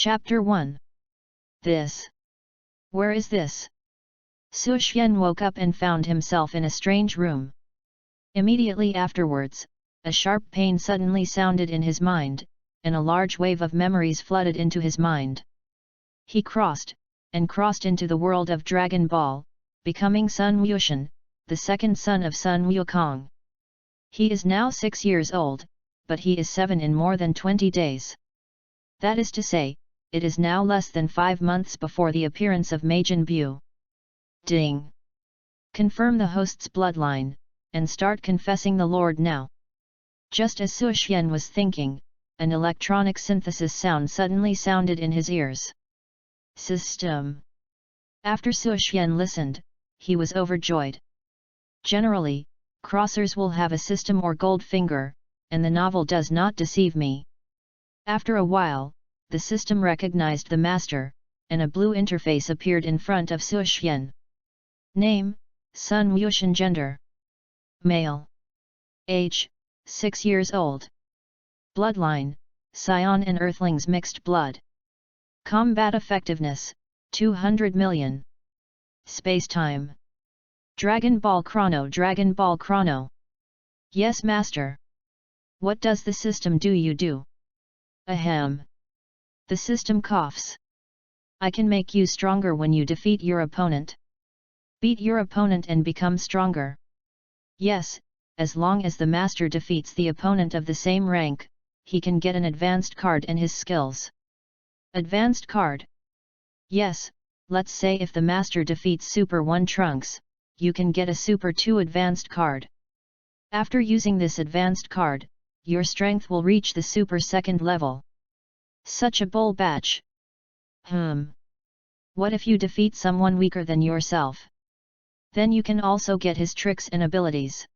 Chapter 1. This. Where is this? Su Xian woke up and found himself in a strange room. Immediately afterwards, a sharp pain suddenly sounded in his mind, and a large wave of memories flooded into his mind. He crossed into the world of Dragon Ball, becoming Sun Wuxian, the second son of Sun Wukong. He is now 6 years old, but he is 7 in more than 20 days. That is to say, it is now less than 5 months before the appearance of Majin Bu. Ding! Confirm the host's bloodline, and start confessing the Lord now. Just as Su Xian was thinking, an electronic synthesis sound suddenly sounded in his ears. System. After Su Xian listened, he was overjoyed. Generally, crossers will have a system or gold finger, and the novel does not deceive me. After a while, the system recognized the master, and a blue interface appeared in front of Su Xian. Name, Sun Wuxian. Gender, male. Age, 6 years old. Bloodline, Scion and Earthlings mixed blood. Combat effectiveness, 200 million. Space-time. Dragon Ball Chrono. Dragon Ball Chrono. Yes, master. What does the system do? You do. Ahem. The system coughs. I can make you stronger when you defeat your opponent. Beat your opponent and become stronger. Yes, as long as the master defeats the opponent of the same rank, he can get an advanced card and his skills. Advanced card? Yes, let's say if the master defeats Super 1 Trunks, you can get a Super 2 advanced card. After using this advanced card, your strength will reach the Super 2nd level. Such a bull batch. What if you defeat someone weaker than yourself? Then you can also get his tricks and abilities.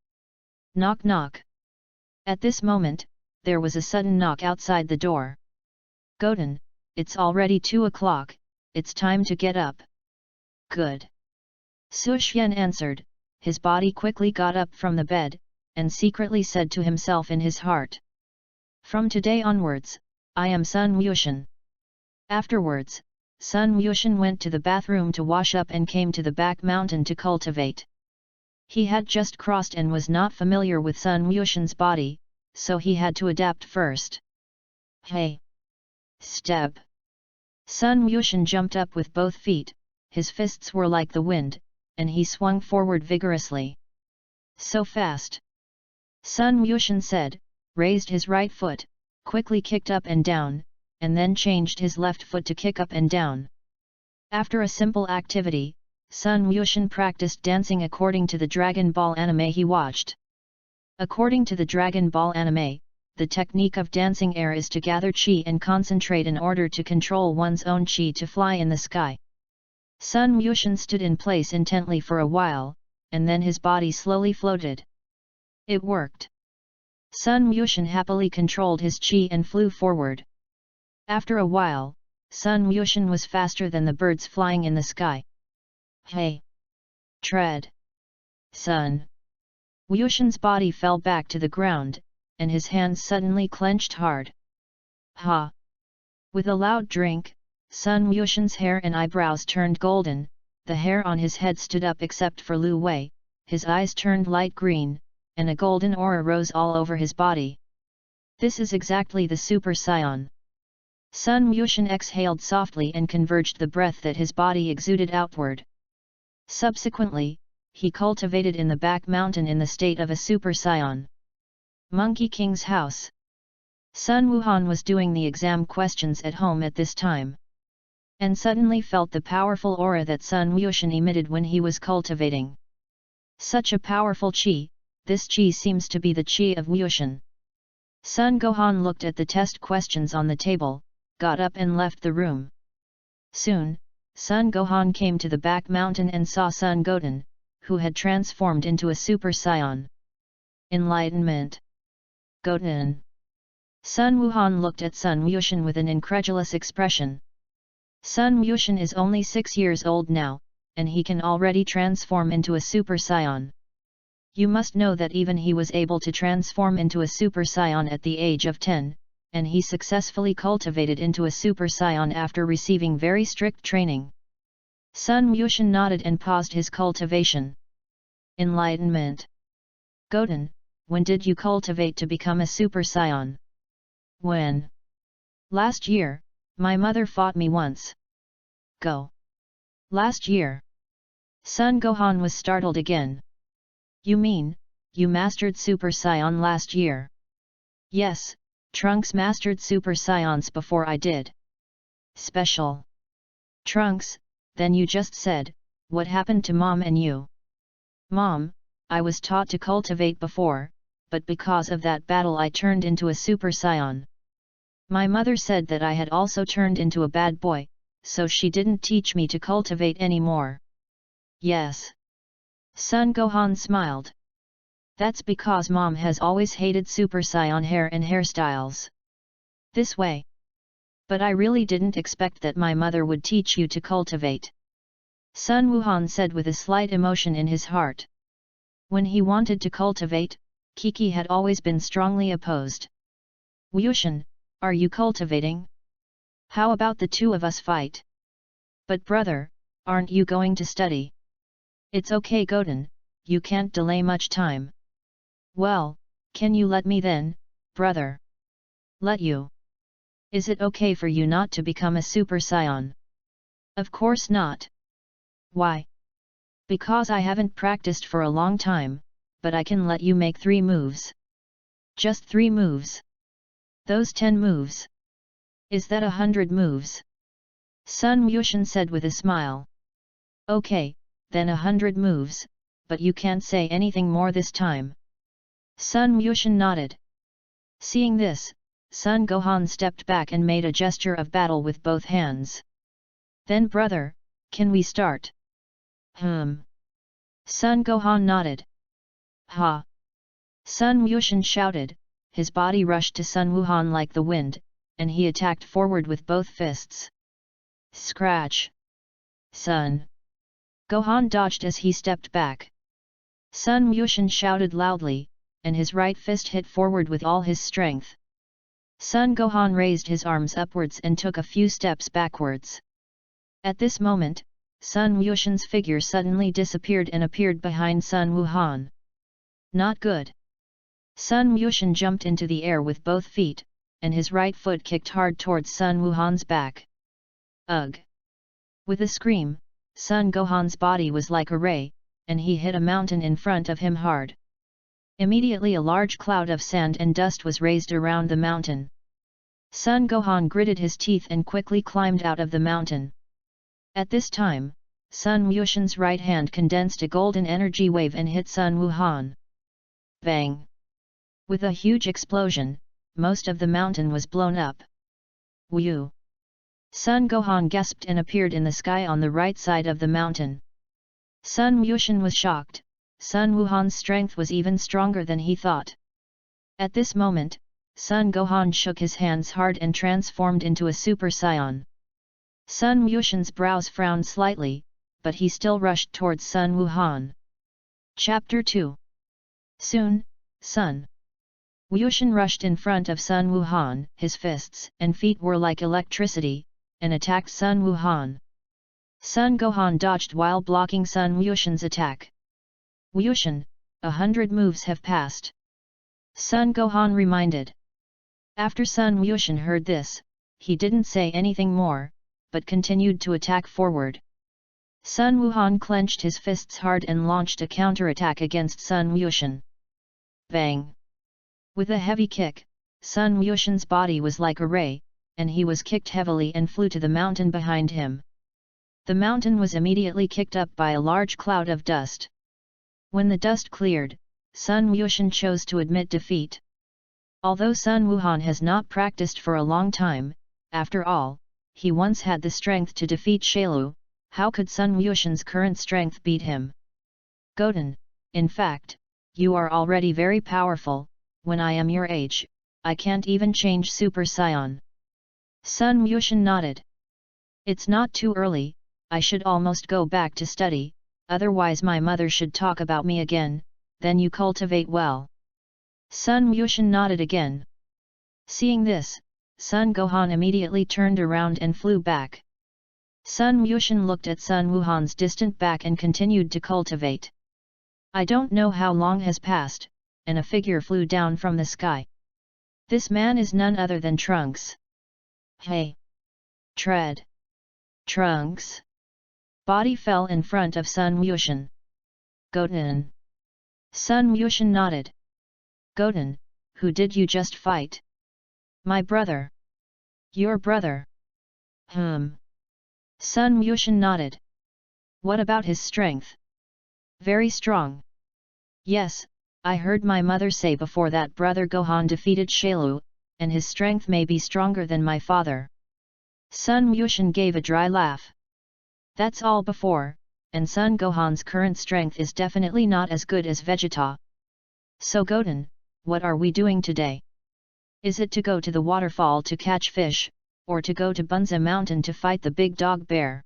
Knock knock. At this moment, there was a sudden knock outside the door. Goten, it's already 2 o'clock, it's time to get up. Good. Su Xian answered, his body quickly got up from the bed, and secretly said to himself in his heart. From today onwards, I am Sun Wuxian. Afterwards, Sun Wuxian went to the bathroom to wash up and came to the back mountain to cultivate. He had just crossed and was not familiar with Sun Wuxian's body, so he had to adapt first. Hey! Step! Sun Wuxian jumped up with both feet, his fists were like the wind, and he swung forward vigorously. So fast! Sun Wuxian said, raised his right foot, quickly kicked up and down, and then changed his left foot to kick up and down. After a simple activity, Sun Wuxian practiced dancing according to the Dragon Ball anime he watched. According to the Dragon Ball anime, the technique of dancing air is to gather chi and concentrate in order to control one's own chi to fly in the sky. Sun Wuxian stood in place intently for a while, and then his body slowly floated. It worked. Sun Wuxian happily controlled his chi and flew forward. After a while, Sun Wuxian was faster than the birds flying in the sky. Hey! Tread! Sun Wuxian's body fell back to the ground, and his hands suddenly clenched hard. Ha! With a loud drink, Sun Wuxian's hair and eyebrows turned golden, the hair on his head stood up except for Lu Wei, his eyes turned light green, and a golden aura rose all over his body. This is exactly the Super Saiyan. Sun Wuxian exhaled softly and converged the breath that his body exuded outward. Subsequently, he cultivated in the back mountain in the state of a Super Saiyan. Monkey King's house. Sun Wuhan was doing the exam questions at home at this time, and suddenly felt the powerful aura that Sun Wuxian emitted when he was cultivating. Such a powerful chi, this chi seems to be the chi of Wuxian. Sun Gohan looked at the test questions on the table, got up and left the room. Soon, Sun Gohan came to the back mountain and saw Sun Goten, who had transformed into a Super Saiyan. Enlightenment. Goten. Sun Wuhan looked at Sun Wuxian with an incredulous expression. Sun Wuxian is only 6 years old now, and he can already transform into a Super Saiyan. You must know that even he was able to transform into a Super Saiyan at the age of 10, and he successfully cultivated into a Super Saiyan after receiving very strict training. Sun Wushan nodded and paused his cultivation. Enlightenment. Goten, when did you cultivate to become a Super Saiyan? When? Last year, my mother fought me once. Go. Last year. Sun Gohan was startled again. You mean, you mastered Super Saiyan last year? Yes, Trunks mastered Super Saiyans before I did. Special. Trunks, then you just said, what happened to Mom and you? Mom, I was taught to cultivate before, but because of that battle I turned into a Super Saiyan. My mother said that I had also turned into a bad boy, so she didn't teach me to cultivate anymore. Yes. Sun Gohan smiled. That's because Mom has always hated Super Saiyan hair and hairstyles. This way. But I really didn't expect that my mother would teach you to cultivate. Sun Wuhan said with a slight emotion in his heart. When he wanted to cultivate, Kiki had always been strongly opposed. Wushan, are you cultivating? How about the two of us fight? But brother, aren't you going to study? It's okay Goten, you can't delay much time. Well, can you let me then, brother? Let you? Is it okay for you not to become a Super Saiyan? Of course not. Why? Because I haven't practiced for a long time, but I can let you make 3 moves. Just 3 moves. Those 10 moves. Is that 100 moves? Sun Wushan said with a smile. Okay, then 100 moves, but you can't say anything more this time. Sun Wushan nodded. Seeing this, Sun Gohan stepped back and made a gesture of battle with both hands. Then brother, can we start? Sun Gohan nodded. Ha! Sun Wushan shouted, his body rushed to Sun Wuhan like the wind, and he attacked forward with both fists. Scratch! Sun Gohan dodged as he stepped back. Sun Wushan shouted loudly, and his right fist hit forward with all his strength. Sun Gohan raised his arms upwards and took a few steps backwards. At this moment, Sun Wushan's figure suddenly disappeared and appeared behind Sun Wuhan. Not good. Sun Wushan jumped into the air with both feet, and his right foot kicked hard towards Sun Wuhan's back. Ugh! With a scream, Sun Gohan's body was like a ray, and he hit a mountain in front of him hard. Immediately a large cloud of sand and dust was raised around the mountain. Sun Gohan gritted his teeth and quickly climbed out of the mountain. At this time, Sun Wushan's right hand condensed a golden energy wave and hit Sun Wuhan. Bang! With a huge explosion, most of the mountain was blown up. Whew! Sun Gohan gasped and appeared in the sky on the right side of the mountain. Sun Wushan was shocked. Sun Wuhan's strength was even stronger than he thought. At this moment, Sun Gohan shook his hands hard and transformed into a Super Saiyan. Sun Wushan's brows frowned slightly, but he still rushed towards Sun Wuhan. Chapter 2. Soon, Sun Wushan rushed in front of Sun Wuhan, his fists and feet were like electricity, and attacked Sun Wuhan. Sun Gohan dodged while blocking Sun Wushan's attack. Wushan, 100 moves have passed. Sun Gohan reminded. After Sun Wushan heard this, he didn't say anything more, but continued to attack forward. Sun Wuhan clenched his fists hard and launched a counterattack against Sun Wushan. Bang! With a heavy kick, Sun Wushan's body was like a ray, and he was kicked heavily and flew to the mountain behind him. The mountain was immediately kicked up by a large cloud of dust. When the dust cleared, Sun Wushan chose to admit defeat. Although Sun Wuhan has not practiced for a long time, after all, he once had the strength to defeat Shailu. How could Sun Wushan's current strength beat him? Goten, in fact, you are already very powerful. When I am your age, I can't even change Super Saiyan. Sun Wushan nodded. It's not too early, I should almost go back to study, otherwise my mother should talk about me again. Then you cultivate well. Sun Wushan nodded again. Seeing this, Sun Gohan immediately turned around and flew back. Sun Wushan looked at Sun Wuhan's distant back and continued to cultivate. I don't know how long has passed, and a figure flew down from the sky. This man is none other than Trunks. Hey! Tread! Trunks! Body fell in front of Sun Wushan. Goten! Sun Wushan nodded. Goten, who did you just fight? My brother. Your brother? Sun Wushan nodded. What about his strength? Very strong. Yes, I heard my mother say before that brother Gohan defeated Shailu, and his strength may be stronger than my father. Sun Wushan gave a dry laugh. That's all before, and Sun Gohan's current strength is definitely not as good as Vegeta. So Goten, what are we doing today? Is it to go to the waterfall to catch fish, or to go to Bunza Mountain to fight the big dog bear?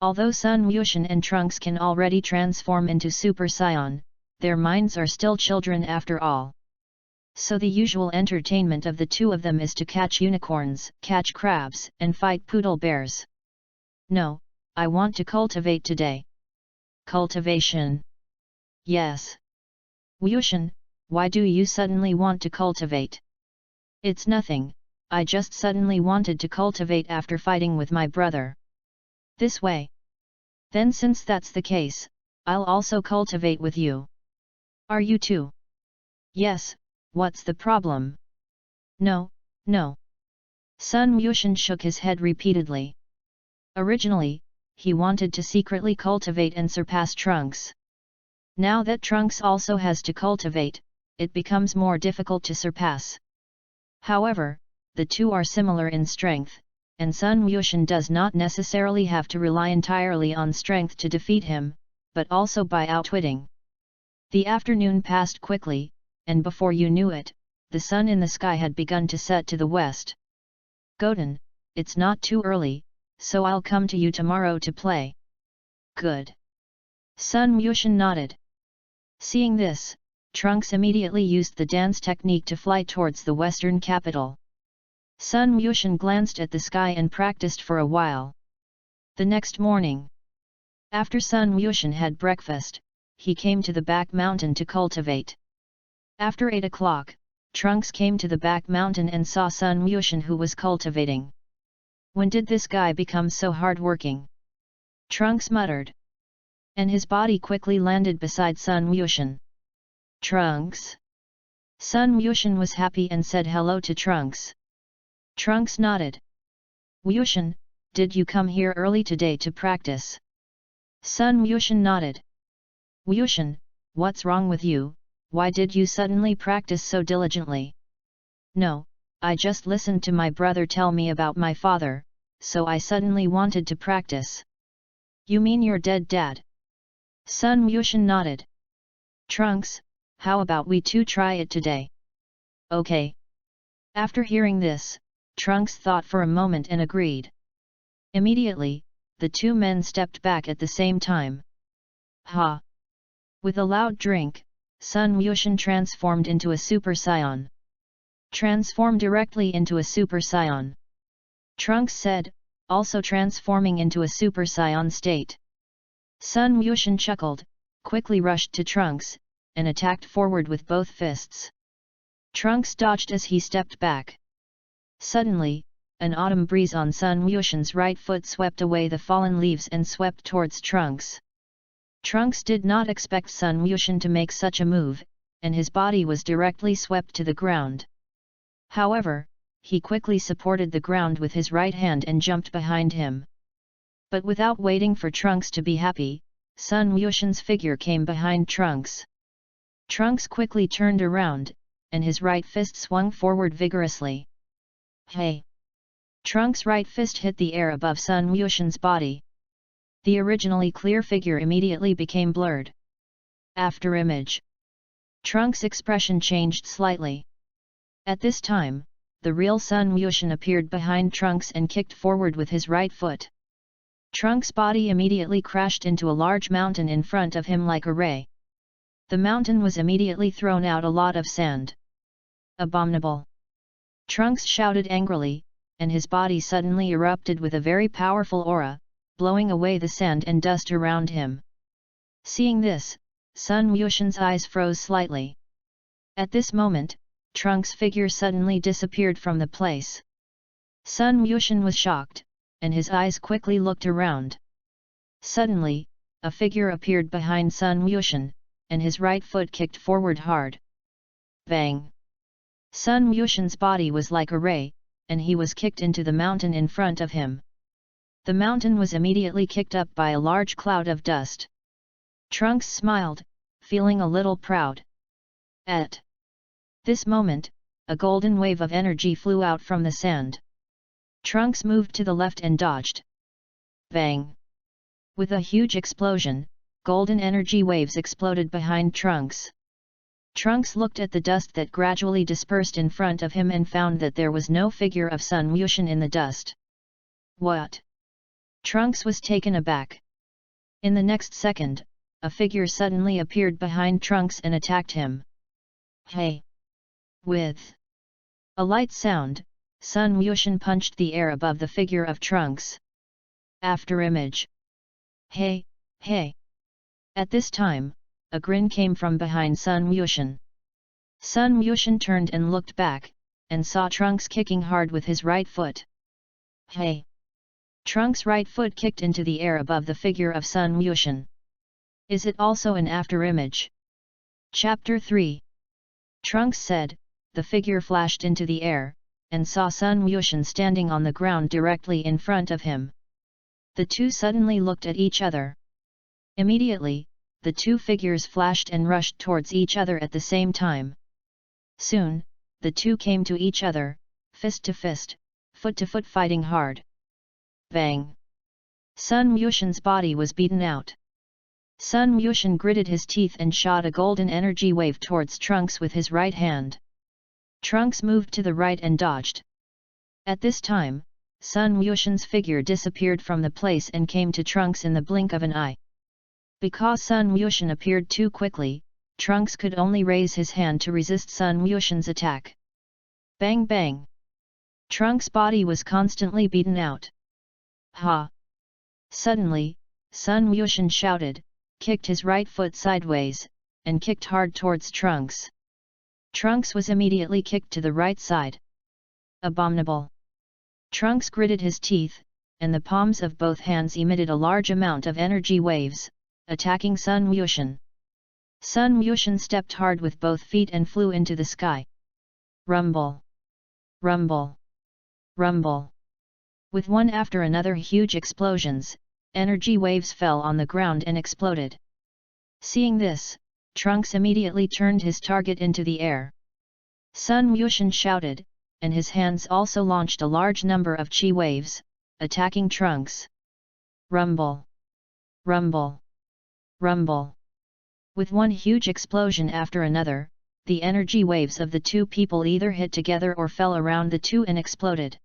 Although Sun Wushan and Trunks can already transform into Super Saiyan, their minds are still children after all. So the usual entertainment of the two of them is to catch unicorns, catch crabs, and fight poodle bears. No, I want to cultivate today. Cultivation. Yes. Wushan, why do you suddenly want to cultivate? It's nothing, I just suddenly wanted to cultivate after fighting with my brother. This way. Then since that's the case, I'll also cultivate with you. Are you too? Yes, what's the problem? No, no. Sun Wushan shook his head repeatedly. Originally, he wanted to secretly cultivate and surpass Trunks. Now that Trunks also has to cultivate, it becomes more difficult to surpass. However, the two are similar in strength, and Sun Wushan does not necessarily have to rely entirely on strength to defeat him, but also by outwitting. The afternoon passed quickly, and before you knew it, the sun in the sky had begun to set to the west. Goten, it's not too early, so I'll come to you tomorrow to play. Good. Sun Wushan nodded. Seeing this, Trunks immediately used the dance technique to fly towards the western capital. Sun Wushan glanced at the sky and practiced for a while. The next morning, after Sun Wushan had breakfast, he came to the back mountain to cultivate. After 8 o'clock, Trunks came to the back mountain and saw Sun Wushan who was cultivating. When did this guy become so hard-working? Trunks muttered. And his body quickly landed beside Sun Wushan. Trunks? Sun Wushan was happy and said hello to Trunks. Trunks nodded. Wushan, did you come here early today to practice? Sun Wushan nodded. Wushan, what's wrong with you, why did you suddenly practice so diligently? No, I just listened to my brother tell me about my father, so I suddenly wanted to practice. You mean your dead dad? Sun Wushan nodded. Trunks, how about we two try it today? Okay. After hearing this, Trunks thought for a moment and agreed. Immediately, the two men stepped back at the same time. Ha! With a loud drink, Sun Wushan transformed into a Super Saiyan. Transform directly into a Super Saiyan. Trunks said, also transforming into a Super Saiyan state. Sun Wushan chuckled, quickly rushed to Trunks, and attacked forward with both fists. Trunks dodged as he stepped back. Suddenly, an autumn breeze on Sun Wushan's right foot swept away the fallen leaves and swept towards Trunks. Trunks did not expect Sun Wushan to make such a move, and his body was directly swept to the ground. However, he quickly supported the ground with his right hand and jumped behind him. But without waiting for Trunks to be happy, Sun Wushan's figure came behind Trunks. Trunks quickly turned around, and his right fist swung forward vigorously. Hey! Trunks' right fist hit the air above Sun Wushan's body. The originally clear figure immediately became blurred. After image. Trunks' expression changed slightly. At this time, the real Sun Wushan appeared behind Trunks and kicked forward with his right foot. Trunks' body immediately crashed into a large mountain in front of him like a ray. The mountain was immediately thrown out a lot of sand. Abominable! Trunks shouted angrily, and his body suddenly erupted with a very powerful aura, blowing away the sand and dust around him. Seeing this, Sun Wuxian's eyes froze slightly. At this moment, Trunks' figure suddenly disappeared from the place. Sun Wuxian was shocked, and his eyes quickly looked around. Suddenly, a figure appeared behind Sun Wuxian, and his right foot kicked forward hard. Bang! Sun Wuxian's body was like a ray, and he was kicked into the mountain in front of him. The mountain was immediately kicked up by a large cloud of dust. Trunks smiled, feeling a little proud. At this moment, a golden wave of energy flew out from the sand. Trunks moved to the left and dodged. Bang! With a huge explosion, golden energy waves exploded behind Trunks. Trunks looked at the dust that gradually dispersed in front of him and found that there was no figure of Sun Wuxian in the dust. What? Trunks was taken aback. In the next second, a figure suddenly appeared behind Trunks and attacked him. Hey! With a light sound, Sun Wuxian punched the air above the figure of Trunks. After image. Hey, hey! At this time, a grin came from behind Sun Wuxian. Sun Wuxian turned and looked back, and saw Trunks kicking hard with his right foot. Hey! Trunks' right foot kicked into the air above the figure of Sun Wuxian. Is it also an after image? Chapter 3. Trunks said, the figure flashed into the air, and saw Sun Wuxian standing on the ground directly in front of him. The two suddenly looked at each other. Immediately, the two figures flashed and rushed towards each other at the same time. Soon, the two came to each other, fist to fist, foot to foot, fighting hard. Bang! Sun Wuxian's body was beaten out. Sun Wuxian gritted his teeth and shot a golden energy wave towards Trunks with his right hand. Trunks moved to the right and dodged. At this time, Sun Wuxian's figure disappeared from the place and came to Trunks in the blink of an eye. Because Sun Wuxian appeared too quickly, Trunks could only raise his hand to resist Sun Wuxian's attack. Bang bang! Trunks' body was constantly beaten out. Ha! Suddenly, Sun Wuxian shouted, kicked his right foot sideways, and kicked hard towards Trunks. Trunks was immediately kicked to the right side. Abominable! Trunks gritted his teeth, and the palms of both hands emitted a large amount of energy waves, attacking Sun Wuxian. Sun Wuxian stepped hard with both feet and flew into the sky. Rumble! Rumble! Rumble! With one after another huge explosions, energy waves fell on the ground and exploded. Seeing this, Trunks immediately turned his target into the air. Sun Wuxian shouted, and his hands also launched a large number of chi waves, attacking Trunks. Rumble! Rumble! Rumble! With one huge explosion after another, the energy waves of the two people either hit together or fell around the two and exploded.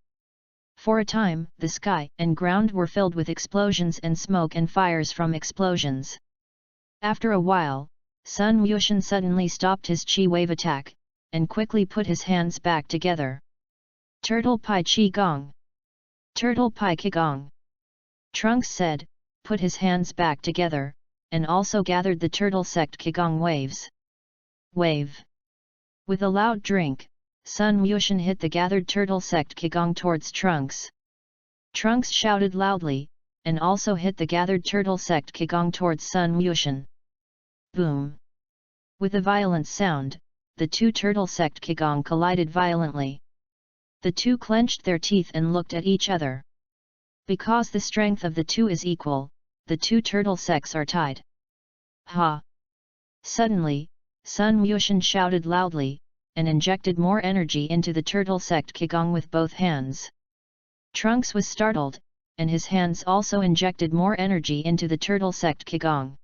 For a time, the sky and ground were filled with explosions and smoke and fires from explosions. After a while, Sun Wuxian suddenly stopped his chi wave attack, and quickly put his hands back together. Turtle Pai Qi Gong! Turtle Pai Qigong! Trunks said, put his hands back together, and also gathered the turtle sect Qigong waves. Wave! With a loud drink, Sun Wuxian hit the gathered turtle sect Qigong towards Trunks. Trunks shouted loudly, and also hit the gathered turtle sect Qigong towards Sun Wuxian. Boom! With a violent sound, the two turtle sect Qigong collided violently. The two clenched their teeth and looked at each other. Because the strength of the two is equal, the two turtle sects are tied. Ha! Suddenly, Sun Wuxian shouted loudly, and injected more energy into the turtle sect Qigong with both hands. Trunks was startled, and his hands also injected more energy into the turtle sect Qigong.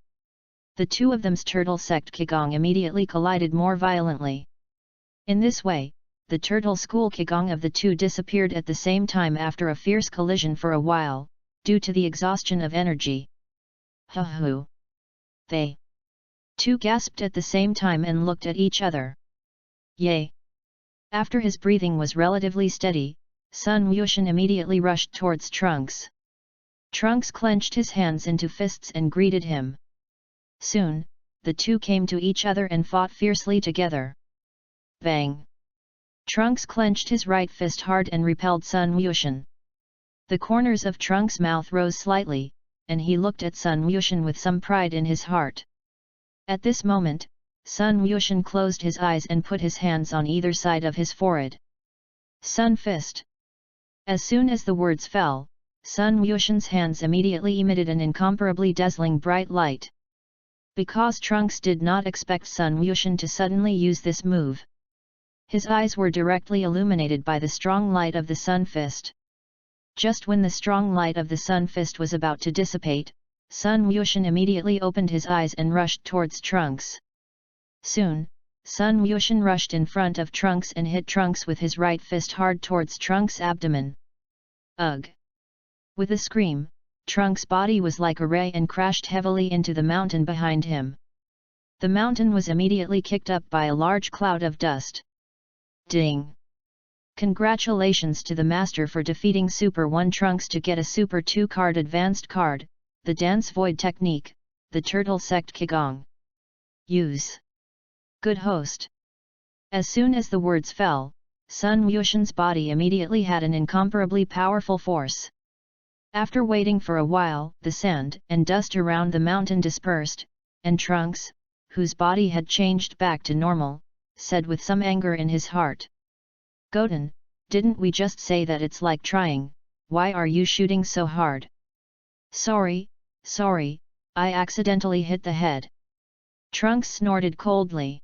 The two of them's turtle sect Qigong immediately collided more violently. In this way, the turtle school Qigong of the two disappeared at the same time after a fierce collision for a while, due to the exhaustion of energy. Hu! They two gasped at the same time and looked at each other. Yay! After his breathing was relatively steady, Sun Wuxian immediately rushed towards Trunks. Trunks clenched his hands into fists and greeted him. Soon, the two came to each other and fought fiercely together. Bang! Trunks clenched his right fist hard and repelled Sun Wuxian. The corners of Trunks' mouth rose slightly, and he looked at Sun Wuxian with some pride in his heart. At this moment, Sun Wuxian closed his eyes and put his hands on either side of his forehead. Sun Fist. As soon as the words fell, Sun Wuxian's hands immediately emitted an incomparably dazzling bright light. Because Trunks did not expect Sun Wuxian to suddenly use this move. His eyes were directly illuminated by the strong light of the Sun Fist. Just when the strong light of the Sun Fist was about to dissipate, Sun Wuxian immediately opened his eyes and rushed towards Trunks. Soon, Sun Wuxian rushed in front of Trunks and hit Trunks with his right fist hard towards Trunks' abdomen. Ugh! With a scream, Trunks' body was like a ray and crashed heavily into the mountain behind him. The mountain was immediately kicked up by a large cloud of dust. Ding! Congratulations to the master for defeating Super 1 Trunks to get a Super 2 card advanced card, the Dance Void technique, the Turtle Sect Qigong. Use. Good host. As soon as the words fell, Sun Wuxian's body immediately had an incomparably powerful force. After waiting for a while, the sand and dust around the mountain dispersed, and Trunks, whose body had changed back to normal, said with some anger in his heart. Goten, didn't we just say that it's like trying, why are you shooting so hard? Sorry, I accidentally hit the head. Trunks snorted coldly.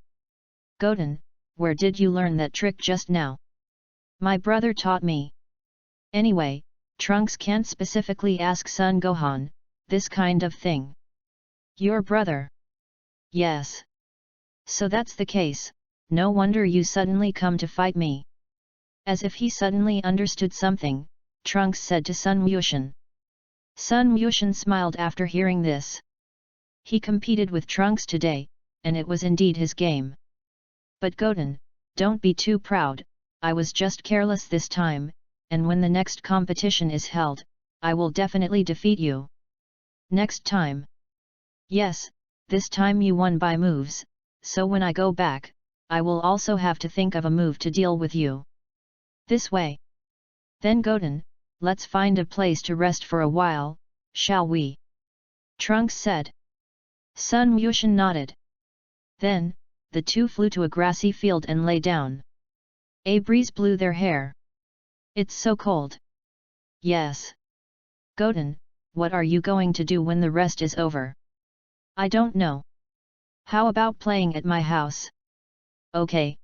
Goten, where did you learn that trick just now? My brother taught me. Anyway, Trunks can't specifically ask Son Gohan, this kind of thing. Your brother? Yes. So that's the case, no wonder you suddenly come to fight me. As if he suddenly understood something, Trunks said to Sun Wuxian. Sun Wuxian smiled after hearing this. He competed with Trunks today, and it was indeed his game. But Goten, don't be too proud, I was just careless this time, and when the next competition is held, I will definitely defeat you. Next time? Yes, this time you won by moves, so when I go back, I will also have to think of a move to deal with you. This way. Then Goten, let's find a place to rest for a while, shall we? Trunks said. Sun Wuxian nodded. Then, the two flew to a grassy field and lay down. A breeze blew their hair. It's so cold. Yes. Goten, what are you going to do when the rest is over? I don't know. How about playing at my house? Okay.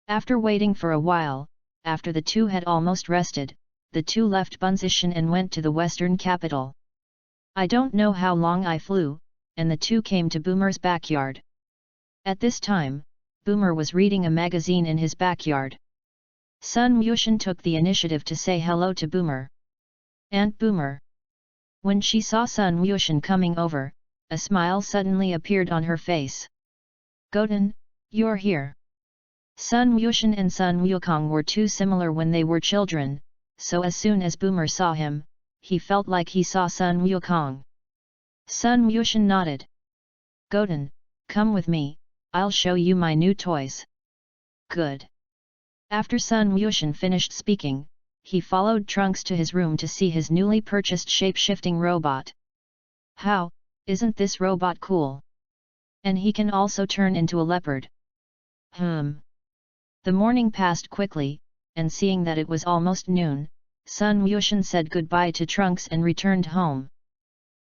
After waiting for a while, after the two had almost rested, the two left Bunzishan and went to the western capital. I don't know how long I flew, and the two came to Boomer's backyard. At this time, Boomer was reading a magazine in his backyard. Sun Wuxian took the initiative to say hello to Boomer. Aunt Boomer. When she saw Sun Wuxian coming over, a smile suddenly appeared on her face. Goten, you're here. Sun Wuxian and Sun Wukong were too similar when they were children, so as soon as Boomer saw him, he felt like he saw Sun Wukong. Sun Wuxian nodded. Goten, come with me, I'll show you my new toys. Good. After Sun Wuxian finished speaking, he followed Trunks to his room to see his newly purchased shape-shifting robot. How, isn't this robot cool? And he can also turn into a leopard. The morning passed quickly, and seeing that it was almost noon, Sun Wuxian said goodbye to Trunks and returned home.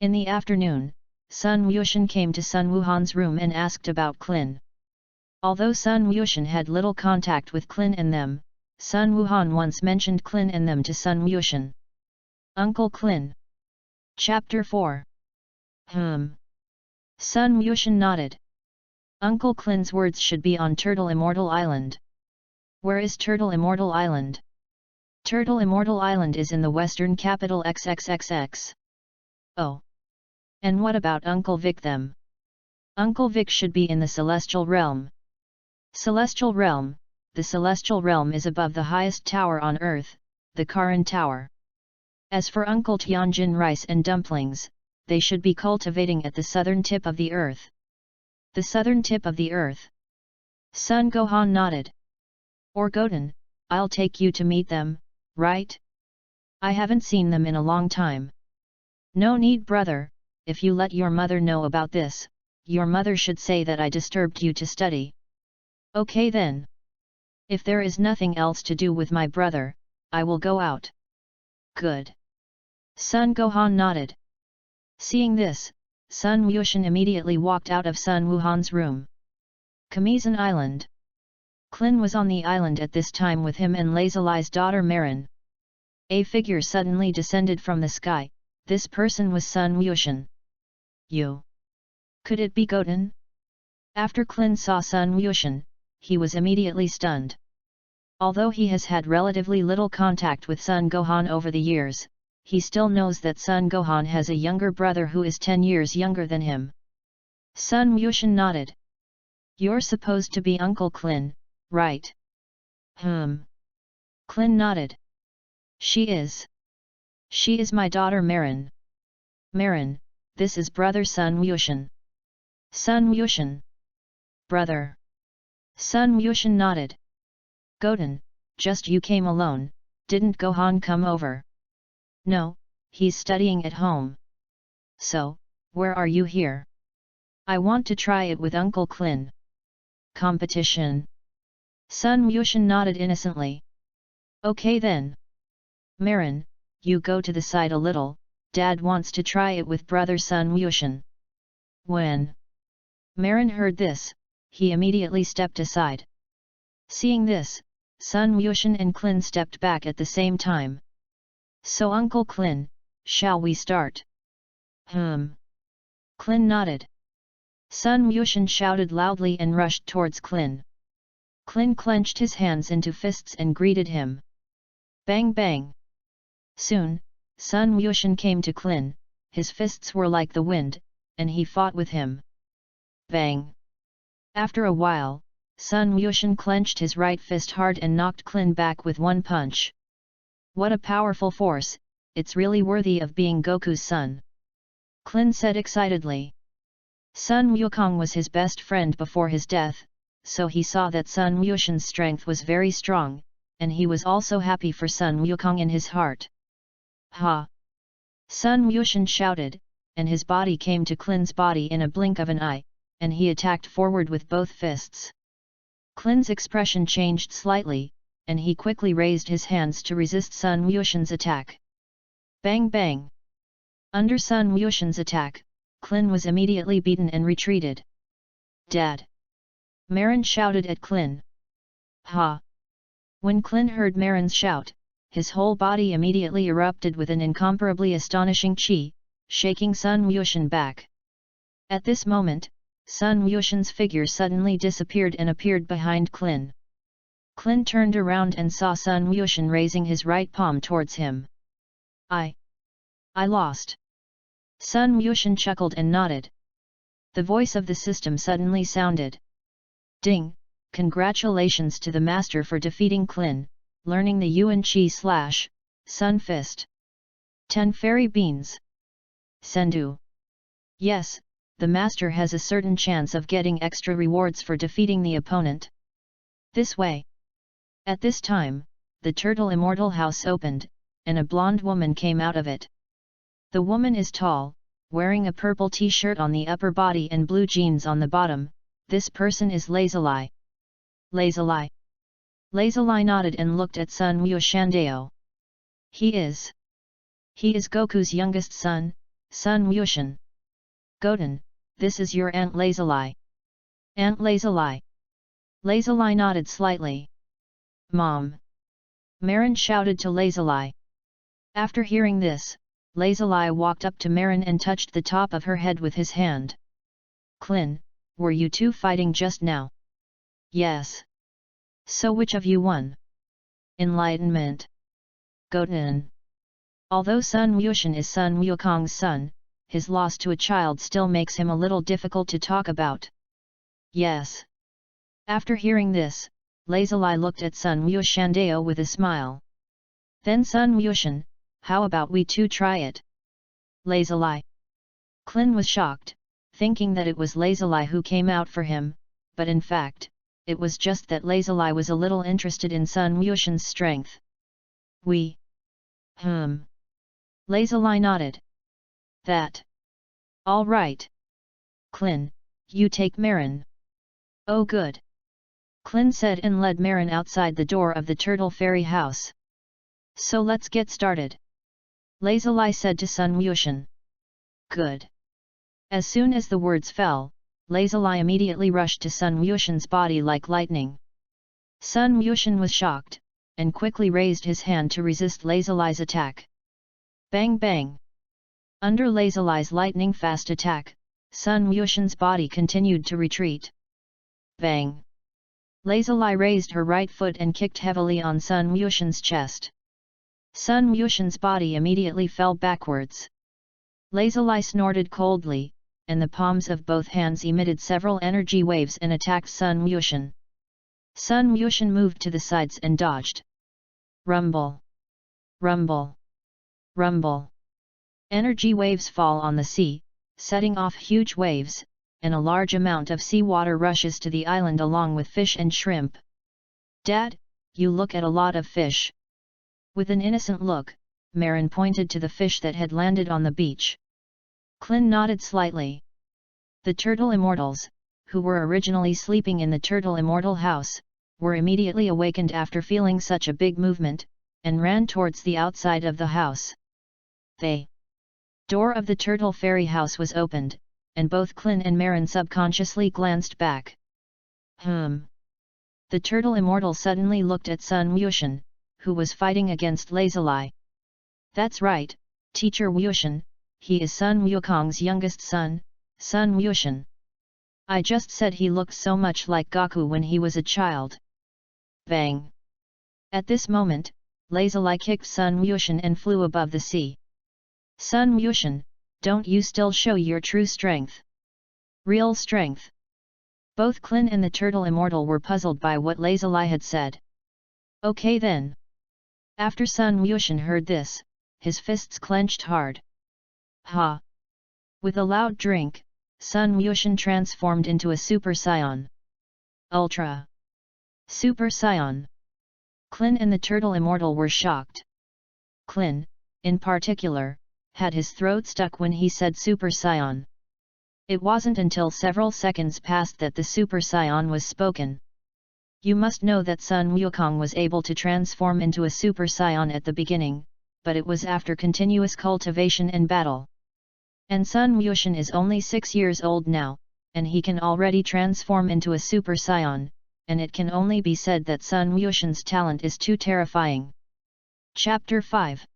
In the afternoon, Sun Wuxian came to Sun Wuhan's room and asked about Klin. Although Sun Wuxian had little contact with Klin and them, Sun Wuhan once mentioned Klin and them to Sun Wuxian. Uncle Klin. Chapter 4. Sun Wuxian nodded. Uncle Klin's words should be on Turtle Immortal Island. Where is Turtle Immortal Island? Turtle Immortal Island is in the western capital XXXX. Oh. And what about Uncle Vic them? Uncle Vic should be in the Celestial Realm. Celestial Realm, the celestial realm is above the highest tower on earth, the Karan Tower. As for Uncle Tianjin rice and dumplings, they should be cultivating at the southern tip of the earth. The southern tip of the earth. Sun Gohan nodded. Or Goten, I'll take you to meet them, right? I haven't seen them in a long time. No need, brother, if you let your mother know about this, your mother should say that I disturbed you to study. Okay then. If there is nothing else to do with my brother, I will go out. Good. Sun Gohan nodded. Seeing this, Sun Wushan immediately walked out of Sun Wuhan's room. Kamizan Island. Klin was on the island at this time with him and Lazali's daughter Marin. A figure suddenly descended from the sky. This person was Sun Wushan. You. Could it be Goten? After Klin saw Sun Wushan, he was immediately stunned. Although he has had relatively little contact with Sun Gohan over the years, he still knows that Sun Gohan has a younger brother who is 10 years younger than him. Sun Wushan nodded. You're supposed to be Uncle Klin, right? Klin nodded. She is. She is my daughter Marin. Marin, this is brother Sun Wushan. Sun Wushan. Brother. Sun Wushan nodded. Goten, just you came alone, didn't Gohan come over? No, he's studying at home. So, where are you here? I want to try it with Uncle Klin. Competition. Sun Wushan nodded innocently. Okay then. Marin, you go to the side a little, Dad wants to try it with brother Sun Wushan. When Marin heard this, he immediately stepped aside. Seeing this, Sun Wushan and Klin stepped back at the same time. So Uncle Klin, shall we start? Klin nodded. Sun Wushan shouted loudly and rushed towards Klin. Klin clenched his hands into fists and greeted him. Bang bang. Soon, Sun Wushan came to Klin, his fists were like the wind, and he fought with him. Bang. After a while, Sun Wushan clenched his right fist hard and knocked Klin back with one punch. What a powerful force, it's really worthy of being Goku's son. Klin said excitedly. Sun Wukong was his best friend before his death, so he saw that Sun Wushan's strength was very strong, and he was also happy for Sun Wukong in his heart. Ha! Sun Wushan shouted, and his body came to Klin's body in a blink of an eye, and he attacked forward with both fists. Klin's expression changed slightly, and he quickly raised his hands to resist Sun Wushan's attack. Bang bang! Under Sun Wushan's attack, Klin was immediately beaten and retreated. Dad! Marin shouted at Klin. Ha! When Klin heard Marin's shout, his whole body immediately erupted with an incomparably astonishing chi, shaking Sun Wushan back. At this moment, Sun Wushan's figure suddenly disappeared and appeared behind Klin. Klin turned around and saw Sun Wushan raising his right palm towards him. I lost. Sun Wushan chuckled and nodded. The voice of the system suddenly sounded. Ding! Congratulations to the master for defeating Klin, learning the Yuan Chi / Sun Fist. 10 fairy beans. Sendu. Yes, the master has a certain chance of getting extra rewards for defeating the opponent. This way. At this time, the Turtle Immortal House opened, and a blonde woman came out of it. The woman is tall, wearing a purple t-shirt on the upper body and blue jeans on the bottom. This person is Lazali. Lazali. Lazali nodded and looked at Sun Wushandao. He is Goku's youngest son, Sun Wushan. Goten, this is your Aunt Lazali. Aunt Lazali. Lazali nodded slightly. Mom! Marin shouted to Lazali. After hearing this, Lazali walked up to Marin and touched the top of her head with his hand. Klin, were you two fighting just now? Yes. So which of you won? Enlightenment. Goten. Although Sun Wushan is Sun Wukong's son, his loss to a child still makes him a little difficult to talk about. Yes. After hearing this, Lazuli looked at Sun Wuxiandao with a smile. Then Sun Wuxian, how about we two try it? Lazuli. Clin was shocked, thinking that it was Lazuli who came out for him, but in fact, it was just that Lazuli was a little interested in Sun Wuxian's strength. We. Lazuli nodded. That. All right. Clin, you take Marin. Oh good. Clin said and led Marin outside the door of the Turtle Fairy house. So let's get started. Lazuli said to Sun Wuxian. Good. As soon as the words fell, Lazuli immediately rushed to Sun Wuxian's body like lightning. Sun Wuxian was shocked, and quickly raised his hand to resist Lazuli's attack. Bang bang! Under Lazuli's lightning-fast attack, Sun Wuxian's body continued to retreat. Bang! Lazuli raised her right foot and kicked heavily on Sun Wuxian's chest. Sun Wuxian's body immediately fell backwards. Lazuli snorted coldly, and the palms of both hands emitted several energy waves and attacked Sun Wuxian. Sun Wuxian moved to the sides and dodged. Rumble! Rumble! Rumble! Energy waves fall on the sea, setting off huge waves, and a large amount of seawater rushes to the island along with fish and shrimp. Dad, you look at a lot of fish. With an innocent look, Marin pointed to the fish that had landed on the beach. Clin nodded slightly. The Turtle Immortals, who were originally sleeping in the Turtle Immortal house, were immediately awakened after feeling such a big movement, and ran towards the outside of the house. The door of the Turtle Fairy house was opened, and both Clin and Marin subconsciously glanced back. The Turtle Immortal suddenly looked at Sun Wuxian, who was fighting against Lazuli. That's right, Teacher Wuxian, he is Sun Wukong's youngest son, Sun Wuxian. I just said he looked so much like Goku when he was a child. Bang! At this moment, Lazuli kicked Sun Wuxian and flew above the sea. Sun Wuxian, don't you still show your true strength? Real strength? Both Clin and the Turtle Immortal were puzzled by what Lazuli had said. Okay then. After Sun Wuxian heard this, his fists clenched hard. Ha! With a loud drink, Sun Wuxian transformed into a Super Saiyan. Ultra! Super Saiyan! Clin and the Turtle Immortal were shocked. Clin, in particular, had his throat stuck when he said Super Saiyan. It wasn't until several seconds passed that the Super Saiyan was spoken. You must know that Sun Wukong was able to transform into a Super Saiyan at the beginning, but it was after continuous cultivation and battle. And Sun Wuxian is only 6 years old now, and he can already transform into a Super Saiyan, and it can only be said that Sun Wuxian's talent is too terrifying. Chapter 5.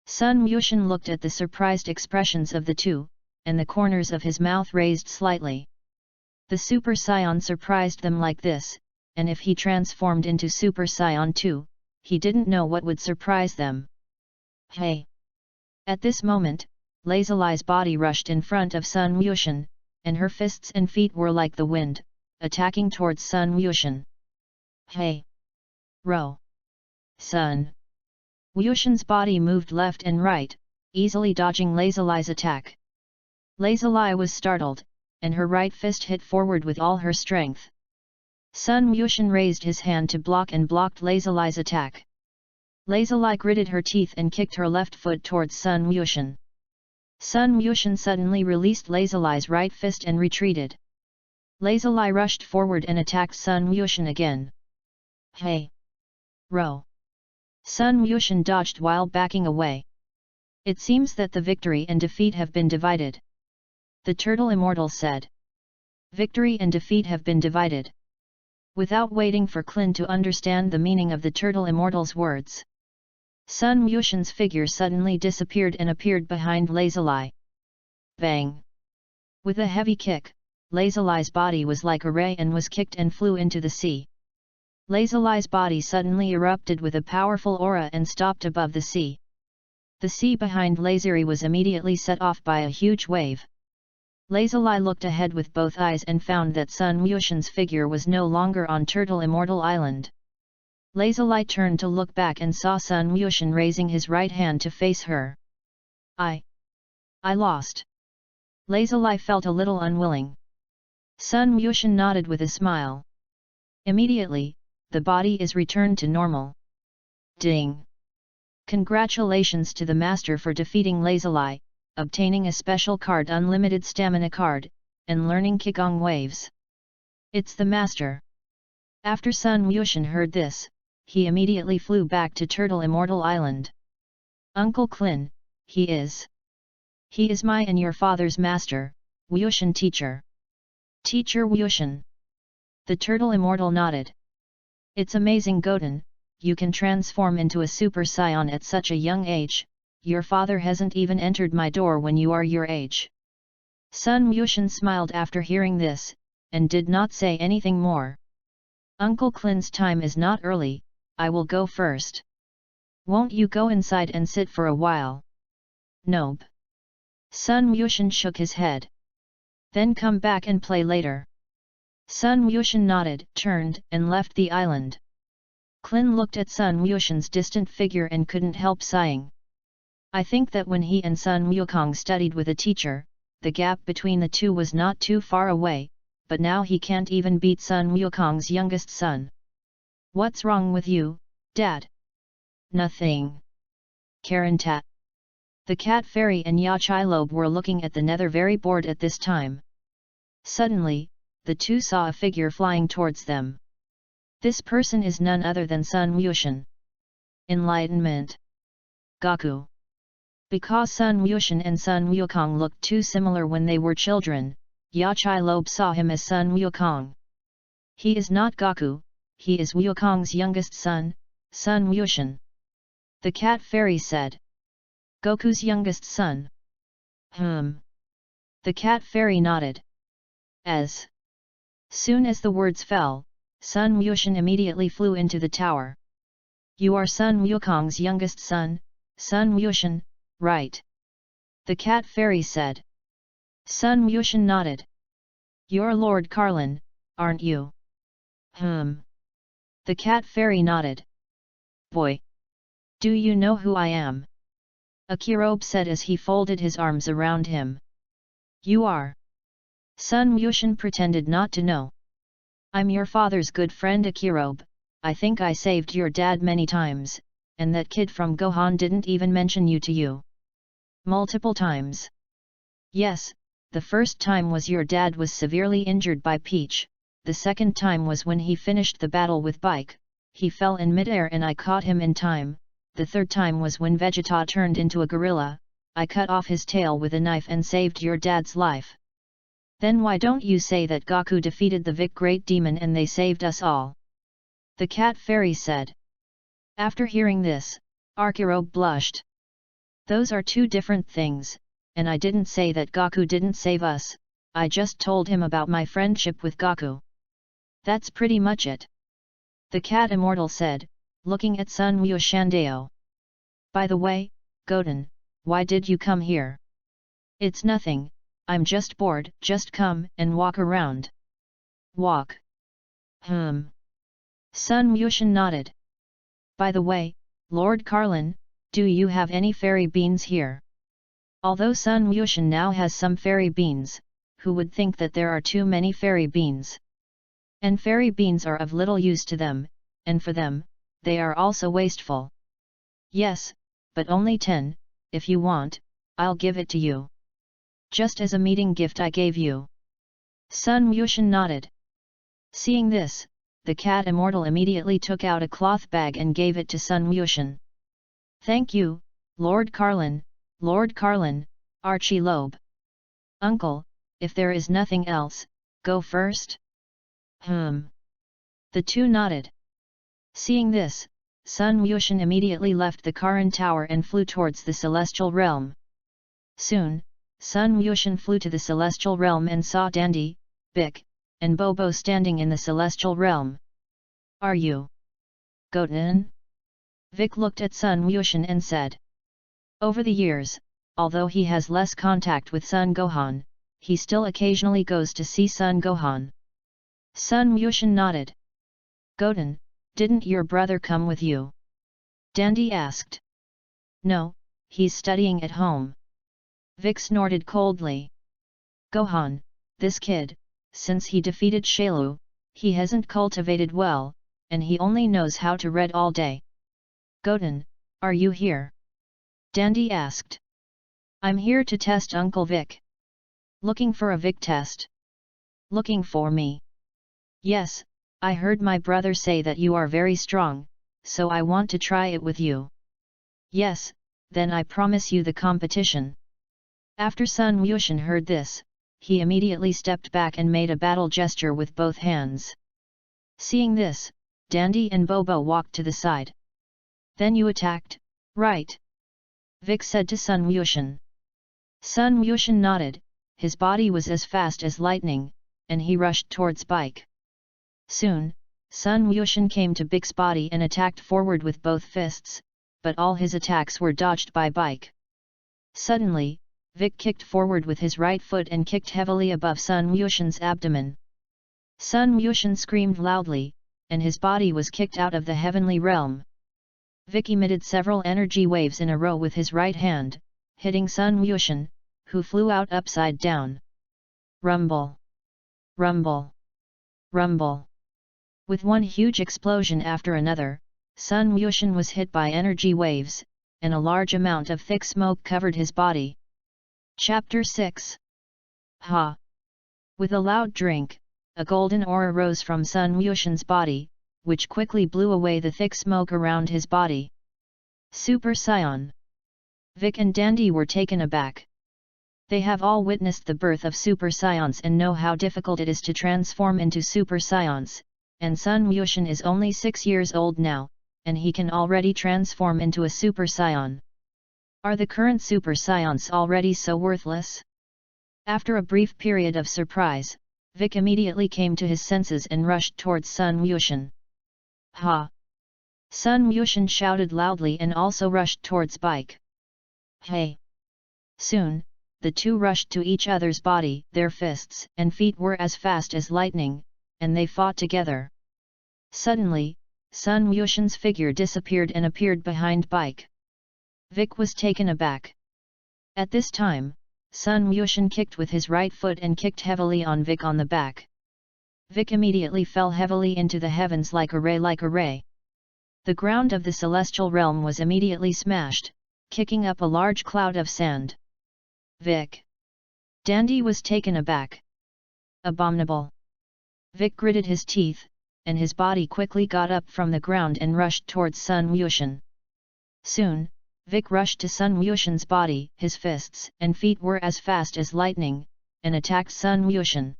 Sun Wuxian looked at the surprised expressions of the two, and the corners of his mouth raised slightly. The Super Saiyan surprised them like this, and if he transformed into Super Saiyan too, he didn't know what would surprise them. Hey! At this moment, Lazuli's body rushed in front of Sun Wuxian, and her fists and feet were like the wind, attacking towards Sun Wuxian. Hey! Row! Sun! Wuxian's body moved left and right, easily dodging Lazuli's attack. Lazuli was startled, and her right fist hit forward with all her strength. Sun Wuxian raised his hand to block and blocked Lazuli's attack. Lazuli gritted her teeth and kicked her left foot towards Sun Wuxian. Sun Wuxian suddenly released Lazuli's right fist and retreated. Lazuli rushed forward and attacked Sun Wuxian again. Hey! Row! Sun Wuxian dodged while backing away. It seems that the victory and defeat have been divided. The Turtle Immortal said. Victory and defeat have been divided. Without waiting for Clin to understand the meaning of the Turtle Immortal's words, Sun Wuxian's figure suddenly disappeared and appeared behind Lazuli. Bang! With a heavy kick, Lazuli's body was like a ray and was kicked and flew into the sea. Lazuli's body suddenly erupted with a powerful aura and stopped above the sea. The sea behind Lazuli was immediately set off by a huge wave. Lazuli looked ahead with both eyes and found that Sun Wuxian's figure was no longer on Turtle Immortal Island. Lazuli turned to look back and saw Sun Wuxian raising his right hand to face her. I lost. Lazuli felt a little unwilling. Sun Wuxian nodded with a smile. Immediately, the body is returned to normal. Ding! Congratulations to the master for defeating Lazuli, obtaining a special card, Unlimited Stamina card, and learning Qigong waves. It's the master. After Sun Wuxian heard this, he immediately flew back to Turtle Immortal Island. Uncle Clin, he is my and your father's master, Wuxian teacher. Teacher Wuxian. The Turtle Immortal nodded. It's amazing, Goten, you can transform into a Super Saiyan at such a young age. Your father hasn't even entered my door when you are your age. Sun Wuxian smiled after hearing this, and did not say anything more. Uncle Clin's time is not early, I will go first. Won't you go inside and sit for a while? Nope. Sun Wuxian shook his head. Then come back and play later. Sun Wuxian nodded, turned, and left the island. Clin looked at Sun Wuxian's distant figure and couldn't help sighing. I think that when he and Sun Wukong studied with a teacher, the gap between the two was not too far away, but now he can't even beat Sun Wukong's youngest son. What's wrong with you, Dad? Nothing. Karantat. The cat fairy and Ya Chai Lobe were looking at the nether very bored at this time. Suddenly, the two saw a figure flying towards them. This person is none other than Sun Wuxian. Enlightenment. Gaku. Because Sun Wuxian and Sun Wukong looked too similar when they were children, Ya Chai Lobe saw him as Sun Wukong. He is not Gaku, he is Wukong's youngest son, Sun Wuxian. The cat fairy said. Goku's youngest son. The cat fairy nodded. As soon as the words fell, Sun Wuxian immediately flew into the tower. You are Sun Wukong's youngest son, Sun Wuxian, right? The cat fairy said. Sun Wuxian nodded. You're Lord Carlin, aren't you? The cat fairy nodded. Boy! Do you know who I am? Akirobe said as he folded his arms around him. You are? Sun Wuxian pretended not to know. I'm your father's good friend Akirobe. I think I saved your dad many times, and that kid from Gohan didn't even mention you to you. Multiple times. Yes, the first time was your dad was severely injured by Peach, the second time was when he finished the battle with Bike, he fell in midair and I caught him in time, the third time was when Vegeta turned into a gorilla, I cut off his tail with a knife and saved your dad's life. Then why don't you say that Gaku defeated the Vic Great Demon and they saved us all? The cat fairy said. After hearing this, Akirobe blushed. Those are two different things, and I didn't say that Gaku didn't save us, I just told him about my friendship with Gaku. That's pretty much it. The cat immortal said, looking at Sun Wuxian. By the way, Goten, why did you come here? It's nothing, I'm just bored, just come and walk around. Walk. Sun Wuxian nodded. By the way, Lord Carlin, do you have any fairy beans here? Although Sun Wuxian now has some fairy beans, who would think that there are too many fairy beans? And fairy beans are of little use to them, and for them, they are also wasteful. Yes, but only 10, if you want, I'll give it to you. Just as a meeting gift I gave you. Sun Wuxian nodded. Seeing this, the cat immortal immediately took out a cloth bag and gave it to Sun Wuxian. Thank you, Lord Carlin, Archie Lobe. Uncle, if there is nothing else, go first? The two nodded. Seeing this, Sun Wuxian immediately left the Karin Tower and flew towards the Celestial Realm. Soon, Sun Wuxian flew to the Celestial Realm and saw Dandy, Bic, and Bobo standing in the Celestial Realm. Are you Goten? Vic looked at Sun Wuxian and said. Over the years, although he has less contact with Son Gohan, he still occasionally goes to see Sun Gohan. Sun Wushan nodded. Goten, didn't your brother come with you? Dandy asked. No, he's studying at home. Vic snorted coldly. Gohan, this kid, since he defeated Shailu, he hasn't cultivated well, and he only knows how to read all day. Goten, are you here? Dandy asked. I'm here to test Uncle Vic. Looking for a Vic test? Looking for me? Yes, I heard my brother say that you are very strong, so I want to try it with you. Yes, then I promise you the competition. After Sun Wushan heard this, he immediately stepped back and made a battle gesture with both hands. Seeing this, Dandy and Bobo walked to the side. Then you attacked, right? Vic said to Sun Wushan. Sun Wushan nodded, his body was as fast as lightning, and he rushed towards Bike. Soon, Sun Wushan came to Vic's body and attacked forward with both fists, but all his attacks were dodged by Bike. Suddenly, Vic kicked forward with his right foot and kicked heavily above Sun Wushan's abdomen. Sun Wushan screamed loudly, and his body was kicked out of the heavenly realm. Vic emitted several energy waves in a row with his right hand, hitting Sun Wushan, who flew out upside down. Rumble! Rumble! Rumble! With one huge explosion after another, Sun Wushan was hit by energy waves, and a large amount of thick smoke covered his body. Chapter 6. Ha! With a loud drink, a golden aura rose from Sun Wushan's body, which quickly blew away the thick smoke around his body. Super Saiyan! Vic and Dandy were taken aback. They have all witnessed the birth of Super Saiyans and know how difficult it is to transform into Super Saiyans, and Sun Wushan is only 6 years old now, and he can already transform into a Super Saiyan. Are the current Super Saiyans already so worthless? After a brief period of surprise, Vic immediately came to his senses and rushed towards Sun Wushan. Ha! Sun Wushan shouted loudly and also rushed towards Bike. Hey! Soon, the two rushed to each other's body, their fists and feet were as fast as lightning, and they fought together. Suddenly, Sun Wushan's figure disappeared and appeared behind Bike. Vic was taken aback. At this time, Sun Wushan kicked with his right foot and kicked heavily on Vic on the back. Vic immediately fell heavily into the heavens like a ray. The ground of the celestial realm was immediately smashed, kicking up a large cloud of sand. Vic! Dandy was taken aback. Abominable! Vic gritted his teeth, and his body quickly got up from the ground and rushed towards Sun Wushan. Soon, Vic rushed to Sun Wushan's body, his fists and feet were as fast as lightning, and attacked Sun Wushan.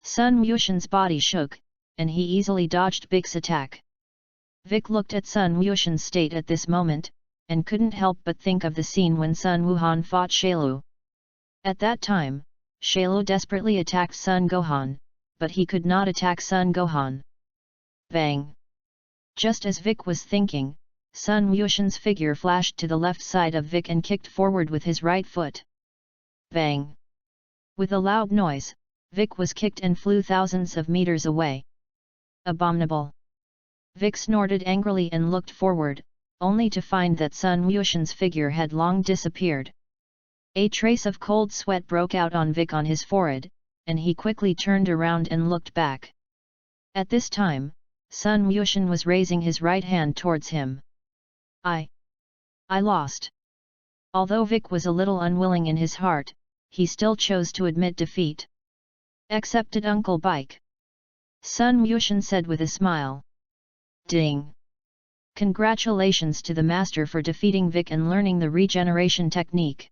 Sun Wushan's body shook, and he easily dodged Vic's attack. Vic looked at Sun Wushan's state at this moment, and couldn't help but think of the scene when Sun Wuhan fought Shailu. At that time, Shailu desperately attacked Sun Gohan, but he could not attack Sun Gohan. Bang! Just as Vic was thinking, Sun Wushan's figure flashed to the left side of Vic and kicked forward with his right foot. Bang! With a loud noise, Vic was kicked and flew thousands of meters away. Abominable! Vic snorted angrily and looked forward, only to find that Sun Wushan's figure had long disappeared. A trace of cold sweat broke out on Vic on his forehead, and he quickly turned around and looked back. At this time, Sun Wushan was raising his right hand towards him. I lost. Although Vic was a little unwilling in his heart, he still chose to admit defeat. Accepted Uncle Bike. Sun Wushan said with a smile. Ding! Congratulations to the master for defeating Vic and learning the regeneration technique.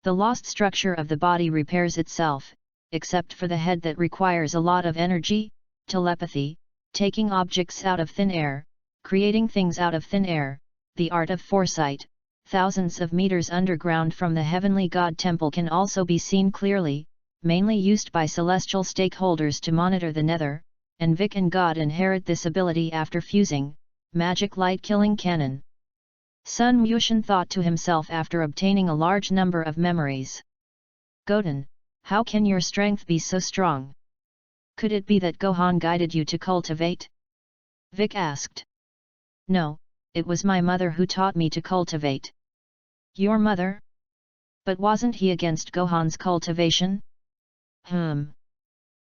The lost structure of the body repairs itself, except for the head that requires a lot of energy, telepathy, taking objects out of thin air, creating things out of thin air, the art of foresight. Thousands of meters underground from the heavenly god temple can also be seen clearly, mainly used by celestial stakeholders to monitor the nether, and Vic and God inherit this ability after fusing, magic light-killing cannon. Sun Wushan thought to himself after obtaining a large number of memories. Goten, How can your strength be so strong? Could it be that Gohan guided you to cultivate? Vic asked. No, it was my mother who taught me to cultivate. Your mother? But wasn't he against Gohan's cultivation? Sun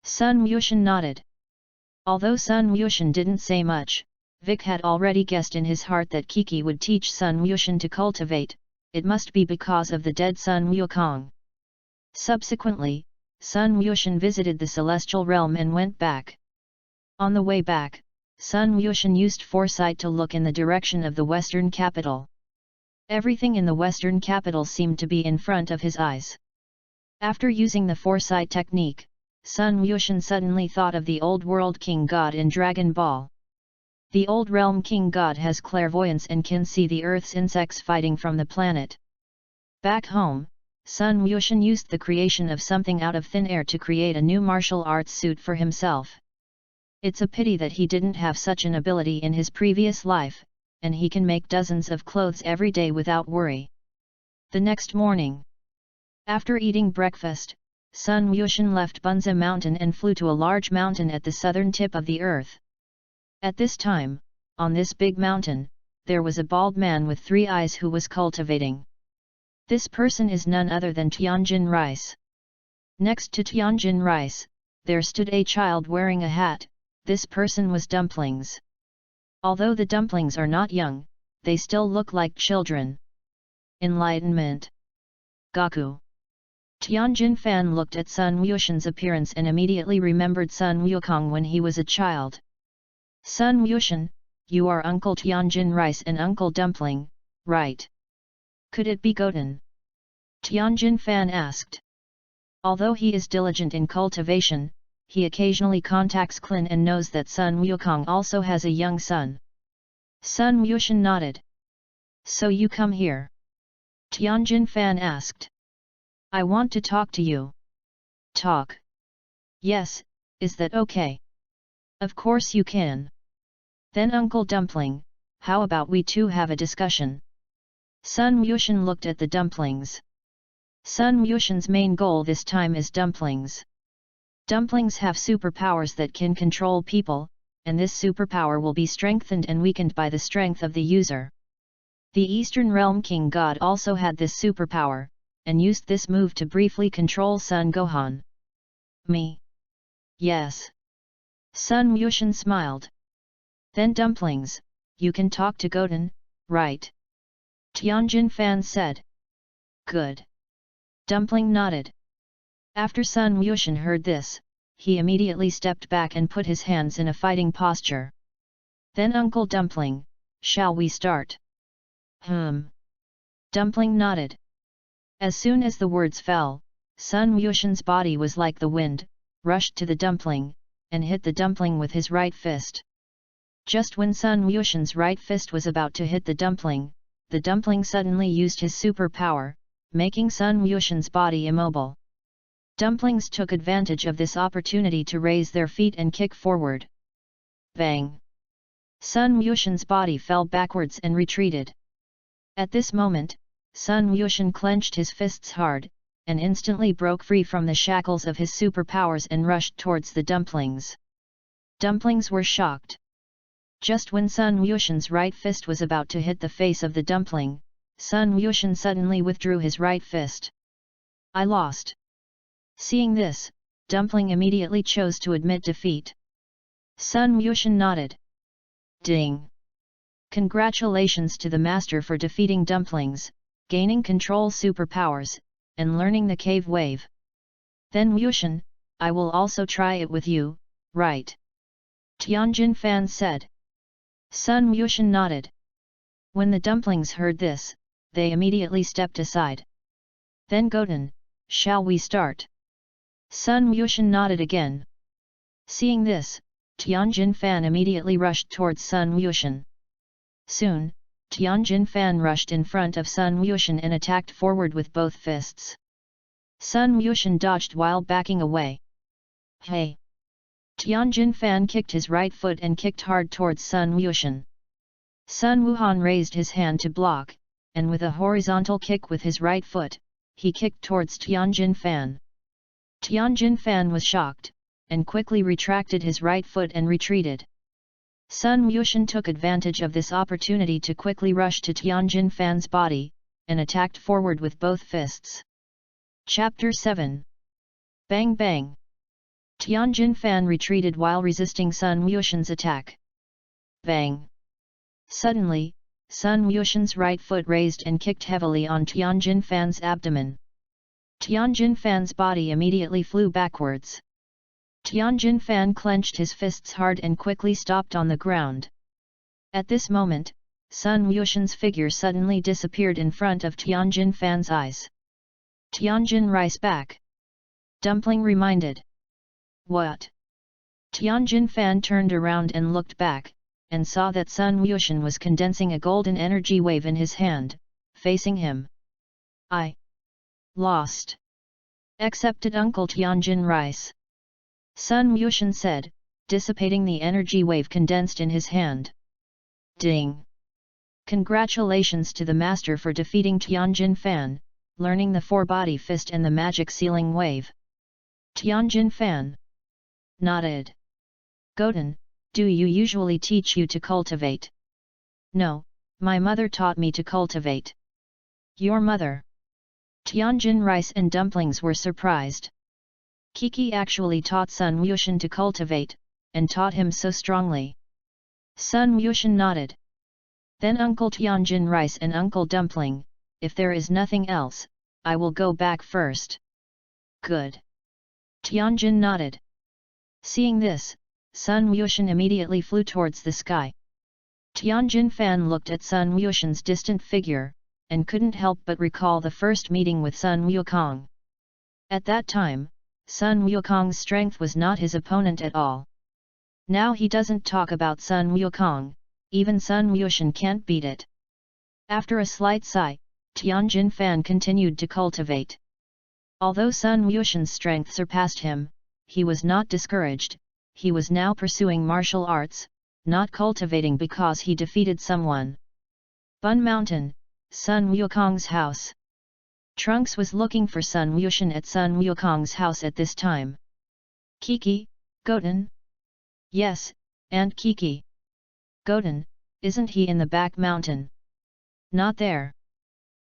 Wushan nodded. Although Sun Wushan didn't say much, Vic had already guessed in his heart that Kiki would teach Sun Wushan to cultivate. It must be because of the dead Sun Wukong. Subsequently, Sun Wushan visited the celestial realm and went back. On the way back, Sun Wushan used foresight to look in the direction of the western capital. Everything in the western capital seemed to be in front of his eyes. After using the foresight technique, Sun Wushan suddenly thought of the old world king god in Dragon Ball. The old realm king god has clairvoyance and can see the Earth's insects fighting from the planet. Back home, Sun Wushan used the creation of something out of thin air to create a new martial arts suit for himself. It's a pity that he didn't have such an ability in his previous life, and he can make dozens of clothes every day without worry. The next morning, after eating breakfast, Sun Wushan left Bunza Mountain and flew to a large mountain at the southern tip of the earth. At this time, on this big mountain, there was a bald man with 3 eyes who was cultivating. This person is none other than Tianjin Rice. Next to Tianjin Rice, there stood a child wearing a hat. This person was Dumplings. Although the dumplings are not young, they still look like children. Enlightenment. Gaku. Tianjin Fan looked at Sun Wushan's appearance and immediately remembered Sun Wukong when he was a child. Sun Wushan, you are Uncle Tianjin Rice and Uncle Dumpling, right? Could it be Goten? Tianjin Fan asked. Although he is diligent in cultivation, he occasionally contacts Klin and knows that Sun Wukong also has a young son. Sun Wushan nodded. So you come here? Tianjin Fan asked. I want to talk to you. Talk? Yes, is that okay? Of course you can. Then Uncle Dumpling, how about we two have a discussion? Sun Wushan looked at the dumplings. Sun Wushan's main goal this time is dumplings. Dumplings have superpowers that can control people, and this superpower will be strengthened and weakened by the strength of the user. The Eastern Realm King God also had this superpower, and used this move to briefly control Sun Gohan. Me? Yes. Sun Wushan smiled. Then Dumplings, you can talk to Goten, right? Tianjin Fan said. Good. Dumpling nodded. After Sun Wushan heard this, he immediately stepped back and put his hands in a fighting posture. Then Uncle Dumpling, shall we start? Dumpling nodded. As soon as the words fell, Sun Wushan's body was like the wind, rushed to the dumpling, and hit the dumpling with his right fist. Just when Sun Wushan's right fist was about to hit the dumpling suddenly used his superpower, making Sun Wushan's body immobile. Dumplings took advantage of this opportunity to raise their feet and kick forward. Bang! Sun Wushan's body fell backwards and retreated. At this moment, Sun Wushan clenched his fists hard, and instantly broke free from the shackles of his superpowers and rushed towards the dumplings. Dumplings were shocked. Just when Sun Wushan's right fist was about to hit the face of the dumpling, Sun Wushan suddenly withdrew his right fist. I lost. Seeing this, Dumpling immediately chose to admit defeat. Sun Wushan nodded. Ding! Congratulations to the master for defeating Dumplings, gaining control superpowers, and learning the cave wave. Then Wushan, I will also try it with you, right? Tianjin Fan said. Sun Wushan nodded. When the dumplings heard this, they immediately stepped aside. Then Goten, shall we start? Sun Wushan nodded again. Seeing this, Tianjin Fan immediately rushed towards Sun Wushan. Soon, Tianjin Fan rushed in front of Sun Wushan and attacked forward with both fists. Sun Wushan dodged while backing away. Hey! Tianjin Fan kicked his right foot and kicked hard towards Sun Wushan. Sun Wuhan raised his hand to block, and with a horizontal kick with his right foot, he kicked towards Tianjin Fan. Tianjin Fan was shocked, and quickly retracted his right foot and retreated. Sun Wuxian took advantage of this opportunity to quickly rush to Tianjin Fan's body, and attacked forward with both fists. Chapter 7. Bang Bang! Tianjin Fan retreated while resisting Sun Wuxian's attack. Bang! Suddenly, Sun Wuxian's right foot raised and kicked heavily on Tianjin Fan's abdomen. Tianjin Fan's body immediately flew backwards. Tianjin Fan clenched his fists hard and quickly stopped on the ground. At this moment, Sun Wuxian's figure suddenly disappeared in front of Tianjin Fan's eyes. Tianjin Rice back. Dumpling reminded. What? Tianjin Fan turned around and looked back, and saw that Sun Wuxian was condensing a golden energy wave in his hand, facing him. I lost. Accepted Uncle Tianjin Rice. Sun Wuxian said, dissipating the energy wave condensed in his hand. Ding! Congratulations to the master for defeating Tianjin Fan, learning the four-body fist and the magic sealing wave. Tianjin Fan nodded. Goten, do you usually teach you to cultivate? No, my mother taught me to cultivate. Your mother? Tianjin Rice and Dumplings were surprised. Kiki actually taught Sun Wuxian to cultivate, and taught him so strongly. Sun Wuxian nodded. Then Uncle Tianjin Rice and Uncle Dumpling, if there is nothing else, I will go back first. Good. Tianjin nodded. Seeing this, Sun Wuxian immediately flew towards the sky. Tianjin Fan looked at Sun Wuxian's distant figure, and couldn't help but recall the first meeting with Sun Wukong. At that time, Sun Wukong's strength was not his opponent at all. Now he doesn't talk about Sun Wukong, even Sun Wuxian can't beat it. After a slight sigh, Tianjin Fan continued to cultivate. Although Sun Wuxian's strength surpassed him, he was not discouraged. He was now pursuing martial arts, not cultivating because he defeated someone. Bun Mountain, Sun Wukong's house. Trunks was looking for Sun Wuxian at Sun Wukong's house at this time. Kiki, Goten? Yes, Aunt Kiki. Goten, isn't he in the back mountain? Not there.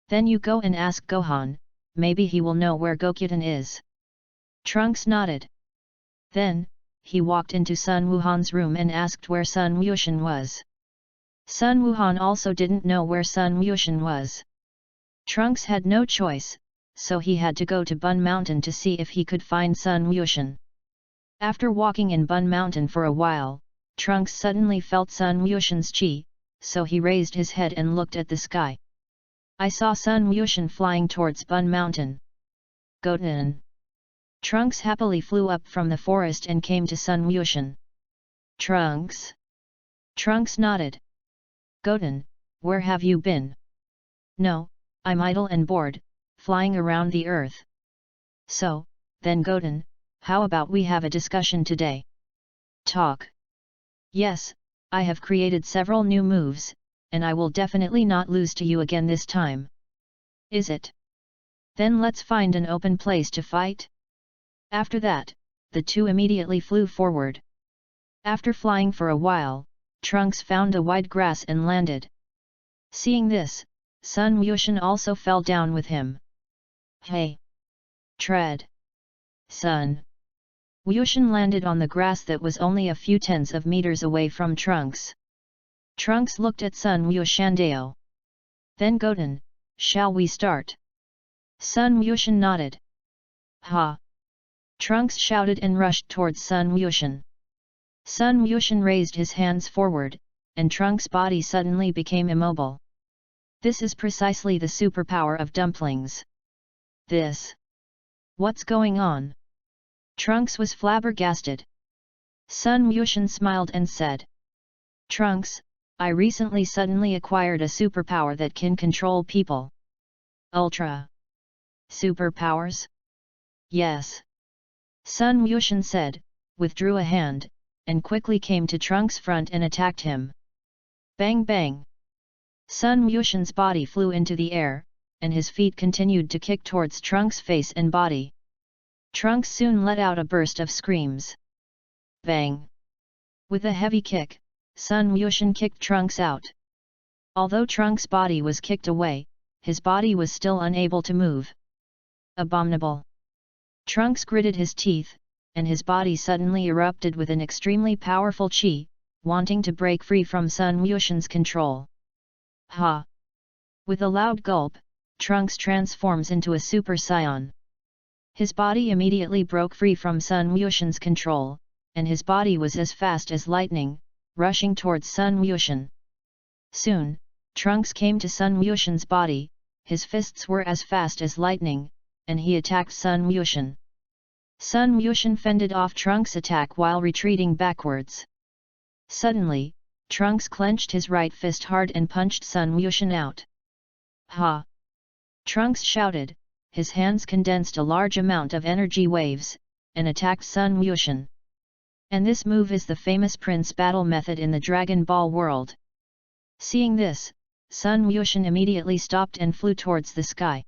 Then you go and ask Gohan, maybe he will know where Gokuten is. Trunks nodded. Then, he walked into Sun Wuhan's room and asked where Sun Wuxian was. Sun Wuhan also didn't know where Sun Wuxian was. Trunks had no choice, so he had to go to Bun Mountain to see if he could find Sun Wuxian. After walking in Bun Mountain for a while, Trunks suddenly felt Sun Wuxian's chi, so he raised his head and looked at the sky. I saw Sun Wuxian flying towards Bun Mountain. Goten. Trunks happily flew up from the forest and came to Sun Wuxian. Trunks? Trunks nodded. Goten, where have you been? No, I'm idle and bored, flying around the earth. So, then Goten, how about we have a discussion today? Talk. Yes, I have created several new moves, and I will definitely not lose to you again this time. Is it? Then let's find an open place to fight. After that, the two immediately flew forward. After flying for a while, Trunks found a wide grass and landed. Seeing this, Sun Wuxian also fell down with him. Hey! Tread! Sun! Wuxian landed on the grass that was only a few tens of meters away from Trunks. Trunks looked at Sun Wuxian. Then Goten, shall we start? Sun Wuxian nodded. Ha! Trunks shouted and rushed towards Sun Wuxian. Sun Wuxian raised his hands forward, and Trunks' body suddenly became immobile. This is precisely the superpower of dumplings. This. What's going on? Trunks was flabbergasted. Sun Wuxian smiled and said. Trunks, I recently suddenly acquired a superpower that can control people. Ultra. Superpowers? Yes. Sun Wuxian said, withdrew a hand, and quickly came to Trunks' front and attacked him. Bang bang! Sun Wuxian's body flew into the air, and his feet continued to kick towards Trunks' face and body. Trunks soon let out a burst of screams. Bang! With a heavy kick, Sun Wushan kicked Trunks out. Although Trunks' body was kicked away, his body was still unable to move. Abominable! Trunks gritted his teeth, and his body suddenly erupted with an extremely powerful chi, wanting to break free from Sun Wushan's control. Ha! With a loud gulp, Trunks transforms into a Super Saiyan. His body immediately broke free from Sun Wushan's control, and his body was as fast as lightning, rushing towards Sun Wushan. Soon, Trunks came to Sun Wushan's body, his fists were as fast as lightning, and he attacked Sun Wushan. Sun Wushan fended off Trunks' attack while retreating backwards. Suddenly, Trunks clenched his right fist hard and punched Sun Wushan out. Ha! Trunks shouted, his hands condensed a large amount of energy waves, and attacked Sun Wushan. And this move is the famous Prince battle method in the Dragon Ball world. Seeing this, Sun Wushan immediately stopped and flew towards the sky.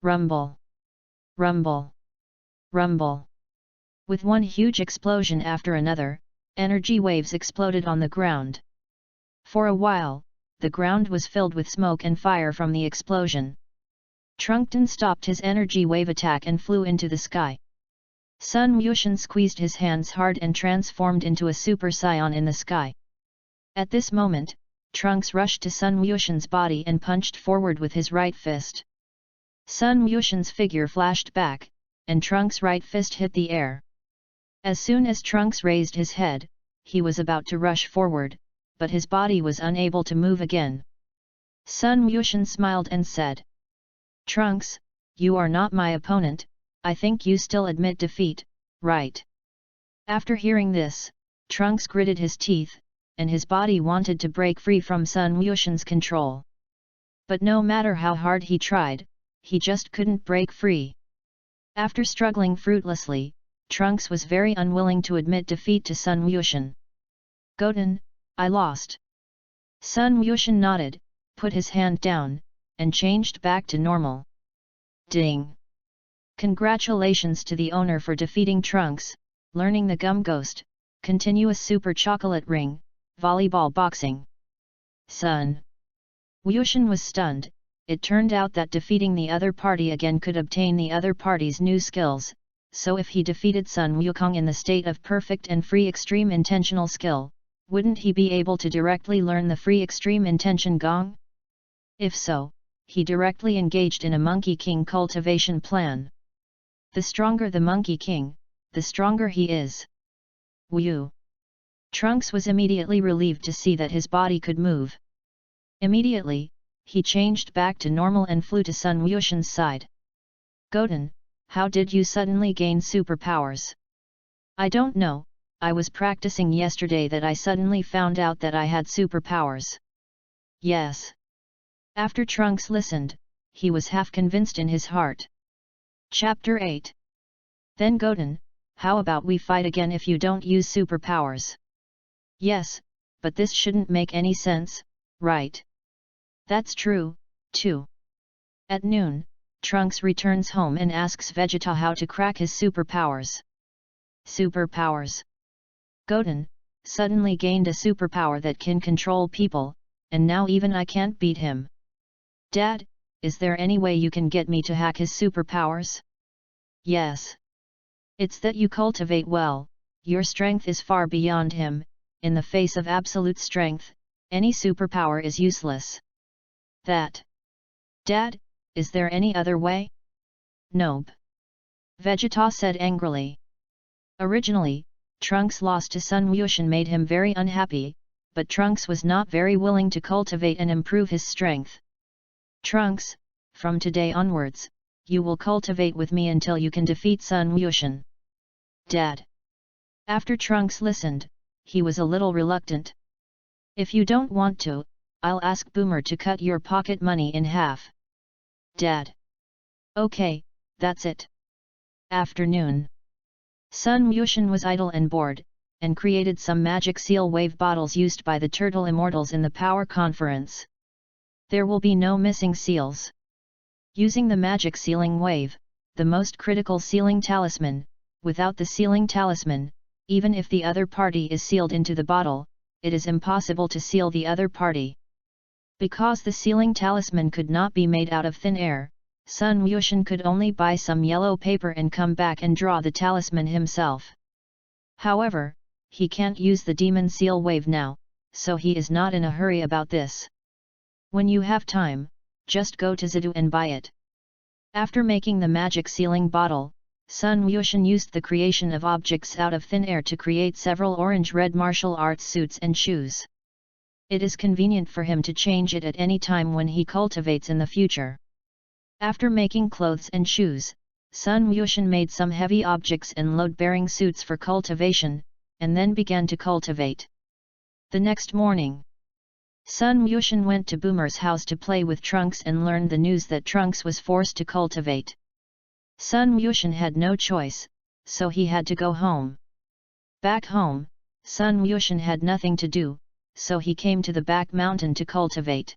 Rumble! Rumble! Rumble! With one huge explosion after another, energy waves exploded on the ground. For a while, the ground was filled with smoke and fire from the explosion. Trunkton stopped his energy wave attack and flew into the sky. Sun Wushan squeezed his hands hard and transformed into a Super Saiyan in the sky. At this moment, Trunks rushed to Sun Wushan's body and punched forward with his right fist. Sun Wushan's figure flashed back, and Trunks' right fist hit the air. As soon as Trunks raised his head, he was about to rush forward, but his body was unable to move again. Sun Wushan smiled and said, "Trunks, you are not my opponent, I think you still admit defeat, right?" After hearing this, Trunks gritted his teeth, and his body wanted to break free from Sun Wushan's control. But no matter how hard he tried, he just couldn't break free. After struggling fruitlessly, Trunks was very unwilling to admit defeat to Sun Wushan. "Goten, I lost." Sun Wushan nodded, put his hand down, and changed back to normal. Ding! Congratulations to the owner for defeating Trunks, learning the Gum Ghost, continuous Super Chocolate Ring, volleyball boxing. Sun Wushan was stunned. It turned out that defeating the other party again could obtain the other party's new skills, so if he defeated Sun Wukong in the state of perfect and free extreme intentional skill, wouldn't he be able to directly learn the free extreme intention gong? If so, he directly engaged in a Monkey King cultivation plan. The stronger the Monkey King, the stronger he is. Woo! Trunks was immediately relieved to see that his body could move. Immediately, he changed back to normal and flew to Sun Wushan's side. "Goten, how did you suddenly gain superpowers?" "I don't know, I was practicing yesterday that I suddenly found out that I had superpowers." "Yes." After Trunks listened, he was half convinced in his heart. Chapter 8. Then Goten, how about we fight again if you don't use superpowers? "Yes, but this shouldn't make any sense, right?" "That's true, too." At noon, Trunks returns home and asks Vegeta how to crack his superpowers. Superpowers? Goten suddenly gained a superpower that can control people, and now even I can't beat him. "Dad, is there any way you can get me to hack his superpowers?" "Yes. It's that you cultivate well, your strength is far beyond him, in the face of absolute strength, any superpower is useless." "That. Dad, is there any other way?" "Nope." Vegeta said angrily. Originally, Trunks' loss to Sun Wushan made him very unhappy, but Trunks was not very willing to cultivate and improve his strength. "Trunks, from today onwards, you will cultivate with me until you can defeat Sun Wushan." "Dad." After Trunks listened, he was a little reluctant. "If you don't want to, I'll ask Boomer to cut your pocket money in half." "Dad." "Okay, that's it." Afternoon. Sun Wushan was idle and bored, and created some magic seal wave bottles used by the Turtle Immortals in the Power Conference. There will be no missing seals. Using the magic sealing wave, the most critical sealing talisman. Without the sealing talisman, even if the other party is sealed into the bottle, it is impossible to seal the other party. Because the sealing talisman could not be made out of thin air, Sun Wuxian could only buy some yellow paper and come back and draw the talisman himself. However, he can't use the demon seal wave now, so he is not in a hurry about this. When you have time, just go to Zidu and buy it. After making the magic sealing bottle, Sun Wuxian used the creation of objects out of thin air to create several orange-red martial arts suits and shoes. It is convenient for him to change it at any time when he cultivates in the future. After making clothes and shoes, Sun Wuxian made some heavy objects and load-bearing suits for cultivation, and then began to cultivate. The next morning, Sun Wuxian went to Boomer's house to play with Trunks and learned the news that Trunks was forced to cultivate. Sun Wuxian had no choice, so he had to go home. Back home, Sun Wuxian had nothing to do, so he came to the back mountain to cultivate.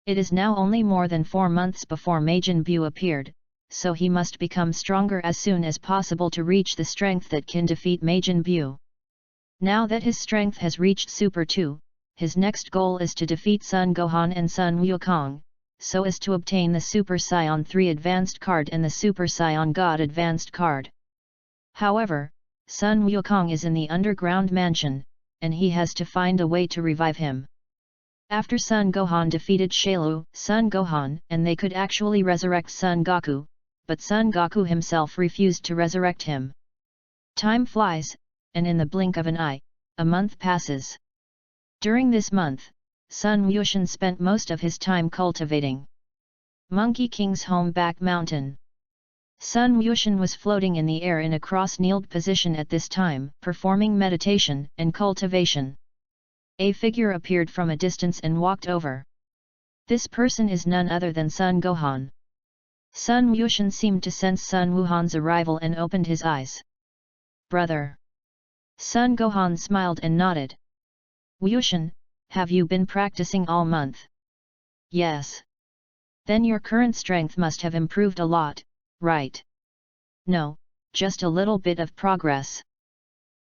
It is now only more than 4 months before Majin Bu appeared, so he must become stronger as soon as possible to reach the strength that can defeat Majin Bu. Now that his strength has reached Super 2, his next goal is to defeat Sun Gohan and Sun Wukong, so as to obtain the Super Saiyan 3 Advanced card and the Super Saiyan God Advanced card. However, Sun Wukong is in the underground mansion, and he has to find a way to revive him. After Sun Gohan defeated Shailu, Sun Gohan, and they could actually resurrect Sun Goku, but Sun Goku himself refused to resurrect him. Time flies, and in the blink of an eye, a month passes. During this month, Sun Wuxian spent most of his time cultivating. Monkey King's home back mountain. Sun Wuxian was floating in the air in a cross-kneeled position at this time, performing meditation and cultivation. A figure appeared from a distance and walked over. This person is none other than Sun Gohan. Sun Wuxian seemed to sense Sun Wuhan's arrival and opened his eyes. "Brother." Sun Gohan smiled and nodded. "Wuxian, have you been practicing all month?" "Yes." "Then your current strength must have improved a lot, right?" "No, just a little bit of progress."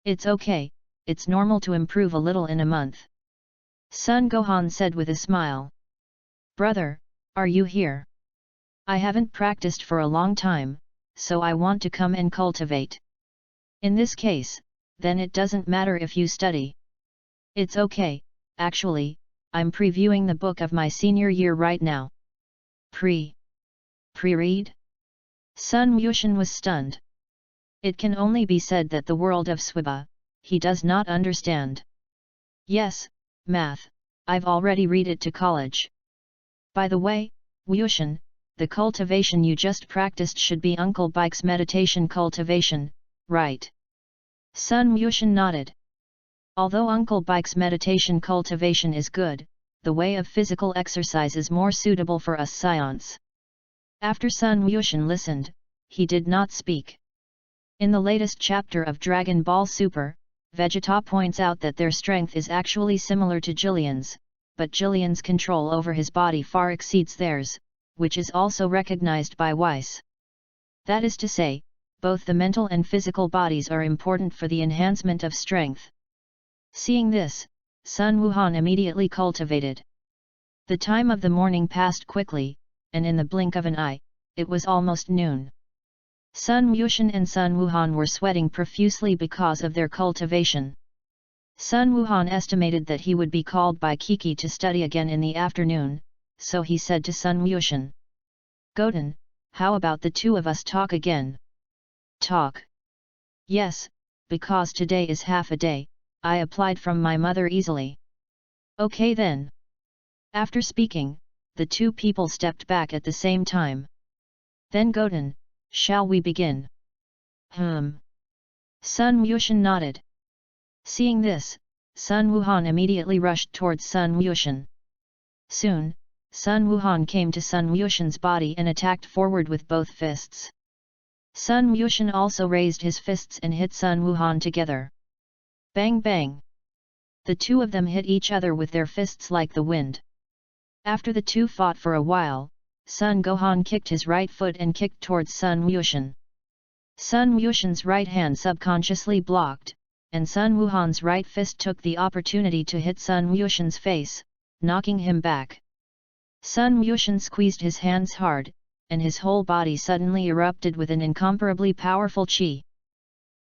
"It's okay, it's normal to improve a little in a month." Sun Gohan said with a smile. "Brother, are you here? I haven't practiced for a long time, so I want to come and cultivate." "In this case, then it doesn't matter if you study." "It's okay, actually, I'm previewing the book of my senior year right now." Pre-read? Sun Wuxian was stunned. It can only be said that the world of Swiba, he does not understand. "Yes, math, I've already read it to college." "By the way, Wuxian, the cultivation you just practiced should be Uncle Bike's meditation cultivation, right?" Sun Wuxian nodded. Although Uncle Bike's meditation cultivation is good, the way of physical exercise is more suitable for us Scions. After Sun Wuxian listened, he did not speak. In the latest chapter of Dragon Ball Super, Vegeta points out that their strength is actually similar to Jillian's, but Jillian's control over his body far exceeds theirs, which is also recognized by Weiss. That is to say, both the mental and physical bodies are important for the enhancement of strength. Seeing this, Sun Wuhan immediately cultivated. The time of the morning passed quickly, and in the blink of an eye, it was almost noon. Sun Wuxian and Sun Wuhan were sweating profusely because of their cultivation. Sun Wuhan estimated that he would be called by Kiki to study again in the afternoon, so he said to Sun Wuxian, "Goten, how about the two of us talk again?" "Talk?" "Yes, because today is half a day, I applied from my mother easily." "Okay then." After speaking, the two people stepped back at the same time. Then Goten, shall we begin? Sun Wuxian nodded. Seeing this, Sun Wuhan immediately rushed towards Sun Wuxian. Soon, Sun Wuhan came to Sun Wuxian's body and attacked forward with both fists. Sun Wuxian also raised his fists and hit Sun Wuhan together. Bang bang! The two of them hit each other with their fists like the wind. After the two fought for a while, Sun Gohan kicked his right foot and kicked towards Sun Wushan. Sun Wushan's right hand subconsciously blocked, and Sun Wuhan's right fist took the opportunity to hit Sun Wushan's face, knocking him back. Sun Wushan squeezed his hands hard, and his whole body suddenly erupted with an incomparably powerful qi.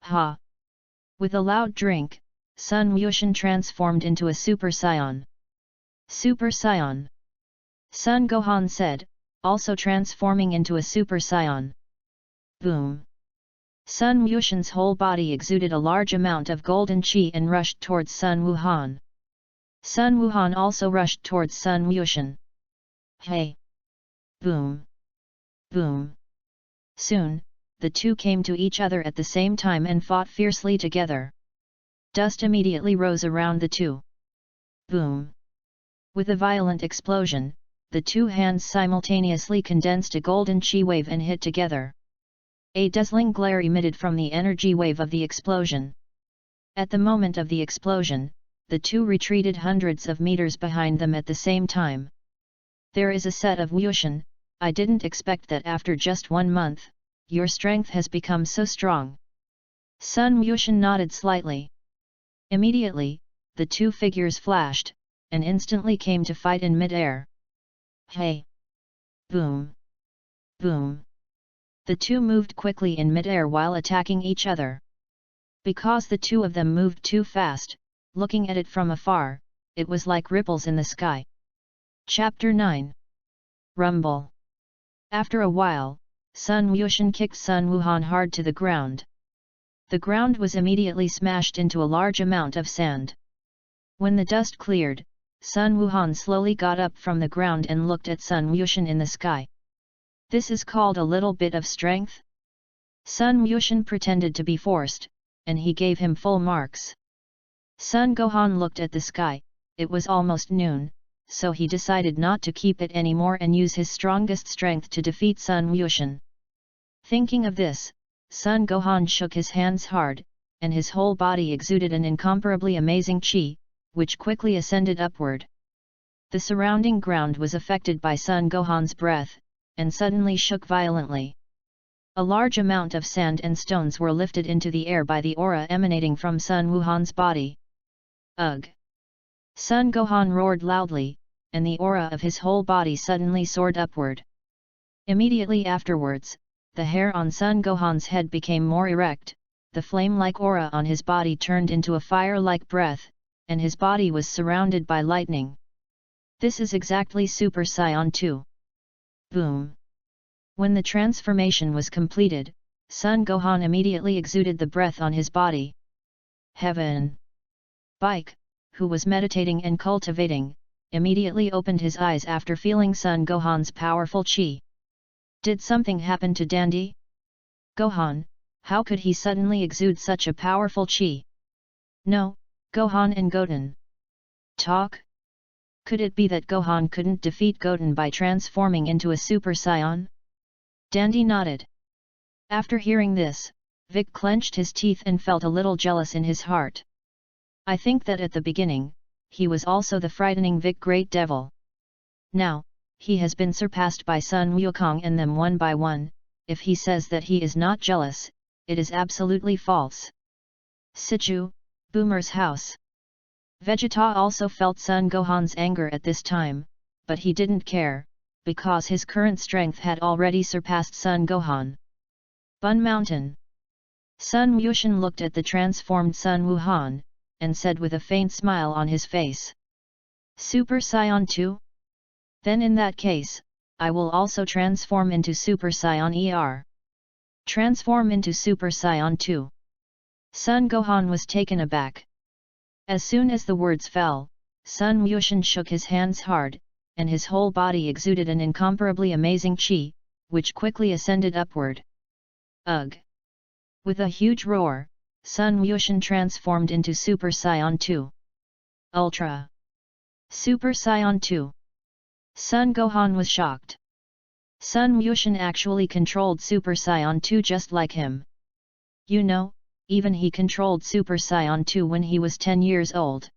Ha! With a loud drink, Sun Wushan transformed into a Super Saiyan. Super Saiyan! Sun Gohan said, also transforming into a Super Saiyan. Boom! Sun Wushan's whole body exuded a large amount of golden qi and rushed towards Sun Wuhan. Sun Wuhan also rushed towards Sun Wushan. Hey! Boom! Boom! Soon, the two came to each other at the same time and fought fiercely together. Dust immediately rose around the two. Boom! With a violent explosion, the two hands simultaneously condensed a golden qi wave and hit together. A dazzling glare emitted from the energy wave of the explosion. At the moment of the explosion, the two retreated hundreds of meters behind them at the same time. There is a set of Wushan, I didn't expect that after just 1 month, your strength has become so strong. Sun Wushan nodded slightly. Immediately, the two figures flashed, and instantly came to fight in mid-air. Hey! Boom! Boom! The two moved quickly in mid-air while attacking each other. Because the two of them moved too fast, looking at it from afar, it was like ripples in the sky. Chapter 9. Rumble. After a while, Sun Wushan kicked Sun Wuhan hard to the ground. The ground was immediately smashed into a large amount of sand. When the dust cleared, Sun Wuhan slowly got up from the ground and looked at Sun Wushan in the sky. This is called a little bit of strength? Sun Wushan pretended to be forced, and he gave him full marks. Sun Gohan looked at the sky, it was almost noon, so he decided not to keep it anymore and use his strongest strength to defeat Sun Wushan. Thinking of this, Sun Gohan shook his hands hard, and his whole body exuded an incomparably amazing qi, which quickly ascended upward. The surrounding ground was affected by Sun Gohan's breath, and suddenly shook violently. A large amount of sand and stones were lifted into the air by the aura emanating from Sun Wuhan's body. Ugh! Sun Gohan roared loudly, and the aura of his whole body suddenly soared upward. Immediately afterwards, the hair on Sun Gohan's head became more erect, the flame-like aura on his body turned into a fire-like breath, and his body was surrounded by lightning. This is exactly Super Saiyan 2. Boom! When the transformation was completed, Sun Gohan immediately exuded the breath on his body. Heaven! Bike, who was meditating and cultivating, immediately opened his eyes after feeling Sun Gohan's powerful qi. Did something happen to Dandy? Gohan, how could he suddenly exude such a powerful qi? No, Gohan and Goten. Talk? Could it be that Gohan couldn't defeat Goten by transforming into a Super Saiyan? Dandy nodded. After hearing this, Vic clenched his teeth and felt a little jealous in his heart. I think that at the beginning, he was also the frightening Vic Great Devil. Now, he has been surpassed by Sun Wukong and them one by one. If he says that he is not jealous, it is absolutely false. Sichu, Boomer's house. Vegeta also felt Sun Gohan's anger at this time, but he didn't care, because his current strength had already surpassed Sun Gohan. Bun Mountain. Sun Wushan looked at the transformed Sun Wuhan, and said with a faint smile on his face. Super Saiyan 2? Then in that case, I will also transform into Super Saiyan ER. Transform into Super Saiyan 2. Sun Gohan was taken aback. As soon as the words fell, Sun Wushan shook his hands hard, and his whole body exuded an incomparably amazing qi, which quickly ascended upward. Ugh! With a huge roar, Sun Wushan transformed into Super Saiyan 2. Ultra! Super Saiyan 2! Sun Gohan was shocked. Sun Wushan actually controlled Super Saiyan 2 just like him. You know, even he controlled Super Saiyan 2 when he was 10 years old.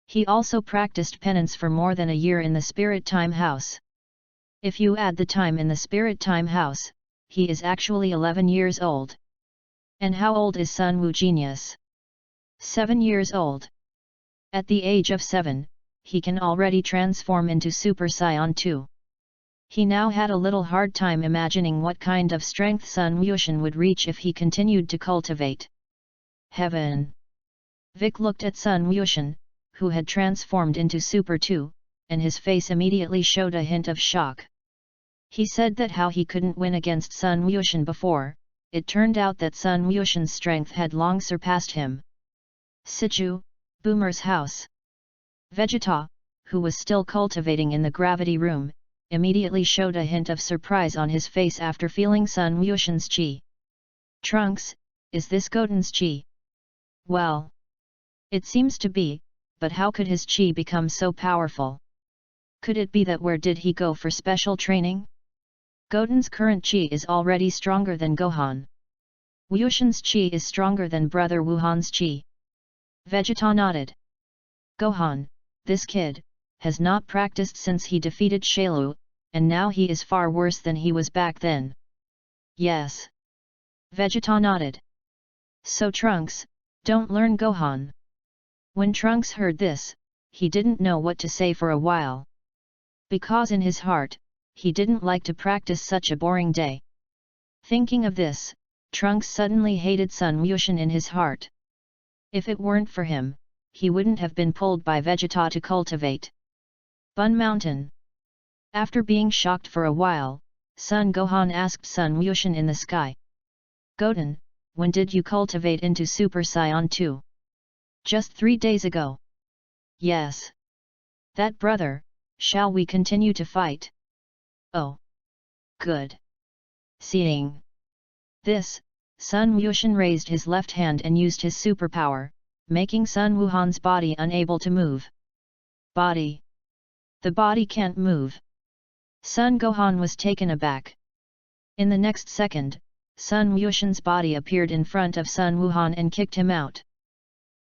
He also practiced penance for more than a year in the Spirit Time House. If you add the time in the spirit time house, he is actually 11 years old. And how old is Sun Wu Genius? 7 years old. At the age of 7, he can already transform into Super Saiyan 2. He now had a little hard time imagining what kind of strength Sun Wushan would reach if he continued to cultivate. Heaven! Vic looked at Sun Wushan, who had transformed into Super 2, and his face immediately showed a hint of shock. He said that how he couldn't win against Sun Wushan before, it turned out that Sun Wushan's strength had long surpassed him. Sichu, Boomer's house. Vegeta, who was still cultivating in the gravity room, immediately showed a hint of surprise on his face after feeling Sun Wushan's chi. Trunks, is this Goten's chi? Well, it seems to be, but how could his chi become so powerful? Could it be that where did he go for special training? Goten's current chi is already stronger than Gohan. Wushan's chi is stronger than brother Wuhan's chi. Vegeta nodded. Gohan, this kid, has not practiced since he defeated Shailu, and now he is far worse than he was back then. Yes. Vegeta nodded. So Trunks, don't learn Gohan. When Trunks heard this, he didn't know what to say for a while. Because in his heart, he didn't like to practice such a boring day. Thinking of this, Trunks suddenly hated Sun Wushan in his heart. If it weren't for him, he wouldn't have been pulled by Vegeta to cultivate Bun Mountain. After being shocked for a while, Sun Gohan asked Sun Wushan in the sky. Goten, when did you cultivate into Super Saiyan 2? Just 3 days ago. Yes. That brother, shall we continue to fight? Oh. Good. Seeing this, Sun Wushan raised his left hand and used his superpower, making Sun Wuhan's body unable to move. Body. The body can't move. Sun Gohan was taken aback. In the next second, Sun Wushan's body appeared in front of Sun Wuhan and kicked him out.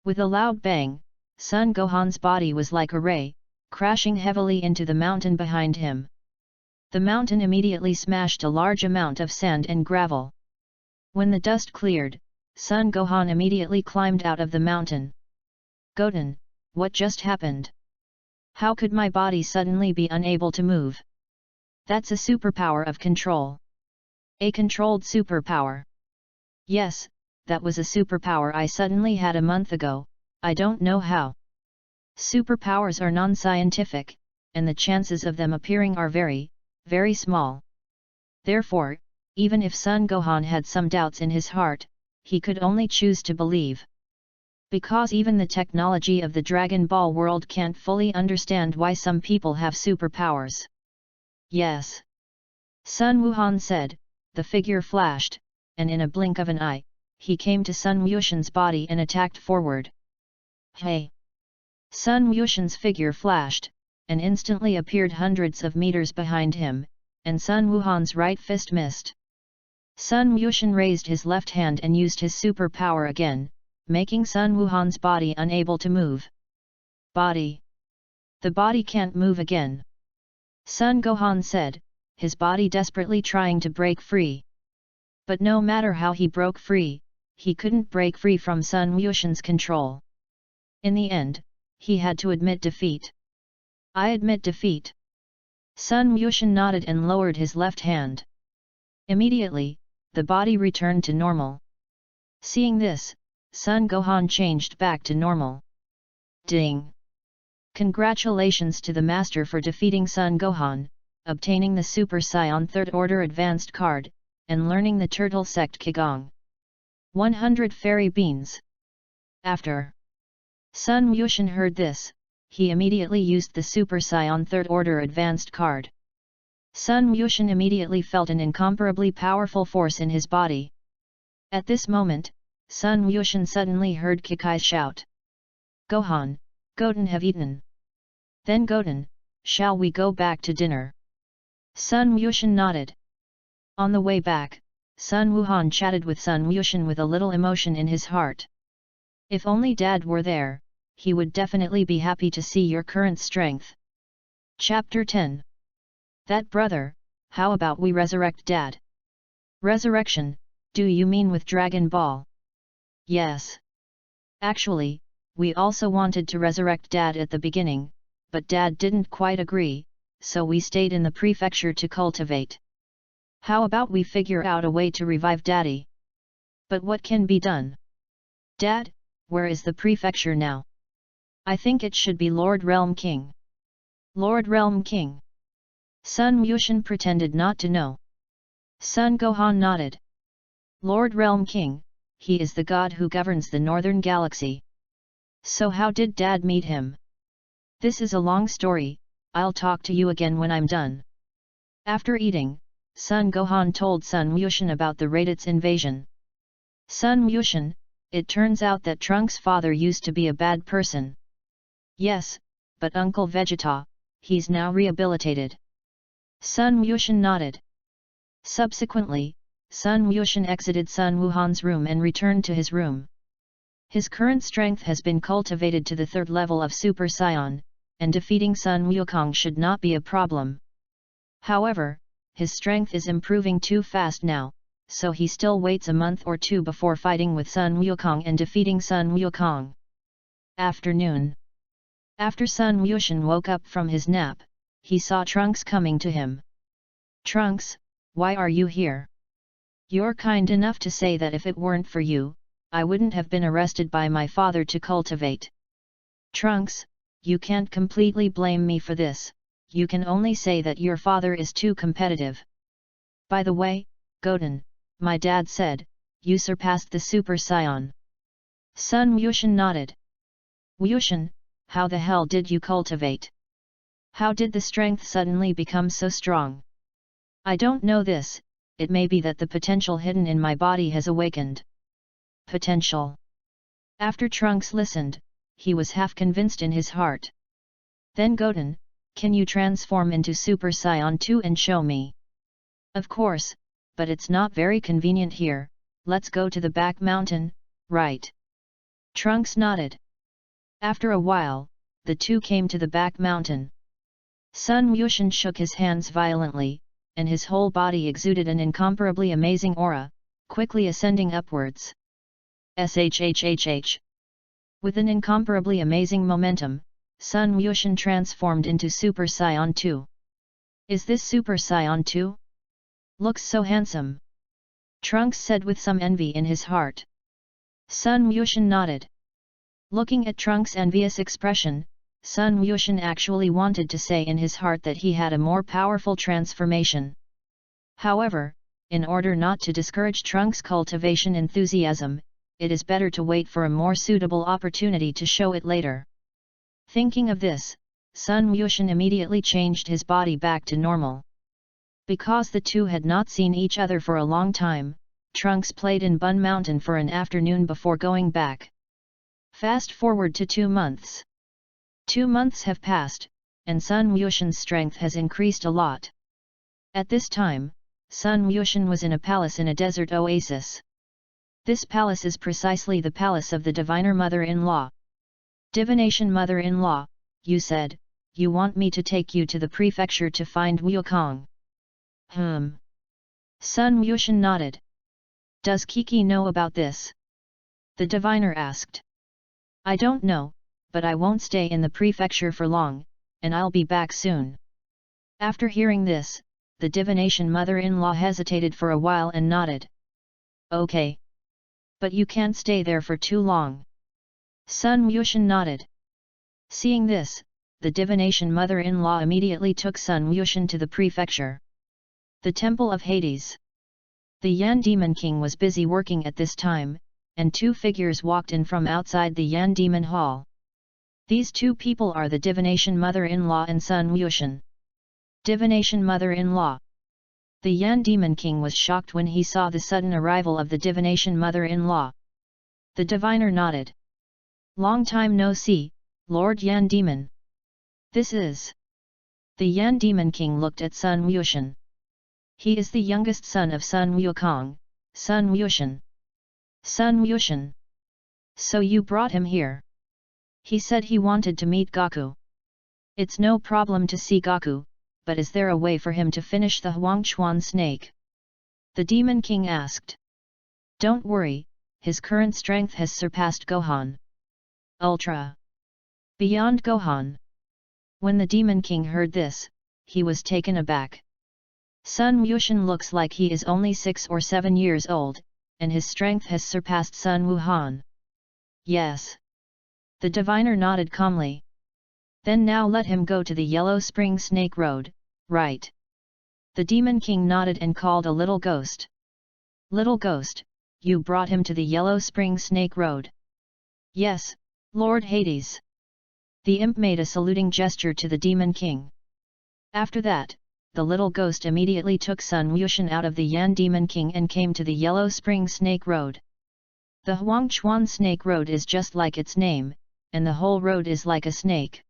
With a loud bang, Sun Gohan's body was like a ray, crashing heavily into the mountain behind him. The mountain immediately smashed a large amount of sand and gravel. When the dust cleared, Sun Gohan immediately climbed out of the mountain. Goten, what just happened? How could my body suddenly be unable to move? That's a superpower of control. A controlled superpower. Yes, that was a superpower I suddenly had a month ago, I don't know how. Superpowers are non-scientific, and the chances of them appearing are very, very small. Therefore, even if Sun Gohan had some doubts in his heart, he could only choose to believe. Because even the technology of the Dragon Ball world can't fully understand why some people have superpowers. Yes. Sun Wuhan said, the figure flashed, and in a blink of an eye, he came to Sun Wushan's body and attacked forward. Hey! Sun Wushan's figure flashed, and instantly appeared hundreds of meters behind him, and Sun Wuhan's right fist missed. Sun Wushan raised his left hand and used his superpower again, making Sun Wuhan's body unable to move. Body. The body can't move again. Sun Gohan said, his body desperately trying to break free. But no matter how he broke free, he couldn't break free from Sun Wushan's control. In the end, he had to admit defeat. I admit defeat. Sun Wushan nodded and lowered his left hand. Immediately, the body returned to normal. Seeing this, Sun Gohan changed back to normal. Ding! Congratulations to the master for defeating Sun Gohan, obtaining the Super Saiyan 3rd Order Advanced card, and learning the Turtle Sect Qigong. 100 Fairy Beans. After Sun Wushan heard this, he immediately used the Super Saiyan 3rd Order Advanced card. Sun Wushan immediately felt an incomparably powerful force in his body. At this moment, Sun Wushan suddenly heard Kikai shout. Gohan, Goten have eaten. Then Goten, shall we go back to dinner? Sun Wushan nodded. On the way back, Sun Wuhan chatted with Sun Wushan with a little emotion in his heart. If only Dad were there, he would definitely be happy to see your current strength. Chapter 10. That brother, how about we resurrect Dad? Resurrection, do you mean with Dragon Ball? Yes. Actually, we also wanted to resurrect Dad at the beginning, but Dad didn't quite agree, so we stayed in the prefecture to cultivate. How about we figure out a way to revive Daddy? But what can be done? Dad, where is the prefecture now? I think it should be Lord Realm King. Lord Realm King. Sun Wushan pretended not to know. Sun Gohan nodded. Lord Realm King, he is the god who governs the northern galaxy. So how did Dad meet him? This is a long story, I'll talk to you again when I'm done. After eating, Sun Gohan told Sun Wushan about the Raditz invasion. Sun Wushan, it turns out that Trunks' father used to be a bad person. Yes, but Uncle Vegeta, he's now rehabilitated. Sun Wushan nodded. Subsequently, Sun Wushan exited Sun Wuhan's room and returned to his room. His current strength has been cultivated to the 3rd level of Super Saiyan, and defeating Sun Wukong should not be a problem. However, his strength is improving too fast now, so he still waits a month or two before fighting with Sun Wukong and defeating Sun Wukong. Afternoon. After Sun Wushan woke up from his nap, he saw Trunks coming to him. Trunks, why are you here? You're kind enough to say that if it weren't for you, I wouldn't have been arrested by my father to cultivate. Trunks, you can't completely blame me for this, you can only say that your father is too competitive. By the way, Goten, my dad said, you surpassed the Super Saiyan. Sun Wushan nodded. Wushan, how the hell did you cultivate? How did the strength suddenly become so strong? I don't know this, it may be that the potential hidden in my body has awakened. Potential. After Trunks listened, he was half convinced in his heart. Then Goten, can you transform into Super Saiyan 2 and show me? Of course, but it's not very convenient here, let's go to the back mountain, right? Trunks nodded. After a while, the two came to the back mountain. Sun Wushan shook his hands violently, and his whole body exuded an incomparably amazing aura, quickly ascending upwards. Shhhh. With an incomparably amazing momentum, Sun Wushan transformed into Super Saiyan 2. Is this Super Saiyan 2? Looks so handsome. Trunks said with some envy in his heart. Sun Wushan nodded. Looking at Trunks' envious expression, Sun Wushan actually wanted to say in his heart that he had a more powerful transformation. However, in order not to discourage Trunks' cultivation enthusiasm, it is better to wait for a more suitable opportunity to show it later. Thinking of this, Sun Wushan immediately changed his body back to normal. Because the two had not seen each other for a long time, Trunks played in Bun Mountain for an afternoon before going back. Fast forward to 2 months. 2 months have passed, and Sun Wushan's strength has increased a lot. At this time, Sun Wushan was in a palace in a desert oasis. This palace is precisely the palace of the Diviner Mother-in-law. Divination Mother-in-law, you said, you want me to take you to the prefecture to find Wukong. Sun Wushan nodded. Does Kiki know about this? The diviner asked. I don't know, but I won't stay in the prefecture for long, and I'll be back soon. After hearing this, the divination mother-in-law hesitated for a while and nodded. Okay. But you can't stay there for too long. Sun Wushan nodded. Seeing this, the divination mother-in-law immediately took Sun Wushan to the prefecture. The Temple of Hades. The Yan Demon King was busy working at this time, and 2 figures walked in from outside the Yan Demon Hall. These 2 people are the divination mother-in-law and Sun Wushan. Divination mother-in-law. The Yan Demon King was shocked when he saw the sudden arrival of the divination mother-in-law. The diviner nodded. Long time no see, Lord Yan Demon. This is. The Yan Demon King looked at Sun Wushan. He is the youngest son of Sun Wukong, Sun Wushan. Sun Wushan. So you brought him here. He said he wanted to meet Goku. It's no problem to see Goku, but is there a way for him to finish the Huangchuan snake? The Demon King asked. Don't worry, his current strength has surpassed Gohan. Ultra. Beyond Gohan. When the Demon King heard this, he was taken aback. Sun Wushan looks like he is only 6 or 7 years old, and his strength has surpassed Sun Wuhan. Yes. The diviner nodded calmly. Then now let him go to the Yellow Spring Snake Road, right? The Demon King nodded and called a little ghost. Little ghost, you brought him to the Yellow Spring Snake Road. Yes, Lord Hades. The imp made a saluting gesture to the Demon King. After that, the little ghost immediately took Sun Wushan out of the Yan Demon King and came to the Yellow Spring Snake Road. The Huangchuan Snake Road is just like its name, and the whole road is like a snake.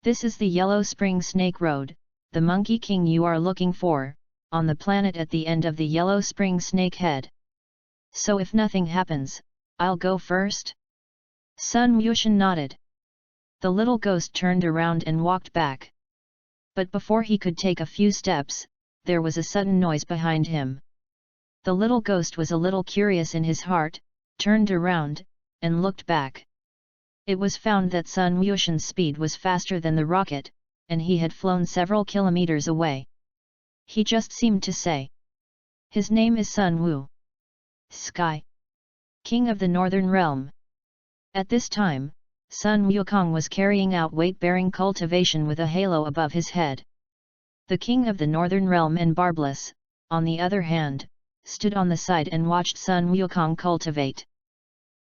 This is the Yellow Spring Snake Road, the Monkey King you are looking for, on the planet at the end of the Yellow Spring Snake Head. So if nothing happens, I'll go first? Sun Wushan nodded. The little ghost turned around and walked back. But before he could take a few steps, there was a sudden noise behind him. The little ghost was a little curious in his heart, turned around, and looked back. It was found that Sun Wushan's speed was faster than the rocket, and he had flown several kilometers away. He just seemed to say. His name is Sun Wu. Sky. King of the Northern Realm. At this time, Sun Wukong was carrying out weight-bearing cultivation with a halo above his head. The King of the Northern Realm and Barbless, on the other hand, stood on the side and watched Sun Wukong cultivate.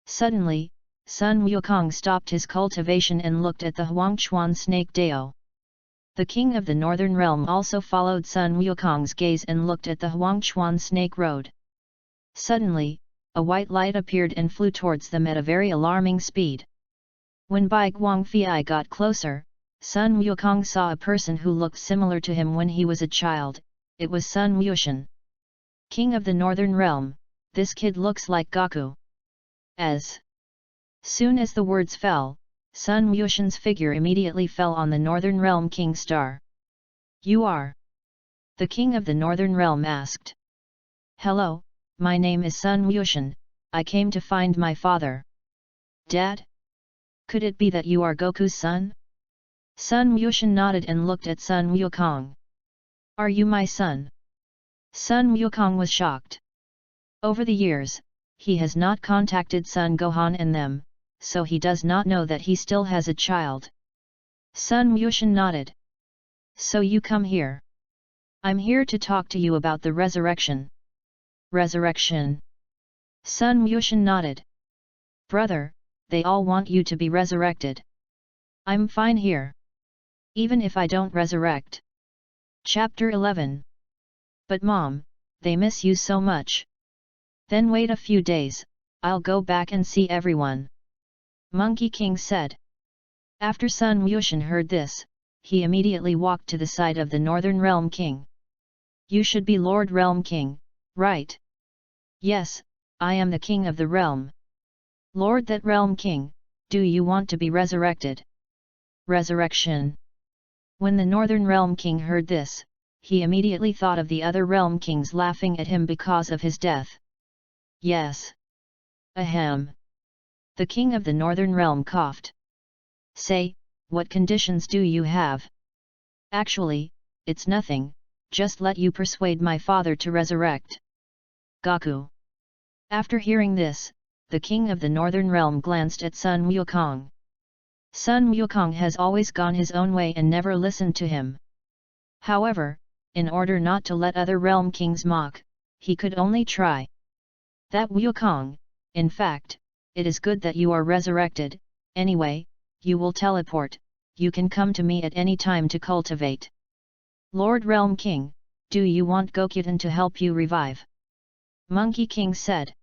Suddenly, Sun Wukong stopped his cultivation and looked at the Huangchuan snake Dao. The King of the Northern Realm also followed Sun Wukong's gaze and looked at the Huangchuan snake road. Suddenly, a white light appeared and flew towards them at a very alarming speed. When Bai Guangfei got closer, Sun Wukong saw a person who looked similar to him when he was a child. It was Sun Wushan. King of the Northern Realm, this kid looks like Goku. As soon as the words fell, Sun Wushan's figure immediately fell on the Northern Realm King Star. You are? The King of the Northern Realm asked. Hello, my name is Sun Wushan, I came to find my father. Dad? Could it be that you are Goku's son? Sun Wushan nodded and looked at Sun Wukong. Are you my son? Sun Wukong was shocked. Over the years, he has not contacted Sun Gohan and them, so he does not know that he still has a child. Sun Wushan nodded. So you come here. I'm here to talk to you about the resurrection. Resurrection. Sun Wushan nodded. Brother, they all want you to be resurrected. I'm fine here. Even if I don't resurrect. Chapter 11. But Mom, they miss you so much. Then wait a few days, I'll go back and see everyone. Monkey King said. After Sun Wushan heard this, he immediately walked to the side of the Northern Realm King. You should be Lord Realm King, right? Yes, I am the King of the Realm. Lord that Realm King, do you want to be resurrected? Resurrection. When the Northern Realm King heard this, he immediately thought of the other Realm Kings laughing at him because of his death. Yes. Ahem. The King of the Northern Realm coughed. Say, what conditions do you have? Actually, it's nothing, just let you persuade my father to resurrect. Goku. After hearing this, the King of the Northern Realm glanced at Sun Wukong. Sun Wukong has always gone his own way and never listened to him. However, in order not to let other realm kings mock, he could only try. That Wukong, in fact, it is good that you are resurrected, anyway, you will teleport, you can come to me at any time to cultivate. Lord Realm King, do you want Gokutan to help you revive? Monkey King said.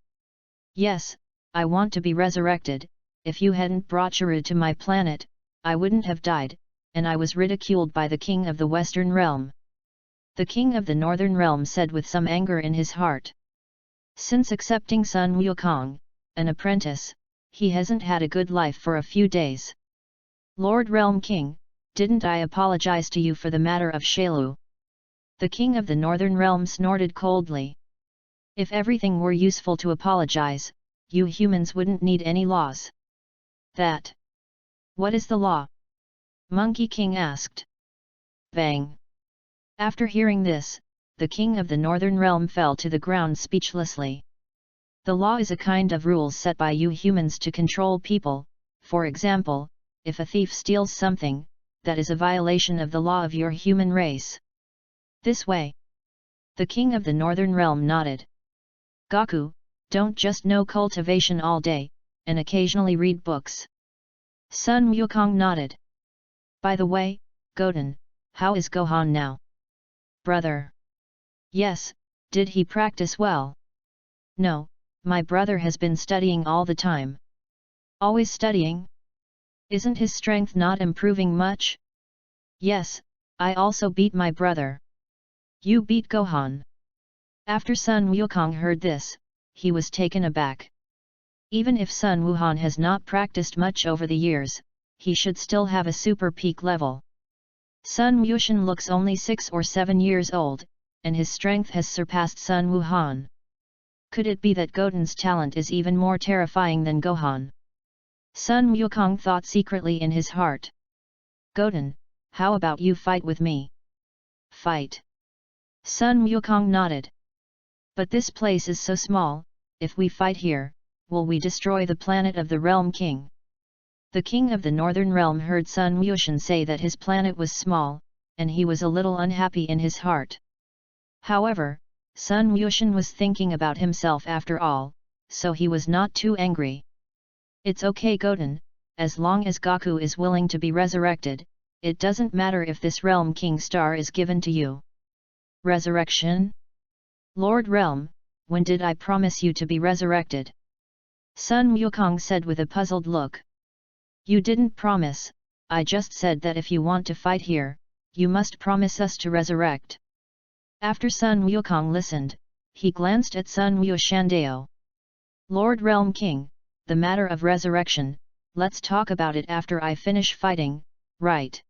Yes, I want to be resurrected. If you hadn't brought Chiru to my planet, I wouldn't have died, and I was ridiculed by the King of the Western Realm. The King of the Northern Realm said with some anger in his heart. Since accepting Sun Wukong, an apprentice, he hasn't had a good life for a few days. Lord Realm King, Didn't I apologize to you for the matter of Shalu? The king of the northern realm snorted coldly. If everything were useful to apologize, you humans wouldn't need any laws. That. What is the law? Monkey King asked. Bang. After hearing this, the king of the northern realm fell to the ground speechlessly. The law is a kind of rules set by you humans to control people. For example, if a thief steals something, that is a violation of the law of your human race. This way. The king of the northern realm nodded. Gaku, don't just know cultivation all day, and occasionally read books. Sun Wukong nodded. By the way, Goten, how is Gohan now? Brother. Yes, did he practice well? No, my brother has been studying all the time. Always studying? Isn't his strength not improving much? Yes, I also beat my brother. You beat Gohan. After Sun Wukong heard this, he was taken aback. Even if Sun Wuhan has not practiced much over the years, he should still have a super peak level. Sun Wushan looks only 6 or 7 years old, and his strength has surpassed Sun Wuhan. Could it be that Goten's talent is even more terrifying than Gohan? Sun Wukong thought secretly in his heart. Goten, how about you fight with me? Fight. Sun Wukong nodded. But this place is so small, if we fight here, will we destroy the planet of the Realm King? The king of the Northern Realm heard Sun Wushan say that his planet was small, and he was a little unhappy in his heart. However, Sun Wushan was thinking about himself after all, so he was not too angry. It's okay Goten, as long as Gaku is willing to be resurrected, it doesn't matter if this Realm King star is given to you. Resurrection? Lord Realm, when did I promise you to be resurrected? Sun Wukong said with a puzzled look. You didn't promise, I just said that if you want to fight here, you must promise us to resurrect. After Sun Wukong listened, he glanced at Sun Wushandao. Lord Realm King, the matter of resurrection, let's talk about it after I finish fighting, right?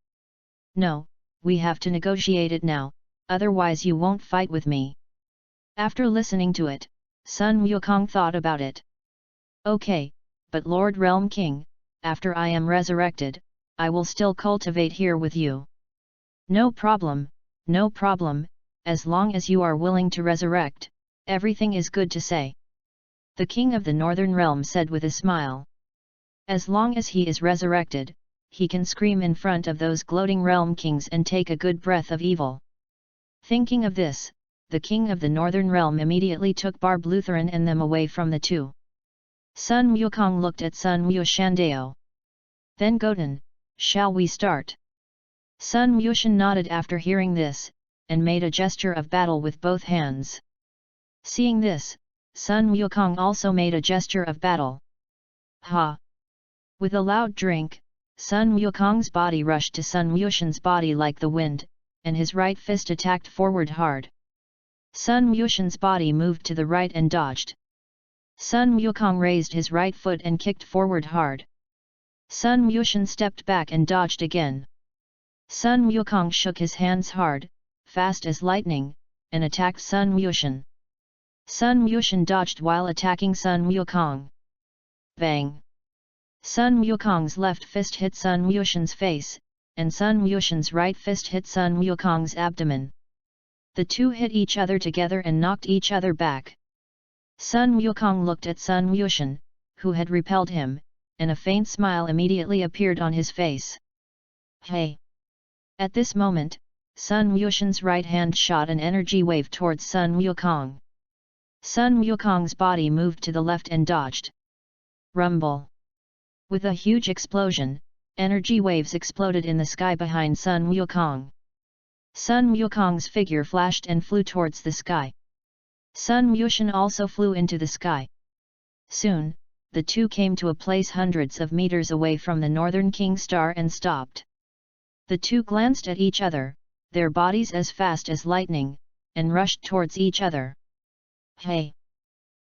No, we have to negotiate it now, otherwise you won't fight with me. After listening to it, Sun Wukong thought about it. Okay, but Lord Realm King, after I am resurrected, I will still cultivate here with you. No problem, as long as you are willing to resurrect, everything is good to say. The king of the Northern Realm said with a smile. As long as he is resurrected, he can scream in front of those gloating realm kings and take a good breath of evil. Thinking of this, the king of the Northern Realm immediately took Barb Lutheran and them away from the two. Sun Wukong looked at Sun Wushandao. Then Goten, shall we start? Sun Wushan nodded after hearing this, and made a gesture of battle with both hands. Seeing this, Sun Wukong also made a gesture of battle. Ha! With a loud drink, Sun Wukong's body rushed to Sun Wushan's body like the wind, and his right fist attacked forward hard. Sun Wushan's body moved to the right and dodged. Sun Wukong raised his right foot and kicked forward hard. Sun Wushan stepped back and dodged again. Sun Wukong shook his hands hard, fast as lightning, and attacked Sun Wushan. Sun Wushan dodged while attacking Sun Wukong. Bang! Sun Wukong's left fist hit Sun Wushan's face, and Sun Wushan's right fist hit Sun Wukong's abdomen. The two hit each other together and knocked each other back. Sun Wukong looked at Sun Wushan, who had repelled him, and a faint smile immediately appeared on his face. Hey! At this moment, Sun Wushan's right hand shot an energy wave towards Sun Wukong. Sun Wukong's body moved to the left and dodged. Rumble! With a huge explosion, energy waves exploded in the sky behind Sun Wukong. Sun Wukong's figure flashed and flew towards the sky. Sun Wushan also flew into the sky. Soon, the two came to a place hundreds of meters away from the Northern King Star and stopped. The two glanced at each other, their bodies as fast as lightning, and rushed towards each other. Hey!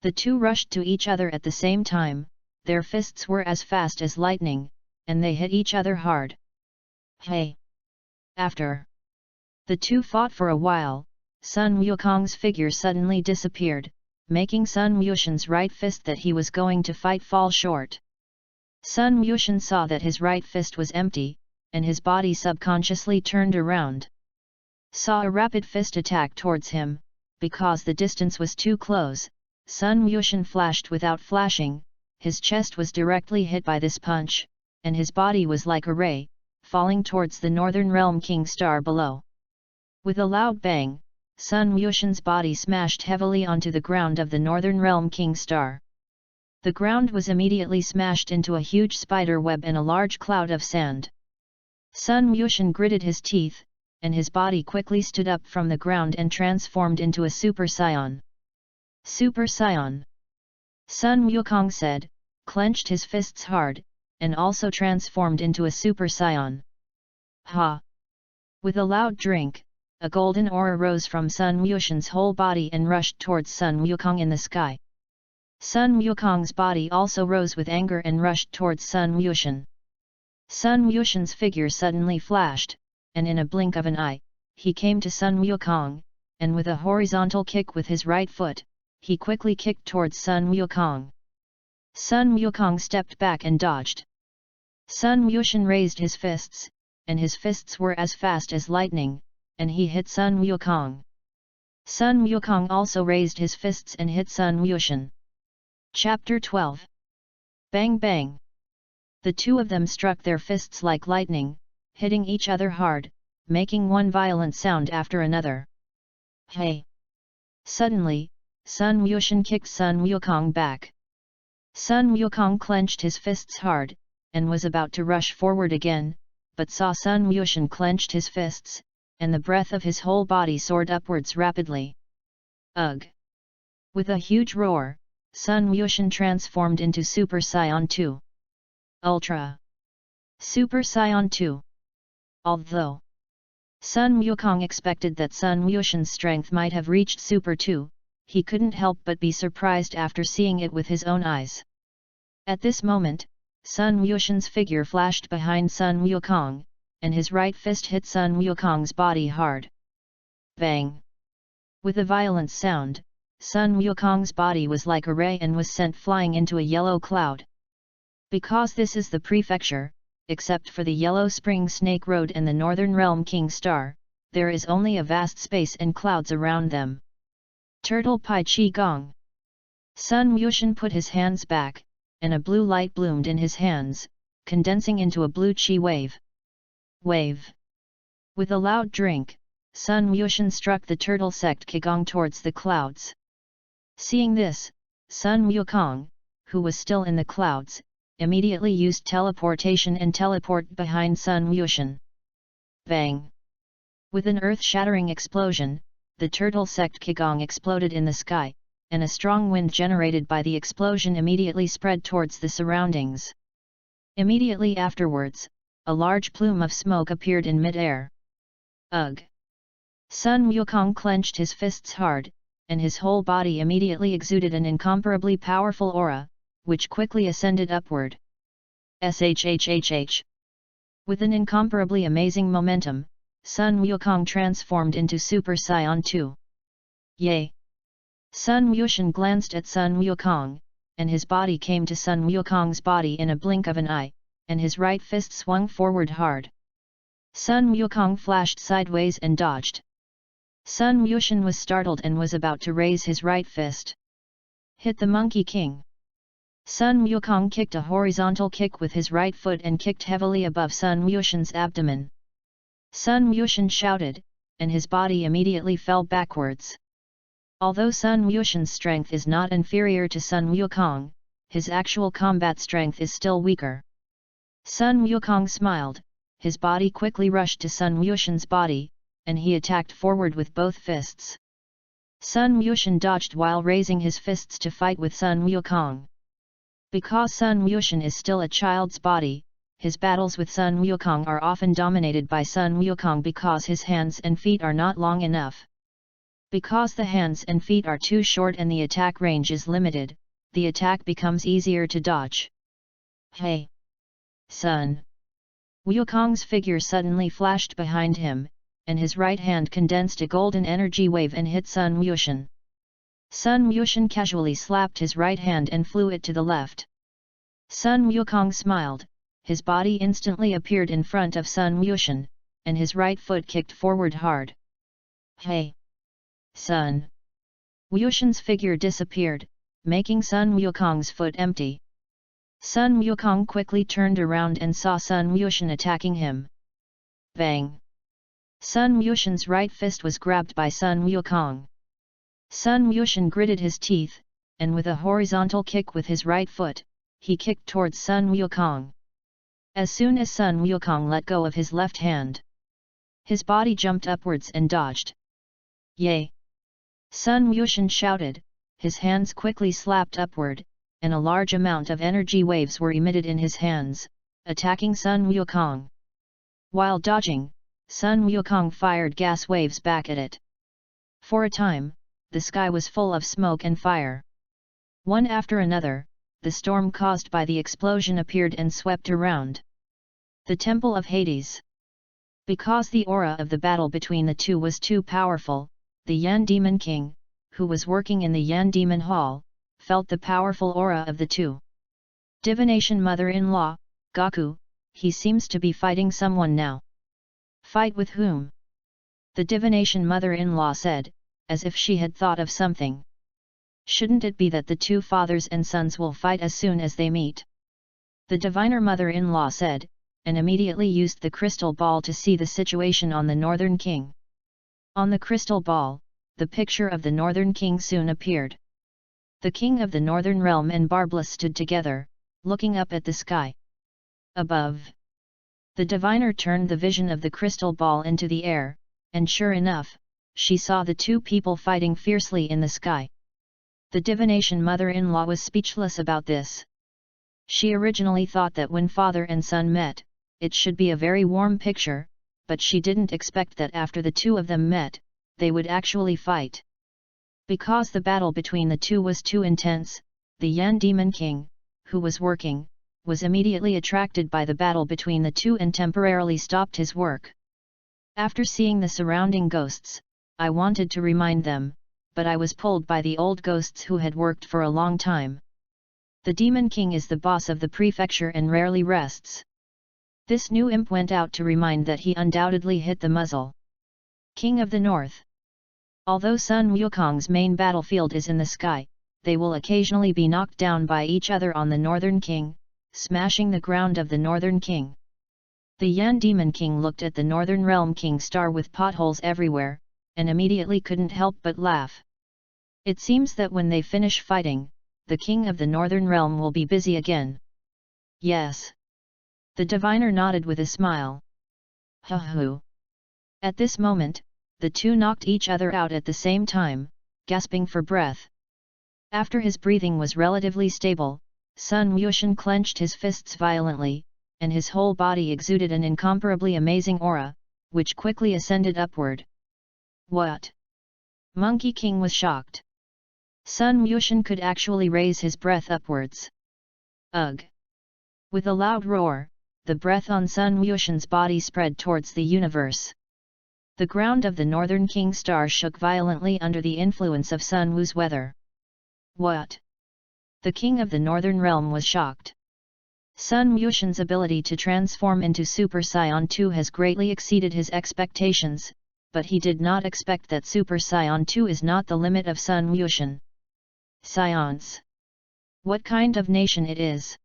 The two rushed to each other at the same time, their fists were as fast as lightning, and they hit each other hard. Hey! After the two fought for a while, Sun Wukong's figure suddenly disappeared, making Sun Wushan's right fist that he was going to fight fall short. Sun Wushan saw that his right fist was empty, and his body subconsciously turned around. Saw a rapid fist attack towards him. Because the distance was too close, Sun Wushan flashed without flashing, his chest was directly hit by this punch, and his body was like a ray, falling towards the Northern Realm King Star below. With a loud bang, Sun Wushan's body smashed heavily onto the ground of the Northern Realm King Star. The ground was immediately smashed into a huge spider web and a large cloud of sand. Sun Wushan gritted his teeth, and his body quickly stood up from the ground and transformed into a Super Saiyan. Super Saiyan! Sun Wukong said, clenched his fists hard, and also transformed into a Super Saiyan. Ha! With a loud drink, a golden aura rose from Sun Wushan's whole body and rushed towards Sun Wukong in the sky. Sun Wukong's body also rose with anger and rushed towards Sun Wushan. Sun Wushan's figure suddenly flashed, and in a blink of an eye, he came to Sun Wukong, and with a horizontal kick with his right foot, he quickly kicked towards Sun Wukong. Sun Wukong stepped back and dodged. Sun Wushan raised his fists, and his fists were as fast as lightning, and he hit Sun Wukong. Sun Wukong also raised his fists and hit Sun Wushan. Chapter 12. Bang bang! The two of them struck their fists like lightning, hitting each other hard, making one violent sound after another. Hey! Suddenly, Sun Wushan kicked Sun Wukong back. Sun Wukong clenched his fists hard, and was about to rush forward again, but saw Sun Wushan clenched his fists, and the breath of his whole body soared upwards rapidly. Ugh! With a huge roar, Sun Wushan transformed into Super Saiyan 2. Ultra! Super Saiyan 2! Although Sun Wukong expected that Sun Wushan's strength might have reached Super 2, he couldn't help but be surprised after seeing it with his own eyes. At this moment, Sun Wushan's figure flashed behind Sun Wukong, and his right fist hit Sun Wukong's body hard. Bang! With a violent sound, Sun Wukong's body was like a ray and was sent flying into a yellow cloud. Because this is the prefecture, except for the Yellow Spring Snake Road and the Northern Realm King Star, there is only a vast space and clouds around them. Turtle Pai Chi Gong! Sun Wushan put his hands back, and a blue light bloomed in his hands, condensing into a blue chi wave. Wave! With a loud drink, Sun Wushan struck the turtle sect Qigong towards the clouds. Seeing this, Sun Wukong, who was still in the clouds, immediately used teleportation and teleport behind Sun Wushan. Bang! With an earth-shattering explosion, the turtle sect Qigong exploded in the sky, and a strong wind generated by the explosion immediately spread towards the surroundings. Immediately afterwards, a large plume of smoke appeared in mid-air. Ugh! Sun Wukong clenched his fists hard, and his whole body immediately exuded an incomparably powerful aura, which quickly ascended upward. Shhhh! With an incomparably amazing momentum, Sun Wukong transformed into Super Saiyan 2. Yay! Sun Wushan glanced at Sun Wukong, and his body came to Sun Wukong's body in a blink of an eye, and his right fist swung forward hard. Sun Wukong flashed sideways and dodged. Sun Wushan was startled and was about to raise his right fist. Hit the Monkey King! Sun Wukong kicked a horizontal kick with his right foot and kicked heavily above Sun Wushan's abdomen. Sun Wushan shouted, and his body immediately fell backwards. Although Sun Wushan's strength is not inferior to Sun Wukong, his actual combat strength is still weaker. Sun Wukong smiled, his body quickly rushed to Sun Wushan's body, and he attacked forward with both fists. Sun Wushan dodged while raising his fists to fight with Sun Wukong. Because Sun Wushan is still a child's body, his battles with Sun Wukong are often dominated by Sun Wukong because his hands and feet are not long enough. Because the hands and feet are too short and the attack range is limited, the attack becomes easier to dodge. Hey! Sun Wukong's figure suddenly flashed behind him, and his right hand condensed a golden energy wave and hit Sun Wushan. Sun Wushan casually slapped his right hand and flew it to the left. Sun Wukong smiled, his body instantly appeared in front of Sun Wushan, and his right foot kicked forward hard. Hey! Sun! Wushan's figure disappeared, making Sun Wukong's foot empty. Sun Wukong quickly turned around and saw Sun Wushan attacking him. Bang! Sun Wushan's right fist was grabbed by Sun Wukong. Sun Wushan gritted his teeth, and with a horizontal kick with his right foot, he kicked towards Sun Wukong. As soon as Sun Wukong let go of his left hand, his body jumped upwards and dodged. Yay! Sun Wushan shouted, his hands quickly slapped upward, and a large amount of energy waves were emitted in his hands, attacking Sun Wukong. While dodging, Sun Wukong fired gas waves back at it. For a time, the sky was full of smoke and fire. One after another, the storm caused by the explosion appeared and swept around the Temple of Hades. Because the aura of the battle between the two was too powerful, the Yan Demon King, who was working in the Yan Demon Hall, felt the powerful aura of the two. Divination Mother-in-law, Gaku, he seems to be fighting someone now. Fight with whom? The Divination Mother-in-law said, as if she had thought of something. Shouldn't it be that the two fathers and sons will fight as soon as they meet? The Diviner Mother-in-law said, and immediately used the crystal ball to see the situation on the Northern King. On the crystal ball, the picture of the Northern King soon appeared. The King of the Northern Realm and Barbla stood together, looking up at the sky. Above, the diviner turned the vision of the crystal ball into the air, and sure enough, she saw the two people fighting fiercely in the sky. The Divination Mother-in-law was speechless about this. She originally thought that when father and son met, it should be a very warm picture, but she didn't expect that after the two of them met, they would actually fight. Because the battle between the two was too intense, the Yan Demon King, who was working, was immediately attracted by the battle between the two and temporarily stopped his work. After seeing the surrounding ghosts, I wanted to remind them, but I was pulled by the old ghosts who had worked for a long time. The Demon King is the boss of the prefecture and rarely rests. This new imp went out to remind that he undoubtedly hit the muzzle. King of the North. Although Sun Wukong's main battlefield is in the sky, they will occasionally be knocked down by each other on the Northern King, smashing the ground of the Northern King. The Yan Demon King looked at the Northern Realm King star with potholes everywhere, and immediately couldn't help but laugh. It seems that when they finish fighting, the King of the Northern Realm will be busy again. Yes. The diviner nodded with a smile. Hoo. At this moment, the two knocked each other out at the same time, gasping for breath. After his breathing was relatively stable, Sun Wushan clenched his fists violently, and his whole body exuded an incomparably amazing aura, which quickly ascended upward. What? Monkey King was shocked. Sun Wushan could actually raise his breath upwards. Ugh! With a loud roar, the breath on Sun Wushan's body spread towards the universe. The ground of the Northern King star shook violently under the influence of Sun Wu's weather. What? The King of the Northern Realm was shocked. Sun Wushan's ability to transform into Super Saiyan 2 has greatly exceeded his expectations, but he did not expect that Super Saiyan 2 is not the limit of Sun Wushan. Scions. What kind of nation it is?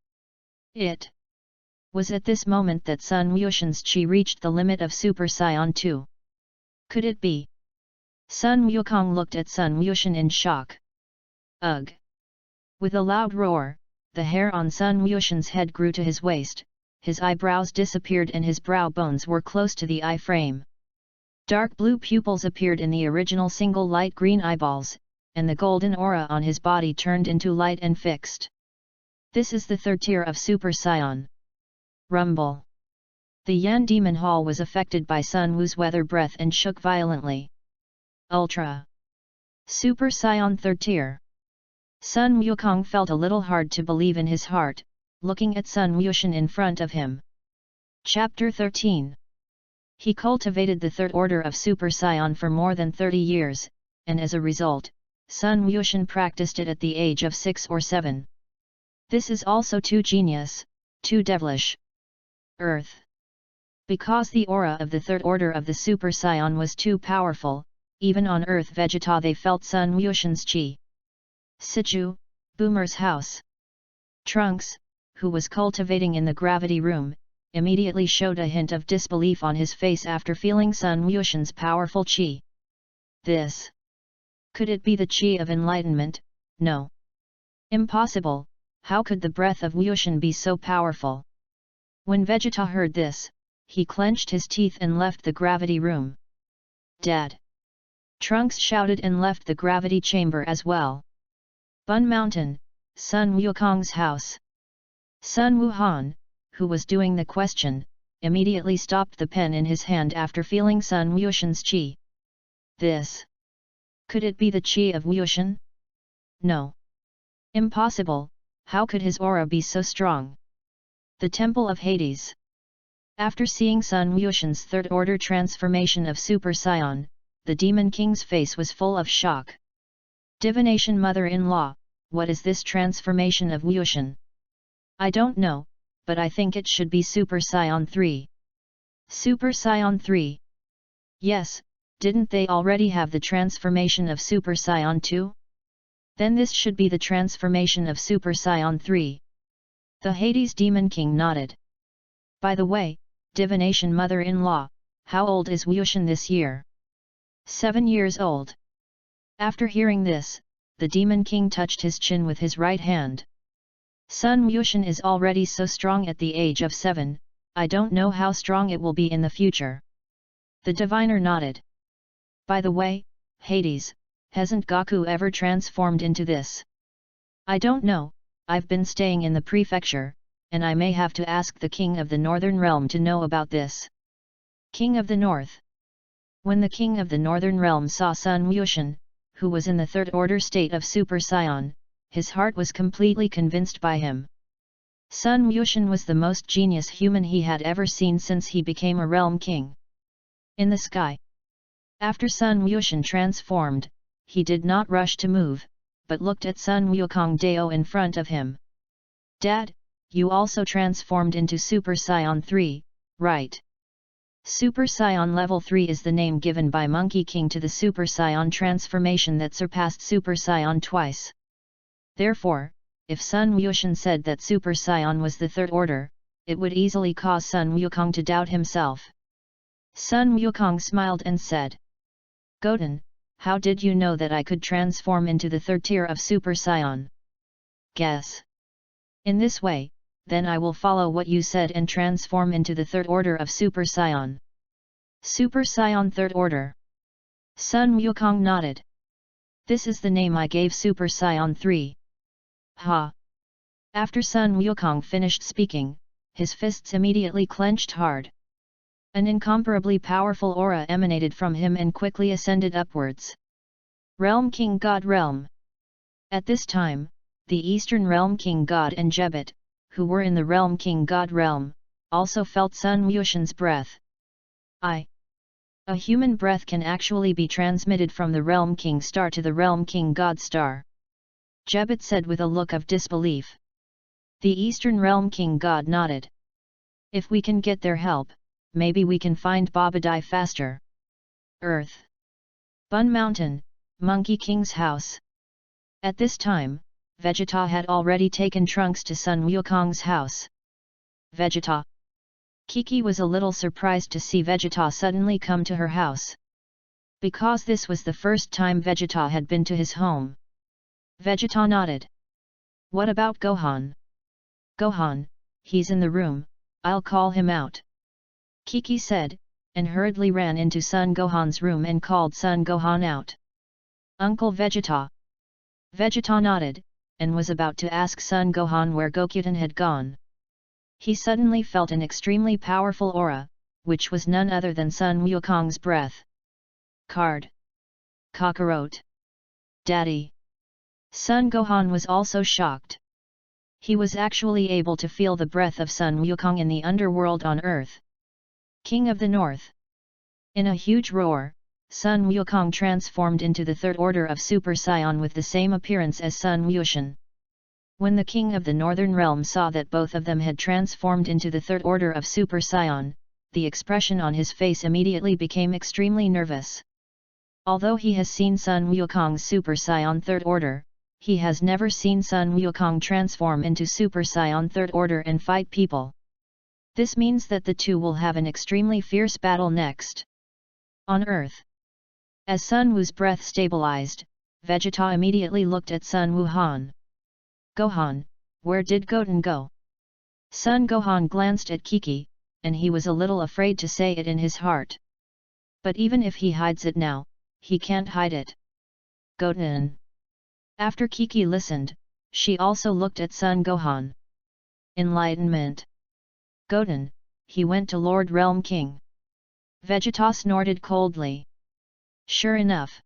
It was at this moment that Sun Wushan's chi reached the limit of Super Saiyan 2. Could it be? Sun Wukong looked at Sun Wushan in shock. Ugh! With a loud roar, the hair on Sun Wushan's head grew to his waist, his eyebrows disappeared and his brow bones were close to the eye frame. Dark blue pupils appeared in the original single light green eyeballs, and the golden aura on his body turned into light and fixed. This is the third tier of Super Saiyan. Rumble. The Yan Demon Hall was affected by Sun Wu's weather breath and shook violently. Ultra. Super Saiyan third tier. Sun Wukong felt a little hard to believe in his heart, looking at Sun Wushan in front of him. Chapter 13. He cultivated the third order of Super Saiyan for more than 30 years, and as a result, Sun Wuxian practiced it at the age of 6 or 7. This is also too genius, too devilish. Earth. Because the aura of the third order of the Super Saiyan was too powerful, even on Earth Vegeta they felt Sun Wuxian's chi. Sichu, Boomer's house. Trunks, who was cultivating in the gravity room, immediately showed a hint of disbelief on his face after feeling Sun Wuxian's powerful chi. This. Could it be the chi of enlightenment? No. Impossible, how could the breath of Wuxian be so powerful? When Vegeta heard this, he clenched his teeth and left the gravity room. Dad! Trunks shouted and left the gravity chamber as well. Bun Mountain, Sun Wukong's house. Sun Wuhan, who was doing the question, immediately stopped the pen in his hand after feeling Sun Wuxian's chi. This. Could it be the chi of Wuxian? No. Impossible, how could his aura be so strong? The Temple of Hades. After seeing Sun Wuxian's third order transformation of Super Saiyan, the Demon King's face was full of shock. Divination Mother-in-law, what is this transformation of Wuxian? I don't know, but I think it should be Super Saiyan 3. Super Saiyan 3? Yes, didn't they already have the transformation of Super Saiyan 2? Then this should be the transformation of Super Saiyan 3. The Hades Demon King nodded. By the way, Divination Mother-in-law, how old is Wuxian this year? 7 years old. After hearing this, the Demon King touched his chin with his right hand. Sun Wuxian is already so strong at the age of 7, I don't know how strong it will be in the future. The diviner nodded. By the way, Hades, hasn't Goku ever transformed into this? I don't know, I've been staying in the prefecture, and I may have to ask the King of the Northern Realm to know about this. King of the North. When the King of the Northern Realm saw Sun Wuxian, who was in the third order state of Super Saiyan, his heart was completely convinced by him. Sun Wuxian was the most genius human he had ever seen since he became a realm king. In the sky. After Sun Wuxian transformed, he did not rush to move, but looked at Sun Wukong Dao in front of him. Dad, you also transformed into Super Saiyan 3, right? Super Saiyan Level 3 is the name given by Monkey King to the Super Saiyan transformation that surpassed Super Saiyan twice. Therefore, if Sun Wuxian said that Super Saiyan was the third order, it would easily cause Sun Wukong to doubt himself. Sun Wukong smiled and said, Goten, how did you know that I could transform into the third tier of Super Saiyan? Guess. In this way, then I will follow what you said and transform into the third order of Super Saiyan. Super Saiyan third order. Sun Wukong nodded. This is the name I gave Super Saiyan 3. Ha! After Sun Wukong finished speaking, his fists immediately clenched hard. An incomparably powerful aura emanated from him and quickly ascended upwards. Realm King God Realm. At this time, the Eastern Realm King God and Jebet, who were in the Realm King God Realm, also felt Sun Wuxian's breath. A human breath can actually be transmitted from the Realm King Star to the Realm King God Star. Jebet said with a look of disbelief. The Eastern Realm King God nodded. If we can get their help, maybe we can find Babadai faster. Earth. Bun Mountain, Monkey King's house. At this time, Vegeta had already taken Trunks to Sun Wukong's house. Vegeta. Kiki was a little surprised to see Vegeta suddenly come to her house. Because this was the first time Vegeta had been to his home. Vegeta nodded. What about Gohan? Gohan, he's in the room, I'll call him out. Kiki said, and hurriedly ran into Son Gohan's room and called Son Gohan out. Uncle Vegeta. Vegeta nodded, and was about to ask Son Gohan where Gokutan had gone. He suddenly felt an extremely powerful aura, which was none other than Sun Wukong's breath. Card. Kakarot. Daddy. Son Gohan was also shocked. He was actually able to feel the breath of Sun Wukong in the underworld on earth. King of the North. In a huge roar, Sun Wukong transformed into the third order of Super Saiyan with the same appearance as Sun Wushan. When the King of the Northern Realm saw that both of them had transformed into the third order of Super Saiyan, the expression on his face immediately became extremely nervous. Although he has seen Sun Wukong's Super Saiyan third order, he has never seen Sun Wukong transform into Super Saiyan third order and fight people. This means that the two will have an extremely fierce battle next. On Earth. As Sun Wu's breath stabilized, Vegeta immediately looked at Sun Wuhan. Gohan, where did Goten go? Sun Gohan glanced at Kiki, and he was a little afraid to say it in his heart. But even if he hides it now, he can't hide it. Goten. After Kiki listened, she also looked at Sun Gohan. Enlightenment. Goten, he went to Lord Realm King. Vegeta snorted coldly. Sure enough.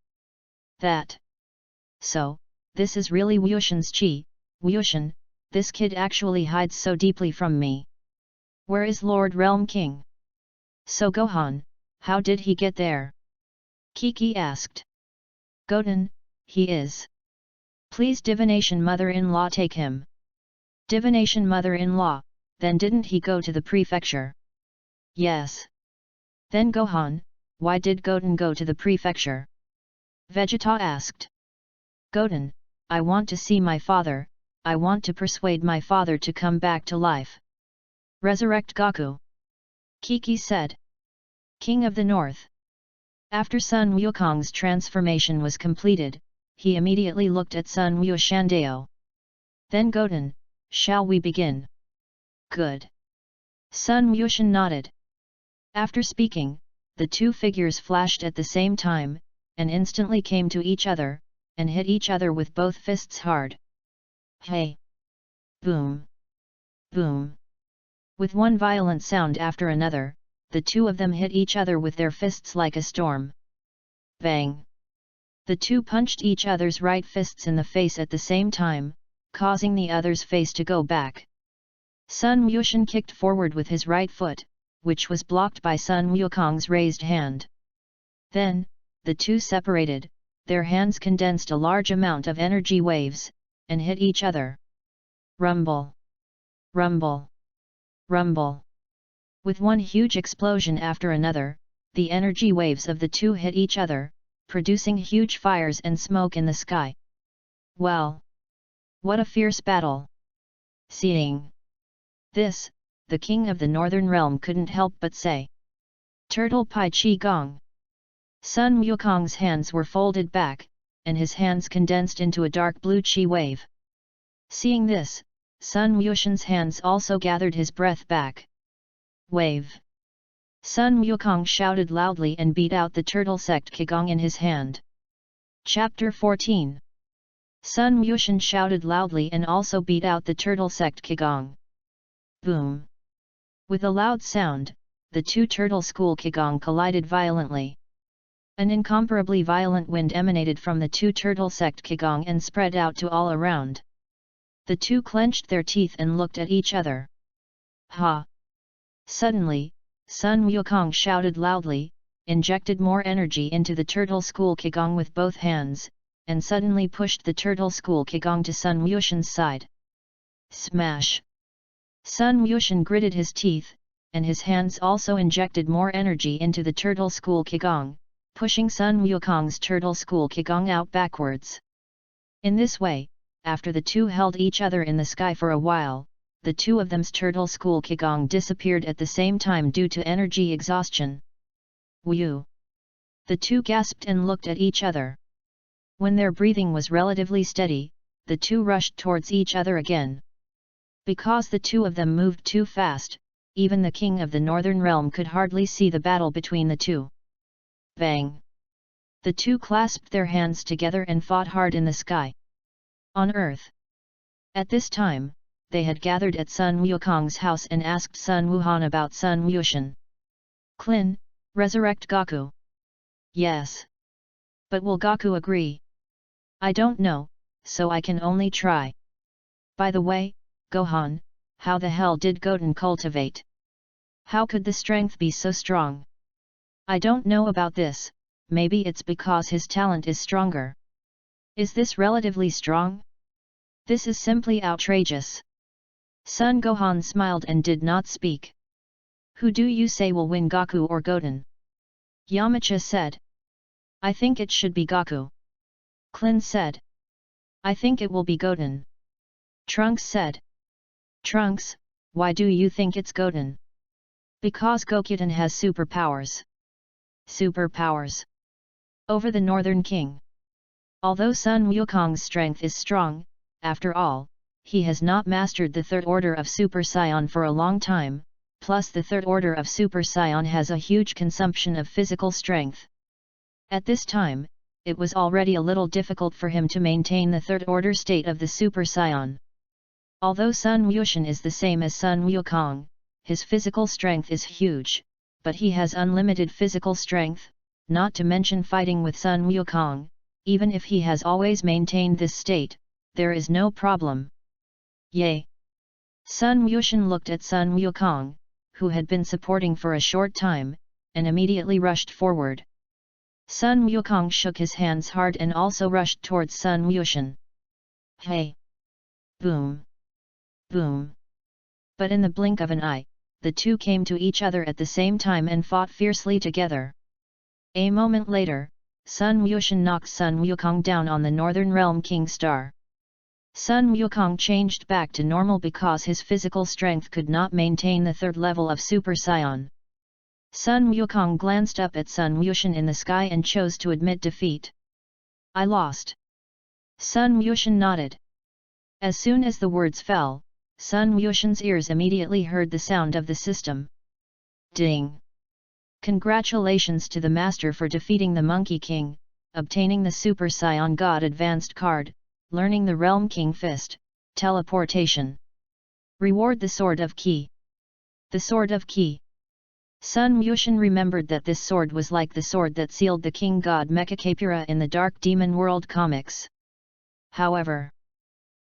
That. So, this is really Wushan's chi. Wushan, this kid actually hides so deeply from me. Where is Lord Realm King? So Gohan, how did he get there? Kiki asked. Goten, he is. Please divination mother-in-law take him. Divination mother-in-law, then didn't he go to the prefecture? Yes. Then Gohan, why did Goten go to the prefecture? Vegeta asked. Goten, I want to see my father, I want to persuade my father to come back to life. Resurrect Goku. Kiki said. King of the North. After Sun Wukong's transformation was completed, he immediately looked at Sun Wushandao. Then Goten, shall we begin? Good. Sun Wushan nodded. After speaking, the two figures flashed at the same time, and instantly came to each other, and hit each other with both fists hard. Hey! Boom! Boom! With one violent sound after another, the two of them hit each other with their fists like a storm. Bang! The two punched each other's right fists in the face at the same time, causing the other's face to go back. Sun Wushan kicked forward with his right foot, which was blocked by Sun Wukong's raised hand. Then, the two separated, their hands condensed a large amount of energy waves, and hit each other. Rumble! Rumble! Rumble! With one huge explosion after another, the energy waves of the two hit each other, producing huge fires and smoke in the sky. Well! What a fierce battle! Seeing this, the King of the Northern Realm couldn't help but say. Turtle Pai Chi Gong! Sun Wukong's hands were folded back, and his hands condensed into a dark blue chi wave. Seeing this, Sun Wushan's hands also gathered his breath back. Wave! Sun Wukong shouted loudly and beat out the turtle sect Qigong in his hand. Chapter 14. Sun Wushan shouted loudly and also beat out the turtle sect Qigong. Boom! With a loud sound, the two turtle school Qigong collided violently. An incomparably violent wind emanated from the two turtle sect Qigong and spread out to all around. The two clenched their teeth and looked at each other. Ha! Suddenly, Sun Wukong shouted loudly, injected more energy into the turtle school Qigong with both hands, and suddenly pushed the turtle school Qigong to Sun Wushan's side. Smash! Sun Wushan gritted his teeth, and his hands also injected more energy into the turtle school Qigong, pushing Sun Wukong's turtle school Qigong out backwards. In this way, after the two held each other in the sky for a while, the two of them's turtle school Qigong disappeared at the same time due to energy exhaustion. Whew! The two gasped and looked at each other. When their breathing was relatively steady, the two rushed towards each other again. Because the two of them moved too fast, even the King of the Northern Realm could hardly see the battle between the two. Bang! The two clasped their hands together and fought hard in the sky. On Earth. At this time, they had gathered at Sun Wukong's house and asked Sun Wuhan about Sun Wushan. Klin, resurrect Goku. Yes. But will Goku agree? I don't know, so I can only try. By the way, Gohan, how the hell did Goten cultivate? How could the strength be so strong? I don't know about this, maybe it's because his talent is stronger. Is this relatively strong? This is simply outrageous. Son Gohan smiled and did not speak. Who do you say will win, Goku or Goten? Yamcha said. I think it should be Goku. Klin said. I think it will be Goten. Trunks said. Trunks, why do you think it's Goten? Because Gokuten has superpowers. Superpowers. Over the Northern King. Although Sun Wukong's strength is strong, after all, he has not mastered the third order of Super Saiyan for a long time, plus the third order of Super Saiyan has a huge consumption of physical strength. At this time, it was already a little difficult for him to maintain the third order state of the Super Saiyan. Although Sun Wushan is the same as Sun Wukong, his physical strength is huge, but he has unlimited physical strength, not to mention fighting with Sun Wukong. Even if he has always maintained this state, there is no problem. Yay! Sun Wushan looked at Sun Wukong, who had been supporting for a short time, and immediately rushed forward. Sun Wukong shook his hands hard and also rushed towards Sun Wushan. Hey! Boom! Boom! But in the blink of an eye, the two came to each other at the same time and fought fiercely together. A moment later, Sun Wushan knocked Sun Wukong down on the Northern Realm King Star. Sun Wukong changed back to normal because his physical strength could not maintain the third level of Super Saiyan. Sun Wukong glanced up at Sun Wushan in the sky and chose to admit defeat. I lost. Sun Wushan nodded. As soon as the words fell, Sun Wushan's ears immediately heard the sound of the system. Ding! Congratulations to the Master for defeating the Monkey King, obtaining the Super Saiyan God Advanced card, learning the Realm King Fist, teleportation. Reward the Sword of Ki. The Sword of Ki. Sun Wushan remembered that this sword was like the sword that sealed the King God Mecha in the Dark Demon World comics. However,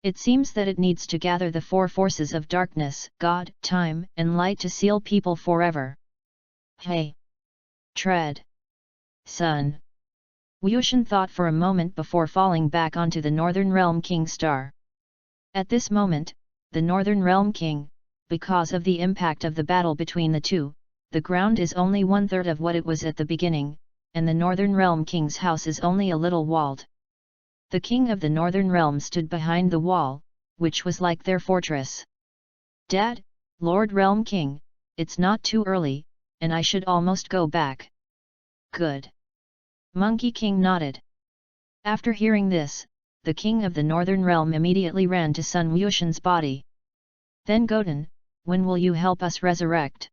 it seems that it needs to gather the four forces of darkness, God, time, and light to seal people forever. Hey! Tread! Sun! Wushan thought for a moment before falling back onto the Northern Realm King Star. At this moment, the Northern Realm King, because of the impact of the battle between the two, the ground is only 1/3 of what it was at the beginning, and the Northern Realm King's house is only a little walled. The King of the Northern Realm stood behind the wall, which was like their fortress. Dad, Lord Realm King, it's not too early, and I should almost go back. Good. Monkey King nodded. After hearing this, the King of the Northern Realm immediately ran to Sun Wushan's body. Then Goten, when will you help us resurrect?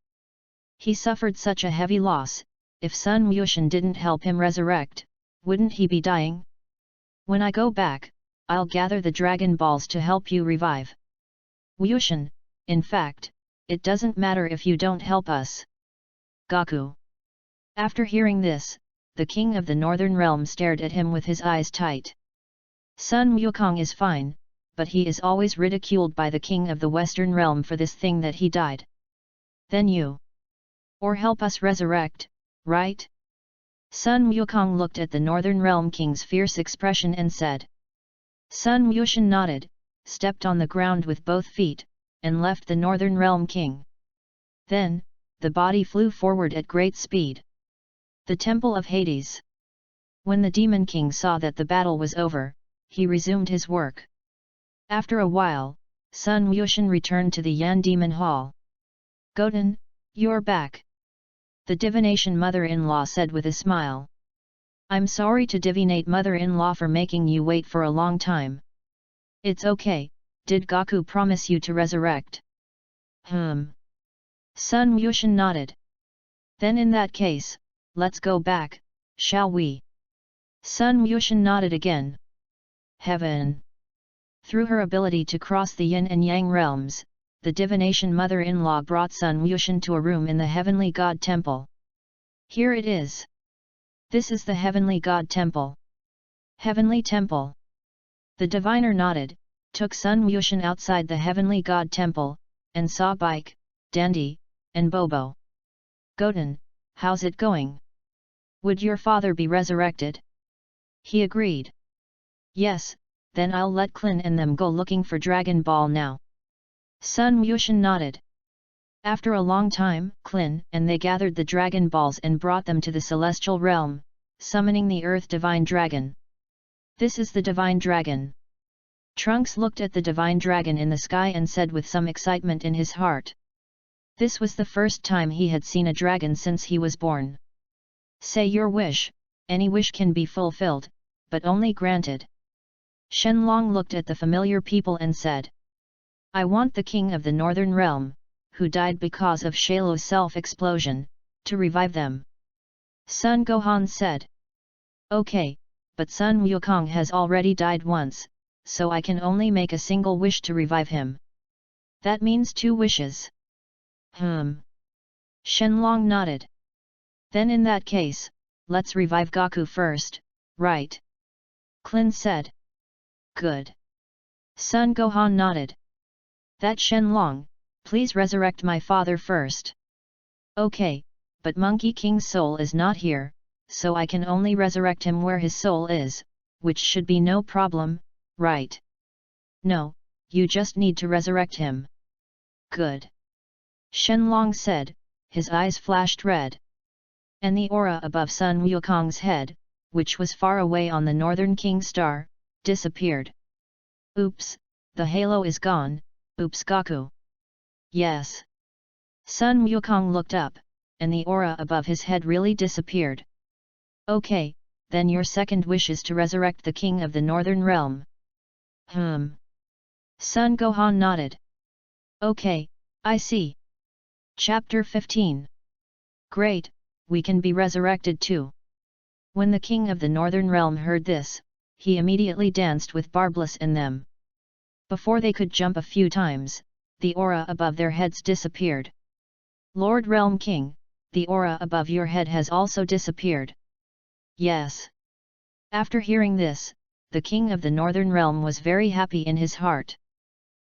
He suffered such a heavy loss, if Sun Wushan didn't help him resurrect, wouldn't he be dying? When I go back, I'll gather the Dragon Balls to help you revive. Wushan, in fact, it doesn't matter if you don't help us. Goku. After hearing this, the King of the Northern Realm stared at him with his eyes tight. Sun Wukong is fine, but he is always ridiculed by the King of the Western Realm for this thing that he died. Then you. Or help us resurrect, right? Sun Wukong looked at the Northern Realm King's fierce expression and said. Sun Wushan nodded, stepped on the ground with both feet, and left the Northern Realm King. Then, the body flew forward at great speed. The Temple of Hades. When the Demon King saw that the battle was over, he resumed his work. After a while, Sun Wushan returned to the Yan Demon Hall. Goten, you're back. The divination mother-in-law said with a smile. I'm sorry to divinate mother-in-law for making you wait for a long time. It's okay, did Goku promise you to resurrect? Sun Wushan nodded. Then in that case, let's go back, shall we? Sun Wushan nodded again. Heaven. Through her ability to cross the yin and yang realms, the divination mother-in-law brought Sun Wushan to a room in the Heavenly God Temple. Here it is. This is the Heavenly God Temple. Heavenly Temple. The diviner nodded, took Sun Wushan outside the heavenly god temple, and saw Bike, Dandy, and Bobo. "Goten, how's it going? Would your father be resurrected?" He agreed. "Yes, then I'll let Klin and them go looking for Dragon Ball now." Sun Wushan nodded. After a long time, Klin and they gathered the Dragon Balls and brought them to the celestial realm, summoning the Earth Divine Dragon. "This is the Divine Dragon." Trunks looked at the Divine Dragon in the sky and said with some excitement in his heart. This was the first time he had seen a dragon since he was born. "Say your wish, any wish can be fulfilled, but only granted." Shenlong looked at the familiar people and said, "I want the king of the northern realm, who died because of Shalo's self-explosion, to revive them." Sun Gohan said, "Okay, but Sun Wukong has already died once, so I can only make a single wish to revive him." "That means 2 wishes. Shenlong nodded. "Then in that case, let's revive Goku first, right?" Klin said. "Good." Sun Gohan nodded. "That Shenlong, please resurrect my father first." "Okay, but Monkey King's soul is not here, so I can only resurrect him where his soul is, which should be no problem, right?" "No, you just need to resurrect him." "Good." Shenlong said, his eyes flashed red. And the aura above Sun Wukong's head, which was far away on the northern king star, disappeared. "Oops, the halo is gone, oops Goku." "Yes." Sun Wukong looked up, and the aura above his head really disappeared. "Okay, then your second wish is to resurrect the king of the northern realm." Sun Gohan nodded. "Okay, I see." Chapter 15. Great, we can be resurrected too. When the king of the northern realm heard this, he immediately danced with Barbless and them. Before they could jump a few times, the aura above their heads disappeared. "Lord Realm King, the aura above your head has also disappeared." "Yes." After hearing this, the king of the northern realm was very happy in his heart.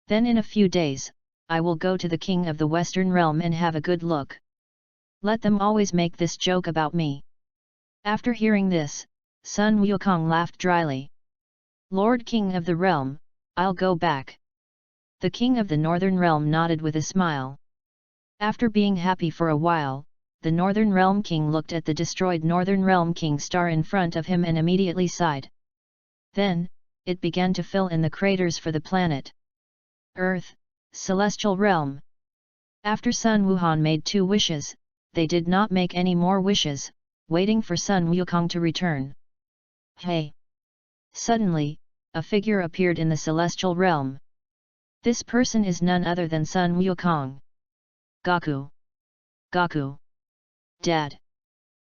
"Then in a few days, I will go to the king of the western realm and have a good look. Let them always make this joke about me." After hearing this, Sun Wukong laughed dryly. "Lord King of the realm, I'll go back." The king of the northern realm nodded with a smile. After being happy for a while, the northern realm king looked at the destroyed northern realm king star in front of him and immediately sighed. Then, it began to fill in the craters for the planet Earth, celestial realm. After Sun Wuhan made 2 wishes, they did not make any more wishes, waiting for Sun Wukong to return. "Hey!" Suddenly, a figure appeared in the celestial realm. This person is none other than Sun Wukong. "Goku! Goku! Dad!"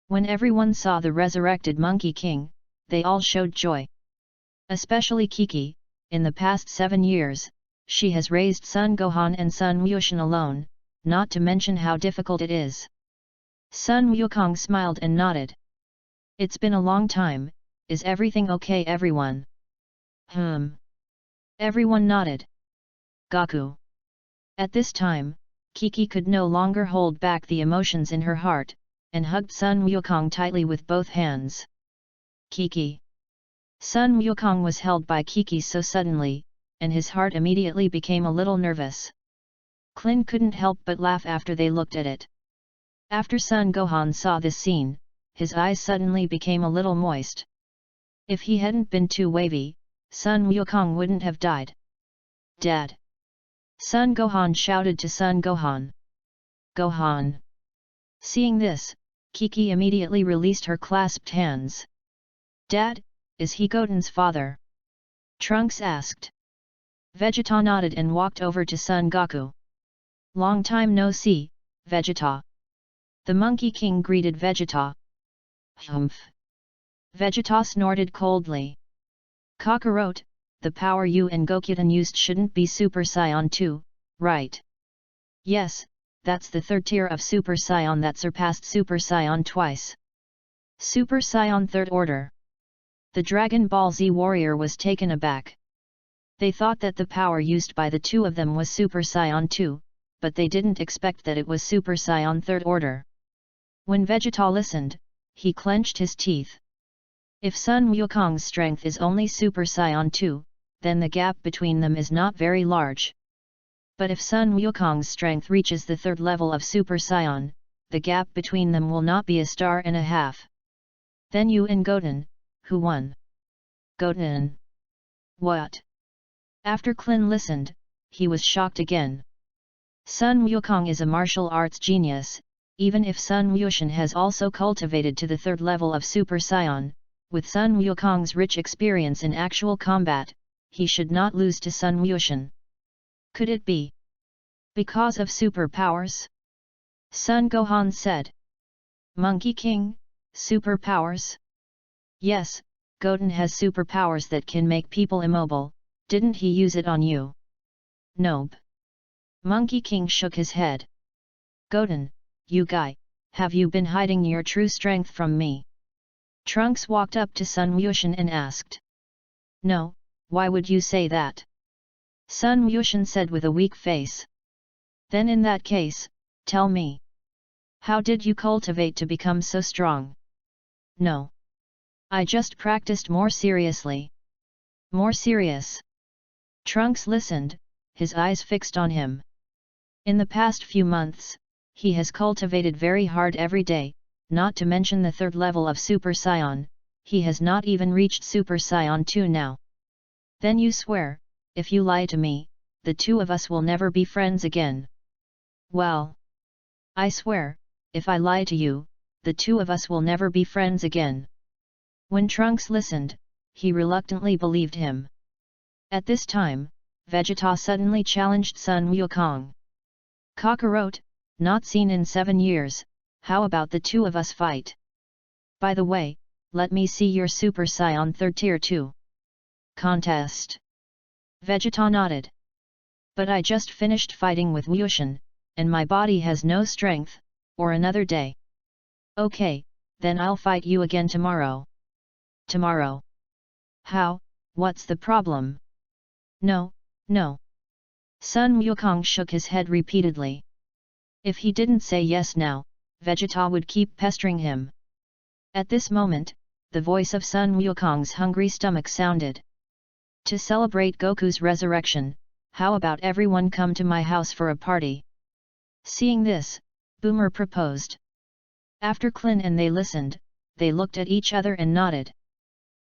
When everyone saw the resurrected Monkey King, they all showed joy. Especially Kiki, in the past 7 years, she has raised Sun Gohan and Sun Wushan alone, not to mention how difficult it is. Sun Wukong smiled and nodded. "It's been a long time, is everything okay everyone?" Everyone nodded. "Goku." At this time, Kiki could no longer hold back the emotions in her heart, and hugged Sun Wukong tightly with both hands. "Kiki." Sun Wukong was held by Kiki so suddenly, and his heart immediately became a little nervous. Klin couldn't help but laugh after they looked at it. After Sun Gohan saw this scene, his eyes suddenly became a little moist. If he hadn't been too wavy, Sun Wukong wouldn't have died. "Dad!" Sun Gohan shouted to Sun Gohan. "Gohan!" Seeing this, Kiki immediately released her clasped hands. "Dad, is he Goten's father?" Trunks asked. Vegeta nodded and walked over to Son Goku. "Long time no see, Vegeta." The Monkey King greeted Vegeta. "Humph!" Vegeta snorted coldly. "Kakarot, the power you and Gokutan used shouldn't be Super Saiyan 2, right?" "Yes, that's the third tier of Super Saiyan that surpassed Super Saiyan twice. Super Saiyan Third Order." The Dragon Ball Z warrior was taken aback. They thought that the power used by the two of them was Super Saiyan 2, but they didn't expect that it was Super Saiyan 3rd order. When Vegeta listened, he clenched his teeth. If Sun Wukong's strength is only Super Saiyan 2, then the gap between them is not very large. But if Sun Wukong's strength reaches the 3rd level of Super Saiyan, the gap between them will not be a star and a half. Then you and Goten, who won? Goten. What? After Klin listened, he was shocked again. Sun Wukong is a martial arts genius, even if Sun Wushan has also cultivated to the 3rd level of Super Saiyan, with Sun Wukong's rich experience in actual combat, he should not lose to Sun Wushan. Could it be because of superpowers? Sun Gohan said. Monkey King, superpowers? Yes, Goten has superpowers that can make people immobile. Didn't he use it on you? Nope. Monkey King shook his head. Goten, you guy, have you been hiding your true strength from me? Trunks walked up to Sun Wushan and asked. No, why would you say that? Sun Wushan said with a weak face. Then in that case, tell me. How did you cultivate to become so strong? No. I just practiced more seriously. More serious? Trunks listened, his eyes fixed on him. In the past few months, he has cultivated very hard every day, not to mention the 3rd level of Super Saiyan, he has not even reached Super Saiyan 2 now. Then you swear, if you lie to me, the two of us will never be friends again. Well. I swear, if I lie to you, the two of us will never be friends again. When Trunks listened, he reluctantly believed him. At this time, Vegeta suddenly challenged Sun Wukong. Kakarot, not seen in 7 years, how about the two of us fight? By the way, let me see your Super Saiyan 3rd tier 2. Contest. Vegeta nodded. But I just finished fighting with Wushan, and my body has no strength, or another day. Okay, then I'll fight you again tomorrow. Tomorrow? How, what's the problem? No, no. Sun Wukong shook his head repeatedly. If he didn't say yes now, Vegeta would keep pestering him. At this moment, the voice of Sun Wukong's hungry stomach sounded. To celebrate Goku's resurrection, how about everyone come to my house for a party? Seeing this, Boomer proposed. After Klin and they listened, they looked at each other and nodded.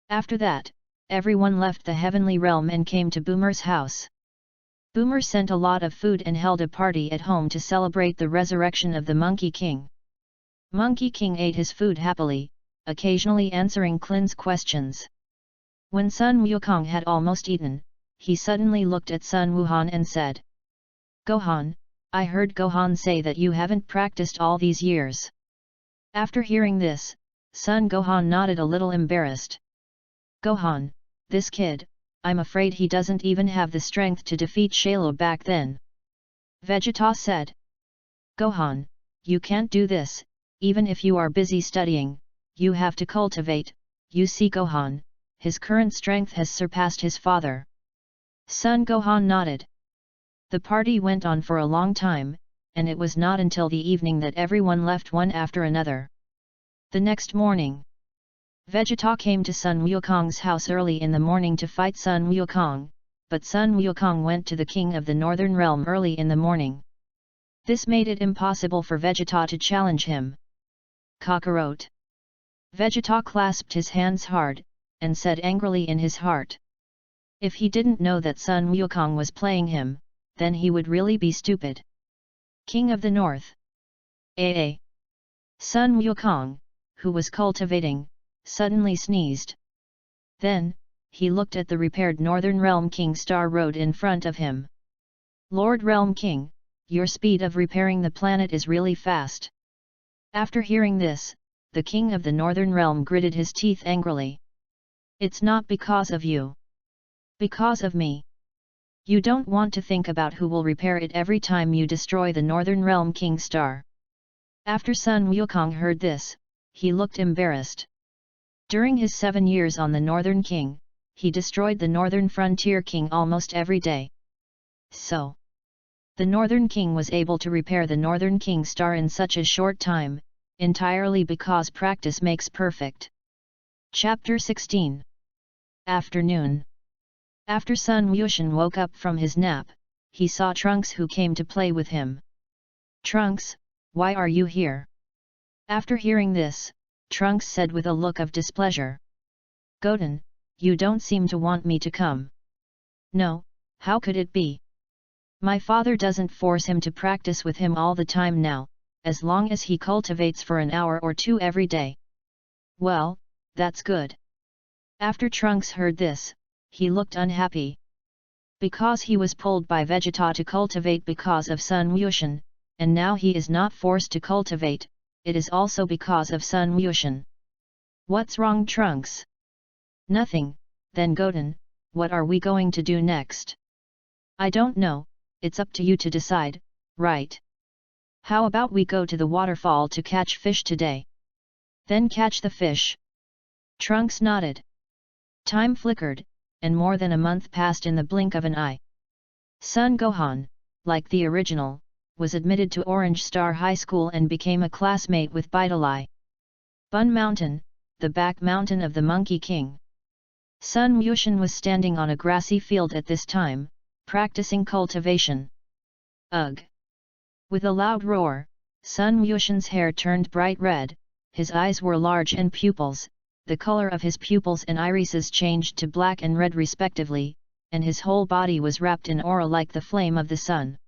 After that, everyone left the heavenly realm and came to Boomer's house. Boomer sent a lot of food and held a party at home to celebrate the resurrection of the Monkey King. Monkey King ate his food happily, occasionally answering Klin's questions. When Sun Wukong had almost eaten, he suddenly looked at Sun Wuhan and said, Gohan, I heard Gohan say that you haven't practiced all these years. After hearing this, Sun Gohan nodded a little embarrassed. Gohan, this kid, I'm afraid he doesn't even have the strength to defeat Shalo back then. Vegeta said. Gohan, you can't do this, even if you are busy studying, you have to cultivate, you see Gohan, his current strength has surpassed his father. Sun Gohan nodded. The party went on for a long time, and it was not until the evening that everyone left one after another. The next morning, Vegeta came to Sun Wukong's house early in the morning to fight Sun Wukong, but Sun Wukong went to the King of the Northern Realm early in the morning. This made it impossible for Vegeta to challenge him. Kakarot. Vegeta clasped his hands hard, and said angrily in his heart. If he didn't know that Sun Wukong was playing him, then he would really be stupid. King of the North. AA. Sun Wukong, who was cultivating, suddenly sneezed. Then, he looked at the repaired Northern Realm King Star Road in front of him. Lord Realm King, your speed of repairing the planet is really fast. After hearing this, the King of the Northern Realm gritted his teeth angrily. It's not because of you. Because of me. You don't want to think about who will repair it every time you destroy the Northern Realm King Star. After Sun Wukong heard this, he looked embarrassed. During his 7 years on the Northern King, he destroyed the northern frontier king almost every day. So, the northern king was able to repair the northern king's star in such a short time, entirely because practice makes perfect. Chapter 16. Afternoon. After Sun Wuxian woke up from his nap, he saw Trunks who came to play with him. "Trunks, why are you here?" After hearing this, Trunks said with a look of displeasure. "Goten, you don't seem to want me to come." "No, how could it be? My father doesn't force him to practice with him all the time now, as long as he cultivates for an hour or two every day." "Well, that's good." After Trunks heard this, he looked unhappy. Because he was pulled by Vegeta to cultivate because of Sun Wuxian, and now he is not forced to cultivate, it is also because of Sun Wuxian. "What's wrong, Trunks?" "Nothing." "Then Goten, what are we going to do next?" "I don't know, it's up to you to decide, right? How about we go to the waterfall to catch fish today? Then catch the fish." Trunks nodded. Time flickered, and more than a month passed in the blink of an eye. Sun Gohan, like the original, was admitted to Orange Star High School and became a classmate with Beidolai. Bun Mountain, the back mountain of the Monkey King. Sun Wuxian was standing on a grassy field at this time, practicing cultivation. Ugh! With a loud roar, Sun Wuxian's hair turned bright red, his eyes were large and pupils, the color of his pupils and irises changed to black and red respectively, and his whole body was wrapped in aura like the flame of the sun.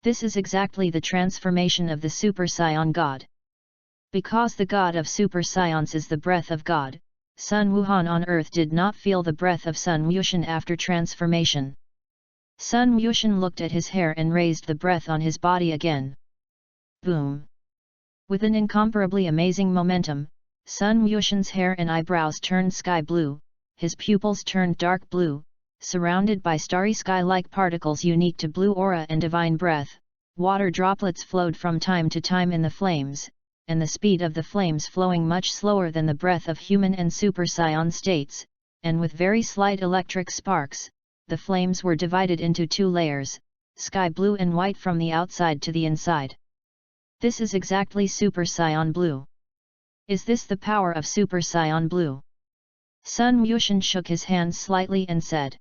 This is exactly the transformation of the Super Saiyan God. Because the God of Super Saiyans is the breath of God, Sun Wuhan on earth did not feel the breath of Sun Wuxian after transformation. Sun Wuxian looked at his hair and raised the breath on his body again. Boom! With an incomparably amazing momentum, Sun Wuxian's hair and eyebrows turned sky blue, his pupils turned dark blue, surrounded by starry sky-like particles unique to blue aura and divine breath. Water droplets flowed from time to time in the flames, and the speed of the flames flowing much slower than the breath of human and Super Saiyan states, and with very slight electric sparks, the flames were divided into two layers, sky blue and white from the outside to the inside. This is exactly Super Saiyan Blue. Is this the power of Super Saiyan Blue? Sun Wuxian shook his hands slightly and said.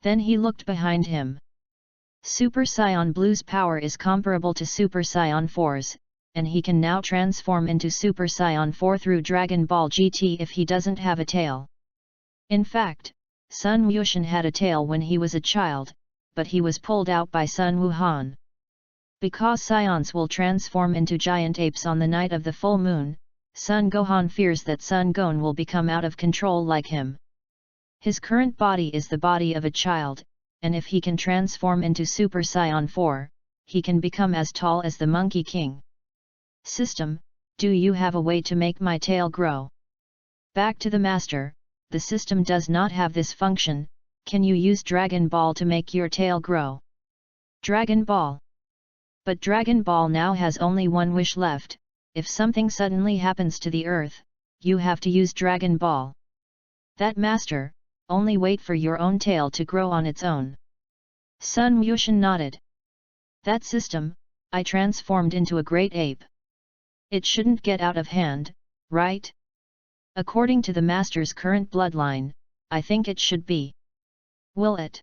Then he looked behind him. Super Saiyan Blue's power is comparable to Super Saiyan 4's, and he can now transform into Super Saiyan 4 through Dragon Ball GT if he doesn't have a tail. In fact, Sun Wuxian had a tail when he was a child, but he was pulled out by Sun Wuhan. Because Saiyans will transform into giant apes on the night of the full moon, Sun Gohan fears that Sun Gon will become out of control like him. His current body is the body of a child, and if he can transform into Super Saiyan 4, he can become as tall as the Monkey King. System, do you have a way to make my tail grow? Back to the master, the system does not have this function. Can you use Dragon Ball to make your tail grow? Dragon Ball. But Dragon Ball now has only one wish left. If something suddenly happens to the earth, you have to use Dragon Ball. That master, only wait for your own tail to grow on its own. Sun Wuxian nodded. That system, I transformed into a great ape. It shouldn't get out of hand, right? According to the master's current bloodline, I think it should be. Will it?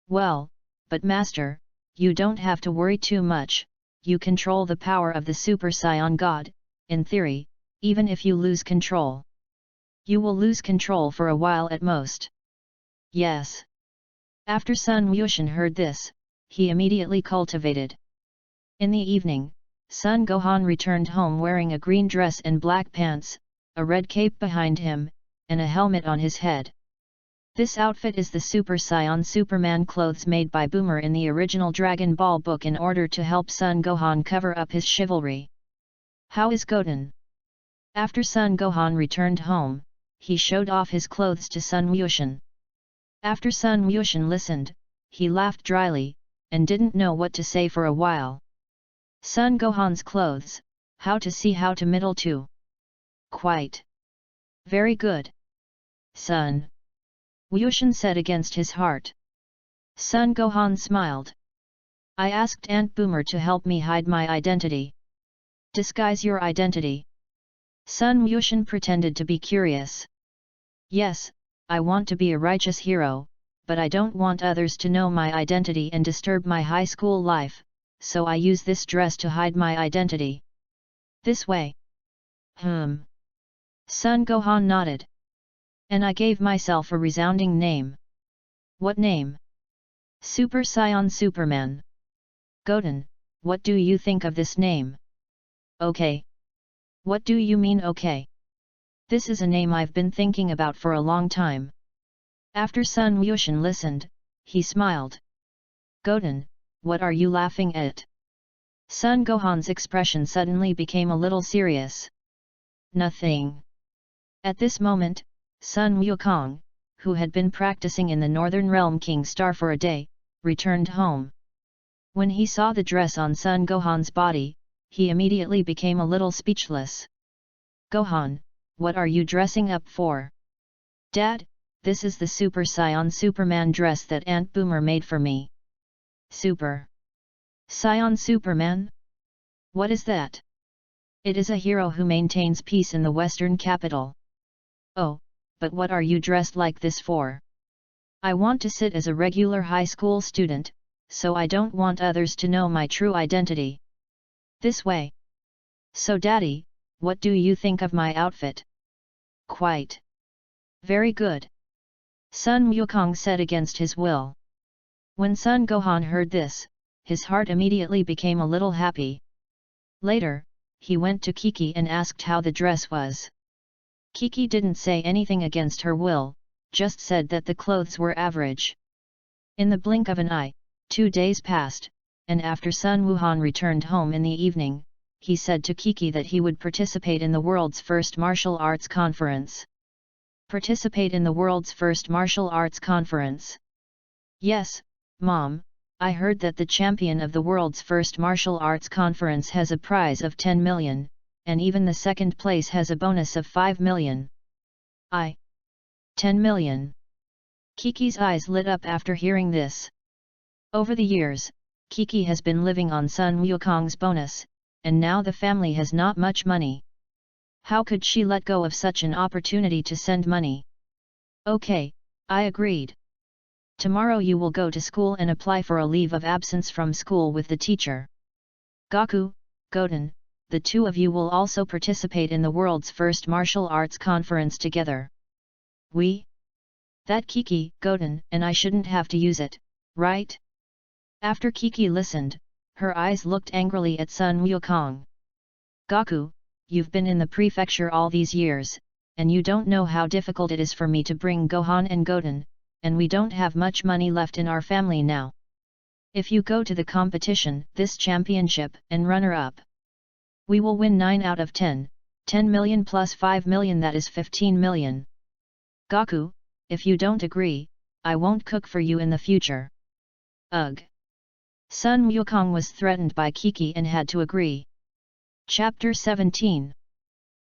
Well, but master, you don't have to worry too much. You control the power of the Super Saiyan God, in theory, even if you lose control. You will lose control for a while at most. Yes. After Sun Wuxian heard this, he immediately cultivated. In the evening, Sun Gohan returned home wearing a green dress and black pants, a red cape behind him, and a helmet on his head. This outfit is the Super Saiyan Superman clothes made by Boomer in the original Dragon Ball book in order to help Sun Gohan cover up his chivalry. How is Goten? After Sun Gohan returned home, he showed off his clothes to Sun Wuxian. After Sun Wuxian listened, he laughed dryly, and didn't know what to say for a while. Sun Gohan's clothes, how to see how to middle to. Quite. Very good. Sun. Yushin said against his heart. Sun Gohan smiled. I asked Aunt Boomer to help me hide my identity. Disguise your identity. Sun Yushin pretended to be curious. Yes, I want to be a righteous hero, but I don't want others to know my identity and disturb my high school life, so I use this dress to hide my identity. This way. Sun Gohan nodded. And I gave myself a resounding name. What name? Super Saiyan Superman. Goten, what do you think of this name? Okay. What do you mean okay? This is a name I've been thinking about for a long time. After Sun Yushin listened, he smiled. Goten, what are you laughing at? Sun Gohan's expression suddenly became a little serious. Nothing. At this moment, Sun Wukong, who had been practicing in the Northern Realm King Star for a day, returned home. When he saw the dress on Sun Gohan's body, he immediately became a little speechless. Gohan, what are you dressing up for? Dad, this is the Super Saiyan Superman dress that Aunt Boomer made for me. Super Saiyan Superman? What is that? It is a hero who maintains peace in the Western capital. Oh, but what are you dressed like this for? I want to sit as a regular high school student, so I don't want others to know my true identity. This way. So Daddy, what do you think of my outfit? Quite. Very good. Sun Wukong said against his will. When Sun Gohan heard this, his heart immediately became a little happy. Later, he went to Kiki and asked how the dress was. Kiki didn't say anything against her will, just said that the clothes were average. In the blink of an eye, 2 days passed, and after Sun Wuhan returned home in the evening, he said to Kiki that he would participate in the world's first martial arts conference. Participate in the world's first martial arts conference? Yes, Mom, I heard that the champion of the world's first martial arts conference has a prize of 10 million, and even the second place has a bonus of 5 million. 10 million. Kiki's eyes lit up after hearing this. Over the years, Kiki has been living on Sun Wukong's bonus, and now the family has not much money. How could she let go of such an opportunity to send money? Okay, I agreed. Tomorrow you will go to school and apply for a leave of absence from school with the teacher. Goku, Goten, the two of you will also participate in the world's first martial arts conference together. That Kiki, Goten, and I shouldn't have to use it, right? After Kiki listened, her eyes looked angrily at Sun Wukong. Goku, you've been in the prefecture all these years, and you don't know how difficult it is for me to bring Gohan and Goten, and we don't have much money left in our family now. If you go to the competition, this championship, and runner-up, we will win 9 out of 10, 10 million plus 5 million, that is 15 million. Goku, if you don't agree, I won't cook for you in the future. Ugh. Sun Wukong was threatened by Kiki and had to agree. Chapter 17.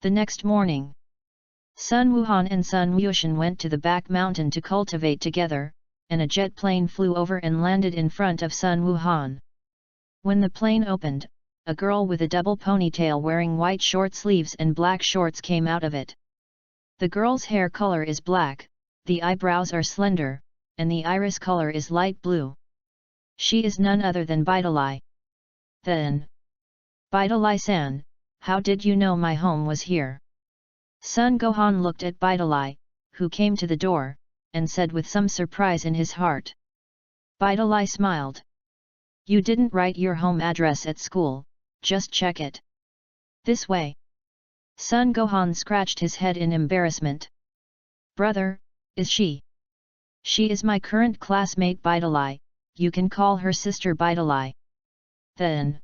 The next morning, Sun Wuhan and Sun Yushin went to the back mountain to cultivate together, and a jet plane flew over and landed in front of Sun Wuhan. When the plane opened, a girl with a double ponytail wearing white short sleeves and black shorts came out of it. The girl's hair color is black, the eyebrows are slender, and the iris color is light blue. She is none other than Bidalai. Then, Bidalai-san, how did you know my home was here? Sun Gohan looked at Bidalai, who came to the door, and said with some surprise in his heart. Bidalai smiled. You didn't write your home address at school, just check it. This way. Sun Gohan scratched his head in embarrassment. Brother, is she? She is my current classmate Bidalai, you can call her Sister Bidalai. Then,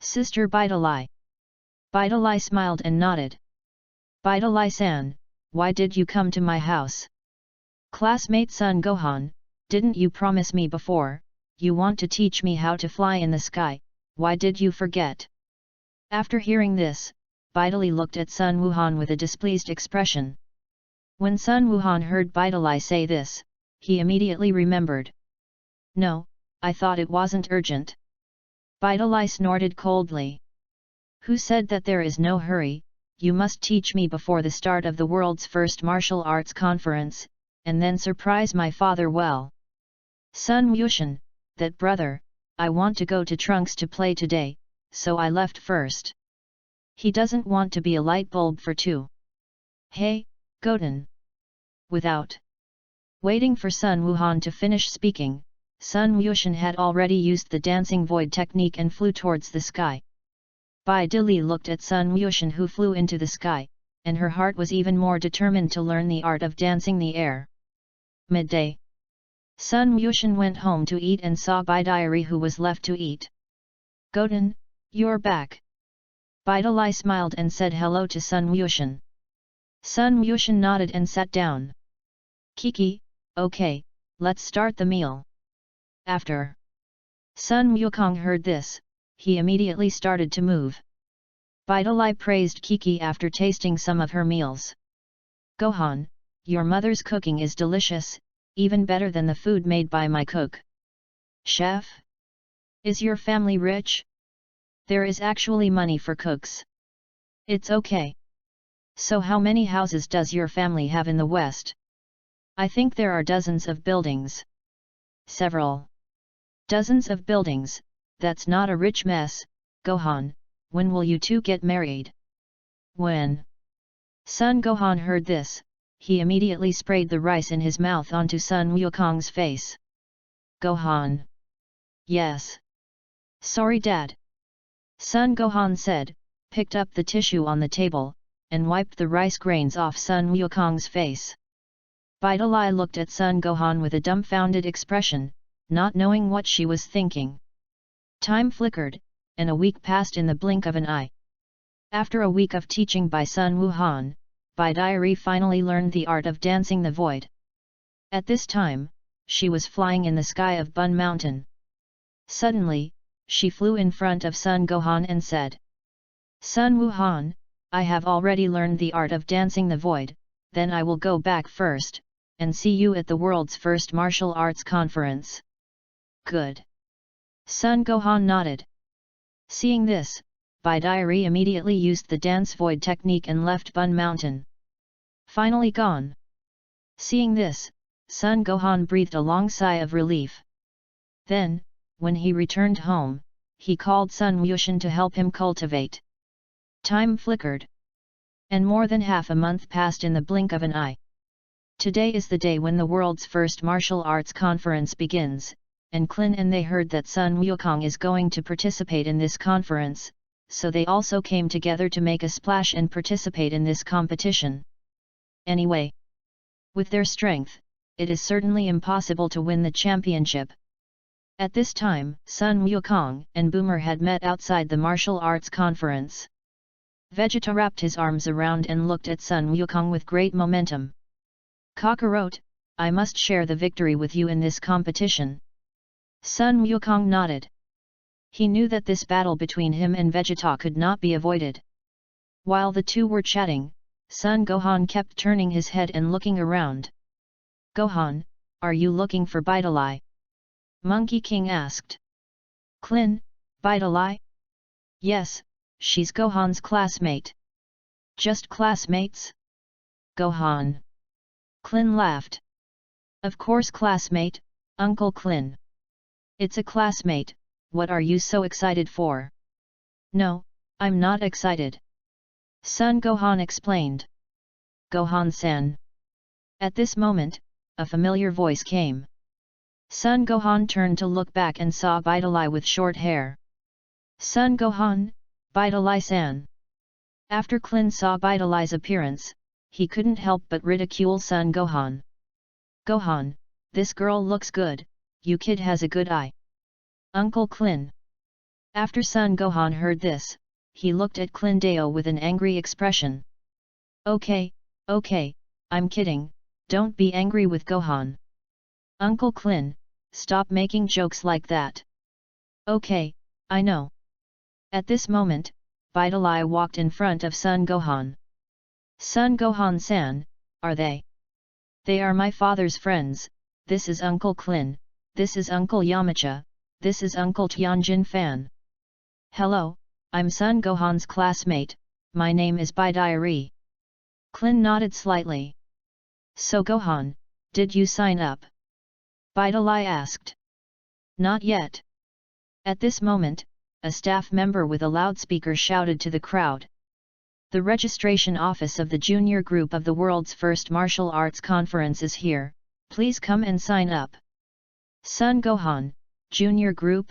Sister Bidalai. Bidalai smiled and nodded. Bidalai-san, why did you come to my house? Classmate Sun Gohan, didn't you promise me before, you want to teach me how to fly in the sky, why did you forget? After hearing this, Bidalai looked at Sun Wuhan with a displeased expression. When Sun Wuhan heard Baidalai say this, he immediately remembered. No, I thought it wasn't urgent. Baidalai snorted coldly. Who said that there is no hurry? You must teach me before the start of the world's first martial arts conference, and then surprise my father well. Sun Wuxian, that brother, I want to go to Trunks to play today, so I left first. He doesn't want to be a light bulb for two. Hey, Goten. Without waiting for Sun Wuhan to finish speaking, Sun Wuxian had already used the dancing void technique and flew towards the sky. Bai Dili looked at Sun Wuxian who flew into the sky, and her heart was even more determined to learn the art of dancing the air. Midday. Sun Wuxian went home to eat and saw Bai Diary who was left to eat. Goten, you're back. Baidalai smiled and said hello to Sun Wuxian. Sun Wuxian nodded and sat down. Kiki, okay, let's start the meal. After Sun Wukong heard this, he immediately started to move. Baidalai praised Kiki after tasting some of her meals. Gohan, your mother's cooking is delicious, even better than the food made by my cook. Chef? Is your family rich? There is actually money for cooks. It's okay. So how many houses does your family have in the West? I think there are dozens of buildings. Several. Dozens of buildings, that's not a rich mess. Gohan, when will you two get married? When? Sun Gohan heard this, he immediately sprayed the rice in his mouth onto Sun Wukong's face. Gohan. Yes. Sorry Dad. Sun Gohan said, picked up the tissue on the table, and wiped the rice grains off Sun Wukong's face. Baidalai looked at Sun Gohan with a dumbfounded expression, not knowing what she was thinking. Time flickered, and a week passed in the blink of an eye. After a week of teaching by Sun Wuhan, Bai Diary finally learned the art of dancing the void. At this time, she was flying in the sky of Bun Mountain. Suddenly, she flew in front of Sun Gohan and said, Sun Wuhan, I have already learned the art of dancing the void, then I will go back first, and see you at the world's first martial arts conference. Good. Sun Gohan nodded. Seeing this, Bai Diary immediately used the dance void technique and left Bun Mountain. Finally gone. Seeing this, Sun Gohan breathed a long sigh of relief. Then, when he returned home, he called Sun Wuxian to help him cultivate. Time flickered. And more than half a month passed in the blink of an eye. Today is the day when the world's first martial arts conference begins, and Klin and they heard that Sun Wukong is going to participate in this conference, so they also came together to make a splash and participate in this competition. Anyway, with their strength, it is certainly impossible to win the championship. At this time, Sun Wukong and Boomer had met outside the martial arts conference. Vegeta wrapped his arms around and looked at Sun Wukong with great momentum. Kakarot, I must share the victory with you in this competition. Sun Wukong nodded. He knew that this battle between him and Vegeta could not be avoided. While the two were chatting, Sun Gohan kept turning his head and looking around. Gohan, are you looking for Baidalai? Monkey King asked. Klin, Baidalai? Yes, she's Gohan's classmate. Just classmates? Gohan. Klin laughed. Of course classmate, Uncle Klin. It's a classmate, what are you so excited for? No, I'm not excited. Sun Gohan explained. Gohan-san. At this moment, a familiar voice came. Sun Gohan turned to look back and saw Baidalai with short hair. Sun Gohan, Baidalai-san. After Klin saw Baidalai's appearance, he couldn't help but ridicule Sun Gohan. Gohan, this girl looks good, you kid has a good eye. Uncle Klin. After Sun Gohan heard this, he looked at Klin Deo with an angry expression. Okay, I'm kidding, don't be angry with Gohan. Uncle Klin, stop making jokes like that. Okay, I know. At this moment, Baidalai walked in front of Sun Gohan. Sun Gohan-san, are they? They are my father's friends. This is Uncle Klin, this is Uncle Yamcha, this is Uncle Tianjin Fan. Hello, I'm Sun Gohan's classmate, my name is Bai Diary. Klin nodded slightly. So Gohan, did you sign up? Baidalai asked. Not yet. At this moment, a staff member with a loudspeaker shouted to the crowd. The registration office of the junior group of the world's first martial arts conference is here, please come and sign up. Sun Gohan, junior group?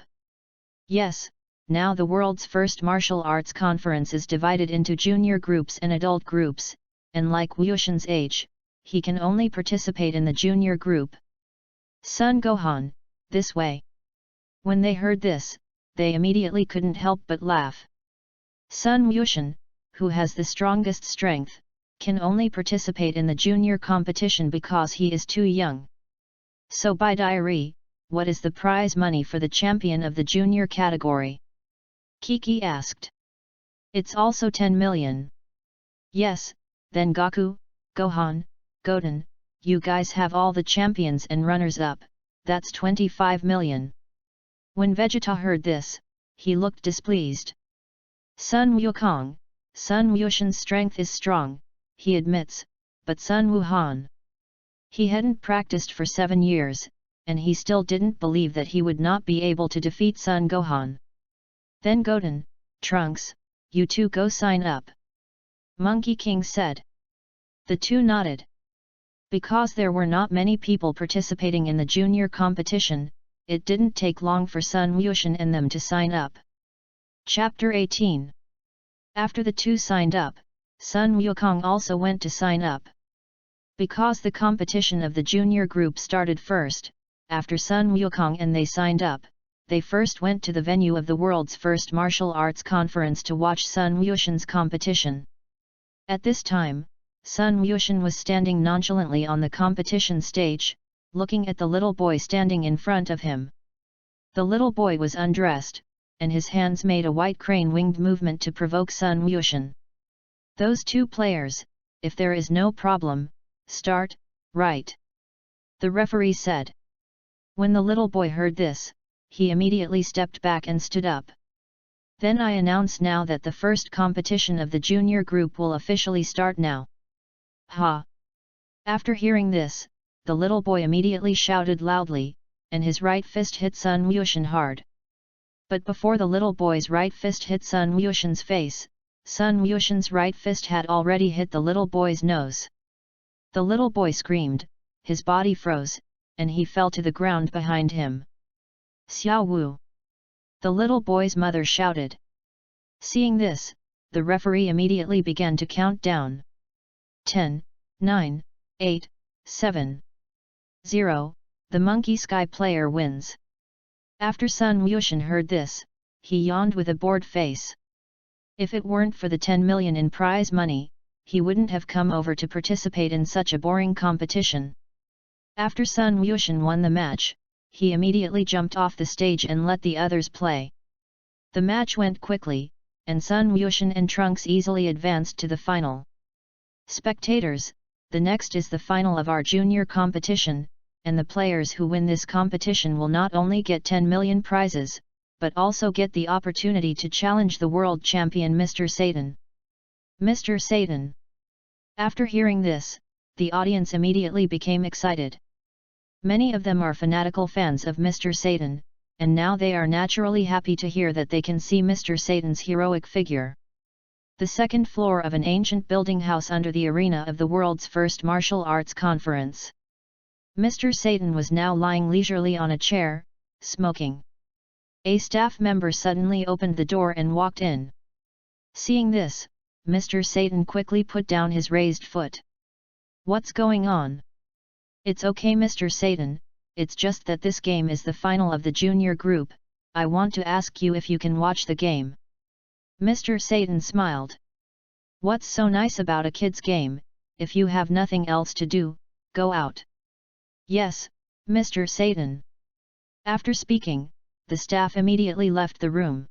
Yes, now the world's first martial arts conference is divided into junior groups and adult groups, and like Wyushin's age, he can only participate in the junior group. Sun Gohan, this way. When they heard this, they immediately couldn't help but laugh. Sun Wyushin, who has the strongest strength, can only participate in the junior competition because he is too young. So by diary, what is the prize money for the champion of the junior category? Kiki asked. It's also 10 million. Yes, then Goku, Gohan, Goten, you guys have all the champions and runners-up, that's 25 million. When Vegeta heard this, he looked displeased. Sun Wukong, Sun Wushin's strength is strong, he admits, but Sun Wuhan. He hadn't practiced for 7 years, and he still didn't believe that he would not be able to defeat Sun Gohan. Then Goten, Trunks, you two go sign up. Monkey King said. The two nodded. Because there were not many people participating in the junior competition, it didn't take long for Sun Wushin and them to sign up. Chapter 18. After the two signed up, Sun Wukong also went to sign up. Because the competition of the junior group started first, after Sun Wukong and they signed up, they first went to the venue of the world's first martial arts conference to watch Sun Wushin's competition. At this time, Sun Wushin was standing nonchalantly on the competition stage, looking at the little boy standing in front of him. The little boy was undressed, and his hands made a white crane-winged movement to provoke Sun Wushin. Those two players, if there is no problem, start, right? The referee said. When the little boy heard this, he immediately stepped back and stood up. Then I announce now that the first competition of the junior group will officially start now. Ha! After hearing this, the little boy immediately shouted loudly, and his right fist hit Sun Wushin hard. But before the little boy's right fist hit Sun Wushin's face, Sun Wushin's right fist had already hit the little boy's nose. The little boy screamed, his body froze, and he fell to the ground behind him. Xiao Wu! The little boy's mother shouted. Seeing this, the referee immediately began to count down. 10, 9, 8, 7, 0, the Monkey Sky player wins. After Sun Wushin heard this, he yawned with a bored face. If it weren't for the 10 million in prize money, he wouldn't have come over to participate in such a boring competition. After Sun Wushin won the match, he immediately jumped off the stage and let the others play. The match went quickly, and Sun Wushin and Trunks easily advanced to the final. Spectators, the next is the final of our junior competition, and the players who win this competition will not only get 10 million prizes, but also get the opportunity to challenge the world champion Mr. Satan. Mr. Satan. After hearing this, the audience immediately became excited. Many of them are fanatical fans of Mr. Satan, and now they are naturally happy to hear that they can see Mr. Satan's heroic figure. The second floor of an ancient building house under the arena of the world's first martial arts conference. Mr. Satan was now lying leisurely on a chair, smoking. A staff member suddenly opened the door and walked in. Seeing this, Mr. Satan quickly put down his raised foot. What's going on? It's okay Mr. Satan, it's just that this game is the final of the junior group, I want to ask you if you can watch the game. Mr. Satan smiled. What's so nice about a kid's game? If you have nothing else to do, go out. Yes, Mr. Satan. After speaking, the staff immediately left the room.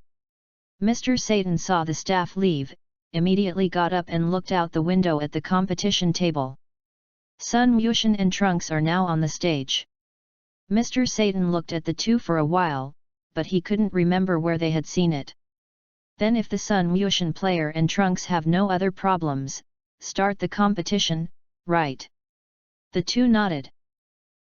Mr. Satan saw the staff leave, immediately got up and looked out the window at the competition table. Sun Wuxian and Trunks are now on the stage. Mr. Satan looked at the two for a while, but he couldn't remember where they had seen it. Then if the Sun Wuxian player and Trunks have no other problems, start the competition, right? The two nodded.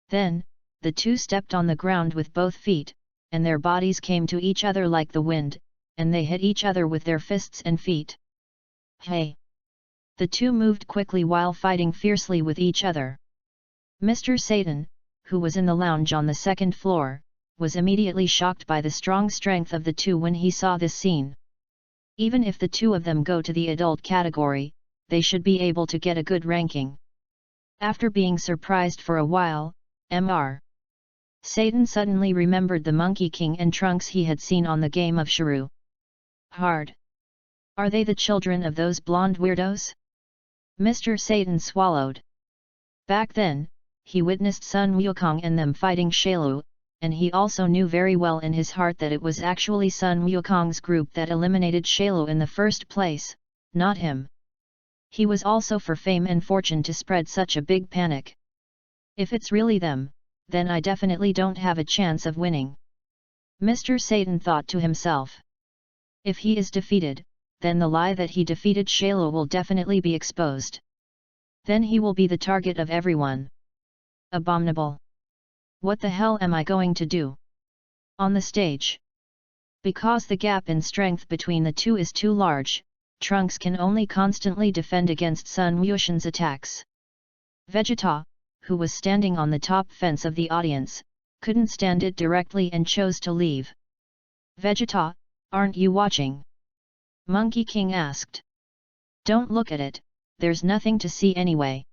Then, the two stepped on the ground with both feet, and their bodies came to each other like the wind, and they hit each other with their fists and feet. Hey! The two moved quickly while fighting fiercely with each other. Mr. Satan, who was in the lounge on the second floor, was immediately shocked by the strong strength of the two when he saw this scene. Even if the two of them go to the adult category, they should be able to get a good ranking. After being surprised for a while, Mr. Satan suddenly remembered the Monkey King and Trunks he had seen on the game of Shrew. Hard. Are they the children of those blonde weirdos? Mr. Satan swallowed. Back then, he witnessed Sun Wukong and them fighting Shailu, and he also knew very well in his heart that it was actually Sun Wukong's group that eliminated Shailu in the first place, not him. He was also for fame and fortune to spread such a big panic. If it's really them, then I definitely don't have a chance of winning. Mr. Satan thought to himself. If he is defeated, then the lie that he defeated Shailu will definitely be exposed. Then he will be the target of everyone. Abominable. What the hell am I going to do? On the stage. Because the gap in strength between the two is too large, Trunks can only constantly defend against Sun Wuxian's attacks. Vegeta, who was standing on the top fence of the audience, couldn't stand it directly and chose to leave. Vegeta, aren't you watching? Monkey King asked. Don't look at it, there's nothing to see anyway.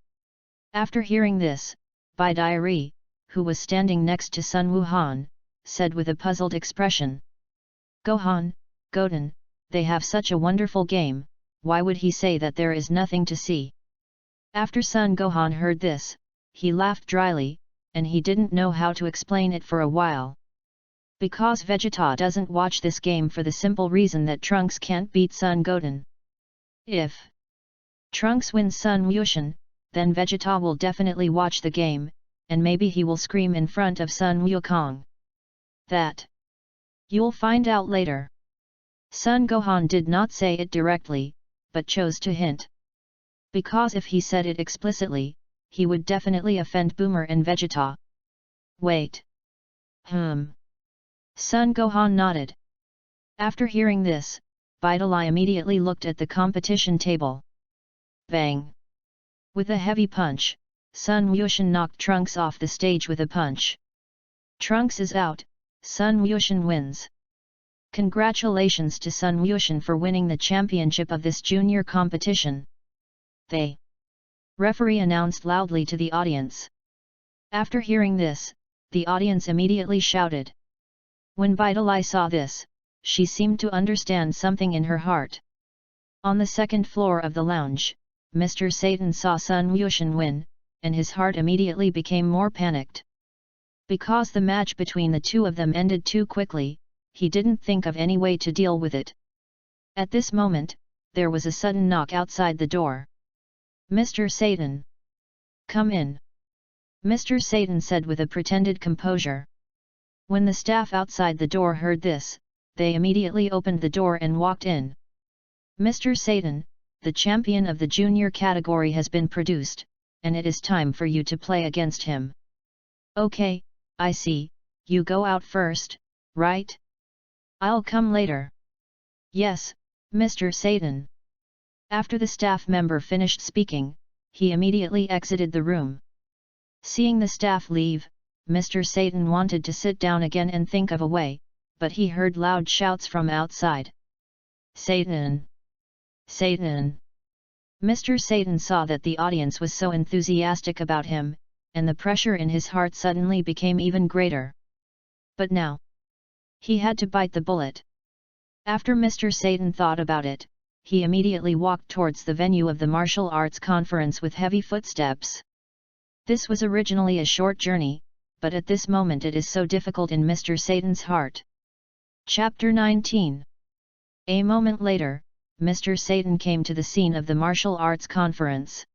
After hearing this, Bai Diary, who was standing next to Sun Wuhan, said with a puzzled expression. Gohan, Goten, they have such a wonderful game, why would he say that there is nothing to see? After Sun Gohan heard this, he laughed dryly, and he didn't know how to explain it for a while. Because Vegeta doesn't watch this game for the simple reason that Trunks can't beat Sun Goten. If Trunks wins Sun Wuxian, then Vegeta will definitely watch the game, and maybe he will scream in front of Sun Wukong. That you'll find out later. Sun Gohan did not say it directly, but chose to hint. Because if he said it explicitly, he would definitely offend Boomer and Vegeta. Wait. Sun Gohan nodded. After hearing this, Vidali immediately looked at the competition table. Bang! With a heavy punch, Sun Wuxian knocked Trunks off the stage with a punch. Trunks is out, Sun Wuxian wins. Congratulations to Sun Wuxian for winning the championship of this junior competition. The referee announced loudly to the audience. After hearing this, the audience immediately shouted. When Vidali saw this, she seemed to understand something in her heart. On the second floor of the lounge, Mr. Satan saw Sun Wuxian win, and his heart immediately became more panicked. Because the match between the two of them ended too quickly, he didn't think of any way to deal with it. At this moment, there was a sudden knock outside the door. Mr. Satan! Come in! Mr. Satan said with a pretended composure. When the staff outside the door heard this, they immediately opened the door and walked in. Mr. Satan, the champion of the junior category has been produced, and it is time for you to play against him. Okay, I see, you go out first, right? I'll come later. Yes, Mr. Satan. After the staff member finished speaking, he immediately exited the room. Seeing the staff leave, Mr. Satan wanted to sit down again and think of a way, but he heard loud shouts from outside. Satan! Satan! Mr. Satan saw that the audience was so enthusiastic about him, and the pressure in his heart suddenly became even greater. But now, he had to bite the bullet. After Mr. Satan thought about it, he immediately walked towards the venue of the martial arts conference with heavy footsteps. This was originally a short journey, but at this moment it is so difficult in Mr. Satan's heart. Chapter 19. A moment later, Mr. Satan came to the scene of the martial arts conference.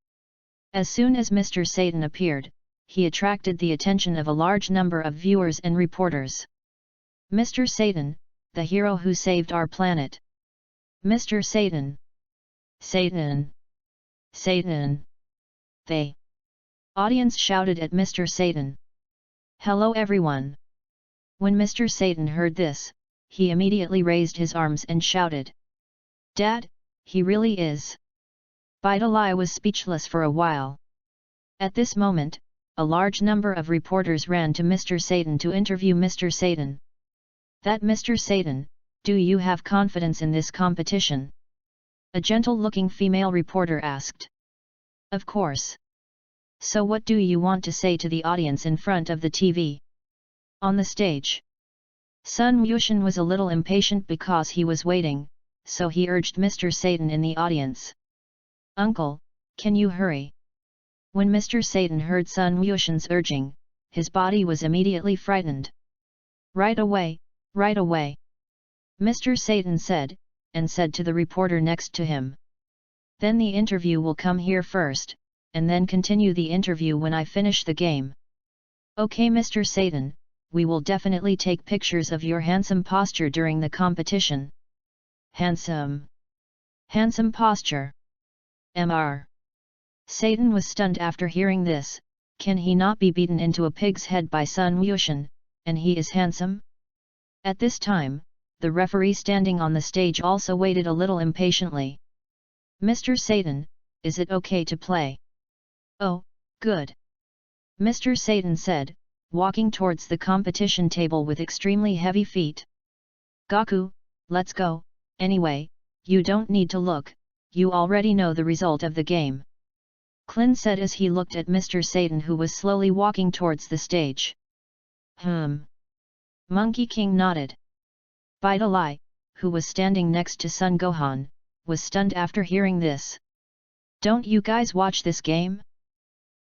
As soon as Mr. Satan appeared, he attracted the attention of a large number of viewers and reporters. Mr. Satan, the hero who saved our planet. Mr. Satan. Satan. Satan. The audience shouted at Mr. Satan. Hello everyone. When Mr. Satan heard this, he immediately raised his arms and shouted. Dad, he really is. Bidalai was speechless for a while. At this moment, a large number of reporters ran to Mr. Satan to interview Mr. Satan. That Mr. Satan, do you have confidence in this competition? A gentle-looking female reporter asked. Of course. So what do you want to say to the audience in front of the TV? On the stage. Sun Yushin was a little impatient because he was waiting, so he urged Mr. Satan in the audience. Uncle, can you hurry? When Mr. Satan heard Sun Yushin's urging, his body was immediately frightened. Right away, right away. Mr. Satan said, and said to the reporter next to him. Then the interview will come here first, and then continue the interview when I finish the game. Okay Mr. Satan, we will definitely take pictures of your handsome posture during the competition. Handsome. Handsome posture. Mr. Satan was stunned after hearing this. Can he not be beaten into a pig's head by Sun Yushin, and he is handsome? At this time, the referee standing on the stage also waited a little impatiently. Mr. Satan, is it okay to play? Oh, good. Mr. Satan said, walking towards the competition table with extremely heavy feet. Gaku, let's go, anyway, you don't need to look, you already know the result of the game. Klin said as he looked at Mr. Satan who was slowly walking towards the stage. Monkey King nodded. Bidalai, who was standing next to Sun Gohan, was stunned after hearing this. Don't you guys watch this game?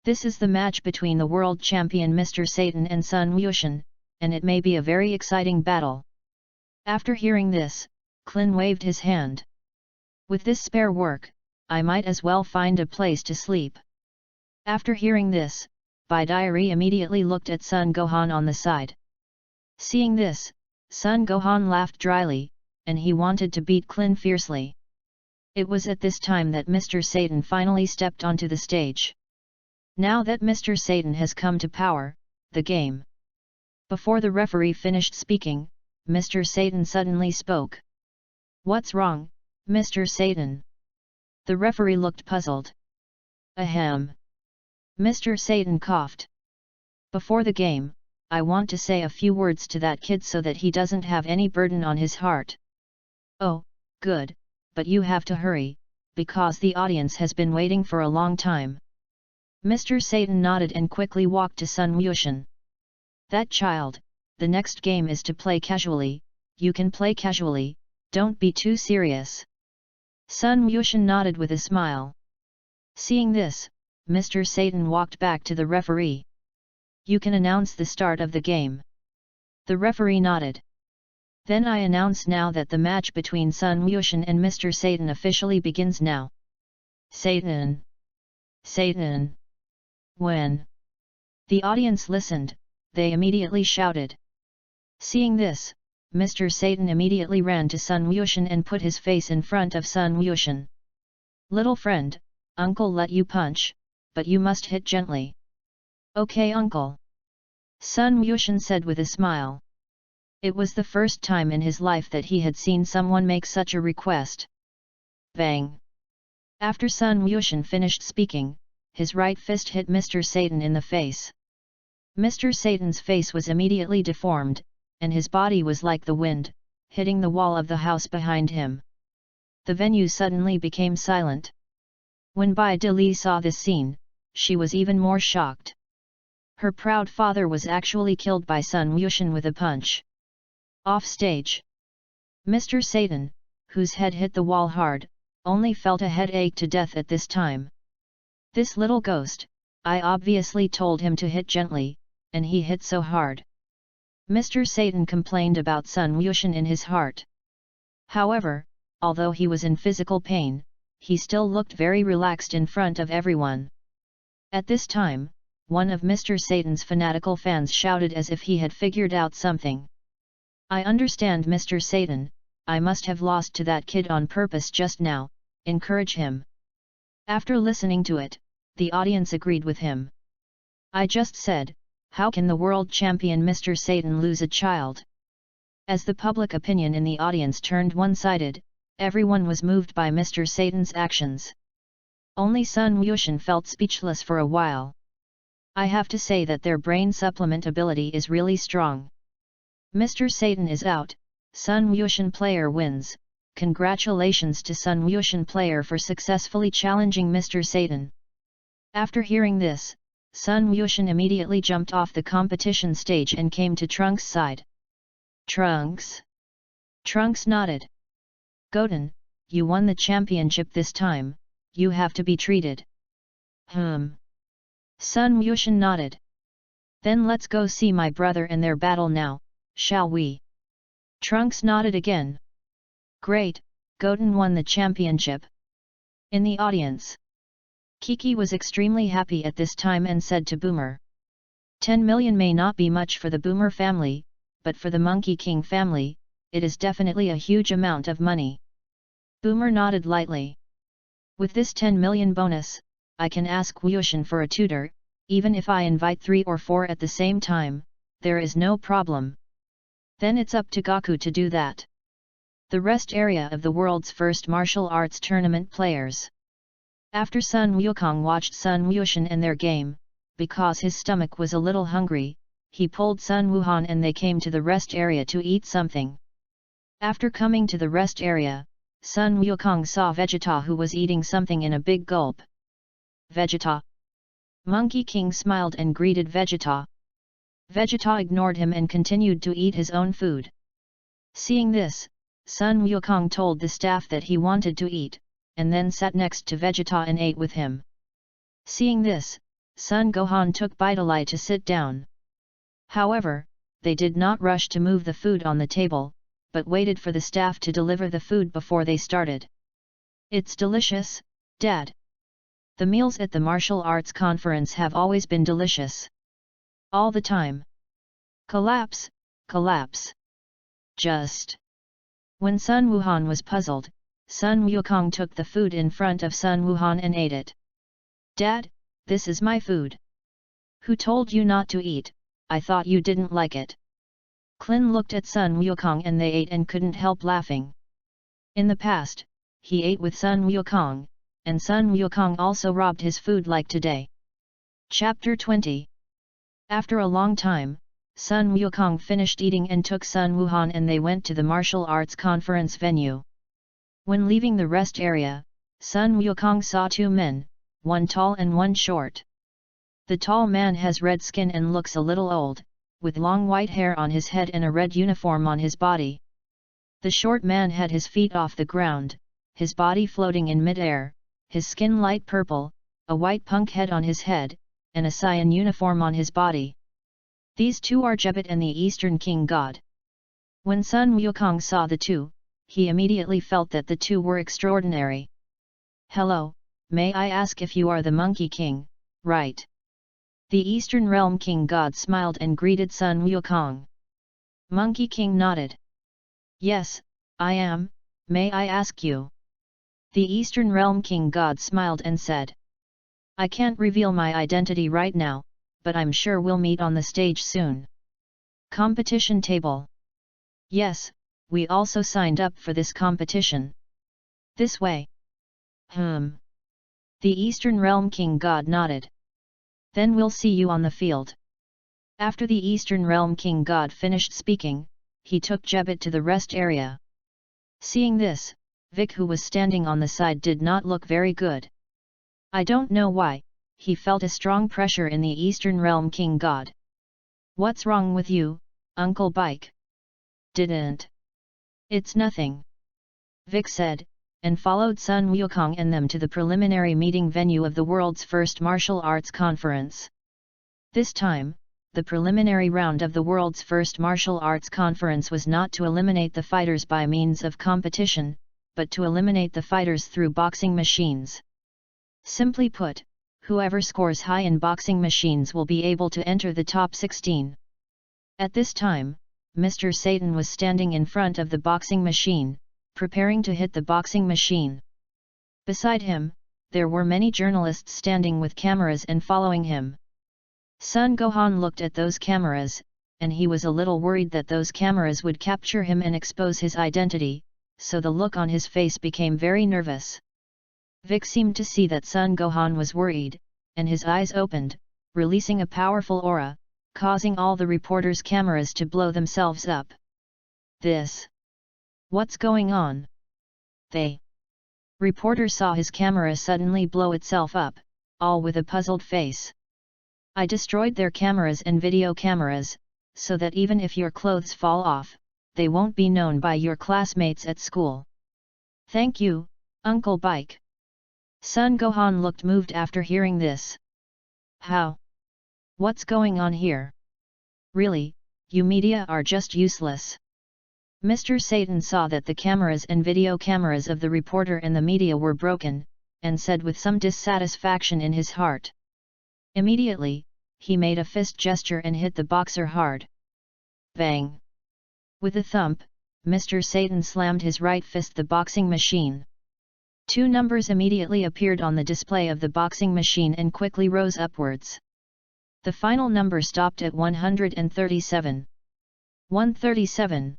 This is the match between the world champion Mr. Satan and Sun Yushin, and it may be a very exciting battle. After hearing this, Klin waved his hand. With this spare work, I might as well find a place to sleep. After hearing this, Bidai immediately looked at Sun Gohan on the side. Seeing this, Sun Gohan laughed dryly, and he wanted to beat Klin fiercely. It was at this time that Mr. Satan finally stepped onto the stage. Now that Mr. Satan has come to power, the game. Before the referee finished speaking, Mr. Satan suddenly spoke. What's wrong, Mr. Satan? The referee looked puzzled. Ahem. Mr. Satan coughed. Before the game, I want to say a few words to that kid so that he doesn't have any burden on his heart. Oh, good, but you have to hurry, because the audience has been waiting for a long time. Mr. Satan nodded and quickly walked to Sun Yushin. That child, the next game is to play casually, you can play casually, don't be too serious. Sun Yushin nodded with a smile. Seeing this, Mr. Satan walked back to the referee. You can announce the start of the game. The referee nodded. Then I announce now that the match between Sun Yushin and Mr. Satan officially begins now. Satan. Satan. When the audience listened, they immediately shouted. Seeing this, Mr. Satan immediately ran to Sun Yushin and put his face in front of Sun Yushin. Little friend, uncle let you punch, but you must hit gently. Okay uncle. Sun Yushin said with a smile. It was the first time in his life that he had seen someone make such a request. Bang! After Sun Yushin finished speaking, his right fist hit Mr. Satan in the face. Mr. Satan's face was immediately deformed, and his body was like the wind, hitting the wall of the house behind him. The venue suddenly became silent. When Bai Dili saw this scene, she was even more shocked. Her proud father was actually killed by Sun Yushin with a punch. Off stage. Mr. Satan, whose head hit the wall hard, only felt a headache to death at this time. This little ghost, I obviously told him to hit gently, and he hit so hard. Mr. Satan complained about Sun Yushin in his heart. However, although he was in physical pain, he still looked very relaxed in front of everyone. At this time, one of Mr. Satan's fanatical fans shouted as if he had figured out something. "I understand, Mr. Satan, I must have lost to that kid on purpose just now, encourage him." After listening to it, the audience agreed with him. "I just said, how can the world champion Mr. Satan lose a child?" As the public opinion in the audience turned one-sided, everyone was moved by Mr. Satan's actions. Only Sun Wushan felt speechless for a while. "I have to say that their brain supplement ability is really strong. Mr. Satan is out, Sun Wushan player wins. Congratulations to Sun Wushan player for successfully challenging Mr. Satan." After hearing this, Sun Wushan immediately jumped off the competition stage and came to Trunks' side. "Trunks?" Trunks nodded. "Goten, you won the championship this time, you have to be treated." Sun Wushan nodded. "Then let's go see my brother and their battle now, shall we?" Trunks nodded again. "Great, Goten won the championship." In the audience, Kiki was extremely happy at this time and said to Boomer, 10 million may not be much for the Boomer family, but for the Monkey King family, it is definitely a huge amount of money." Boomer nodded lightly. "With this 10 million bonus, I can ask Wushan for a tutor, even if I invite 3 or 4 at the same time, there is no problem. Then it's up to Gaku to do that." The rest area of the world's first martial arts tournament players. After Sun Wukong watched Sun Wushan and their game, because his stomach was a little hungry, he pulled Sun Wuhan and they came to the rest area to eat something. After coming to the rest area, Sun Wukong saw Vegeta who was eating something in a big gulp. "Vegeta?" Monkey King smiled and greeted Vegeta. Vegeta ignored him and continued to eat his own food. Seeing this, Sun Wukong told the staff that he wanted to eat, and then sat next to Vegeta and ate with him. Seeing this, Sun Gohan took Vitalite to sit down. However, they did not rush to move the food on the table, but waited for the staff to deliver the food before they started. "It's delicious, Dad. The meals at the martial arts conference have always been delicious. All the time. Collapse, collapse." Just when Sun Wuhan was puzzled, Sun Wukong took the food in front of Sun Wuhan and ate it. "Dad, this is my food." "Who told you not to eat? I thought you didn't like it." Klin looked at Sun Wukong and they ate and couldn't help laughing. In the past, he ate with Sun Wukong, and Sun Wukong also robbed his food like today. Chapter 20. After a long time, Sun Wukong finished eating and took Sun Wuhan and they went to the martial arts conference venue. When leaving the rest area, Sun Wukong saw 2 men, one tall and one short. The tall man has red skin and looks a little old, with long white hair on his head and a red uniform on his body. The short man had his feet off the ground, his body floating in mid-air, his skin light purple, a white punk head on his head, and a cyan uniform on his body. These 2 are Jebet and the Eastern King God. When Sun Wukong saw the 2, he immediately felt that the 2 were extraordinary. "Hello, may I ask if you are the Monkey King, right?" The Eastern Realm King God smiled and greeted Sun Wukong. Monkey King nodded. "Yes, I am, may I ask you?" The Eastern Realm King God smiled and said, "I can't reveal my identity right now, but I'm sure we'll meet on the stage soon." Competition table. "Yes, we also signed up for this competition." "This way." The Eastern Realm King God nodded. "Then we'll see you on the field." After the Eastern Realm King God finished speaking, he took Jebet to the rest area. Seeing this, Vic who was standing on the side did not look very good. I don't know why, he felt a strong pressure in the Eastern Realm King God. "What's wrong with you, Uncle Bike?" "Didn't. It's nothing," Vic said, and followed Sun Wukong and them to the preliminary meeting venue of the world's first martial arts conference. This time, the preliminary round of the world's first martial arts conference was not to eliminate the fighters by means of competition, but to eliminate the fighters through boxing machines. Simply put, whoever scores high in boxing machines will be able to enter the top 16. At this time, Mr. Satan was standing in front of the boxing machine, preparing to hit the boxing machine. Beside him, there were many journalists standing with cameras and following him. Sun Gohan looked at those cameras, and he was a little worried that those cameras would capture him and expose his identity, so the look on his face became very nervous. Vic seemed to see that Sun Gohan was worried, and his eyes opened, releasing a powerful aura, causing all the reporters' cameras to blow themselves up. What's going on? Reporter saw his camera suddenly blow itself up, all with a puzzled face. I destroyed their cameras and video cameras, so that even if your clothes fall off, they won't be known by your classmates at school. Thank you, Uncle Bike. Sun Gohan looked moved after hearing this. How? What's going on here? Really, you media are just useless. Mr. Satan saw that the cameras and video cameras of the reporter and the media were broken, and said with some dissatisfaction in his heart. Immediately, he made a fist gesture and hit the boxer hard. Bang! With a thump, Mr. Satan slammed his right fist the boxing machine. 2 numbers immediately appeared on the display of the boxing machine and quickly rose upwards. The final number stopped at 137. 137.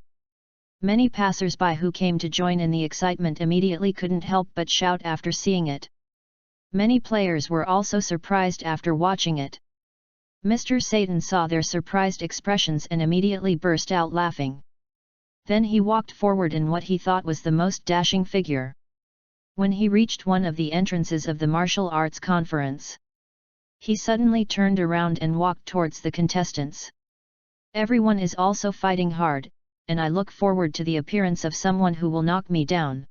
Many passers-by who came to join in the excitement immediately couldn't help but shout after seeing it. Many players were also surprised after watching it. Mr. Satan saw their surprised expressions and immediately burst out laughing. Then he walked forward in what he thought was the most dashing figure. When he reached one of the entrances of the martial arts conference, he suddenly turned around and walked towards the contestants. Everyone is also fighting hard, and I look forward to the appearance of someone who will knock me down.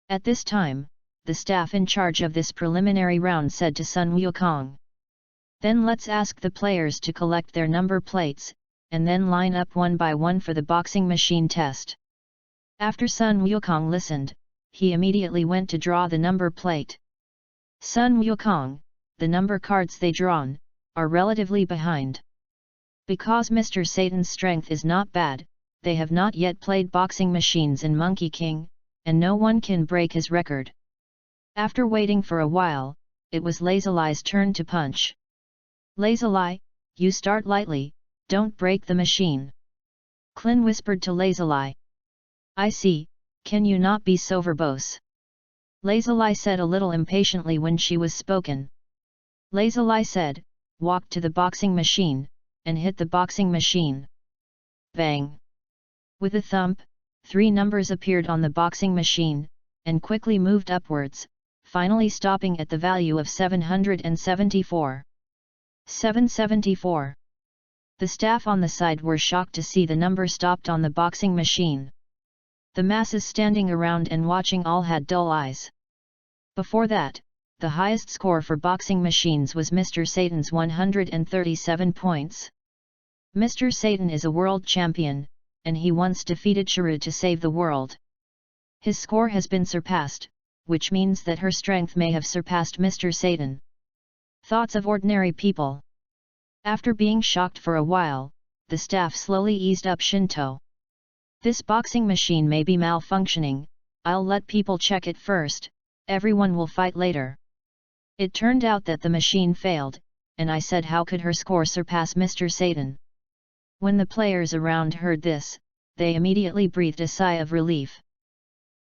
At this time, the staff in charge of this preliminary round said to Sun Wukong. Then let's ask the players to collect their number plates, and then line up one by one for the boxing machine test. After Sun Wukong listened, he immediately went to draw the number plate. Sun Wukong, the number cards they drawn, are relatively behind. Because Mr. Satan's strength is not bad, they have not yet played boxing machines in Monkey King, and no one can break his record. After waiting for a while, it was Lazarly's turn to punch. Lazarly, you start lightly, don't break the machine. Clin whispered to Lazarly. I see, can you not be so verbose? Lazarly said a little impatiently when she was spoken. Lazarly said, walk to the boxing machine, and hit the boxing machine. Bang! With a thump, 3 numbers appeared on the boxing machine, and quickly moved upwards, finally stopping at the value of 774. 774. The staff on the side were shocked to see the number stopped on the boxing machine. The masses standing around and watching all had dull eyes. Before that, the highest score for boxing machines was Mr. Satan's 137 points. Mr. Satan is a world champion, and he once defeated Chiru to save the world. His score has been surpassed, which means that her strength may have surpassed Mr. Satan. Thoughts of ordinary people. After being shocked for a while, the staff slowly eased up Shinto. This boxing machine may be malfunctioning, I'll let people check it first, everyone will fight later. It turned out that the machine failed, and I said how could her score surpass Mr. Satan? When the players around heard this, they immediately breathed a sigh of relief.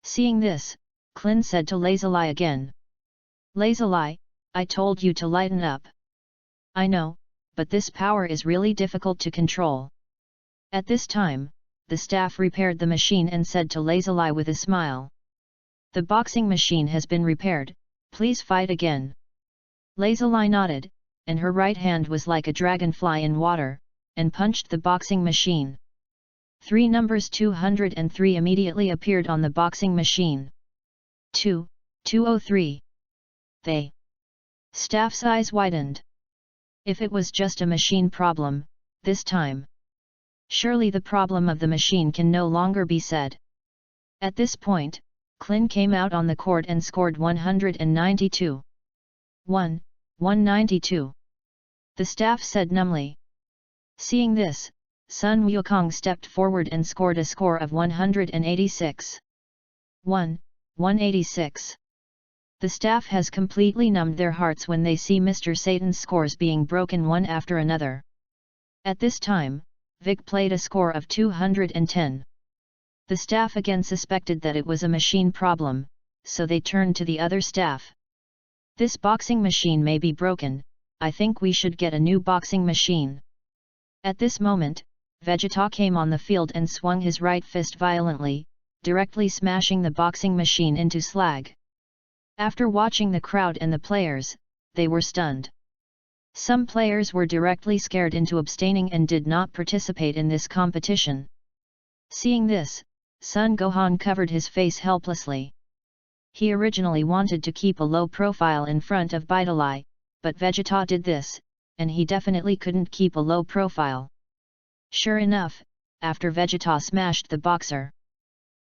Seeing this, Clin said to Lazarly again. Lazarly, I told you to lighten up. I know, but this power is really difficult to control. At this time, the staff repaired the machine and said to Lazarly with a smile. The boxing machine has been repaired, please fight again. Lazarly nodded, and her right hand was like a dragonfly in water, and punched the boxing machine. 3 numbers 203 immediately appeared on the boxing machine. 203. They. Staff's eyes widened. If it was just a machine problem, this time. Surely the problem of the machine can no longer be said. At this point, Clin came out on the court and scored 192. 1, 192. The staff said numbly. Seeing this, Sun Wukong stepped forward and scored a score of 186. 186. The staff has completely numbed their hearts when they see Mr. Satan's scores being broken one after another. At this time, Vic played a score of 210. The staff again suspected that it was a machine problem, so they turned to the other staff. This boxing machine may be broken, I think we should get a new boxing machine. At this moment, Vegeta came on the field and swung his right fist violently, directly smashing the boxing machine into slag. After watching the crowd and the players, they were stunned. Some players were directly scared into abstaining and did not participate in this competition. Seeing this, Sun Gohan covered his face helplessly. He originally wanted to keep a low profile in front of Bidalai, but Vegeta did this, and he definitely couldn't keep a low profile. Sure enough, after Vegeta smashed the boxer,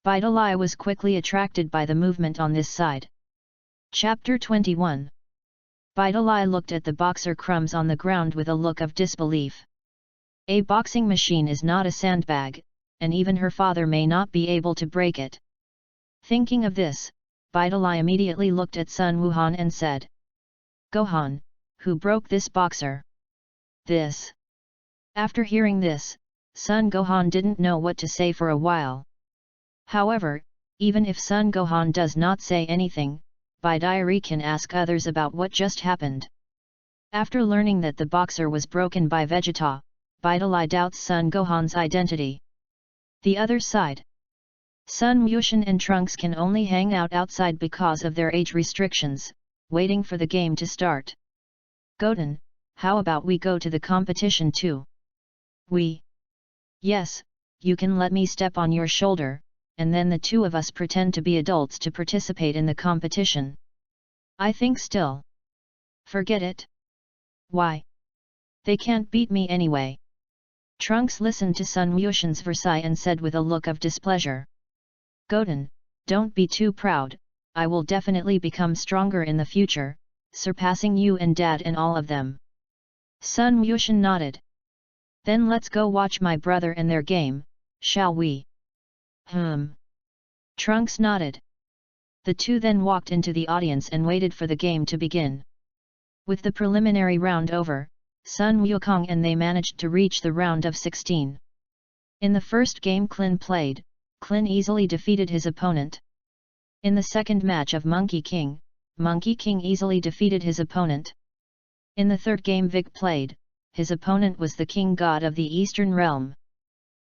Bidalai was quickly attracted by the movement on this side. Chapter 21. Bidalai looked at the boxer crumbs on the ground with a look of disbelief. A boxing machine is not a sandbag, and even her father may not be able to break it. Thinking of this, Bidalai immediately looked at Sun Wuhan and said, "Gohan, who broke this boxer?" This. After hearing this, Sun Gohan didn't know what to say for a while. However, even if Sun Gohan does not say anything, Bidalai can ask others about what just happened. After learning that the boxer was broken by Vegeta, Bidalai doubts Sun Gohan's identity. The other side. Sun Wushan and Trunks can only hang out outside because of their age restrictions, waiting for the game to start. "Goten, how about we go to the competition too?" "We?" "Yes, you can let me step on your shoulder, and then the two of us pretend to be adults to participate in the competition." "I think still. Forget it." "Why? They can't beat me anyway." Trunks listened to Sun Wushan's Versailles and said with a look of displeasure, "Goten, don't be too proud, I will definitely become stronger in the future, surpassing you and Dad and all of them." Sun Wushan nodded. "Then let's go watch my brother and their game, shall we?" Trunks nodded. The two then walked into the audience and waited for the game to begin. With the preliminary round over, Sun Wukong and they managed to reach the round of 16. In the first game Klin played, Klin easily defeated his opponent. In the second match of Monkey King easily defeated his opponent. In the third game Vic played, his opponent was the King God of the Eastern Realm.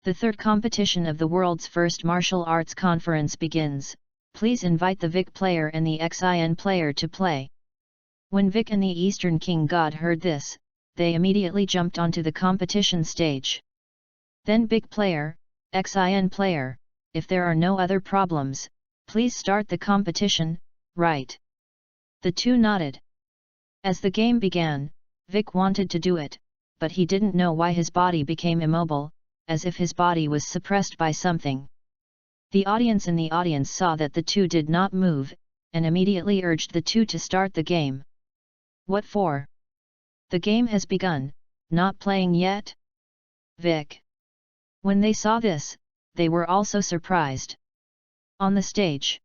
The third competition of the world's first martial arts conference begins. Please invite the Vic player and the Xin player to play. When Vic and the Eastern King God heard this, they immediately jumped onto the competition stage. Then Big player, Xin player, if there are no other problems, please start the competition, right? The two nodded. As the game began, Vic wanted to do it, but he didn't know why his body became immobile, as if his body was suppressed by something. The audience saw that the two did not move, and immediately urged the two to start the game. "What for? The game has begun, not playing yet?" Vic. When they saw this, they were also surprised. On the stage.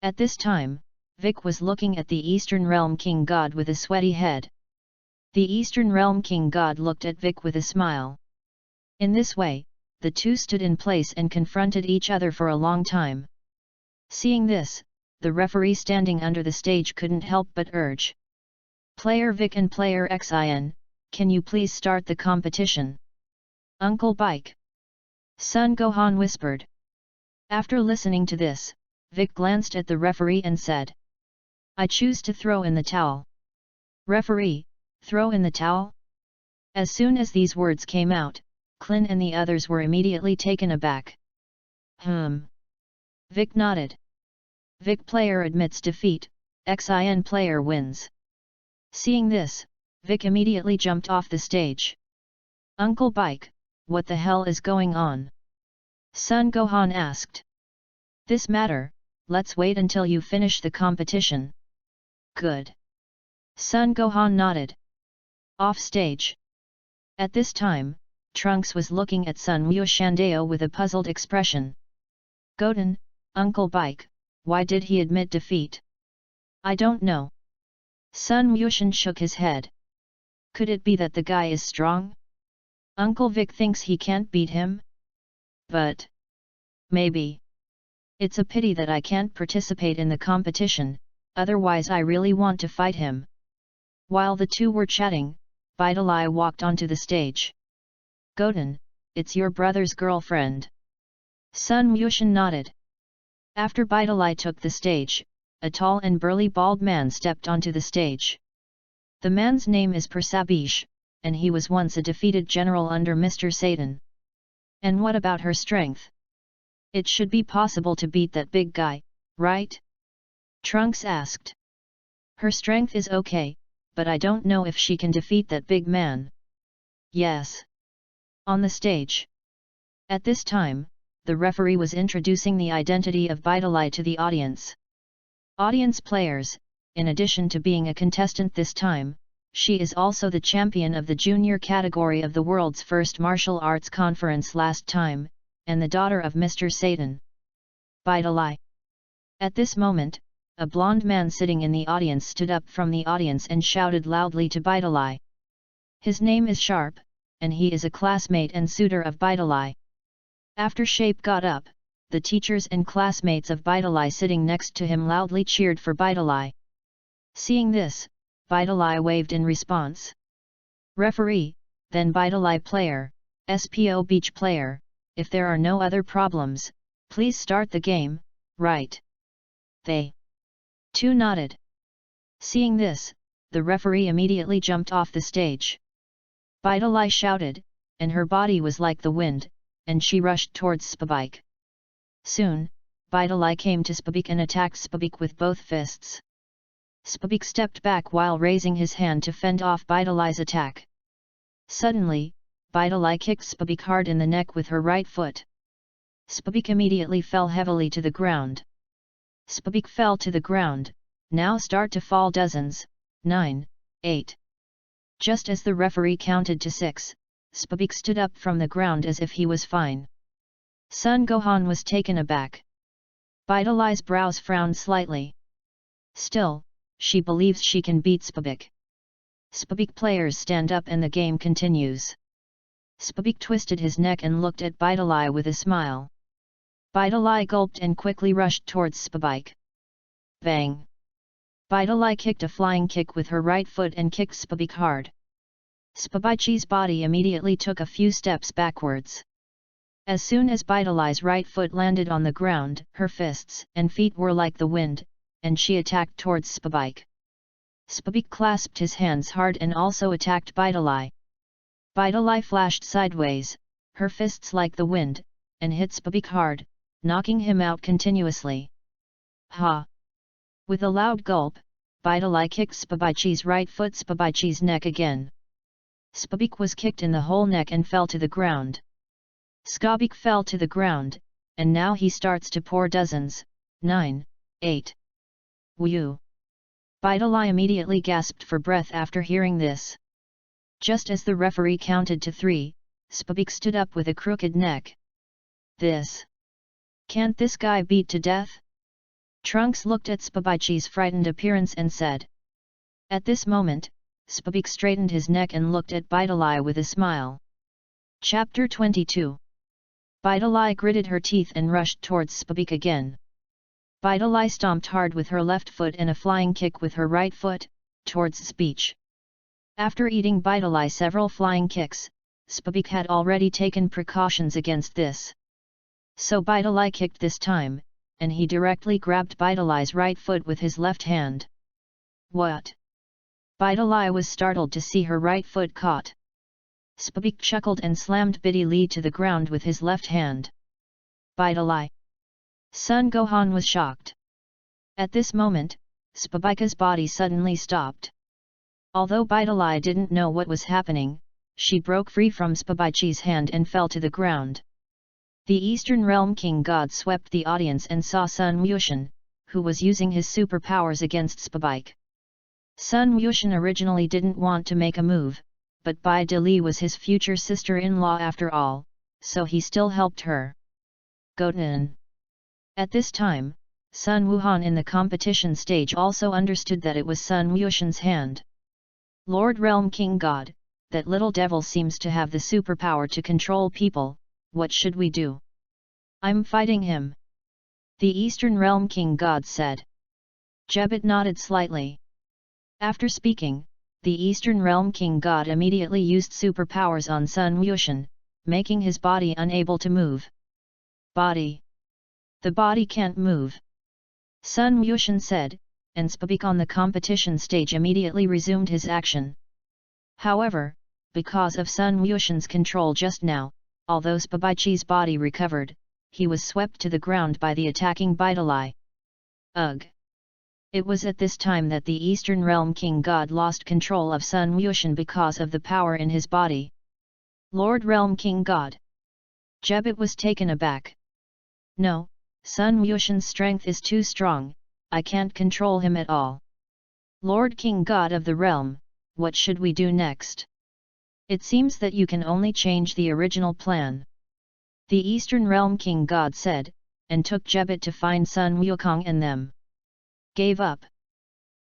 At this time, Vic was looking at the Eastern Realm King God with a sweaty head. The Eastern Realm King God looked at Vic with a smile. In this way, the two stood in place and confronted each other for a long time. Seeing this, the referee standing under the stage couldn't help but urge, "Player Vic and player Xin, can you please start the competition?" "Uncle Bike." Sun Gohan whispered. After listening to this, Vic glanced at the referee and said, "I choose to throw in the towel." "Referee, throw in the towel?" As soon as these words came out, Klin and the others were immediately taken aback. Vic nodded. Vic player admits defeat, Xin player wins. Seeing this, Vic immediately jumped off the stage. "Uncle Bike, what the hell is going on?" Sun Gohan asked. "This matter, let's wait until you finish the competition." "Good." Sun Gohan nodded. Off stage. At this time, Trunks was looking at Sun Wuxiandao with a puzzled expression. Goten, Uncle Bike, why did he admit defeat? I don't know. Sun Wuxian shook his head. Could it be that the guy is strong? Uncle Vic thinks he can't beat him? But maybe. It's a pity that I can't participate in the competition, otherwise I really want to fight him. While the two were chatting, Vidalai walked onto the stage. Goten, it's your brother's girlfriend. Sun Wuxian nodded. After Vidalai took the stage, a tall and burly bald man stepped onto the stage. The man's name is Persabish, and he was once a defeated general under Mr. Satan. And what about her strength? It should be possible to beat that big guy, right? Trunks asked. Her strength is okay, but I don't know if she can defeat that big man. Yes. On the stage. At this time, the referee was introducing the identity of Vidalai to the audience. Audience players, in addition to being a contestant this time, she is also the champion of the junior category of the world's first martial arts conference last time, and the daughter of Mr. Satan. Vidalai. At this moment, a blond man sitting in the audience stood up from the audience and shouted loudly to Vidalai. His name is Sharp, and he is a classmate and suitor of Vidalai. After Shape got up, the teachers and classmates of Vidalai sitting next to him loudly cheered for Vidalai. Seeing this, Vidalai waved in response. Referee, then Vidalai player, SPO Beach player, if there are no other problems, please start the game, right? They two nodded. Seeing this, the referee immediately jumped off the stage. Vidalai shouted, and her body was like the wind, and she rushed towards Spabike. Soon, Vidalai came to Spabike and attacked Spabike with both fists. Spabike stepped back while raising his hand to fend off Vidalai's attack. Suddenly, Vidalai kicked Spabike hard in the neck with her right foot. Spabike immediately fell heavily to the ground. Spabike fell to the ground, now start to fall dozens, 9, 8. Just as the referee counted to 6, Spabike stood up from the ground as if he was fine. Sun Gohan was taken aback. Vidalai's brows frowned slightly. Still, she believes she can beat Spabike. Spabike players stand up and the game continues. Spabike twisted his neck and looked at Vidalai with a smile. Vidalai gulped and quickly rushed towards Spabike. Bang! Vidalai kicked a flying kick with her right foot and kicked Spabike hard. Spabike's body immediately took a few steps backwards. As soon as Vidalai's right foot landed on the ground, her fists and feet were like the wind, and she attacked towards Spabike. Spabike clasped his hands hard and also attacked Vidalai. Vidalai flashed sideways, her fists like the wind, and hit Spabike hard, knocking him out continuously. Ha! With a loud gulp, Vidalai kicked Spabike's right foot Spabike's neck again. Spabike was kicked in the whole neck and fell to the ground. Spabike fell to the ground, and now he starts to pour dozens, 9, 8. Whew! Vidalai immediately gasped for breath after hearing this. Just as the referee counted to 3, Spabike stood up with a crooked neck. This! Can't this guy beat to death? Trunks looked at Spabike's frightened appearance and said. At this moment, Spabike straightened his neck and looked at Vidalai with a smile. Chapter 22. Vidalai gritted her teeth and rushed towards Spabike again. Vidalai stomped hard with her left foot and a flying kick with her right foot, towards Spabike. After eating Vidalai several flying kicks, Spabike had already taken precautions against this. So Vidalai kicked this time, and he directly grabbed Vidalai's right foot with his left hand. What? Vidalai was startled to see her right foot caught. Spabike chuckled and slammed Vidalai to the ground with his left hand. Vidalai! Sun Gohan was shocked. At this moment, Spabike's body suddenly stopped. Although Vidalai didn't know what was happening, she broke free from Spabike's hand and fell to the ground. The Eastern Realm King God swept the audience and saw Sun Wuxian, who was using his superpowers against Spabike. Sun Wuxian originally didn't want to make a move, but Bai Dili was his future sister-in-law after all, so he still helped her. Goten. At this time, Sun Wuhan in the competition stage also understood that it was Sun Wuxian's hand. Lord Realm King God, that little devil seems to have the superpower to control people, what should we do? I'm fighting him. The Eastern Realm King God said. Jebit nodded slightly. After speaking, the Eastern Realm King God immediately used superpowers on Sun Wuxian, making his body unable to move. Body. The body can't move. Sun Wuxian said, and Spabik on the competition stage immediately resumed his action. However, because of Sun Wuxian's control just now, although Spabaichi's body recovered, he was swept to the ground by the attacking Bidali. Ugh! It was at this time that the Eastern Realm King God lost control of Sun Wuxian because of the power in his body. Lord Realm King God. Jebit was taken aback. No, Sun Wuxian's strength is too strong, I can't control him at all. Lord King God of the realm, what should we do next? It seems that you can only change the original plan. The Eastern Realm King God said, and took Jebit to find Sun Wukong and them. Gave up.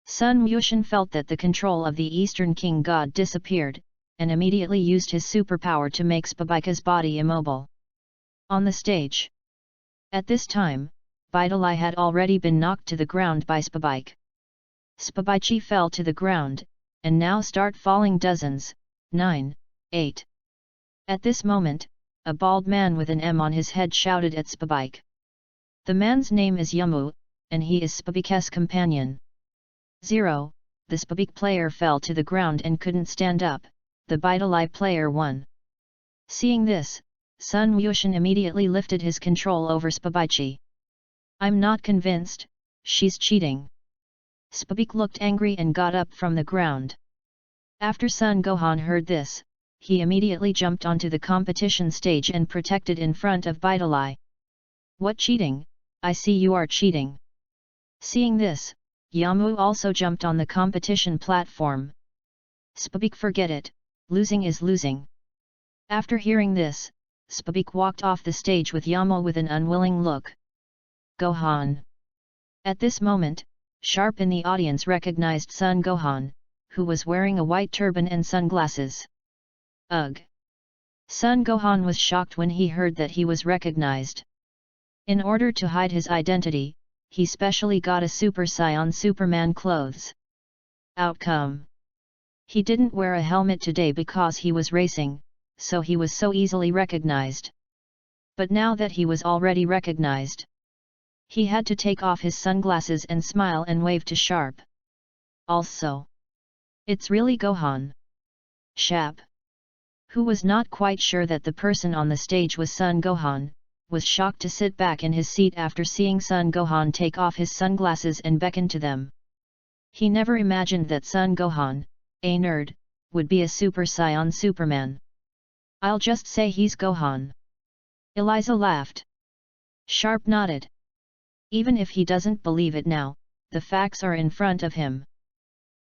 Sun Wuxian felt that the control of the Eastern King God disappeared, and immediately used his superpower to make Spabika's body immobile. On the stage. At this time, Bidali had already been knocked to the ground by Spabike. Spabaichi fell to the ground, and now start falling dozens, 9, 8. At this moment, a bald man with an M on his head shouted at Spabike. The man's name is Yamu, and he is Spabike's companion. 0. The Spabik player fell to the ground and couldn't stand up, the Bidali player won. Seeing this, Sun Wuxian immediately lifted his control over Spabaichi. I'm not convinced, she's cheating. Spabik looked angry and got up from the ground. After Sun Gohan heard this, he immediately jumped onto the competition stage and protected in front of Bidali. What cheating? I see you are cheating. Seeing this, Yamu also jumped on the competition platform. Spabik, forget it, losing is losing. After hearing this, Spabik walked off the stage with Yamu with an unwilling look. Gohan. At this moment, Sharp in the audience recognized Sun Gohan, who was wearing a white turban and sunglasses. Ugh! Sun Gohan was shocked when he heard that he was recognized. In order to hide his identity, he specially got a Super Saiyan Superman clothes. Outcome. He didn't wear a helmet today because he was racing, so he was so easily recognized. But now that he was already recognized, he had to take off his sunglasses and smile and wave to Sharp. Also, it's really Gohan. Shap, who was not quite sure that the person on the stage was Sun Gohan, was shocked to sit back in his seat after seeing Sun Gohan take off his sunglasses and beckon to them. He never imagined that Sun Gohan, a nerd, would be a Super Saiyan Superman. I'll just say he's Gohan. Eliza laughed. Sharp nodded. Even if he doesn't believe it now, the facts are in front of him.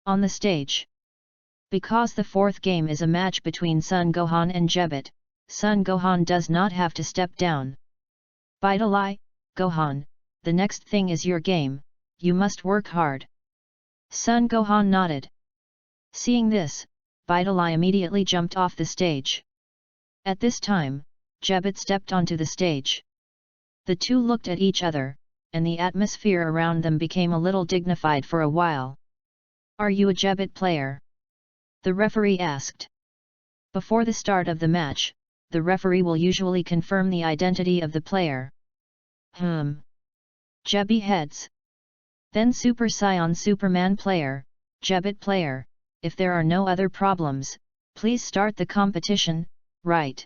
On the stage. Because the fourth game is a match between Sun Gohan and Jebit, Sun Gohan does not have to step down. Bidali, Gohan, the next thing is your game, you must work hard. Sun Gohan nodded. Seeing this, Bidali immediately jumped off the stage. At this time, Jebit stepped onto the stage. The two looked at each other, and the atmosphere around them became a little dignified for a while. Are you a Jebit player? The referee asked. Before the start of the match, the referee will usually confirm the identity of the player. Jebby heads. Then Super Saiyan Superman player, Jebit player, if there are no other problems, please start the competition, right?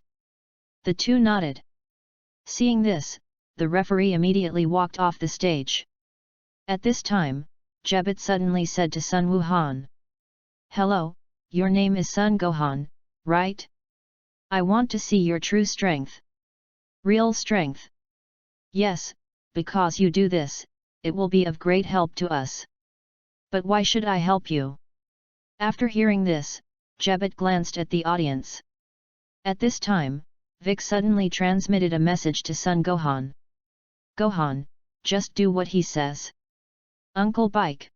The two nodded. Seeing this, the referee immediately walked off the stage. At this time, Jebit suddenly said to Sun Wuhan. Hello, your name is Sun Gohan, right? I want to see your true strength. Real strength. Yes, because you do this, it will be of great help to us. But why should I help you? After hearing this, Jebet glanced at the audience. At this time, Vic suddenly transmitted a message to Sun Gohan. Gohan, just do what he says. Uncle Bike.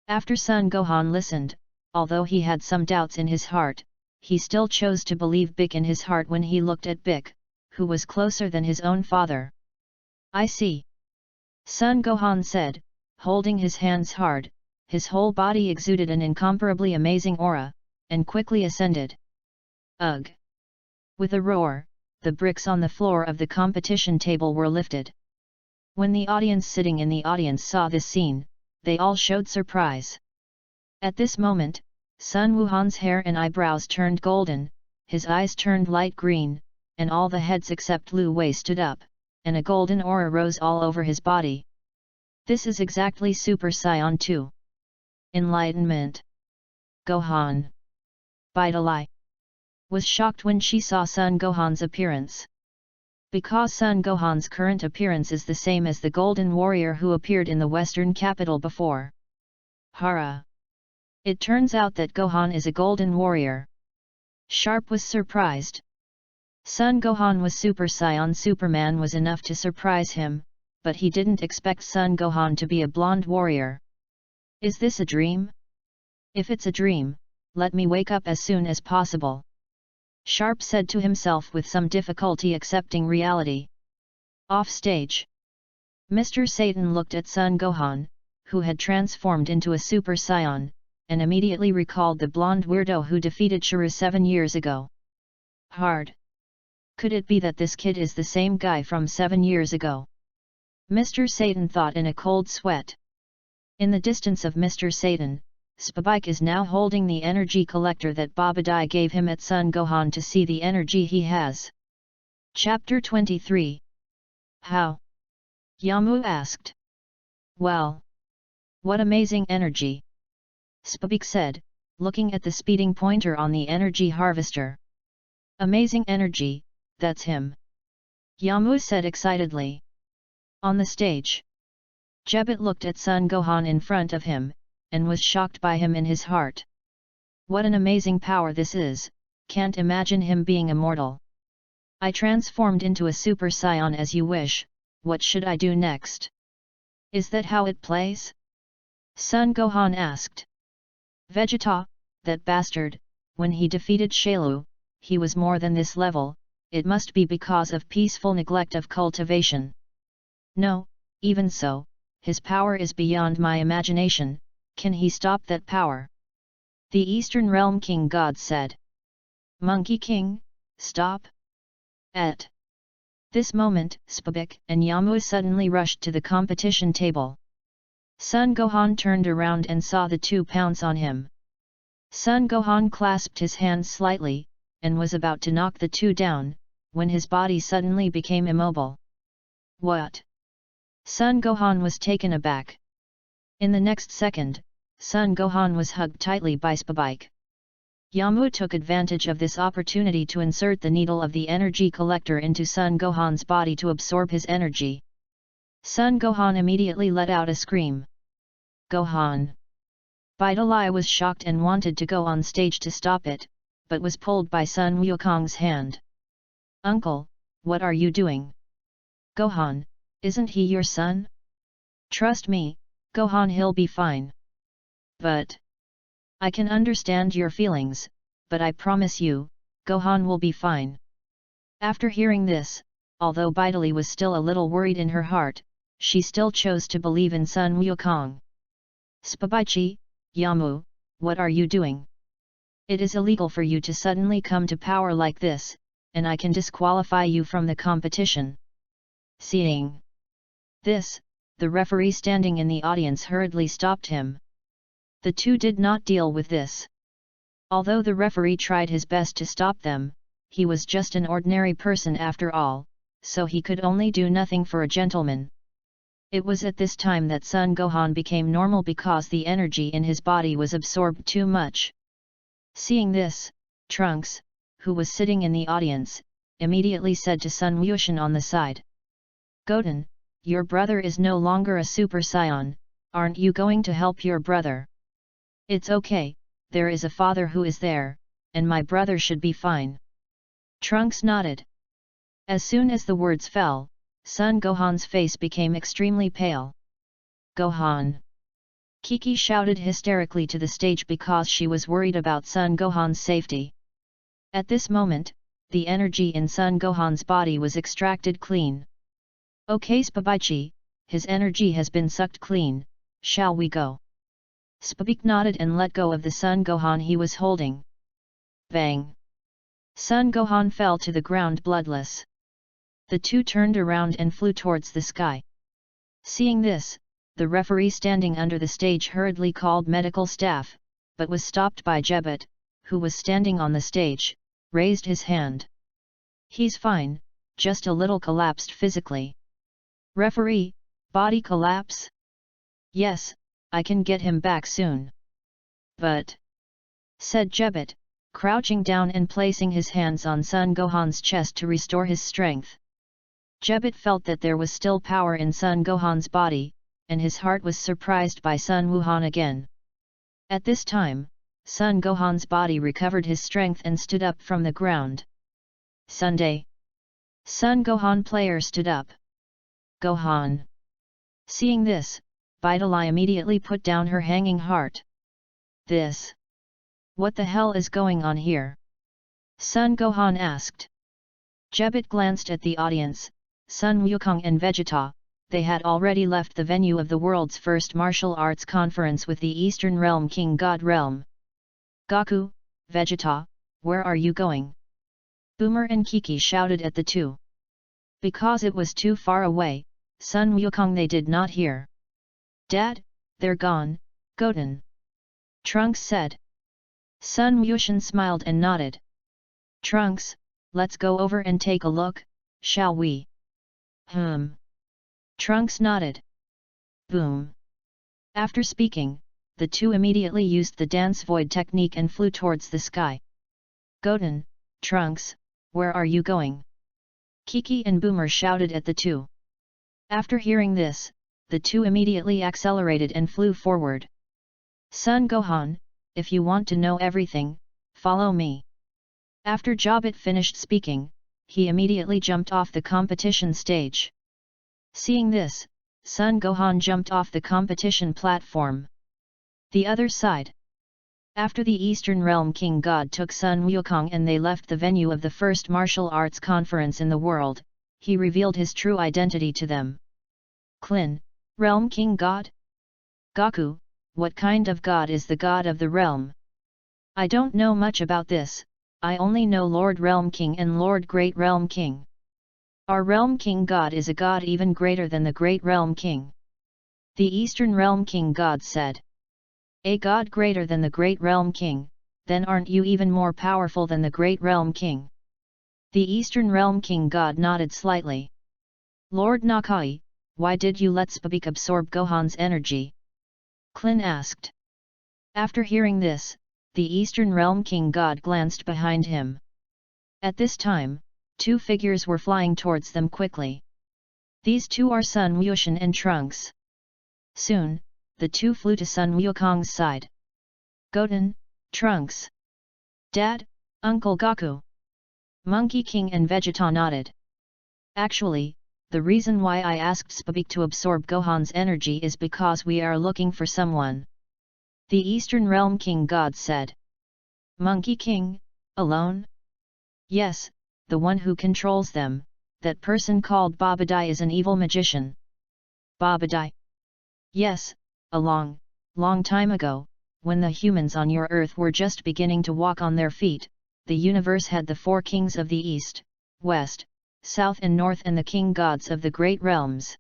After Sun Gohan listened, although he had some doubts in his heart, he still chose to believe Bic in his heart when he looked at Bic, who was closer than his own father. I see. Sun Gohan said, holding his hands hard, his whole body exuded an incomparably amazing aura, and quickly ascended. Ugh! With a roar, the bricks on the floor of the competition table were lifted. When the audience sitting in the audience saw this scene, they all showed surprise. At this moment, Sun Wuhan's hair and eyebrows turned golden, his eyes turned light green, and all the heads except Lu Wei stood up, and a golden aura rose all over his body. This is exactly Super Saiyan 2. Enlightenment. Gohan. Bidalai was shocked when she saw Sun Gohan's appearance. Because Sun Gohan's current appearance is the same as the Golden Warrior who appeared in the Western capital before. Hara. It turns out that Gohan is a Golden Warrior. Sharp was surprised. Sun Gohan was Super Saiyan. Superman was enough to surprise him, but he didn't expect Sun Gohan to be a blonde warrior. Is this a dream? If it's a dream, let me wake up as soon as possible. Sharp said to himself with some difficulty accepting reality. Off stage. Mr. Satan looked at Sun Gohan, who had transformed into a Super Saiyan, and immediately recalled the blonde weirdo who defeated Shuru 7 years ago. Hard. Could it be that this kid is the same guy from 7 years ago? Mr. Satan thought in a cold sweat. In the distance of Mr. Satan, Spabike is now holding the energy collector that Babadai gave him at Sun Gohan to see the energy he has. Chapter 23. How? Yamu asked. Well. What amazing energy! Spabike said, looking at the speeding pointer on the energy harvester. Amazing energy, that's him. Yamu said excitedly. On the stage. Jebet looked at Sun Gohan in front of him, and was shocked by him in his heart. What an amazing power this is, can't imagine him being immortal. I transformed into a Super Saiyan as you wish, what should I do next? Is that how it plays? Sun Gohan asked. Vegeta, that bastard, when he defeated Shailu, he was more than this level, it must be because of peaceful neglect of cultivation. No, even so, his power is beyond my imagination. Can he stop that power? The Eastern Realm King God said. Monkey King, stop! At this moment, Spabik and Yamu suddenly rushed to the competition table. Sun Gohan turned around and saw the two pounce on him. Sun Gohan clasped his hands slightly, and was about to knock the two down, when his body suddenly became immobile. What? Sun Gohan was taken aback. In the next second, Sun Gohan was hugged tightly by Spabike. Yamu took advantage of this opportunity to insert the needle of the energy collector into Sun Gohan's body to absorb his energy. Sun Gohan immediately let out a scream. Gohan! Bidalai was shocked and wanted to go on stage to stop it, but was pulled by Sun Wukong's hand. Uncle, what are you doing? Gohan, isn't he your son? Trust me, Gohan, he'll be fine. But I can understand your feelings, but I promise you, Gohan will be fine. After hearing this, although Bidalai was still a little worried in her heart, she still chose to believe in Sun Wukong. Spabaichi, Yamu, what are you doing? It is illegal for you to suddenly come to power like this, and I can disqualify you from the competition. Seeing this, the referee standing in the audience hurriedly stopped him. The two did not deal with this. Although the referee tried his best to stop them, he was just an ordinary person after all, so he could only do nothing for a gentleman. It was at this time that Sun Gohan became normal because the energy in his body was absorbed too much. Seeing this, Trunks, who was sitting in the audience, immediately said to Sun Wushan on the side. Goten, your brother is no longer a Super Saiyan, aren't you going to help your brother? It's okay, there is a father who is there, and my brother should be fine. Trunks nodded. As soon as the words fell, Sun Gohan's face became extremely pale. Gohan! Kiki shouted hysterically to the stage because she was worried about Sun Gohan's safety. At this moment, the energy in Sun Gohan's body was extracted clean. Okay Spabichi, his energy has been sucked clean, shall we go? Spabik nodded and let go of the Sun Gohan he was holding. Bang! Sun Gohan fell to the ground bloodless. The two turned around and flew towards the sky. Seeing this, the referee standing under the stage hurriedly called medical staff, but was stopped by Jebet, who was standing on the stage, raised his hand. He's fine, just a little collapsed physically. Referee, body collapse? Yes, I can get him back soon. But, said Jebet, crouching down and placing his hands on Sun Gohan's chest to restore his strength. Jebet felt that there was still power in Sun Gohan's body, and his heart was surprised by Sun Wuhan again. At this time, Sun Gohan's body recovered his strength and stood up from the ground. Sunday. Sun Gohan player stood up. Gohan. Seeing this, Vidali immediately put down her hanging heart. This. What the hell is going on here? Sun Gohan asked. Jebet glanced at the audience. Sun Wukong and Vegeta, they had already left the venue of the world's first martial arts conference with the Eastern Realm King God Realm. Goku, Vegeta, where are you going? Boomer and Kiki shouted at the two. Because it was too far away, Sun Wukong they did not hear. Dad, they're gone, Goten. Trunks said. Sun Wushan smiled and nodded. Trunks, let's go over and take a look, shall we? Trunks nodded. Boom. After speaking, the two immediately used the dance void technique and flew towards the sky. Goten, Trunks, where are you going? Kiki and Boomer shouted at the two. After hearing this, the two immediately accelerated and flew forward. Sun Gohan, if you want to know everything, follow me. After Jobit finished speaking, he immediately jumped off the competition stage. Seeing this, Sun Gohan jumped off the competition platform. The other side. After the Eastern Realm King God took Sun Wukong and they left the venue of the first martial arts conference in the world, he revealed his true identity to them. Klin, Realm King God? Goku, what kind of god is the god of the realm? I don't know much about this, I only know Lord Realm King and Lord Great Realm King. Our Realm King God is a god even greater than the Great Realm King. The Eastern Realm King God said. A god greater than the Great Realm King, then aren't you even more powerful than the Great Realm King? The Eastern Realm King God nodded slightly. Lord Nakai, why did you let Spabik absorb Gohan's energy? Klin asked. After hearing this, the Eastern Realm King God glanced behind him. At this time, two figures were flying towards them quickly. These two are Sun Wushan and Trunks. Soon, the two flew to Sun Wukong's side. Goten, Trunks. Dad, Uncle Goku. Monkey King and Vegeta nodded. Actually, the reason why I asked Spabik to absorb Gohan's energy is because we are looking for someone. The Eastern Realm King God said. Monkey King, alone? Yes, the one who controls them, that person called Babadai is an evil magician. Babadai? Yes, a long time ago, when the humans on your earth were just beginning to walk on their feet, the universe had the four kings of the East, West, South and North and the king gods of the great realms.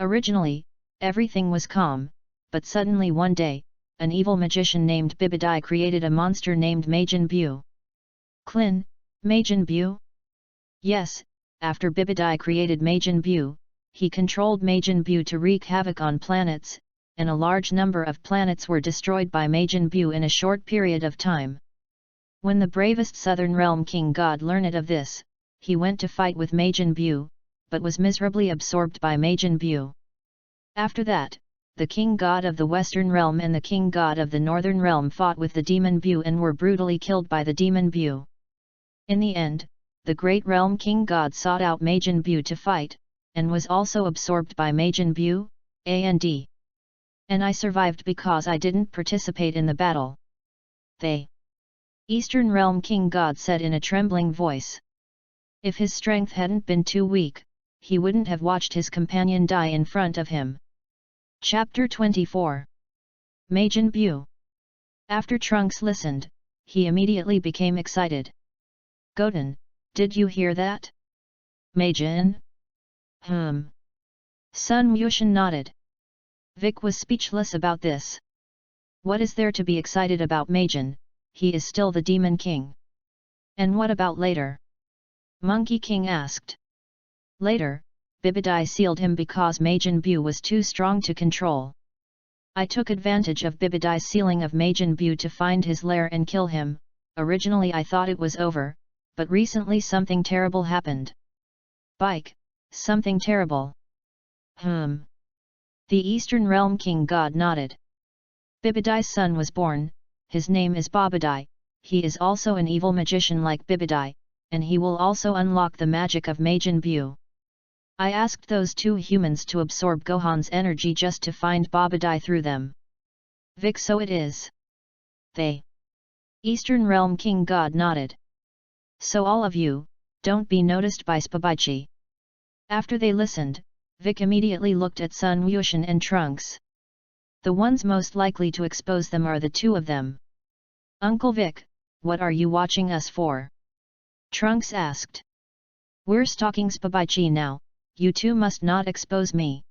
Originally, everything was calm, but suddenly one day, an evil magician named Bibidai created a monster named Majin Buu. Klin, Majin Buu? Yes, after Bibidai created Majin Buu, he controlled Majin Buu to wreak havoc on planets, and a large number of planets were destroyed by Majin Buu in a short period of time. When the bravest Southern Realm King God learned of this, he went to fight with Majin Buu, but was miserably absorbed by Majin Buu. After that, the king god of the western realm and the king god of the northern realm fought with the demon Bu and were brutally killed by the demon Bu. In the end, the great realm king god sought out Majin Bu to fight, and was also absorbed by Majin Bu, and I survived because I didn't participate in the battle. The Eastern Realm King God said in a trembling voice. If his strength hadn't been too weak, he wouldn't have watched his companion die in front of him. Chapter 24. Majin Bu. After Trunks listened, he immediately became excited. Goten, did you hear that? Majin? Sun Wushan nodded. Vic was speechless about this. What is there to be excited about Majin? He is still the Demon King. And what about later? Monkey King asked. Later, Bibidai sealed him because Majin Bu was too strong to control. I took advantage of Bibidai's sealing of Majin Bu to find his lair and kill him. Originally I thought it was over, but recently something terrible happened. Bike, something terrible. The Eastern Realm King God nodded. Bibidai's son was born, his name is Babadai, he is also an evil magician like Bibidai, and he will also unlock the magic of Majin Bu. I asked those two humans to absorb Gohan's energy just to find Babadai through them. Vic, so it is. The Eastern Realm King God nodded. So all of you, don't be noticed by Spabaichi. After they listened, Vic immediately looked at Sun Wushan and Trunks. The ones most likely to expose them are the two of them. Uncle Vic, what are you watching us for? Trunks asked. We're stalking Spabaichi now, you two must not expose me.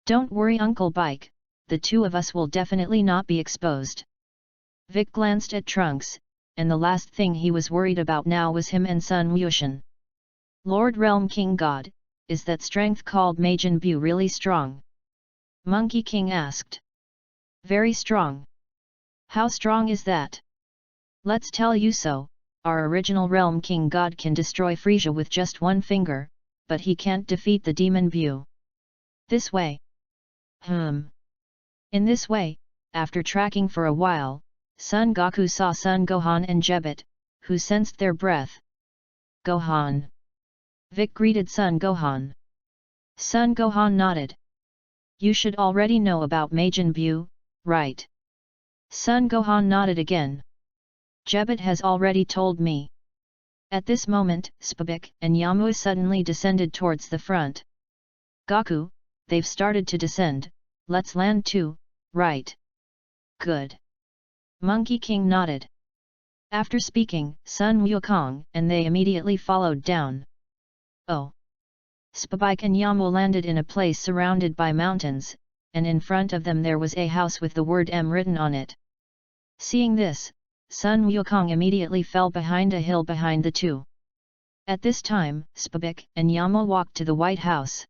Don't worry Uncle Bike, the two of us will definitely not be exposed. Vic glanced at Trunks, and the last thing he was worried about now was him and Sun Wushan. Lord Realm King God, is that strength called Majin Bu really strong? Monkey King asked. Very strong. How strong is that? Let's tell you so, our original Realm King God can destroy Frisia with just one finger, but he can't defeat the Demon Bu. This way. In this way, after tracking for a while, Son Goku saw Son Gohan and Jebet, who sensed their breath. Gohan. Vic greeted Son Gohan. Son Gohan nodded. You should already know about Majin Bu, right? Son Gohan nodded again. Jebet has already told me. At this moment, Spabik and Yamu suddenly descended towards the front. Goku, they've started to descend, let's land too, right? Good. Monkey King nodded. After speaking, Sun Wukong and they immediately followed down. Oh! Spabik and Yamu landed in a place surrounded by mountains, and in front of them there was a house with the word M written on it. Seeing this, Sun Wukong immediately fell behind a hill behind the two. At this time, Spabik and Yamu walked to the White House.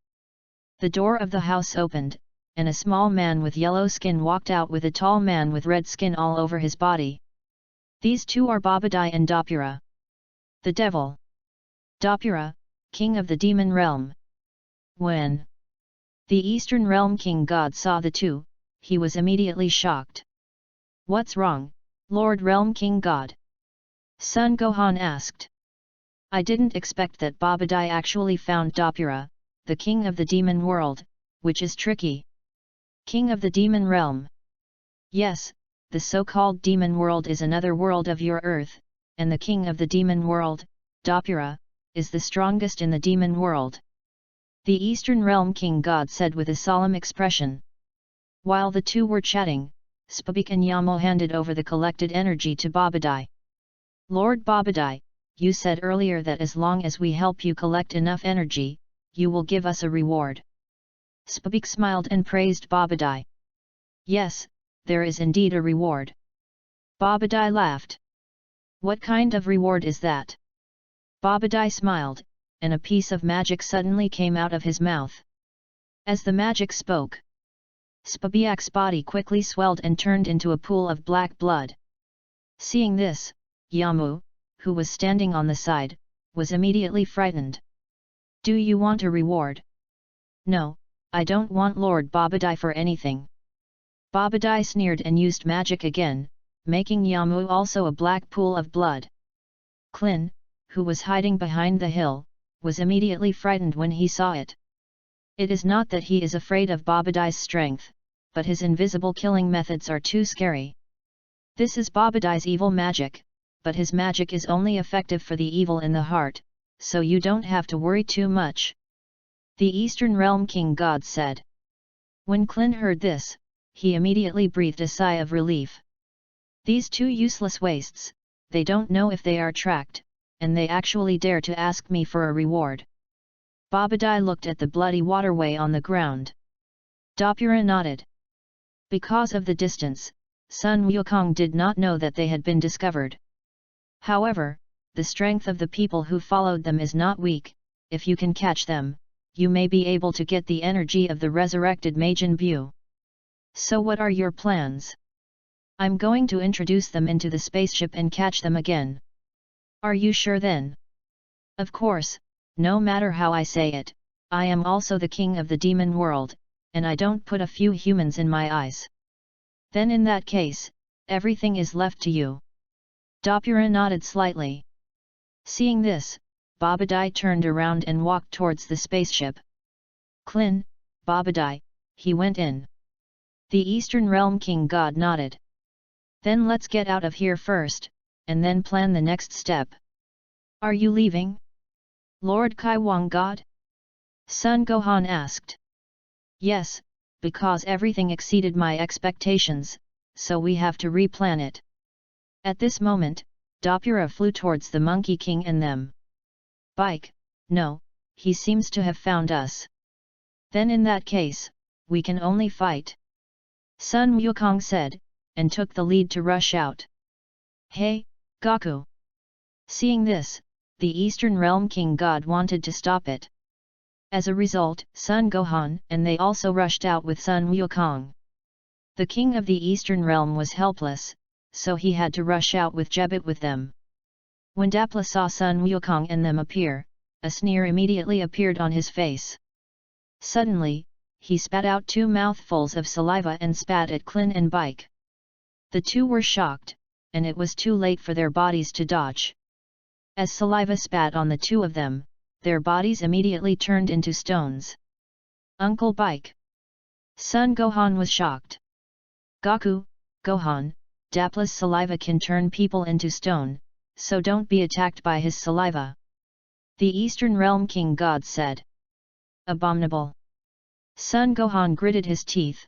The door of the house opened, and a small man with yellow skin walked out with a tall man with red skin all over his body. These two are Babadai and Dopura. The devil. Dopura, king of the demon realm. When the Eastern Realm King God saw the two, he was immediately shocked. What's wrong, Lord Realm King God? Son Gohan asked. I didn't expect that Babadai actually found Dopura, the king of the demon world, which is tricky. King of the demon realm. Yes, the so-called demon world is another world of your earth, and the king of the demon world, Dopura, is the strongest in the demon world. The Eastern Realm King God said with a solemn expression. While the two were chatting, Spabik and Yamu handed over the collected energy to Babadai. Lord Babadai, you said earlier that as long as we help you collect enough energy, you will give us a reward. Spabik smiled and praised Babadai. Yes, there is indeed a reward. Babadai laughed. What kind of reward is that? Babadai smiled, and a piece of magic suddenly came out of his mouth. As the magic spoke, Spabik's body quickly swelled and turned into a pool of black blood. Seeing this, Yamu, who was standing on the side, was immediately frightened. Do you want a reward? No, I don't want Lord Babadai for anything. Babadai sneered and used magic again, making Yamu also a black pool of blood. Klin, who was hiding behind the hill, was immediately frightened when he saw it. It is not that he is afraid of Babadai's strength, but his invisible killing methods are too scary. This is Babadai's evil magic, but his magic is only effective for the evil in the heart, so you don't have to worry too much. The Eastern Realm King God said. When Klin heard this, he immediately breathed a sigh of relief. These two useless wastes, they don't know if they are tracked, and they actually dare to ask me for a reward. Babadai looked at the bloody waterway on the ground. Dopura nodded. Because of the distance, Sun Wukong did not know that they had been discovered. However, the strength of the people who followed them is not weak. If you can catch them, you may be able to get the energy of the resurrected Majin Bu. So what are your plans? I'm going to introduce them into the spaceship and catch them again. Are you sure then? Of course, no matter how I say it, I am also the king of the demon world, and I don't put a few humans in my eyes. Then in that case, everything is left to you. Dopura nodded slightly. Seeing this, Babadai turned around and walked towards the spaceship. Klin, Babadai, he went in. The Eastern Realm King God nodded. Then let's get out of here first, and then plan the next step. Are you leaving? Lord Kaiwang God? Sun Gohan asked. Yes, because everything exceeded my expectations, so we have to replan it. At this moment, Dopura flew towards the Monkey King and them. Bike, no, he seems to have found us. Then in that case, we can only fight. Sun Wukong said, and took the lead to rush out. Hey, Goku! Seeing this, the Eastern Realm King God wanted to stop it. As a result, Sun Gohan and they also rushed out with Sun Wukong. The king of the Eastern Realm was helpless, so he had to rush out with Jebit with them. When Dapla saw Sun Wukong and them appear, a sneer immediately appeared on his face. Suddenly, he spat out 2 mouthfuls of saliva and spat at Klin and Bike. The two were shocked, and it was too late for their bodies to dodge. As saliva spat on the two of them, their bodies immediately turned into stones. Uncle Bike! Sun Gohan was shocked. Goku, Gohan, Dapla's saliva can turn people into stone, so don't be attacked by his saliva. The Eastern Realm King God said. Abominable! Sun Gohan gritted his teeth.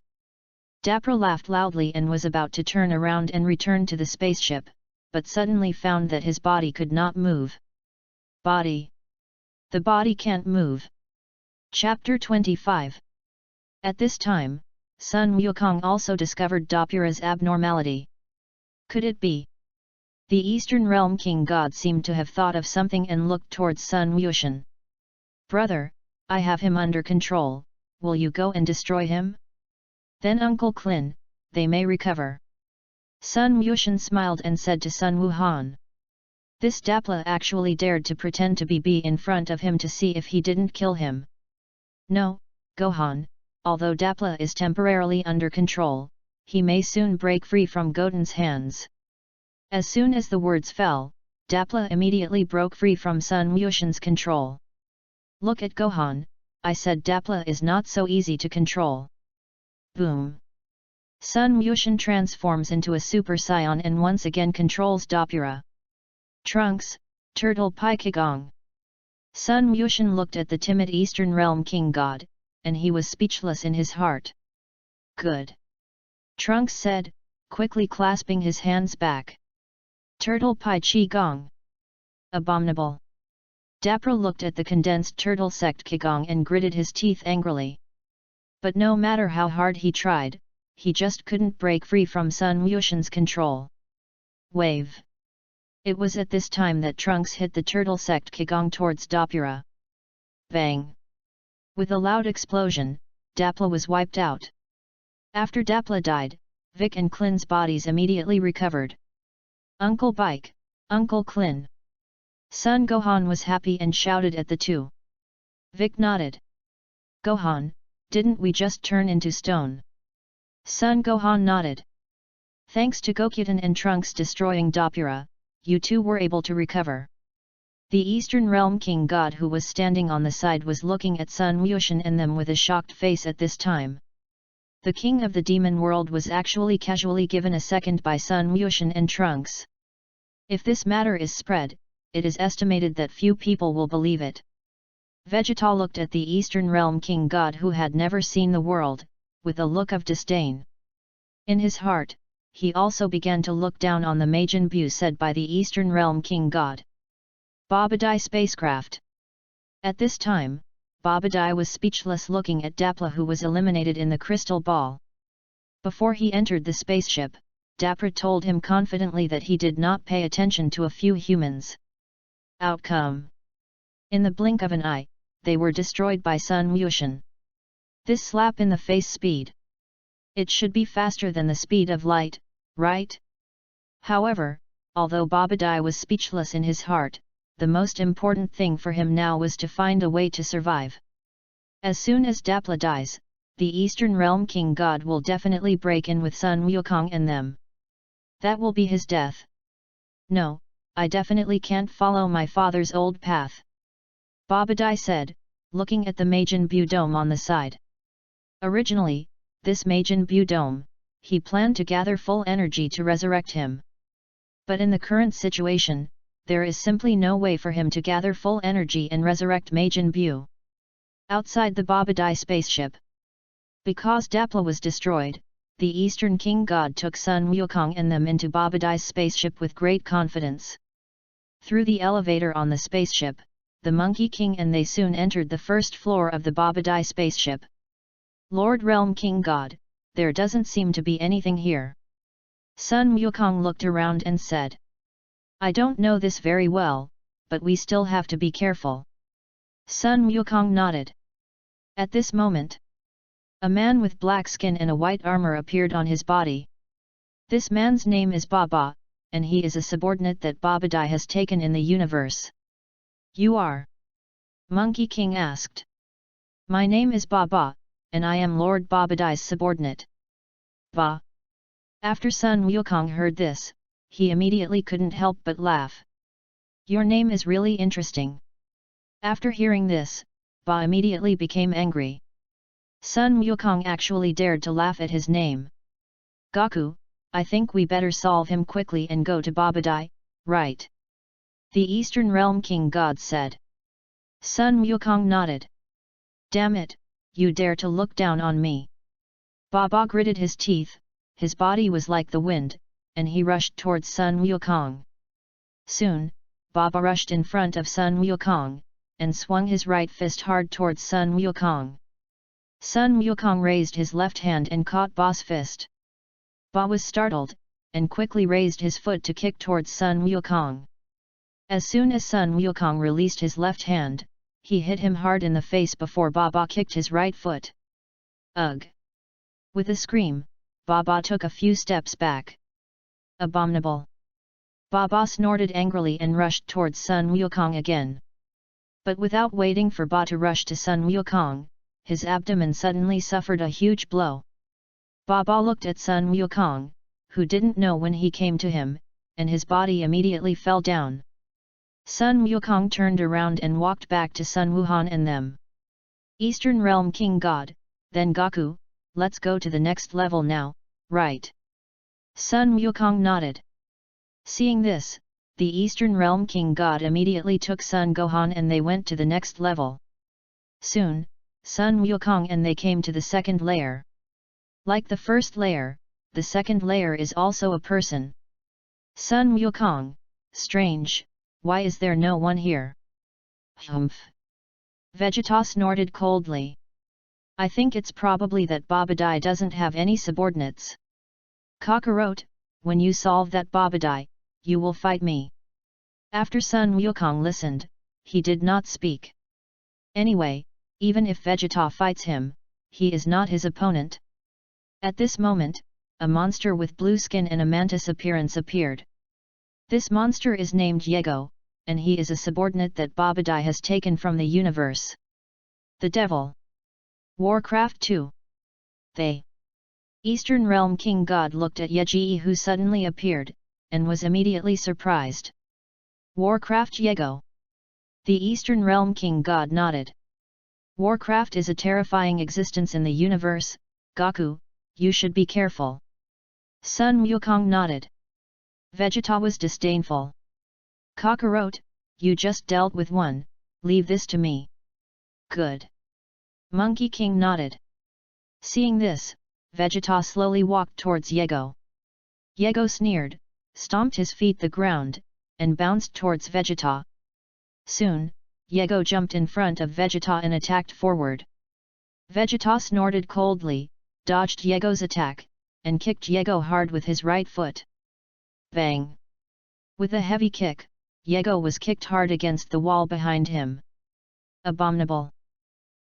Dapra laughed loudly and was about to turn around and return to the spaceship, but suddenly found that his body could not move. Body! The body can't move. Chapter 25. At this time, Sun Wukong also discovered Dopura's abnormality. Could it be? The Eastern Realm King God seemed to have thought of something and looked towards Sun Wushan. Brother, I have him under control, will you go and destroy him? Then Uncle Klin, they may recover. Sun Wushan smiled and said to Sun Wuhan. This Dapla actually dared to pretend to be in front of him to see if he didn't kill him. No, Gohan, although Dapla is temporarily under control, he may soon break free from Goten's hands. As soon as the words fell, Dapla immediately broke free from Sun Wushan's control. Look at Gohan, I said Dapla is not so easy to control. Boom! Sun Wushan transforms into a Super Saiyan and once again controls Dopura. Trunks, Turtle Pai Kigong. Sun Wushan looked at the timid Eastern Realm King God, and he was speechless in his heart. Good! Trunks said, quickly clasping his hands back. Turtle Pai Chi Gong. Abominable! Dapra looked at the condensed turtle sect Kigong and gritted his teeth angrily. But no matter how hard he tried, he just couldn't break free from Sun Wushan's control. Wave! It was at this time that Trunks hit the turtle sect Kigong towards Dopura. Bang! With a loud explosion, Dapla was wiped out. After Dapla died, Vic and Klin's bodies immediately recovered. Uncle Bike, Uncle Klin. Sun Gohan was happy and shouted at the two. Vic nodded. Gohan, didn't we just turn into stone? Sun Gohan nodded. Thanks to Gokyutan and Trunks destroying Dopura, you two were able to recover. The Eastern Realm King God who was standing on the side was looking at Sun Wushan and them with a shocked face at this time. The king of the demon world was actually casually given a second by Sun Wushan and Trunks. If this matter is spread, it is estimated that few people will believe it. Vegeta looked at the Eastern Realm King God who had never seen the world, with a look of disdain. In his heart, he also began to look down on the Majin Buu said by the Eastern Realm King God. Babadai spacecraft. At this time, Babadai was speechless looking at Dapla who was eliminated in the crystal ball. Before he entered the spaceship, Dapra told him confidently that he did not pay attention to a few humans. Outcome. In the blink of an eye, they were destroyed by Sun Wushan. This slap in the face speed. It should be faster than the speed of light, right? However, although Babadai was speechless in his heart, the most important thing for him now was to find a way to survive. As soon as Dapla dies, the Eastern Realm King God will definitely break in with Sun Wukong and them. That will be his death. No, I definitely can't follow my father's old path. Babadai said, looking at the Majin Buu dome on the side. Originally, this Majin Buu dome, he planned to gather full energy to resurrect him. But in the current situation, there is simply no way for him to gather full energy and resurrect Majin Buu. Outside the Babadai spaceship. Because Dapla was destroyed, the Eastern King God took Sun Wukong and them into Babadai's spaceship with great confidence. Through the elevator on the spaceship, the Monkey King and they soon entered the first floor of the Babadai spaceship. Lord Realm King God, there doesn't seem to be anything here. Sun Wukong looked around and said. I don't know this very well, but we still have to be careful. Sun Wukong nodded. At this moment, a man with black skin and a white armor appeared on his body. This man's name is Baba, and he is a subordinate that Babadai has taken in the universe. You are? Monkey King asked. My name is Baba, and I am Lord Babadai's subordinate. Ba. After Sun Wukong heard this, he immediately couldn't help but laugh. Your name is really interesting. After hearing this, Ba immediately became angry. Sun Wukong actually dared to laugh at his name. Goku, I think we better solve him quickly and go to Babadai, right? The Eastern Realm King God said. Sun Wukong nodded. Damn it, you dare to look down on me. Baba gritted his teeth, his body was like the wind, and he rushed towards Sun Wukong. Soon, Baba rushed in front of Sun Wukong, and swung his right fist hard towards Sun Wukong. Sun Wukong raised his left hand and caught Ba's fist. Ba was startled, and quickly raised his foot to kick towards Sun Wukong. As soon as Sun Wukong released his left hand, he hit him hard in the face before Baba kicked his right foot. Ugh! With a scream, Baba took a few steps back. Abominable! Baba snorted angrily and rushed towards Sun Wukong again. But without waiting for Ba to rush to Sun Wukong, his abdomen suddenly suffered a huge blow. Baba looked at Sun Wukong, who didn't know when he came to him, and his body immediately fell down. Sun Wukong turned around and walked back to Sun Wuhan and them. Eastern Realm King God, then Goku, let's go to the next level now, right? Sun Wukong nodded. Seeing this, the Eastern Realm King God immediately took Sun Gohan and they went to the next level. Soon, Sun Wukong and they came to the second layer. Like the first layer, the second layer is also a person. Sun Wukong, strange, why is there no one here? Humph! Vegeta snorted coldly. I think it's probably that Babadai doesn't have any subordinates. Kakarot, when you solve that Babadai, you will fight me. After Sun Wukong listened, he did not speak. Anyway, even if Vegeta fights him, he is not his opponent. At this moment, a monster with blue skin and a mantis appearance appeared. This monster is named Yego, and he is a subordinate that Babadai has taken from the universe. The Devil. Warcraft 2. They. Eastern Realm King God looked at Yeji who suddenly appeared, and was immediately surprised. Warcraft Yego. The Eastern Realm King God nodded. Warcraft is a terrifying existence in the universe, Gaku, you should be careful. Sun Wukong nodded. Vegeta was disdainful. Kakarot, you just dealt with one, leave this to me. Good. Monkey King nodded. Seeing this, Vegeta slowly walked towards Yego. Yego sneered, stomped his feet the ground, and bounced towards Vegeta. Soon, Yego jumped in front of Vegeta and attacked forward. Vegeta snorted coldly, dodged Yego's attack, and kicked Yego hard with his right foot. Bang! With a heavy kick, Yego was kicked hard against the wall behind him. Abominable!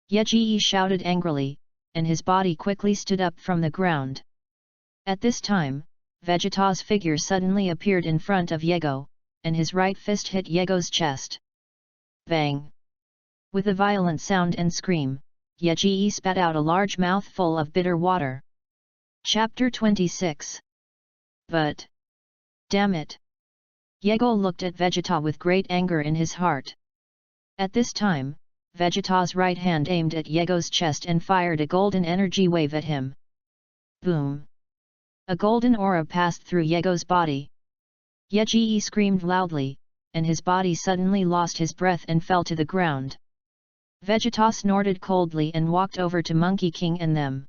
Yeji shouted angrily, and his body quickly stood up from the ground. At this time, Vegeta's figure suddenly appeared in front of Yego, and his right fist hit Yego's chest. Bang! With a violent sound and scream, Yeji spat out a large mouthful of bitter water. Chapter 26. But... damn it! Yego looked at Vegeta with great anger in his heart. At this time, Vegeta's right hand aimed at Yego's chest and fired a golden energy wave at him. Boom! A golden aura passed through Yego's body. Yeji screamed loudly, and his body suddenly lost his breath and fell to the ground. Vegeta snorted coldly and walked over to Monkey King and them.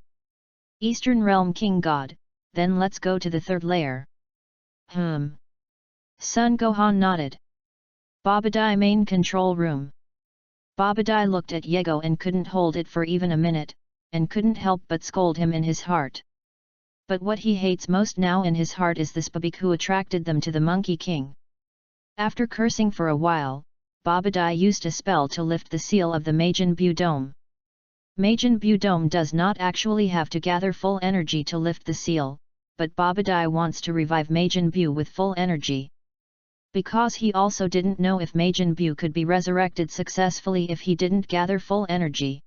Eastern Realm King God, then let's go to the third layer. Son Gohan nodded. Babadai main control room. Babadai looked at Yego and couldn't hold it for even a minute, and couldn't help but scold him in his heart. But what he hates most now in his heart is this Babik who attracted them to the Monkey King. After cursing for a while, Babadai used a spell to lift the seal of the Majin Buu Dome. Majin Buu Dome does not actually have to gather full energy to lift the seal, but Babadai wants to revive Majin Buu with full energy. Because he also didn't know if Majin Buu could be resurrected successfully if he didn't gather full energy.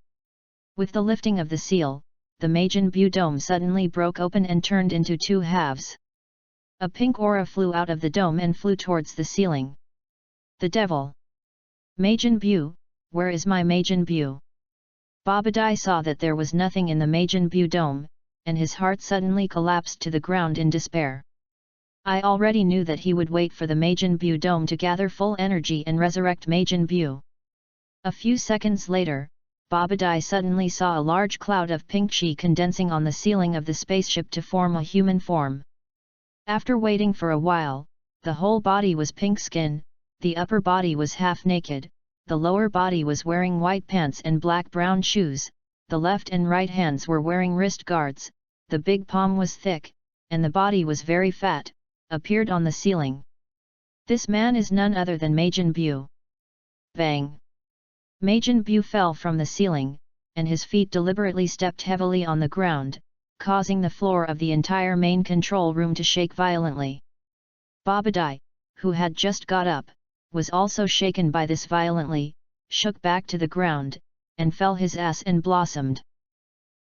With the lifting of the seal, the Majin Buu Dome suddenly broke open and turned into two halves. A pink aura flew out of the dome and flew towards the ceiling. The devil! Majin Buu, where is my Majin Buu? Babadai saw that there was nothing in the Majin Buu Dome, and his heart suddenly collapsed to the ground in despair. I already knew that he would wait for the Majin Buu Dome to gather full energy and resurrect Majin Buu. A few seconds later, Babadai suddenly saw a large cloud of pink chi condensing on the ceiling of the spaceship to form a human form. After waiting for a while, the whole body was pink skin, the upper body was half naked, the lower body was wearing white pants and black-brown shoes, the left and right hands were wearing wrist guards, the big palm was thick, and the body was very fat, appeared on the ceiling. This man is none other than Majin Buu. Bang! Majin Buu fell from the ceiling, and his feet deliberately stepped heavily on the ground, causing the floor of the entire main control room to shake violently. Babadai, who had just got up, was also shaken by this violently, shook back to the ground, and fell his ass and blossomed.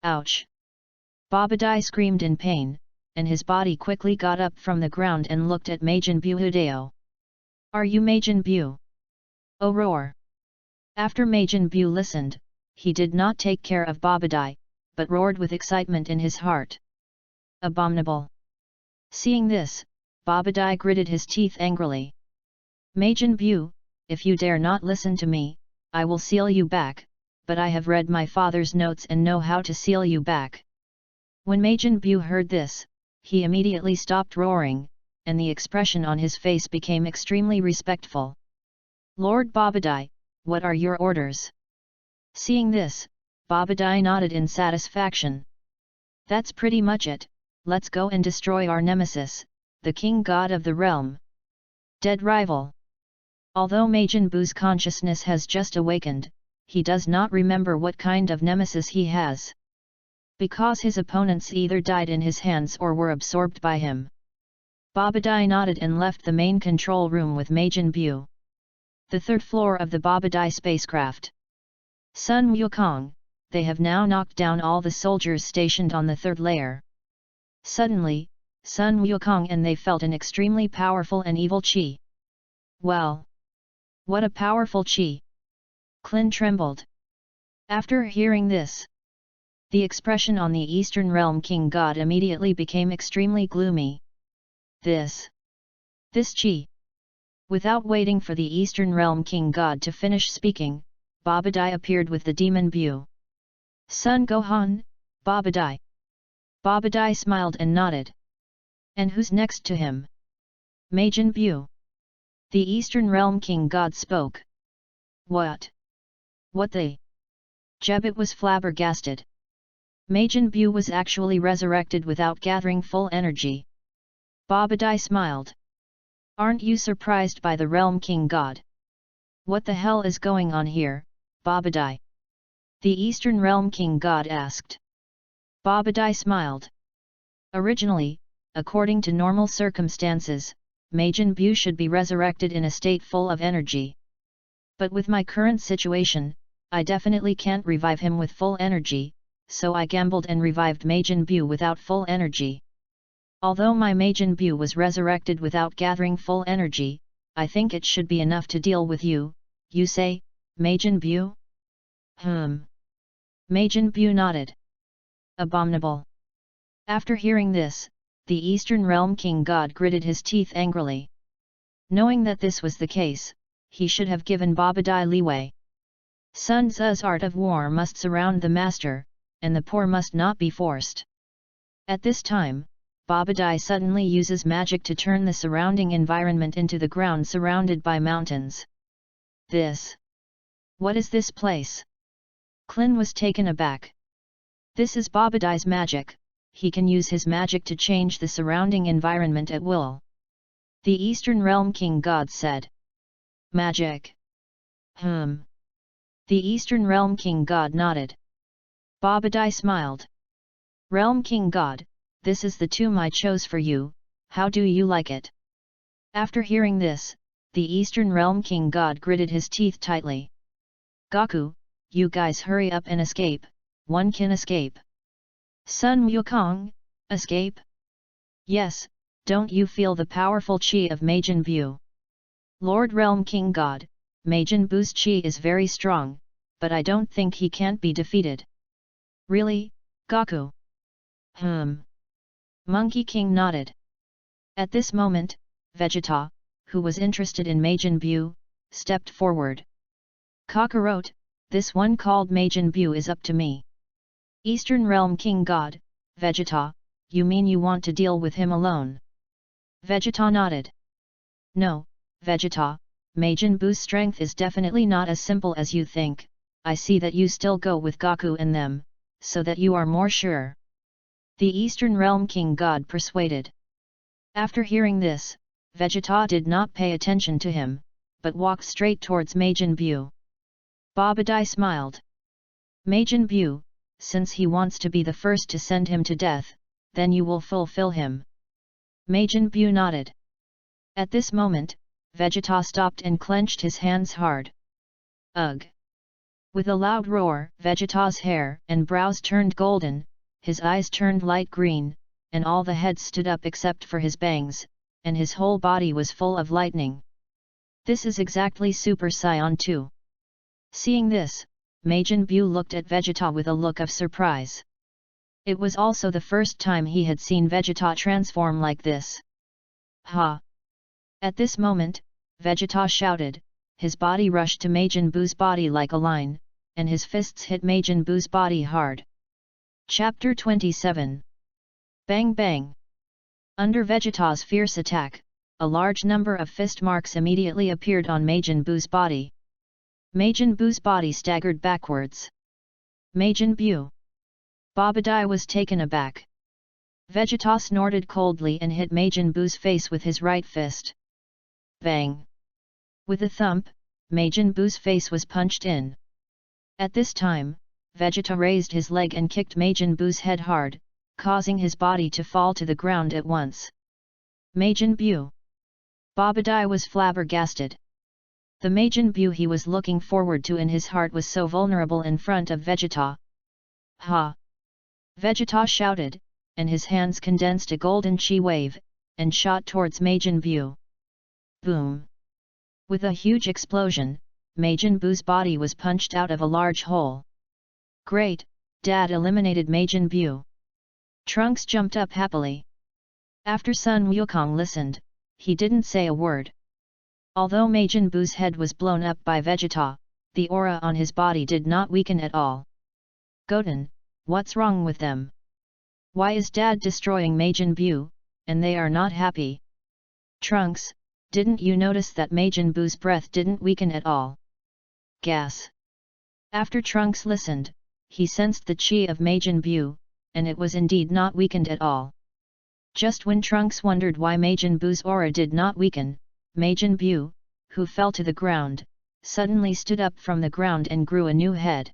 Ouch! Babadai screamed in pain, and his body quickly got up from the ground and looked at Majin Buu Hideo. Are you Majin Buu? Oh roar! After Majin Buu listened, he did not take care of Babadai, but roared with excitement in his heart. Abominable! Seeing this, Babadai gritted his teeth angrily. Majin Buu, if you dare not listen to me, I will seal you back, but I have read my father's notes and know how to seal you back. When Majin Buu heard this, he immediately stopped roaring, and the expression on his face became extremely respectful. Lord Babadai, what are your orders? Seeing this, Babadai nodded in satisfaction. That's pretty much it, let's go and destroy our nemesis, the king god of the realm. Dead rival. Although Majin Buu's consciousness has just awakened, he does not remember what kind of nemesis he has. Because his opponents either died in his hands or were absorbed by him. Babadai nodded and left the main control room with Majin Buu. The third floor of the Babadai spacecraft. Sun Wukong, they have now knocked down all the soldiers stationed on the third layer. Suddenly, Sun Wukong and they felt an extremely powerful and evil qi. Well! What a powerful qi! Qin trembled. After hearing this, the expression on the Eastern Realm King God immediately became extremely gloomy. This qi! Without waiting for the Eastern Realm King God to finish speaking, Babadai appeared with the demon Bu. Sun Gohan, Babadai. Babadai smiled and nodded. And who's next to him? Majin Bu. The Eastern Realm King God spoke. What? What they? Jebit was flabbergasted. Majin Bu was actually resurrected without gathering full energy. Babadai smiled. Aren't you surprised by the Realm King God? What the hell is going on here, Babadai? The Eastern Realm King God asked. Babadai smiled. Originally, according to normal circumstances, Majin Bu should be resurrected in a state full of energy. But with my current situation, I definitely can't revive him with full energy, so I gambled and revived Majin Bu without full energy. Although my Majin Bu was resurrected without gathering full energy, I think it should be enough to deal with you, you say, Majin Bu? Majin Bu nodded. Abominable. After hearing this, the Eastern Realm King God gritted his teeth angrily. Knowing that this was the case, he should have given Babadai leeway. Sun Tzu's art of war must surround the master, and the poor must not be forced. At this time, Babadai suddenly uses magic to turn the surrounding environment into the ground surrounded by mountains. What is this place? Qin was taken aback. This is Babadai's magic, he can use his magic to change the surrounding environment at will. The Eastern Realm King God said. Magic. The Eastern Realm King God nodded. Babadai smiled. Realm King God, this is the tomb I chose for you, how do you like it? After hearing this, the Eastern Realm King God gritted his teeth tightly. Goku, you guys hurry up and escape, one can escape. Sun Wukong, escape? Yes, don't you feel the powerful qi of Majin Bu? Lord Realm King God, Majin Bu's qi is very strong, but I don't think he can't be defeated. Really, Goku? Monkey King nodded. At this moment, Vegeta, who was interested in Majin Bu, stepped forward. Kakarot, this one called Majin Bu is up to me. Eastern Realm King God, Vegeta, you mean you want to deal with him alone? Vegeta nodded. No, Vegeta, Majin Bu's strength is definitely not as simple as you think, I see that you still go with Goku and them, so that you are more sure. The Eastern Realm King God persuaded. After hearing this, Vegeta did not pay attention to him, but walked straight towards Majin Bu. Babadai smiled. Majin Bu, since he wants to be the first to send him to death, then you will fulfill him. Majin Bu nodded. At this moment, Vegeta stopped and clenched his hands hard. Ugh! With a loud roar, Vegeta's hair and brows turned golden, his eyes turned light green, and all the heads stood up except for his bangs, and his whole body was full of lightning. This is exactly Super Saiyan 2. Seeing this, Majin Bu looked at Vegeta with a look of surprise. It was also the first time he had seen Vegeta transform like this. Ha! At this moment, Vegeta shouted, his body rushed to Majin Bu's body like a line, and his fists hit Majin Bu's body hard. Chapter 27. Bang Bang! Under Vegeta's fierce attack, a large number of fist marks immediately appeared on Majin Bu's body. Majin Bu's body staggered backwards. Majin Bu! Babadai was taken aback. Vegeta snorted coldly and hit Majin Bu's face with his right fist. Bang! With a thump, Majin Bu's face was punched in. At this time, Vegeta raised his leg and kicked Majin Bu's head hard, causing his body to fall to the ground at once. Majin Bu! Babadai was flabbergasted. The Majin Bu he was looking forward to in his heart was so vulnerable in front of Vegeta. Ha! Vegeta shouted, and his hands condensed a golden chi wave, and shot towards Majin Buu. Boom! With a huge explosion, Majin Buu's body was punched out of a large hole. Great, Dad eliminated Majin Buu. Trunks jumped up happily. After Sun Wukong listened, he didn't say a word. Although Majin Buu's head was blown up by Vegeta, the aura on his body did not weaken at all. Goten, what's wrong with them? Why is Dad destroying Majin Buu, and they are not happy? Trunks, didn't you notice that Majin Buu's breath didn't weaken at all? Gas. After Trunks listened, he sensed the chi of Majin Buu, and it was indeed not weakened at all. Just when Trunks wondered why Majin Buu's aura did not weaken, Majin Buu, who fell to the ground, suddenly stood up from the ground and grew a new head.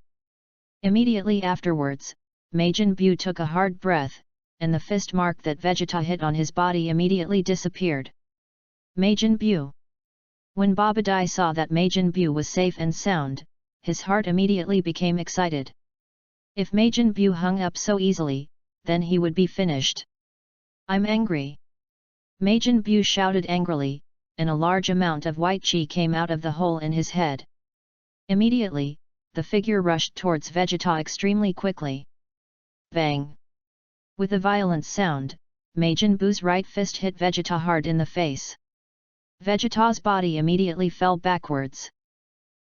Immediately afterwards, Majin Buu took a hard breath, and the fist mark that Vegeta hit on his body immediately disappeared. Majin Buu. When Babadai saw that Majin Buu was safe and sound, his heart immediately became excited. If Majin Buu hung up so easily, then he would be finished. I'm angry! Majin Buu shouted angrily, and a large amount of white chi came out of the hole in his head. Immediately, the figure rushed towards Vegeta extremely quickly. Bang! With a violent sound, Majin Buu's right fist hit Vegeta hard in the face. Vegeta's body immediately fell backwards.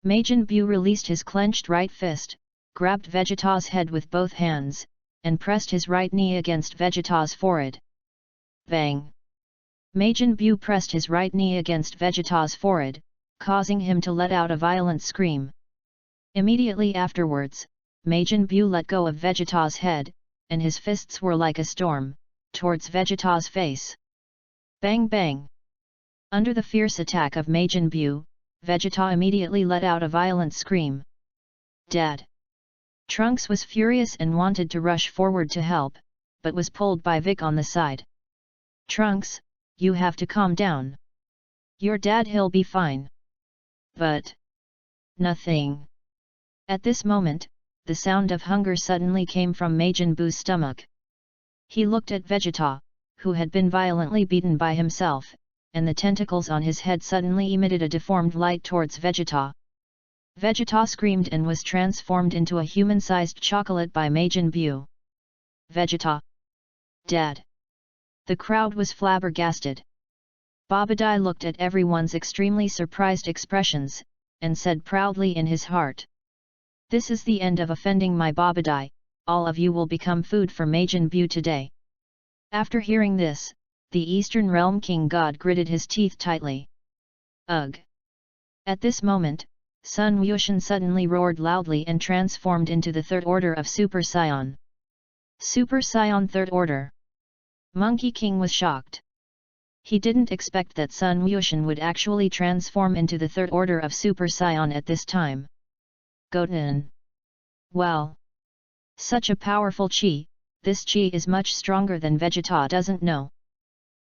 Majin Buu released his clenched right fist, grabbed Vegeta's head with both hands, and pressed his right knee against Vegeta's forehead. Bang! Majin Buu pressed his right knee against Vegeta's forehead, causing him to let out a violent scream. Immediately afterwards, Majin Buu let go of Vegeta's head, and his fists were like a storm, towards Vegeta's face. Bang bang! Under the fierce attack of Majin Buu, Vegeta immediately let out a violent scream. Dad! Trunks was furious and wanted to rush forward to help, but was pulled by Vic on the side. Trunks, you have to calm down. Your dad he'll be fine. But... nothing. At this moment, the sound of hunger suddenly came from Majin Buu's stomach. He looked at Vegeta, who had been violently beaten by himself, and the tentacles on his head suddenly emitted a deformed light towards Vegeta. Vegeta screamed and was transformed into a human-sized chocolate by Majin Buu. Vegeta! Dad! The crowd was flabbergasted. Babadai looked at everyone's extremely surprised expressions, and said proudly in his heart. This is the end of offending my Babadai, all of you will become food for Majin Buu today. After hearing this, the Eastern Realm King God gritted his teeth tightly. Ugh! At this moment, Sun Wushan suddenly roared loudly and transformed into the third order of Super Saiyan. Super Saiyan Third Order. Monkey King was shocked. He didn't expect that Sun Wushan would actually transform into the third order of Super Saiyan at this time. Goten! Well! Such a powerful chi, this chi is much stronger than Vegeta doesn't know.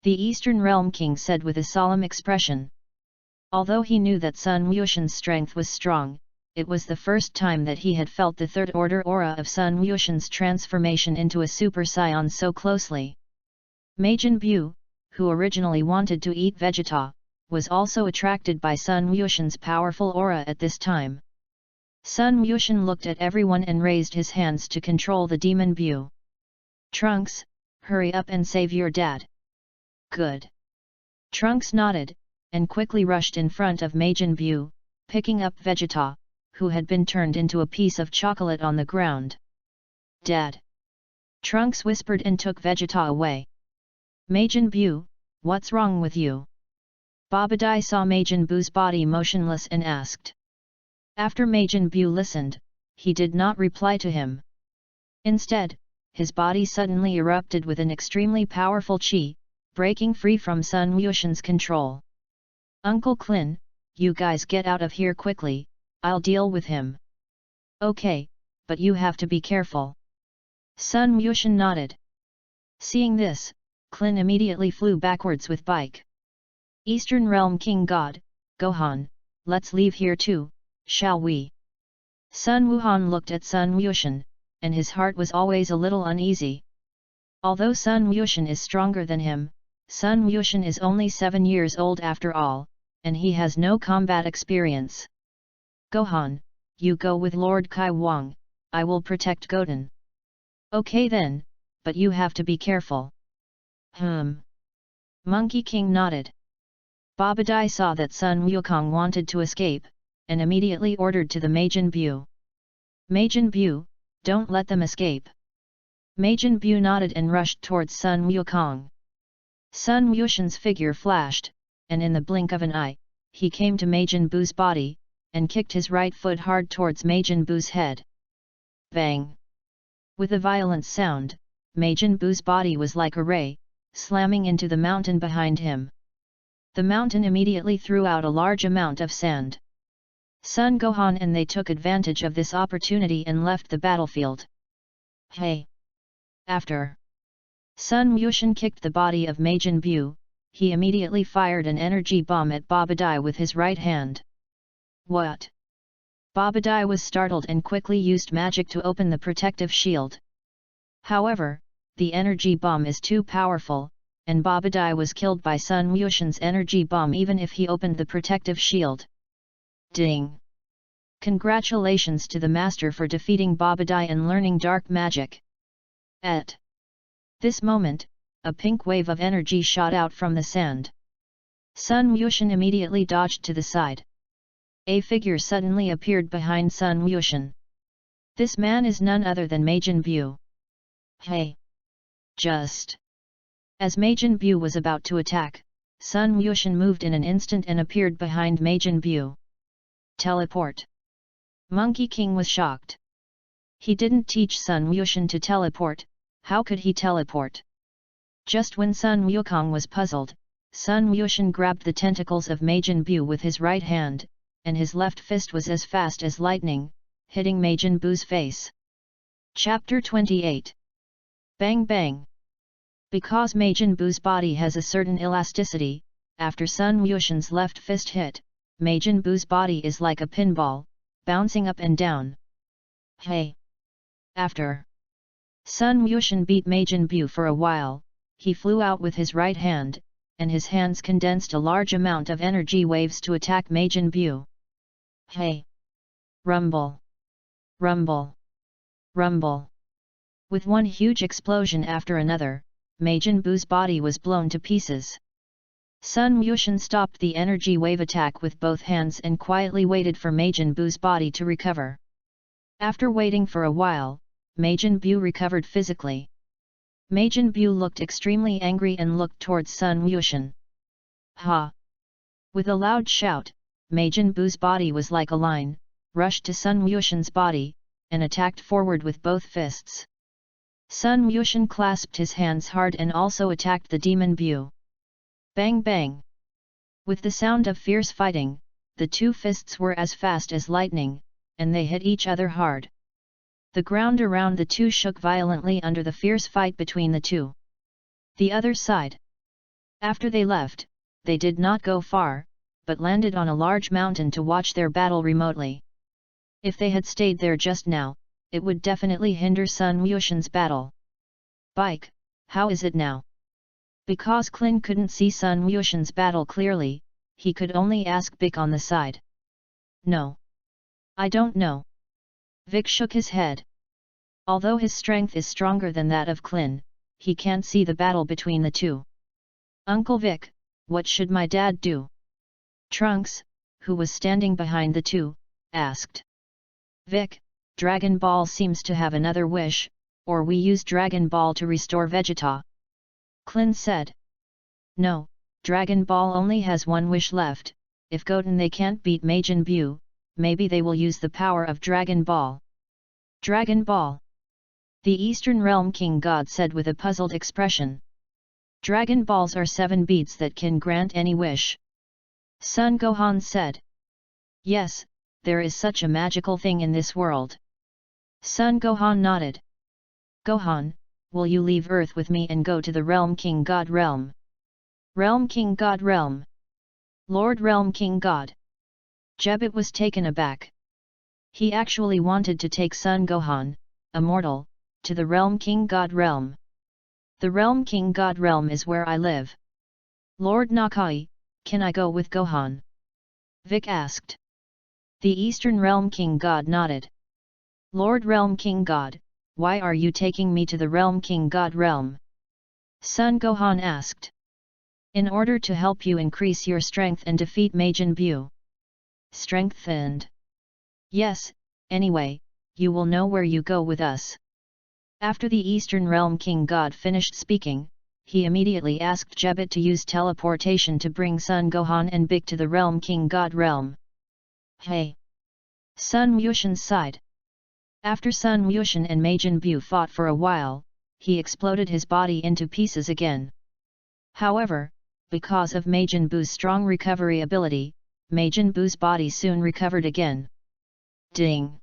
The Eastern Realm King said with a solemn expression. Although he knew that Sun Wushan's strength was strong, it was the first time that he had felt the third order aura of Sun Wushan's transformation into a Super Saiyan so closely. Majin Buu, who originally wanted to eat Vegeta, was also attracted by Sun Wushan's powerful aura at this time. Sun Wushan looked at everyone and raised his hands to control the demon Buu. Trunks, hurry up and save your dad. Good. Trunks nodded, and quickly rushed in front of Majin Buu, picking up Vegeta, who had been turned into a piece of chocolate on the ground. Dad! Trunks whispered and took Vegeta away. Majin Buu, what's wrong with you? Babadai saw Majin Buu's body motionless and asked. After Majin Buu listened, he did not reply to him. Instead, his body suddenly erupted with an extremely powerful chi, breaking free from Sun Wushan's control. Uncle Klin, you guys get out of here quickly, I'll deal with him. Okay, but you have to be careful. Sun Wushan nodded. Seeing this, Klin immediately flew backwards with bike. Eastern Realm King God, Gohan, let's leave here too, shall we? Sun Wuhan looked at Sun Wushan, and his heart was always a little uneasy. Although Sun Wushan is stronger than him, Sun Wushan is only 7 years old after all, and he has no combat experience. Gohan, you go with Lord Kai Wang, I will protect Goten. Okay then, but you have to be careful. Monkey King nodded. Babadai saw that Sun Wukong wanted to escape, and immediately ordered to the Majin Bu. Majin Bu, don't let them escape. Majin Bu nodded and rushed towards Sun Wukong. Sun Wushan's figure flashed, and in the blink of an eye, he came to Majin Bu's body, and kicked his right foot hard towards Majin Bu's head. Bang! With a violent sound, Majin Bu's body was like a ray, slamming into the mountain behind him. The mountain immediately threw out a large amount of sand. Sun Gohan and they took advantage of this opportunity and left the battlefield. Hey! After Sun Wushan kicked the body of Majin Bu, he immediately fired an energy bomb at Babadai with his right hand. What? Babadai was startled and quickly used magic to open the protective shield. However, the energy bomb is too powerful, and Babadai was killed by Sun Wushan's energy bomb even if he opened the protective shield. Ding! Congratulations to the master for defeating Babadai and learning dark magic. At this moment, a pink wave of energy shot out from the sand. Sun Wushan immediately dodged to the side. A figure suddenly appeared behind Sun Wushan. This man is none other than Majin Bu. Hey! Just as Majin Bu was about to attack, Sun Wushan moved in an instant and appeared behind Majin Bu. Teleport! Monkey King was shocked. He didn't teach Sun Wushan to teleport, how could he teleport? Just when Sun Wukong was puzzled, Sun Wushan grabbed the tentacles of Majin Bu with his right hand, and his left fist was as fast as lightning, hitting Majin Bu's face. Chapter 28. Bang Bang! Because Majin Bu's body has a certain elasticity, after Sun Wushan's left fist hit, Majin Bu's body is like a pinball, bouncing up and down. Hey! After Sun Wushan beat Majin Bu for a while, he flew out with his right hand, and his hands condensed a large amount of energy waves to attack Majin Bu. Hey! Rumble! Rumble! Rumble! With one huge explosion after another, Majin Bu's body was blown to pieces. Sun Wushan stopped the energy wave attack with both hands and quietly waited for Majin Bu's body to recover. After waiting for a while, Majin Bu recovered physically. Majin Bu looked extremely angry and looked towards Sun Wushan. Ha! With a loud shout, Majin Bu's body was like a lion, rushed to Sun Wushan's body, and attacked forward with both fists. Sun Wushan clasped his hands hard and also attacked the demon Bu. Bang bang! With the sound of fierce fighting, the two fists were as fast as lightning, and they hit each other hard. The ground around the two shook violently under the fierce fight between the two. The other side. After they left, they did not go far, but landed on a large mountain to watch their battle remotely. If they had stayed there just now, it would definitely hinder Sun Wushan's battle. Bike, how is it now? Because Klin couldn't see Sun Wushan's battle clearly, he could only ask Vic on the side. No. I don't know. Vic shook his head. Although his strength is stronger than that of Klin, he can't see the battle between the two. Uncle Vic, what should my dad do? Trunks, who was standing behind the two, asked. Vic, Dragon Ball seems to have another wish, or we use Dragon Ball to restore Vegeta. Klin said. No, Dragon Ball only has one wish left, if Goten they can't beat Majin Bu, maybe they will use the power of Dragon Ball. Dragon Ball! The Eastern Realm King God said with a puzzled expression. Dragon Balls are 7 beads that can grant any wish. Son Gohan said. Yes, there is such a magical thing in this world. Son Gohan nodded. Gohan, will you leave Earth with me and go to the Realm King God Realm? Realm King God Realm. Lord Realm King God. Jebit was taken aback. He actually wanted to take Son Gohan, a mortal, to the Realm King God Realm. The realm King God realm is where I live. Lord Nakai, can I go with Gohan? Vic asked. The Eastern Realm King God nodded. Lord Realm King God, why are you taking me to the Realm King God realm? Son Gohan asked. In order to help you increase your strength and defeat Majin Buu. Strengthened. Yes, anyway, you will know where you go with us. After the Eastern Realm King God finished speaking, he immediately asked Jebit to use teleportation to bring Son Gohan and Big to the Realm King God realm. Hey! Sun Wushan sighed. After Sun Wushan and Majin Buu fought for a while, he exploded his body into pieces again. However, because of Majin Buu's strong recovery ability, Majin Buu's body soon recovered again. Ding!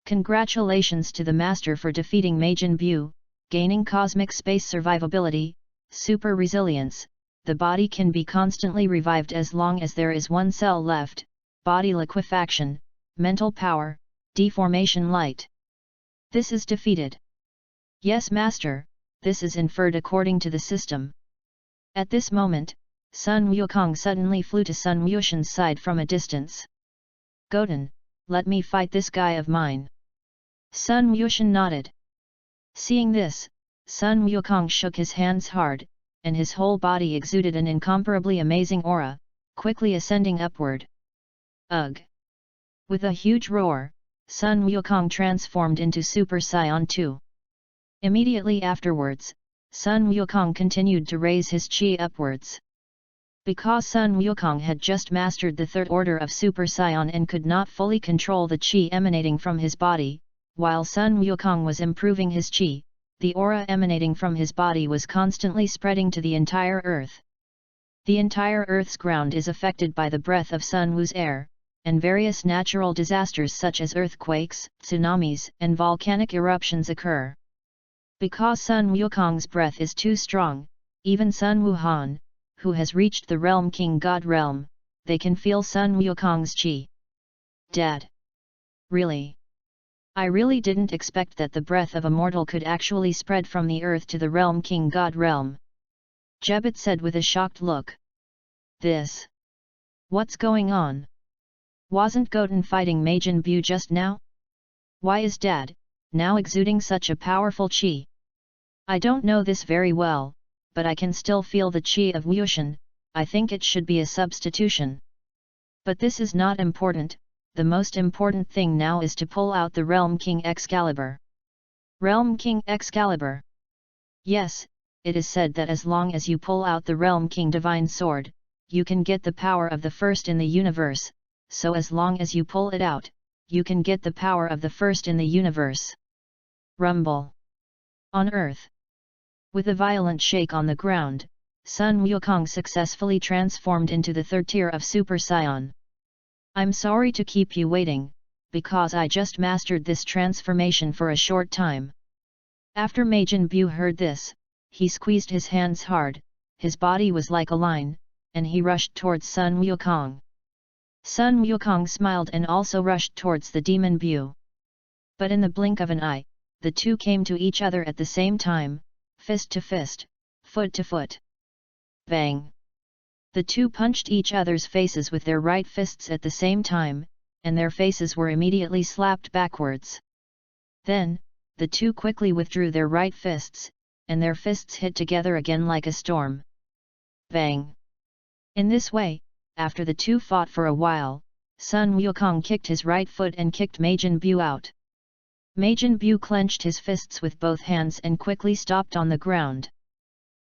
Congratulations to the Master for defeating Majin Buu, gaining cosmic space survivability, super resilience, the body can be constantly revived as long as there is one cell left, body liquefaction, mental power, deformation light. This is defeated. Yes Master, this is inferred according to the system. At this moment, Sun Wukong suddenly flew to Sun Wushan's side from a distance. Goten, let me fight this guy of mine. Sun Wushan nodded. Seeing this, Sun Wukong shook his hands hard, and his whole body exuded an incomparably amazing aura, quickly ascending upward. Ugh! With a huge roar, Sun Wukong transformed into Super Saiyan 2. Immediately afterwards, Sun Wukong continued to raise his chi upwards. Because Sun Wukong had just mastered the third order of Super Saiyan and could not fully control the chi emanating from his body, while Sun Wukong was improving his chi, the aura emanating from his body was constantly spreading to the entire earth. The entire Earth's ground is affected by the breath of Sun Wu's air, and various natural disasters such as earthquakes, tsunamis, and volcanic eruptions occur. Because Sun Wukong's breath is too strong, even Sun Wuhan, who has reached the Realm King God realm, they can feel Sun Wukong's chi. Dad! Really? I really didn't expect that the breath of a mortal could actually spread from the earth to the Realm King God realm. Jebit said with a shocked look. This? What's going on? Wasn't Goten fighting Majin Buu just now? Why is Dad now exuding such a powerful chi? I don't know this very well, but I can still feel the chi of Wushan. I think it should be a substitution. But this is not important. The most important thing now is to pull out the Realm King Excalibur. Realm King Excalibur? Yes, it is said that as long as you pull out the Realm King Divine Sword, you can get the power of the first in the universe, so as long as you pull it out, you can get the power of the first in the universe. Rumble. On Earth. With a violent shake on the ground, Sun Wukong successfully transformed into the third tier of Super Saiyan. I'm sorry to keep you waiting, because I just mastered this transformation for a short time. After Majin Buu heard this, he squeezed his hands hard, his body was like a line, and he rushed towards Sun Wukong. Sun Wukong smiled and also rushed towards the demon Buu. But in the blink of an eye, the two came to each other at the same time, fist to fist, foot to foot. Bang! The two punched each other's faces with their right fists at the same time, and their faces were immediately slapped backwards. Then, the two quickly withdrew their right fists, and their fists hit together again like a storm. Bang! In this way, after the two fought for a while, Sun Wukong kicked his right foot and kicked Majin Buu out. Majin Buu clenched his fists with both hands and quickly stopped on the ground.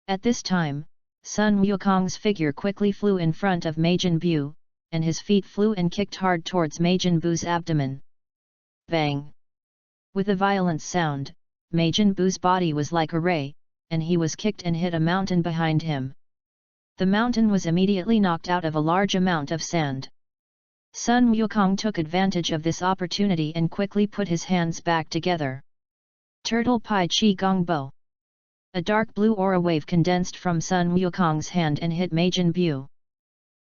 At this time, Sun Wukong's figure quickly flew in front of Majin Buu, and his feet flew and kicked hard towards Majin Buu's abdomen. Bang! With a violent sound, Majin Buu's body was like a ray, and he was kicked and hit a mountain behind him. The mountain was immediately knocked out of a large amount of sand. Sun Wukong took advantage of this opportunity and quickly put his hands back together. Turtle Pai Chi Gong Bo. A dark blue aura wave condensed from Sun Wukong's hand and hit Majin Buu.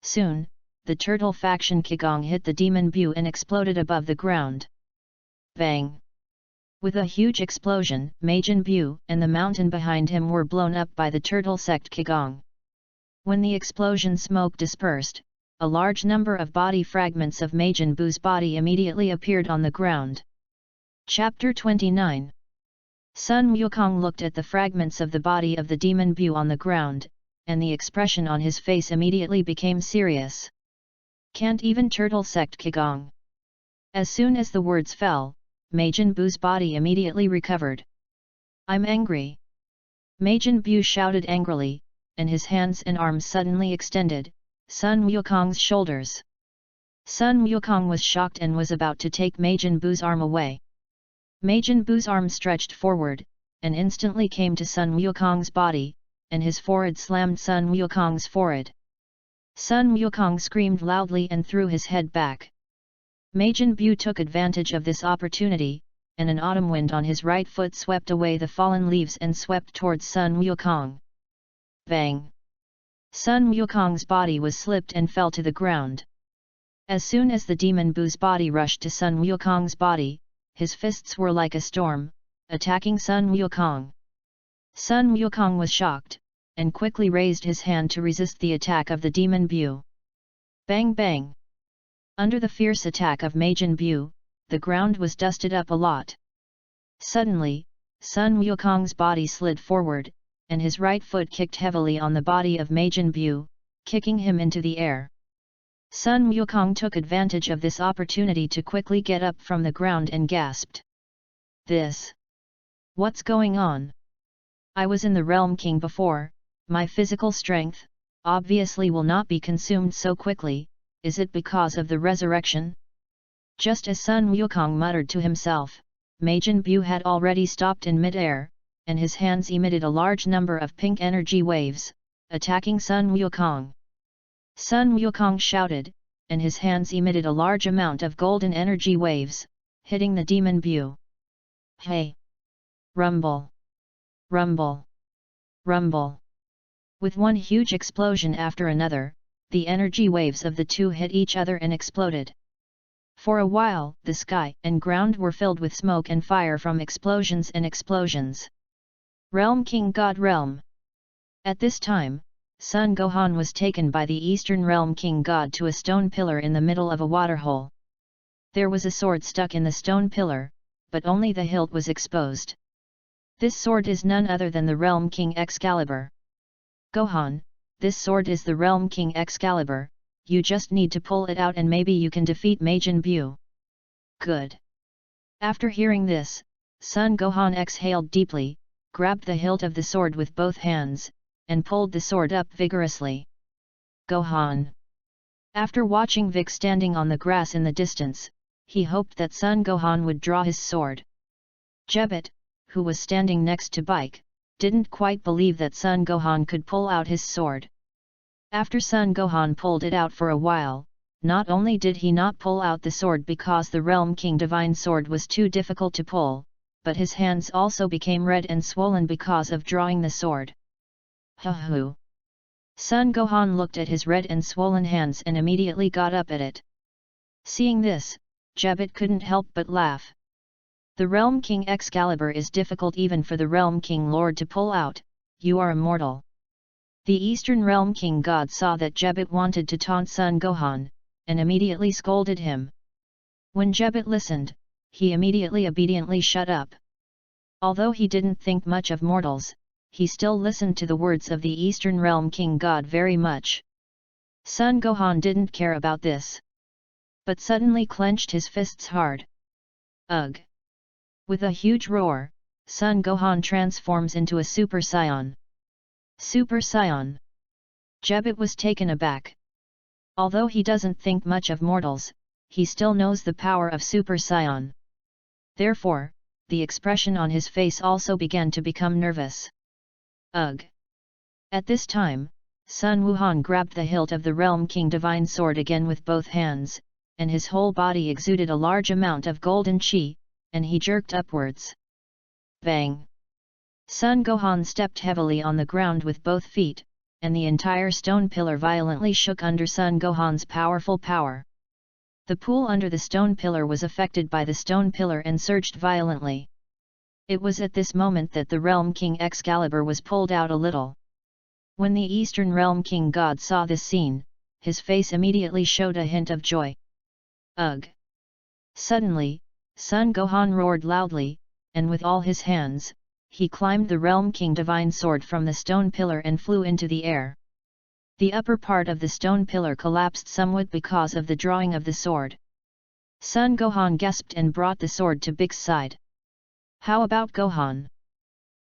Soon, the turtle faction Qigong hit the demon Buu and exploded above the ground. Bang! With a huge explosion, Majin Bu and the mountain behind him were blown up by the turtle sect Qigong. When the explosion smoke dispersed, a large number of body fragments of Majin Bu's body immediately appeared on the ground. Chapter 29. Sun Wukong looked at the fragments of the body of the demon Bu on the ground, and the expression on his face immediately became serious. Can't even turtle sect Qigong. As soon as the words fell, Majin Bu's body immediately recovered. I'm angry. Majin Bu shouted angrily, and his hands and arms suddenly extended, Sun Wukong's shoulders. Sun Wukong was shocked and was about to take Majin Bu's arm away. Majin Bu's arm stretched forward, and instantly came to Sun Wukong's body, and his forehead slammed Sun Wukong's forehead. Sun Wukong screamed loudly and threw his head back. Majin Bu took advantage of this opportunity, and an autumn wind on his right foot swept away the fallen leaves and swept towards Sun Wukong. Bang! Sun Wukong's body was slipped and fell to the ground. As soon as the demon Bu's body rushed to Sun Wukong's body, his fists were like a storm, attacking Sun Wukong. Sun Wukong was shocked, and quickly raised his hand to resist the attack of the demon Bu. Bang bang! Under the fierce attack of Majin Bu, the ground was dusted up a lot. Suddenly, Sun Wukong's body slid forward, and his right foot kicked heavily on the body of Majin Bu, kicking him into the air. Sun Wukong took advantage of this opportunity to quickly get up from the ground and gasped. This? What's going on? I was in the Realm King before, my physical strength, obviously will not be consumed so quickly. Is it because of the resurrection? Just as Sun Wukong muttered to himself, Majin Bu had already stopped in mid-air, and his hands emitted a large number of pink energy waves, attacking Sun Wukong. Sun Wukong shouted, and his hands emitted a large amount of golden energy waves, hitting the demon Bu. Hey! Rumble! Rumble! Rumble! With one huge explosion after another, the energy waves of the two hit each other and exploded. For a while, the sky and ground were filled with smoke and fire from explosions and explosions. Realm King God Realm. At this time, Sun Gohan was taken by the Eastern Realm King God to a stone pillar in the middle of a waterhole. There was a sword stuck in the stone pillar, but only the hilt was exposed. This sword is none other than the Realm King Excalibur. Gohan, this sword is the Realm King Excalibur, you just need to pull it out and maybe you can defeat Majin Bu. Good. After hearing this, Sun Gohan exhaled deeply, grabbed the hilt of the sword with both hands, and pulled the sword up vigorously. Gohan. After watching Vic standing on the grass in the distance, he hoped that Sun Gohan would draw his sword. Jebet, who was standing next to Bike, didn't quite believe that Sun Gohan could pull out his sword. After Sun Gohan pulled it out for a while, not only did he not pull out the sword because the Realm King Divine Sword was too difficult to pull, but his hands also became red and swollen because of drawing the sword. Hoo! Sun Gohan looked at his red and swollen hands and immediately got up at it. Seeing this, Jebet couldn't help but laugh. The Realm King Excalibur is difficult even for the Realm King Lord to pull out, you are immortal. The Eastern Realm King God saw that Jebet wanted to taunt Sun Gohan, and immediately scolded him. When Jebet listened, he immediately obediently shut up. Although he didn't think much of mortals, he still listened to the words of the Eastern Realm King God very much. Sun Gohan didn't care about this, but suddenly clenched his fists hard. Ugh! With a huge roar, Sun Gohan transforms into a Super Saiyan. Super Saiyan! Jebet was taken aback. Although he doesn't think much of mortals, he still knows the power of Super Saiyan. Therefore, the expression on his face also began to become nervous. Ugh! At this time, Sun Wuhan grabbed the hilt of the Realm King Divine Sword again with both hands, and his whole body exuded a large amount of golden chi, and he jerked upwards. Bang! Sun Gohan stepped heavily on the ground with both feet, and the entire stone pillar violently shook under Sun Gohan's powerful power. The pool under the stone pillar was affected by the stone pillar and surged violently. It was at this moment that the Realm King Excalibur was pulled out a little. When the Eastern Realm King God saw this scene, his face immediately showed a hint of joy. Ugh! Suddenly, Sun Gohan roared loudly, and with all his hands, he climbed the Realm King Divine Sword from the stone pillar and flew into the air. The upper part of the stone pillar collapsed somewhat because of the drawing of the sword. Sun Gohan gasped and brought the sword to Big's side. How about Gohan?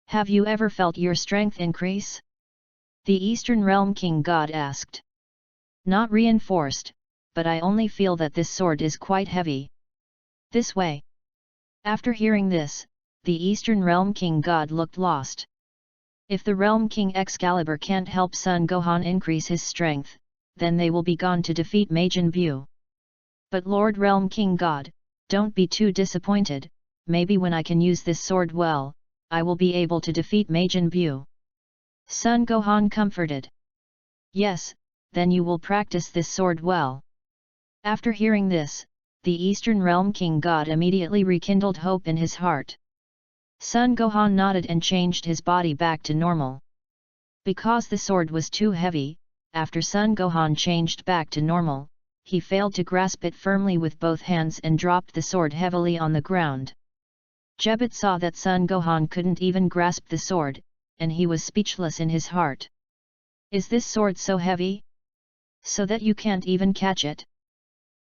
Have you ever felt your strength increase? The Eastern Realm King God asked. Not reinforced, but I only feel that this sword is quite heavy. This way. After hearing this, the Eastern Realm King God looked lost. If the Realm King Excalibur can't help Son Gohan increase his strength, then they will be gone to defeat Majin Buu. But Lord Realm King God, don't be too disappointed, maybe when I can use this sword well, I will be able to defeat Majin Buu. Son Gohan comforted. Yes, then you will practice this sword well. After hearing this, the Eastern Realm King God immediately rekindled hope in his heart. Son Gohan nodded and changed his body back to normal. Because the sword was too heavy, after Son Gohan changed back to normal, he failed to grasp it firmly with both hands and dropped the sword heavily on the ground. Jebet saw that Son Gohan couldn't even grasp the sword, and he was speechless in his heart. Is this sword so heavy? So that you can't even catch it?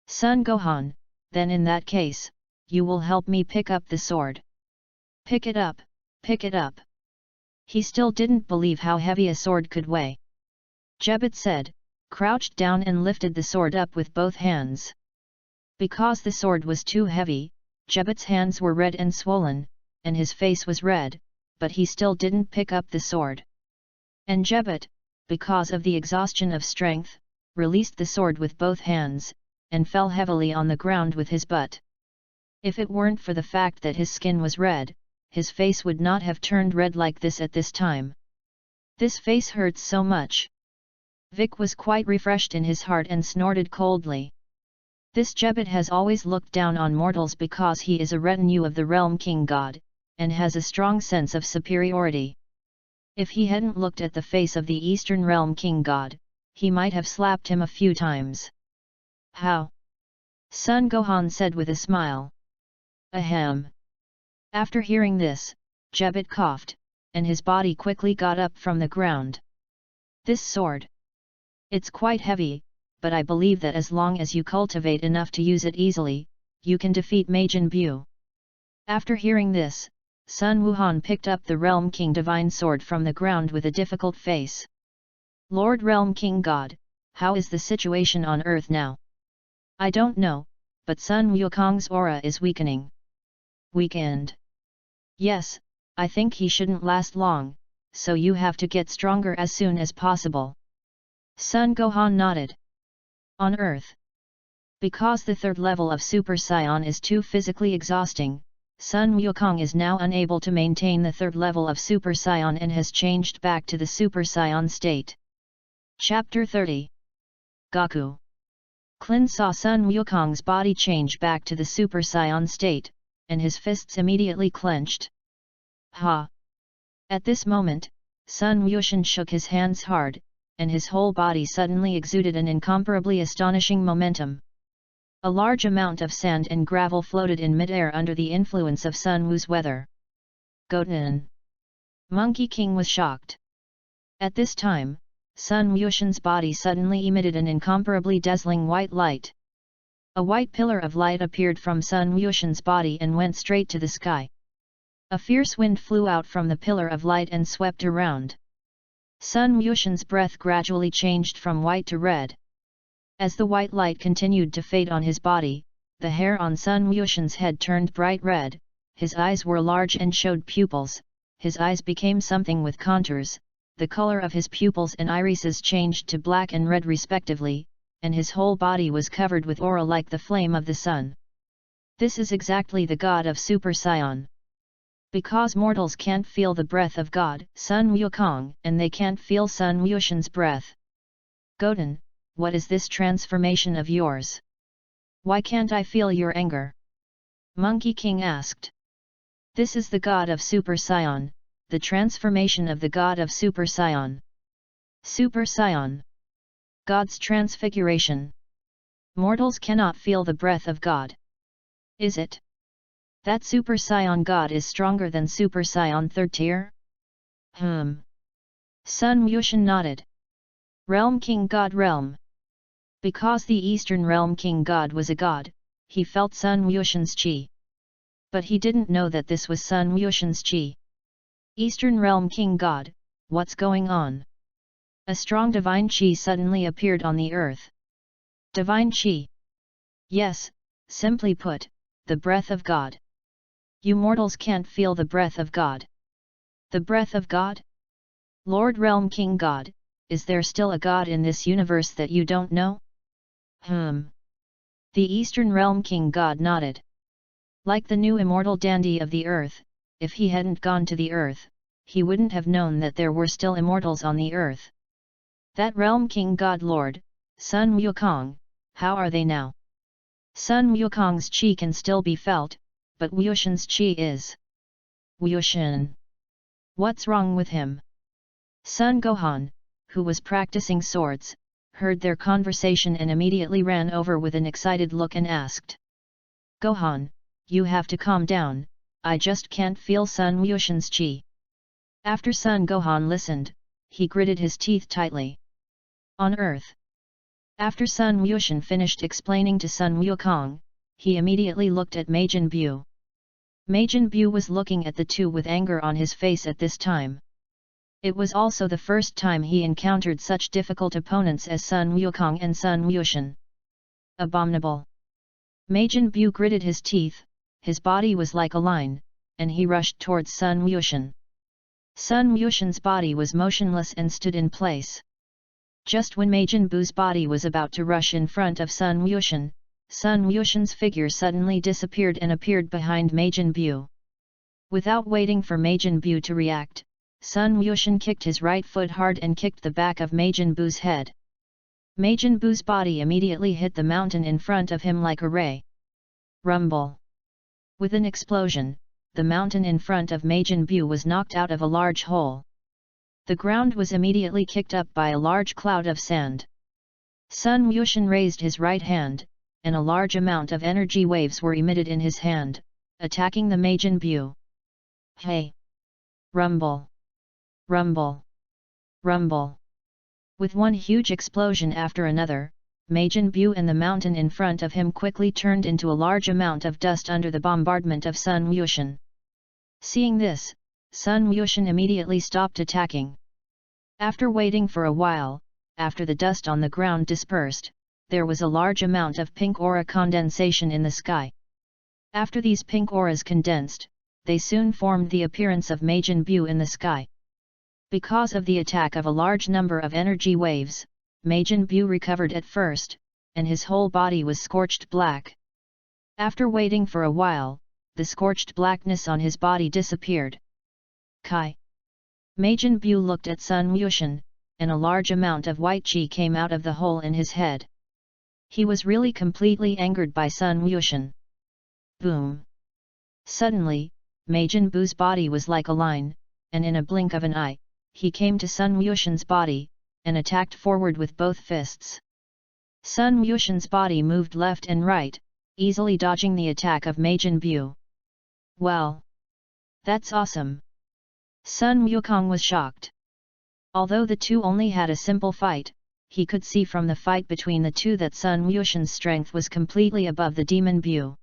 Son Gohan, then in that case, you will help me pick up the sword. Pick it up, pick it up. He still didn't believe how heavy a sword could weigh. Jebet said, crouched down and lifted the sword up with both hands. Because the sword was too heavy, Jebet's hands were red and swollen, and his face was red, but he still didn't pick up the sword. And Jebet, because of the exhaustion of strength, released the sword with both hands, and fell heavily on the ground with his butt. If it weren't for the fact that his skin was red, his face would not have turned red like this at this time. This face hurts so much. Vic was quite refreshed in his heart and snorted coldly. This Jebet has always looked down on mortals because he is a retinue of the Realm King God, and has a strong sense of superiority. If he hadn't looked at the face of the Eastern Realm King God, he might have slapped him a few times. How? Son Gohan said with a smile. Ahem. After hearing this, Jebet coughed, and his body quickly got up from the ground. This sword. It's quite heavy, but I believe that as long as you cultivate enough to use it easily, you can defeat Majin Buu. After hearing this, Sun Wuhan picked up the Realm King Divine Sword from the ground with a difficult face. Lord Realm King God, how is the situation on Earth now? I don't know, but Sun Wukong's aura is weakening. Weakened? Yes, I think he shouldn't last long, so you have to get stronger as soon as possible. Sun Gohan nodded. On Earth. Because the third level of Super Saiyan is too physically exhausting, Sun Wukong is now unable to maintain the third level of Super Saiyan and has changed back to the Super Saiyan state. Chapter 30. Goku. Klin saw Sun Wukong's body change back to the Super Saiyan state, and his fists immediately clenched. Ha! At this moment, Sun Wushan shook his hands hard, and his whole body suddenly exuded an incomparably astonishing momentum. A large amount of sand and gravel floated in midair under the influence of Sun Wu's weather. Goten! Monkey King was shocked. At this time, Sun Wushan's body suddenly emitted an incomparably dazzling white light. A white pillar of light appeared from Sun Wushan's body and went straight to the sky. A fierce wind flew out from the pillar of light and swept around. Sun Wushan's breath gradually changed from white to red. As the white light continued to fade on his body, the hair on Sun Wushan's head turned bright red, his eyes were large and showed pupils, his eyes became something with contours, the color of his pupils and irises changed to black and red respectively, and his whole body was covered with aura like the flame of the sun. This is exactly the god of Super Saiyan. Because mortals can't feel the breath of God, Sun Wukong, and they can't feel Sun Wushan's breath. Goten, what is this transformation of yours? Why can't I feel your anger? Monkey King asked. This is the god of Super Saiyan, the transformation of the god of Super Saiyan. Super Saiyan. God's transfiguration. Mortals cannot feel the breath of God. Is it that Super Saiyan God is stronger than Super Saiyan 3rd tier? Sun Wushan nodded. Realm King God Realm. Because the Eastern Realm King God was a god, he felt Sun Wushan's chi. But he didn't know that this was Sun Wushan's chi. Eastern Realm King God, what's going on? A strong divine chi suddenly appeared on the earth. Divine chi. Yes, simply put, the breath of God. You mortals can't feel the breath of God. The breath of God? Lord Realm King God, is there still a God in this universe that you don't know? The Eastern Realm King God nodded. Like the new immortal dandy of the earth, if he hadn't gone to the earth, he wouldn't have known that there were still immortals on the earth. That Realm King God Lord, Sun Wukong, how are they now? Sun Wukong's chi can still be felt, but Wushan's chi is. Wushan. What's wrong with him? Sun Gohan, who was practicing swords, heard their conversation and immediately ran over with an excited look and asked. Gohan, you have to calm down, I just can't feel Sun Wushan's chi. After Sun Gohan listened, he gritted his teeth tightly. On Earth. After Sun Wushan finished explaining to Sun Wukong, he immediately looked at Majin Buu. Majin Buu was looking at the two with anger on his face at this time. It was also the first time he encountered such difficult opponents as Sun Wukong and Sun Wushan. Abominable. Majin Buu gritted his teeth, his body was like a line, and he rushed towards Sun Wushan. Sun Wushan's body was motionless and stood in place. Just when Majin Buu's body was about to rush in front of Sun Wushan's figure suddenly disappeared and appeared behind Majin Buu. Without waiting for Majin Buu to react, Sun Wushan kicked his right foot hard and kicked the back of Majin Buu's head. Majin Buu's body immediately hit the mountain in front of him like a ray. Rumble. With an explosion, the mountain in front of Majin Buu was knocked out of a large hole. The ground was immediately kicked up by a large cloud of sand. Sun Wushan raised his right hand, and a large amount of energy waves were emitted in his hand, attacking the Majin Buu. Hey! Rumble! Rumble! Rumble! With one huge explosion after another, Majin Buu and the mountain in front of him quickly turned into a large amount of dust under the bombardment of Sun Wushan. Seeing this, Sun Wushan immediately stopped attacking. After waiting for a while, after the dust on the ground dispersed, there was a large amount of pink aura condensation in the sky. After these pink auras condensed, they soon formed the appearance of Majin Buu in the sky. Because of the attack of a large number of energy waves, Majin Buu recovered at first, and his whole body was scorched black. After waiting for a while, the scorched blackness on his body disappeared. Kai! Majin Buu looked at Sun Wushan, and a large amount of white chi came out of the hole in his head. He was really completely angered by Sun Wushan. Boom! Suddenly, Majin Buu's body was like a line, and in a blink of an eye, he came to Sun Wushan's body, and attacked forward with both fists. Sun Wushan's body moved left and right, easily dodging the attack of Majin Buu. Well! That's awesome! Sun Wukong was shocked. Although the two only had a simple fight, he could see from the fight between the two that Sun Wushan's strength was completely above the demon Buu.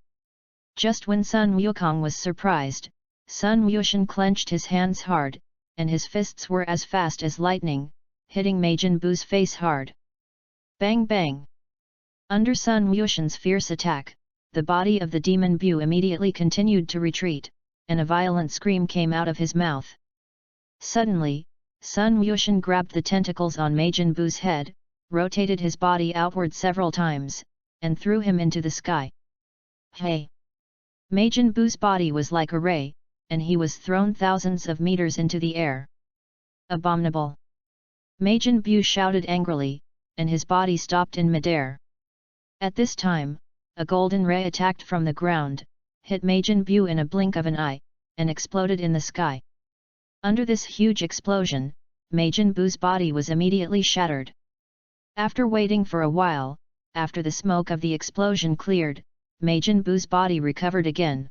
Just when Sun Wukong was surprised, Sun Wushan clenched his hands hard, and his fists were as fast as lightning, hitting Majin Buu's face hard. Bang bang! Under Sun Wushan's fierce attack, the body of the demon Buu immediately continued to retreat, and a violent scream came out of his mouth. Suddenly, Sun Wushan grabbed the tentacles on Majin Buu's head, rotated his body outward several times, and threw him into the sky. Hey! Majin Buu's body was like a ray, and he was thrown thousands of meters into the air. Abominable! Majin Buu shouted angrily, and his body stopped in midair. At this time, a golden ray attacked from the ground, hit Majin Buu in a blink of an eye, and exploded in the sky. Under this huge explosion, Majin Buu's body was immediately shattered. After waiting for a while, after the smoke of the explosion cleared, Majin Buu's body recovered again.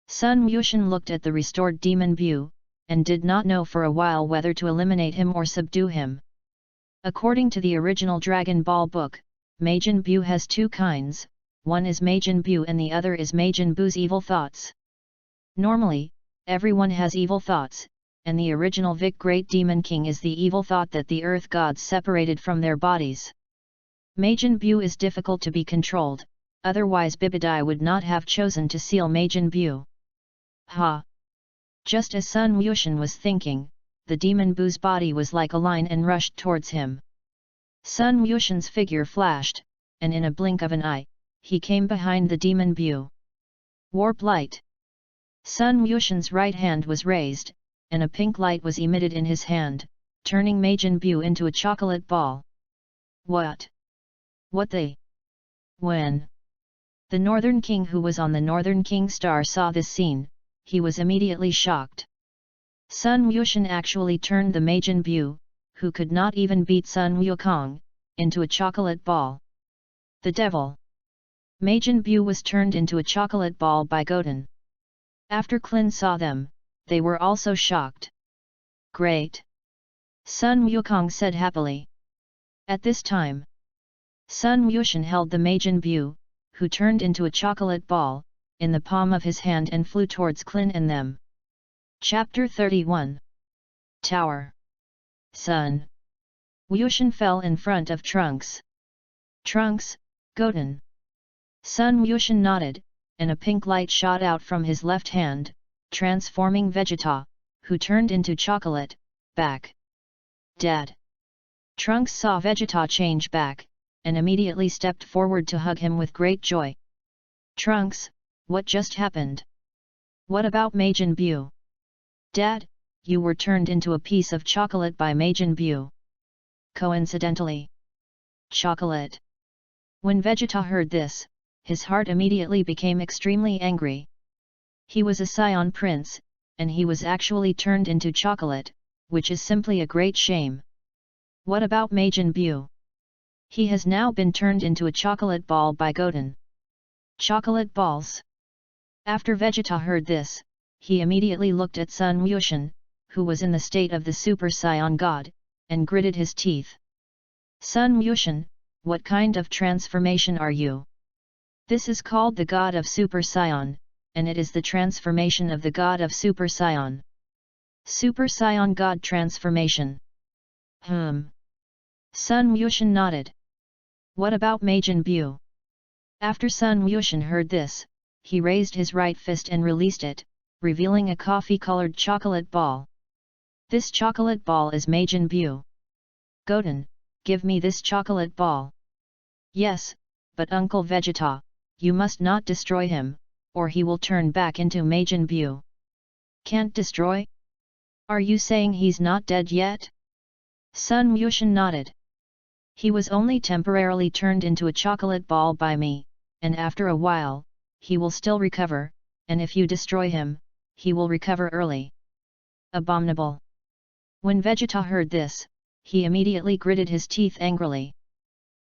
Sun Wushan looked at the restored Demon Bu, and did not know for a while whether to eliminate him or subdue him. According to the original Dragon Ball book, Majin Bu has two kinds, one is Majin Bu and the other is Majin Buu's evil thoughts. Normally, everyone has evil thoughts, and the original Vic Great Demon King is the evil thought that the earth gods separated from their bodies. Majin Bu is difficult to be controlled, otherwise Bibidai would not have chosen to seal Majin Bu. Ha! Just as Sun Wushan was thinking, the Demon Buu's body was like a lion and rushed towards him. Sun Wushan's figure flashed, and in a blink of an eye, he came behind the Demon Bu. Warp light! Sun Wushan's right hand was raised, and a pink light was emitted in his hand, turning Majin Bu into a chocolate ball. What? What the? When? The Northern King who was on the Northern King Star saw this scene, he was immediately shocked. Sun Wushan actually turned the Majin Bu, who could not even beat Sun Wukong, into a chocolate ball. The devil! Majin Bu was turned into a chocolate ball by Goten. After Klin saw them, they were also shocked. Great! Sun Wukong said happily. At this time, Sun Wushan held the Majin Bu, who turned into a chocolate ball, in the palm of his hand and flew towards Klin and them. Chapter 31. Tower. Sun Wushan fell in front of Trunks. Trunks, Goten. Sun Wushan nodded, and a pink light shot out from his left hand, transforming Vegeta, who turned into chocolate, back. Dad! Trunks saw Vegeta change back, and immediately stepped forward to hug him with great joy. Trunks, what just happened? What about Majin Bu? Dad, you were turned into a piece of chocolate by Majin Bu. Coincidentally. Chocolate. When Vegeta heard this, his heart immediately became extremely angry. He was a Scion Prince, and he was actually turned into chocolate, which is simply a great shame. What about Majin Bu? He has now been turned into a chocolate ball by Goten. Chocolate balls. After Vegeta heard this, he immediately looked at Sun Wushan, who was in the state of the Super Saiyan God, and gritted his teeth. Sun Wushan, what kind of transformation are you? This is called the God of Super Saiyan, and it is the transformation of the God of Super Saiyan. Super Saiyan God transformation. Sun Wushan nodded. What about Majin Bu? After Sun Wushan heard this, he raised his right fist and released it, revealing a coffee-colored chocolate ball. This chocolate ball is Majin Bu. Goten, give me this chocolate ball. Yes, but Uncle Vegeta, you must not destroy him, or he will turn back into Majin Bu. Can't destroy? Are you saying he's not dead yet? Sun Wushan nodded. He was only temporarily turned into a chocolate ball by me, and after a while, he will still recover, and if you destroy him, he will recover early. Abominable. When Vegeta heard this, he immediately gritted his teeth angrily.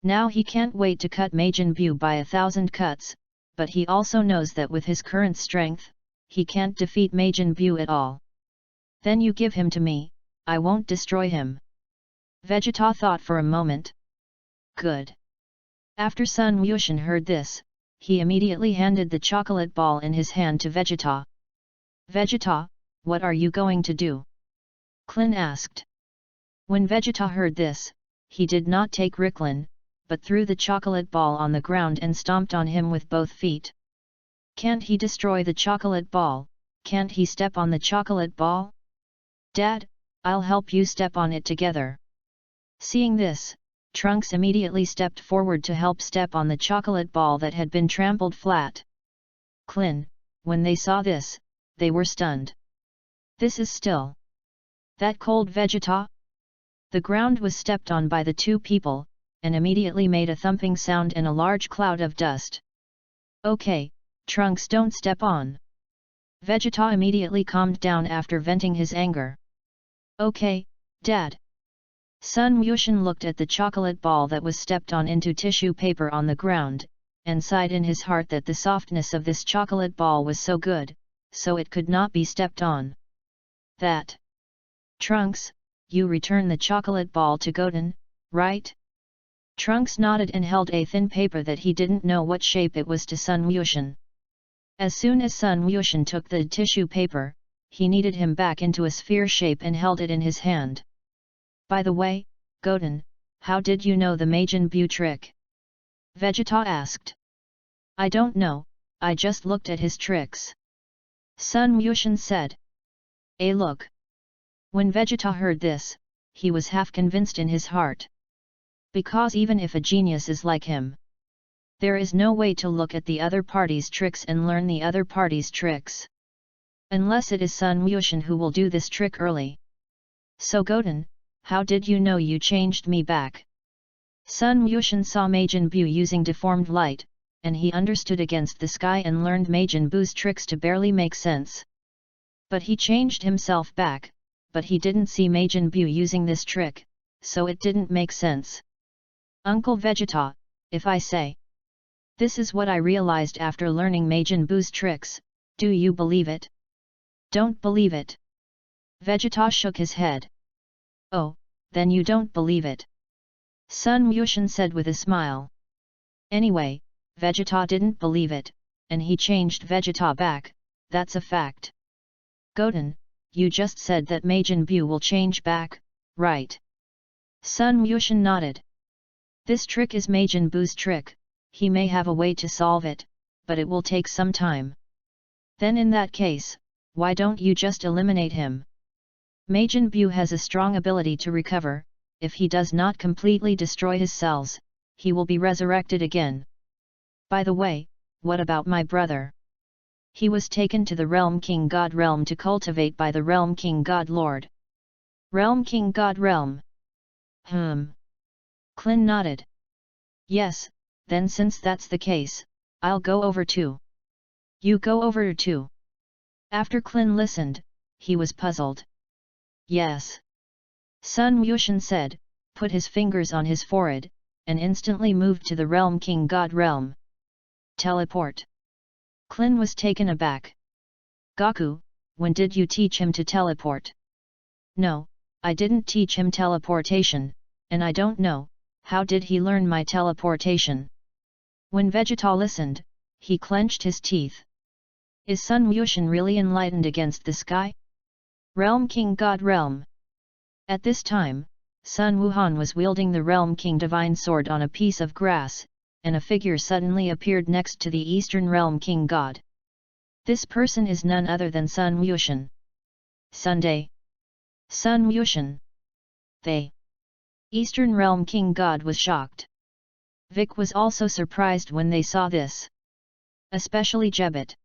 Now he can't wait to cut Majin Bu by 1,000 cuts, but he also knows that with his current strength, he can't defeat Majin Bu at all. Then you give him to me, I won't destroy him. Vegeta thought for a moment. Good. After Sun Wushan heard this, he immediately handed the chocolate ball in his hand to Vegeta. Vegeta, what are you going to do? Klin asked. When Vegeta heard this, he did not take Ricklin, but threw the chocolate ball on the ground and stomped on him with both feet. Can't he destroy the chocolate ball? Can't he step on the chocolate ball? Dad, I'll help you step on it together. Seeing this, Trunks immediately stepped forward to help step on the chocolate ball that had been trampled flat. Klin, when they saw this, they were stunned. This is still that cold, Vegeta? The ground was stepped on by the two people, and immediately made a thumping sound and a large cloud of dust. Okay, Trunks, don't step on. Vegeta immediately calmed down after venting his anger. Okay, Dad. Sun Wushan looked at the chocolate ball that was stepped on into tissue paper on the ground, and sighed in his heart that the softness of this chocolate ball was so good, so it could not be stepped on. That. Trunks, you return the chocolate ball to Goten, right? Trunks nodded and held a thin paper that he didn't know what shape it was to Sun Wushan. As soon as Sun Wushan took the tissue paper, he kneaded him back into a sphere shape and held it in his hand. By the way, Goten, how did you know the Majin Buu trick? Vegeta asked. I don't know, I just looked at his tricks. Sun Wushan said. Look. When Vegeta heard this, he was half convinced in his heart. Because even if a genius is like him, there is no way to look at the other party's tricks and learn the other party's tricks. Unless it is Sun Wushan who will do this trick early. So Goten, how did you know you changed me back? Sun Wushan saw Majin Buu using deformed light, and he understood against the sky and learned Majin Buu's tricks to barely make sense. But he changed himself back, but he didn't see Majin Buu using this trick, so it didn't make sense. Uncle Vegeta, if I say, this is what I realized after learning Majin Buu's tricks, do you believe it? Don't believe it. Vegeta shook his head. Oh, then you don't believe it. Sun Wushan said with a smile. Anyway, Vegeta didn't believe it, and he changed Vegeta back, that's a fact. Goten, you just said that Majin Buu will change back, right? Sun Wushan nodded. This trick is Majin Buu's trick, he may have a way to solve it, but it will take some time. Then in that case, why don't you just eliminate him? Majin Buu has a strong ability to recover, if he does not completely destroy his cells, he will be resurrected again. By the way, what about my brother? He was taken to the Realm King God Realm to cultivate by the Realm King God Lord. Realm King God Realm. Klin nodded. Yes, then since that's the case, I'll go over too. You go over too. After Klin listened, he was puzzled. Yes. Sun Wushan said, put his fingers on his forehead, and instantly moved to the Realm King God Realm. Teleport. Klin was taken aback. Goku, when did you teach him to teleport? No, I didn't teach him teleportation, and I don't know, how did he learn my teleportation? When Vegeta listened, he clenched his teeth. Is Sun Wushan really enlightened against the sky? Realm King God Realm. At this time, Sun Wuhan was wielding the Realm King Divine Sword on a piece of grass, and a figure suddenly appeared next to the Eastern Realm King God. This person is none other than Sun Wushan. Sunday. Sun Wushan. They. Eastern Realm King God was shocked. Vic was also surprised when they saw this. Especially Jebet.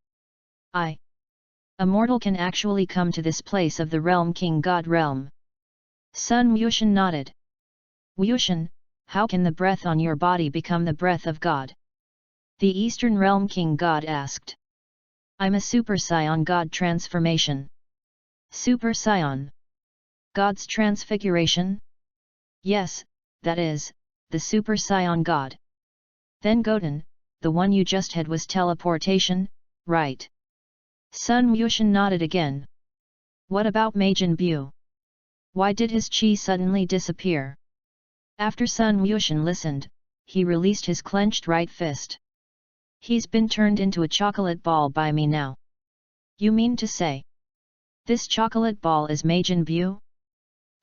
A mortal can actually come to this place of the Realm King God Realm. Sun Wushan nodded. Wushan, how can the breath on your body become the breath of God? The Eastern Realm King God asked. I'm a Super Saiyan God transformation. Super Saiyan. God's transfiguration? Yes, that is, the Super Saiyan God. Then Goten, the one you just had was teleportation, right? Sun Wushan nodded again. What about Majin Buu? Why did his chi suddenly disappear? After Sun Wushan listened, he released his clenched right fist. He's been turned into a chocolate ball by me now. You mean to say, this chocolate ball is Majin Buu?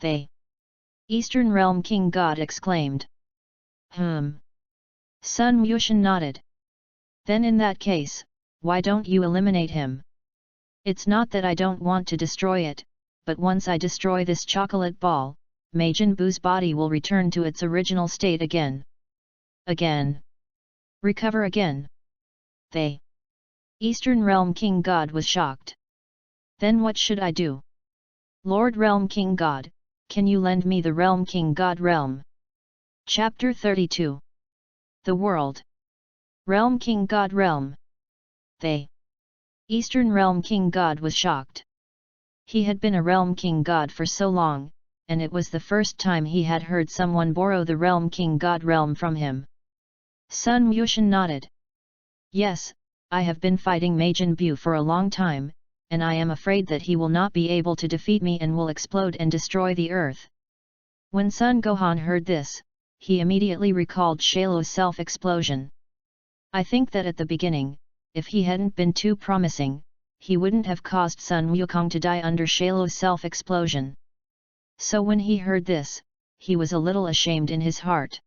They. Eastern Realm King God exclaimed. Sun Wushan nodded. Then in that case, why don't you eliminate him? It's not that I don't want to destroy it, but once I destroy this chocolate ball, Majin Buu's body will return to its original state again. Again. Recover again. They. Eastern Realm King God was shocked. Then what should I do? Lord Realm King God, can you lend me the Realm King God Realm? Chapter 32. The World. Realm King God Realm. They. Eastern Realm King God was shocked. He had been a Realm King God for so long, and it was the first time he had heard someone borrow the Realm King God realm from him. Sun Wuxian nodded. Yes, I have been fighting Majin Bu for a long time, and I am afraid that he will not be able to defeat me and will explode and destroy the earth. When Sun Gohan heard this, he immediately recalled Shailu's self-explosion. I think that at the beginning, if he hadn't been too promising, he wouldn't have caused Sun Wukong to die under Shailu's self-explosion. So when he heard this, he was a little ashamed in his heart.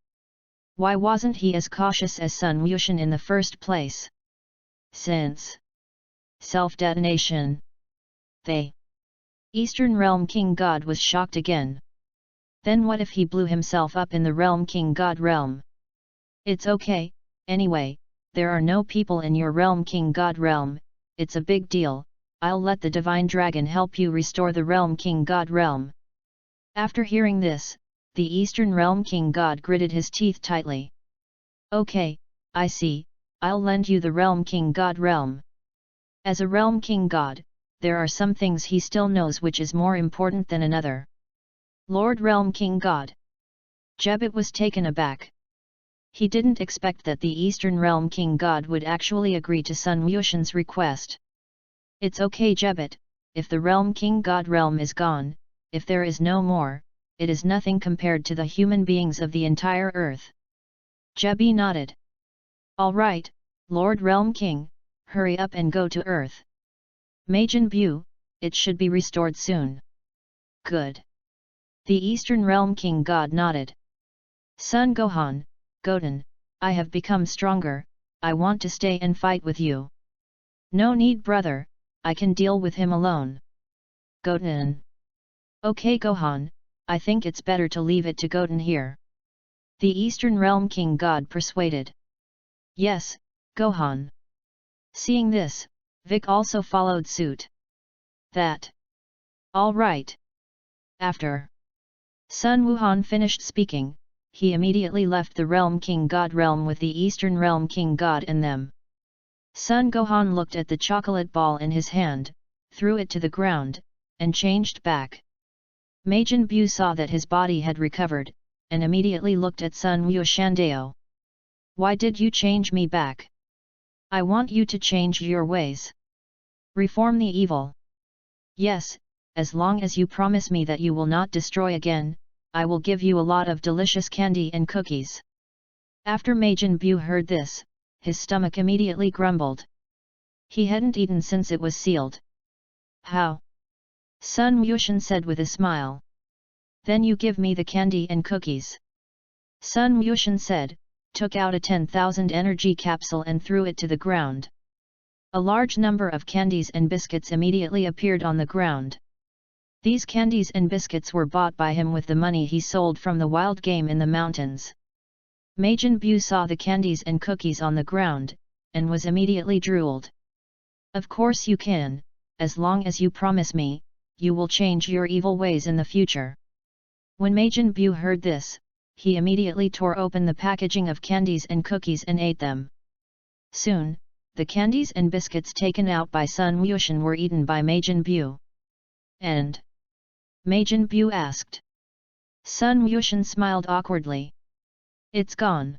Why wasn't he as cautious as Sun Wuxian in the first place? Since self-detonation, the Eastern Realm King God was shocked again. Then what if he blew himself up in the Realm King God realm? It's okay, anyway, there are no people in your Realm King God realm, it's a big deal, I'll let the Divine Dragon help you restore the Realm King God realm. After hearing this, the Eastern Realm King God gritted his teeth tightly. Okay, I see, I'll lend you the Realm King God realm. As a Realm King God, there are some things he still knows which is more important than another. Lord Realm King God. Jebet was taken aback. He didn't expect that the Eastern Realm King God would actually agree to Sun Wuxian's request. It's okay Jebet, if the Realm King God realm is gone, if there is no more, it is nothing compared to the human beings of the entire earth. Jebi nodded. Alright, Lord Realm King, hurry up and go to earth. Majin Bu, it should be restored soon. Good. The Eastern Realm King God nodded. Son Gohan, Goten, I have become stronger, I want to stay and fight with you. No need brother, I can deal with him alone. Goten. Okay Gohan, I think it's better to leave it to Goten here. The Eastern Realm King God persuaded. Yes, Gohan. Seeing this, Vic also followed suit. That. All right. After Sun Wuhan finished speaking, he immediately left the Realm King God realm with the Eastern Realm King God and them. Sun Gohan looked at the chocolate ball in his hand, threw it to the ground, and changed back. Majin Bu saw that his body had recovered, and immediately looked at Sun Wuxiandao. Why did you change me back? I want you to change your ways. Reform the evil. Yes, as long as you promise me that you will not destroy again, I will give you a lot of delicious candy and cookies. After Majin Bu heard this, his stomach immediately grumbled. He hadn't eaten since it was sealed. How? Sun Wuxian said with a smile. Then you give me the candy and cookies. Sun Wuxian said, took out a 10,000 energy capsule and threw it to the ground. A large number of candies and biscuits immediately appeared on the ground. These candies and biscuits were bought by him with the money he sold from the wild game in the mountains. Majin Bu saw the candies and cookies on the ground, and was immediately drooled. Of course you can, as long as you promise me, you will change your evil ways in the future. When Majin Bu heard this, he immediately tore open the packaging of candies and cookies and ate them. Soon, the candies and biscuits taken out by Sun Wuxian were eaten by Majin Bu. And Majin Bu asked. Sun Wuxian smiled awkwardly. It's gone.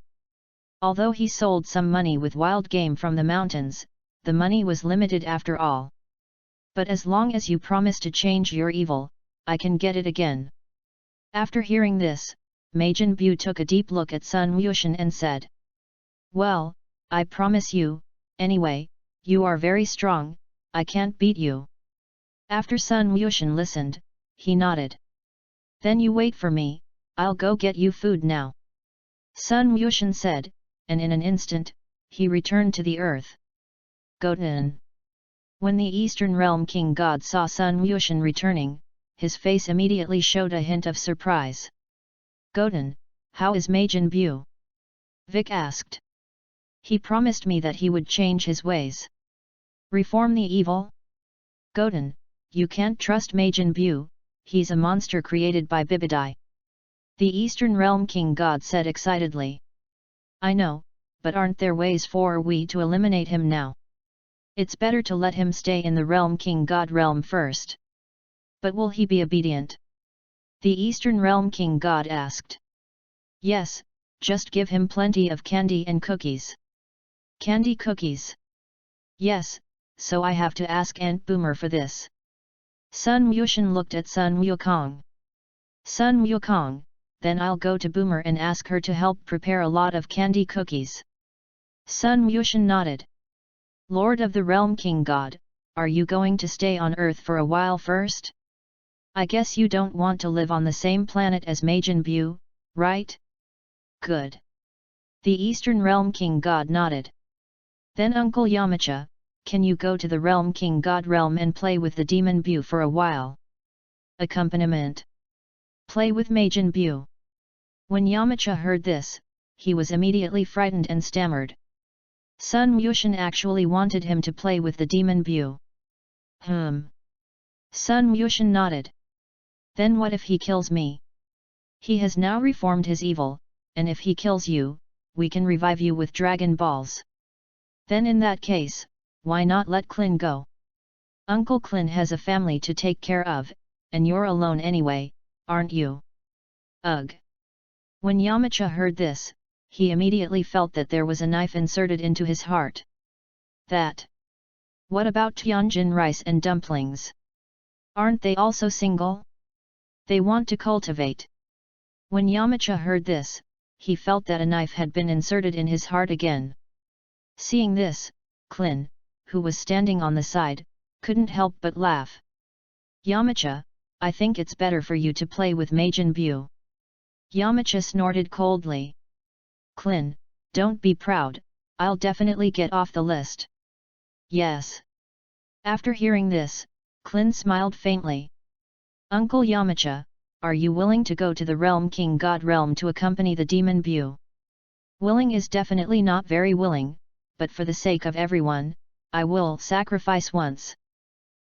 Although he sold some money with wild game from the mountains, the money was limited after all. But as long as you promise to change your evil, I can get it again. After hearing this, Majin Bu took a deep look at Sun Wuxian and said. Well, I promise you, anyway, you are very strong, I can't beat you. After Sun Wuxian listened, he nodded. Then you wait for me, I'll go get you food now. Sun Wuxian said, and in an instant, he returned to the earth. Goten. When the Eastern Realm King God saw Sun Wuxian returning, his face immediately showed a hint of surprise. Goten, how is Majin Bu? Vic asked. He promised me that he would change his ways. Reform the evil? Goten, you can't trust Majin Bu, he's a monster created by Bibidai. The Eastern Realm King God said excitedly. I know, but aren't there ways for we to eliminate him now? It's better to let him stay in the realm King God realm first. But will he be obedient? The Eastern realm King God asked. Yes, just give him plenty of candy and cookies. Candy cookies? Yes, so I have to ask Aunt Boomer for this. Sun Wushan looked at Sun Wukong. Sun Wukong, then I'll go to Boomer and ask her to help prepare a lot of candy cookies. Sun Wushan nodded. Lord of the Realm King God, are you going to stay on Earth for a while first? I guess you don't want to live on the same planet as Majin Buu, right? Good. The Eastern Realm King God nodded. Then Uncle Yamcha, can you go to the Realm King God realm and play with the Demon Buu for a while? Accompaniment. Play with Majin Buu. When Yamcha heard this, he was immediately frightened and stammered. Sun Wushan actually wanted him to play with the Demon Buu. Sun Wushan nodded. Then what if he kills me? He has now reformed his evil, and if he kills you, we can revive you with Dragon Balls. Then in that case, why not let Klin go? Uncle Klin has a family to take care of, and you're alone anyway, aren't you? Ugh! When Yamcha heard this, he immediately felt that there was a knife inserted into his heart. That. What about Tianjin rice and dumplings? Aren't they also single? They want to cultivate. When Yamcha heard this, he felt that a knife had been inserted in his heart again. Seeing this, Klin, who was standing on the side, couldn't help but laugh. Yamcha, I think it's better for you to play with Majin Buu. Yamcha snorted coldly. Klin, don't be proud, I'll definitely get off the list. Yes. After hearing this, Klin smiled faintly. Uncle Yamcha, are you willing to go to the Realm King God realm to accompany the Demon Buu? Willing is definitely not very willing, but for the sake of everyone, I will sacrifice once.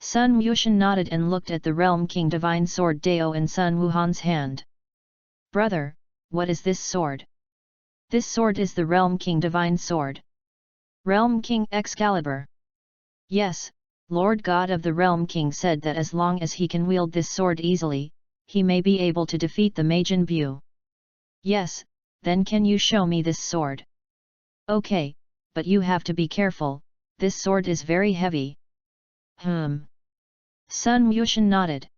Sun Wushan nodded and looked at the Realm King Divine Sword Dao in Sun Wuhan's hand. Brother, what is this sword? This sword is the Realm King Divine Sword. Realm King Excalibur. Yes, Lord God of the Realm King said that as long as he can wield this sword easily, he may be able to defeat the Majin Buu. Yes, then can you show me this sword? Okay, but you have to be careful, this sword is very heavy. Sun Wushan nodded.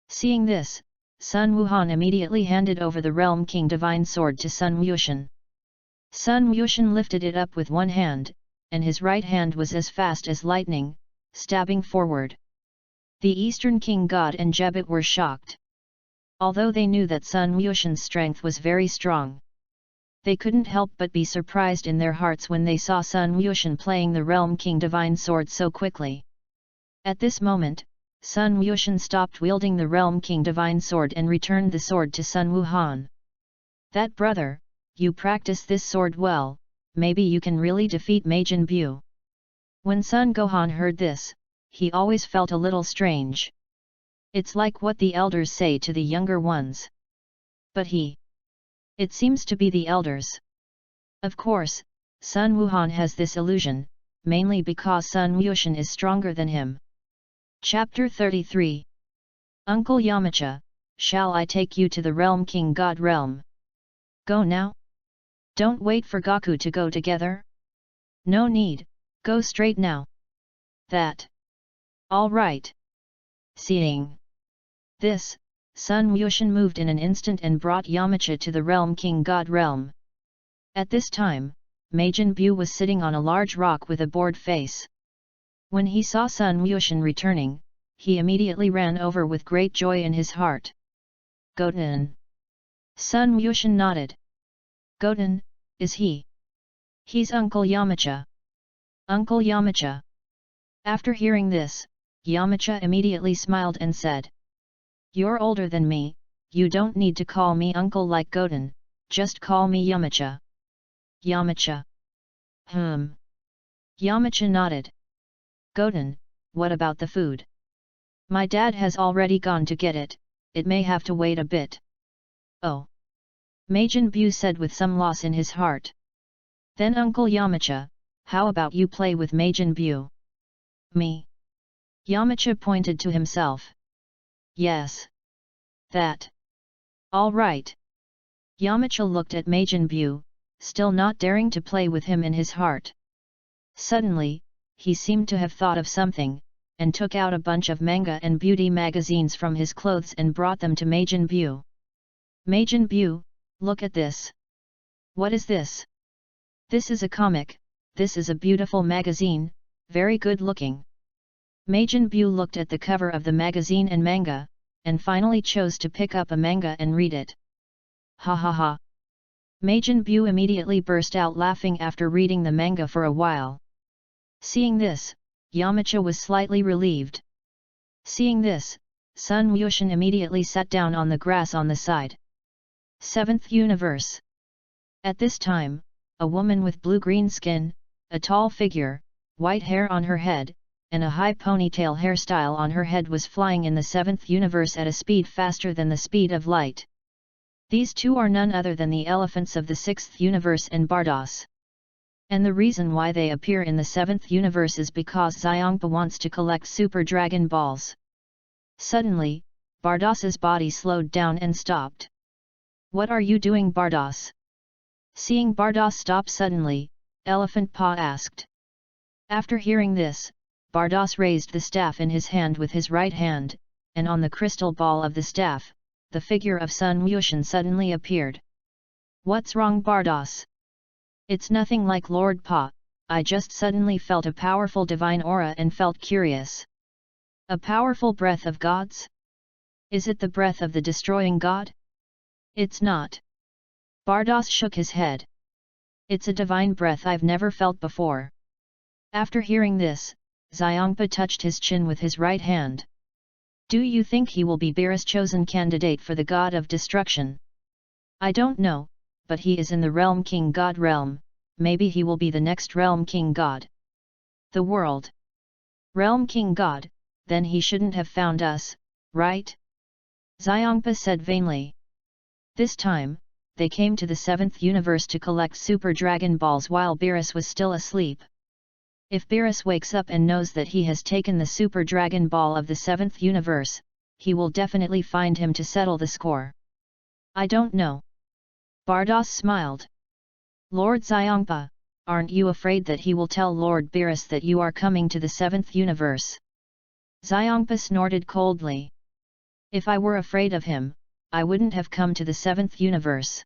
Seeing this, Sun Wuhan immediately handed over the Realm King Divine Sword to Sun Wushan. Sun Wushan lifted it up with one hand, and his right hand was as fast as lightning, stabbing forward. The Eastern King God and Jebet were shocked. Although they knew that Sun Wushan's strength was very strong, they couldn't help but be surprised in their hearts when they saw Sun Wushan playing the Realm King Divine Sword so quickly. At this moment, Sun Wushan stopped wielding the Realm King Divine Sword and returned the sword to Sun Wuhan. That brother, you practice this sword well, maybe you can really defeat Majin Buu. When Sun Gohan heard this, he always felt a little strange. It's like what the elders say to the younger ones. But it seems to be the elders. Of course, Sun Wuhan has this illusion, mainly because Sun Wushan is stronger than him. Chapter 33. Uncle Yamcha, shall I take you to the Realm King God realm? Go now? Don't wait for Goku to go together? No need, go straight now. That. All right. Seeing this, Sun Wushan moved in an instant and brought Yamcha to the Realm King God realm. At this time, Majin Buu was sitting on a large rock with a bored face. When he saw Sun Wushan returning, he immediately ran over with great joy in his heart. Goten. Sun Wushan nodded. Goten, is he? He's Uncle Yamcha. Uncle Yamcha. After hearing this, Yamcha immediately smiled and said, You're older than me, you don't need to call me uncle like Goten, just call me Yamcha. Yamcha. Yamcha nodded. Goten, what about the food? My dad has already gone to get it, it may have to wait a bit. Oh. Majin Buu said with some loss in his heart. Then Uncle Yamcha, how about you play with Majin Buu? Me? Yamacha pointed to himself. Yes. That. All right. Yamacha looked at Majin Buu, still not daring to play with him in his heart. Suddenly, he seemed to have thought of something, and took out a bunch of manga and beauty magazines from his clothes and brought them to Majin Buu. Majin Buu, look at this. What is this? This is a comic, this is a beautiful magazine, very good looking. Majin Buu looked at the cover of the magazine and manga, and finally chose to pick up a manga and read it. Ha ha ha. Majin Buu immediately burst out laughing after reading the manga for a while. Seeing this, Yamacha was slightly relieved. Seeing this, Sun Wuxian immediately sat down on the grass on the side. 7th Universe. At this time, a woman with blue-green skin, a tall figure, white hair on her head, and a high ponytail hairstyle on her head was flying in the 7th universe at a speed faster than the speed of light. These two are none other than the elephants of the 6th universe and Bardos. And the reason why they appear in the 7th universe is because Xiongpa wants to collect Super Dragon Balls. Suddenly, Bardos's body slowed down and stopped. What are you doing, Bardos? Seeing Bardos stop suddenly, Elephant Pa asked. After hearing this, Bardos raised the staff in his hand with his right hand, and on the crystal ball of the staff, the figure of Sun Wuxian suddenly appeared. What's wrong, Bardos? It's nothing like Lord Pa, I just suddenly felt a powerful divine aura and felt curious. A powerful breath of gods? Is it the breath of the destroying god? It's not. Bardos shook his head. It's a divine breath I've never felt before. After hearing this, Xiongpa touched his chin with his right hand. Do you think he will be Beerus' chosen candidate for the god of destruction? I don't know, but he is in the Realm King God realm, maybe he will be the next Realm King God. The world. Realm King God, then he shouldn't have found us, right? Xiongpa said vainly. This time, they came to the 7th universe to collect Super Dragon Balls while Beerus was still asleep. If Beerus wakes up and knows that he has taken the Super Dragon Ball of the 7th universe, he will definitely find him to settle the score. I don't know. Bardos smiled. Lord Xiongpa, aren't you afraid that he will tell Lord Beerus that you are coming to the 7th universe? Xiongpa snorted coldly. If I were afraid of him, I wouldn't have come to the 7th universe.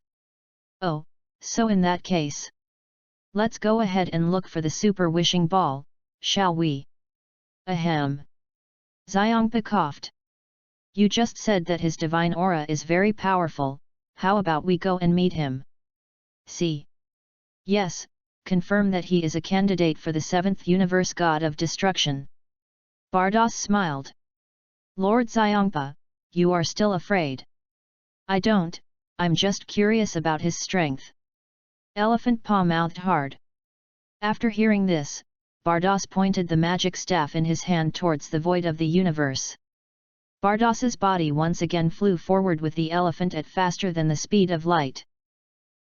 Oh, so in that case. Let's go ahead and look for the Super Wishing Ball, shall we? Ahem. Xiongpa coughed. You just said that his divine aura is very powerful, how about we go and meet him? See? Yes, confirm that he is a candidate for the 7th universe god of destruction. Bardos smiled. Lord Xiongpa, you are still afraid. I don't, I'm just curious about his strength. Elephant Pa mouthed hard. After hearing this, Bardos pointed the magic staff in his hand towards the void of the universe. Bardos's body once again flew forward with the elephant at faster than the speed of light.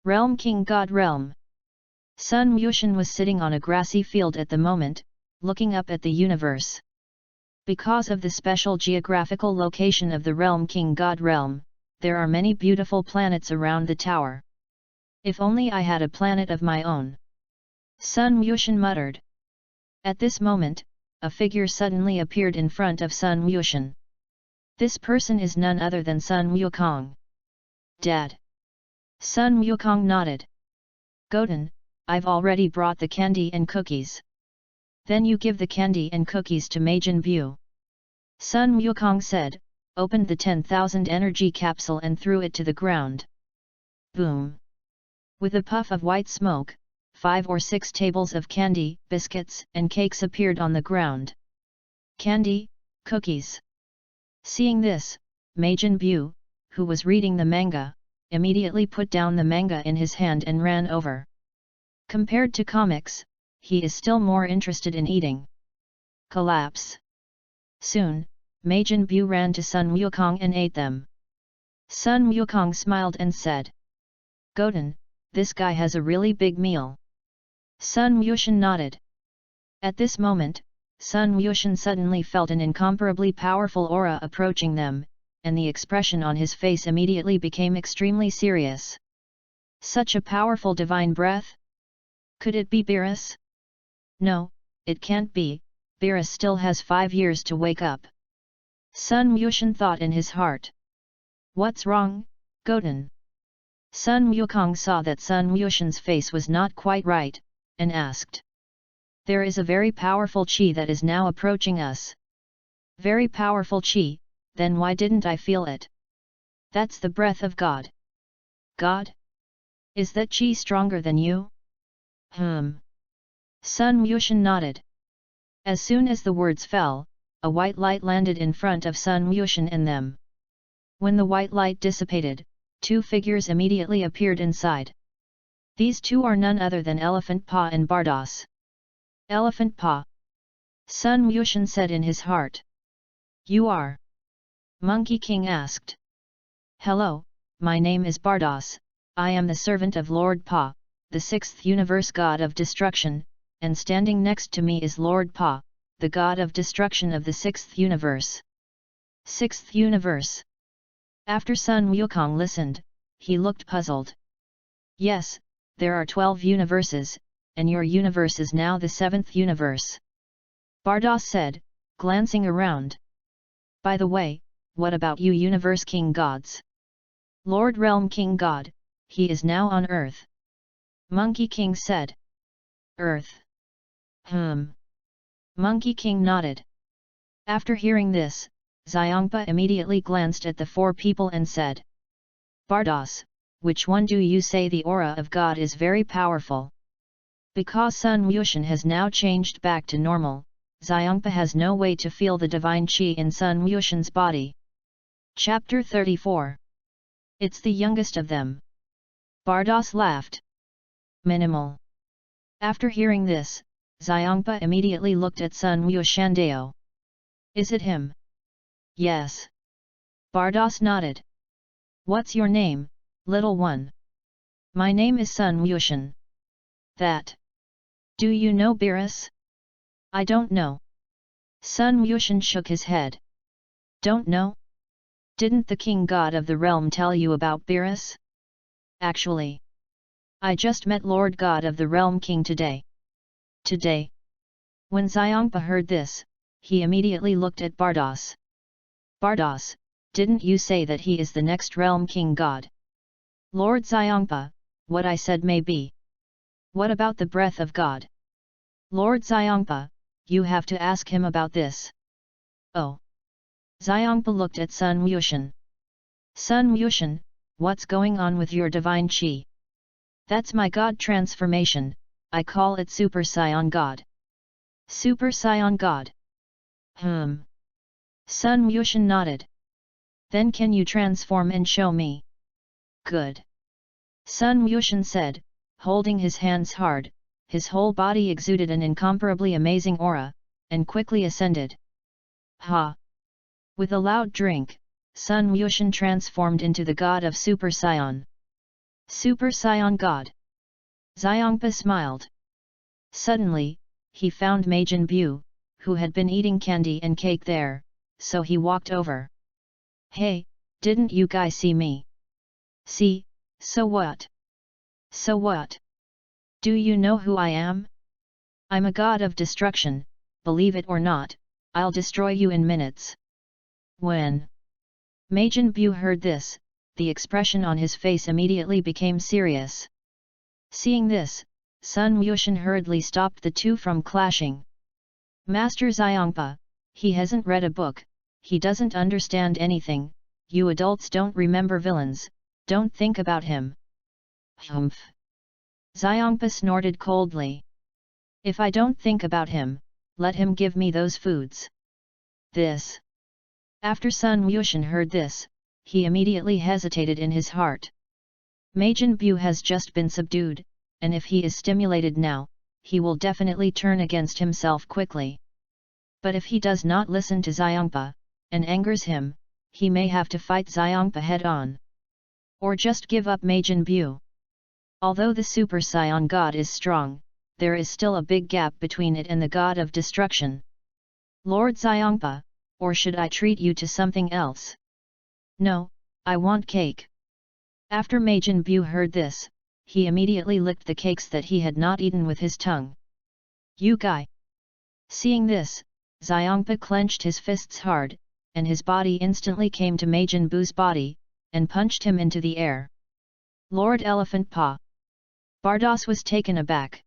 Realm King God Realm. Sun Wuxian was sitting on a grassy field at the moment, looking up at the universe. Because of the special geographical location of the Realm King God Realm, there are many beautiful planets around the tower. If only I had a planet of my own. Sun Wuxian muttered. At this moment, a figure suddenly appeared in front of Sun Wuxian. This person is none other than Sun Wukong. Dad. Sun Wukong nodded. Goten, I've already brought the candy and cookies. Then you give the candy and cookies to Majin Buu. Sun Wukong said, opened the 10,000 energy capsule and threw it to the ground. Boom! With a puff of white smoke, 5 or 6 tables of candy, biscuits, and cakes appeared on the ground. Candy, cookies. Seeing this, Majin Buu, who was reading the manga, immediately put down the manga in his hand and ran over. Compared to comics, he is still more interested in eating. Collapse. Soon, Majin Buu ran to Sun Wukong and ate them. Sun Wukong smiled and said, Goten, this guy has a really big meal. Sun Wuxian nodded. At this moment, Sun Wuxian suddenly felt an incomparably powerful aura approaching them, and the expression on his face immediately became extremely serious. Such a powerful divine breath? Could it be Beerus? No, it can't be. Beerus still has 5 years to wake up. Sun Wuxian thought in his heart. What's wrong, Goten? Sun Wukong saw that Sun Wuxian's face was not quite right, and asked. There is a very powerful qi that is now approaching us. Very powerful qi, then why didn't I feel it? That's the breath of God. God? Is that qi stronger than you? Sun Wuxian nodded. As soon as the words fell, a white light landed in front of Sun Wuxian and them. When the white light dissipated, 2 figures immediately appeared inside. These 2 are none other than Elephant Pa and Bardos. Elephant Pa. Sun Wuxian said in his heart. You are? Monkey King asked. Hello, my name is Bardos, I am the servant of Lord Pa, the 6th universe god of destruction, and standing next to me is Lord Pa, the god of destruction of the 6th universe. 6th universe. After Sun Wukong listened, he looked puzzled. Yes, there are 12 universes, and your universe is now the 7th universe. Bardos said, glancing around. By the way, what about you universe king gods? Lord Realm King God, he is now on Earth. Monkey King said. Earth. Monkey King nodded. After hearing this, Xiongpa immediately glanced at the 4 people and said. Bardos, which one do you say the aura of God is very powerful? Because Sun Wuxian has now changed back to normal, Xiongpa has no way to feel the divine qi in Sun Wuxian's body. Chapter 34. It's the youngest of them. Bardos laughed. Minimal. After hearing this, Xiongpa immediately looked at Sun Wuxiandao. Is it him? Yes. Bardos nodded. What's your name, little one? My name is Sun Wuxian. That. Do you know Beerus? I don't know. Sun Wuxian shook his head. Don't know? Didn't the king god of the realm tell you about Beerus? Actually, I just met Lord God of the Realm King today. Today? When Xiongpa heard this, he immediately looked at Bardos. Bardos, didn't you say that he is the next Realm King God? Lord Xiongpa, what I said may be. What about the breath of God? Lord Xiongpa, you have to ask him about this. Oh. Xiongpa looked at Sun Wuxian. Sun Wuxian, what's going on with your divine qi? That's my God transformation, I call it Super Saiyan God. Super Saiyan God. Sun Wuxian nodded. Then can you transform and show me? Good. Sun Wuxian said, holding his hands hard, his whole body exuded an incomparably amazing aura, and quickly ascended. Ha! With a loud drink, Sun Wuxian transformed into the god of Super Saiyan. Super Saiyan God. Xiongpa smiled. Suddenly, he found Majin Bu, who had been eating candy and cake there, so he walked over. Hey, didn't you guys see me? See, so what? So what? Do you know who I am? I'm a god of destruction, believe it or not, I'll destroy you in minutes. When Majin Bu heard this, the expression on his face immediately became serious. Seeing this, Sun Wuxian hurriedly stopped the 2 from clashing. Master Xiongpa, he hasn't read a book, he doesn't understand anything, you adults don't remember villains, don't think about him. Humph! Xiongpa snorted coldly. If I don't think about him, let him give me those foods. This. After Sun Wuxian heard this, he immediately hesitated in his heart. Majin Bu has just been subdued, and if he is stimulated now, he will definitely turn against himself quickly. But if he does not listen to Xiongpa, and angers him, he may have to fight Xiongpa head-on. Or just give up Majin Bu. Although the Super Saiyan God is strong, there is still a big gap between it and the God of Destruction. Lord Xiongpa, or should I treat you to something else? No, I want cake. After Majin Bu heard this, he immediately licked the cakes that he had not eaten with his tongue. You guy! Seeing this, Xiongpa clenched his fists hard, and his body instantly came to Majin Bu's body, and punched him into the air. Lord Elephant Paw! Bardos was taken aback.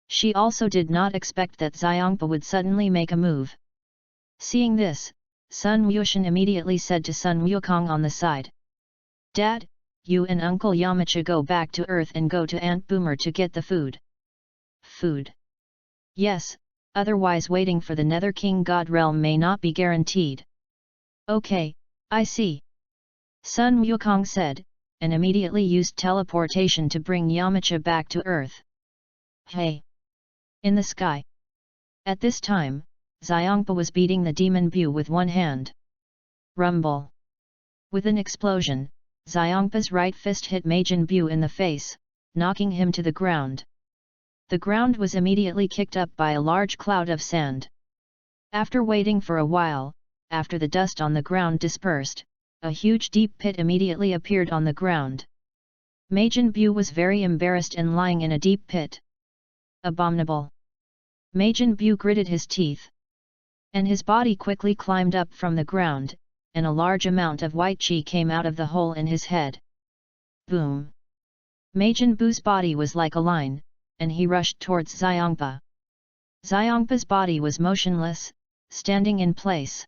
She also did not expect that Xiongpa would suddenly make a move. Seeing this, Sun Wuxian immediately said to Sun Wukong on the side. Dad, you and Uncle Yamcha go back to Earth and go to Aunt Boomer to get the food. Food? Yes, otherwise waiting for the Nether King God realm may not be guaranteed. Okay, I see. Sun Wukong said, and immediately used teleportation to bring Yamcha back to Earth. Hey! In the sky. At this time, Xiongpa was beating the demon Bu with one hand. Rumble! With an explosion, Xiongpa's right fist hit Majin Bu in the face, knocking him to the ground. The ground was immediately kicked up by a large cloud of sand. After waiting for a while, after the dust on the ground dispersed, a huge deep pit immediately appeared on the ground. Majin Bu was very embarrassed and lying in a deep pit. Abominable! Majin Bu gritted his teeth. And his body quickly climbed up from the ground, and a large amount of white chi came out of the hole in his head. Boom! Majin Bu's body was like a line, and he rushed towards Xiongpa. Xiongpa's body was motionless, standing in place.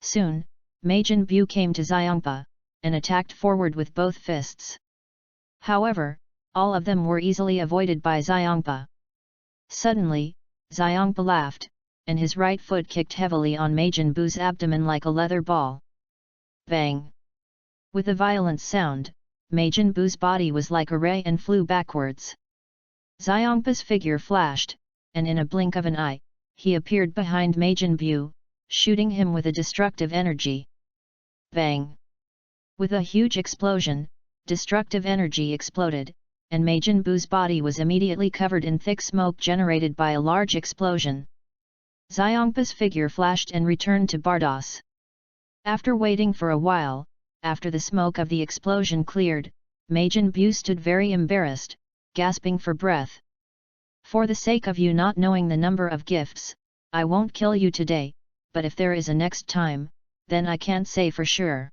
Soon, Majin Bu came to Xiongpa, and attacked forward with both fists. However, all of them were easily avoided by Xiongpa. Suddenly, Xiongpa laughed, and his right foot kicked heavily on Majin Bu's abdomen like a leather ball. Bang! With a violent sound, Majin Bu's body was like a ray and flew backwards. Xiongpa's figure flashed, and in a blink of an eye, he appeared behind Majin Bu, shooting him with a destructive energy. Bang! With a huge explosion, destructive energy exploded, and Majin Bu's body was immediately covered in thick smoke generated by a large explosion. Xiongpa's figure flashed and returned to Bardos. After waiting for a while, after the smoke of the explosion cleared, Majin Bu stood very embarrassed, gasping for breath. For the sake of you not knowing the number of gifts, I won't kill you today, but if there is a next time, then I can't say for sure.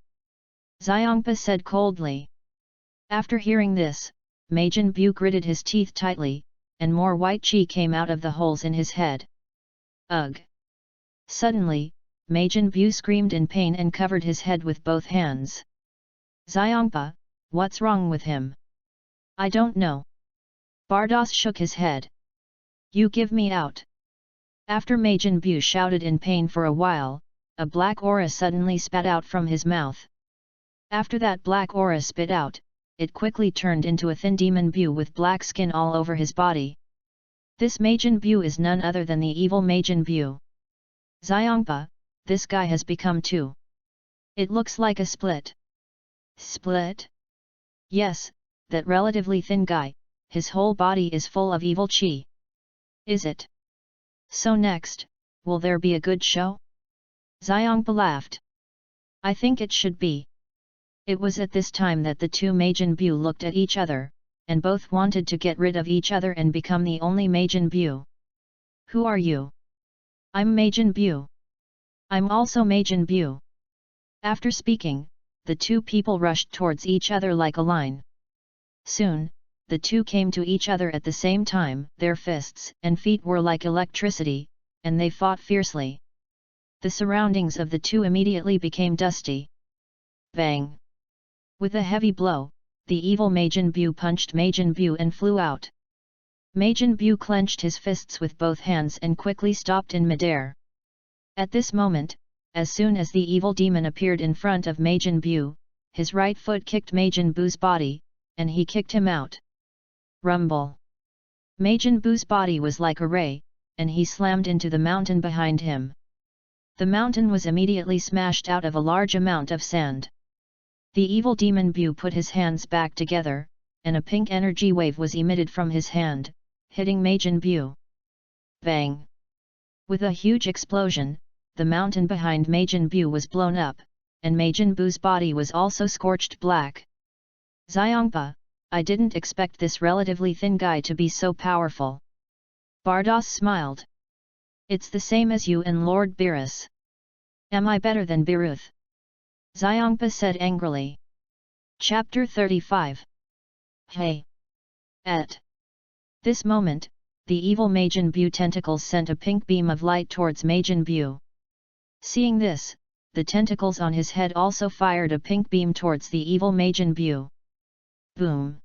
Xiongpa said coldly. After hearing this, Majin Bu gritted his teeth tightly, and more white chi came out of the holes in his head. Ugh! Suddenly, Majin Bu screamed in pain and covered his head with both hands. Xiongpa, what's wrong with him? I don't know. Bardos shook his head. You give me out. After Majin Bu shouted in pain for a while, a black aura suddenly spat out from his mouth. After that black aura spit out, it quickly turned into a thin demon Bu with black skin all over his body. This Majin Bu is none other than the evil Majin Bu. Xiongpa, this guy has become two. It looks like a split. Split? Yes, that relatively thin guy, his whole body is full of evil chi. Is it? So next, will there be a good show? Xiongpa laughed. I think it should be. It was at this time that the two Majin Bu looked at each other, and both wanted to get rid of each other and become the only Majin Bu. Who are you? I'm Majin Bu. I'm also Majin Bu. After speaking, the two people rushed towards each other like a line. Soon, the two came to each other at the same time, their fists and feet were like electricity, and they fought fiercely. The surroundings of the two immediately became dusty. Bang! With a heavy blow, the evil Majin Bu punched Majin Bu and flew out. Majin Bu clenched his fists with both hands and quickly stopped in midair. At this moment, as soon as the evil demon appeared in front of Majin Bu, his right foot kicked Majin Bu's body, and he kicked him out. Rumble! Majin Bu's body was like a ray, and he slammed into the mountain behind him. The mountain was immediately smashed out of a large amount of sand. The evil demon Bu put his hands back together, and a pink energy wave was emitted from his hand, hitting Majin Bu. Bang! With a huge explosion, the mountain behind Majin Buu was blown up, and Majin Buu's body was also scorched black. Xiongpa, I didn't expect this relatively thin guy to be so powerful. Bardos smiled. It's the same as you and Lord Beerus. Am I better than Beerus? Xiongpa said angrily. Chapter 35. Hey! At this moment, the evil Majin Buu tentacles sent a pink beam of light towards Majin Buu. Seeing this, the tentacles on his head also fired a pink beam towards the evil Majin Buu. Boom!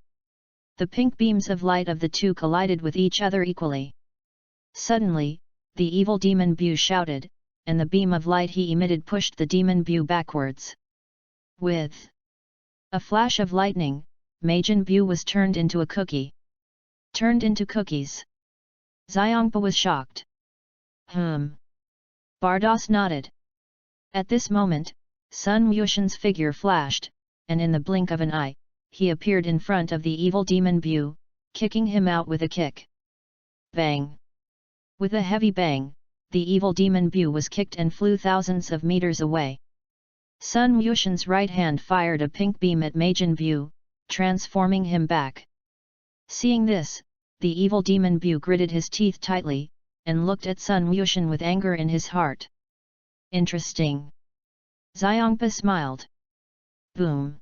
The pink beams of light of the two collided with each other equally. Suddenly, the evil demon Buu shouted, and the beam of light he emitted pushed the demon Buu backwards. With a flash of lightning, Majin Buu was turned into a cookie. Turned into cookies. Xiongpa was shocked. Bardos nodded. At this moment, Sun Wuxian's figure flashed, and in the blink of an eye, he appeared in front of the evil demon Buu, kicking him out with a kick. Bang! With a heavy bang, the evil demon Buu was kicked and flew thousands of meters away. Sun Wuxian's right hand fired a pink beam at Majin Buu, transforming him back. Seeing this, the evil demon Buu gritted his teeth tightly, and looked at Sun Wuxian with anger in his heart. Interesting. Xiongpa smiled. Boom!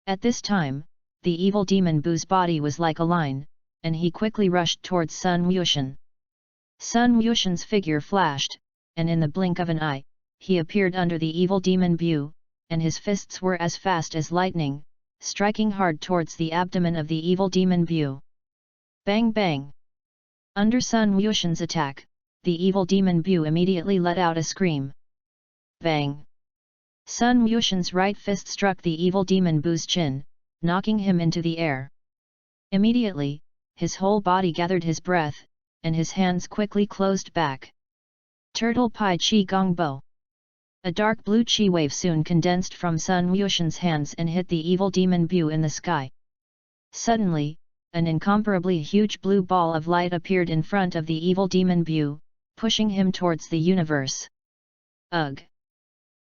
At this time, the evil demon Buu's body was like a line, and he quickly rushed towards Sun Wuxian. Sun Wuxian's figure flashed, and in the blink of an eye, he appeared under the evil demon Buu, and his fists were as fast as lightning, striking hard towards the abdomen of the evil demon Buu. Bang bang! Under Sun Wuxian's attack, the evil demon Buu immediately let out a scream. Bang! Sun Wuxian's right fist struck the evil demon Buu's chin, knocking him into the air. Immediately, his whole body gathered his breath, and his hands quickly closed back. Turtle Pai Qi Gong Bo. A dark blue chi wave soon condensed from Sun Wuxian's hands and hit the evil demon Buu in the sky. Suddenly, an incomparably huge blue ball of light appeared in front of the evil demon Buu, pushing him towards the universe. Ugh!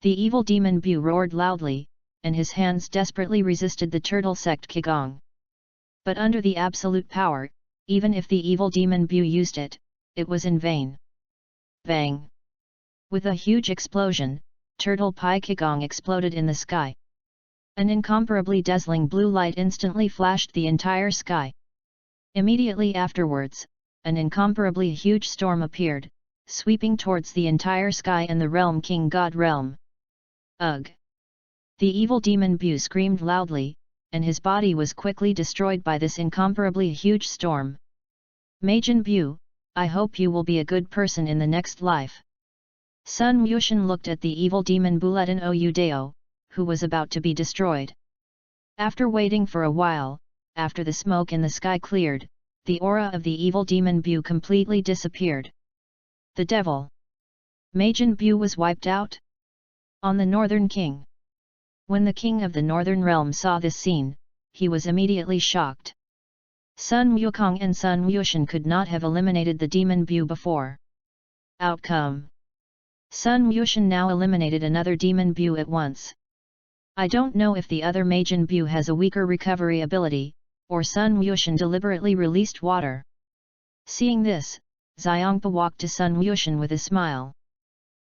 The evil demon Buu roared loudly, and his hands desperately resisted the turtle sect Qigong. But under the absolute power, even if the evil demon Buu used it, it was in vain. Bang! With a huge explosion, Turtle Pai Qigong exploded in the sky. An incomparably dazzling blue light instantly flashed the entire sky. Immediately afterwards, an incomparably huge storm appeared, sweeping towards the entire sky and the realm King God realm. Ugh! The evil demon Buu screamed loudly, and his body was quickly destroyed by this incomparably huge storm. Majin Buu, I hope you will be a good person in the next life. Sun Wuxian looked at the evil demon Buletin Oudao, who was about to be destroyed. After waiting for a while, after the smoke in the sky cleared, the aura of the evil demon Buu completely disappeared. The devil! Majin Buu was wiped out? On the Northern King. When the king of the Northern Realm saw this scene, he was immediately shocked. Sun Wukong and Sun Wuxian could not have eliminated the demon Buu before. Outcome. Sun Wuxian now eliminated another demon Buu at once. I don't know if the other Majin Buu has a weaker recovery ability, or Sun Wuxian deliberately released water. Seeing this, Xiongpa walked to Sun Wuxian with a smile.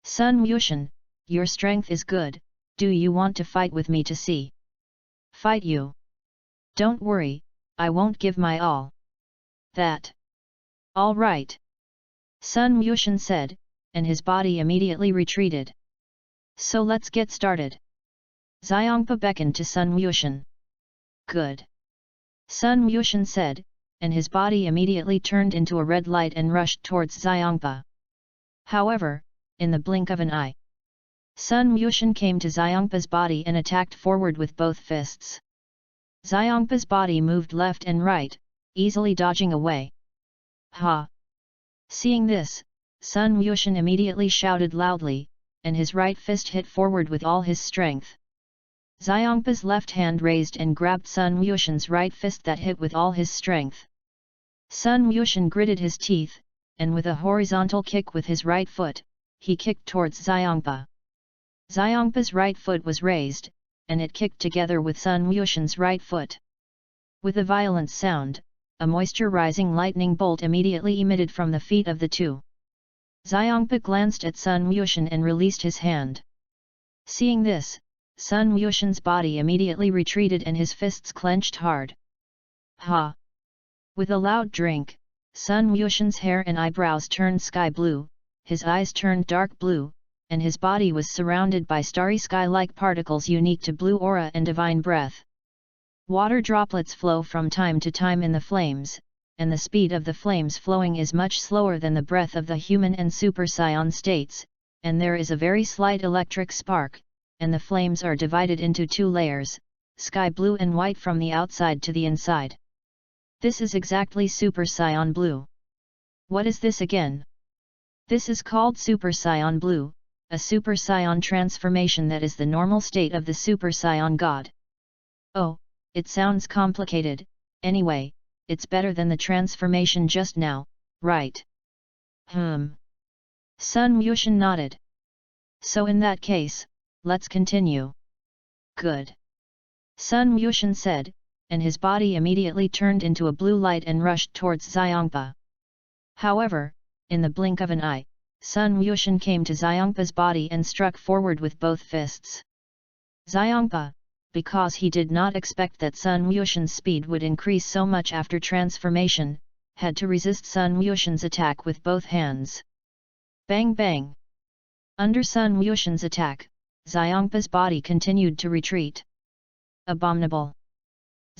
Sun Wuxian, your strength is good, do you want to fight with me to see? Fight you? Don't worry, I won't give my all. That. All right. Sun Wuxian said, and his body immediately retreated. So let's get started. Xiongpa beckoned to Sun Wuxian. Good. Sun Wuxian said, and his body immediately turned into a red light and rushed towards Xiongpa. However, in the blink of an eye, Sun Wuxian came to Xiongpa's body and attacked forward with both fists. Xiongpa's body moved left and right, easily dodging away. Ha! Seeing this, Sun Wuxian immediately shouted loudly, and his right fist hit forward with all his strength. Xiongpa's left hand raised and grabbed Sun Wuxian's right fist that hit with all his strength. Sun Wuxian gritted his teeth, and with a horizontal kick with his right foot, he kicked towards Xiongpa. Xiongpa's right foot was raised, and it kicked together with Sun Wuxian's right foot. With a violent sound, a moisture-rising lightning bolt immediately emitted from the feet of the two. Xiongpa glanced at Sun Wuxian and released his hand. Seeing this, Sun Wuxian's body immediately retreated and his fists clenched hard. Ha! With a loud drink, Sun Wuxian's hair and eyebrows turned sky blue, his eyes turned dark blue, and his body was surrounded by starry sky-like particles unique to blue aura and divine breath. Water droplets flow from time to time in the flames, and the speed of the flames flowing is much slower than the breath of the human and super scion states, and there is a very slight electric spark, and the flames are divided into two layers, sky blue and white from the outside to the inside. This is exactly Super Scion Blue. What is this again? This is called Super Scion Blue, a Super Scion transformation that is the normal state of the Super Scion God. Oh, it sounds complicated, anyway, it's better than the transformation just now, right? Sun Wuxian nodded. So in that case, let's continue. Good. Sun Wuxian said, and his body immediately turned into a blue light and rushed towards Xiongpa. However, in the blink of an eye, Sun Wuxian came to Xiongpa's body and struck forward with both fists. Xiongpa, because he did not expect that Sun Wuxian's speed would increase so much after transformation, had to resist Sun Wuxian's attack with both hands. Bang bang! Under Sun Wuxian's attack, Xiongpa's body continued to retreat. Abominable!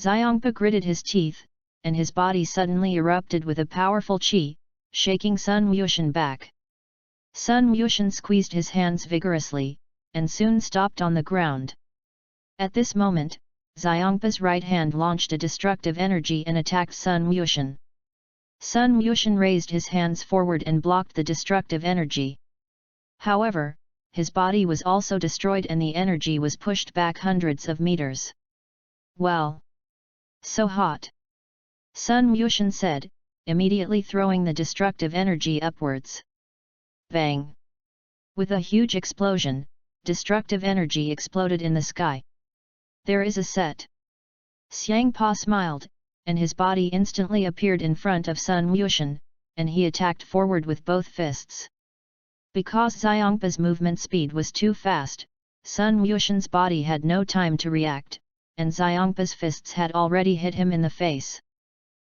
Xiongpa gritted his teeth, and his body suddenly erupted with a powerful qi, shaking Sun Wuxian back. Sun Wuxian squeezed his hands vigorously, and soon stopped on the ground. At this moment, Xiongpa's right hand launched a destructive energy and attacked Sun Wuxian. Sun Wuxian raised his hands forward and blocked the destructive energy. However, his body was also destroyed and the energy was pushed back hundreds of meters. Well! So hot! Sun Wuxian said, immediately throwing the destructive energy upwards. Bang! With a huge explosion, destructive energy exploded in the sky. There is a set. Xiangpa smiled, and his body instantly appeared in front of Sun Wuxian, and he attacked forward with both fists. Because Xiongpa's movement speed was too fast, Sun Wuxian's body had no time to react, and Xiongpa's fists had already hit him in the face.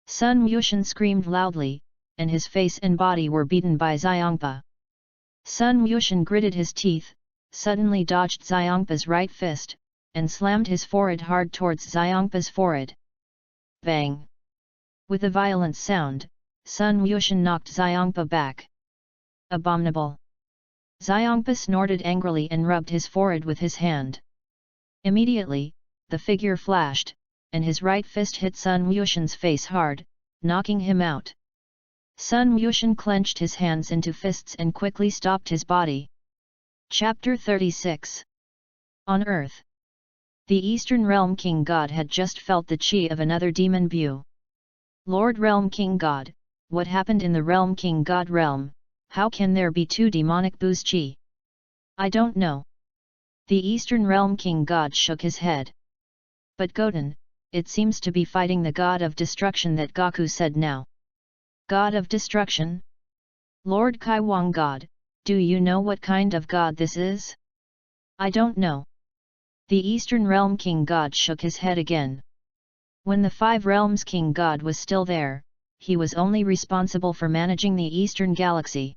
Sun Wuxian screamed loudly, and his face and body were beaten by Xiongpa. Sun Wuxian gritted his teeth, suddenly dodged Xiongpa's right fist, and slammed his forehead hard towards Xiongpa's forehead. Bang! With a violent sound, Sun Wuxian knocked Xiongpa back. Abominable! Xiongpa snorted angrily and rubbed his forehead with his hand. Immediately, the figure flashed, and his right fist hit Sun Wuxian's face hard, knocking him out. Sun Wuxian clenched his hands into fists and quickly stopped his body. Chapter 36. On Earth. The Eastern Realm King God had just felt the qi of another demon Bu. Lord Realm King God, what happened in the Realm King God realm? How can there be two demonic Bu's qi? I don't know. The Eastern Realm King God shook his head. But Goten, it seems to be fighting the God of Destruction that Gaku said now. God of Destruction? Lord Kaiwang God, do you know what kind of God this is? I don't know. The Eastern Realm King God shook his head again. When the Five Realms King God was still there, he was only responsible for managing the Eastern Galaxy.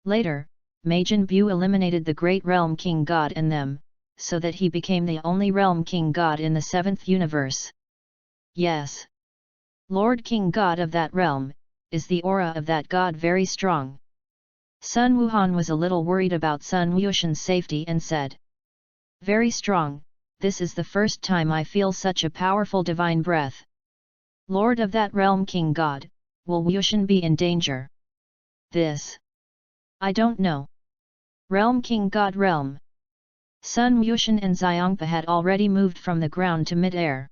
Later, Majin Bu eliminated the Great Realm King God and them, so that he became the only Realm King God in the Seventh Universe. Yes. Lord King God of that realm, is the aura of that God very strong? Sun Wuhan was a little worried about Sun Wuxian's safety and said. Very strong, this is the first time I feel such a powerful divine breath. Lord of that realm King God, will Wuxian be in danger? This. I don't know. Realm King God realm. Sun Wuxian and Xiongpa had already moved from the ground to mid-air.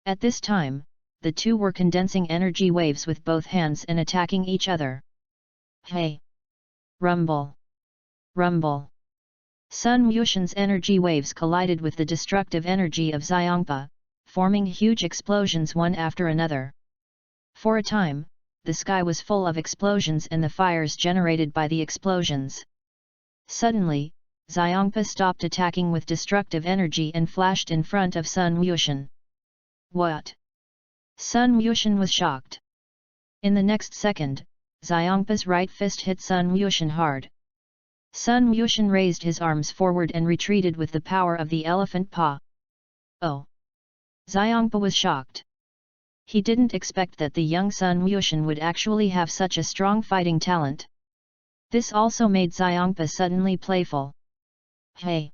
At this time, the two were condensing energy waves with both hands and attacking each other. Hey! Rumble! Rumble! Sun Wushan's energy waves collided with the destructive energy of Xiangpa, forming huge explosions one after another. For a time, the sky was full of explosions and the fires generated by the explosions. Suddenly, Xiangpa stopped attacking with destructive energy and flashed in front of Sun Wushan. What? Sun Wushan was shocked. In the next second, Xiangpa's right fist hit Sun Wushan hard. Sun Wushan raised his arms forward and retreated with the power of the elephant paw. Oh! Xiangpa was shocked. He didn't expect that the young Sun Wushan would actually have such a strong fighting talent. This also made Xiangpa suddenly playful. Hey!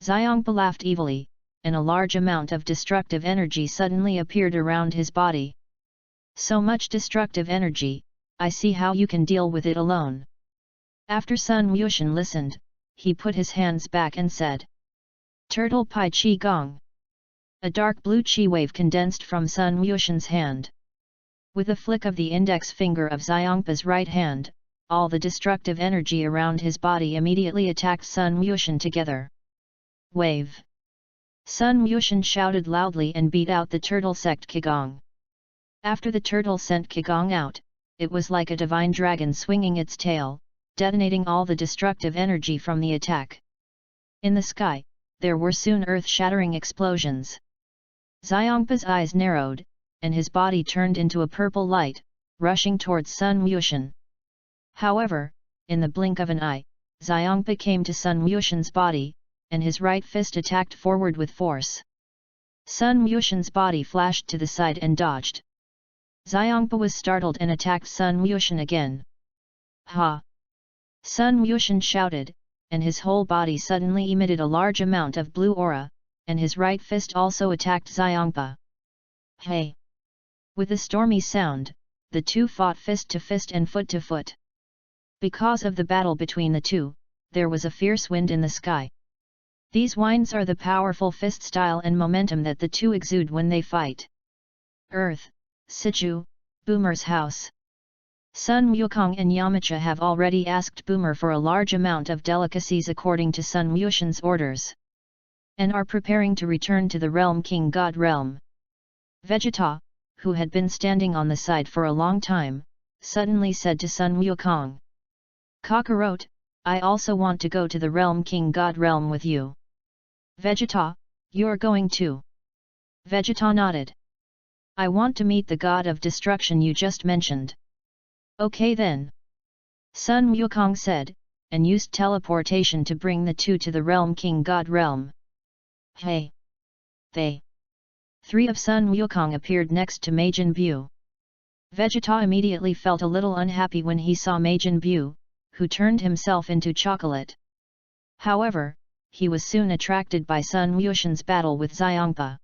Xiangpa laughed evilly, and a large amount of destructive energy suddenly appeared around his body. So much destructive energy, I see how you can deal with it alone. After Sun Wushan listened, he put his hands back and said, Turtle Pai Qi Gong. A dark blue chi wave condensed from Sun Wushan's hand. With a flick of the index finger of Xiangpa's right hand, all the destructive energy around his body immediately attacked Sun Wushan together. Wave! Sun Wushan shouted loudly and beat out the turtle sect Qigong. After the turtle sent Qigong out, it was like a divine dragon swinging its tail, detonating all the destructive energy from the attack. In the sky, there were soon earth-shattering explosions. Xiangpa's eyes narrowed, and his body turned into a purple light, rushing towards Sun Wushan. However, in the blink of an eye, Xiangpa came to Sun Wushan's body, and his right fist attacked forward with force. Sun Wushan's body flashed to the side and dodged. Xiangpa was startled and attacked Sun Wushan again. Ha! Sun Wushan shouted, and his whole body suddenly emitted a large amount of blue aura, and his right fist also attacked Xiangpa. Hey! With a stormy sound, the two fought fist to fist and foot to foot. Because of the battle between the two, there was a fierce wind in the sky. These winds are the powerful fist style and momentum that the two exude when they fight. Earth, Sichu, Boomer's house. Sun Wukong and Yamcha have already asked Boomer for a large amount of delicacies according to Sun Wushan's orders, and are preparing to return to the realm King God realm. Vegeta, who had been standing on the side for a long time, suddenly said to Sun Wukong, Kakarot, I also want to go to the realm King God realm with you. Vegeta, you're going too? Vegeta nodded. I want to meet the god of destruction you just mentioned. Okay then. Sun Wukong said, and used teleportation to bring the two to the realm King God realm. Hey! They! Three of Sun Wukong appeared next to Majin Buu. Vegeta immediately felt a little unhappy when he saw Majin Buu, who turned himself into chocolate. However, he was soon attracted by Sun Wushan's battle with Xiangpa.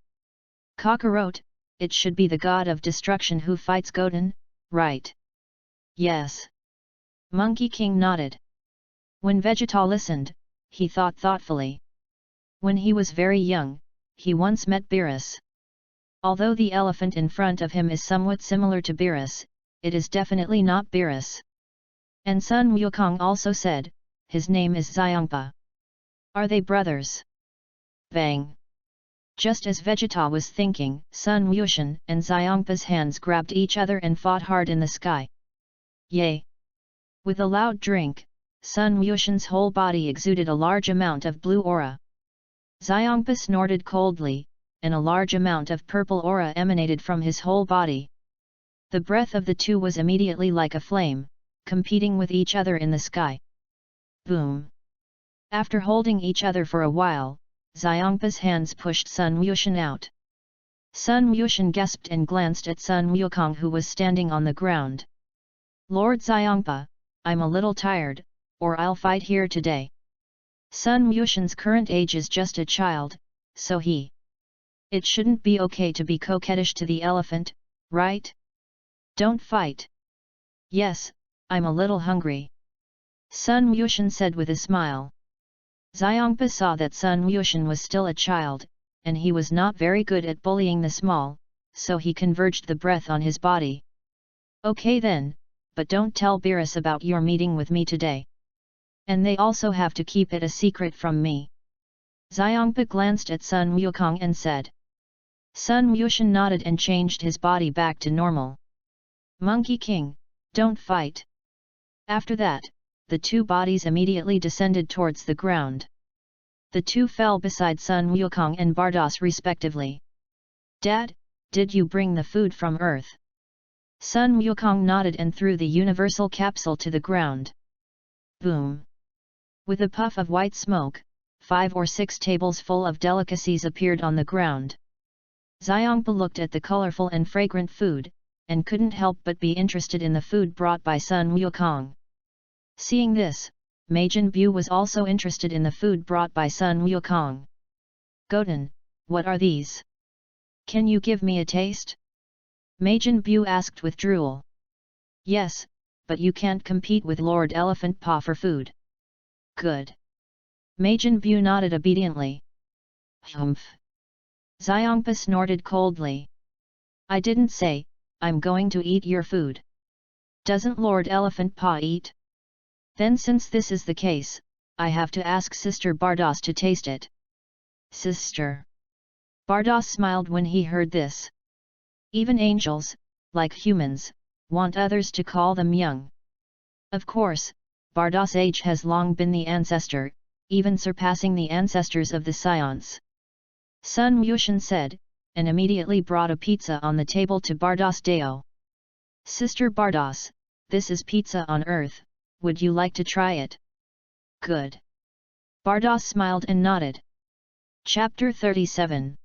Kakarot, it should be the god of destruction who fights Goten, right? Yes. Monkey King nodded. When Vegeta listened, he thought thoughtfully. When he was very young, he once met Beerus. Although the elephant in front of him is somewhat similar to Beerus, it is definitely not Beerus. And Sun Wukong also said, his name is Xiangpa. Are they brothers? Bang! Just as Vegeta was thinking, Sun Wushan and Xiangpa's hands grabbed each other and fought hard in the sky. Yay! With a loud drink, Sun Wushan's whole body exuded a large amount of blue aura. Xiangpa snorted coldly, and a large amount of purple aura emanated from his whole body. The breath of the two was immediately like a flame, competing with each other in the sky. Boom! After holding each other for a while, Xiangpa's hands pushed Sun Wushan out. Sun Wushan gasped and glanced at Sun Wukong who was standing on the ground. Lord Xiangpa, I'm a little tired, or I'll fight here today. Sun Wushan's current age is just a child, so it shouldn't be okay to be coquettish to the elephant, right? Don't fight. Yes, I'm a little hungry. Sun Wushan said with a smile. Xiangpa saw that Sun Wushan was still a child, and he was not very good at bullying the small, so he converged the breath on his body. Okay then, but don't tell Beerus about your meeting with me today. And they also have to keep it a secret from me." Xiongpa glanced at Sun Wukong and said. Sun Wushan nodded and changed his body back to normal. "Monkey King, don't fight." After that, the two bodies immediately descended towards the ground. The two fell beside Sun Wukong and Bardos respectively. "Dad, did you bring the food from Earth?" Sun Wukong nodded and threw the universal capsule to the ground. Boom! With a puff of white smoke, 5 or 6 tables full of delicacies appeared on the ground. Xiongpa looked at the colorful and fragrant food, and couldn't help but be interested in the food brought by Sun Wukong. Seeing this, Majin Bu was also interested in the food brought by Sun Wukong. "Goten, what are these? Can you give me a taste?" Majin Bu asked with drool. "Yes, but you can't compete with Lord Elephant Paw for food." "Good." Majin Bu nodded obediently. "Humph!" Xiongpa snorted coldly. "I didn't say, I'm going to eat your food. Doesn't Lord Elephant Paw eat? Then since this is the case, I have to ask Sister Bardos to taste it." "Sister?" Bardos smiled when he heard this. Even angels, like humans, want others to call them young. Of course, Bardos' age has long been the ancestor, even surpassing the ancestors of the Scions. Sun Wushan said, and immediately brought a pizza on the table to Bardos Deo. "Sister Bardos, this is pizza on Earth, would you like to try it?" "Good." Bardos smiled and nodded. Chapter 37.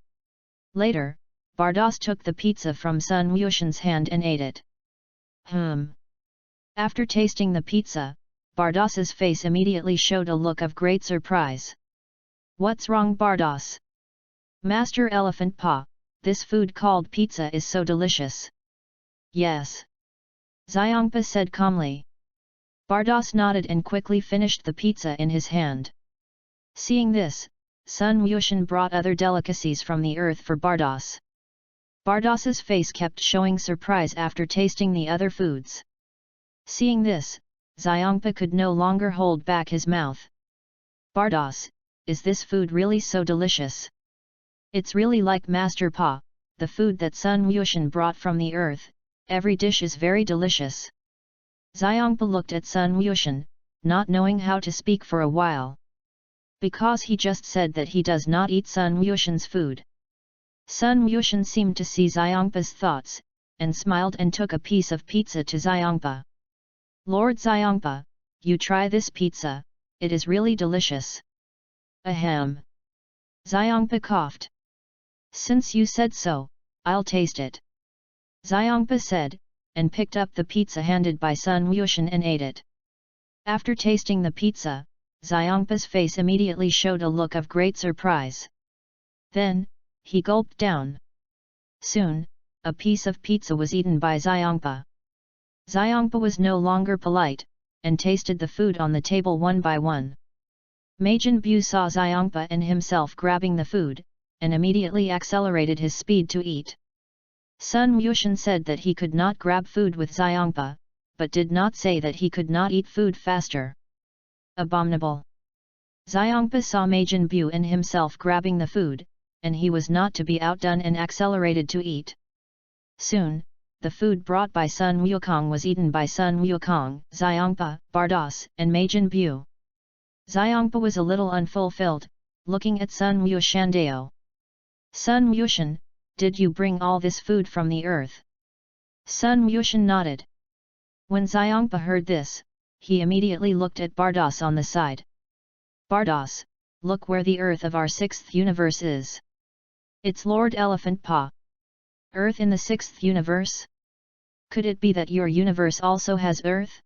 Later, Bardos took the pizza from Sun Wushan's hand and ate it. After tasting the pizza, Bardos's face immediately showed a look of great surprise. "What's wrong, Bardos?" "Master Elephant Paw, this food called pizza is so delicious." "Yes," Xiongpa said calmly. Bardos nodded and quickly finished the pizza in his hand. Seeing this, Sun Wushan brought other delicacies from the earth for Bardos. Bardos's face kept showing surprise after tasting the other foods. Seeing this, Xiongpa could no longer hold back his mouth. "Bardos, is this food really so delicious?" "It's really like Master Pa, the food that Sun Wushan brought from the earth, every dish is very delicious." Xiongpa looked at Sun Wushan, not knowing how to speak for a while. Because he just said that he does not eat Sun Wushan's food. Sun Wushan seemed to see Xiongpa's thoughts, and smiled and took a piece of pizza to Xiongpa. "Lord Xiongpa, you try this pizza, it is really delicious." "Ahem." Xiongpa coughed. "Since you said so, I'll taste it." Xiongpa said, and picked up the pizza handed by Sun Wushan and ate it. After tasting the pizza, Xiongpa's face immediately showed a look of great surprise. Then, he gulped down. Soon, a piece of pizza was eaten by Xiongpa. Xiongpa was no longer polite, and tasted the food on the table one by one. Majin Bu saw Xiongpa and himself grabbing the food, and immediately accelerated his speed to eat. Sun Wushan said that he could not grab food with Xiongpa, but did not say that he could not eat food faster. Abominable! Xiongpa saw Majin Bu and himself grabbing the food, and he was not to be outdone and accelerated to eat. Soon, the food brought by Sun Wukong was eaten by Sun Wukong, Xiongpa, Bardos, and Majin Bu. Xiongpa was a little unfulfilled, looking at Sun Wushan. "Sun Wushan, did you bring all this food from the earth?" Sun Wushan nodded. When Xiongpa heard this, he immediately looked at Bardos on the side. "Bardos, look where the earth of our 6th universe is. It's Lord Elephant Paw. Earth in the 6th universe? Could it be that your universe also has Earth?"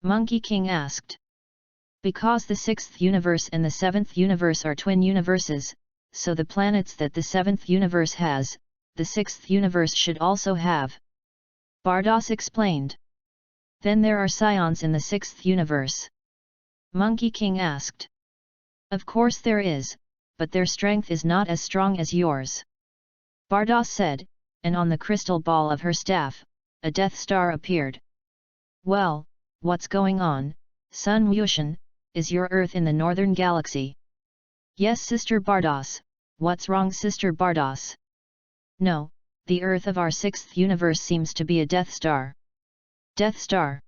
Monkey King asked. Because the 6th universe and the 7th universe are twin universes, so the planets that the 7th universe has, the 6th universe should also have. Bardos explained. Then there are scions in the 6th universe? Monkey King asked. Of course there is, but their strength is not as strong as yours. Bardos said, and on the crystal ball of her staff, a Death Star appeared. Well, what's going on, Sun Yushin? Is your Earth in the northern galaxy? Yes, Sister Bardos. What's wrong, Sister Bardos? No, the Earth of our sixth universe seems to be a Death Star. Death Star?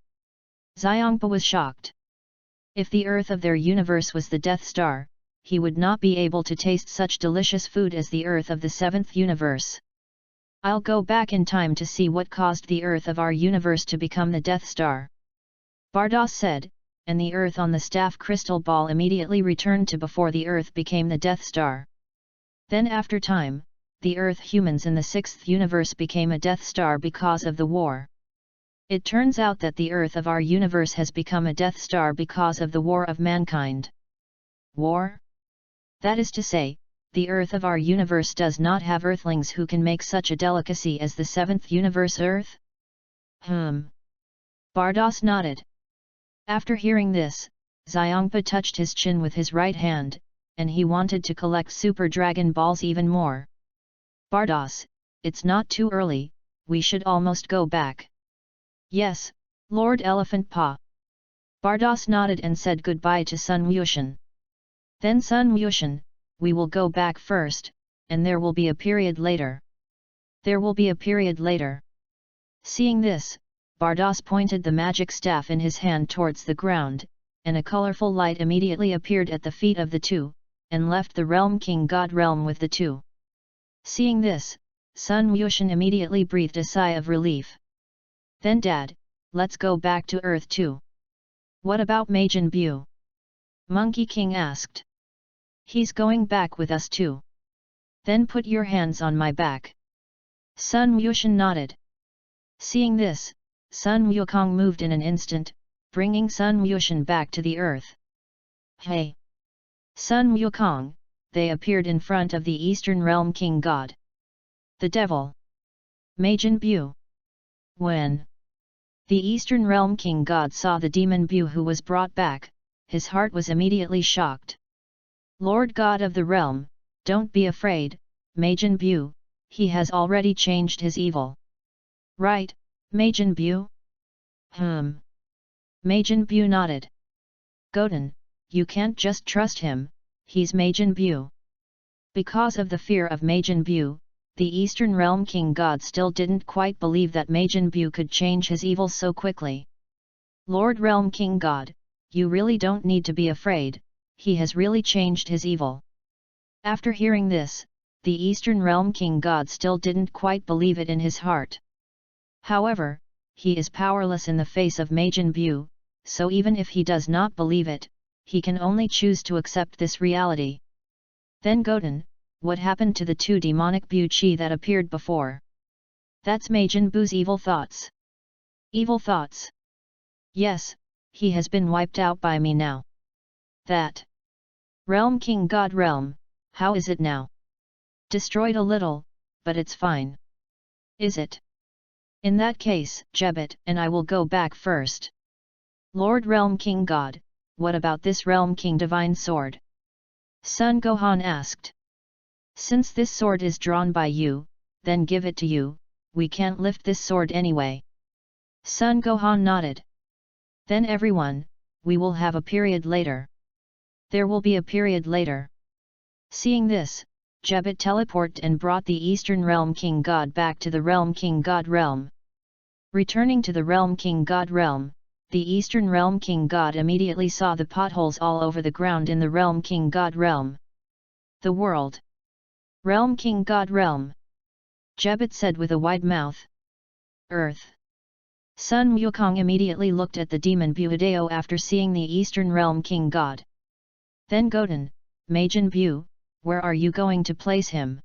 Xiongpa was shocked. If the Earth of their universe was the Death Star, he would not be able to taste such delicious food as the Earth of the seventh universe. I'll go back in time to see what caused the Earth of our universe to become the Death Star. Bardos said, and the Earth on the staff crystal ball immediately returned to before the Earth became the Death Star. Then after time, the Earth humans in the sixth universe became a Death Star because of the war. It turns out that the Earth of our universe has become a Death Star because of the war of mankind. War? That is to say, the Earth of our universe does not have Earthlings who can make such a delicacy as the seventh universe Earth? Bardos nodded. After hearing this, Xiongpa touched his chin with his right hand, and he wanted to collect Super Dragon Balls even more. Bardos, it's not too early, we should almost go back. Yes, Lord Elephant Paw. Bardos nodded and said goodbye to Sun Yushin. Then Sun Yushin, we will go back first, and there will be a period later. There will be a period later. Seeing this, Bardos pointed the magic staff in his hand towards the ground, and a colorful light immediately appeared at the feet of the two, and left the Realm King God realm with the two. Seeing this, Sun Yushin immediately breathed a sigh of relief. Then Dad, let's go back to Earth too. What about Majin Buu? Monkey King asked. He's going back with us too. Then put your hands on my back. Sun Yushin nodded. Seeing this, Sun Wukong moved in an instant, bringing Sun Yushin back to the Earth. Hey! Sun Wukong, they appeared in front of the Eastern Realm King God. The Devil! Majin Buu! When the Eastern Realm King God saw the demon Buu who was brought back, his heart was immediately shocked. Lord God of the realm, don't be afraid, Majin Buu, he has already changed his evil. Right, Majin Buu? Majin Buu nodded. Goten, you can't just trust him, he's Majin Buu. Because of the fear of Majin Buu, the Eastern Realm King God still didn't quite believe that Majin Buu could change his evil so quickly. Lord Realm King God, you really don't need to be afraid, he has really changed his evil. After hearing this, the Eastern Realm King God still didn't quite believe it in his heart. However, he is powerless in the face of Majin Buu, so even if he does not believe it, he can only choose to accept this reality. Then Goten, what happened to the two demonic Buu Chi that appeared before? That's Majin Buu's evil thoughts. Evil thoughts? Yes, he has been wiped out by me now. That Realm King God realm, how is it now? Destroyed a little, but it's fine. Is it? In that case, Jebet and I will go back first. Lord Realm King God, what about this Realm King Divine Sword? Sun Gohan asked. Since this sword is drawn by you, then give it to you, we can't lift this sword anyway. Sun Gohan nodded. Then everyone, we will have a period later. There will be a period later. Seeing this, Jebet teleported and brought the Eastern Realm King God back to the Realm King God realm. Returning to the Realm King God realm, the Eastern Realm King God immediately saw the potholes all over the ground in the Realm King God realm. The world. Realm King God realm. Jebet said with a wide mouth. Earth. Sun Wukong immediately looked at the demon Buhideo after seeing the Eastern Realm King God. Then Goten, Majin Buu, where are you going to place him?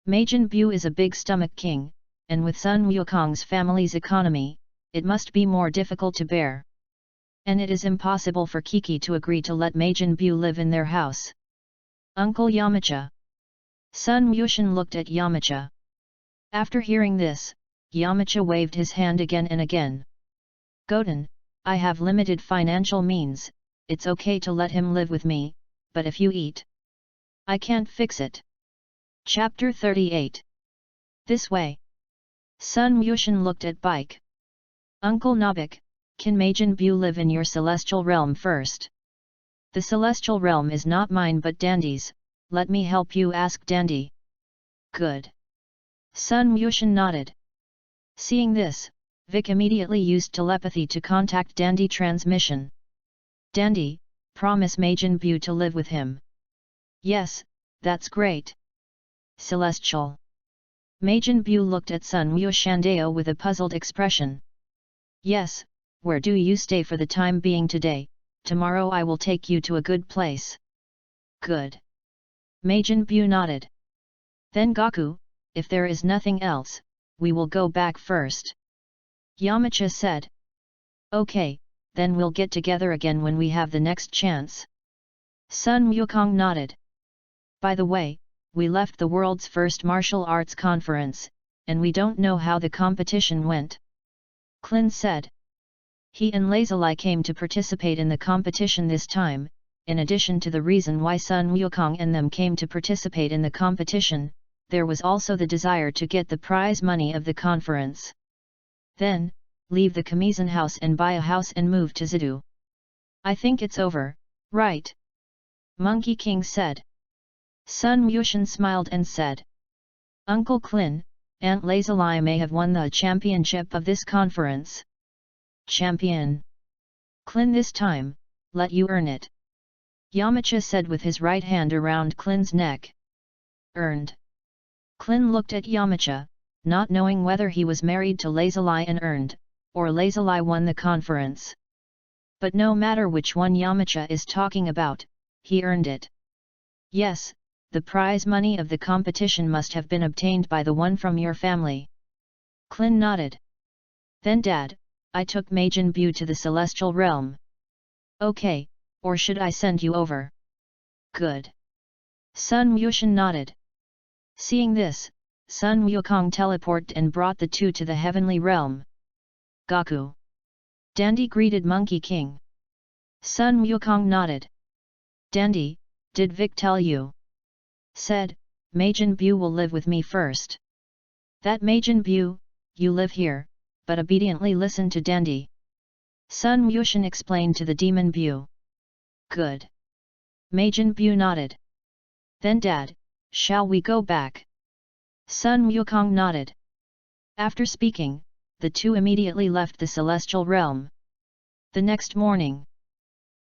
Majin Buu is a big stomach king, and with Sun Wukong's family's economy, it must be more difficult to bear. And it is impossible for Kiki to agree to let Majin Buu live in their house. Uncle Yamcha. Sun Yushin looked at Yamcha. After hearing this, Yamcha waved his hand again and again. Goten, I have limited financial means, it's okay to let him live with me, but if you eat, I can't fix it. Chapter 38. This way. Sun Yushin looked at Bike. Uncle Nabik, Can Majin Buu live in your celestial realm first? The celestial realm is not mine but Dandy's, let me help you, asked Dandy. Good. Sun Wuxian nodded. Seeing this, Vic immediately used telepathy to contact Dandy transmission. Dandy, promise Majin Buu to live with him. Yes, that's great. Celestial. Majin Buu looked at Sun Wuxiandao with a puzzled expression. Yes, where do you stay for the time being today? Tomorrow I will take you to a good place. Good. Majin Buu nodded. Then Gaku, if there is nothing else, we will go back first. Yamcha said. Okay, then we'll get together again when we have the next chance. Sun Wukong nodded. By the way, we left the world's first martial arts conference, and we don't know how the competition went. Clin said. He and Lazuli came to participate in the competition this time. In addition to the reason why Sun Wukong and them came to participate in the competition, there was also the desire to get the prize money of the conference. Then, leave the Kamizen house and buy a house and move to Zidu. I think it's over, right? Monkey King said. Sun Wuxian smiled and said. Uncle Clin, Aunt Lazuli may have won the championship of this conference. Champion. Clin this time, let you earn it. Yamcha said with his right hand around Clin's neck. Earned. Clin looked at Yamcha, not knowing whether he was married to Lazuli and earned, or Lazuli won the conference. But no matter which one Yamcha is talking about, he earned it. Yes, the prize money of the competition must have been obtained by the one from your family. Clin nodded. Then Dad, I took Majin Buu to the celestial realm. Okay, or should I send you over? Good. Sun Wuxian nodded. Seeing this, Sun Wukong teleported and brought the two to the heavenly realm. Gaku. Dandy greeted Monkey King. Sun Wukong nodded. Dandy, did Vic tell you? Said, Majin Buu will live with me first. That Majin Buu, you live here, but obediently listen to Dandy. Sun Wuxian explained to the demon Buu. Good. Majin Buu nodded. Then Dad, shall we go back? Sun Wukong nodded. After speaking, the two immediately left the celestial realm. The next morning,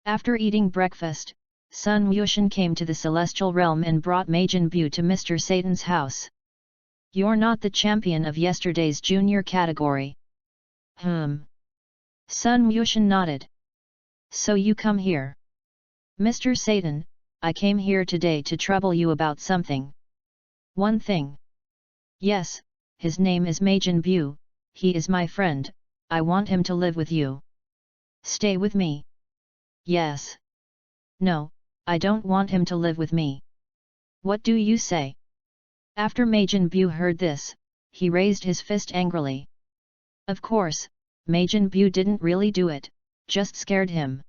after eating breakfast, Sun Wuxian came to the celestial realm and brought Majin Buu to Mr. Satan's house. You're not the champion of yesterday's junior category. Sun Wuxian nodded. So you come here. Mr. Satan, I came here today to trouble you about something. One thing. Yes, his name is Majin Buu, he is my friend, I want him to live with you. Stay with me. Yes. No, I don't want him to live with me. What do you say? After Majin Buu heard this, he raised his fist angrily. Of course, Majin Buu didn't really do it, just scared him.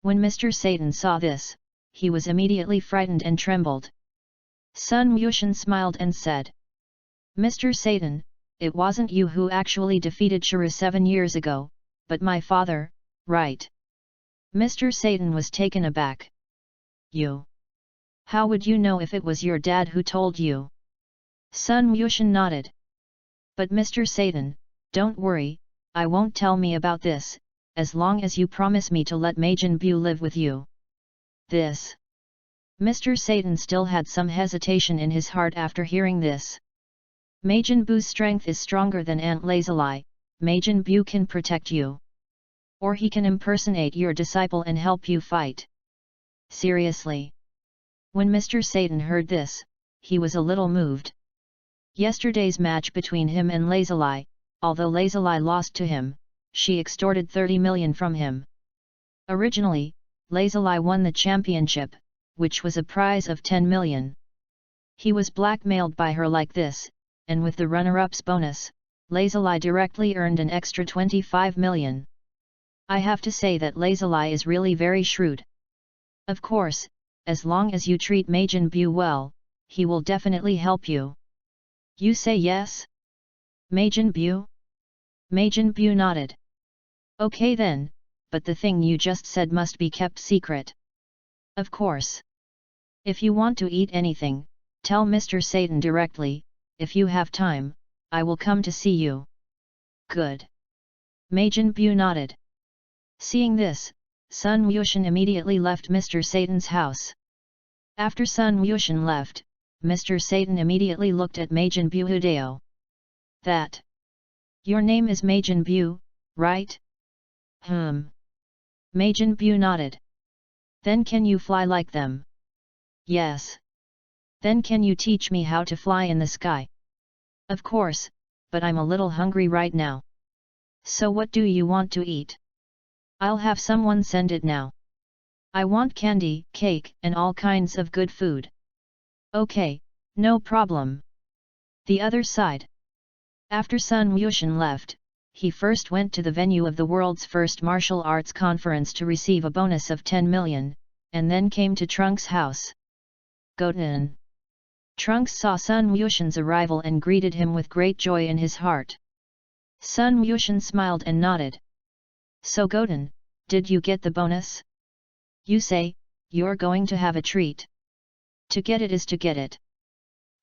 When Mr. Satan saw this, he was immediately frightened and trembled. Sun Wuxian smiled and said. Mr. Satan, it wasn't you who actually defeated Shura 7 years ago, but my father, right? Mr. Satan was taken aback. You? How would you know if it was your dad who told you? Sun Wuxian nodded. But Mr. Satan, don't worry, I won't tell me about this, as long as you promise me to let Majin Buu live with you. This. Mr. Satan still had some hesitation in his heart after hearing this. Majin Buu's strength is stronger than Aunt Lazuli, Majin Buu can protect you. Or he can impersonate your disciple and help you fight. Seriously. When Mr. Satan heard this, he was a little moved. Yesterday's match between him and Lazuli, although Lazuli lost to him, she extorted 30 million from him. Originally, Lazuli won the championship, which was a prize of 10 million. He was blackmailed by her like this, and with the runner-up's bonus, Lazuli directly earned an extra 25 million. I have to say that Lazuli is really very shrewd. Of course, as long as you treat Majin Buu well, he will definitely help you. You say yes? Majin Buu? Majin Buu nodded. Okay then, but the thing you just said must be kept secret. Of course. If you want to eat anything, tell Mr. Satan directly. If you have time, I will come to see you. Good. Majin Bu nodded. Seeing this, Sun Wuxian immediately left Mr. Satan's house. After Sun Wuxian left, Mr. Satan immediately looked at Majin Bu Hudeo. That. Your name is Majin Bu, right? Majin Bu nodded. Then can you fly like them? Yes. Then can you teach me how to fly in the sky? Of course, but I'm a little hungry right now. So what do you want to eat? I'll have someone send it now. I want candy, cake, and all kinds of good food. Okay, no problem. The other side. After Sun Wuxian left, he first went to the venue of the world's first martial arts conference to receive a bonus of 10 million, and then came to Trunks' house. Goten. Trunks saw Sun Wuxian's arrival and greeted him with great joy in his heart. Sun Wuxian smiled and nodded. So Goten, did you get the bonus? You say, you're going to have a treat. To get it is to get it.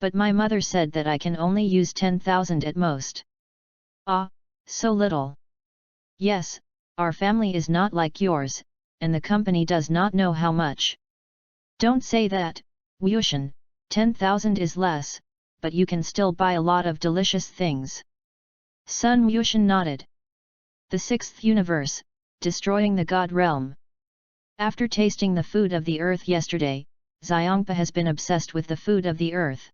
But my mother said that I can only use 10,000 at most. Ah, so little. Yes, our family is not like yours, and the company does not know how much. Don't say that, Wuxian, 10,000 is less, but you can still buy a lot of delicious things. Sun Wuxian nodded. The sixth universe, destroying the God realm. After tasting the food of the earth yesterday, Xiongpa has been obsessed with the food of the earth.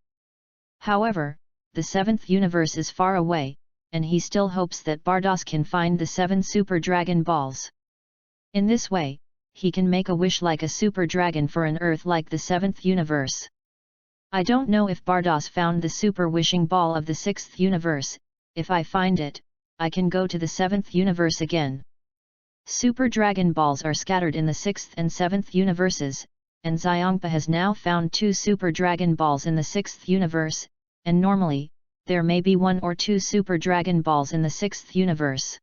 However, the seventh universe is far away, and he still hopes that Bardos can find the 7 Super Dragon Balls. In this way, he can make a wish like a super dragon for an earth like the 7th universe. I don't know if Bardos found the super wishing ball of the 6th universe. If I find it, I can go to the 7th universe again. Super Dragon Balls are scattered in the 6th and 7th universes, and Xiongpa has now found 2 Super Dragon Balls in the 6th universe, and normally, there may be 1 or 2 Super Dragon Balls in the 6th universe.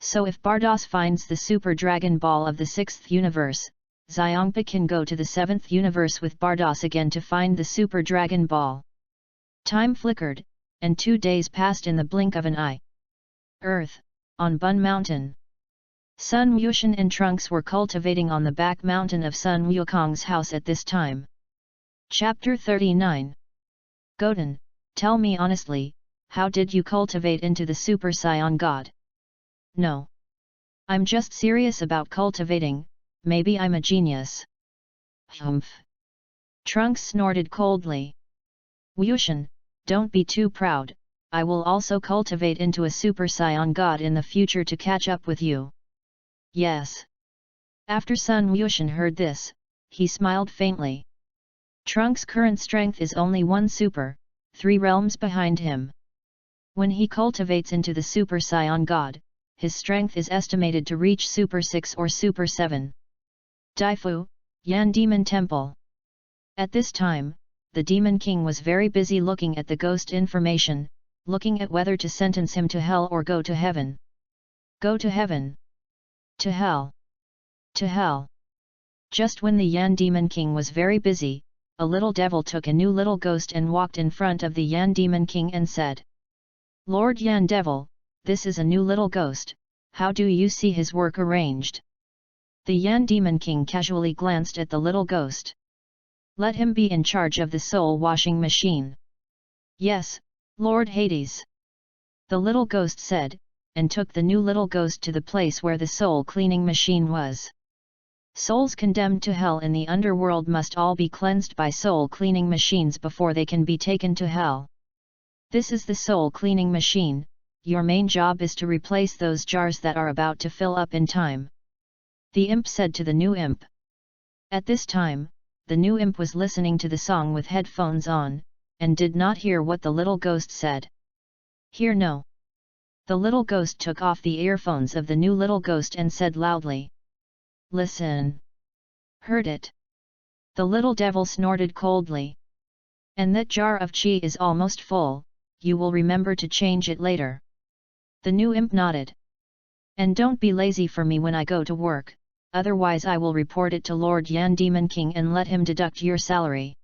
So if Bardos finds the Super Dragon Ball of the 6th universe, Xiongpa can go to the 7th universe with Bardos again to find the Super Dragon Ball. Time flickered, and 2 days passed in the blink of an eye. Earth, on Bun Mountain. Sun Wuxian and Trunks were cultivating on the back mountain of Sun Wukong's house at this time. Chapter 39. Goten, tell me honestly, how did you cultivate into the Super Saiyan God? No. I'm just serious about cultivating, maybe I'm a genius. Humph. Trunks snorted coldly. Wuxian, don't be too proud, I will also cultivate into a Super Saiyan God in the future to catch up with you. Yes. After Sun Wuxian heard this, he smiled faintly. Trunks' current strength is only 1 super, 3 realms behind him. When he cultivates into the Super Saiyan God, his strength is estimated to reach Super 6 or Super 7. Daifu, Yan Demon Temple. At this time, the Demon King was very busy looking at the ghost information, looking at whether to sentence him to hell or go to heaven. Go to heaven. To hell. To hell. Just when the Yan Demon King was very busy, a little devil took a new little ghost and walked in front of the Yan Demon King and said, Lord Yan Devil, this is a new little ghost, how do you see his work arranged? The Yan Demon King casually glanced at the little ghost. Let him be in charge of the soul washing machine. Yes, Lord Hades. The little ghost said, and took the new little ghost to the place where the soul cleaning machine was. Souls condemned to hell in the underworld must all be cleansed by soul cleaning machines before they can be taken to hell. This is the soul cleaning machine, your main job is to replace those jars that are about to fill up in time. The imp said to the new imp. At this time, the new imp was listening to the song with headphones on, and did not hear what the little ghost said. Hear no. The little ghost took off the earphones of the new little ghost and said loudly. Listen. Heard it. The little devil snorted coldly. And that jar of chi is almost full, you will remember to change it later. The new imp nodded. And don't be lazy for me when I go to work, otherwise I will report it to Lord Yan Demon King and let him deduct your salary."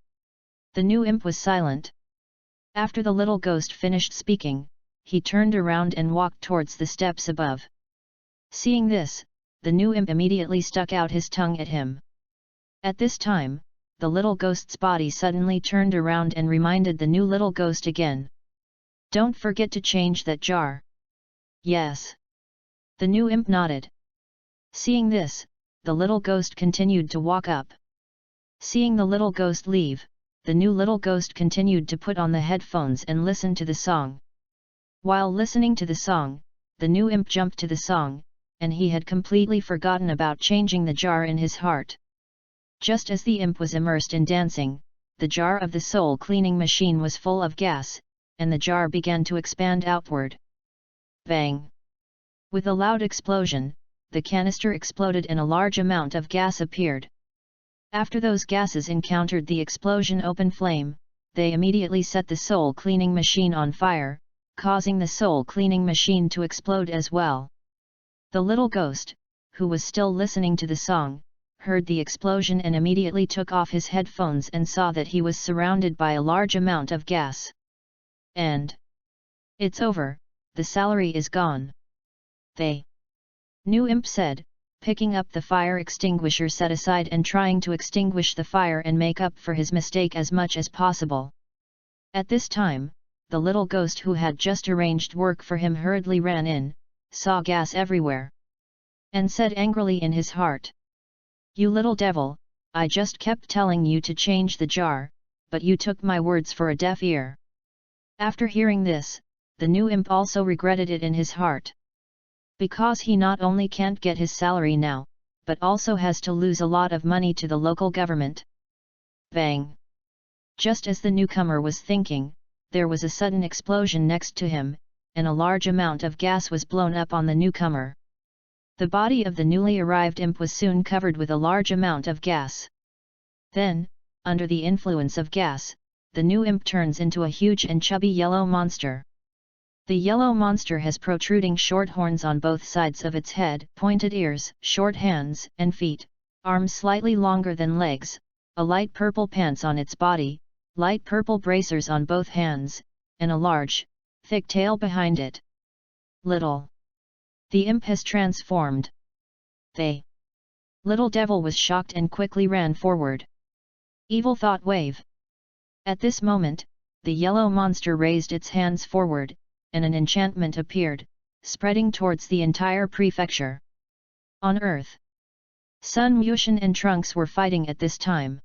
The new imp was silent. After the little ghost finished speaking, he turned around and walked towards the steps above. Seeing this, the new imp immediately stuck out his tongue at him. At this time, the little ghost's body suddenly turned around and reminded the new little ghost again. "Don't forget to change that jar." "Yes." The new imp nodded. Seeing this, the little ghost continued to walk up. Seeing the little ghost leave, the new little ghost continued to put on the headphones and listen to the song. While listening to the song, the new imp jumped to the song, and he had completely forgotten about changing the jar in his heart. Just as the imp was immersed in dancing, the jar of the soul cleaning machine was full of gas, and the jar began to expand outward. Bang! With a loud explosion, the canister exploded and a large amount of gas appeared. After those gases encountered the explosion open flame, they immediately set the soul cleaning machine on fire, causing the soul cleaning machine to explode as well. The little ghost, who was still listening to the song, heard the explosion and immediately took off his headphones and saw that he was surrounded by a large amount of gas. And "It's over, the salary is gone." "They." New imp said, picking up the fire extinguisher set aside and trying to extinguish the fire and make up for his mistake as much as possible. At this time, the little ghost who had just arranged work for him hurriedly ran in, saw gas everywhere, and said angrily in his heart, "You little devil, I just kept telling you to change the jar, but you took my words for a deaf ear." After hearing this, the new imp also regretted it in his heart. Because he not only can't get his salary now, but also has to lose a lot of money to the local government. Bang! Just as the newcomer was thinking, there was a sudden explosion next to him, and a large amount of gas was blown up on the newcomer. The body of the newly arrived imp was soon covered with a large amount of gas. Then, under the influence of gas, the new imp turns into a huge and chubby yellow monster. The yellow monster has protruding short horns on both sides of its head, pointed ears, short hands and feet, arms slightly longer than legs, a light purple pants on its body, light purple bracers on both hands, and a large, thick tail behind it. Little. The imp has transformed. "They." Little devil was shocked and quickly ran forward. Evil thought wave. At this moment, the yellow monster raised its hands forward, and an enchantment appeared, spreading towards the entire prefecture. On Earth, Sun Mushin and Trunks were fighting at this time.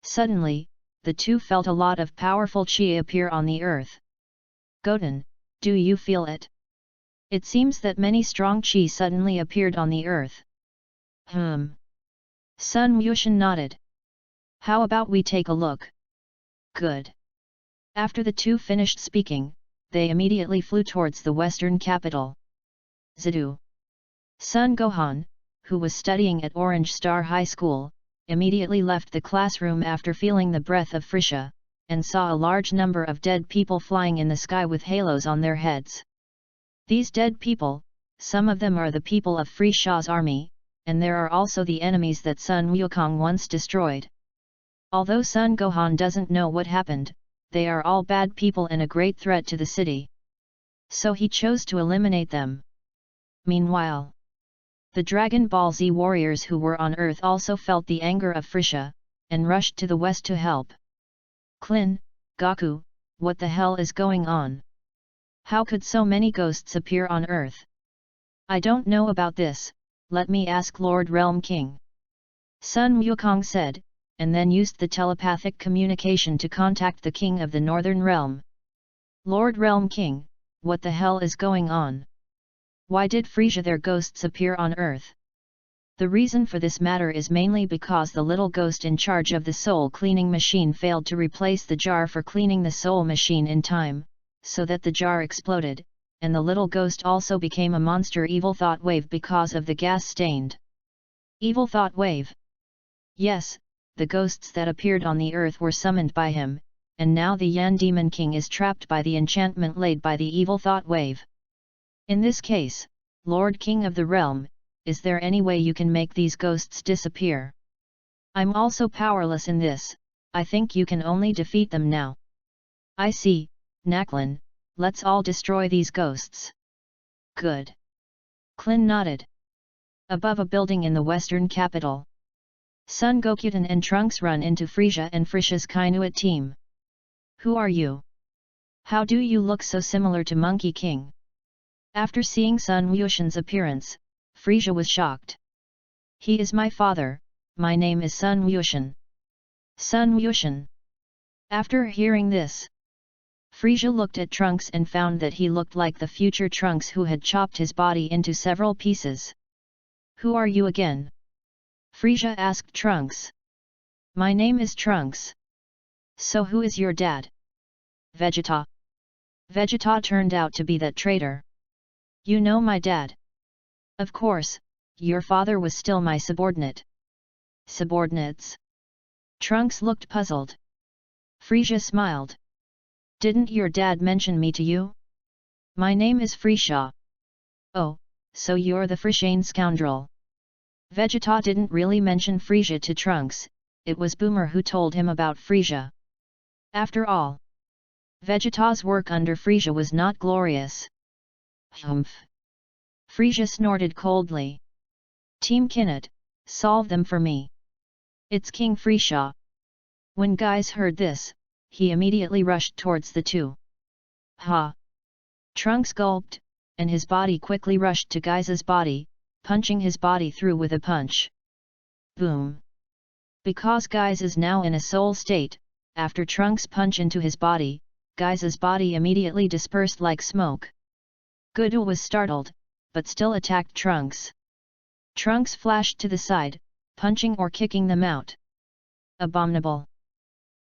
Suddenly, the two felt a lot of powerful chi appear on the earth. "Goten, do you feel it?" It seems that many strong chi suddenly appeared on the earth. Sun Mushin nodded. "How about we take a look?" "Good." After the two finished speaking, they immediately flew towards the western capital. Zidu. Sun Gohan, who was studying at Orange Star High School, immediately left the classroom after feeling the breath of Frisha, and saw a large number of dead people flying in the sky with halos on their heads. These dead people, some of them are the people of Frisha's army, and there are also the enemies that Sun Wukong once destroyed. Although Sun Gohan doesn't know what happened, they are all bad people and a great threat to the city. So he chose to eliminate them. Meanwhile, the Dragon Ball Z warriors who were on Earth also felt the anger of Frisha, and rushed to the west to help. "Klin, Goku, what the hell is going on? How could so many ghosts appear on Earth? I don't know about this, let me ask Lord Realm King." Sun Wukong said, and then used the telepathic communication to contact the King of the Northern Realm. "Lord Realm King, what the hell is going on? Why did Frisia their ghosts appear on Earth?" The reason for this matter is mainly because the little ghost in charge of the soul cleaning machine failed to replace the jar for cleaning the soul machine in time, so that the jar exploded, and the little ghost also became a monster evil thought wave because of the gas stained. Evil thought wave. Yes, the ghosts that appeared on the earth were summoned by him, and now the Yan Demon King is trapped by the enchantment laid by the evil thought wave. In this case, Lord King of the realm, is there any way you can make these ghosts disappear? I'm also powerless in this, I think you can only defeat them now. I see, Naklin, let's all destroy these ghosts. Good. Klin nodded. Above a building in the western capital, Sun Gokutan and Trunks run into Frisia and Frisha's Kainuit team. Who are you? How do you look so similar to Monkey King? After seeing Sun Wuxian's appearance, Frisia was shocked. He is my father, my name is Sun Wuxian. Sun Wuxian. After hearing this, Frisia looked at Trunks and found that he looked like the future Trunks who had chopped his body into several pieces. Who are you again? Frisia asked Trunks. My name is Trunks. So who is your dad? Vegeta. Vegeta turned out to be that traitor. You know my dad. Of course, your father was still my subordinate. Subordinates? Trunks looked puzzled. Frisia smiled. Didn't your dad mention me to you? My name is Frisia. Oh, so you're the Frisian scoundrel. Vegeta didn't really mention Frisia to Trunks, it was Boomer who told him about Frisia. After all, Vegeta's work under Frisia was not glorious. Humph. Frisia snorted coldly. Team Kinnett, solve them for me. It's King Frisia. When Guys heard this, he immediately rushed towards the two. Ha! Trunks gulped, and his body quickly rushed to Guys's body, punching his body through with a punch. Boom! Because Guys is now in a soul state, after Trunks' punch into his body, Guys's body immediately dispersed like smoke. Gudu was startled, but still attacked Trunks. Trunks flashed to the side, punching or kicking them out. Abominable!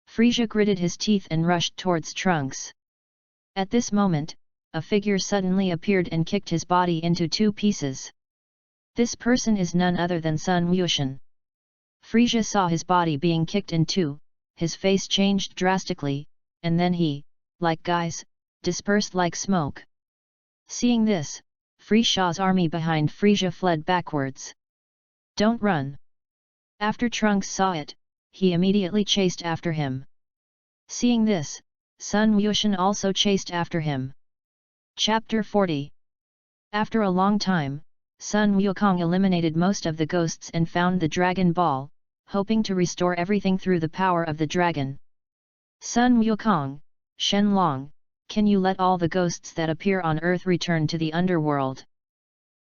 Frisia gritted his teeth and rushed towards Trunks. At this moment, a figure suddenly appeared and kicked his body into two pieces. This person is none other than Sun Wuxian. Frisia saw his body being kicked in two, his face changed drastically, and then he, like Guys, dispersed like smoke. Seeing this, Frisia's army behind Frisia fled backwards. Don't run! After Trunks saw it, he immediately chased after him. Seeing this, Sun Wuxian also chased after him. Chapter 40. After a long time, Sun Wukong eliminated most of the ghosts and found the Dragon Ball, hoping to restore everything through the power of the dragon. Sun Wukong, Shenlong, can you let all the ghosts that appear on Earth return to the underworld?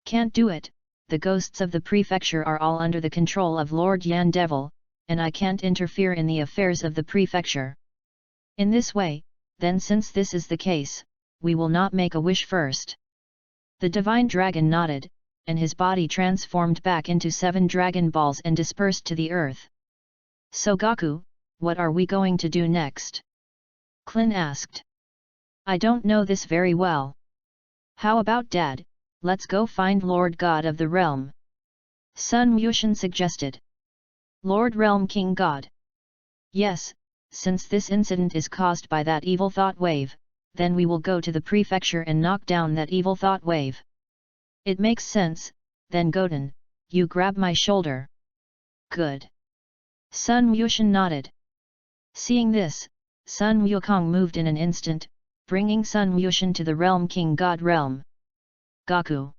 Can't do it, the ghosts of the prefecture are all under the control of Lord Yan Devil, and I can't interfere in the affairs of the prefecture. In this way, then since this is the case, we will not make a wish first. The divine dragon nodded, and his body transformed back into 7 Dragon Balls and dispersed to the earth. So Goku, what are we going to do next? Klin asked. I don't know this very well. How about Dad, let's go find Lord God of the Realm. Sun Wuxian suggested. Lord Realm King God. Yes, since this incident is caused by that evil thought wave, then we will go to the prefecture and knock down that evil thought wave. It makes sense, then Goten, you grab my shoulder. Good. Sun Wuxian nodded. Seeing this, Sun Wukong moved in an instant, bringing Sun Wuxian to the Realm King God realm. Goku.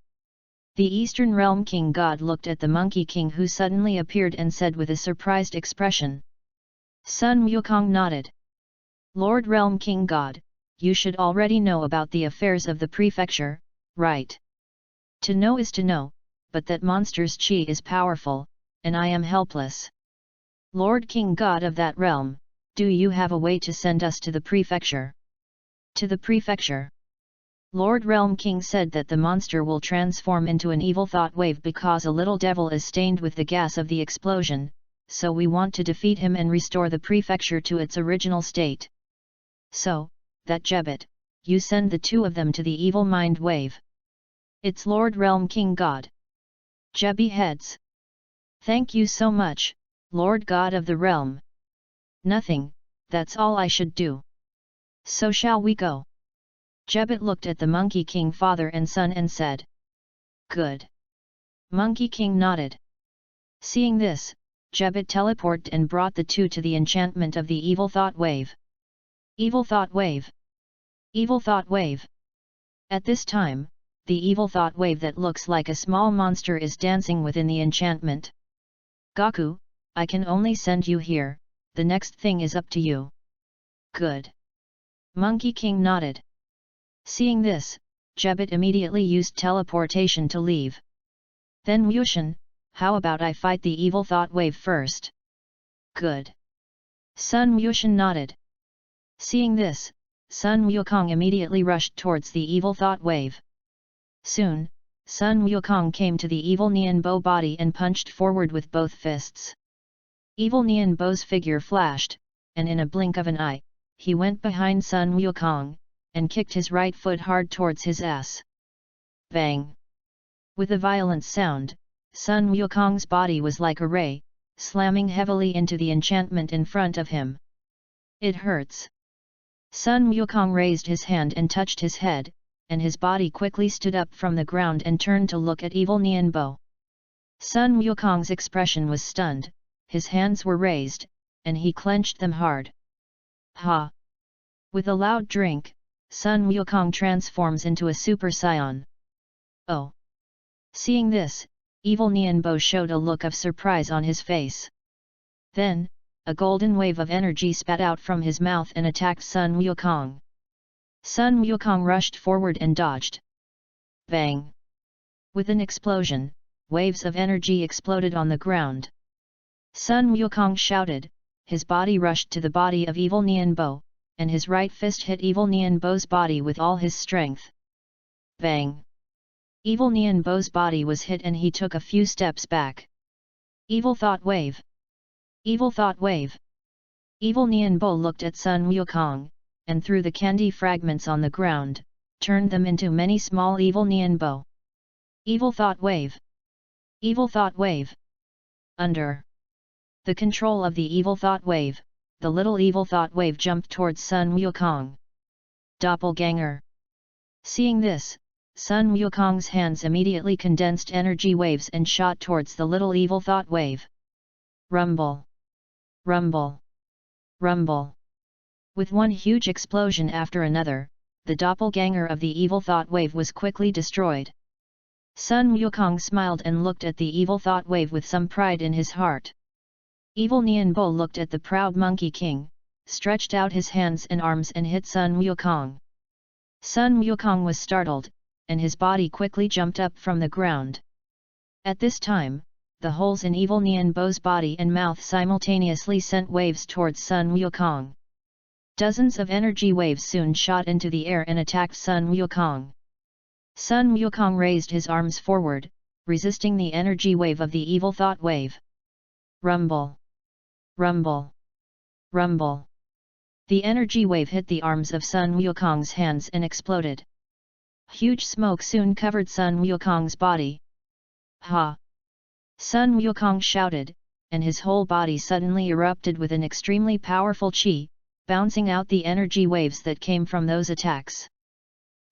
The Eastern Realm King God looked at the Monkey King who suddenly appeared and said with a surprised expression. Sun Wukong nodded. Lord Realm King God, you should already know about the affairs of the prefecture, right? To know is to know, but that monster's chi is powerful, and I am helpless. Lord King God of that realm, do you have a way to send us to the prefecture? To the prefecture. Lord Realm King said that the monster will transform into an evil thought wave because a little devil is stained with the gas of the explosion, so we want to defeat him and restore the prefecture to its original state. So, that Jebbit, you send the 2 of them to the evil mind wave. It's Lord Realm King God. Jebby heads. Thank you so much, Lord God of the Realm. Nothing, that's all I should do. So shall we go? Jebbit looked at the Monkey King father and son and said. Good. Monkey King nodded. Seeing this, Jebit teleported and brought the two to the enchantment of the Evil Thought Wave. Evil Thought Wave! Evil Thought Wave! At this time, the Evil Thought Wave that looks like a small monster is dancing within the enchantment. Gaku, I can only send you here, the next thing is up to you. Good. Monkey King nodded. Seeing this, Jebit immediately used teleportation to leave. Then Wushan, how about I fight the Evil Thought Wave first? Good. Sun Wushan nodded. Seeing this, Sun Wukong immediately rushed towards the Evil Thought Wave. Soon, Sun Wukong came to the Evil Nianbo body and punched forward with both fists. Evil Nianbo's figure flashed, and in a blink of an eye, he went behind Sun Wukong, and kicked his right foot hard towards his ass. Bang! With a violent sound, Sun Wukong's body was like a ray, slamming heavily into the enchantment in front of him. It hurts. Sun Wukong raised his hand and touched his head, and his body quickly stood up from the ground and turned to look at Evil Nianbo. Sun Wukong's expression was stunned, his hands were raised, and he clenched them hard. Ha! With a loud drink, Sun Wukong transforms into a Super Saiyan. Oh! Seeing this, Evil Nianbo showed a look of surprise on his face. Then, a golden wave of energy spat out from his mouth and attacked Sun Wukong. Sun Wukong rushed forward and dodged. Bang! With an explosion, waves of energy exploded on the ground. Sun Wukong shouted, his body rushed to the body of Evil Nianbo, and his right fist hit Evil Nianbo's body with all his strength. Bang! Evil Nianbo's body was hit and he took a few steps back. Evil Thought Wave! Evil Thought Wave! Evil Nianbo looked at Sun Wukong, and threw the candy fragments on the ground, turned them into many small Evil Nianbo. Evil Thought Wave! Evil Thought Wave! Under the control of the Evil Thought Wave, the little Evil Thought Wave jumped towards Sun Wukong. Doppelganger! Seeing this, Sun Wukong's hands immediately condensed energy waves and shot towards the little Evil Thought Wave. Rumble! Rumble! Rumble! With one huge explosion after another, the doppelganger of the Evil Thought Wave was quickly destroyed. Sun Wukong smiled and looked at the Evil Thought Wave with some pride in his heart. Evil Nianbo looked at the proud Monkey King, stretched out his hands and arms and hit Sun Wukong. Sun Wukong was startled, and his body quickly jumped up from the ground. At this time, the holes in Evil Nianbo's body and mouth simultaneously sent waves towards Sun Wukong. Dozens of energy waves soon shot into the air and attacked Sun Wukong. Sun Wukong raised his arms forward, resisting the energy wave of the Evil Thought Wave. Rumble! Rumble! Rumble! The energy wave hit the arms of Sun Wukong's hands and exploded. Huge smoke soon covered Sun Wukong's body. Ha! Sun Wukong shouted, and his whole body suddenly erupted with an extremely powerful qi, bouncing out the energy waves that came from those attacks.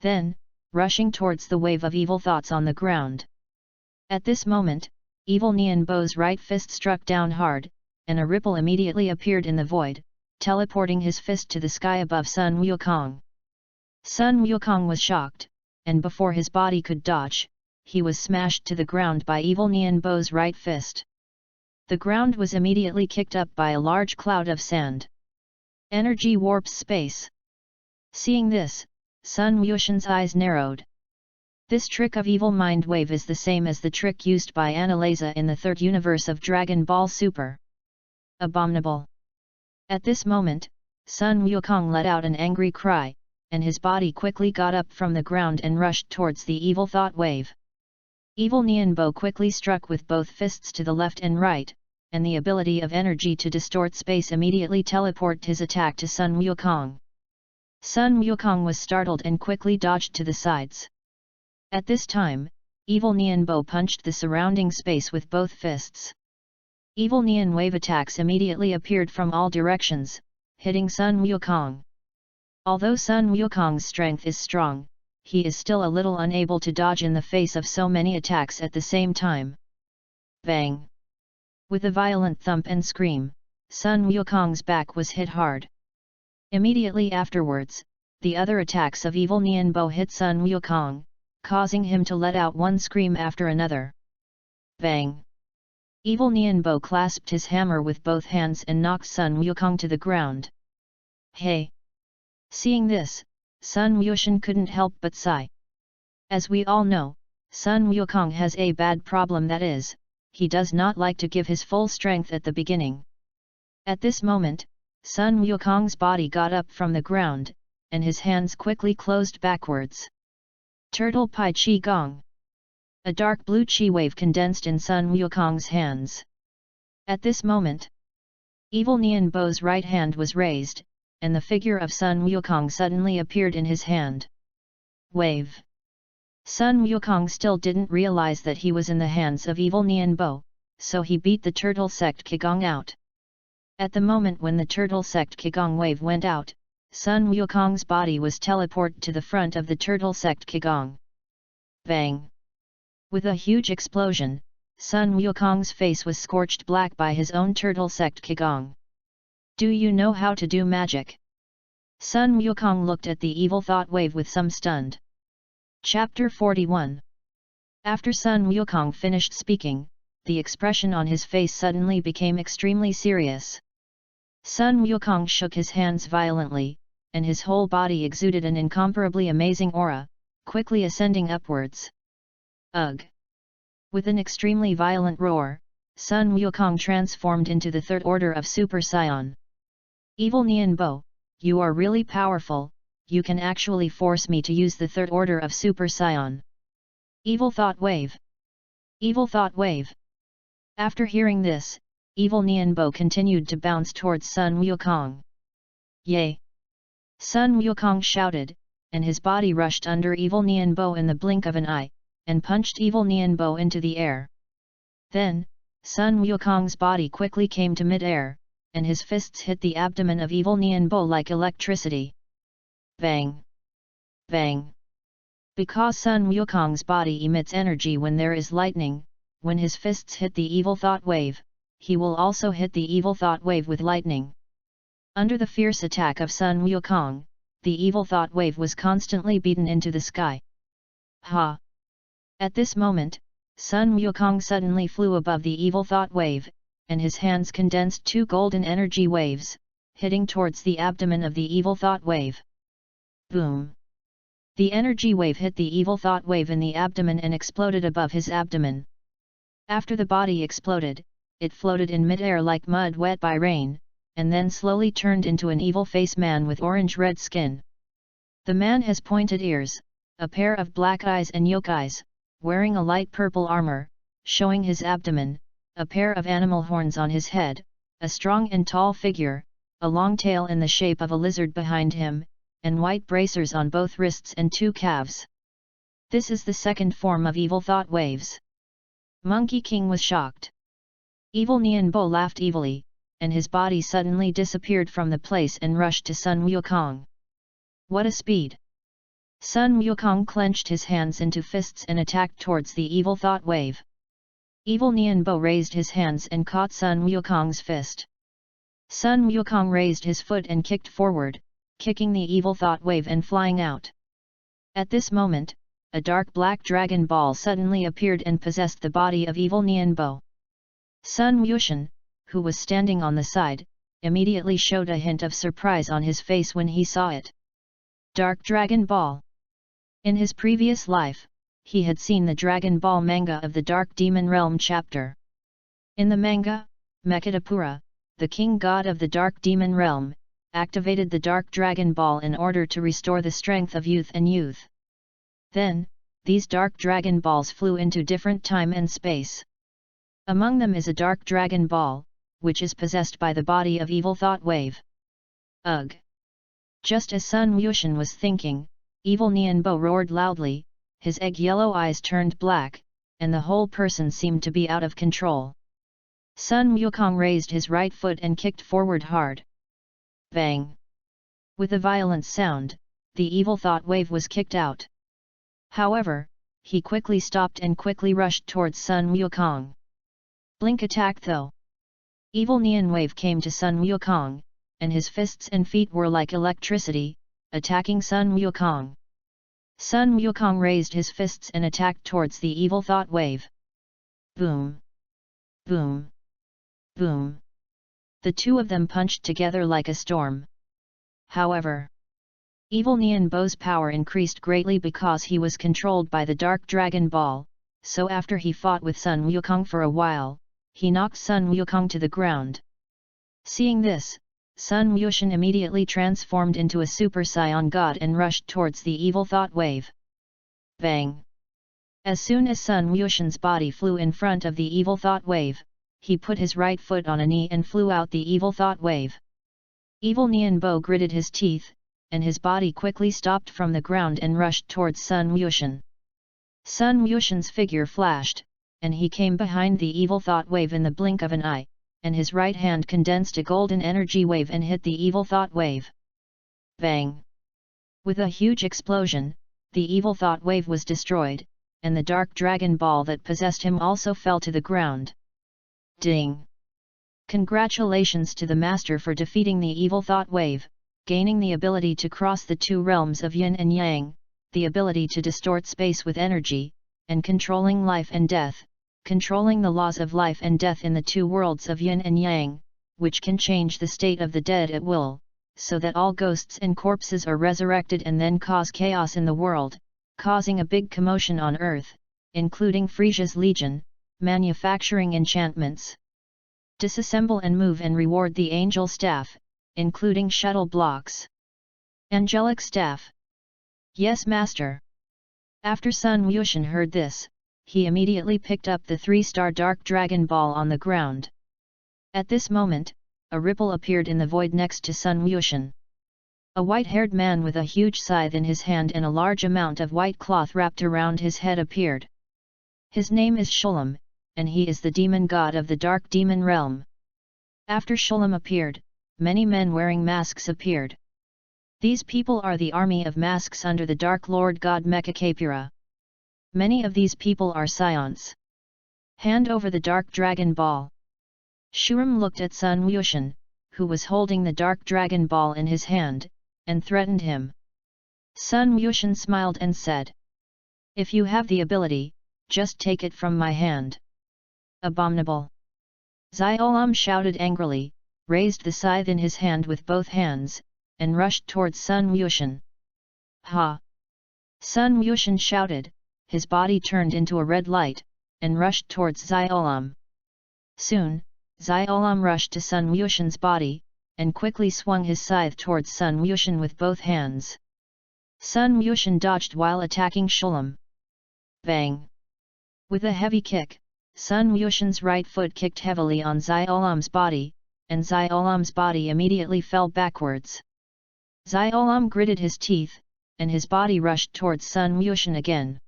Then, rushing towards the wave of evil thoughts on the ground. At this moment, Evil Nianbo's right fist struck down hard, and a ripple immediately appeared in the void, teleporting his fist to the sky above Sun Wukong. Sun Wukong was shocked, and before his body could dodge, he was smashed to the ground by Evil Nianbo's right fist. The ground was immediately kicked up by a large cloud of sand. Energy warps space. Seeing this, Sun Wushan's eyes narrowed. This trick of Evil Mind Wave is the same as the trick used by Annalisa in the third universe of Dragon Ball Super. Abominable! At this moment, Sun Wukong let out an angry cry, and his body quickly got up from the ground and rushed towards the Evil Thought Wave. Evil Nianbo quickly struck with both fists to the left and right, and the ability of energy to distort space immediately teleported his attack to Sun Wukong. Sun Wukong was startled and quickly dodged to the sides. At this time, Evil Nianbo punched the surrounding space with both fists. Evil Nian wave attacks immediately appeared from all directions, hitting Sun Wukong. Although Sun Wukong's strength is strong, he is still a little unable to dodge in the face of so many attacks at the same time. Bang! With a violent thump and scream, Sun Wukong's back was hit hard. Immediately afterwards, the other attacks of evil Nianbo hit Sun Wukong, causing him to let out one scream after another. Bang! Evil Nianbo clasped his hammer with both hands and knocked Sun Wukong to the ground. Hey! Seeing this, Sun Wushan couldn't help but sigh. As we all know, Sun Wukong has a bad problem, that is, he does not like to give his full strength at the beginning. At this moment, Sun Wukong's body got up from the ground, and his hands quickly closed backwards. Turtle Pai Qi Gong. A dark blue chi wave condensed in Sun Wukong's hands. At this moment, evil Nianbo's right hand was raised, and the figure of Sun Wukong suddenly appeared in his hand. Wave. Sun Wukong still didn't realize that he was in the hands of evil Nianbo, so he beat the turtle sect Qigong out. At the moment when the turtle sect Qigong wave went out, Sun Wukong's body was teleported to the front of the turtle sect Qigong. Bang! With a huge explosion, Sun Wukong's face was scorched black by his own turtle sect Qigong. Do you know how to do magic? Sun Wukong looked at the evil thought wave with some stunned. Chapter 41. After Sun Wukong finished speaking, the expression on his face suddenly became extremely serious. Sun Wukong shook his hands violently, and his whole body exuded an incomparably amazing aura, quickly ascending upwards. Ugh! With an extremely violent roar, Sun Wukong transformed into the third order of Super Saiyan. Evil Nianbo, you are really powerful, you can actually force me to use the third order of Super Saiyan. Evil Thought Wave! Evil Thought Wave! After hearing this, evil Nianbo continued to bounce towards Sun Wukong. Yay! Sun Wukong shouted, and his body rushed under evil Nianbo in the blink of an eye, and punched evil Nianbo into the air. Then, Sun Wukong's body quickly came to mid-air, and his fists hit the abdomen of evil Nianbo like electricity. Bang! Bang! Because Sun Wukong's body emits energy when there is lightning, when his fists hit the evil thought wave, he will also hit the evil thought wave with lightning. Under the fierce attack of Sun Wukong, the evil thought wave was constantly beaten into the sky. Ha! At this moment, Sun Wukong suddenly flew above the evil thought wave, and his hands condensed two golden energy waves, hitting towards the abdomen of the evil thought wave. Boom! The energy wave hit the evil thought wave in the abdomen and exploded above his abdomen. After the body exploded, it floated in mid-air like mud wet by rain, and then slowly turned into an evil face man with orange-red skin. The man has pointed ears, a pair of black eyes and yolk eyes, wearing a light purple armor, showing his abdomen, a pair of animal horns on his head, a strong and tall figure, a long tail in the shape of a lizard behind him, and white bracers on both wrists and two calves. This is the second form of evil thought waves. Monkey King was shocked. Evil Nianbo laughed evilly, and his body suddenly disappeared from the place and rushed to Sun Wukong. What a speed! Sun Wukong clenched his hands into fists and attacked towards the evil thought wave. Evil Nianbo raised his hands and caught Sun Wukong's fist. Sun Wukong raised his foot and kicked forward, kicking the evil thought wave and flying out. At this moment, a dark black dragon ball suddenly appeared and possessed the body of evil Nianbo. Sun Wushan, who was standing on the side, immediately showed a hint of surprise on his face when he saw it. Dark Dragon Ball. In his previous life, he had seen the Dragon Ball manga of the Dark Demon Realm chapter. In the manga, Mekadapura, the king god of the Dark Demon Realm, activated the Dark Dragon Ball in order to restore the strength of youth and youth. Then, these Dark Dragon Balls flew into different time and space. Among them is a Dark Dragon Ball, which is possessed by the body of Evil Thought Wave. Ugh! Just as Sun Wushan was thinking, Evil Nianbo roared loudly, his egg-yellow eyes turned black, and the whole person seemed to be out of control. Sun Wukong raised his right foot and kicked forward hard. Bang! With a violent sound, the evil thought wave was kicked out. However, he quickly stopped and quickly rushed towards Sun Wukong. Blink attack though. Evil neon wave came to Sun Wukong, and his fists and feet were like electricity, attacking Sun Wukong. Sun Wukong raised his fists and attacked towards the evil thought wave. Boom! Boom! Boom! The two of them punched together like a storm. However, Evil Neon Bow's power increased greatly because he was controlled by the Dark Dragon Ball, so after he fought with Sun Wukong for a while, he knocked Sun Wukong to the ground. Seeing this, Sun Wushan immediately transformed into a Super Saiyan God and rushed towards the evil thought wave. Bang! As soon as Sun Wushan's body flew in front of the evil thought wave, he put his right foot on a knee and flew out the evil thought wave. Evil Neon Bow gritted his teeth, and his body quickly stopped from the ground and rushed towards Sun Wushan. Sun Wushan's figure flashed, and he came behind the evil thought wave in the blink of an eye, and his right hand condensed a golden energy wave and hit the evil thought wave. Bang! With a huge explosion, the evil thought wave was destroyed, and the dark dragon ball that possessed him also fell to the ground. Ding! Congratulations to the master for defeating the evil thought wave, gaining the ability to cross the two realms of yin and yang, the ability to distort space with energy, and controlling life and death, controlling the laws of life and death in the two worlds of yin and yang, which can change the state of the dead at will, so that all ghosts and corpses are resurrected and then cause chaos in the world, causing a big commotion on earth, including Frisia's legion, manufacturing enchantments. Disassemble and move and reward the angel staff, including shuttle blocks. Angelic staff. Yes, master. After Sun Wushan heard this, he immediately picked up the 3-star dark dragon ball on the ground. At this moment, a ripple appeared in the void next to Sun Wushan. A white-haired man with a huge scythe in his hand and a large amount of white cloth wrapped around his head appeared. His name is Shulam, and he is the demon god of the dark demon realm. After Shulam appeared, many men wearing masks appeared. These people are the army of masks under the Dark Lord God Mechakapura. Many of these people are scions. Hand over the dark dragon ball. Shuram looked at Sun Wushan, who was holding the dark dragon ball in his hand, and threatened him. Sun Wushan smiled and said, "If you have the ability, just take it from my hand." Abominable! Ziolam shouted angrily, raised the scythe in his hand with both hands, and rushed towards Sun Wushan. Ha! Sun Wushan shouted, his body turned into a red light, and rushed towards Ziolam. Soon, Ziolam rushed to Sun Wushan's body, and quickly swung his scythe towards Sun Wushan with both hands. Sun Wushan dodged while attacking Shulam. Bang! With a heavy kick, Sun Wushan's right foot kicked heavily on Ziolam's body, and Ziolam's body immediately fell backwards. Ziolam gritted his teeth, and his body rushed towards Sun Wushan again.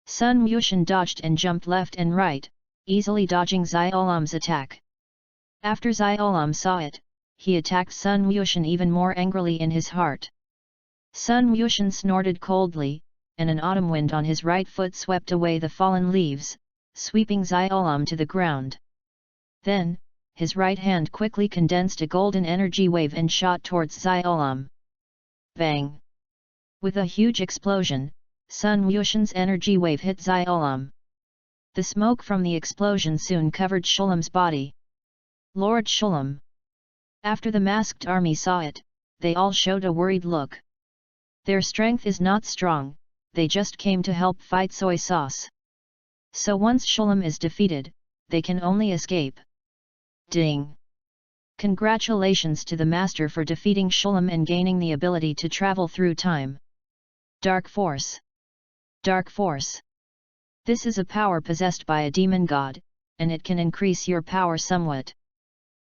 Sun Wushan dodged and jumped left and right, easily dodging Ziolam's attack. After Ziolam saw it, he attacked Sun Wushan even more angrily in his heart. Sun Wushan snorted coldly, and an autumn wind on his right foot swept away the fallen leaves, sweeping Ziolam to the ground. Then, his right hand quickly condensed a golden energy wave and shot towards Ziolam. Bang! With a huge explosion, Sun Wushan's energy wave hit Ziolam. The smoke from the explosion soon covered Shulam's body. Lord Shulam! After the masked army saw it, they all showed a worried look. Their strength is not strong, they just came to help fight soy sauce. So once Shulam is defeated, they can only escape. Ding! Congratulations to the master for defeating Shulam and gaining the ability to travel through time. Dark Force. Dark Force. This is a power possessed by a demon god, and it can increase your power somewhat.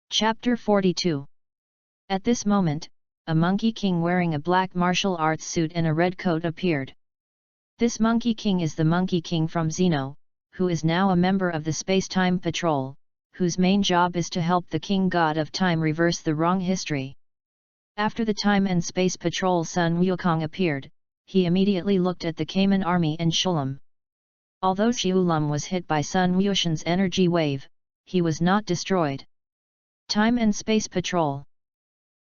Chapter 42. At this moment, a Monkey King wearing a black martial arts suit and a red coat appeared. This Monkey King is the Monkey King from Xeno, who is now a member of the Space-Time Patrol, whose main job is to help the King God of Time reverse the wrong history. After the Time and Space Patrol Sun Wukong appeared, he immediately looked at the Cayman army and Shulam. Although Shulam was hit by Sun Wushan's energy wave, he was not destroyed. Time and Space Patrol.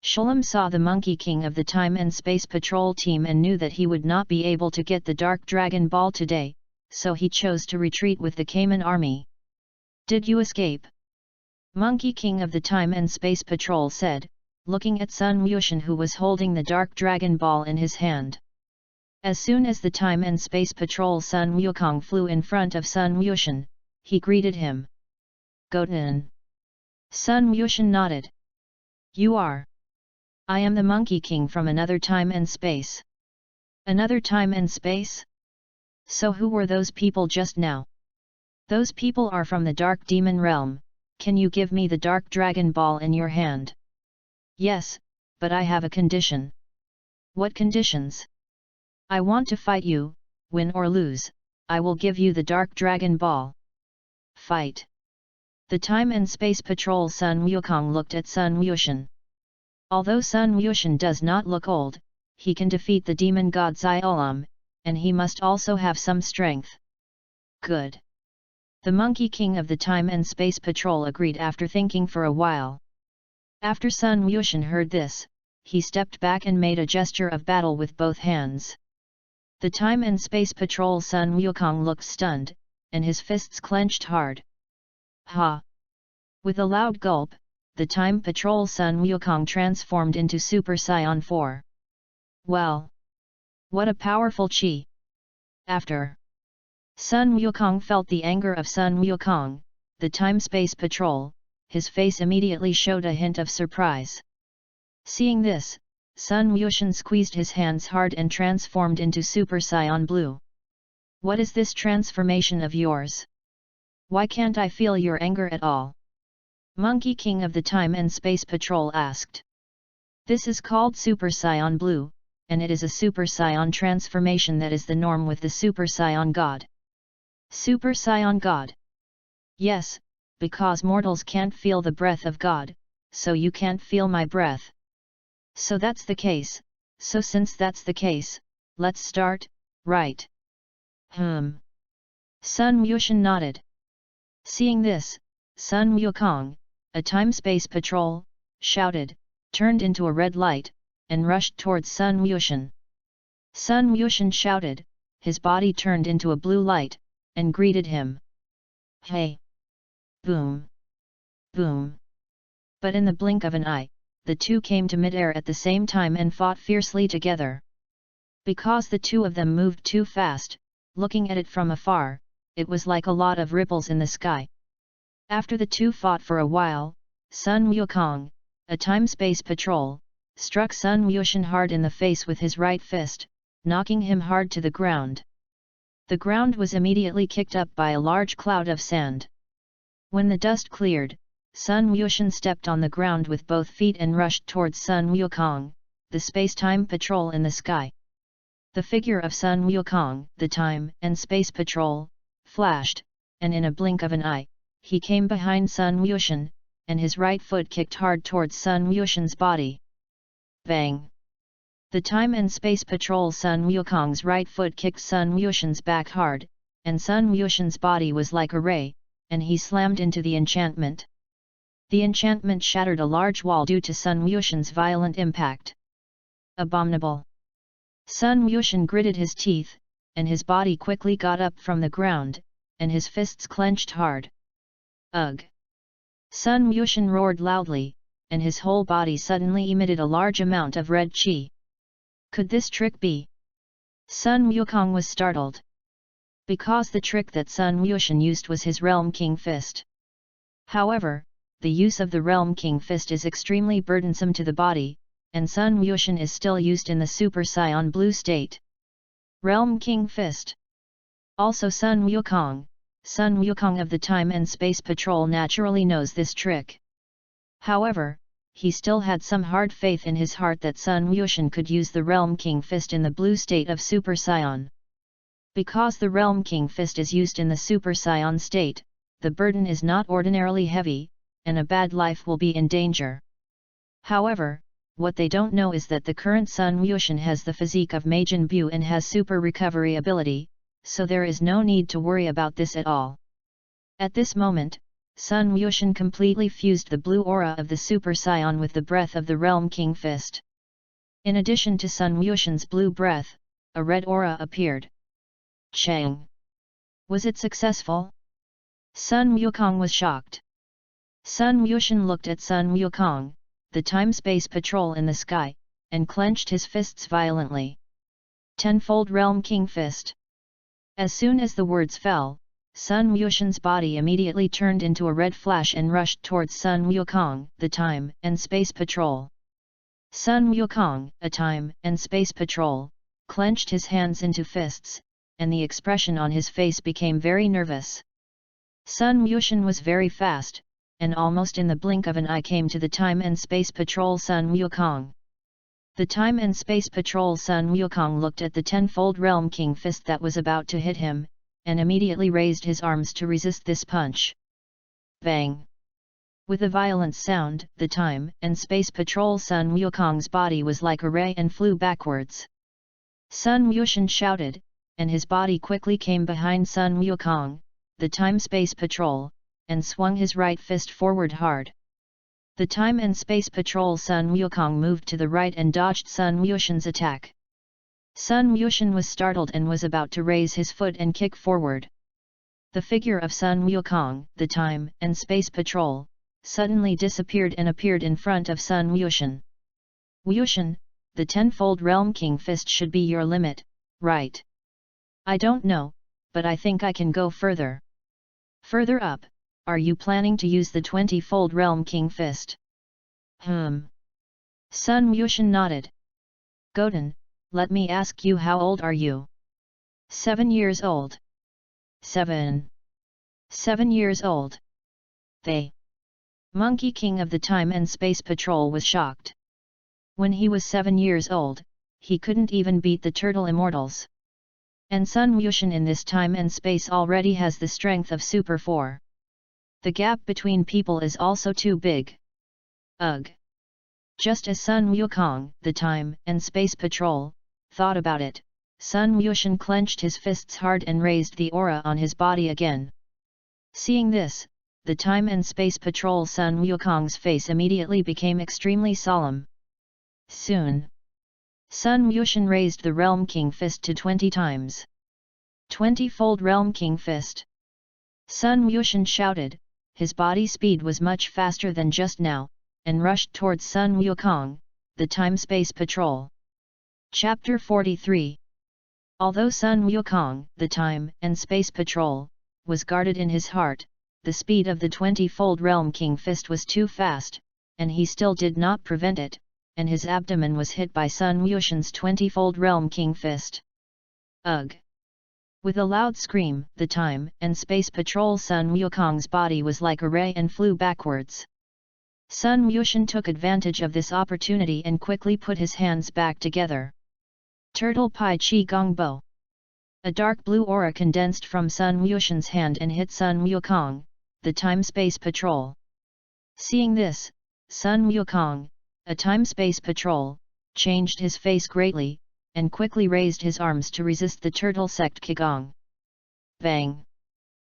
Shulam saw the Monkey King of the Time and Space Patrol team and knew that he would not be able to get the Dark Dragon Ball today, so he chose to retreat with the Cayman army. Did you escape? Monkey King of the Time and Space Patrol said, looking at Sun Wushan who was holding the Dark Dragon Ball in his hand. As soon as the Time and Space Patrol Sun Wukong flew in front of Sun Wushan, he greeted him. Goten. Sun Wushan nodded. You are? I am the Monkey King from another time and space. Another time and space? So who were those people just now? Those people are from the Dark Demon Realm. Can you give me the Dark Dragon Ball in your hand? Yes, but I have a condition. What conditions? I want to fight you, win or lose, I will give you the Dark Dragon Ball. Fight. The Time and Space Patrol Sun Wukong looked at Sun Wushan. Although Sun Wushan does not look old, he can defeat the demon god Xiolam, and he must also have some strength. Good. The Monkey King of the Time and Space Patrol agreed after thinking for a while. After Sun Wushan heard this, he stepped back and made a gesture of battle with both hands. The Time and Space Patrol Sun Wukong looked stunned, and his fists clenched hard. Ha! With a loud gulp, the Time Patrol Sun Wukong transformed into Super Saiyan 4. Well! What a powerful chi! After Sun Wukong felt the anger of Sun Wukong, the Time Space Patrol, his face immediately showed a hint of surprise. Seeing this, Sun Wushan squeezed his hands hard and transformed into Super Saiyan Blue. What is this transformation of yours? Why can't I feel your anger at all? Monkey King of the Time and Space Patrol asked. This is called Super Saiyan Blue, and it is a Super Saiyan transformation that is the norm with the Super Saiyan God. Super Saiyan God? Yes, because mortals can't feel the breath of God, so you can't feel my breath. So that's the case, so since that's the case, let's start, right? Sun Wushan nodded. Seeing this, Sun Wukong, a Time-Space Patrol, shouted, turned into a red light, and rushed towards Sun Wushan. Sun Wushan shouted, his body turned into a blue light, and greeted him. Hey! Boom! Boom! But in the blink of an eye, the two came to midair at the same time and fought fiercely together. Because the two of them moved too fast, looking at it from afar, it was like a lot of ripples in the sky. After the two fought for a while, Sun Wukong, a Time-Space Patrol, struck Sun Wushan hard in the face with his right fist, knocking him hard to the ground. The ground was immediately kicked up by a large cloud of sand. When the dust cleared, Sun Wushan stepped on the ground with both feet and rushed towards Sun Wukong, the Space-Time Patrol in the sky. The figure of Sun Wukong, the Time and Space Patrol, flashed, and in a blink of an eye, he came behind Sun Wushan, and his right foot kicked hard towards Sun Wushan's body. Bang! The Time and Space Patrol Sun Wukong's right foot kicked Sun Wushan's back hard, and Sun Wushan's body was like a ray, and he slammed into the enchantment. The enchantment shattered a large wall due to Sun Wushan's violent impact. Abominable! Sun Wushan gritted his teeth, and his body quickly got up from the ground, and his fists clenched hard. Ugh! Sun Wushan roared loudly, and his whole body suddenly emitted a large amount of red chi. Could this trick be? Sun Wukong was startled. Because the trick that Sun Wushan used was his Realm King Fist. However, the use of the Realm King Fist is extremely burdensome to the body, and Sun Wushan is still used in the Super Saiyan Blue state. Realm King Fist. Also Sun Wukong of the Time and Space Patrol naturally knows this trick. However, he still had some hard faith in his heart that Sun Wushan could use the Realm King Fist in the blue state of Super Saiyan. Because the Realm King Fist is used in the Super Saiyan state, the burden is not ordinarily heavy, and a bad life will be in danger. However, what they don't know is that the current Sun Wuxian has the physique of Majin Bu and has super recovery ability, so there is no need to worry about this at all. At this moment, Sun Wuxian completely fused the blue aura of the Super Saiyan with the breath of the Realm King Fist. In addition to Sun Wuxian's blue breath, a red aura appeared. Chang! Was it successful? Sun Wukong was shocked. Sun Wuxian looked at Sun Wukong, the time-space patrol in the sky, and clenched his fists violently. Tenfold Realm King Fist. As soon as the words fell, Sun Wuxian's body immediately turned into a red flash and rushed towards Sun Wukong, the time and space patrol. Sun Wukong, a time and space patrol, clenched his hands into fists, and the expression on his face became very nervous. Sun Wuxian was very fast, and almost in the blink of an eye came to the Time and Space Patrol Sun Wukong. The Time and Space Patrol Sun Wukong looked at the tenfold Realm King Fist that was about to hit him, and immediately raised his arms to resist this punch. Bang! With a violent sound, the Time and Space Patrol Sun Wukong's body was like a ray and flew backwards. Sun Wuxian shouted, and his body quickly came behind Sun Wukong, the Time Space Patrol, and swung his right fist forward hard. The Time and Space Patrol Sun Wukong moved to the right and dodged Sun Wuxian's attack. Sun Wuxian was startled and was about to raise his foot and kick forward. The figure of Sun Wukong, the Time and Space Patrol, suddenly disappeared and appeared in front of Sun Wuxian. Wuxian, the tenfold Realm King Fist should be your limit, right? I don't know, but I think I can go further. Further up? Are you planning to use the 20-fold Realm King Fist? Sun Wuxian nodded. Goten, let me ask you, how old are you? 7 years old. 7 years old. They. Monkey King of the Time and Space Patrol was shocked. When he was 7 years old, he couldn't even beat the Turtle Immortals. And Sun Wuxian in this time and space already has the strength of Super 4. The gap between people is also too big. Ugh! Just as Sun Wukong, the Time and Space Patrol, thought about it, Sun Wuxian clenched his fists hard and raised the aura on his body again. Seeing this, the Time and Space Patrol Sun Wukong's face immediately became extremely solemn. Soon, Sun Wuxian raised the Realm King Fist to 20 times. 20-fold Realm King Fist. Sun Wuxian shouted, his body speed was much faster than just now, and rushed towards Sun Wukong, the Time-Space Patrol. Chapter 43. Although Sun Wukong, the Time and Space Patrol, was guarded in his heart, the speed of the 20-fold Realm King Fist was too fast, and he still did not prevent it, and his abdomen was hit by Sun Wuxian's 20-fold Realm King Fist. Ugh! With a loud scream, the Time and Space Patrol Sun Wukong's body was like a ray and flew backwards. Sun Wuxian took advantage of this opportunity and quickly put his hands back together. Turtle Pai Chi Gong Bo. A dark blue aura condensed from Sun Wuxian's hand and hit Sun Wukong, the Time-Space Patrol. Seeing this, Sun Wukong, a Time-Space Patrol, changed his face greatly, and quickly raised his arms to resist the Turtle Sect Qigong. Bang!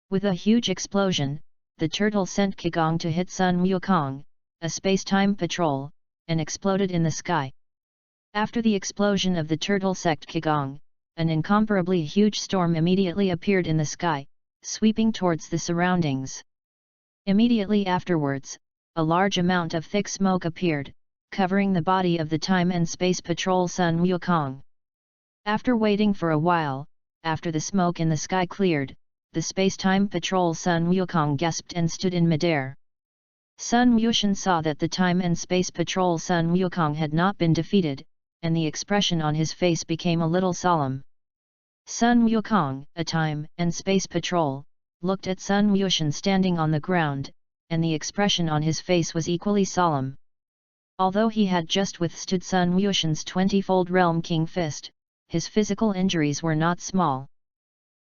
With a huge explosion, the turtle sent Qigong to hit Sun Wukong, a space-time patrol, and exploded in the sky. After the explosion of the Turtle Sect Qigong, an incomparably huge storm immediately appeared in the sky, sweeping towards the surroundings. Immediately afterwards, a large amount of thick smoke appeared, covering the body of the Time and Space Patrol Sun Wukong. After waiting for a while, after the smoke in the sky cleared, the Space-Time Patrol Sun Wukong gasped and stood in midair. Sun Wuxian saw that the Time and Space Patrol Sun Wukong had not been defeated, and the expression on his face became a little solemn. Sun Wukong, a Time and Space Patrol, looked at Sun Wuxian standing on the ground, and the expression on his face was equally solemn. Although he had just withstood Sun Wuxian's 20-fold Realm King Fist, his physical injuries were not small.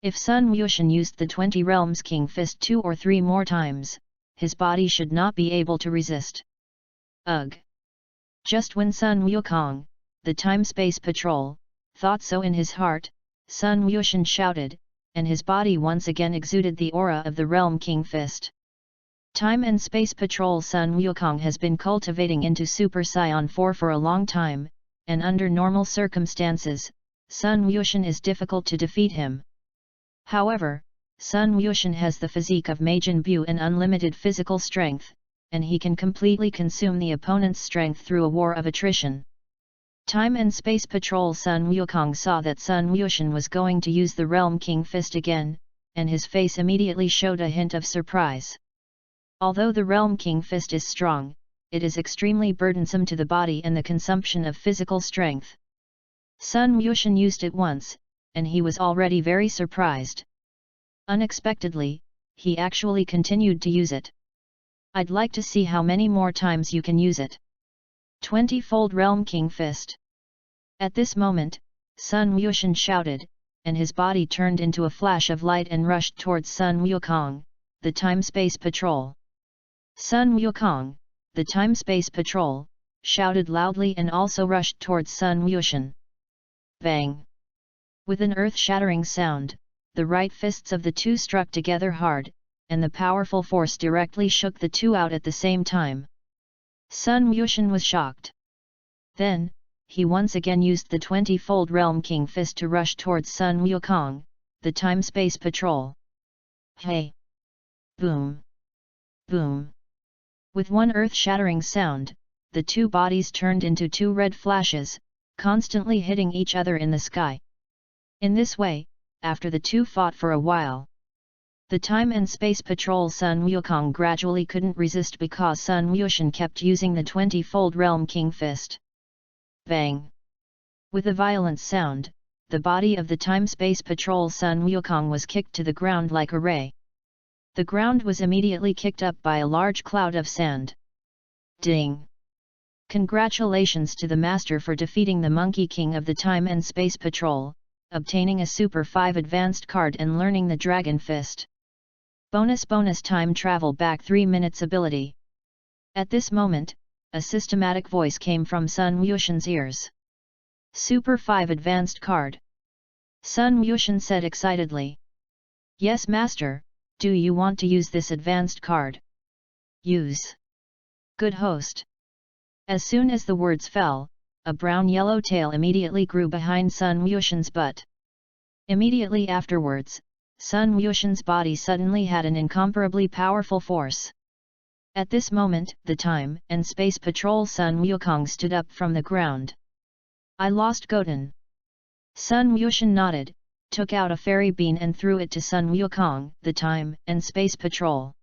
If Sun Wuxian used the 20 Realms King Fist 2 or 3 more times, his body should not be able to resist. Ugh! Just when Sun Wukong, the Time-Space Patrol, thought so in his heart, Sun Wushan shouted, and his body once again exuded the aura of the Realm King Fist. Time and Space Patrol Sun Wukong has been cultivating into Super Saiyan 4 for a long time, and under normal circumstances, Sun Wushan is difficult to defeat him. However, Sun Wushan has the physique of Majin Buu and unlimited physical strength, and he can completely consume the opponent's strength through a war of attrition. Time and Space Patrol Sun Wukong saw that Sun Wushan was going to use the Realm King Fist again, and his face immediately showed a hint of surprise. Although the Realm King Fist is strong, it is extremely burdensome to the body and the consumption of physical strength. Sun Wushan used it once, and he was already very surprised. Unexpectedly, he actually continued to use it. I'd like to see how many more times you can use it. 20-fold Realm King Fist. At this moment, Sun Wushan shouted, and his body turned into a flash of light and rushed towards Sun Wukong, the Time-Space Patrol. Sun Wukong, the Time-Space Patrol, shouted loudly and also rushed towards Sun Wushan. Bang! With an earth-shattering sound, the right fists of the two struck together hard, and the powerful force directly shook the two out at the same time. Sun Wushan was shocked. Then, he once again used the 20-fold Realm King Fist to rush towards Sun Wukong, the Time-Space Patrol. Hey! Boom! Boom! With one earth-shattering sound, the two bodies turned into two red flashes, constantly hitting each other in the sky. In this way, after the two fought for a while, the Time and Space Patrol Sun Wukong gradually couldn't resist because Sun Wushan kept using the 20-fold Realm King Fist. Bang! With a violent sound, the body of the Time-Space Patrol Sun Wukong was kicked to the ground like a ray. The ground was immediately kicked up by a large cloud of sand. Ding! Congratulations to the Master for defeating the Monkey King of the Time and Space Patrol, obtaining a Super 5 Advanced card and learning the Dragon Fist. Bonus time travel back 3 minutes ability. At this moment, a systematic voice came from Sun Wushan's ears. Super 5 Advanced card. Sun Wushan said excitedly. Yes, Master, do you want to use this advanced card? Use. Good host. As soon as the words fell, a brown-yellow tail immediately grew behind Sun Wushan's butt. Immediately afterwards, Sun Wushan's body suddenly had an incomparably powerful force. At this moment, the Time and Space Patrol Sun Wukong stood up from the ground. I lost Goten. Sun Wushan nodded, took out a fairy bean and threw it to Sun Wukong, the Time and Space Patrol.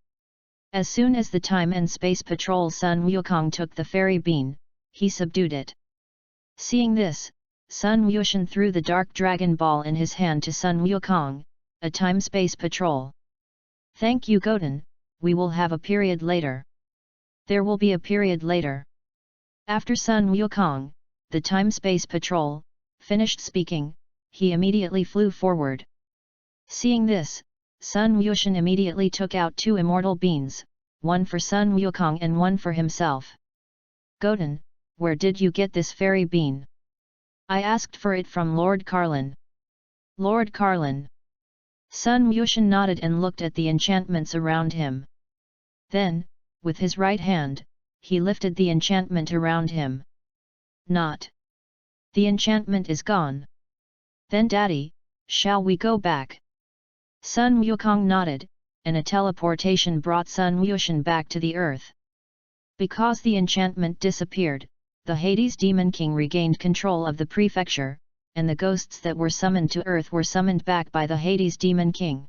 As soon as the Time and Space Patrol Sun Wukong took the fairy bean, he subdued it. Seeing this, Sun Wushan threw the Dark Dragon Ball in his hand to Sun Wukong, a Time-Space Patrol. Thank you, Goten, we will have a period later. There will be a period later. After Sun Wukong, the Time-Space Patrol, finished speaking, he immediately flew forward. Seeing this, Sun Wushan immediately took out 2 immortal beans, one for Sun Wukong and one for himself. Goten, where did you get this fairy bean? I asked for it from Lord Carlin. Lord Carlin. Sun Wushan nodded and looked at the enchantments around him. Then, with his right hand, he lifted the enchantment around him. Not. The enchantment is gone. Then Daddy, shall we go back? Sun Wukong nodded, and a teleportation brought Sun Wushan back to the earth. Because the enchantment disappeared, the Hades Demon King regained control of the prefecture, and the ghosts that were summoned to earth were summoned back by the Hades Demon King.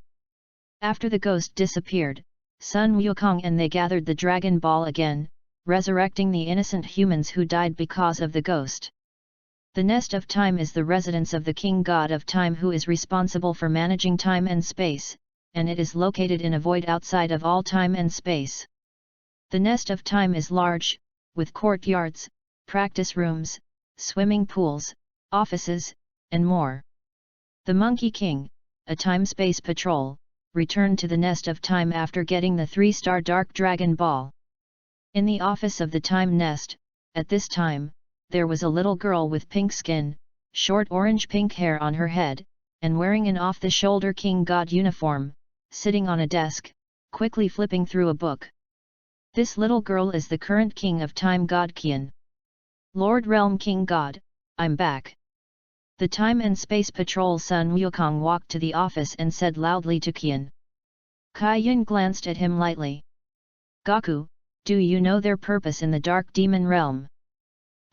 After the ghost disappeared, Sun Wukong and they gathered the Dragon Ball again, resurrecting the innocent humans who died because of the ghost. The Nest of Time is the residence of the King God of Time who is responsible for managing time and space, and it is located in a void outside of all time and space. The Nest of Time is large, with courtyards, practice rooms, swimming pools, offices, and more. The Monkey King, a Time-Space Patrol, returned to the Nest of Time after getting the 3-star Dark Dragon Ball. In the office of the Time Nest, At this time, there was a little girl with pink skin, short orange-pink hair on her head, and wearing an off-the-shoulder king god uniform, sitting on a desk, quickly flipping through a book. This little girl is the current king of time god Qian. Lord Realm King God, I'm back. The Time and Space Patrol Sun Wukong walked to the office and said loudly to Qian. Qian glanced at him lightly. Gaku, do you know their purpose in the Dark Demon Realm?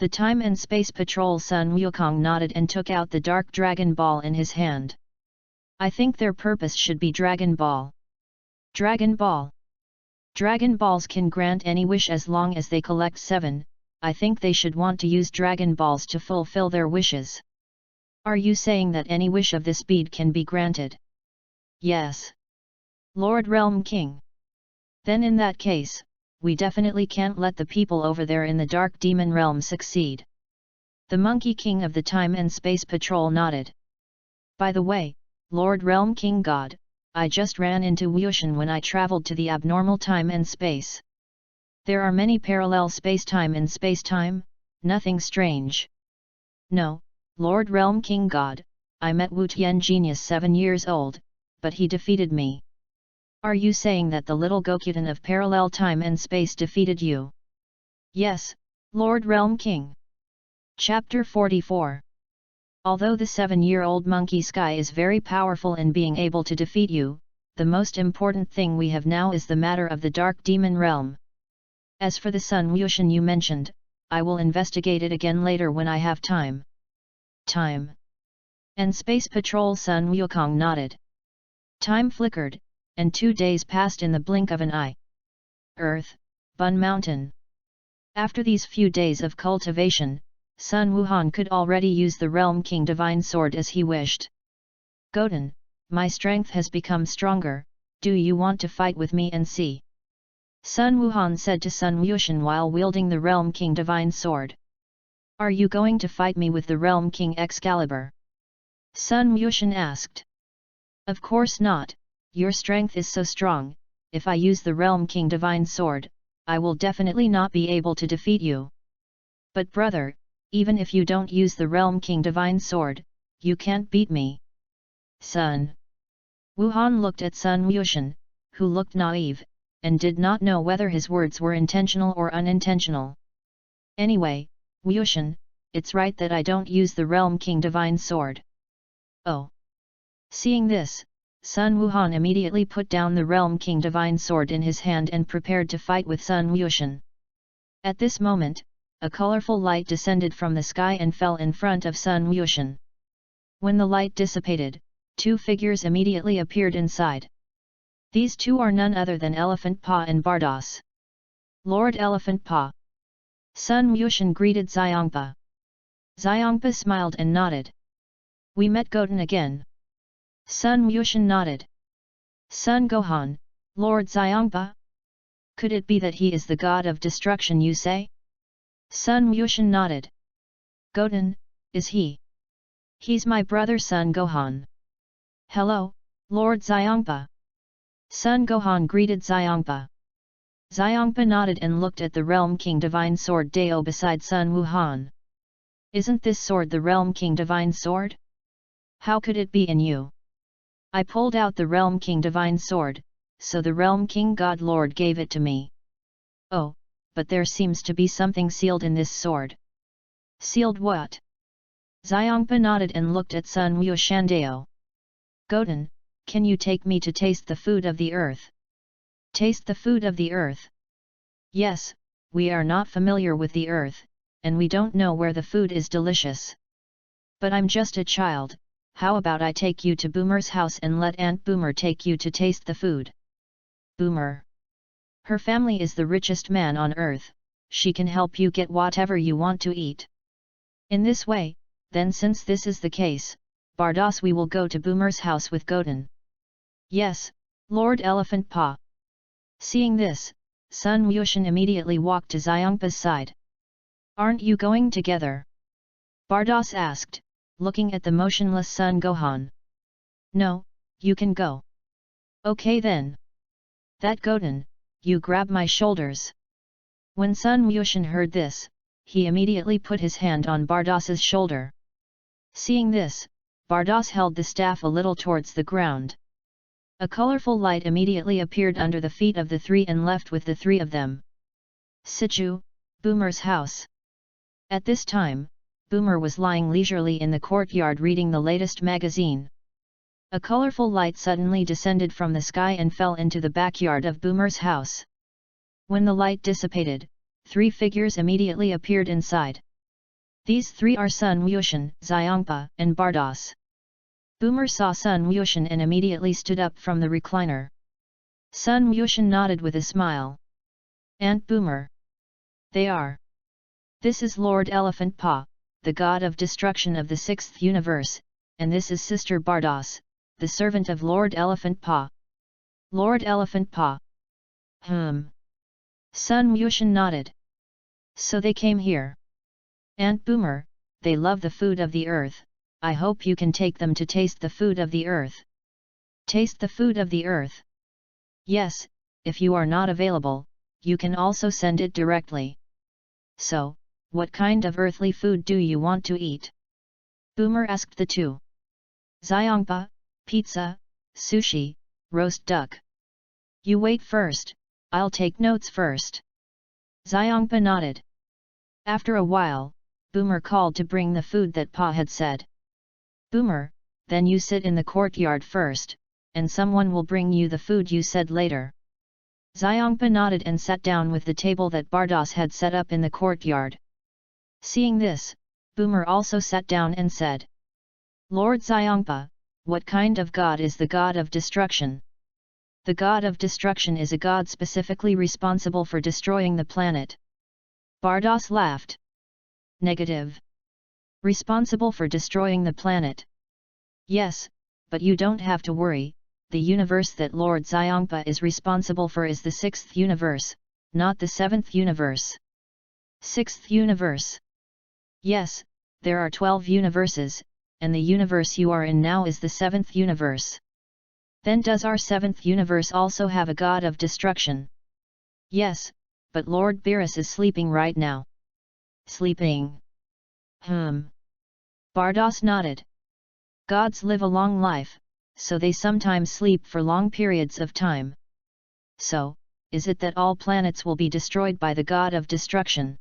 The Time and Space Patrol Sun Wukong nodded and took out the Dark Dragon Ball in his hand. I think their purpose should be Dragon Ball. Dragon Ball. Dragon Balls can grant any wish as long as they collect 7, I think they should want to use Dragon Balls to fulfill their wishes. Are you saying that any wish of this bead can be granted? Yes. Lord Realm King. Then in that case, we definitely can't let the people over there in the Dark Demon Realm succeed. The Monkey King of the Time and Space Patrol nodded. By the way, Lord Realm King God, I just ran into Wushan when I traveled to the abnormal time and space. There are many parallel space-time in space-time, nothing strange. No, Lord Realm King God, I met Wu Tian Genius 7 years old, but he defeated me. Are you saying that the little Gokuten of parallel time and space defeated you? Yes, Lord Realm King. Chapter 44. Although the 7-year-old monkey Sky is very powerful in being able to defeat you, the most important thing we have now is the matter of the Dark Demon Realm. As for the Sun Wushan you mentioned, I will investigate it again later when I have time. Time. And Space Patrol Sun Wukong nodded. Time flickered, and 2 days passed in the blink of an eye. Earth, Bun Mountain. After these few days of cultivation, Sun Wuhan could already use the Realm King Divine Sword as he wished. Goten, my strength has become stronger, do you want to fight with me and see? Sun Wuhan said to Sun Wushan while wielding the Realm King Divine Sword. Are you going to fight me with the Realm King Excalibur? Sun Wushan asked. Of course not, your strength is so strong, if I use the Realm King Divine Sword, I will definitely not be able to defeat you. But brother, even if you don't use the Realm King Divine Sword, you can't beat me. Sun Wuhan looked at Sun Wushan, who looked naive, and did not know whether his words were intentional or unintentional. Anyway, Wushan, it's right that I don't use the Realm King Divine Sword. Oh. Seeing this, Sun Wuhan immediately put down the Realm King Divine Sword in his hand and prepared to fight with Sun Wushan. At this moment, a colorful light descended from the sky and fell in front of Sun Wushan. When the light dissipated, 2 figures immediately appeared inside. These 2 are none other than Elephant Pa and Bardos. Lord Elephant Pa. Sun Wushan greeted Xiangpa. Xiangpa smiled and nodded. We met Goten again. Sun Wushan nodded. Sun Gohan, Lord Xiangpa? Could it be that he is the god of destruction you say? Sun Wushan nodded. Goten, is he? He's my brother Sun Gohan. Hello, Lord Xiangpa. Sun Gohan greeted Xiangpa. Xiangpa nodded and looked at the Realm King Divine Sword Dao beside Sun Wuhan. Isn't this sword the Realm King Divine Sword? How could it be in you? I pulled out the Realm King Divine Sword, so the Realm King God Lord gave it to me. Oh, but there seems to be something sealed in this sword. Sealed what? Xiangpa nodded and looked at Sun Wushan Dao. Goten, can you take me to taste the food of the earth? Taste the food of the earth? Yes, we are not familiar with the earth, and we don't know where the food is delicious. But I'm just a child, how about I take you to Boomer's house and let Aunt Boomer take you to taste the food? Boomer. Her family is the richest man on earth, she can help you get whatever you want to eat. In this way, then since this is the case, Bardos we will go to Boomer's house with Goten. Yes, Lord Elephant Pa. Seeing this, Sun Wushan immediately walked to Xiangpa's side. Aren't you going together? Bardos asked, looking at the motionless Sun Gohan. No, you can go. Okay then. That Goten, you grab my shoulders. When Sun Wushan heard this, he immediately put his hand on Bardas's shoulder. Seeing this, Bardas held the staff a little towards the ground. A colorful light immediately appeared under the feet of the three and left with the three of them. Sichu, Boomer's house. At this time, Boomer was lying leisurely in the courtyard reading the latest magazine. A colorful light suddenly descended from the sky and fell into the backyard of Boomer's house. When the light dissipated, three figures immediately appeared inside. These three are Sun Wuxian, Xiangpa, and Bardas. Boomer saw Sun Wuxian and immediately stood up from the recliner. Sun Wuxian nodded with a smile. "Aunt Boomer. They are. This is Lord Elephant Paw, the god of destruction of the sixth universe, and this is Sister Bardas, the servant of Lord Elephant Paw." Lord Elephant Paw. Sun Wuxian nodded. "So they came here. Aunt Boomer, they love the food of the earth, I hope you can take them to taste the food of the earth." Taste the food of the earth? Yes, if you are not available, you can also send it directly. So, what kind of earthly food do you want to eat? Boomer asked the two. Xiangpa, pizza, sushi, roast duck. You wait first, I'll take notes first. Xiangpa nodded. After a while, Boomer called to bring the food that Pa had said. Boomer, then you sit in the courtyard first, and someone will bring you the food you said later. Xiangpa nodded and sat down with the table that Bardas had set up in the courtyard. Seeing this, Boomer also sat down and said, "Lord Xiangpa, what kind of god is the god of destruction?" The god of destruction is a god specifically responsible for destroying the planet. Bardas laughed. Negative. Responsible for destroying the planet. Yes, but you don't have to worry, the universe that Lord Xiangpa is responsible for is the sixth universe, not the seventh universe. Sixth universe. Yes, there are 12 universes, and the universe you are in now is the seventh universe. Then does our seventh universe also have a god of destruction? Yes, but Lord Beerus is sleeping right now. Sleeping. Bardas nodded. Gods live a long life, so they sometimes sleep for long periods of time. So, is it that all planets will be destroyed by the god of destruction?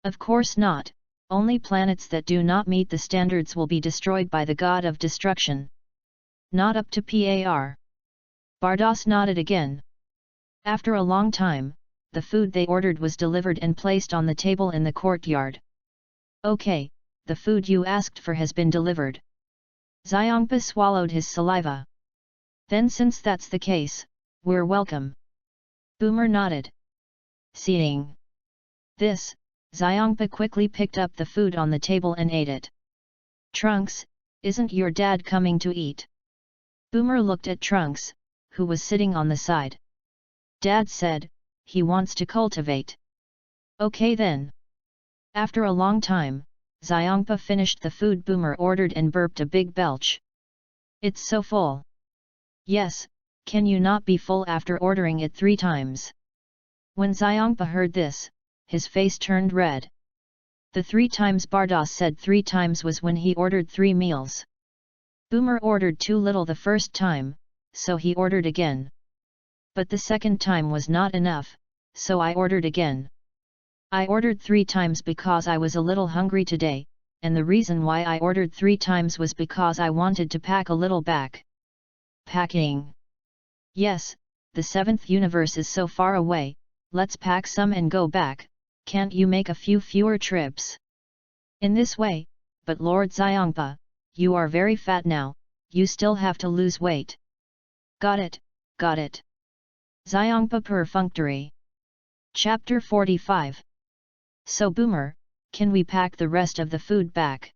Of course not, only planets that do not meet the standards will be destroyed by the god of destruction. Not up to par. Bardas nodded again. After a long time, the food they ordered was delivered and placed on the table in the courtyard. Okay, the food you asked for has been delivered. Xiangpa swallowed his saliva. Then since that's the case, we're welcome. Boomer nodded. Seeing this, Xiangpa quickly picked up the food on the table and ate it. Trunks, isn't your dad coming to eat? Boomer looked at Trunks, who was sitting on the side. Dad said, he wants to cultivate. Okay then. After a long time, Xiangpa finished the food Boomer ordered and burped a big belch. It's so full. Yes, can you not be full after ordering it 3 times? When Xiangpa heard this, his face turned red. The 3 times Bardas said 3 times was when he ordered 3 meals. Boomer ordered too little the first time, so he ordered again. But the second time was not enough, so I ordered again. I ordered 3 times because I was a little hungry today, and the reason why I ordered 3 times was because I wanted to pack a little back. Packing. Yes, the 7th universe is so far away, let's pack some and go back, can't you make a few fewer trips? In this way, but Lord Xiangpa, you are very fat now, you still have to lose weight. Got it, got it. Xiangpa perfunctory. Chapter 45. So Boomer, can we pack the rest of the food back?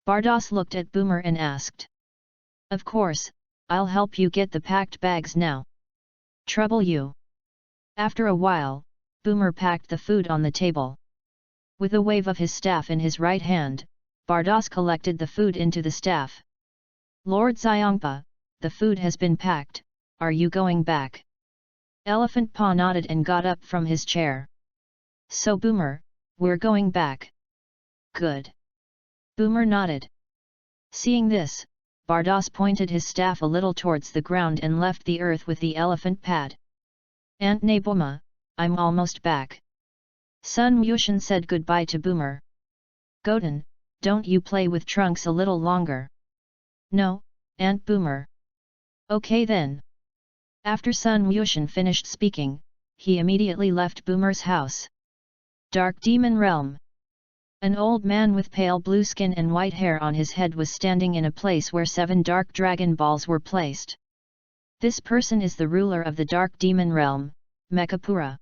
Bardas looked at Boomer and asked. Of course, I'll help you get the packed bags now. Trouble you. After a while, Boomer packed the food on the table. With a wave of his staff in his right hand, Bardas collected the food into the staff. Lord Xiangpa, the food has been packed, are you going back? Elephant Paw nodded and got up from his chair. So Boomer, We're going back. Good. Boomer nodded. Seeing this, Bardas pointed his staff a little towards the ground and left the earth with the elephant pad. Aunt Naboma, I'm almost back. Sun Yushan said goodbye to Boomer. Goten, don't you play with Trunks a little longer? No, Aunt Boomer. Okay then. After Sun Yushan finished speaking, he immediately left Boomer's house. Dark Demon Realm. An old man with pale blue skin and white hair on his head was standing in a place where 7 dark dragon balls were placed. This person is the ruler of the Dark Demon Realm, Mechapura.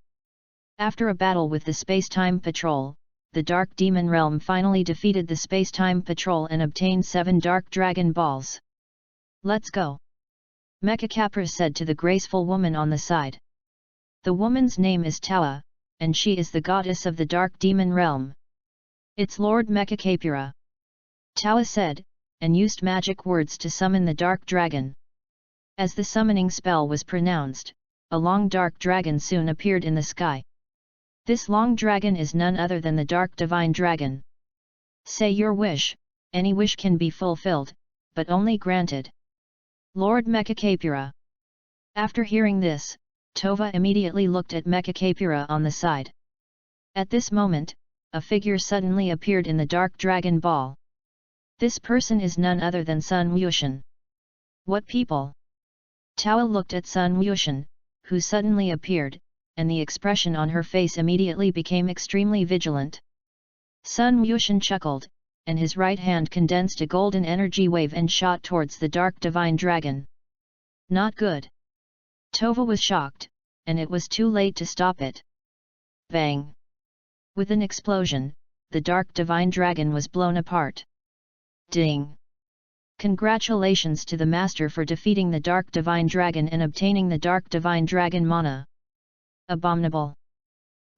After a battle with the Space-Time Patrol, the Dark Demon Realm finally defeated the Space-Time Patrol and obtained 7 dark dragon balls. Let's go. Mechacapra said to the graceful woman on the side. The woman's name is Tawa, and she is the goddess of the Dark Demon Realm. It's Lord Mechacapura. Tawa said, and used magic words to summon the dark dragon. As the summoning spell was pronounced, a long dark dragon soon appeared in the sky. This long dragon is none other than the Dark Divine Dragon. Say your wish, any wish can be fulfilled, but only granted. Lord Mechacapura. After hearing this, Tova immediately looked at Mechacapura on the side. At this moment, a figure suddenly appeared in the Dark Dragon Ball. This person is none other than Sun Yushan. What people? Tawa looked at Sun Yushan, who suddenly appeared, and the expression on her face immediately became extremely vigilant. Sun Yushan chuckled, and his right hand condensed a golden energy wave and shot towards the Dark Divine Dragon. Not good. Tova was shocked, and it was too late to stop it. Bang! With an explosion, the Dark Divine Dragon was blown apart. Ding! Congratulations to the Master for defeating the Dark Divine Dragon and obtaining the Dark Divine Dragon Mana. Abominable!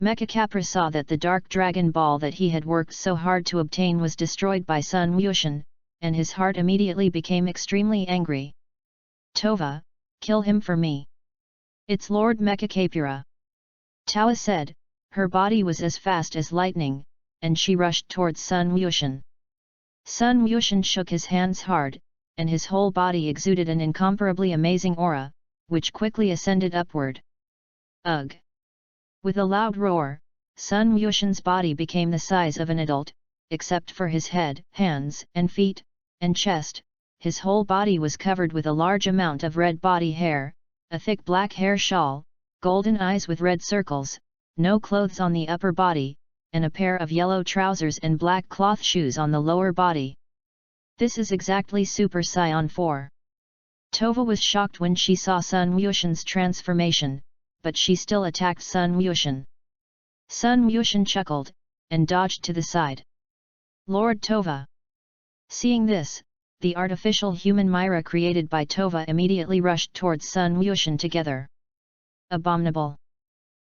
Mechacapra saw that the Dark Dragon Ball that he had worked so hard to obtain was destroyed by Sun Yushan, and his heart immediately became extremely angry. Tova, kill him for me. It's Lord Mechacapura. Tawa said, her body was as fast as lightning, and she rushed towards Sun Yushan. Sun Yushan shook his hands hard, and his whole body exuded an incomparably amazing aura, which quickly ascended upward. Ugh! With a loud roar, Sun Yushan's body became the size of an adult, except for his head, hands, and feet, and chest. His whole body was covered with a large amount of red body hair, a thick black hair shawl, golden eyes with red circles, no clothes on the upper body, and a pair of yellow trousers and black cloth shoes on the lower body. This is exactly Super Saiyan 4. Tova was shocked when she saw Sun Yushan's transformation, but she still attacked Sun Yushan. Sun Yushan chuckled, and dodged to the side. Lord Tova. Seeing this, the artificial human Myra created by Tova immediately rushed towards Sun Yushan together. Abominable!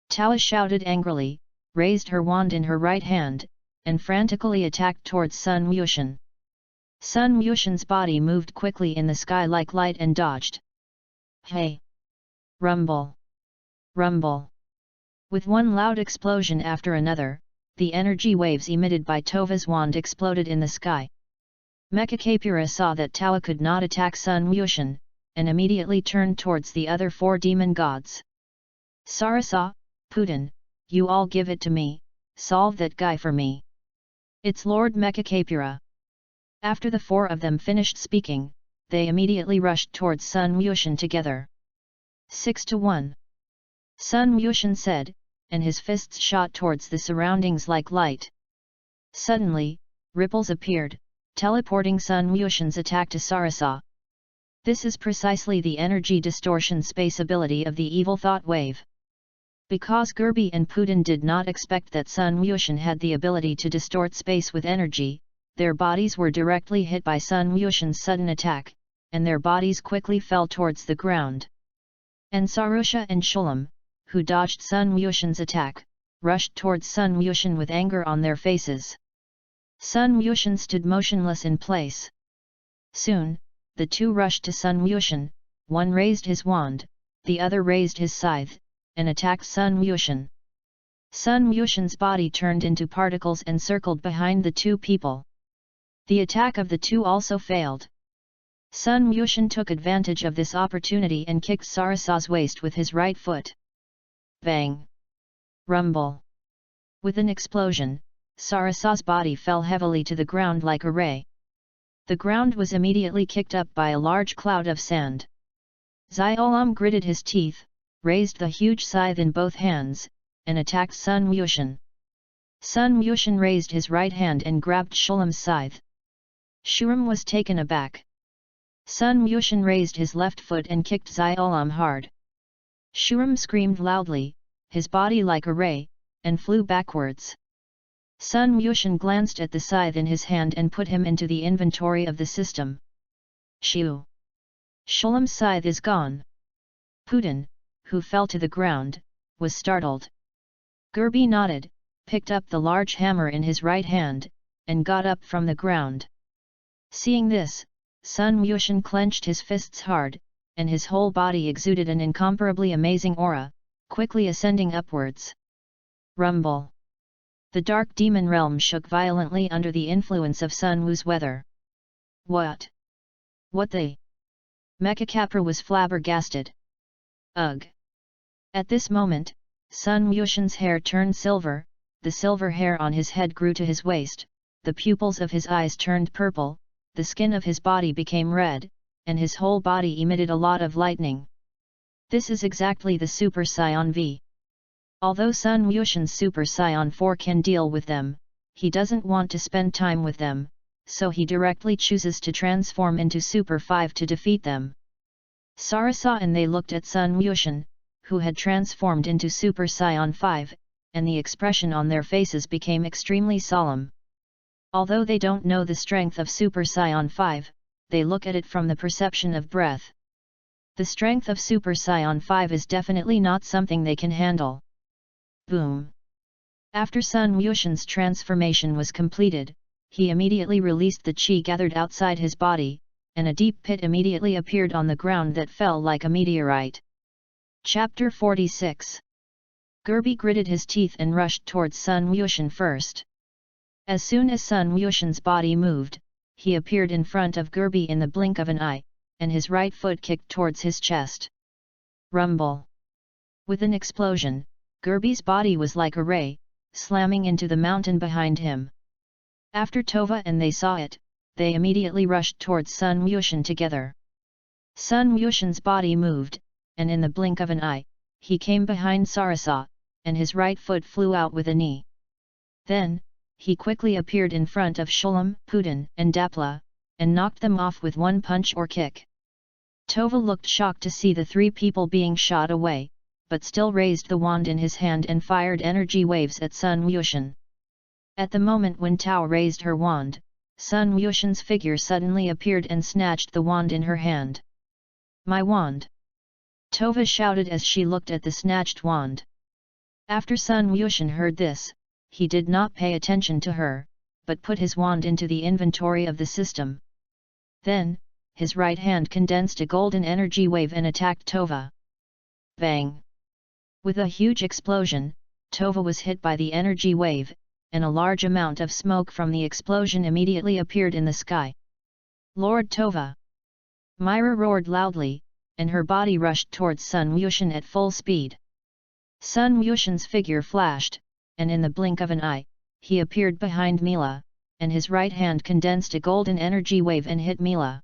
Tawa shouted angrily, raised her wand in her right hand, and frantically attacked towards Sun Yushan. Sun Yushan's body moved quickly in the sky like light and dodged. Hey! Rumble! Rumble! With one loud explosion after another, the energy waves emitted by Tova's wand exploded in the sky. Mechacapura saw that Tawa could not attack Sun Yushan, and immediately turned towards the other 4 demon gods. Sarasa, Putin, you all give it to me, solve that guy for me. It's Lord Mechacapura. After the 4 of them finished speaking, they immediately rushed towards Sun Yushan together. 6-1. Sun Yushan said, and his fists shot towards the surroundings like light. Suddenly, ripples appeared, teleporting Sun Yushan's attack to Sarasa. This is precisely the energy distortion space ability of the evil thought wave. Because Gerbi and Putin did not expect that Sun Yushan had the ability to distort space with energy, their bodies were directly hit by Sun Yushan's sudden attack, and their bodies quickly fell towards the ground. And Sarusha and Shulam, who dodged Sun Yushan's attack, rushed towards Sun Yushan with anger on their faces. Sun Yushan stood motionless in place. Soon, the 2 rushed to Sun Yushan, one raised his wand, the other raised his scythe, and attacked Sun Yushan. Sun Yushan's body turned into particles and circled behind the two people. The attack of the two also failed. Sun Yushan took advantage of this opportunity and kicked Sarasa's waist with his right foot. Bang! Rumble! With an explosion, Sarasa's body fell heavily to the ground like a ray. The ground was immediately kicked up by a large cloud of sand. Xiolam gritted his teeth, raised the huge scythe in both hands, and attacked Sun Yushan. Sun Yushan raised his right hand and grabbed Shulam's scythe. Shuram was taken aback. Sun Yushan raised his left foot and kicked Xiolam hard. Shuram screamed loudly, his body like a ray, and flew backwards. Sun Yushan glanced at the scythe in his hand and put him into the inventory of the system. Shoo! Shulam's scythe is gone. Putin, who fell to the ground, was startled. Gerbi nodded, picked up the large hammer in his right hand, and got up from the ground. Seeing this, Sun Yushan clenched his fists hard, and his whole body exuded an incomparably amazing aura, quickly ascending upwards. Rumble! The dark demon realm shook violently under the influence of Sun Wu's weather. What? What the? Mecha was flabbergasted. Ugh! At this moment, Sun Yushan's hair turned silver, the silver hair on his head grew to his waist, the pupils of his eyes turned purple, the skin of his body became red, and his whole body emitted a lot of lightning. This is exactly the Super Saiyan V. Although Sun Yushan's Super Saiyan 4 can deal with them, he doesn't want to spend time with them, so he directly chooses to transform into Super 5 to defeat them. Sarasa and they looked at Sun Yushan, who had transformed into Super Saiyan 5, and the expression on their faces became extremely solemn. Although they don't know the strength of Super Saiyan 5, they look at it from the perception of breath. The strength of Super Saiyan 5 is definitely not something they can handle. Boom! After Sun Yushan's transformation was completed, he immediately released the chi gathered outside his body, and a deep pit immediately appeared on the ground that fell like a meteorite. Chapter 46. Gerbi gritted his teeth and rushed towards Sun Yushan first. As soon as Sun Yushan's body moved, he appeared in front of Gerbi in the blink of an eye, and his right foot kicked towards his chest. Rumble! With an explosion, Gerbi's body was like a ray, slamming into the mountain behind him. After Tova and they saw it, they immediately rushed towards Sun Yushan together. Sun Yushan's body moved, and in the blink of an eye, he came behind Sarasa, and his right foot flew out with a knee. Then, he quickly appeared in front of Shulam, Putin, and Dapla, and knocked them off with one punch or kick. Tova looked shocked to see the three people being shot away, but still raised the wand in his hand and fired energy waves at Sun Yushan. At the moment when Tao raised her wand, Sun Yushan's figure suddenly appeared and snatched the wand in her hand. My wand! Tova shouted as she looked at the snatched wand. After Sun Yushan heard this, he did not pay attention to her, but put his wand into the inventory of the system. Then, his right hand condensed a golden energy wave and attacked Tova. Bang! With a huge explosion, Tova was hit by the energy wave, and a large amount of smoke from the explosion immediately appeared in the sky. Lord Tova! Myra roared loudly, and her body rushed towards Sun Yushan at full speed. Sun Yushan's figure flashed, and in the blink of an eye, he appeared behind Mila, and his right hand condensed a golden energy wave and hit Mila.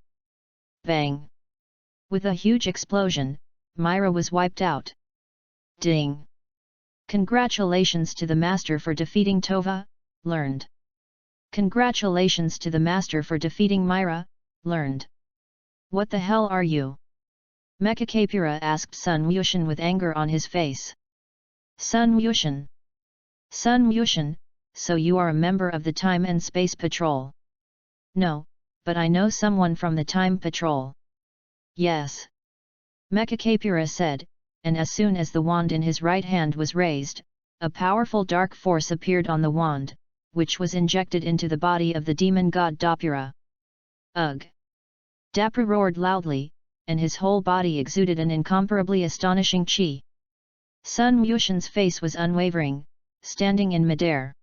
Bang! With a huge explosion, Myra was wiped out. Ding! Congratulations to the master for defeating Tova, learned. Congratulations to the master for defeating Myra, learned. What the hell are you? Mecha asked Sun Yushan with anger on his face. Sun Yushan! Sun Yushan, so you are a member of the Time and Space Patrol? No, but I know someone from the Time Patrol. Yes. Mecha said, and as soon as the wand in his right hand was raised, a powerful dark force appeared on the wand, which was injected into the body of the demon god Dapura. Ugh! Dapura roared loudly, and his whole body exuded an incomparably astonishing chi. Sun Yushan's face was unwavering, standing in midair.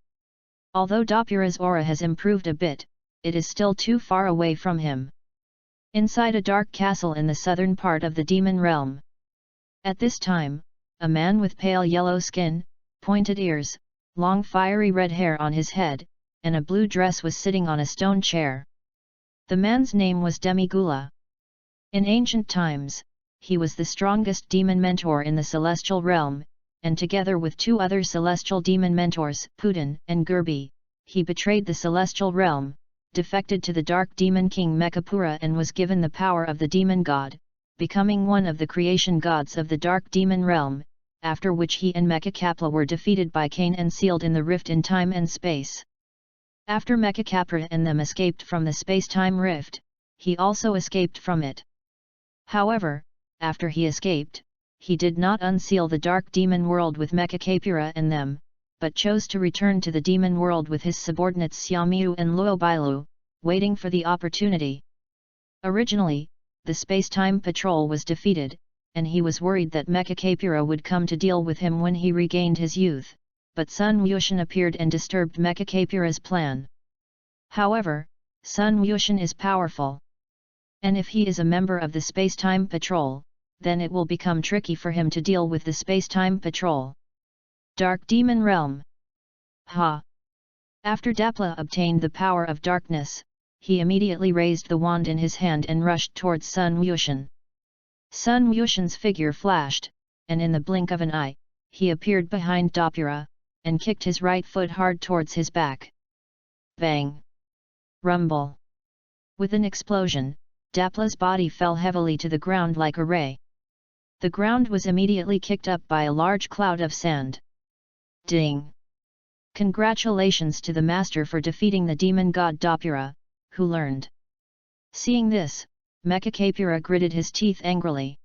Although Dapura's aura has improved a bit, it is still too far away from him. Inside a dark castle in the southern part of the demon realm. At this time, a man with pale yellow skin, pointed ears, long fiery red hair on his head, and a blue dress was sitting on a stone chair. The man's name was Demigula. In ancient times, he was the strongest demon mentor in the celestial realm, and together with two other celestial demon mentors, Putin and Gurbi, he betrayed the celestial realm, defected to the dark demon king Mekapura and was given the power of the demon god, becoming one of the creation gods of the dark demon realm, after which he and Mekakapla were defeated by Cain and sealed in the rift in time and space. After Mekakapra and them escaped from the space-time rift, he also escaped from it. However, after he escaped, he did not unseal the dark demon world with Mekakapura and them, but chose to return to the demon world with his subordinates Xiamiu and Luobilu, waiting for the opportunity. Originally, the space-time patrol was defeated, and he was worried that Mekakapura would come to deal with him when he regained his youth, but Sun Wuxian appeared and disturbed Mekakapura's plan. However, Sun Wuxian is powerful. And if he is a member of the space-time patrol, then it will become tricky for him to deal with the space-time patrol. Dark Demon Realm. Ha! After Dapla obtained the power of darkness, he immediately raised the wand in his hand and rushed towards Sun Wuxian. Sun Wuxian's figure flashed, and in the blink of an eye, he appeared behind Dapura, and kicked his right foot hard towards his back. Bang! Rumble! With an explosion, Dapla's body fell heavily to the ground like a ray. The ground was immediately kicked up by a large cloud of sand. Ding! Congratulations to the master for defeating the demon god Dapura, who learned. Seeing this, Mekakapura gritted his teeth angrily.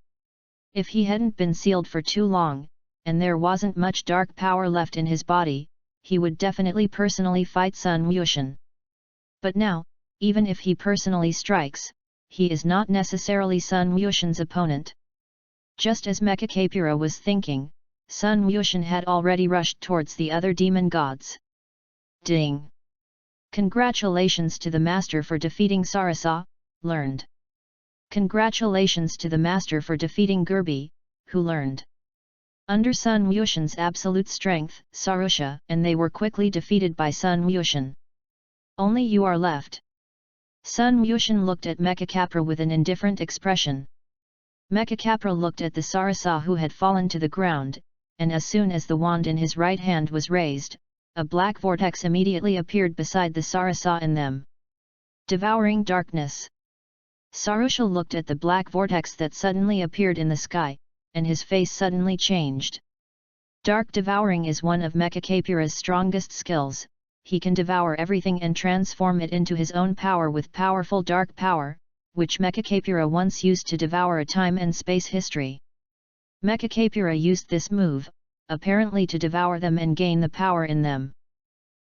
If he hadn't been sealed for too long, and there wasn't much dark power left in his body, he would definitely personally fight Sun Wuxian. But now, even if he personally strikes, he is not necessarily Sun Wuxian's opponent. Just as Mekakapura was thinking, Sun Wuxian had already rushed towards the other demon gods. Ding! Congratulations to the master for defeating Sarasa, learned. Congratulations to the master for defeating Gurbi, who learned. Under Sun Wuxian's absolute strength, Sarusha and they were quickly defeated by Sun Wuxian. Only you are left. Sun Wuxian looked at Mekakapra with an indifferent expression. Mekakapra looked at the Sarasa who had fallen to the ground, and as soon as the wand in his right hand was raised, a black vortex immediately appeared beside the Sarasa and them. Devouring darkness. Sarusha looked at the black vortex that suddenly appeared in the sky, and his face suddenly changed. Dark devouring is one of Mekakapura's strongest skills. He can devour everything and transform it into his own power with powerful dark power, which Mekakapura once used to devour a time and space history. Mekakapura used this move, apparently to devour them and gain the power in them.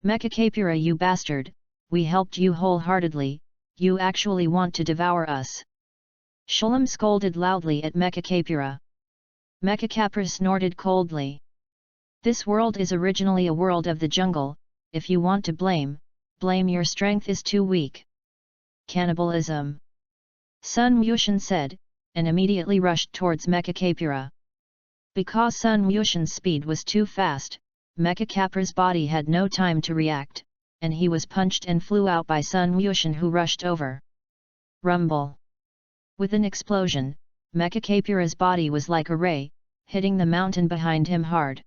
Mekakapura, you bastard, we helped you wholeheartedly, you actually want to devour us. Shulam scolded loudly at Mekakapura. Mekakapura snorted coldly. This world is originally a world of the jungle. If you want to blame your strength is too weak. Cannibalism. Sun Wuxian said, and immediately rushed towards Mekakapura. Because Sun Wuxian's speed was too fast, Mekakapura's body had no time to react, and he was punched and flew out by Sun Wuxian who rushed over. Rumble. With an explosion, Mekakapura's body was like a ray, hitting the mountain behind him hard.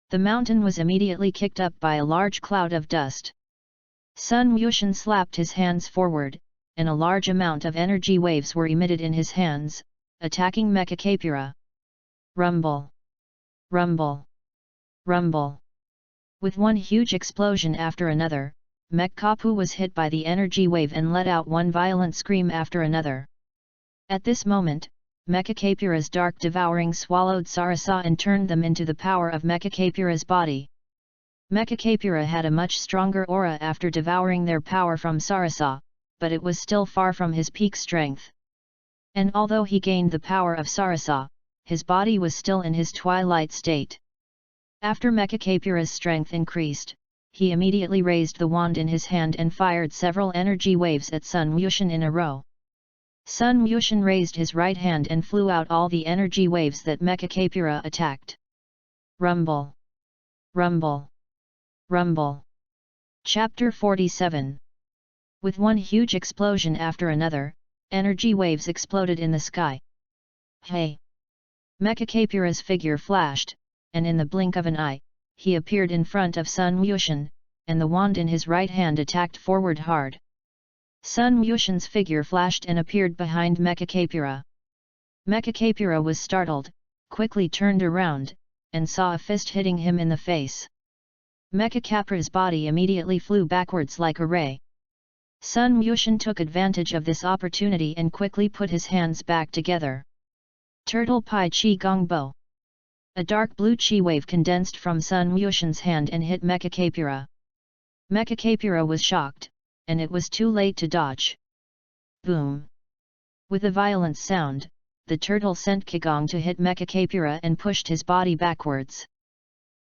The mountain was immediately kicked up by a large cloud of dust. Sun Wuxian slapped his hands forward, and a large amount of energy waves were emitted in his hands, attacking Mekakapura. Rumble! Rumble! Rumble! With one huge explosion after another, Mekkapu was hit by the energy wave and let out one violent scream after another. At this moment, Mekakapura's dark devouring swallowed Sarasa and turned them into the power of Mekakapura's body. Mekakapura had a much stronger aura after devouring their power from Sarasa, but it was still far from his peak strength. And although he gained the power of Sarasa, his body was still in his twilight state. After Mecha-Kapura's strength increased, he immediately raised the wand in his hand and fired several energy waves at Sun Wushan in a row. Sun Wushan raised his right hand and flew out all the energy waves that Mecha-Kapura attacked. Rumble! Rumble! Rumble! Chapter 47. With one huge explosion after another, energy waves exploded in the sky. Hey! Mecha-Kapura's figure flashed, and in the blink of an eye, he appeared in front of Sun Wushan, and the wand in his right hand attacked forward hard. Sun Wushan's figure flashed and appeared behind Mecha-Kapura. Mecha-Kapura was startled, quickly turned around, and saw a fist hitting him in the face. Mecha-Kapura's body immediately flew backwards like a ray. Sun Wushan took advantage of this opportunity and quickly put his hands back together. Turtle Pai Chi Gong Bo. A dark blue chi wave condensed from Sun Wushan's hand and hit Mecha-Kapura. Mecha-Kapura was shocked, and it was too late to dodge. Boom! With a violent sound, the turtle sent Qigong to hit Mecha-Kapura and pushed his body backwards.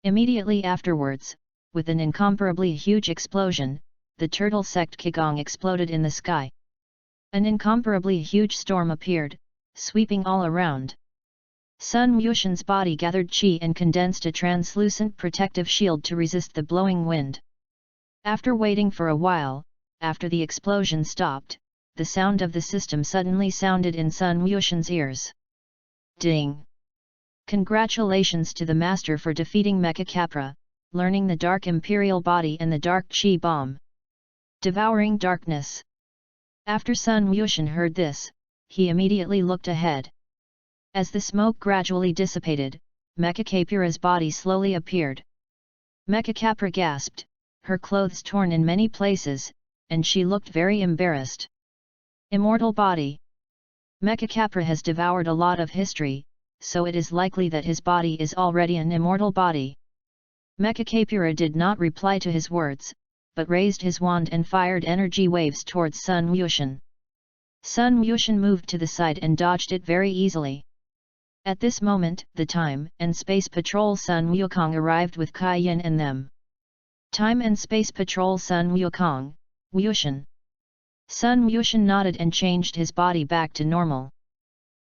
Immediately afterwards, with an incomparably huge explosion, the turtle sect Qigong exploded in the sky. An incomparably huge storm appeared, sweeping all around. Sun Wushan's body gathered chi and condensed a translucent protective shield to resist the blowing wind. After waiting for a while, after the explosion stopped, the sound of the system suddenly sounded in Sun Wushan's ears. Ding! Congratulations to the master for defeating Mecha-Kapura, learning the Dark Imperial Body and the Dark Chi Bomb. Devouring Darkness. After Sun Wushan heard this, he immediately looked ahead. As the smoke gradually dissipated, Mecha-Kapura's body slowly appeared. Mecha-Kapura gasped, her clothes torn in many places, and she looked very embarrassed. Immortal body. Mecha-Kapura has devoured a lot of history, so it is likely that his body is already an immortal body. Mecha-Kapura did not reply to his words, but raised his wand and fired energy waves towards Sun Wushan. Sun Wushan moved to the side and dodged it very easily. At this moment, the Time and Space Patrol Sun Wukong arrived with Kai Yin and them. Time and Space Patrol Sun Wukong, Wushan. Sun Wushan nodded and changed his body back to normal.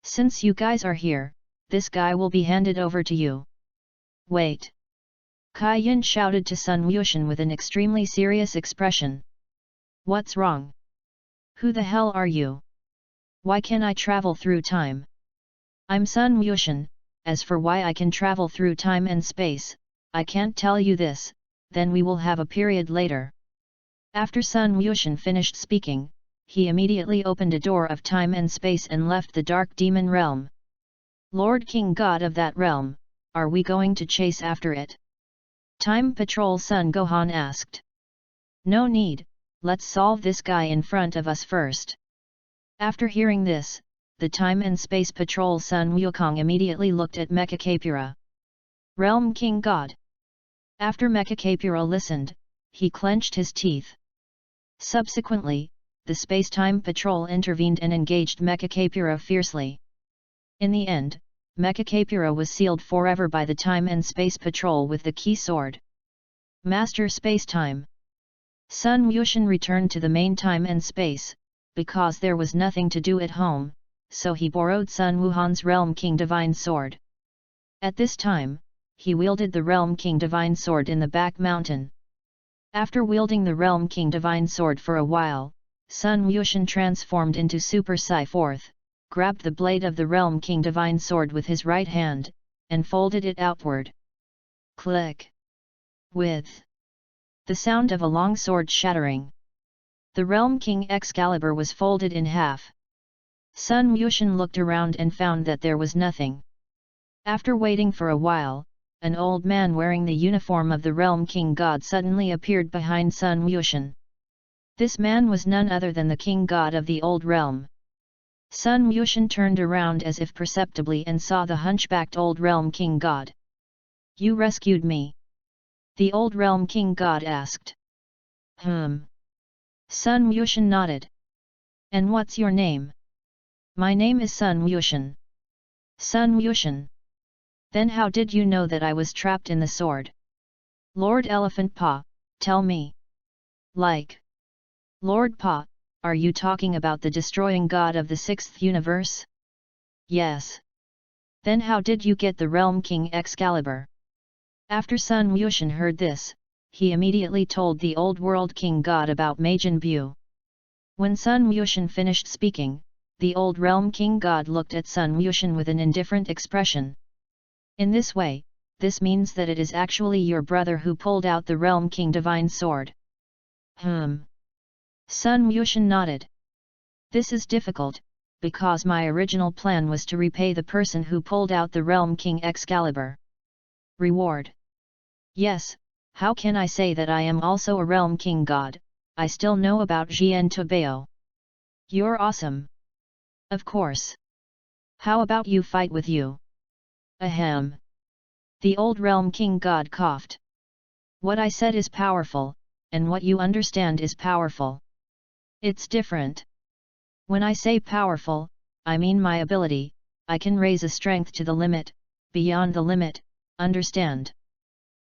Since you guys are here, this guy will be handed over to you. Wait! Kai Yin shouted to Sun Wushan with an extremely serious expression. What's wrong? Who the hell are you? Why can I travel through time? I'm Sun Wushan. As for why I can travel through time and space, I can't tell you this, then we will have a period later. After Sun Wushan finished speaking, he immediately opened a door of time and space and left the Dark Demon realm. Lord King God of that realm, are we going to chase after it? Time Patrol Sun Gohan asked. No need, let's solve this guy in front of us first. After hearing this, the Time and Space Patrol Sun Wukong immediately looked at Mecha-Kapura. Realm King God. After Mecha-Kapura listened, he clenched his teeth. Subsequently, the Space-Time Patrol intervened and engaged Mecha-Kapura fiercely. In the end, Mecha-Kapura was sealed forever by the Time and Space Patrol with the Key Sword. Master Space-Time. Sun Wushan returned to the main time and space, because there was nothing to do at home, so he borrowed Sun Wuhan's Realm King Divine Sword. At this time, he wielded the Realm King Divine Sword in the back mountain. After wielding the Realm King Divine Sword for a while, Sun Wushan transformed into Super Psy-4th, grabbed the blade of the Realm King Divine Sword with his right hand, and folded it outward. Click! With the sound of a long sword shattering, the Realm King Excalibur was folded in half. Sun Wushan looked around and found that there was nothing. After waiting for a while, an old man wearing the uniform of the Realm King God suddenly appeared behind Sun Wushan. This man was none other than the King God of the Old Realm. Sun Wushan turned around as if perceptibly and saw the hunchbacked Old Realm King God. You rescued me? The Old Realm King God asked. Sun Wushan nodded. And what's your name? My name is Sun Wushan. Sun Wushan. Then how did you know that I was trapped in the sword? Lord Elephant Paw, tell me. Like. Lord Paw, are you talking about the destroying god of the sixth universe? Yes. Then how did you get the Realm King Excalibur? After Sun Wuxian heard this, he immediately told the Old World King God about Majin Bu. When Sun Wuxian finished speaking, the Old Realm King God looked at Sun Wuxian with an indifferent expression. In this way, this means that it is actually your brother who pulled out the Realm King Divine Sword. Sun Wuxian nodded. This is difficult, because my original plan was to repay the person who pulled out the Realm King Excalibur. Reward. Yes, how can I say that I am also a Realm King God? I still know about Jian Tobeo. You're awesome. Of course. How about you fight with you? Ahem. The Old Realm King God coughed. What I said is powerful, and what you understand is powerful. It's different. When I say powerful, I mean my ability. I can raise a strength to the limit, beyond the limit, understand?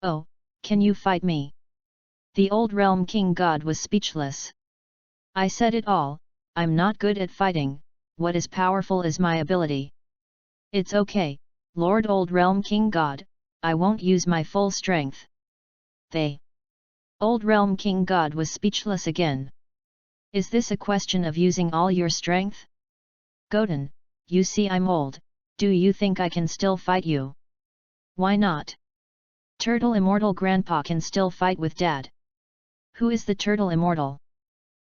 Oh, can you fight me? The Old Realm King God was speechless. I said it all, I'm not good at fighting, what is powerful is my ability. It's okay, Lord Old Realm King God, I won't use my full strength. Old Realm King God was speechless again. Is this a question of using all your strength? Goten, you see I'm old, do you think I can still fight you? Why not? Turtle Immortal Grandpa can still fight with Dad. Who is the Turtle Immortal?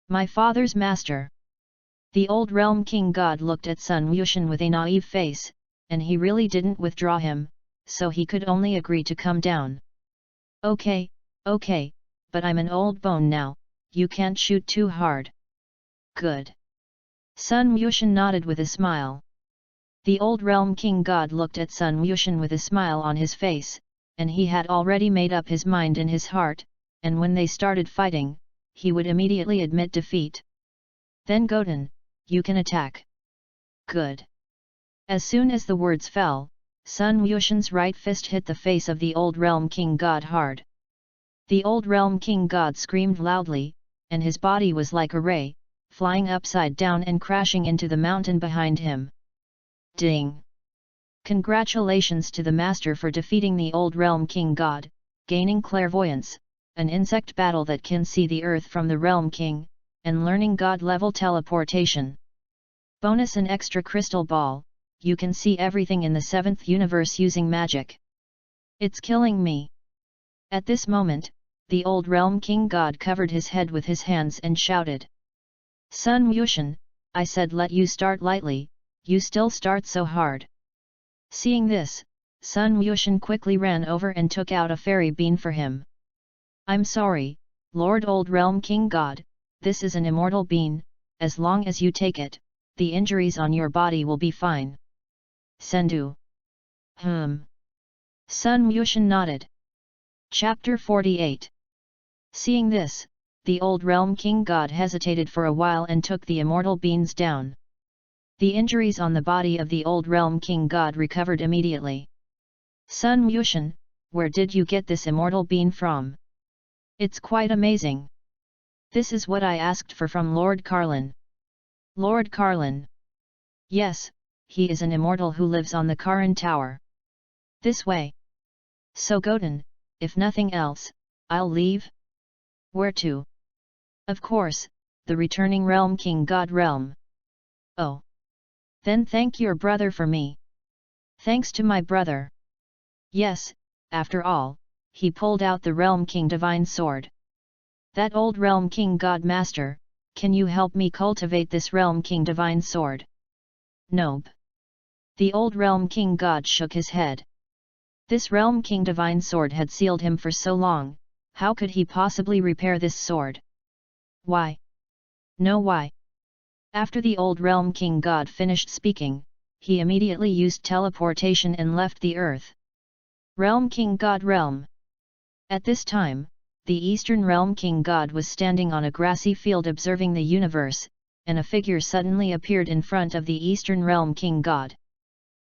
My father's master. The Old Realm King God looked at Sun Wuxian with a naive face, and he really didn't withdraw him, so he could only agree to come down. Okay, but I'm an old bone now, you can't shoot too hard. Good. Sun Wuxian nodded with a smile. The Old Realm King God looked at Sun Wuxian with a smile on his face, and he had already made up his mind in his heart, and when they started fighting, he would immediately admit defeat. Then Goten, you can attack. Good. As soon as the words fell, Sun Wuxian's right fist hit the face of the Old Realm King God hard. The Old Realm King God screamed loudly, and his body was like a ray, flying upside down and crashing into the mountain behind him. Ding! Congratulations to the Master for defeating the Old Realm King God, gaining clairvoyance, an insect battle that can see the earth from the Realm King, and learning God-level teleportation. Bonus: an extra crystal ball, you can see everything in the 7th universe using magic. It's killing me. At this moment, the Old Realm King God covered his head with his hands and shouted. Sun Wuxian, I said let you start lightly, you still start so hard. Seeing this, Sun Wuxian quickly ran over and took out a fairy bean for him. I'm sorry, Lord Old Realm King God, this is an immortal bean, as long as you take it, the injuries on your body will be fine. Sendu. Sun Wuxian nodded. Chapter 48. Seeing this, the Old Realm King God hesitated for a while and took the immortal beans down. The injuries on the body of the Old Realm King God recovered immediately. Sun Wuxian, where did you get this immortal bean from? It's quite amazing. This is what I asked for from Lord Carlin. Lord Carlin. Yes, he is an immortal who lives on the Karin Tower. This way. So Goten, if nothing else, I'll leave? Where to? Of course, the returning Realm King God realm. Oh. Then thank your brother for me. Thanks to my brother. Yes, after all, he pulled out the Realm King Divine Sword. That old Realm King God Master, can you help me cultivate this Realm King Divine Sword? Nope. The old Realm King God shook his head. This Realm King Divine Sword had sealed him for so long, how could he possibly repair this sword? Why? No why? After the old Realm King God finished speaking, he immediately used teleportation and left the earth. Realm King God Realm. At this time, the Eastern Realm King God was standing on a grassy field observing the universe, and a figure suddenly appeared in front of the Eastern Realm King God.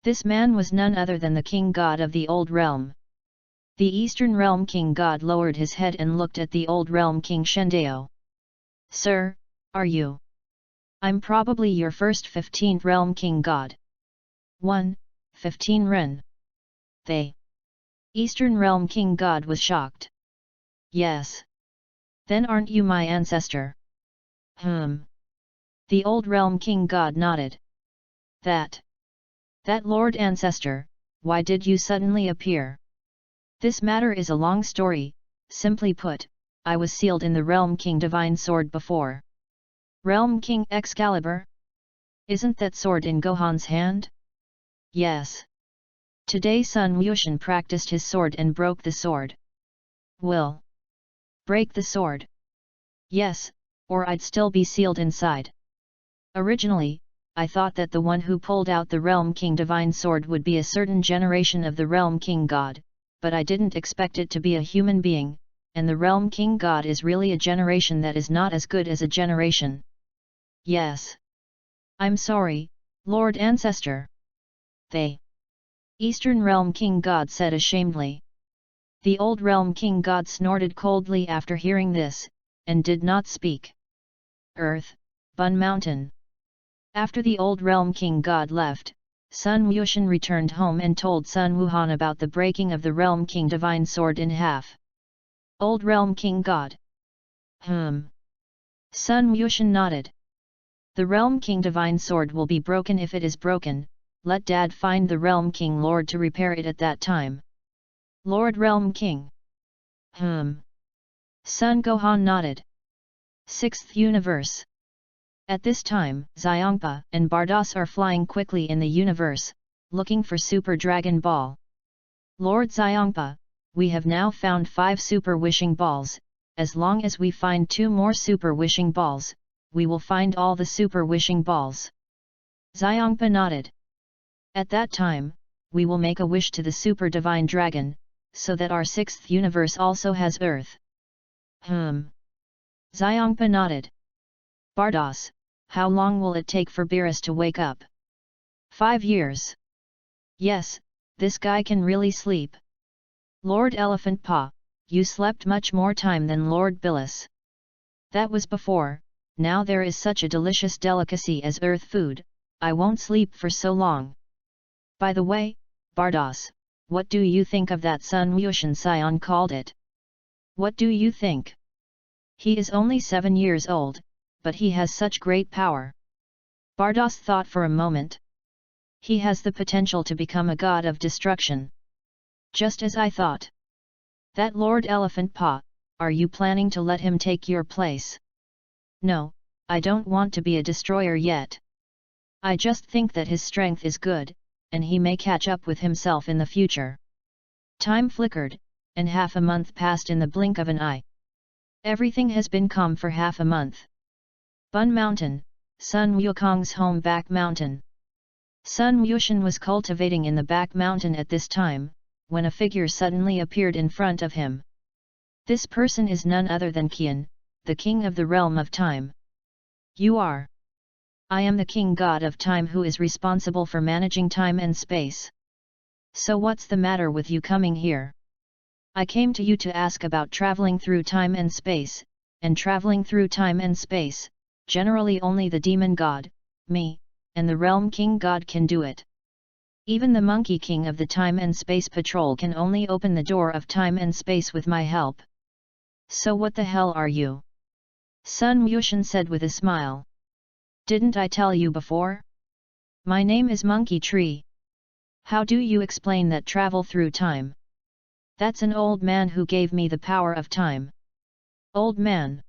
This man was none other than the king god of the old realm. The Eastern Realm King God lowered his head and looked at the Old Realm King Shendao. Sir, are you? I'm probably your first 15th Realm King God. 15 Ren. They. Eastern Realm King God was shocked. Yes. Then aren't you my ancestor? The Old Realm King God nodded. That Lord Ancestor, why did you suddenly appear? This matter is a long story. Simply put, I was sealed in the Realm King Divine Sword before. Realm King Excalibur? Isn't that sword in Gohan's hand? Yes. Today Sun Wushan practiced his sword and broke the sword. Will break the sword? Yes, or I'd still be sealed inside. Originally, I thought that the one who pulled out the Realm King Divine Sword would be a certain generation of the Realm King God, but I didn't expect it to be a human being, and the Realm King God is really a generation that is not as good as a generation. Yes. I'm sorry, Lord Ancestor. They. Eastern Realm King God said ashamedly. The Old Realm King God snorted coldly after hearing this, and did not speak. Earth, Bun Mountain. After the Old Realm King God left, Sun Wushan returned home and told Sun Wuhan about the breaking of the Realm King Divine Sword in half. Old Realm King God. Sun Wushan nodded. The Realm King Divine Sword will be broken if it is broken. Let Dad find the Realm King Lord to repair it at that time. Lord Realm King. Sun Gohan nodded. 6th Universe. At this time, Xiongpa and Bardos are flying quickly in the universe, looking for Super Dragon Ball. Lord Xiongpa, we have now found 5 Super Wishing Balls. As long as we find 2 more Super Wishing Balls, we will find all the Super Wishing Balls. Xiongpa nodded. At that time, we will make a wish to the Super Divine Dragon, so that our 6th universe also has Earth. Xiongpa nodded. Bardos, how long will it take for Beerus to wake up? 5 years. Yes, this guy can really sleep. Lord Elephant Paw, you slept much more time than Lord Billis. That was before, now there is such a delicious delicacy as Earth food, I won't sleep for so long. By the way, Bardos, what do you think of that Sun Wushan Scion called it? What do you think? He is only 7 years old, but he has such great power. Bardos thought for a moment. He has the potential to become a god of destruction. Just as I thought. That Lord Elephant Paw, are you planning to let him take your place? No, I don't want to be a destroyer yet. I just think that his strength is good, and he may catch up with himself in the future. Time flickered, and half a month passed in the blink of an eye. Everything has been calm for half a month. Bun Mountain, Sun Wukong's home back mountain. Sun Wushan was cultivating in the back mountain at this time, when a figure suddenly appeared in front of him. This person is none other than Qian, the king of the realm of time. You are. I am the king god of time who is responsible for managing time and space. So what's the matter with you coming here? I came to you to ask about traveling through time and space, and traveling through time and space, generally only the demon god, me, and the realm king god can do it. Even the monkey king of the time and space patrol can only open the door of time and space with my help. So what the hell are you? Sun Wushan said with a smile. Didn't I tell you before? My name is Monkey Tree. How do you explain that travel through time? That's an old man who gave me the power of time. Old man?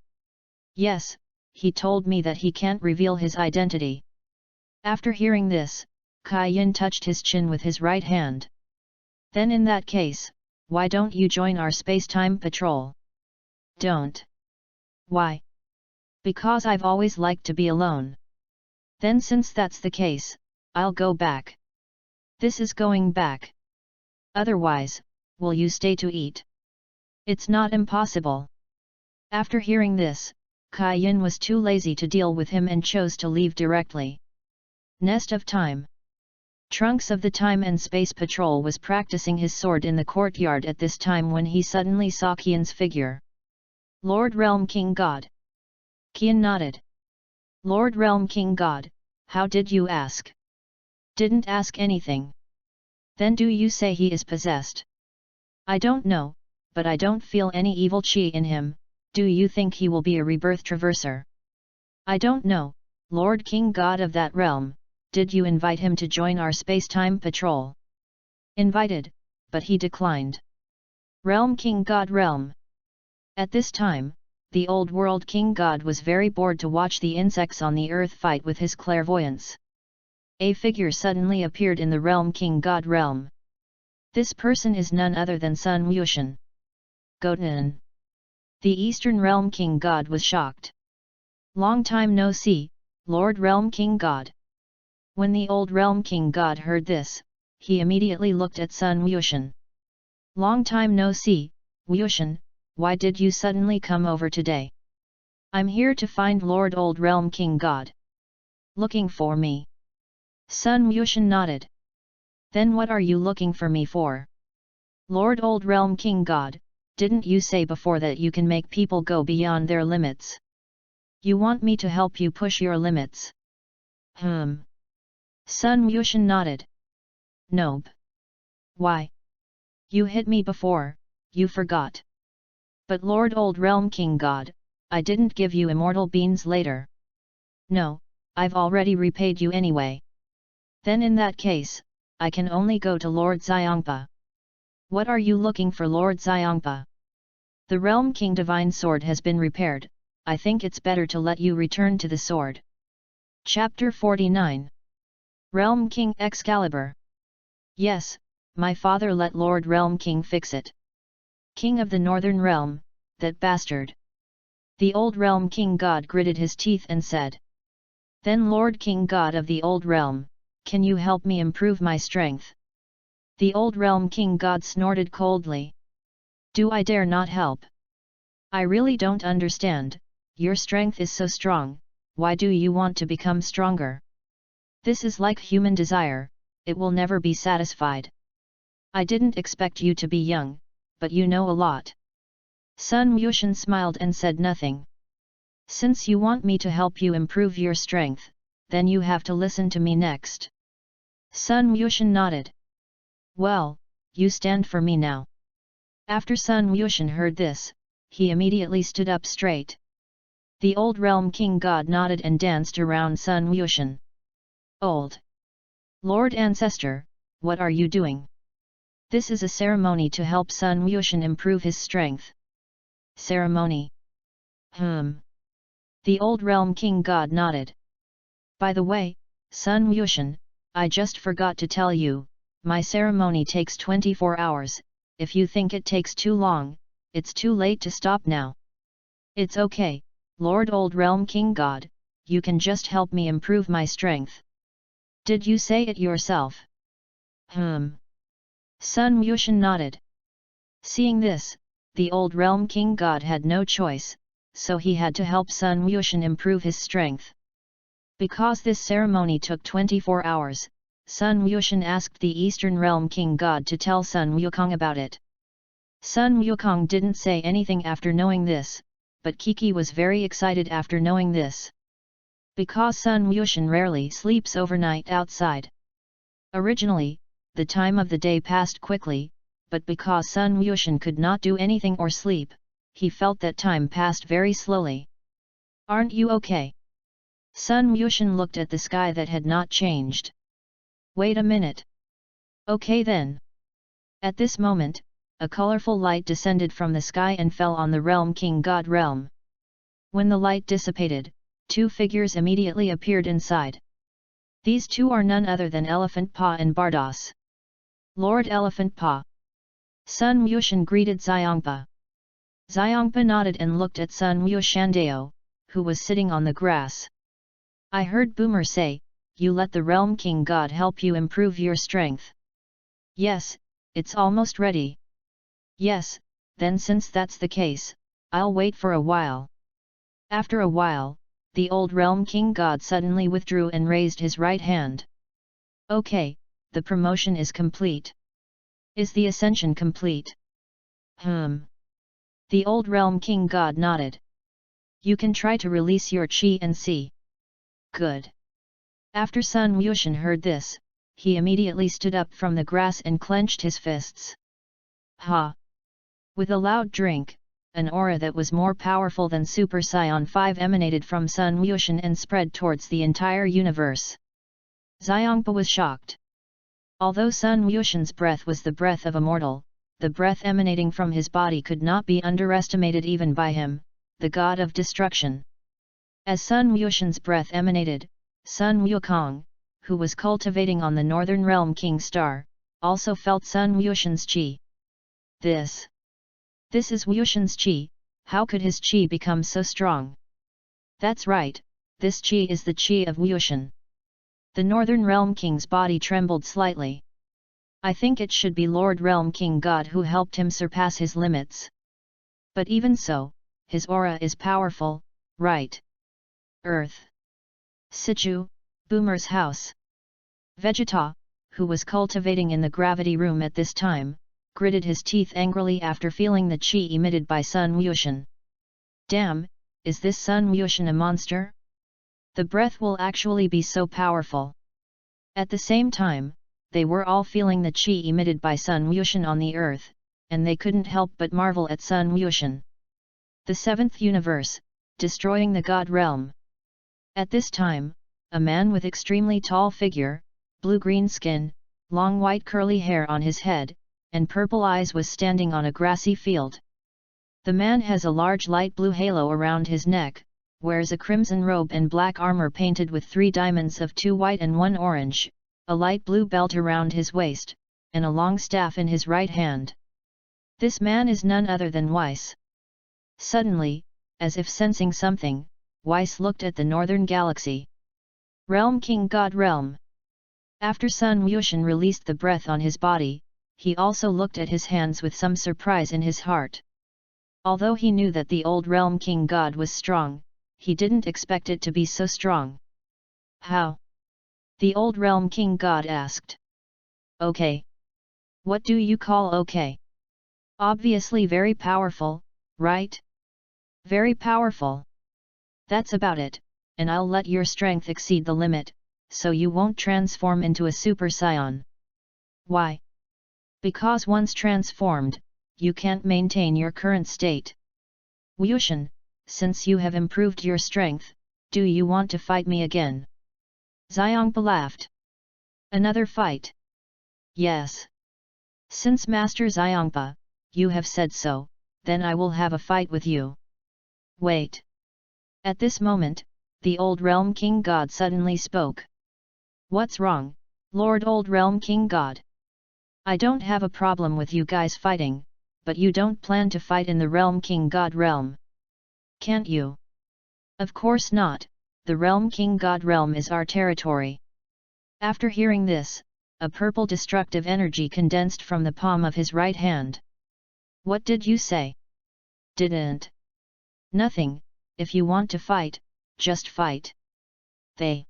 Yes, he told me that he can't reveal his identity. After hearing this, Kai Yin touched his chin with his right hand. Then in that case, why don't you join our space-time patrol? Don't. Why? Because I've always liked to be alone. Then since that's the case, I'll go back. This is going back. Otherwise, will you stay to eat? It's not impossible. After hearing this, Kai Yin was too lazy to deal with him and chose to leave directly. Nest of Time. Trunks of the Time and Space Patrol was practicing his sword in the courtyard at this time when he suddenly saw Qian's figure. Lord Realm King God. Qian nodded. Lord Realm King God, how did you ask? Didn't ask anything. Then do you say he is possessed? I don't know, but I don't feel any evil chi in him. Do you think he will be a rebirth traverser? I don't know, Lord King God of that realm. Did you invite him to join our space-time patrol? Invited, but he declined. Realm King God Realm. At this time, the old world King God was very bored to watch the insects on the earth fight with his clairvoyance. A figure suddenly appeared in the Realm King God Realm. This person is none other than Sun Wuxian. Goten. The Eastern Realm King God was shocked. Long time no see, Lord Realm King God. When the old Realm King God heard this, he immediately looked at Sun Wuxian. Long time no see, Wuxian, why did you suddenly come over today? I'm here to find Lord Old Realm King God. Looking for me? Sun Wuxian nodded. Then what are you looking for me for? Lord Old Realm King God, didn't you say before that you can make people go beyond their limits? You want me to help you push your limits? Sun Wuxian nodded. Nope. Why? You hit me before, you forgot. But Lord Old Realm King God, I didn't give you immortal beans later. No, I've already repaid you anyway. Then in that case, I can only go to Lord Xiongpa. What are you looking for, Lord Xiongpa? The Realm King Divine Sword has been repaired, I think it's better to let you return to the sword. Chapter 49. Realm King Excalibur. Yes, my father let Lord Realm King fix it. King of the Northern Realm, that bastard. The old Realm King God gritted his teeth and said. Then Lord King God of the old realm, can you help me improve my strength? The old Realm King God snorted coldly. Do I dare not help? I really don't understand, your strength is so strong, why do you want to become stronger? This is like human desire, it will never be satisfied. I didn't expect you to be young, but you know a lot. Sun Wuxian smiled and said nothing. Since you want me to help you improve your strength, then you have to listen to me next. Sun Wuxian nodded. Well, you stand for me now. After Sun Wuxian heard this, he immediately stood up straight. The old Realm King God nodded and danced around Sun Wuxian. Old Lord Ancestor, what are you doing? This is a ceremony to help Sun Wuxian improve his strength. Ceremony? The old Realm King God nodded. By the way, Sun Wuxian, I just forgot to tell you, my ceremony takes 24 hours, if you think it takes too long, it's too late to stop now. It's okay, Lord Old Realm King God, you can just help me improve my strength. Did you say it yourself? Sun Wuxian nodded. Seeing this, the old Realm King God had no choice, so he had to help Sun Wuxian improve his strength. Because this ceremony took 24 hours, Sun Wuxian asked the Eastern Realm King God to tell Sun Wukong about it. Sun Wukong didn't say anything after knowing this, but Kiki was very excited after knowing this. Because Sun Wuxian rarely sleeps overnight outside. Originally, the time of the day passed quickly, but because Sun Wuxian could not do anything or sleep, he felt that time passed very slowly. Aren't you okay? Sun Wuxian looked at the sky that had not changed. Wait a minute. Okay then. At this moment, a colorful light descended from the sky and fell on the Realm King God realm. When the light dissipated, two figures immediately appeared inside. These two are none other than Elephant Pa and Bardos. Lord Elephant Pa. Sun Wuxian greeted Xiongpa. Xiongpa nodded and looked at Sun Wuxiandao, who was sitting on the grass. I heard Boomer say, you let the Realm King God help you improve your strength. Yes, it's almost ready. Yes, then since that's the case, I'll wait for a while. After a while, the old Realm King God suddenly withdrew and raised his right hand. Okay, the promotion is complete. Is the ascension complete? The old realm king god nodded. You can try to release your chi and see. Good. After Sun Wuxian heard this, he immediately stood up from the grass and clenched his fists. Ha! With a loud drink, an aura that was more powerful than Super Saiyan 5 emanated from Sun Wuxian and spread towards the entire universe. Xiangpa was shocked. Although Sun Wuxian's breath was the breath of a mortal, the breath emanating from his body could not be underestimated even by him, the god of destruction. As Sun Wuxian's breath emanated, Sun Wukong, who was cultivating on the Northern Realm King Star, also felt Sun Wuxian's qi. This is Wuxian's qi. How could his qi become so strong? That's right, this qi is the qi of Wuxian. The Northern Realm King's body trembled slightly. I think it should be Lord Realm King God who helped him surpass his limits. But even so, his aura is powerful, right? Earth. Sichu, Boomer's house. Vegeta, who was cultivating in the gravity room at this time, gritted his teeth angrily after feeling the qi emitted by Sun Wuxian. Damn, is this Sun Wuxian a monster? The breath will actually be so powerful. At the same time, they were all feeling the qi emitted by Sun Wuxian on the earth, and they couldn't help but marvel at Sun Wuxian. The seventh universe, destroying the God realm. At this time, a man with extremely tall figure, blue-green skin, long white curly hair on his head, and purple eyes was standing on a grassy field. The man has a large light blue halo around his neck, wears a crimson robe and black armor painted with 3 diamonds of 2 white and 1 orange, a light blue belt around his waist, and a long staff in his right hand. This man is none other than Weiss. Suddenly, as if sensing something, Weiss looked at the northern galaxy. Realm King God Realm. After Sun Wuxian released the breath on his body, he also looked at his hands with some surprise in his heart. Although he knew that the old Realm King God was strong, he didn't expect it to be so strong. How? The old Realm King God asked. Okay. What do you call okay? Obviously very powerful, right? Very powerful. That's about it, and I'll let your strength exceed the limit, so you won't transform into a Super Saiyan. Why? Because once transformed, you can't maintain your current state. Wuxian, since you have improved your strength, do you want to fight me again? Xiangpa laughed. Another fight? Yes. Since Master Xiangpa, you have said so, then I will have a fight with you. Wait. At this moment, the old Realm King God suddenly spoke. What's wrong, Lord Old Realm King God? I don't have a problem with you guys fighting, but you don't plan to fight in the Realm King God realm. Can't you? Of course not. The Realm King God realm is our territory. After hearing this, a purple destructive energy condensed from the palm of his right hand. What did you say? Didn't. Nothing, if you want to fight, just fight. They.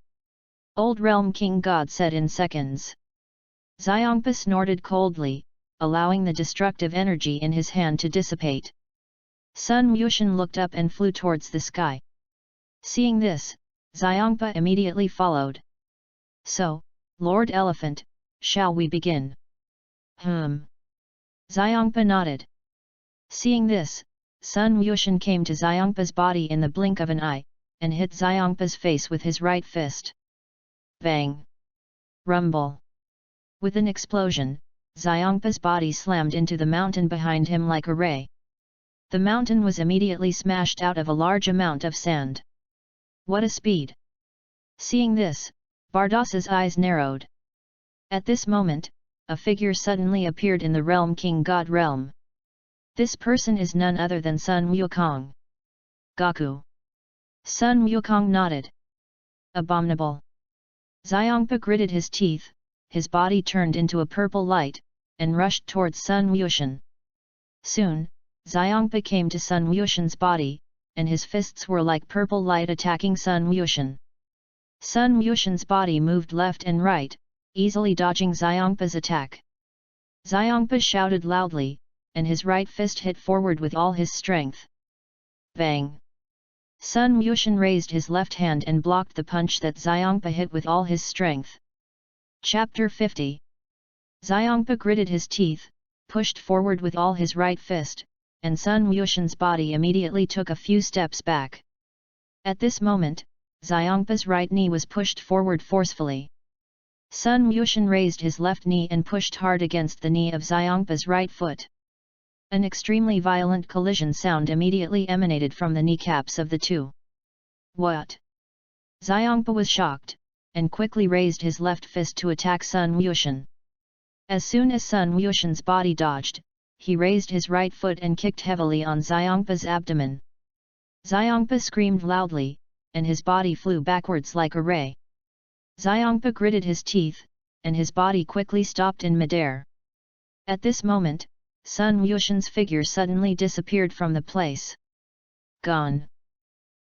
Old Realm King God said in seconds. Xiangpa snorted coldly, allowing the destructive energy in his hand to dissipate. Sun Wuxian looked up and flew towards the sky. Seeing this, Xiangpa immediately followed. So, Lord Elephant, shall we begin? Xiangpa nodded. Seeing this, Sun Wuxian came to Xiangpa's body in the blink of an eye, and hit Xiangpa's face with his right fist. Bang! Rumble! With an explosion, Xiangpa's body slammed into the mountain behind him like a ray. The mountain was immediately smashed out of a large amount of sand. What a speed! Seeing this, Bardas's eyes narrowed. At this moment, a figure suddenly appeared in the Realm King God realm. This person is none other than Sun Wukong. Gaku. Sun Wukong nodded. Abominable. Xiangpa gritted his teeth, his body turned into a purple light, and rushed towards Sun Wuxian. Soon, Xiangpa came to Sun Wuxian's body, and his fists were like purple light attacking Sun Wuxian. Sun Wuxian's body moved left and right, easily dodging Xiongpa's attack. Xiongpa shouted loudly, and his right fist hit forward with all his strength. Bang! Sun Wuxian raised his left hand and blocked the punch that Xiongpa hit with all his strength. Chapter 50. Xiongpa gritted his teeth, pushed forward with all his right fist, and Sun Wuxian's body immediately took a few steps back. At this moment, Xiongpa's right knee was pushed forward forcefully. Sun Wuxian raised his left knee and pushed hard against the knee of Xiongpa's right foot. An extremely violent collision sound immediately emanated from the kneecaps of the two. What? Xiongpa was shocked, and quickly raised his left fist to attack Sun Wuxian. As soon as Sun Wuxian's body dodged, he raised his right foot and kicked heavily on Xiongpa's abdomen. Xiongpa screamed loudly, and his body flew backwards like a ray. Xiongpa gritted his teeth, and his body quickly stopped in midair. At this moment, Sun Wuxian's figure suddenly disappeared from the place. Gone.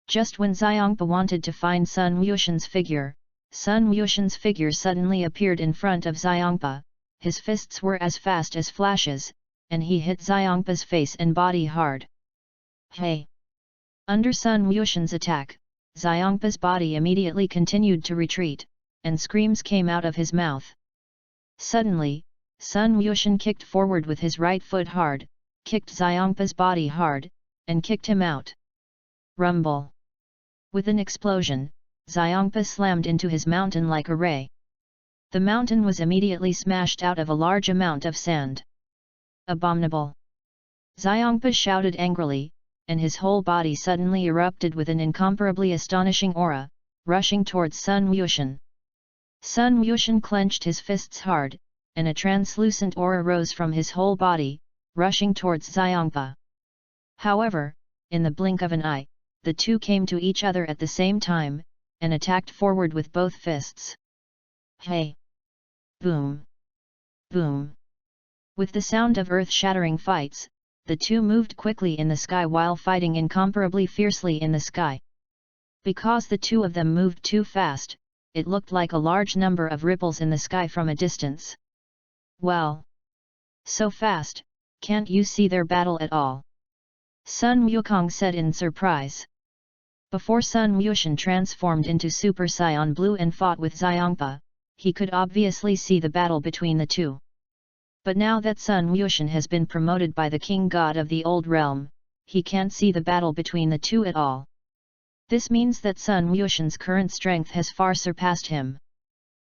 Just when Xiongpa wanted to find Sun Wuxian's figure, Sun Wuxian's figure suddenly appeared in front of Xiongpa. His fists were as fast as flashes, and he hit Xiongpa's face and body hard. Hey! Under Sun Wuxian's attack, Xiongpa's body immediately continued to retreat, and screams came out of his mouth. Suddenly, Sun Wuxian kicked forward with his right foot hard, kicked Xiongpa's body hard, and kicked him out. Rumble! With an explosion, Xiongpa slammed into his mountain like a ray. The mountain was immediately smashed out of a large amount of sand. Abominable! Xiongpa shouted angrily, and his whole body suddenly erupted with an incomparably astonishing aura, rushing towards Sun Wuxian. Sun Wuxian clenched his fists hard, and a translucent aura rose from his whole body, rushing towards Xiongpa. However, in the blink of an eye, the two came to each other at the same time, and attacked forward with both fists. Hey! Boom! Boom! With the sound of earth-shattering fights, the two moved quickly in the sky while fighting incomparably fiercely in the sky. Because the two of them moved too fast, it looked like a large number of ripples in the sky from a distance. Well! So fast, can't you see their battle at all? Sun Wukong said in surprise. Before Sun Wuxian transformed into Super Saiyan Blue and fought with Xiongpa, he could obviously see the battle between the two. But now that Sun Wuxian has been promoted by the King God of the Old Realm, he can't see the battle between the two at all. This means that Sun Wuxian's current strength has far surpassed him.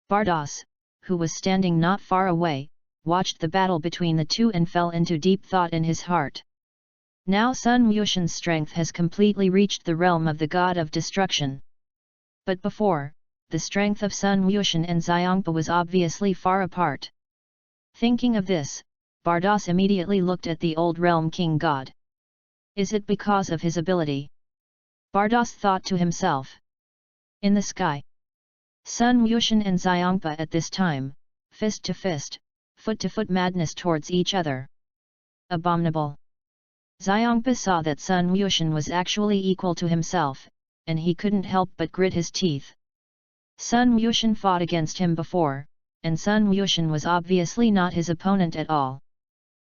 Bardos, who was standing not far away, watched the battle between the two and fell into deep thought in his heart. Now Sun Wuxian's strength has completely reached the realm of the God of Destruction. But before, the strength of Sun Wuxian and Xiongpa was obviously far apart. Thinking of this, Bardos immediately looked at the Old Realm King God. Is it because of his ability? Bardos thought to himself. In the sky, Sun Wuxian and Xiongpa at this time, fist to fist, foot to foot madness towards each other. Abominable! Xiongpa saw that Sun Wuxian was actually equal to himself, and he couldn't help but grit his teeth. Sun Wuxian fought against him before, and Sun Wuxian was obviously not his opponent at all.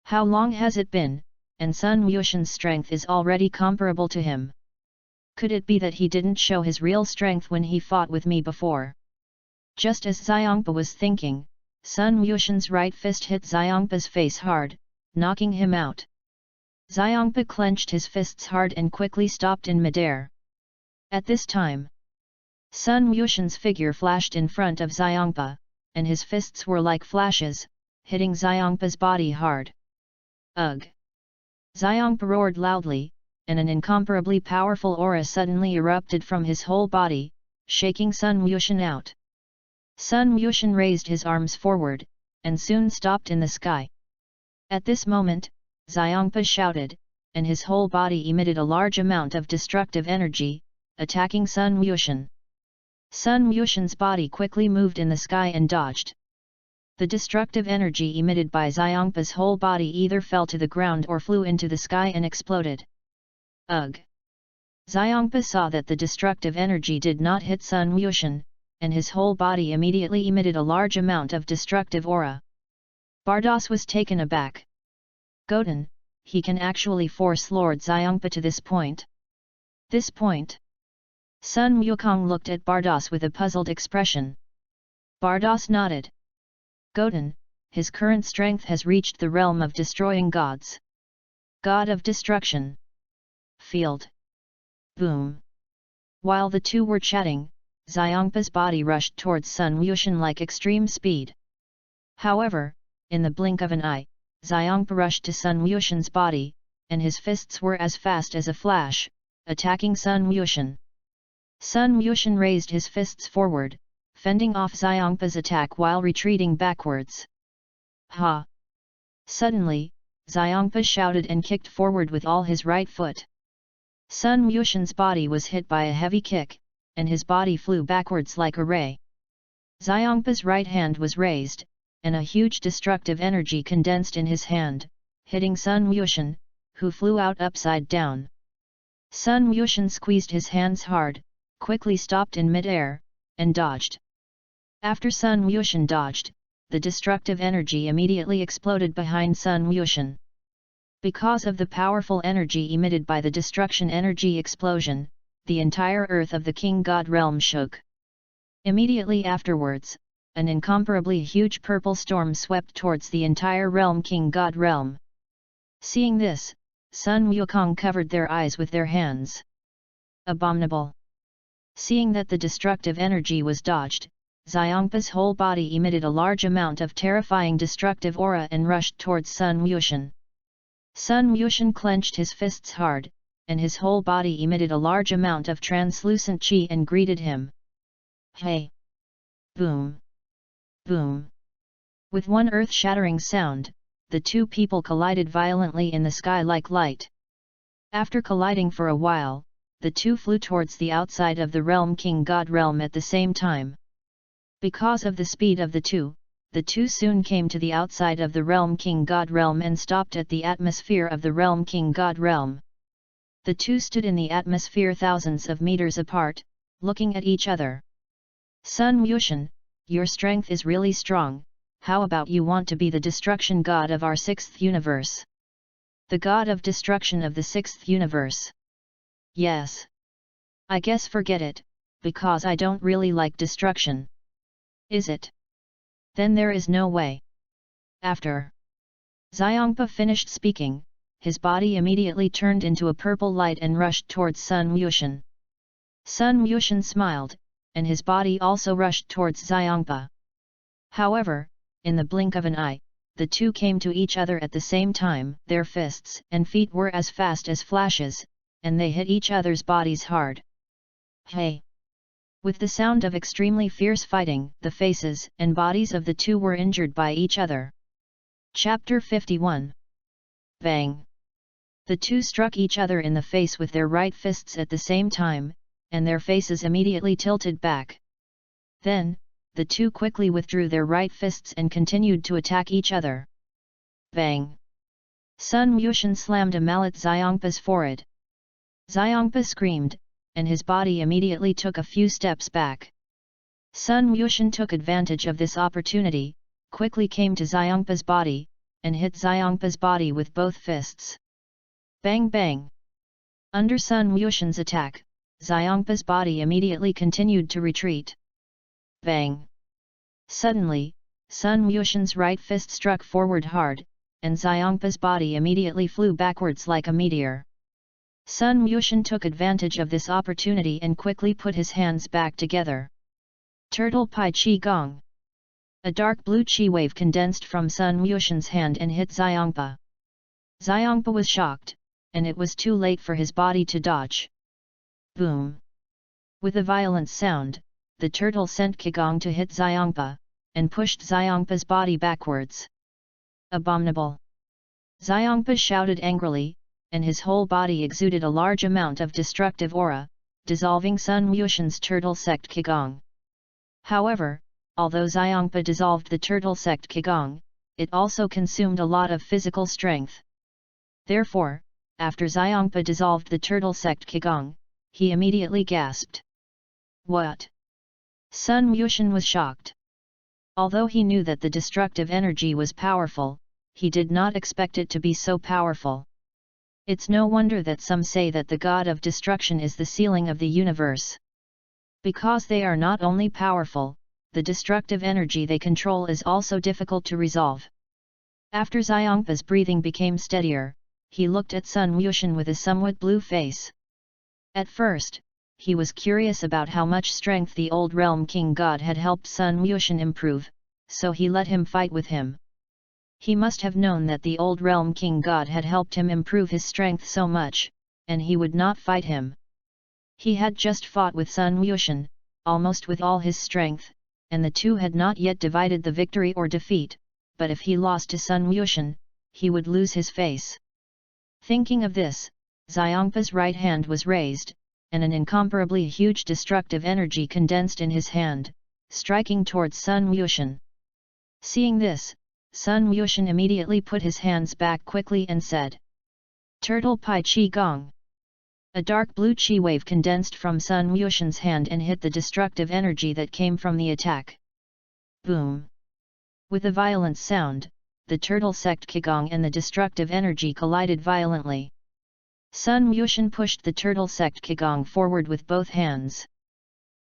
How long has it been, and Sun Wuxian's strength is already comparable to him? Could it be that he didn't show his real strength when he fought with me before? Just as Xiongpa was thinking, Sun Wuxian's right fist hit Xiongpa's face hard, knocking him out. Xiongpa clenched his fists hard and quickly stopped in midair. At this time, Sun Wuxian's figure flashed in front of Xiongpa, and his fists were like flashes, hitting Xiongpa's body hard. Ugh! Xiongpa roared loudly, and an incomparably powerful aura suddenly erupted from his whole body, shaking Sun Wuxian out. Sun Wuxian raised his arms forward, and soon stopped in the sky. At this moment, Xiongpa shouted, and his whole body emitted a large amount of destructive energy, attacking Sun Wuxian. Sun Wuxian's body quickly moved in the sky and dodged. The destructive energy emitted by Xiongpa's whole body either fell to the ground or flew into the sky and exploded. Ugh! Xiongpa saw that the destructive energy did not hit Sun Wuxian, and his whole body immediately emitted a large amount of destructive aura. Bardos was taken aback. Goten, he can actually force Lord Xiongpa to this point? This point? Sun Wukong looked at Bardos with a puzzled expression. Bardos nodded. Goten, his current strength has reached the realm of destroying gods. God of destruction. Field. Boom. While the two were chatting, Xiongpa's body rushed towards Sun Wushan like extreme speed. However, in the blink of an eye, Xiongpa rushed to Sun Wushan's body, and his fists were as fast as a flash, attacking Sun Wushan. Sun Wushan raised his fists forward, fending off Xiongpa's attack while retreating backwards. Ha! Suddenly, Xiongpa shouted and kicked forward with all his right foot. Sun Wushan's body was hit by a heavy kick, and his body flew backwards like a ray. Xiongpa's right hand was raised, and a huge destructive energy condensed in his hand, hitting Sun Wushan, who flew out upside down. Sun Wushan squeezed his hands hard, quickly stopped in mid-air, and dodged. After Sun Wushan dodged, the destructive energy immediately exploded behind Sun Wushan. Because of the powerful energy emitted by the destruction energy explosion, the entire earth of the King God realm shook. Immediately afterwards, an incomparably huge purple storm swept towards the entire realm King God realm. Seeing this, Sun Wukong covered their eyes with their hands. Abominable! Seeing that the destructive energy was dodged, Xiongpa's whole body emitted a large amount of terrifying destructive aura and rushed towards Sun Wushan. Sun Wushan clenched his fists hard, and his whole body emitted a large amount of translucent chi and greeted him. Hey! Boom! Boom! With one earth-shattering sound, the two people collided violently in the sky like light. After colliding for a while, the two flew towards the outside of the realm King God realm at the same time. Because of the speed of the two soon came to the outside of the realm King God realm and stopped at the atmosphere of the realm King God realm. The two stood in the atmosphere thousands of meters apart, looking at each other. Sun Wushan, your strength is really strong, how about you want to be the destruction god of our sixth universe? The god of destruction of the sixth universe. Yes. I guess forget it, because I don't really like destruction. Is it? Then there is no way. After Xiongpa finished speaking, his body immediately turned into a purple light and rushed towards Sun Wushan. Sun Wushan smiled, and his body also rushed towards Xiongpa. However, in the blink of an eye, the two came to each other at the same time. Their fists and feet were as fast as flashes, and they hit each other's bodies hard. Hey! With the sound of extremely fierce fighting, the faces and bodies of the two were injured by each other. Chapter 51. Bang! The two struck each other in the face with their right fists at the same time, and their faces immediately tilted back. Then, the two quickly withdrew their right fists and continued to attack each other. Bang! Sun Wushan slammed a mallet Xiongpa's forehead. Xiongpa screamed, and his body immediately took a few steps back. Sun Wushan took advantage of this opportunity, quickly came to Xiongpa's body, and hit Xiongpa's body with both fists. Bang bang! Under Sun Wushan's attack, Xiongpa's body immediately continued to retreat. Bang! Suddenly, Sun Wushan's right fist struck forward hard, and Xiongpa's body immediately flew backwards like a meteor. Sun Wushan took advantage of this opportunity and quickly put his hands back together. Turtle Pai Qi Gong. A dark blue chi wave condensed from Sun Wushan's hand and hit Xiongpa. Xiongpa was shocked, and it was too late for his body to dodge. Boom! With a violent sound, the turtle sent Qigong to hit Xiongpa, and pushed Xiongpa's body backwards. Abominable! Xiongpa shouted angrily, and his whole body exuded a large amount of destructive aura, dissolving Sun Wushan's turtle sect Qigong. However, although Xiongpa dissolved the turtle sect Qigong, it also consumed a lot of physical strength. Therefore, after Xiongpa dissolved the turtle sect Qigong, he immediately gasped. What? Sun Wuxian was shocked. Although he knew that the destructive energy was powerful, he did not expect it to be so powerful. It's no wonder that some say that the god of destruction is the ceiling of the universe. Because they are not only powerful, the destructive energy they control is also difficult to resolve. After Xiangpa's breathing became steadier, he looked at Sun Wuxian with a somewhat blue face. At first, he was curious about how much strength the old realm king god had helped Sun Wuxian improve, so he let him fight with him. He must have known that the old realm king god had helped him improve his strength so much, and he would not fight him. He had just fought with Sun Wuxian, almost with all his strength, and the two had not yet divided the victory or defeat, but if he lost to Sun Wuxian, he would lose his face. Thinking of this, Xiangpa's right hand was raised, and an incomparably huge destructive energy condensed in his hand, striking towards Sun Wuxian. Seeing this, Sun Wuxian immediately put his hands back quickly and said, "Turtle Pai Qi Gong." A dark blue chi wave condensed from Sun Wuxian's hand and hit the destructive energy that came from the attack. Boom! With a violent sound, the turtle sect Qigong and the destructive energy collided violently. Sun Wuxian pushed the turtle sect Qigong forward with both hands.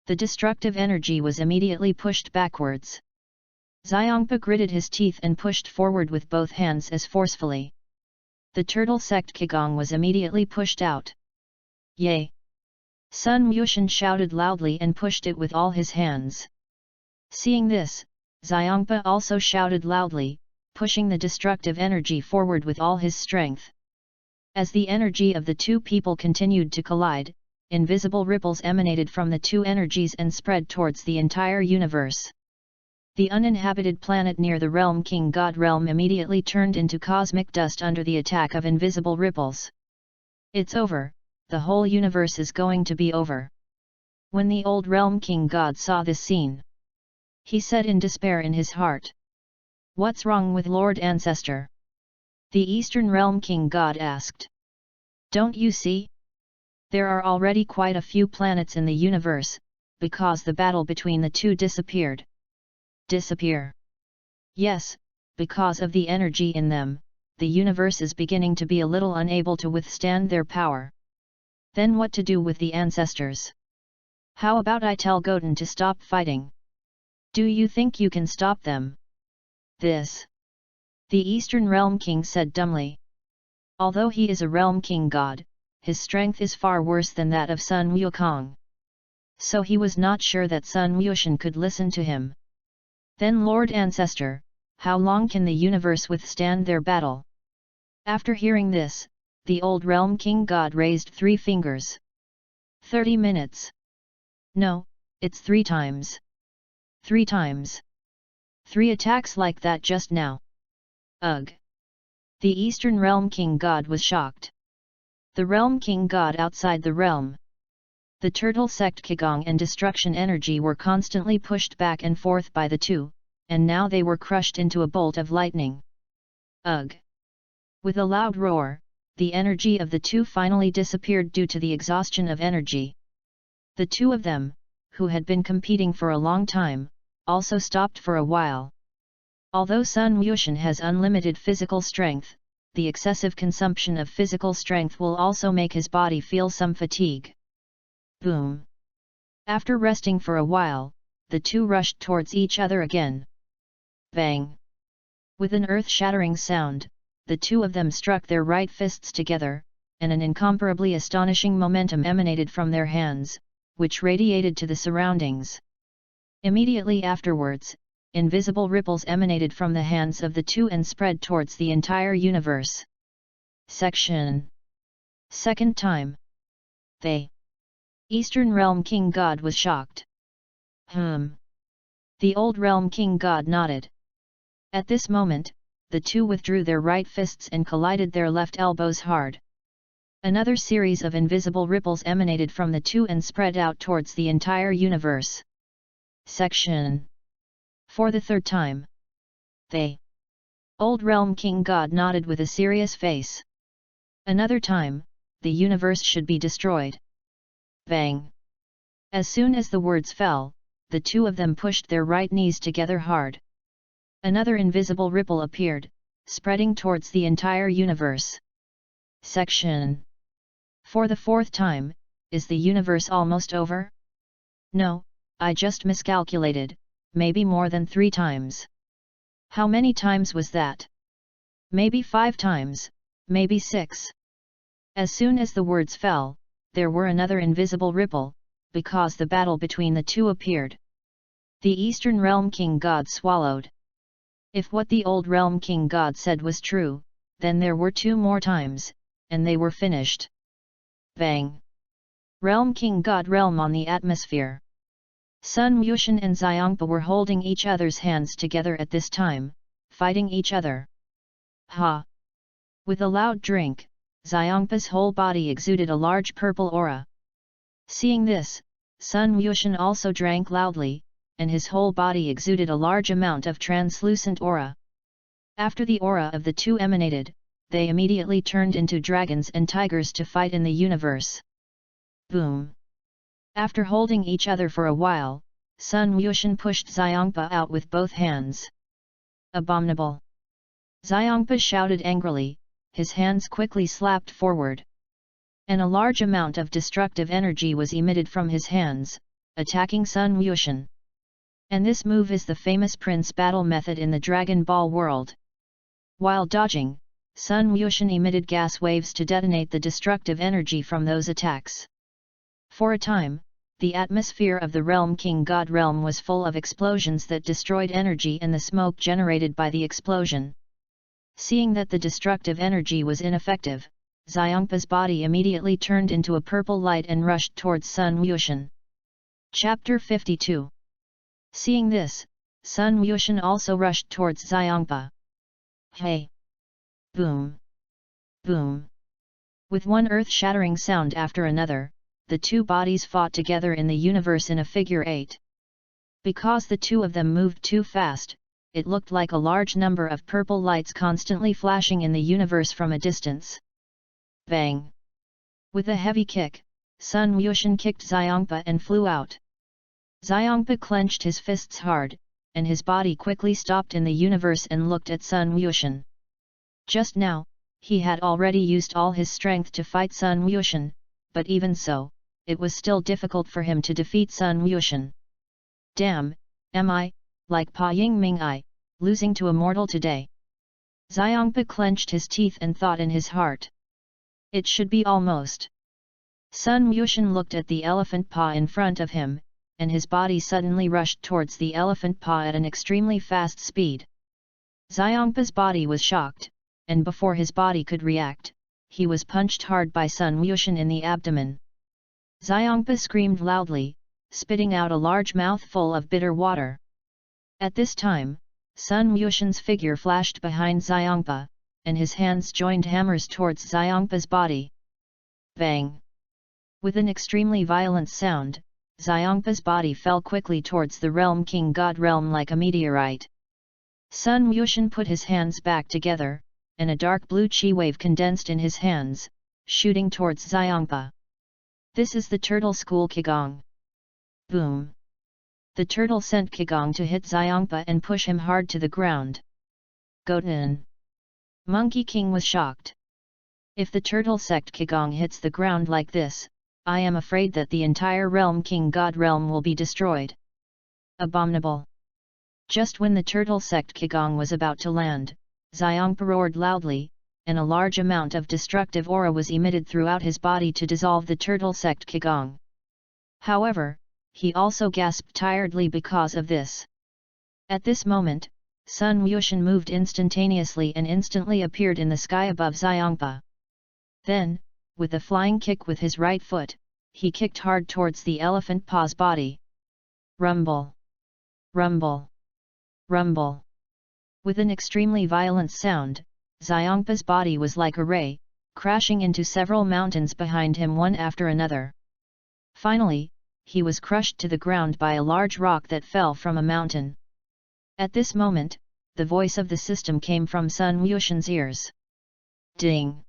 The destructive energy was immediately pushed backwards. Xiangpa gritted his teeth and pushed forward with both hands as forcefully. The turtle sect Qigong was immediately pushed out. Yay! Sun Wuxian shouted loudly and pushed it with all his hands. Seeing this, Xiangpa also shouted loudly, pushing the destructive energy forward with all his strength. As the energy of the two people continued to collide, invisible ripples emanated from the two energies and spread towards the entire universe. The uninhabited planet near the realm King God realm immediately turned into cosmic dust under the attack of invisible ripples. It's over, the whole universe is going to be over. When the old realm King God saw this scene, he said in despair in his heart, "What's wrong with Lord Ancestor?" The Eastern Realm King God asked. "Don't you see? There are already quite a few planets in the universe, because the battle between the two disappeared." Disappear? Yes, because of the energy in them, the universe is beginning to be a little unable to withstand their power. Then what to do with the ancestors? How about I tell Goten to stop fighting? Do you think you can stop them? This. The Eastern Realm King said dumbly. Although he is a Realm King God, his strength is far worse than that of Sun Wukong. So he was not sure that Sun Wuxian could listen to him. Then Lord Ancestor, how long can the universe withstand their battle? After hearing this, the old Realm King God raised 3 fingers. 30 minutes. No, it's 3 times. 3 times. 3 attacks like that just now. Ugh! The Eastern Realm King God was shocked. The Realm King God outside the realm. The turtle sect Qigong and destruction energy were constantly pushed back and forth by the two, and now they were crushed into a bolt of lightning. Ugh! With a loud roar, the energy of the two finally disappeared due to the exhaustion of energy. The two of them, who had been competing for a long time, also stopped for a while. Although Sun Wuxian has unlimited physical strength, the excessive consumption of physical strength will also make his body feel some fatigue. Boom! After resting for a while, the two rushed towards each other again. Bang! With an earth-shattering sound, the two of them struck their right fists together, and an incomparably astonishing momentum emanated from their hands, which radiated to the surroundings. Immediately afterwards, invisible ripples emanated from the hands of the two and spread towards the entire universe. Section. Second time. They. Eastern Realm King God was shocked. The old Realm King God nodded. At this moment, the two withdrew their right fists and collided their left elbows hard. Another series of invisible ripples emanated from the two and spread out towards the entire universe. Section. For the third time. They. Old Realm King God nodded with a serious face. Another time, the universe should be destroyed. Bang! As soon as the words fell, the two of them pushed their right knees together hard. Another invisible ripple appeared, spreading towards the entire universe. Section. For the fourth time, is the universe almost over? No, I just miscalculated, maybe more than 3 times. How many times was that? Maybe 5 times, maybe 6. As soon as the words fell, there were another invisible ripple, because the battle between the two appeared. The Eastern Realm King God swallowed. If what the Old Realm King God said was true, then there were 2 more times, and they were finished. Bang! Realm King God realm on the atmosphere. Sun Wuxian and Xiangpa were holding each other's hands together at this time, fighting each other. Ha! With a loud drink, Xiangpa's whole body exuded a large purple aura. Seeing this, Sun Wuxian also drank loudly, and his whole body exuded a large amount of translucent aura. After the aura of the two emanated, they immediately turned into dragons and tigers to fight in the universe. Boom! After holding each other for a while, Sun Wuxian pushed Xiangpa out with both hands. Abominable! Xiangpa shouted angrily, his hands quickly slapped forward. And a large amount of destructive energy was emitted from his hands, attacking Sun Wuxian. And this move is the famous Prince battle method in the Dragon Ball world. While dodging, Sun Wuxian emitted gas waves to detonate the destructive energy from those attacks. For a time, the atmosphere of the Realm King God realm was full of explosions that destroyed energy and the smoke generated by the explosion. Seeing that the destructive energy was ineffective, Xiangpa's body immediately turned into a purple light and rushed towards Sun Wuxian. Chapter 52. Seeing this, Sun Wuxian also rushed towards Xiangpa. Hey! Boom! Boom! With one earth-shattering sound after another, the two bodies fought together in the universe in a figure 8. Because the two of them moved too fast, it looked like a large number of purple lights constantly flashing in the universe from a distance. Bang! With a heavy kick, Sun Wuxian kicked Xiangpa and flew out. Xiangpa clenched his fists hard, and his body quickly stopped in the universe and looked at Sun Wuxian. Just now, he had already used all his strength to fight Sun Wuxian, but even so, it was still difficult for him to defeat Sun Wuxian. Damn, am I, like Pa Yingming losing to a mortal today? Xiangpa clenched his teeth and thought in his heart. It should be almost. Sun Wuxian looked at the elephant paw in front of him, and his body suddenly rushed towards the elephant paw at an extremely fast speed. Xiangpa's body was shocked, and before his body could react, he was punched hard by Sun Wuxian in the abdomen. Xiangpa screamed loudly, spitting out a large mouthful of bitter water. At this time, Sun Wuxian's figure flashed behind Xiangpa, and his hands joined hammers towards Xiangpa's body. Bang! With an extremely violent sound, Xiangpa's body fell quickly towards the Realm King God realm like a meteorite. Sun Wuxian put his hands back together, and a dark blue chi wave condensed in his hands, shooting towards Xiangpa. This is the Turtle School Qigong. Boom! The turtle sent Qigong to hit Xiangpa and push him hard to the ground. Goten! Monkey King was shocked. If the turtle sect Qigong hits the ground like this, I am afraid that the entire Realm King God realm will be destroyed. Abominable! Just when the turtle sect Qigong was about to land, Xiangpa roared loudly, and a large amount of destructive aura was emitted throughout his body to dissolve the turtle sect Qigong. However, he also gasped tiredly because of this. At this moment, Sun Wuxian moved instantaneously and instantly appeared in the sky above Xiangpa. Then, with a flying kick with his right foot, he kicked hard towards the elephant paw's body. Rumble! Rumble! Rumble! With an extremely violent sound, Xiangpa's body was like a ray, crashing into several mountains behind him one after another. Finally, he was crushed to the ground by a large rock that fell from a mountain. At this moment, the voice of the system came from Sun Wuxian's ears. Ding!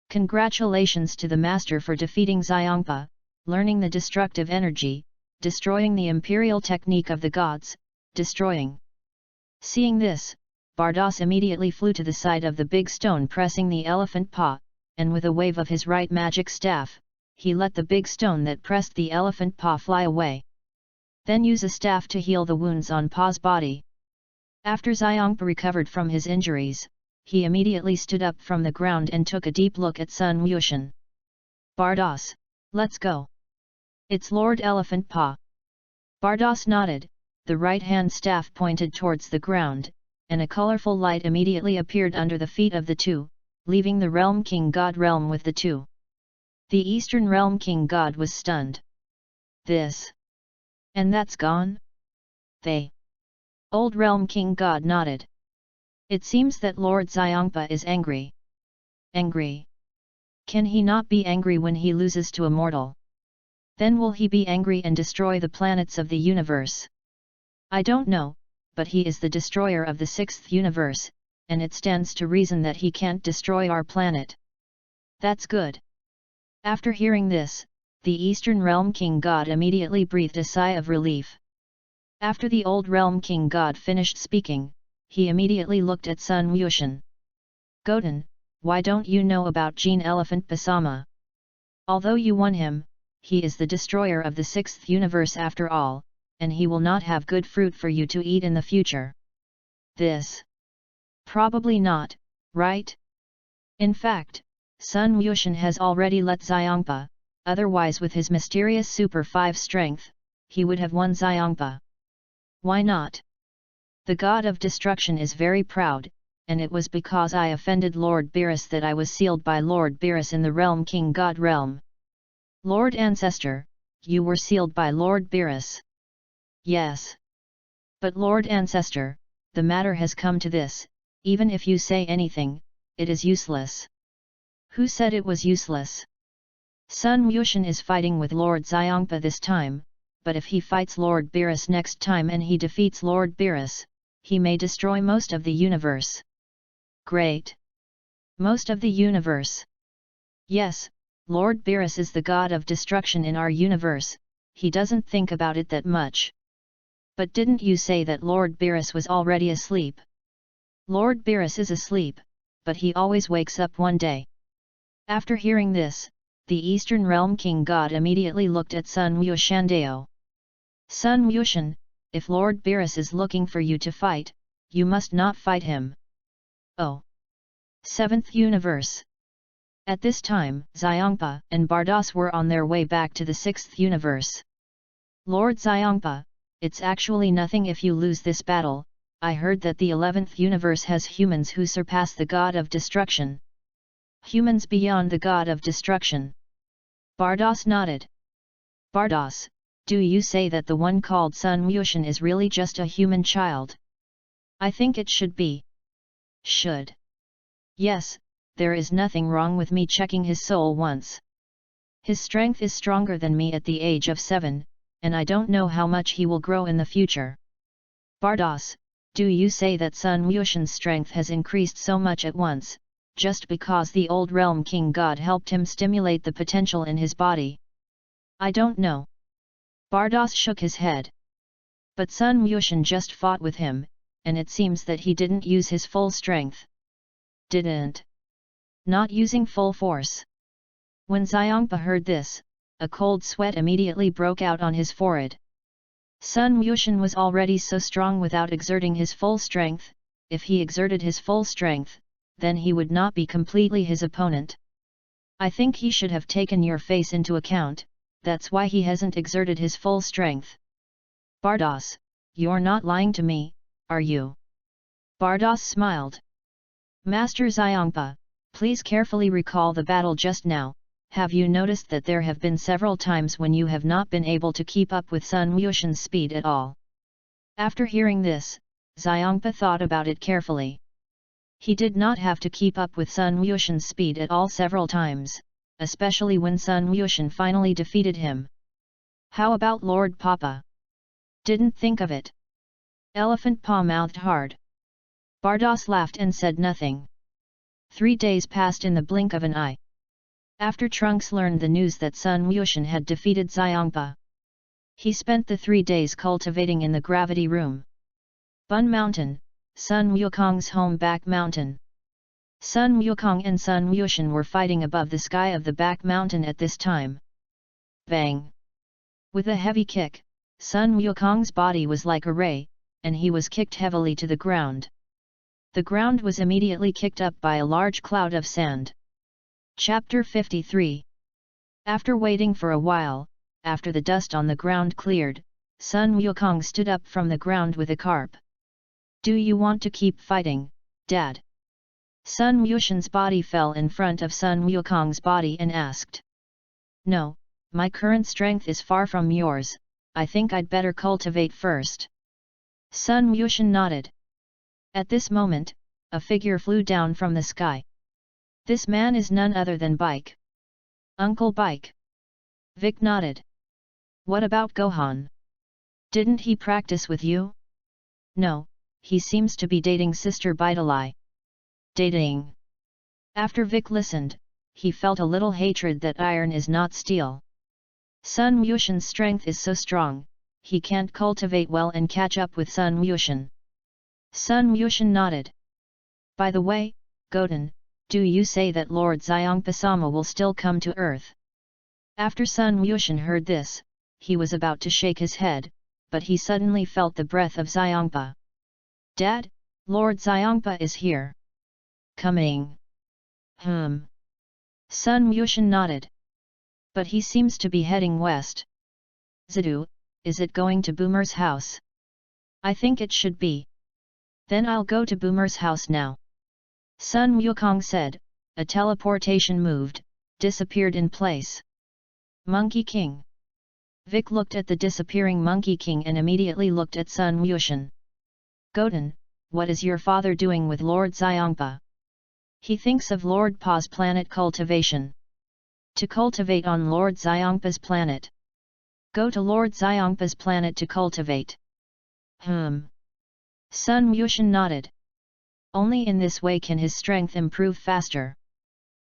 Congratulations to the master for defeating Xiangpa, learning the destructive energy, destroying the imperial technique of the gods, destroying. Seeing this, Bardas immediately flew to the side of the big stone pressing the elephant paw, and with a wave of his right magic staff, he let the big stone that pressed the elephant paw fly away. Then use a staff to heal the wounds on Paw's body. After Xiongpa recovered from his injuries, he immediately stood up from the ground and took a deep look at Sun Wuxian. Bardas, let's go. It's Lord Elephant Paw. Bardas nodded, the right-hand staff pointed towards the ground, and a colorful light immediately appeared under the feet of the two, leaving the Realm King God realm with the two. The Eastern Realm King God was stunned. This. And that's gone? They. Old Realm King God nodded. It seems that Lord Xiongpa is angry. Angry? Can he not be angry when he loses to a mortal? Then will he be angry and destroy the planets of the universe? I don't know, but he is the destroyer of the sixth universe, and it stands to reason that he can't destroy our planet. That's good. After hearing this, the Eastern Realm King God immediately breathed a sigh of relief. After the old Realm King God finished speaking, he immediately looked at Sun Wuxian. Goten, why don't you know about Gene Elephant Basama? Although you won him, he is the destroyer of the sixth universe after all, and he will not have good fruit for you to eat in the future. This? Probably not, right? In fact, Sun Wuxian has already let Xiongpa, otherwise with his mysterious Super 5 strength, he would have won Xiongpa. Why not? The god of destruction is very proud, and it was because I offended Lord Beerus that I was sealed by Lord Beerus in the Realm King God realm. Lord Ancestor, you were sealed by Lord Beerus. Yes. But Lord Ancestor, the matter has come to this, even if you say anything, it is useless. Who said it was useless? Sun Wuxian is fighting with Lord Xiongpa this time, but if he fights Lord Beerus next time and he defeats Lord Beerus, he may destroy most of the universe. Great! Most of the universe? Yes, Lord Beerus is the god of destruction in our universe, he doesn't think about it that much. But didn't you say that Lord Beerus was already asleep? Lord Beerus is asleep, but he always wakes up one day. After hearing this, the Eastern Realm King God immediately looked at Sun Wuxian. Sun Wuxian, if Lord Beerus is looking for you to fight, you must not fight him. Oh! Seventh Universe. At this time, Xiongpa and Bardas were on their way back to the sixth universe. Lord Xiongpa, it's actually nothing if you lose this battle. I heard that the 11th universe has humans who surpass the god of destruction. Humans beyond the god of destruction. Bardas nodded. Bardas, do you say that the one called Sun Wuxian is really just a human child? I think it should be. Should. Yes, there is nothing wrong with me checking his soul once. His strength is stronger than me at the age of 7, and I don't know how much he will grow in the future. Bardas, do you say that Sun Wuxian's strength has increased so much at once, just because the old Realm King God helped him stimulate the potential in his body? I don't know. Bardas shook his head. But Sun Wuxian just fought with him, and it seems that he didn't use his full strength. Didn't. Not using full force. When Xiongpa heard this, a cold sweat immediately broke out on his forehead. Sun Wuxian was already so strong without exerting his full strength. If he exerted his full strength, then he would not be completely his opponent. I think he should have taken your face into account, that's why he hasn't exerted his full strength. Bardas, you're not lying to me, are you? Bardas smiled. Master Xiongpa, please carefully recall the battle just now. Have you noticed that there have been several times when you have not been able to keep up with Sun Wuxian's speed at all? After hearing this, Xiongpa thought about it carefully. He did not have to keep up with Sun Wuxian's speed at all several times, especially when Sun Wuxian finally defeated him. How about Lord Papa? Didn't think of it. Elephant Paw mouthed hard. Bardas laughed and said nothing. 3 days passed in the blink of an eye. After Trunks learned the news that Sun Wuxian had defeated Xiongpa, He spent the 3 days cultivating in the gravity room. Bun Mountain, Sun Wukong's home back mountain. Sun Wukong and Sun Wushan were fighting above the sky of the back mountain at this time. Bang! With a heavy kick, Sun Wukong's body was like a ray, and he was kicked heavily to the ground. The ground was immediately kicked up by a large cloud of sand. Chapter 53. After waiting for a while, after the dust on the ground cleared, Sun Wukong stood up from the ground with a carp. Do you want to keep fighting, Dad? Sun Wushan's body fell in front of Sun Wukong's body and asked. No, my current strength is far from yours, I think I'd better cultivate first. Sun Wushan nodded. At this moment, a figure flew down from the sky. This man is none other than Bike. Uncle Bike. Vic nodded. What about Gohan? Didn't he practice with you? No, he seems to be dating Sister Bidalai. Dating. After Vic listened, he felt a little hatred that iron is not steel. Sun Wushan's strength is so strong, he can't cultivate well and catch up with Sun Wushan. Sun Wushan nodded. By the way, Goten, do you say that Lord Xiongpa-sama will still come to Earth? After Sun Wushan heard this, he was about to shake his head, but he suddenly felt the breath of Xiongpa. Dad, Lord Xiongpa is here. Coming. Sun Wushan nodded. But he seems to be heading west. Zidu, is it going to Boomer's house? I think it should be. Then I'll go to Boomer's house now. Sun Wukong said, a teleportation moved, disappeared in place. Monkey King. Vic looked at the disappearing Monkey King and immediately looked at Sun Wushan. Goten, what is your father doing with Lord Xiongpa? He thinks of Lord Pa's planet cultivation. To cultivate on Lord Xiongpa's planet. Go to Lord Xiongpa's planet to cultivate. Sun Wushan nodded. Only in this way can his strength improve faster.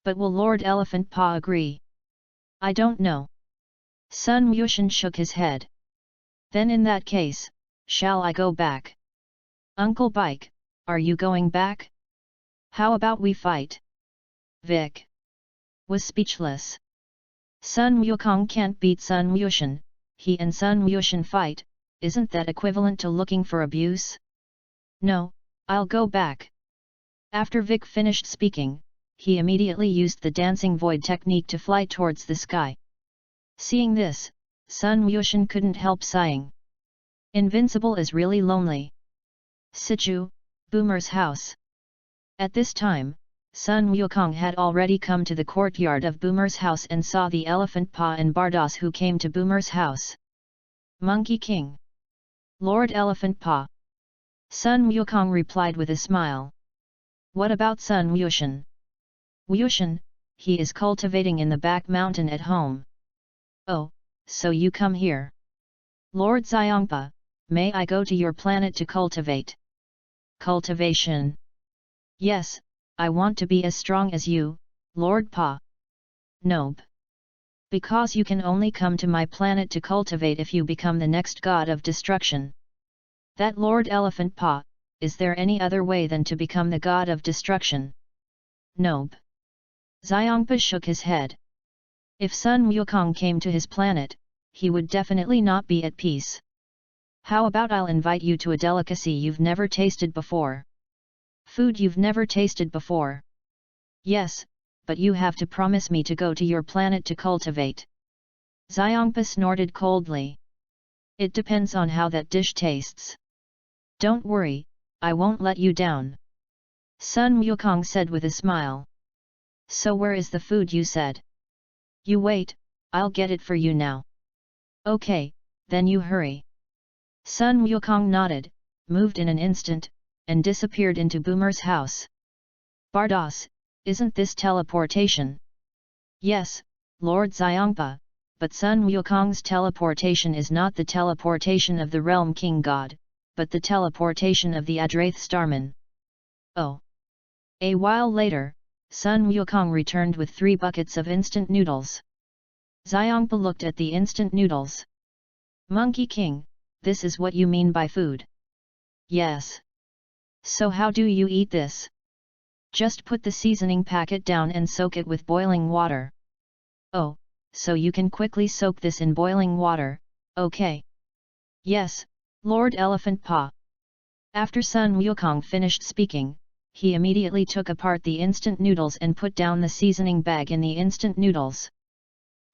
But will Lord Elephant Pa agree? I don't know. Sun Wushan shook his head. Then in that case, shall I go back? Uncle Bike, are you going back? How about we fight? Vic was speechless. Sun Wukong can't beat Sun Wushan, he and Sun Wushan fight, isn't that equivalent to looking for abuse? No, I'll go back. After Vic finished speaking, he immediately used the dancing void technique to fly towards the sky. Seeing this, Sun Wushan couldn't help sighing. Invincible is really lonely. Sichu, Boomer's house. At this time, Sun Wukong had already come to the courtyard of Boomer's house and saw the Elephant Pa and Bardos who came to Boomer's house. Monkey King. Lord Elephant Pa. Sun Wukong replied with a smile. What about Sun Wushan? Wushan, he is cultivating in the back mountain at home. Oh, so you come here. Lord Xiongpa, may I go to your planet to cultivate? Cultivation. Yes, I want to be as strong as you, Lord Pa. Nope. Because you can only come to my planet to cultivate if you become the next god of destruction. That Lord Elephant Pa, is there any other way than to become the god of destruction? Nope. Xiongpa shook his head. If Sun Wukong came to his planet, he would definitely not be at peace. How about I'll invite you to a delicacy you've never tasted before? Food you've never tasted before? Yes, but you have to promise me to go to your planet to cultivate. Xiongpa snorted coldly. It depends on how that dish tastes. Don't worry, I won't let you down. Sun Wukong said with a smile. So where is the food you said? You wait, I'll get it for you now. Okay, then you hurry. Sun Wukong nodded, moved in an instant, and disappeared into Boomer's house. Bardos, isn't this teleportation? Yes, Lord Xiongpa, but Sun Wukong's teleportation is not the teleportation of the Realm King God, but the teleportation of the Adraith Starman. Oh. A while later, Sun Wukong returned with 3 buckets of instant noodles. Xiongpa looked at the instant noodles. Monkey King, this is what you mean by food? Yes. So how do you eat this? Just put the seasoning packet down and soak it with boiling water. Oh, so you can quickly soak this in boiling water, okay. Yes, Lord Elephant Paw. After Sun Wukong finished speaking, he immediately took apart the instant noodles and put down the seasoning bag in the instant noodles.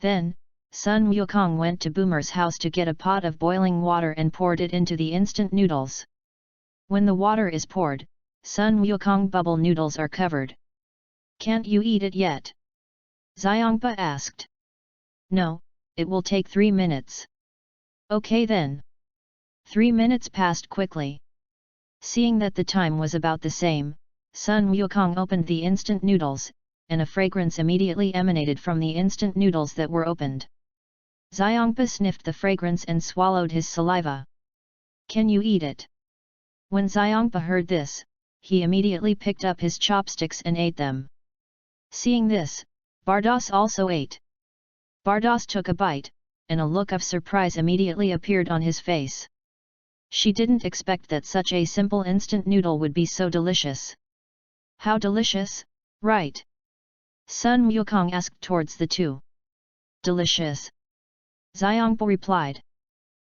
Then, Sun Wukong went to Boomer's house to get a pot of boiling water and poured it into the instant noodles. When the water is poured, Sun Wukong bubble noodles are covered. Can't you eat it yet? Xiangpa asked. No, it will take 3 minutes. Okay then. 3 minutes passed quickly. Seeing that the time was about the same, Sun Wukong opened the instant noodles, and a fragrance immediately emanated from the instant noodles that were opened. Xiangpa sniffed the fragrance and swallowed his saliva. Can you eat it? When Xiangpa heard this, he immediately picked up his chopsticks and ate them. Seeing this, Bardos also ate. Bardos took a bite, and a look of surprise immediately appeared on his face. She didn't expect that such a simple instant noodle would be so delicious. How delicious, right? Sun Wukong asked towards the two. Delicious. Xiangpa replied.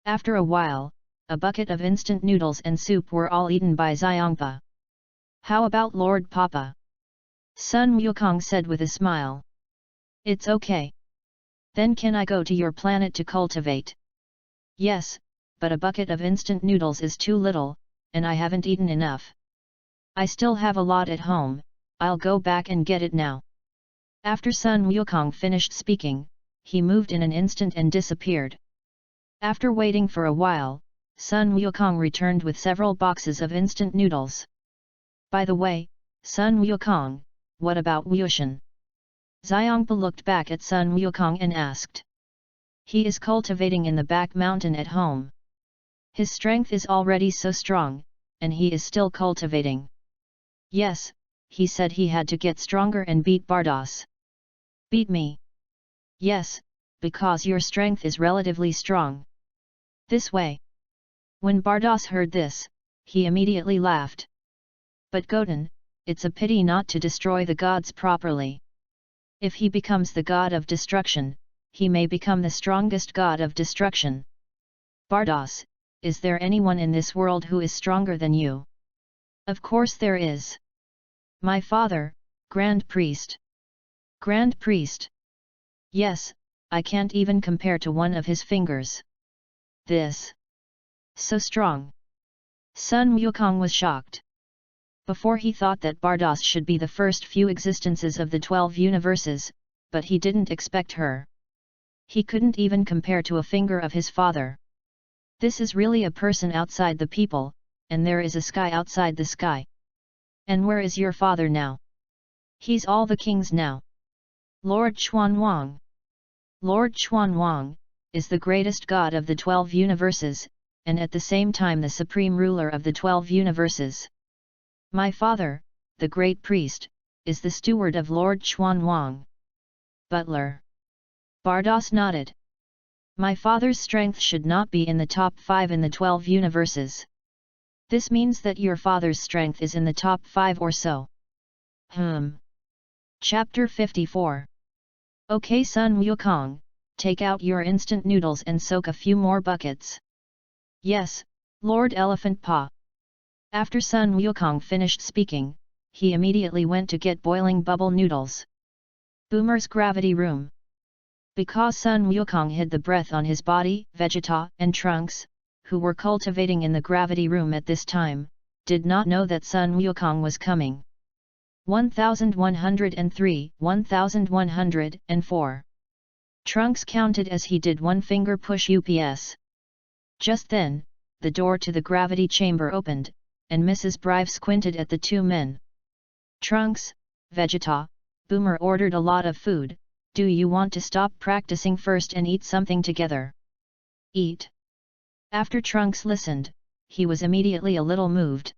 After a while, a bucket of instant noodles and soup were all eaten by Xiangpa. How about Lord Papa? Sun Wukong said with a smile. It's okay. Then can I go to your planet to cultivate? Yes, but a bucket of instant noodles is too little, and I haven't eaten enough. I still have a lot at home, I'll go back and get it now. After Sun Wukong finished speaking, he moved in an instant and disappeared. After waiting for a while, Sun Wukong returned with several boxes of instant noodles. By the way, Sun Wukong, what about Wushan? Xiangpa looked back at Sun Wukong and asked. He is cultivating in the back mountain at home. His strength is already so strong, and he is still cultivating. Yes, he said he had to get stronger and beat Bardos. Beat me? Yes, because your strength is relatively strong. This way. When Bardos heard this, he immediately laughed. But Goten, it's a pity not to destroy the gods properly. If he becomes the god of destruction, he may become the strongest god of destruction. Bardos, is there anyone in this world who is stronger than you? Of course there is. My father, Grand Priest. Grand Priest. Yes, I can't even compare to one of his fingers. This. So strong. Sun Wukong was shocked. Before he thought that Bardos should be the first few existences of the 12 universes, but he didn't expect her. He couldn't even compare to a finger of his father. This is really a person outside the people, and there is a sky outside the sky. And where is your father now? He's all the kings now. Lord Chuanwang. Lord Chuanwang is the greatest god of the 12 universes, and at the same time the supreme ruler of the 12 universes. My father, the great priest, is the steward of Lord Chuanwang. Butler. Bardos nodded. My father's strength should not be in the top 5 in the 12 universes. This means that your father's strength is in the top 5 or so. Chapter 54. Okay Sun Wukong, take out your instant noodles and soak a few more buckets. Yes, Lord Elephant Paw. After Sun Wukong finished speaking, he immediately went to get boiling bubble noodles. Boomer's gravity room. Because Sun Wukong hid the breath on his body, Vegeta and Trunks, who were cultivating in the gravity room at this time, did not know that Sun Wukong was coming. 1103, 1104. Trunks counted as he did one finger push UPS. Just then, the door to the gravity chamber opened, and Mrs. Brive squinted at the two men. Trunks, Vegeta, Boomer ordered a lot of food, do you want to stop practicing first and eat something together? Eat. After Trunks listened, he was immediately a little moved.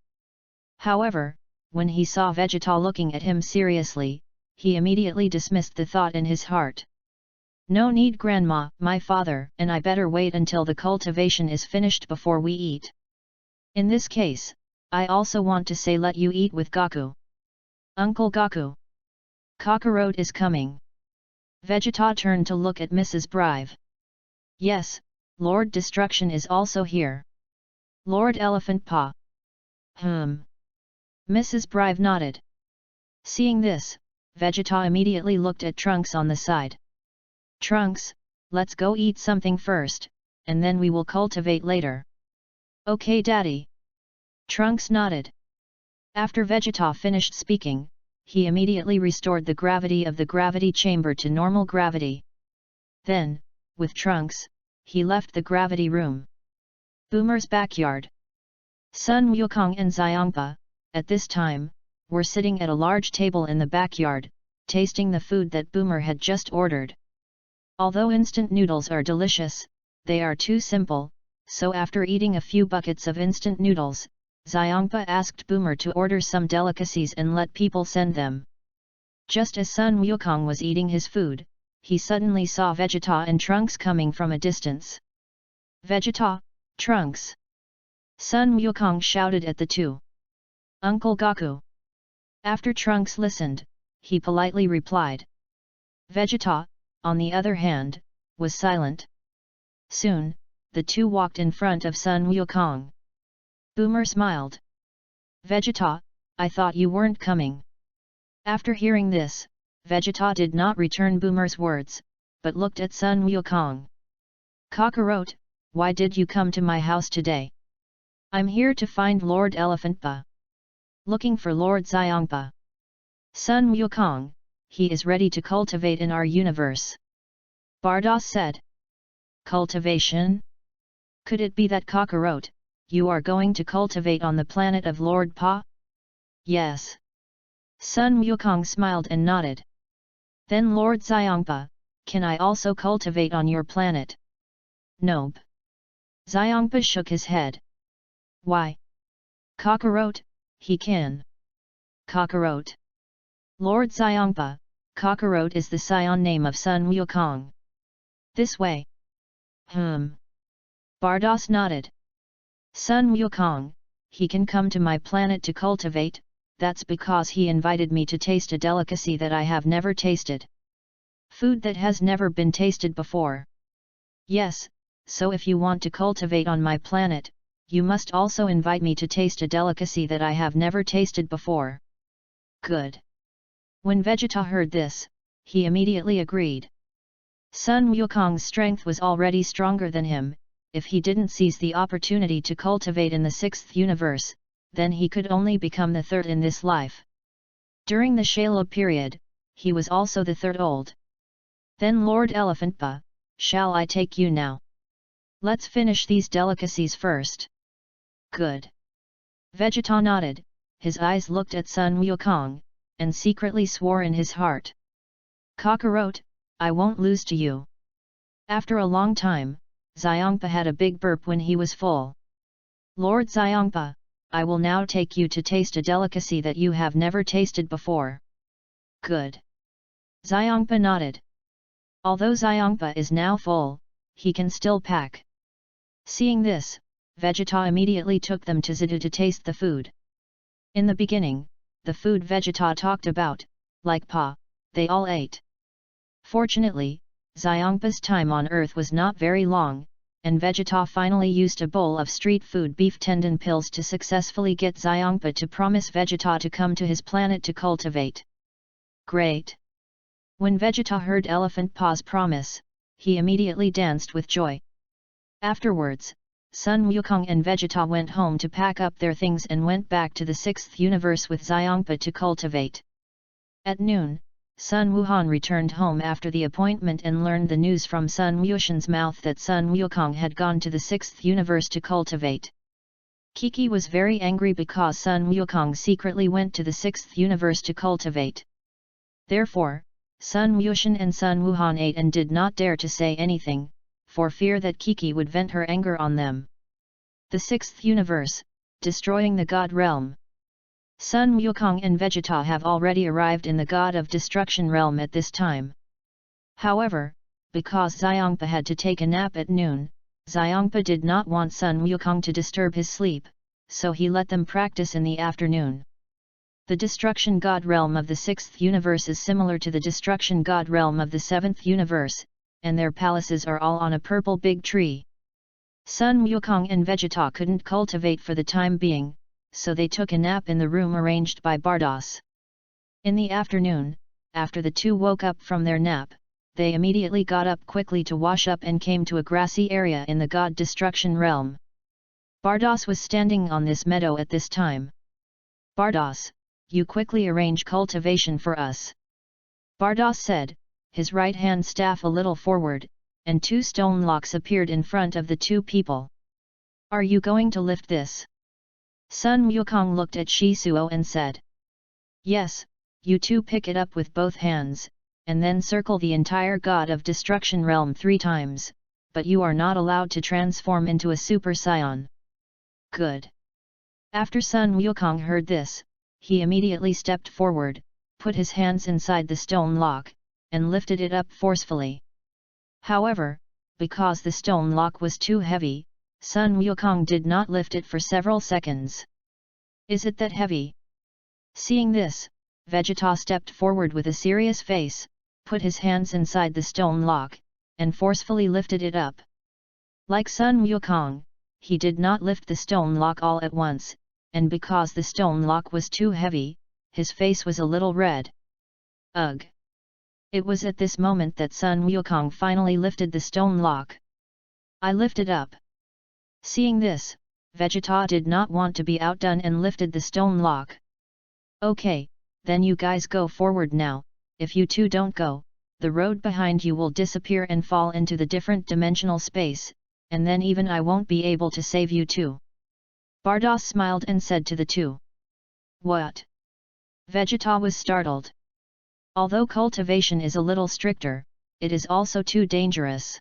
However, when he saw Vegeta looking at him seriously, he immediately dismissed the thought in his heart. No need, grandma, my father and I better wait until the cultivation is finished before we eat. In this case, I also want to say let you eat with Gaku. Uncle Gaku. Kakarot is coming. Vegeta turned to look at Mrs. Brive. Yes, Lord Destruction is also here. Lord Elephant Pa. Mrs. Brive nodded. Seeing this, Vegeta immediately looked at Trunks on the side. Trunks, let's go eat something first, and then we will cultivate later. Okay, Daddy. Trunks nodded. After Vegeta finished speaking, he immediately restored the gravity of the gravity chamber to normal gravity. Then, with Trunks, he left the gravity room. Boomer's backyard. Sun Wukong and Xiangpa, at this time, were sitting at a large table in the backyard, tasting the food that Boomer had just ordered. Although instant noodles are delicious, they are too simple, so after eating a few buckets of instant noodles, Xiangpa asked Boomer to order some delicacies and let people send them. Just as Sun Wukong was eating his food, he suddenly saw Vegeta and Trunks coming from a distance. Vegeta, Trunks! Sun Wukong shouted at the two. Uncle Gaku. After Trunks listened, he politely replied. Vegeta, on the other hand, was silent. Soon, the two walked in front of Sun Wukong. Boomer smiled. Vegeta, I thought you weren't coming. After hearing this, Vegeta did not return Boomer's words, but looked at Sun Wukong. Kakarot, why did you come to my house today? I'm here to find Lord Elephantpa. Looking for Lord Xiangpa. Sun Wukong, he is ready to cultivate in our universe. Bardos said. Cultivation? Could it be that Kakarot, you are going to cultivate on the planet of Lord Pa? Yes. Sun Wukong smiled and nodded. Then Lord Xiangpa, can I also cultivate on your planet? Nope. Xiangpa shook his head. Why? Kakarot, he can. Kakarot. Lord Xiangpa, Kakarot is the scion name of Sun Wukong. This way. Bardos nodded. Sun Wukong, he can come to my planet to cultivate, that's because he invited me to taste a delicacy that I have never tasted. Food that has never been tasted before. Yes, so if you want to cultivate on my planet, you must also invite me to taste a delicacy that I have never tasted before. Good. When Vegeta heard this, he immediately agreed. Sun Wukong's strength was already stronger than him. If he didn't seize the opportunity to cultivate in the 6th universe, then he could only become the 3rd in this life. During the Shala period, he was also the 3rd old. Then Lord Elephantpa, shall I take you now? Let's finish these delicacies first. Good. Vegeta nodded, his eyes looked at Sun Wukong, and secretly swore in his heart. Kakarot, I won't lose to you. After a long time, Xiangpa had a big burp when he was full. Lord Xiangpa, I will now take you to taste a delicacy that you have never tasted before. Good. Xiangpa nodded. Although Xiangpa is now full, he can still pack. Seeing this, Vegeta immediately took them to Zidu to taste the food. In the beginning, the food Vegeta talked about, like Pa, they all ate. Fortunately, Xiangpa's time on Earth was not very long, and Vegeta finally used a bowl of street food beef tendon pills to successfully get Xiangpa to promise Vegeta to come to his planet to cultivate. Great! When Vegeta heard Elephant Pa's promise, he immediately danced with joy. Afterwards, Sun Wukong and Vegeta went home to pack up their things and went back to the 6th universe with Xiangpa to cultivate. At noon, Sun Wuhan returned home after the appointment and learned the news from Sun Wushan's mouth that Sun Wukong had gone to the 6th universe to cultivate. Kiki was very angry because Sun Wukong secretly went to the 6th universe to cultivate. Therefore, Sun Wushan and Sun Wuhan ate and did not dare to say anything, for fear that Kiki would vent her anger on them. The 6th universe, destroying the God realm. Sun Wukong and Vegeta have already arrived in the God of Destruction realm at this time. However, because Xiongpa had to take a nap at noon, Xiongpa did not want Sun Wukong to disturb his sleep, so he let them practice in the afternoon. The Destruction God realm of the 6th universe is similar to the Destruction God realm of the 7th universe, and their palaces are all on a purple big tree. Sun Wukong and Vegeta couldn't cultivate for the time being, so they took a nap in the room arranged by Bardos. In the afternoon, after the two woke up from their nap, they immediately got up quickly to wash up and came to a grassy area in the God Destruction realm. Bardos was standing on this meadow at this time. Bardos, you quickly arrange cultivation for us. Bardos said, his right hand staff a little forward, and two stone locks appeared in front of the two people. Are you going to lift this? Sun Wukong looked at Shisuo and said. Yes, you two pick it up with both hands, and then circle the entire God of Destruction realm 3 times, but you are not allowed to transform into a Super Saiyan. Good. After Sun Wukong heard this, he immediately stepped forward, put his hands inside the stone lock, and lifted it up forcefully. However, because the stone lock was too heavy, Sun Wukong did not lift it for several seconds. Is it that heavy? Seeing this, Vegeta stepped forward with a serious face, put his hands inside the stone lock, and forcefully lifted it up. Like Sun Wukong, he did not lift the stone lock all at once, and because the stone lock was too heavy, his face was a little red. Ugh! It was at this moment that Sun Wukong finally lifted the stone lock. I lifted up. Seeing this, Vegeta did not want to be outdone and lifted the stone lock. Okay, then you guys go forward now. If you two don't go, the road behind you will disappear and fall into the different dimensional space, and then even I won't be able to save you two. Bardos smiled and said to the two. What? Vegeta was startled. Although cultivation is a little stricter, it is also too dangerous.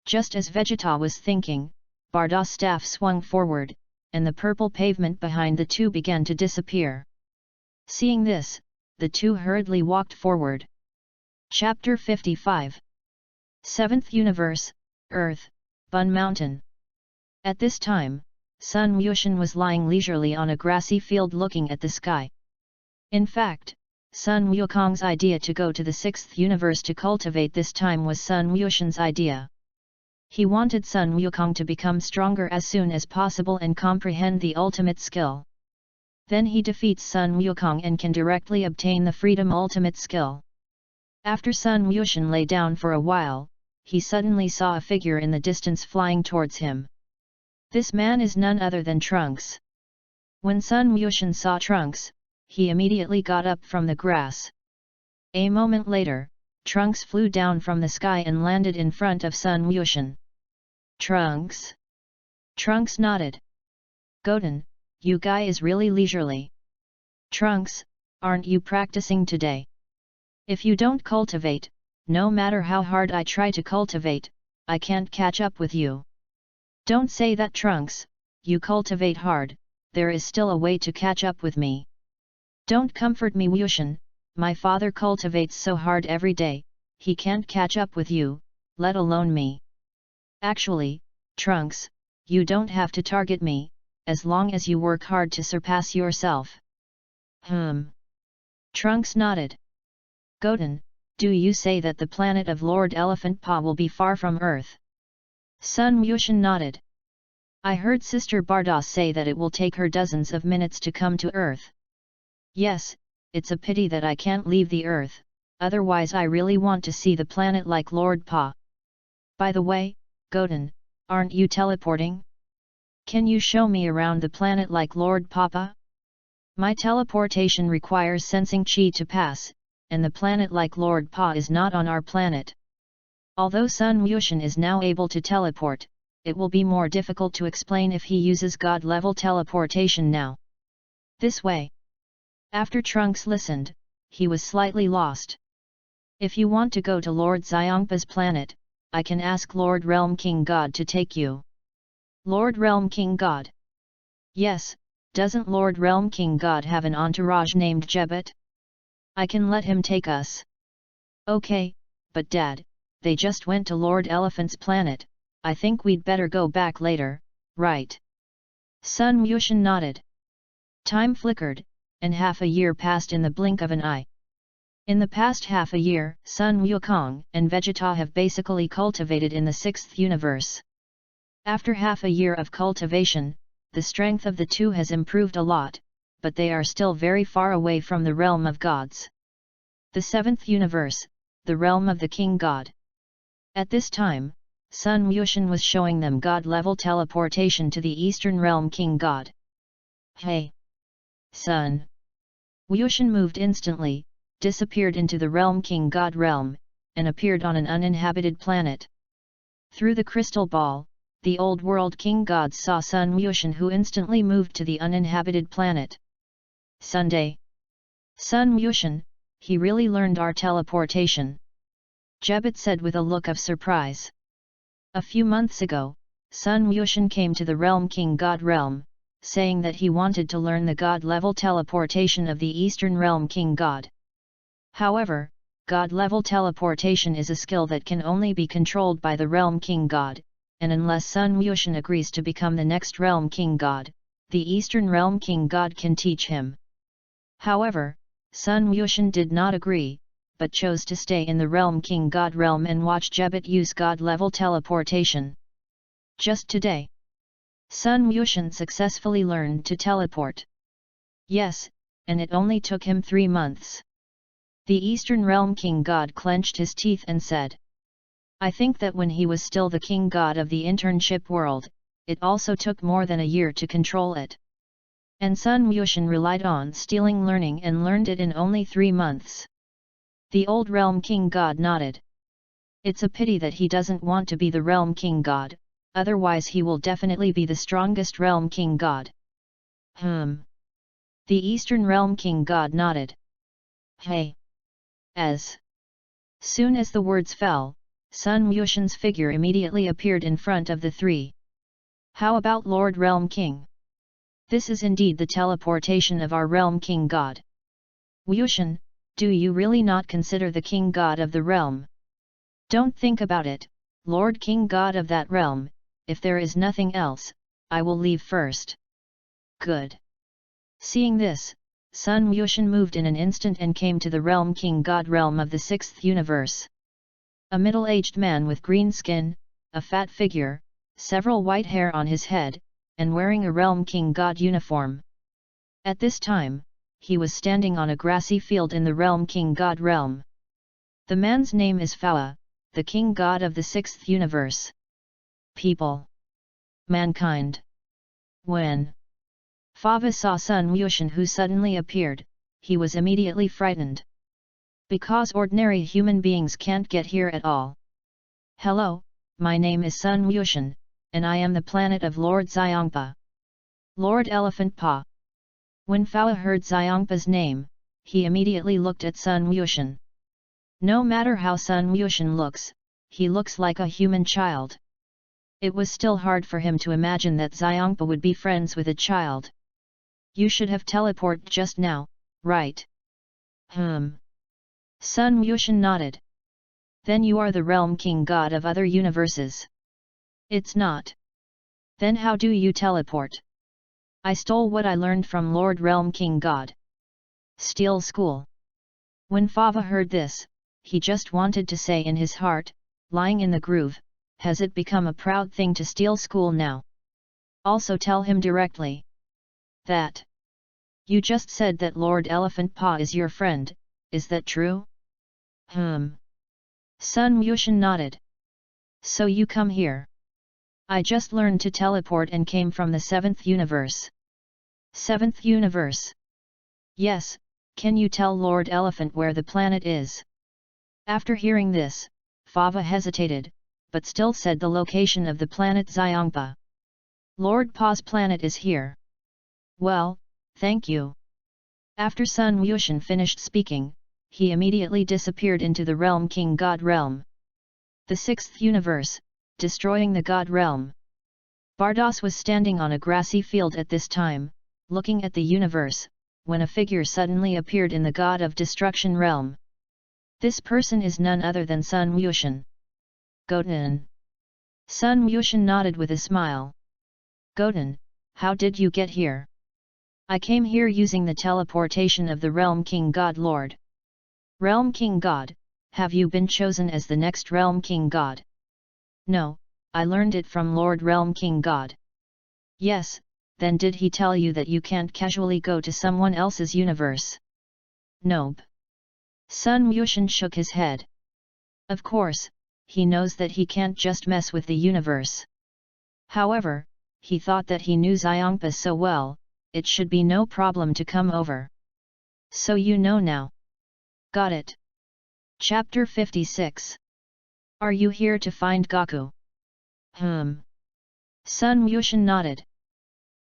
Just as Vegeta was thinking, Bardos' staff swung forward, and the purple pavement behind the two began to disappear. Seeing this, the two hurriedly walked forward. Chapter 55. 7th Universe, Earth, Bun Mountain. At this time, Sun Wushan was lying leisurely on a grassy field looking at the sky. In fact, Sun Wukong's idea to go to the 6th universe to cultivate this time was Sun Wushan's idea. He wanted Sun Wukong to become stronger as soon as possible and comprehend the ultimate skill. Then he defeats Sun Wukong and can directly obtain the Freedom Ultimate skill. After Sun Wushan lay down for a while, he suddenly saw a figure in the distance flying towards him. This man is none other than Trunks. When Sun Wushan saw Trunks, he immediately got up from the grass. A moment later, Trunks flew down from the sky and landed in front of Sun Wushan. Trunks? Trunks nodded. Goten, you guy is really leisurely. Trunks, aren't you practicing today? If you don't cultivate, no matter how hard I try to cultivate, I can't catch up with you. Don't say that, Trunks, you cultivate hard, there is still a way to catch up with me. Don't comfort me, Wushan, my father cultivates so hard every day, he can't catch up with you, let alone me. Actually, Trunks, you don't have to target me, as long as you work hard to surpass yourself. Trunks nodded. Goten, do you say that the planet of Lord Elephant Pa will be far from Earth? Sun Wushan nodded. I heard Sister Bardos say that it will take her dozens of minutes to come to Earth. Yes, it's a pity that I can't leave the Earth, otherwise I really want to see the planet like Lord Pa. By the way, Goten, aren't you teleporting? Can you show me around the planet like Lord Papa? My teleportation requires sensing chi to pass, and the planet like Lord Pa is not on our planet. Although Sun Wushan is now able to teleport, it will be more difficult to explain if he uses God-level teleportation now. This way. After Trunks listened, he was slightly lost. If you want to go to Lord Xiongpa's planet, I can ask Lord Realm King God to take you. Lord Realm King God? Yes, doesn't Lord Realm King God have an entourage named Jebet? I can let him take us. Okay, but Dad, they just went to Lord Elephant's planet. I think we'd better go back later, right? Sun Yushan nodded. Time flickered, and half a year passed in the blink of an eye. In the past half a year, Sun Wukong and Vegeta have basically cultivated in the 6th universe. After half a year of cultivation, the strength of the two has improved a lot, but they are still very far away from the realm of gods. The 7th universe, the realm of the king god. At this time, Sun Wushan was showing them god-level teleportation to the eastern realm king god. Hey! Sun! Wushan moved instantly, disappeared into the realm king god realm, and appeared on an uninhabited planet. Through the crystal ball, the old world king gods saw Sun Wushan, who instantly moved to the uninhabited planet. Sunday! Sun Wushan, he really learned our teleportation. Jebet said with a look of surprise. A few months ago, Sun Wushan came to the realm king god realm, saying that he wanted to learn the god-level teleportation of the eastern realm king god. However, god-level teleportation is a skill that can only be controlled by the realm king god, and unless Sun Wushan agrees to become the next realm king god, the eastern realm king god can teach him. However, Sun Wushan did not agree, but chose to stay in the realm king god realm and watch Jebet use god-level teleportation. Just today, Sun Wushan successfully learned to teleport. Yes, and it only took him 3 months. The eastern realm king god clenched his teeth and said, I think that when he was still the king god of the internship world, it also took more than a year to control it. And Sun Wushan relied on stealing learning and learned it in only 3 months. The old realm king god nodded. It's a pity that he doesn't want to be the realm king god, otherwise he will definitely be the strongest realm king god. The eastern realm king god nodded. Hey! As soon as the words fell, Sun Wushan's figure immediately appeared in front of the three. How about Lord Realm King? This is indeed the teleportation of our realm king god. Wushan, do you really not consider the king god of the realm? Don't think about it, Lord king god of that realm. If there is nothing else, I will leave first. Good. Seeing this, Sun Wushan moved in an instant and came to the realm king god realm of the 6th universe. A middle-aged man with green skin, a fat figure, several white hair on his head, and wearing a realm king god uniform. At this time, he was standing on a grassy field in the realm king god realm. The man's name is Fawa, the king god of the 6th universe. People. Mankind. When Fawa saw Sun Wushan, who suddenly appeared, he was immediately frightened. Because ordinary human beings can't get here at all. Hello, my name is Sun Wushan, and I am the planet of Lord Xiongpa. Lord Elephant Pa. When Fawa heard Xiongpa's name, he immediately looked at Sun Wushan. No matter how Sun Wushan looks, he looks like a human child. It was still hard for him to imagine that Xiongpa would be friends with a child. You should have teleported just now, right? Sun Wushan nodded. Then you are the realm king god of other universes. It's not. Then how do you teleport? I stole what I learned from Lord Realm King God. Steal school. When Fawa heard this, he just wanted to say in his heart, lying in the groove, has it become a proud thing to steal school now? Also tell him directly. That. You just said that Lord Elephant Pa is your friend, is that true? Sun Wushan nodded. So you come here. I just learned to teleport and came from the 7th universe. 7th universe? Yes, can you tell Lord Elephant where the planet is? After hearing this, Fawa hesitated, but still said the location of the planet Xiongpa. Lord Pa's planet is here. Well, thank you. After Sun Wushan finished speaking, he immediately disappeared into the realm king god realm. The 6th universe, destroying the god realm. Bardos was standing on a grassy field at this time, looking at the universe, when a figure suddenly appeared in the god of destruction realm. This person is none other than Sun Wushan. Goten. Sun Yushin nodded with a smile. Goten, how did you get here? I came here using the teleportation of the Realm King God Lord. Realm King God, have you been chosen as the next Realm King God? No, I learned it from Lord Realm King God. Yes, then did he tell you that you can't casually go to someone else's universe? Nope. Sun Yushin shook his head. Of course, he knows that he can't just mess with the universe. However, he thought that he knew Xiongpa so well, it should be no problem to come over. So you know now. Got it. Chapter 56. Are you here to find Gaku? Sun Yushin nodded.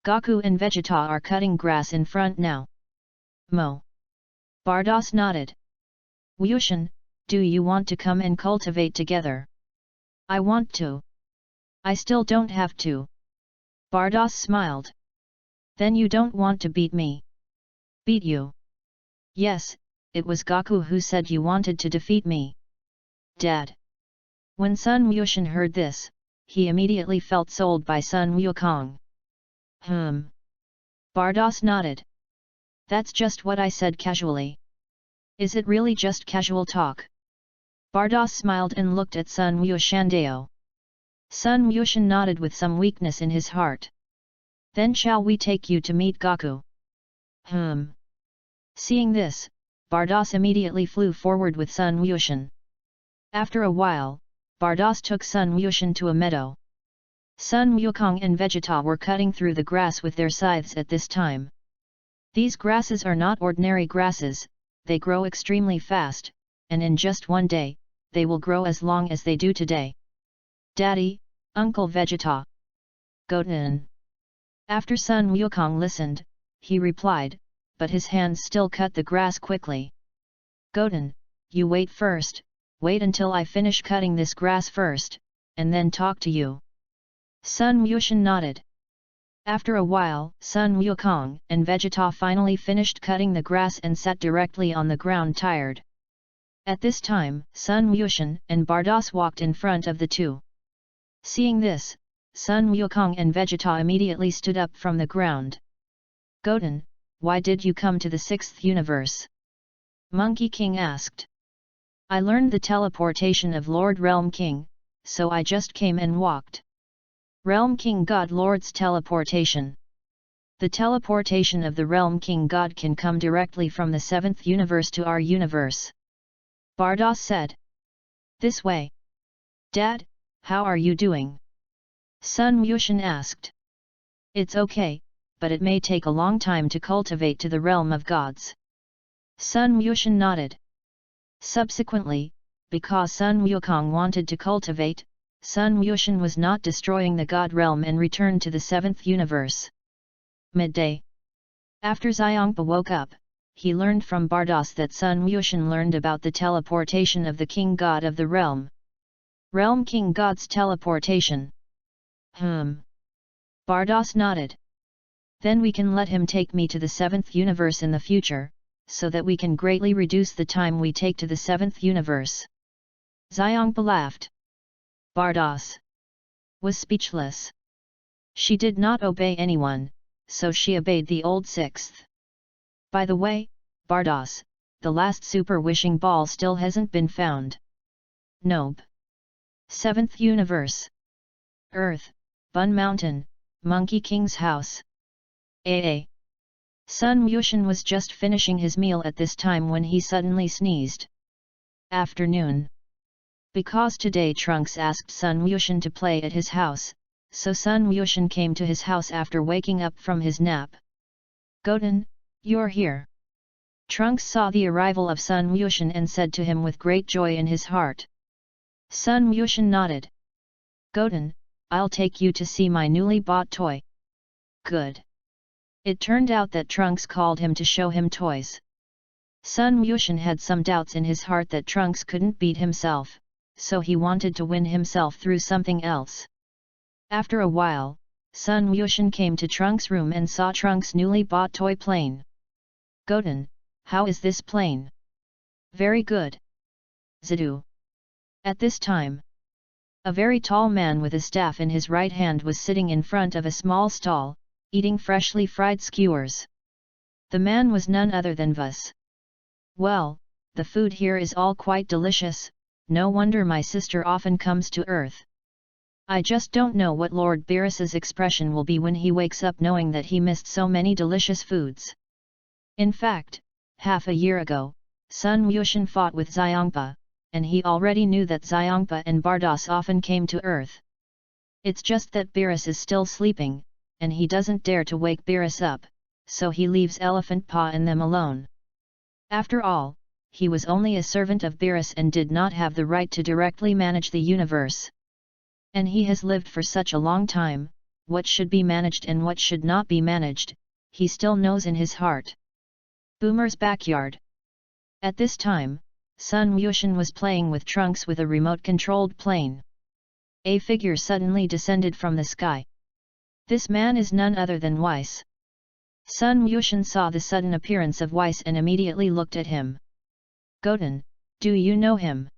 Gaku and Vegeta are cutting grass in front now. Mo. Bardos nodded. Yushin, do you want to come and cultivate together? I want to. I still don't have to. Bardos smiled. Then you don't want to beat me? Beat you? Yes, it was Gaku who said you wanted to defeat me. Dad. When Sun Yushin heard this, he immediately felt sold by Sun Wukong. Bardos nodded. That's just what I said casually. Is it really just casual talk? Bardos smiled and looked at Sun Wushandao. Sun Yushin nodded with some weakness in his heart. Then shall we take you to meet Gaku? Seeing this, Bardos immediately flew forward with Sun Yushin. After a while, Bardos took Sun Yushin to a meadow. Sun Wukong and Vegeta were cutting through the grass with their scythes at this time. These grasses are not ordinary grasses, they grow extremely fast, and in just one day, they will grow as long as they do today. Daddy, Uncle Vegeta. Goten. After Sun Wukong listened, he replied, but his hands still cut the grass quickly. Goten, you wait first, wait until I finish cutting this grass first, and then talk to you. Sun Yushin nodded. After a while, Sun Wukong and Vegeta finally finished cutting the grass and sat directly on the ground tired. At this time, Sun Yushin and Bardos walked in front of the two. Seeing this, Sun Wukong and Vegeta immediately stood up from the ground. Goten, why did you come to the 6th universe? Monkey King asked. I learned the teleportation of Lord Realm King, so I just came and walked. Realm King God Lord's teleportation. The teleportation of the Realm King God can come directly from the 7th universe to our universe. Bardos said. This way. Dad, how are you doing? Sun Yushin asked. It's okay, but it may take a long time to cultivate to the realm of gods. Sun Yushin nodded. Subsequently, because Sun Wukong wanted to cultivate, Sun Yushin was not destroying the god realm and returned to the 7th universe. Midday. After Xiongpa woke up, he learned from Bardos that Sun Yushin learned about the teleportation of the king god of the realm. Realm King God's teleportation. Bardos nodded. Then we can let him take me to the 7th universe in the future, so that we can greatly reduce the time we take to the 7th universe. Xiongpa laughed. Bardos was speechless. She did not obey anyone, so she obeyed the old 6th. By the way, Bardos, the last super wishing ball still hasn't been found. Nope. 7th universe. Earth, Bun Mountain, Monkey King's house. Sun Yushin was just finishing his meal at this time when he suddenly sneezed. Afternoon. Because today Trunks asked Sun Yushin to play at his house, so Sun Yushin came to his house after waking up from his nap. Goten, you're here. Trunks saw the arrival of Sun Yushin and said to him with great joy in his heart. Sun Yushin nodded. Goten, I'll take you to see my newly bought toy. Good. It turned out that Trunks called him to show him toys. Sun Yushin had some doubts in his heart that Trunks couldn't beat himself, so he wanted to win himself through something else. After a while, Sun Yushin came to Trunks' room and saw Trunks' newly bought toy plane. Goten, how is this plane? Very good. Zidu. At this time, A very tall man with a staff in his right hand was sitting in front of a small stall, eating freshly fried skewers. The man was none other than Vas. "Well, the food here is all quite delicious, no wonder my sister often comes to earth. I just don't know what Lord Beerus's expression will be when he wakes up knowing that he missed so many delicious foods. In fact, half a year ago, Sun Wuxian fought with Xiongpa, and he already knew that Xiongpa and Bardos often came to earth. It's just that Beerus is still sleeping, and he doesn't dare to wake Beerus up, so he leaves Elephant Paw and them alone. After all, he was only a servant of Beerus and did not have the right to directly manage the universe. And he has lived for such a long time, what should be managed and what should not be managed, he still knows in his heart." Boomer's backyard. At this time, Sun Wuxian was playing with Trunks with a remote-controlled plane. A figure suddenly descended from the sky. This man is none other than Weiss. Sun Wuxian saw the sudden appearance of Weiss and immediately looked at him. "Goten, do you know him?"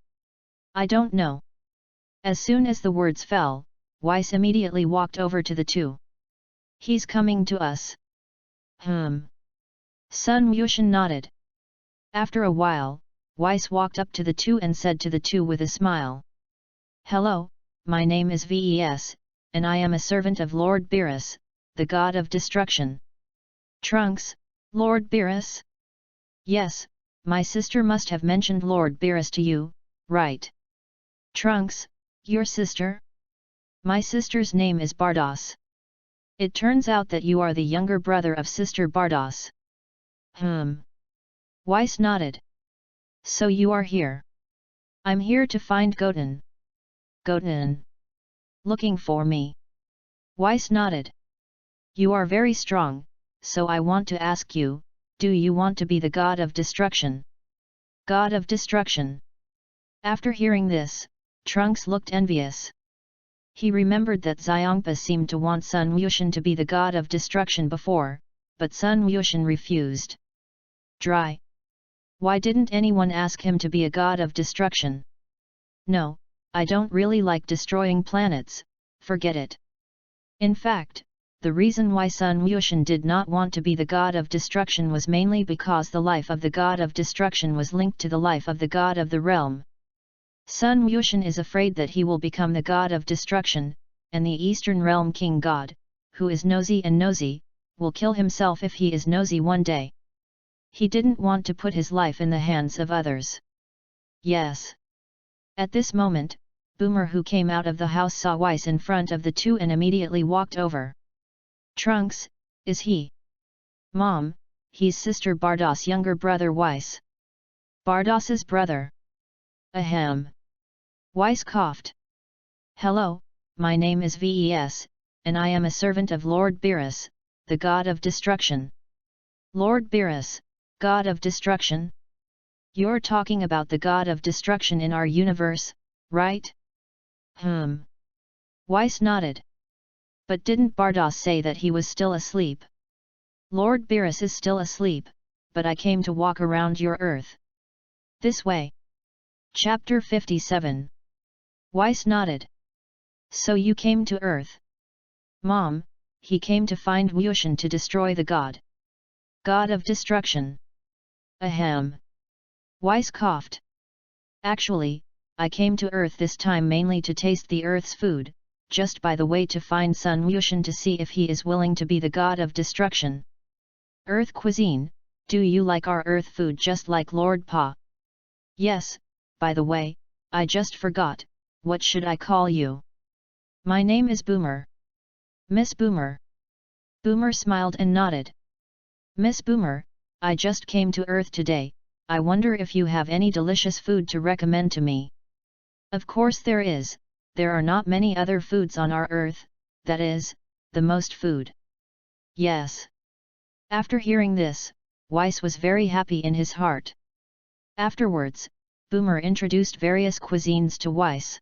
"I don't know." As soon as the words fell, Weiss immediately walked over to the two. "He's coming to us." Sun Wuxian nodded. After a while, Weiss walked up to the two and said to the two with a smile. "Hello, my name is Ves, and I am a servant of Lord Beerus, the god of destruction." "Trunks, Lord Beerus?" "Yes, my sister must have mentioned Lord Beerus to you, right?" "Trunks, your sister?" "My sister's name is Bardos." "It turns out that you are the younger brother of Sister Bardos." Weiss nodded. "So you are here." "I'm here to find Goten." "Goten? Looking for me?" Weiss nodded. "You are very strong, so I want to ask you, do you want to be the god of destruction?" "God of destruction?" After hearing this, Trunks looked envious. He remembered that Xiongpa seemed to want Sun Wuxian to be the god of destruction before, but Sun Wuxian refused. Dry. Why didn't anyone ask him to be a god of destruction? "No, I don't really like destroying planets, forget it." In fact, the reason why Sun Wuxian did not want to be the god of destruction was mainly because the life of the god of destruction was linked to the life of the god of the realm. Sun Wuxian is afraid that he will become the god of destruction, and the Eastern Realm King God, who is nosy and nosy, will kill himself if he is nosy one day. He didn't want to put his life in the hands of others. Yes. At this moment, Boomer, who came out of the house, saw Weiss in front of the two and immediately walked over. "Trunks, is he?" "Mom, he's Sister Bardos' younger brother Weiss." "Bardos's brother?" "Ahem." Weiss coughed. "Hello, my name is Ves, and I am a servant of Lord Beerus, the god of destruction." "Lord Beerus, god of destruction? You're talking about the god of destruction in our universe, right?" Weiss nodded. "But didn't Bardos say that he was still asleep?" "Lord Beerus is still asleep, but I came to walk around your Earth. This way." Chapter 57. Weiss nodded. "So you came to Earth?" "Mom, he came to find Wuxian to destroy the god. God of destruction." Ahem. Weiss coughed. "Actually, I came to Earth this time mainly to taste the Earth's food, just by the way to find Sun Wuxian to see if he is willing to be the god of destruction." "Earth cuisine, do you like our Earth food just like Lord Pa?" "Yes, by the way, I just forgot, what should I call you?" "My name is Boomer." "Miss Boomer." Boomer smiled and nodded. "Miss Boomer, I just came to Earth today, I wonder if you have any delicious food to recommend to me." "Of course there is, there are not many other foods on our Earth, that is, the most food." "Yes." After hearing this, Weiss was very happy in his heart. Afterwards, Boomer introduced various cuisines to Weiss.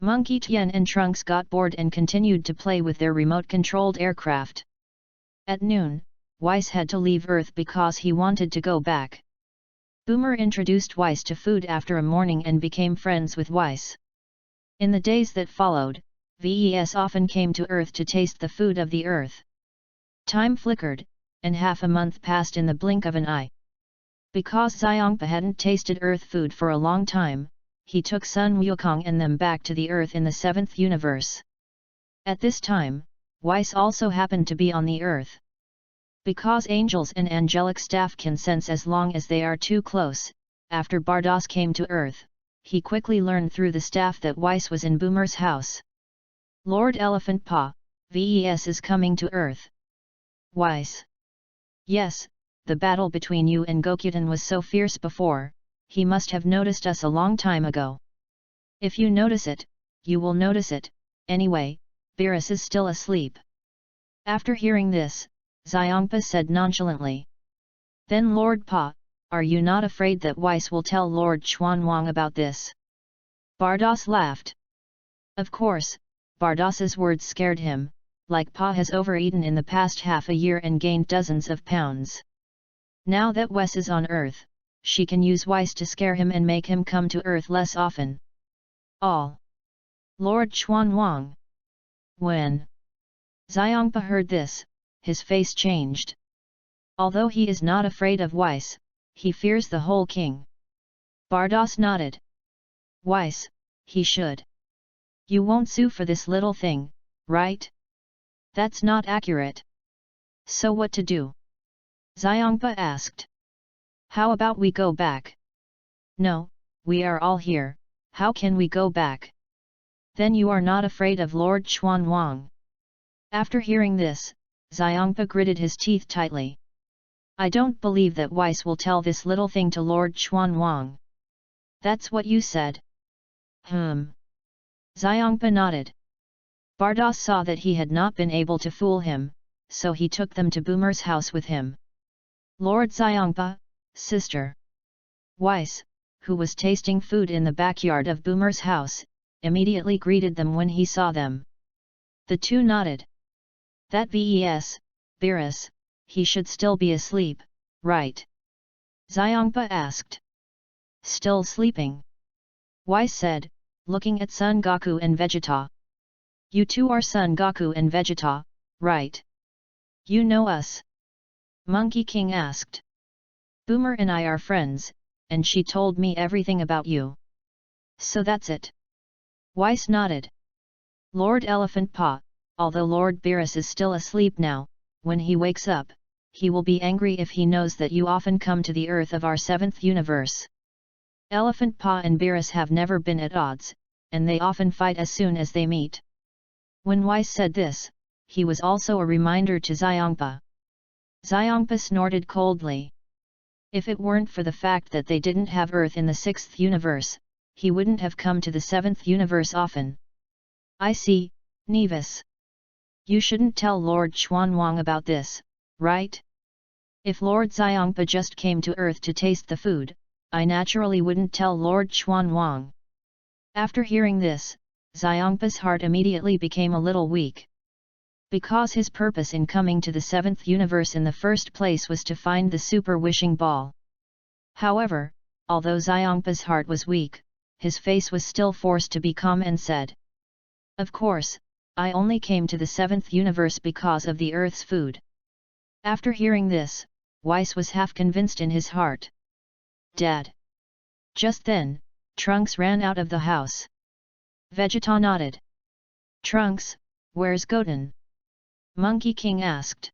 Monkey Tien and Trunks got bored and continued to play with their remote-controlled aircraft. At noon, Weiss had to leave Earth because he wanted to go back. Boomer introduced Weiss to food after a morning and became friends with Weiss. In the days that followed, Ves often came to Earth to taste the food of the earth. Time flickered, and half a month passed in the blink of an eye. Because Xiongpa hadn't tasted Earth food for a long time, he took Sun Wukong and them back to the Earth in the 7th universe. At this time, Weiss also happened to be on the Earth. Because angels and angelic staff can sense as long as they are too close, after Bardos came to Earth, he quickly learned through the staff that Weiss was in Boomer's house. Lord Elephant Paw, Ves is coming to Earth. Weiss. Yes, the battle between you and Gokuten was so fierce before, he must have noticed us a long time ago. If you notice it, you will notice it, anyway, Beerus is still asleep. After hearing this, Xiongpa said nonchalantly. Then Lord Pa, are you not afraid that Weiss will tell Lord Chuanwang about this? Bardos laughed. Of course, Bardos's words scared him, like Pa has overeaten in the past half a year and gained dozens of pounds. Now that Weiss is on Earth, she can use Weiss to scare him and make him come to Earth less often. All. Lord Chuanwang. When Xiongpa heard this, his face changed. Although he is not afraid of Weiss, he fears the whole king. Bardos nodded. Weiss, he should. You won't sue for this little thing, right? That's not accurate. So what to do? Xiongpa asked. How about we go back? No, we are all here, how can we go back? Then you are not afraid of Lord Chuanwang. After hearing this, Xiongpa gritted his teeth tightly. I don't believe that Weiss will tell this little thing to Lord Chuanwang. That's what you said. Xiongpa nodded. Bardos saw that he had not been able to fool him, so he took them to Boomer's house with him. Lord Xiongpa, sister. Weiss, who was tasting food in the backyard of Boomer's house, immediately greeted them when he saw them. The two nodded. That Ves, Beerus, he should still be asleep, right? Xiongpa asked. Still sleeping? Weiss said, looking at Son Goku and Vegeta. You two are Son Goku and Vegeta, right? You know us? Monkey King asked. Boomer and I are friends, and she told me everything about you. So that's it. Weiss nodded. Lord Elephant Paw, although Lord Beerus is still asleep now, when he wakes up, he will be angry if he knows that you often come to the Earth of our 7th universe. Elephant Paw and Beerus have never been at odds, and they often fight as soon as they meet. When Weiss said this, he was also a reminder to Xiongpa. Xiongpa snorted coldly. If it weren't for the fact that they didn't have Earth in the 6th universe, he wouldn't have come to the 7th universe often. I see, Nevis. You shouldn't tell Lord Chuanwang about this, right? If Lord Xiongpa just came to Earth to taste the food, I naturally wouldn't tell Lord Chuanwang. After hearing this, Xiongpa's heart immediately became a little weak. Because his purpose in coming to the 7th universe in the first place was to find the super wishing ball. However, although Xiongpa's heart was weak, his face was still forced to be calm and said, of course, I only came to the 7th universe because of the Earth's food. After hearing this, Weiss was half convinced in his heart. Dad. Just then, Trunks ran out of the house. Vegeta nodded. Trunks, where's Goten? Monkey King asked.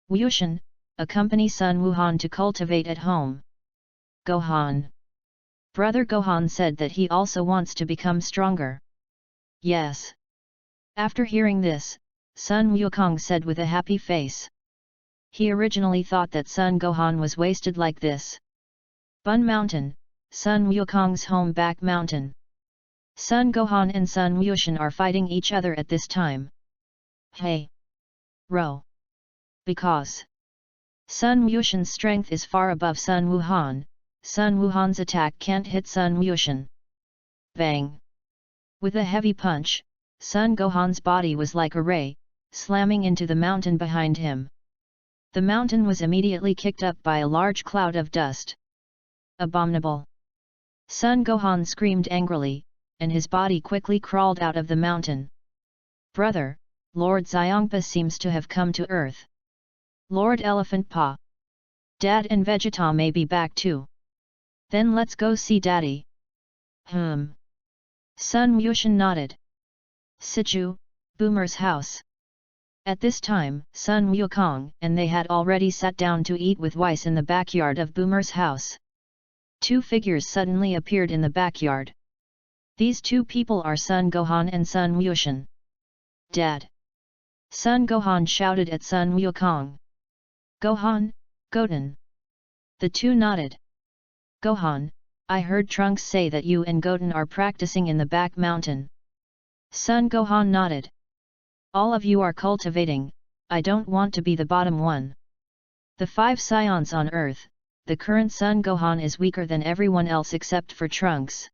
Wushan, accompany son Wuhan to cultivate at home. Gohan. Brother Gohan said that he also wants to become stronger. Yes. After hearing this, Sun Wukong said with a happy face. He originally thought that Sun Gohan was wasted like this. Bun Mountain, Sun Wukong's home back mountain. Sun Gohan and Sun Wushan are fighting each other at this time. Hey! Ro! Because Sun Wushan's strength is far above Sun Wuhan, Sun Wuhan's attack can't hit Sun Wushan. Bang! With a heavy punch, Sun Gohan's body was like a ray, slamming into the mountain behind him. The mountain was immediately kicked up by a large cloud of dust. Abominable! Sun Gohan screamed angrily, and his body quickly crawled out of the mountain. Brother, Lord Xiongpa seems to have come to earth. Lord Elephant Paw. Dad and Vegeta may be back too. Then let's go see Daddy. Sun Wushan nodded. Sichu, Boomer's house. At this time, Sun Wukong and they had already sat down to eat with Weiss in the backyard of Boomer's house. Two figures suddenly appeared in the backyard. These two people are Sun Gohan and Sun Wushan. Dad! Sun Gohan shouted at Sun Wukong. Gohan, Goten. The two nodded. Gohan, I heard Trunks say that you and Goten are practicing in the back mountain. Sun Gohan nodded. All of you are cultivating, I don't want to be the bottom one. The 5 Scions on Earth, the current Sun Gohan is weaker than everyone else except for Trunks.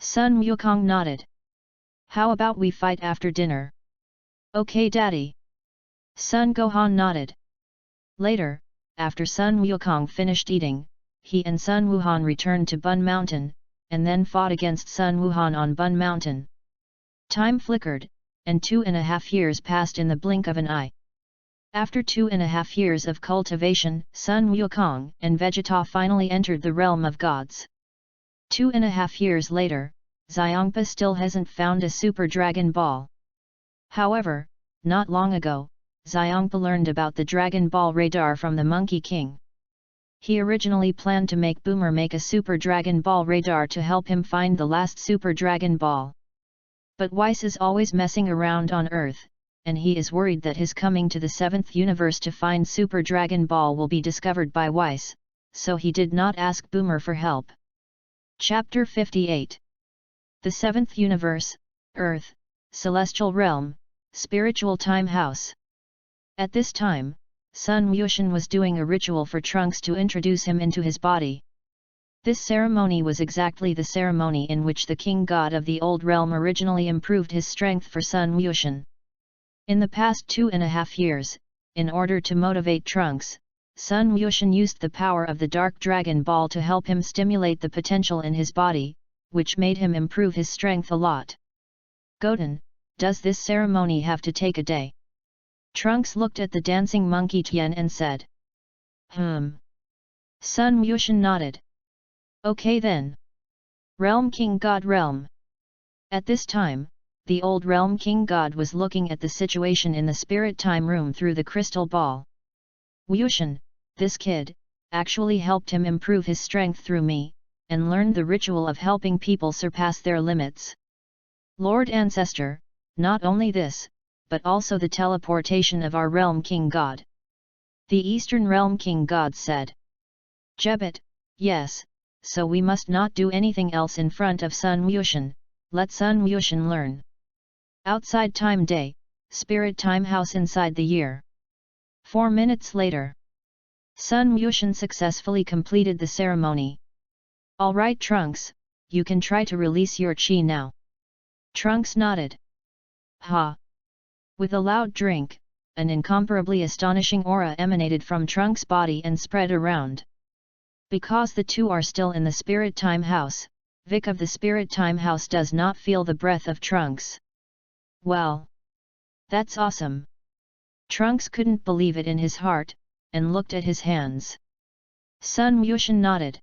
Sun Wukong nodded. How about we fight after dinner? Okay Daddy. Sun Gohan nodded. Later, after Sun Wukong finished eating, he and Sun Wuhan returned to Bun Mountain, and then fought against Sun Wuhan on Bun Mountain. Time flickered, and 2.5 years passed in the blink of an eye. After 2.5 years of cultivation, Sun Wukong and Vegeta finally entered the realm of gods. 2.5 years later, Xiongpa still hasn't found a Super Dragon Ball. However, not long ago, Xiongpa learned about the Dragon Ball radar from the Monkey King. He originally planned to make Boomer make a Super Dragon Ball radar to help him find the last Super Dragon Ball. But Weiss is always messing around on Earth, and he is worried that his coming to the 7th universe to find Super Dragon Ball will be discovered by Weiss, so he did not ask Boomer for help. Chapter 58. The 7th universe, Earth, Celestial Realm, Spiritual Time House. At this time, Sun Wushan was doing a ritual for Trunks to introduce him into his body. This ceremony was exactly the ceremony in which the king god of the old realm originally improved his strength for Sun Wushan. In the past 2.5 years, in order to motivate Trunks, Sun Wushan used the power of the Dark Dragon Ball to help him stimulate the potential in his body, which made him improve his strength a lot. Goten, does this ceremony have to take a day? Trunks looked at the dancing monkey Tien and said. Sun Wushan nodded. Okay then. Realm King God Realm. At this time, the old Realm King God was looking at the situation in the Spirit Time Room through the crystal ball. Wushan, this kid, actually helped him improve his strength through me, and learned the ritual of helping people surpass their limits. Lord Ancestor, not only this, but also the teleportation of our Realm King God. The Eastern Realm King God said. Jebet, yes, so we must not do anything else in front of Sun Wushan, let Sun Wushan learn. Outside Time Day, Spirit Time House inside the year. 4 minutes later. Sun Wushan successfully completed the ceremony. Alright Trunks, you can try to release your chi now. Trunks nodded. Ha! With a loud drink, an incomparably astonishing aura emanated from Trunks' body and spread around. Because the two are still in the Spirit Time House, Vic of the Spirit Time House does not feel the breath of Trunks. Well! That's awesome! Trunks couldn't believe it in his heart, and looked at his hands. Sun Wushan nodded.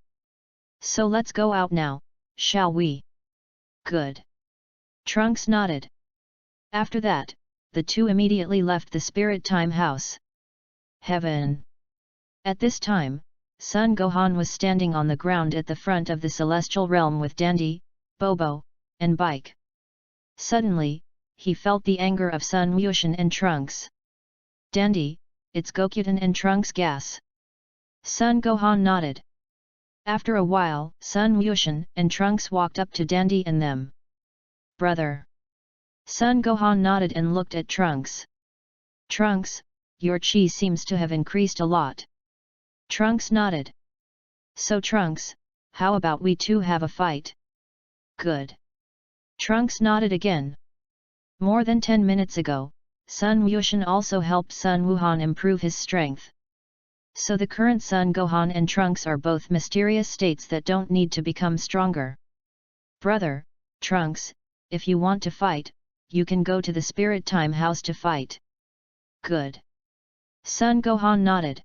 So let's go out now, shall we? Good! Trunks nodded. After that, the two immediately left the Spirit Time House. Heaven! At this time, Sun Gohan was standing on the ground at the front of the Celestial Realm with Dandy, Bobo, and Bike. Suddenly, he felt the anger of Sun Wushan and Trunks. Dandy, it's Gokuten and Trunks gas. Sun Gohan nodded. After a while, Sun Wushan and Trunks walked up to Dandy and them. Brother! Sun Gohan nodded and looked at Trunks. Trunks, your chi seems to have increased a lot. Trunks nodded. So Trunks, how about we two have a fight? Good. Trunks nodded again. More than 10 minutes ago, Sun Wushan also helped Sun Wuhan improve his strength. So the current Sun Gohan and Trunks are both mysterious states that don't need to become stronger. Brother, Trunks, if you want to fight, you can go to the spirit time house to fight. Good. Son Gohan nodded.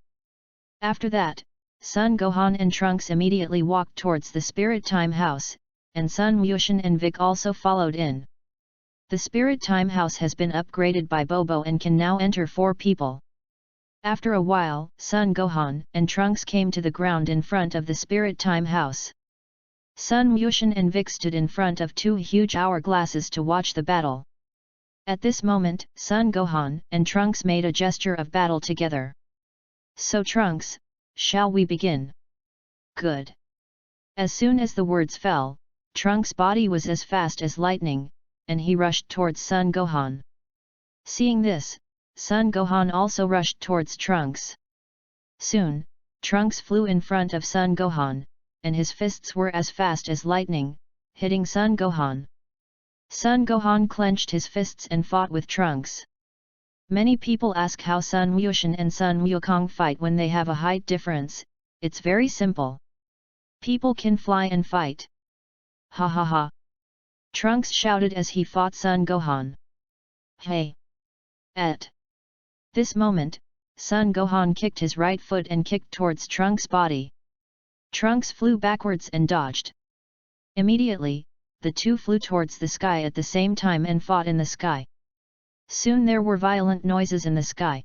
After that, Son Gohan and Trunks immediately walked towards the spirit time house, and Sun Wushan and Vic also followed in. The spirit time house has been upgraded by Bobo and can now enter 4 people. After a while, Son Gohan and Trunks came to the ground in front of the spirit time house. Sun Wushan and Vic stood in front of 2 huge hourglasses to watch the battle. At this moment, Son Gohan and Trunks made a gesture of battle together. So Trunks, shall we begin? Good. As soon as the words fell, Trunks' body was as fast as lightning, and he rushed towards Son Gohan. Seeing this, Son Gohan also rushed towards Trunks. Soon, Trunks flew in front of Son Gohan, and his fists were as fast as lightning, hitting Son Gohan. Son Gohan clenched his fists and fought with Trunks. Many people ask how Sun Wushan and Sun Wukong fight when they have a height difference. It's very simple. People can fly and fight. Ha ha ha! Trunks shouted as he fought Son Gohan. Hey! At this moment, Son Gohan kicked his right foot and kicked towards Trunks' body. Trunks flew backwards and dodged. Immediately, the two flew towards the sky at the same time and fought in the sky. Soon there were violent noises in the sky.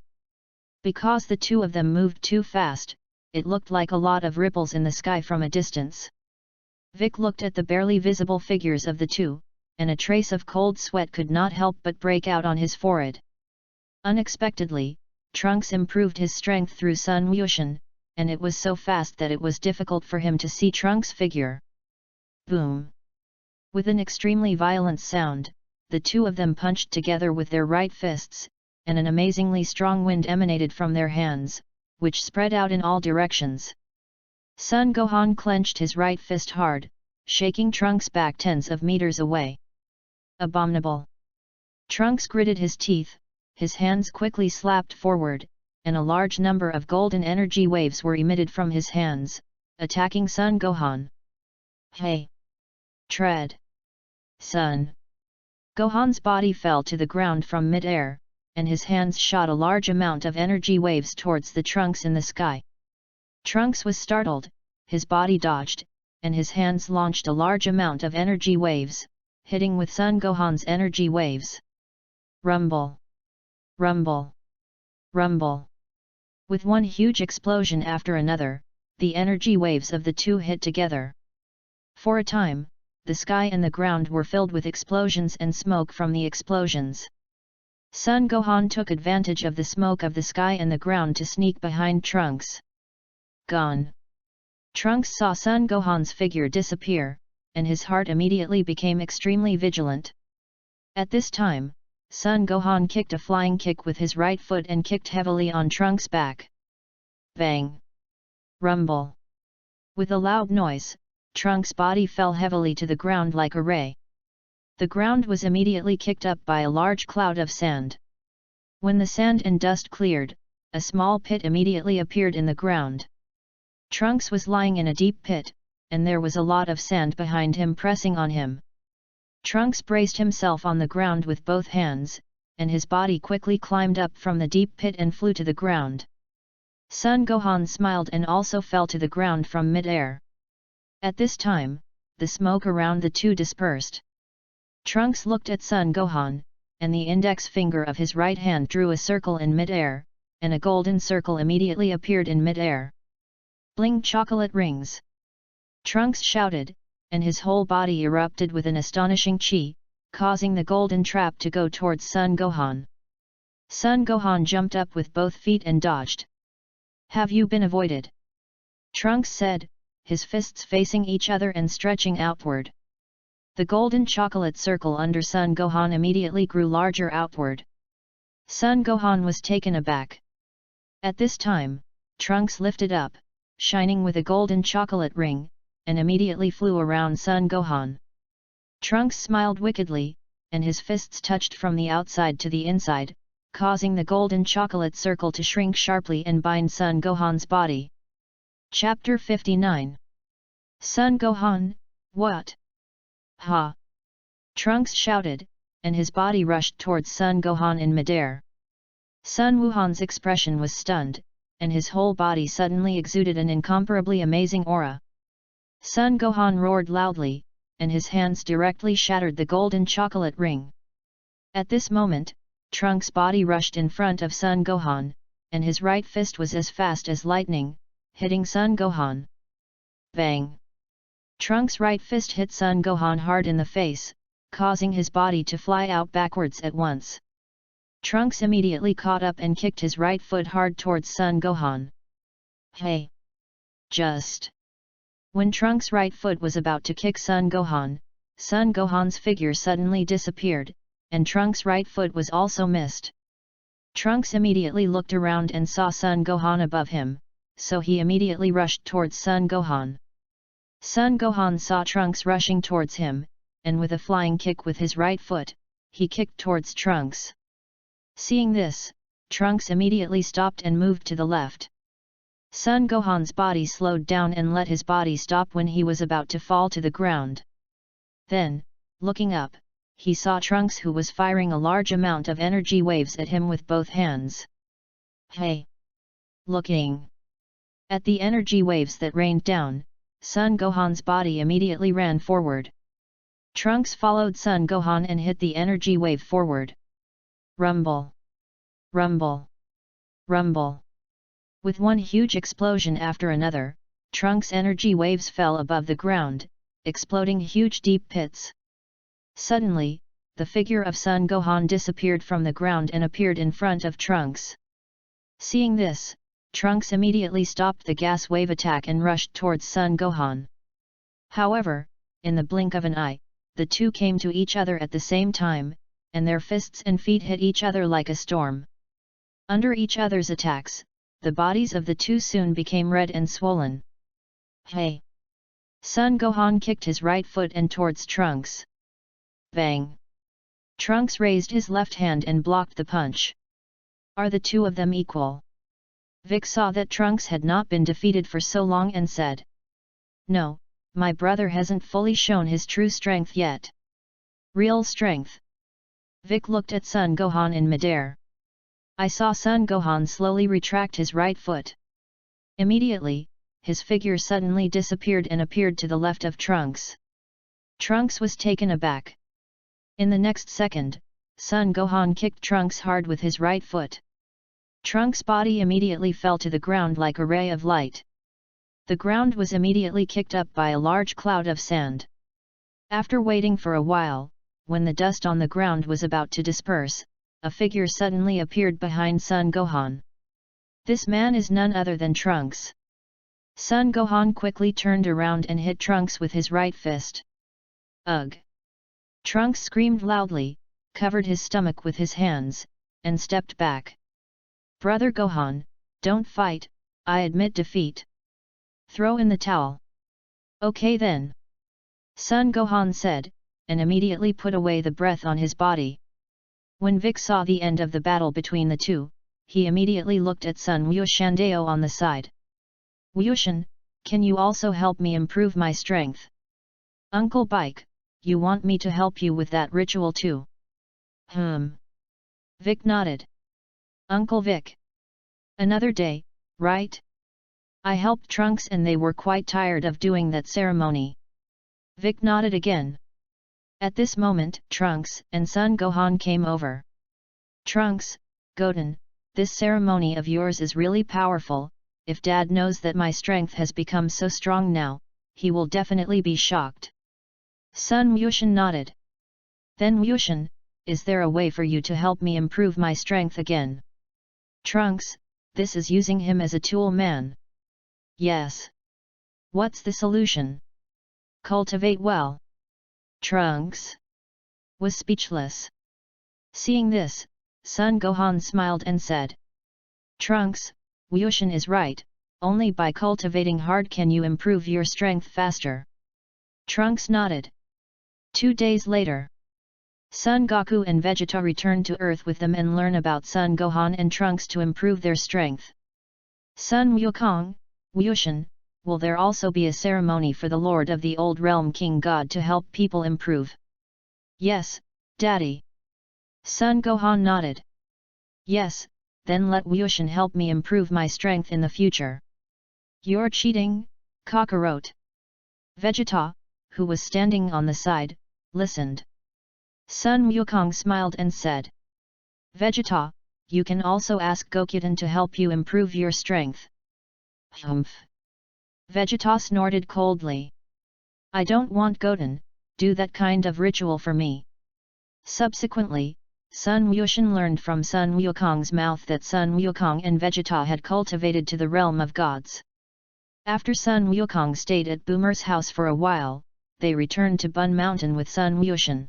Because the two of them moved too fast, it looked like a lot of ripples in the sky from a distance. Vic looked at the barely visible figures of the two, and a trace of cold sweat could not help but break out on his forehead. Unexpectedly, Trunks improved his strength through Sun Wushan, and it was so fast that it was difficult for him to see Trunks' figure. Boom! With an extremely violent sound, the two of them punched together with their right fists, and an amazingly strong wind emanated from their hands, which spread out in all directions. Son Gohan clenched his right fist hard, shaking Trunks back tens of meters away. Abominable! Trunks gritted his teeth, his hands quickly slapped forward, and a large number of golden energy waves were emitted from his hands, attacking Son Gohan. Hey! Tread! Son! Gohan's body fell to the ground from mid-air, and his hands shot a large amount of energy waves towards the Trunks in the sky. Trunks was startled, his body dodged, and his hands launched a large amount of energy waves, hitting with Son Gohan's energy waves. Rumble! Rumble! Rumble! With one huge explosion after another, the energy waves of the two hit together. For a time, the sky and the ground were filled with explosions and smoke from the explosions. Son Gohan took advantage of the smoke of the sky and the ground to sneak behind Trunks. Gone! Trunks saw Son Gohan's figure disappear, and his heart immediately became extremely vigilant. At this time, Son Gohan kicked a flying kick with his right foot and kicked heavily on Trunks' back. Bang! Rumble! With a loud noise, Trunks' body fell heavily to the ground like a ray. The ground was immediately kicked up by a large cloud of sand. When the sand and dust cleared, a small pit immediately appeared in the ground. Trunks was lying in a deep pit, and there was a lot of sand behind him pressing on him. Trunks braced himself on the ground with both hands, and his body quickly climbed up from the deep pit and flew to the ground. Son Gohan smiled and also fell to the ground from mid-air. At this time, the smoke around the two dispersed. Trunks looked at Son Gohan, and the index finger of his right hand drew a circle in mid-air, and a golden circle immediately appeared in mid-air. Bling chocolate rings! Trunks shouted, and his whole body erupted with an astonishing chi, causing the golden trap to go towards Son Gohan. Son Gohan jumped up with both feet and dodged. Have you been avoided? Trunks said, his fists facing each other and stretching outward. The golden chocolate circle under Son Gohan immediately grew larger outward. Son Gohan was taken aback. At this time, Trunks lifted up, shining with a golden chocolate ring, and immediately flew around Son Gohan. Trunks smiled wickedly, and his fists touched from the outside to the inside, causing the golden chocolate circle to shrink sharply and bind Son Gohan's body. Chapter 59. Son Gohan, what? Ha! Trunks shouted, and his body rushed towards Sun Gohan in midair. Sun Wuhan's expression was stunned, and his whole body suddenly exuded an incomparably amazing aura. Sun Gohan roared loudly, and his hands directly shattered the golden chocolate ring. At this moment, Trunks' body rushed in front of Sun Gohan, and his right fist was as fast as lightning, hitting Sun Gohan. Bang! Trunks' right fist hit Sun Gohan hard in the face, causing his body to fly out backwards at once. Trunks immediately caught up and kicked his right foot hard towards Sun Gohan. Hey! Just! When Trunks' right foot was about to kick Sun Gohan's figure suddenly disappeared, and Trunks' right foot was also missed. Trunks immediately looked around and saw Sun Gohan above him, so he immediately rushed towards Sun Gohan. Sun Gohan saw Trunks rushing towards him, and with a flying kick with his right foot, he kicked towards Trunks. Seeing this, Trunks immediately stopped and moved to the left. Sun Gohan's body slowed down and let his body stop when he was about to fall to the ground. Then, looking up, he saw Trunks, who was firing a large amount of energy waves at him with both hands. Hey! Looking at the energy waves that rained down, Sun Gohan's body immediately ran forward. Trunks followed Sun Gohan and hit the energy wave forward. Rumble! Rumble! Rumble! With one huge explosion after another, Trunks' energy waves fell above the ground, exploding huge deep pits. Suddenly, the figure of Sun Gohan disappeared from the ground and appeared in front of Trunks. Seeing this, Trunks immediately stopped the gas wave attack and rushed towards Sun Gohan. However, in the blink of an eye, the two came to each other at the same time, and their fists and feet hit each other like a storm. Under each other's attacks, the bodies of the two soon became red and swollen. Hey! Sun Gohan kicked his right foot and towards Trunks. Bang! Trunks raised his left hand and blocked the punch. Are the two of them equal? Vic saw that Trunks had not been defeated for so long and said, "No, my brother hasn't fully shown his true strength yet." Real strength. Vic looked at Sun Gohan in midair. I saw Sun Gohan slowly retract his right foot. Immediately, his figure suddenly disappeared and appeared to the left of Trunks. Trunks was taken aback. In the next second, Sun Gohan kicked Trunks hard with his right foot. Trunks' body immediately fell to the ground like a ray of light. The ground was immediately kicked up by a large cloud of sand. After waiting for a while, when the dust on the ground was about to disperse, a figure suddenly appeared behind Sun Gohan. This man is none other than Trunks. Sun Gohan quickly turned around and hit Trunks with his right fist. Ugh! Trunks screamed loudly, covered his stomach with his hands, and stepped back. Brother Gohan, don't fight, I admit defeat. Throw in the towel. Okay then. Sun Gohan said, and immediately put away the breath on his body. When Vic saw the end of the battle between the two, he immediately looked at Sun Wushandao on the side. Wushan, can you also help me improve my strength? Uncle Bike, you want me to help you with that ritual too? Vic nodded. Uncle Vic. Another day, right? I helped Trunks and they were quite tired of doing that ceremony. Vic nodded again. At this moment, Trunks and Sun Gohan came over. Trunks, Goten, this ceremony of yours is really powerful. If Dad knows that my strength has become so strong now, he will definitely be shocked. Sun Wushan nodded. Then Wushan, is there a way for you to help me improve my strength again? Trunks, this is using him as a tool man. Yes. What's the solution? Cultivate well. Trunks was speechless. Seeing this, Sun Gohan smiled and said, Trunks, Wushan is right, only by cultivating hard can you improve your strength faster. Trunks nodded. 2 days later, Son Goku and Vegeta return to Earth with them and learn about Sun Gohan and Trunks to improve their strength. Sun Wukong, Wushan, will there also be a ceremony for the Lord of the Old Realm King God to help people improve? Yes, Daddy. Sun Gohan nodded. Yes, then let Wushan help me improve my strength in the future. You're cheating, Kakarot. Vegeta, who was standing on the side, listened. Sun Wukong smiled and said, Vegeta, you can also ask Gokuten to help you improve your strength. Humph. Vegeta snorted coldly. I don't want Goten, do that kind of ritual for me. Subsequently, Sun Wushan learned from Sun Wukong's mouth that Sun Wukong and Vegeta had cultivated to the realm of gods. After Sun Wukong stayed at Boomer's house for a while, they returned to Bun Mountain with Sun Wushan.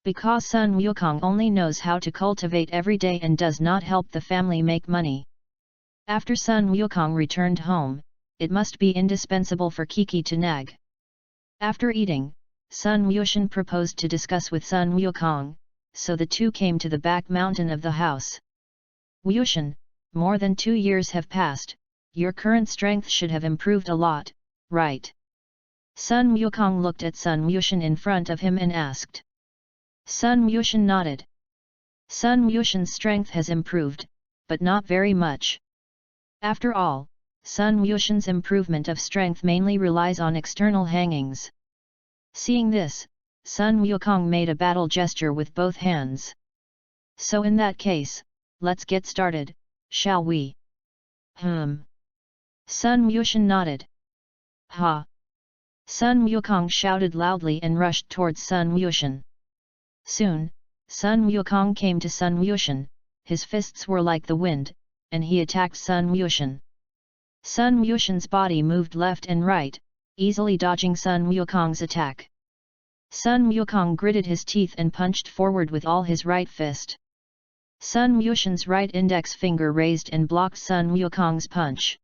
Because Sun Wukong only knows how to cultivate every day and does not help the family make money. After Sun Wukong returned home, it must be indispensable for Kiki to nag. After eating, Sun Wushan proposed to discuss with Sun Wukong, so the two came to the back mountain of the house. Wushan, more than 2 years have passed, your current strength should have improved a lot, right? Sun Wukong looked at Sun Wushan in front of him and asked. Sun Wushan nodded. Sun Wushan's strength has improved, but not very much. After all, Sun Wushan's improvement of strength mainly relies on external hangings. Seeing this, Sun Wukong made a battle gesture with both hands. So in that case, let's get started, shall we? Sun Wushan nodded. Ha! Sun Wukong shouted loudly and rushed towards Sun Wushan. Soon, Sun Wukong came to Sun Wushan, his fists were like the wind, and he attacked Sun Wushan. Sun Wushan's body moved left and right, easily dodging Sun Wukong's attack. Sun Wukong gritted his teeth and punched forward with all his right fist. Sun Wushan's right index finger raised and blocked Sun Wukong's punch.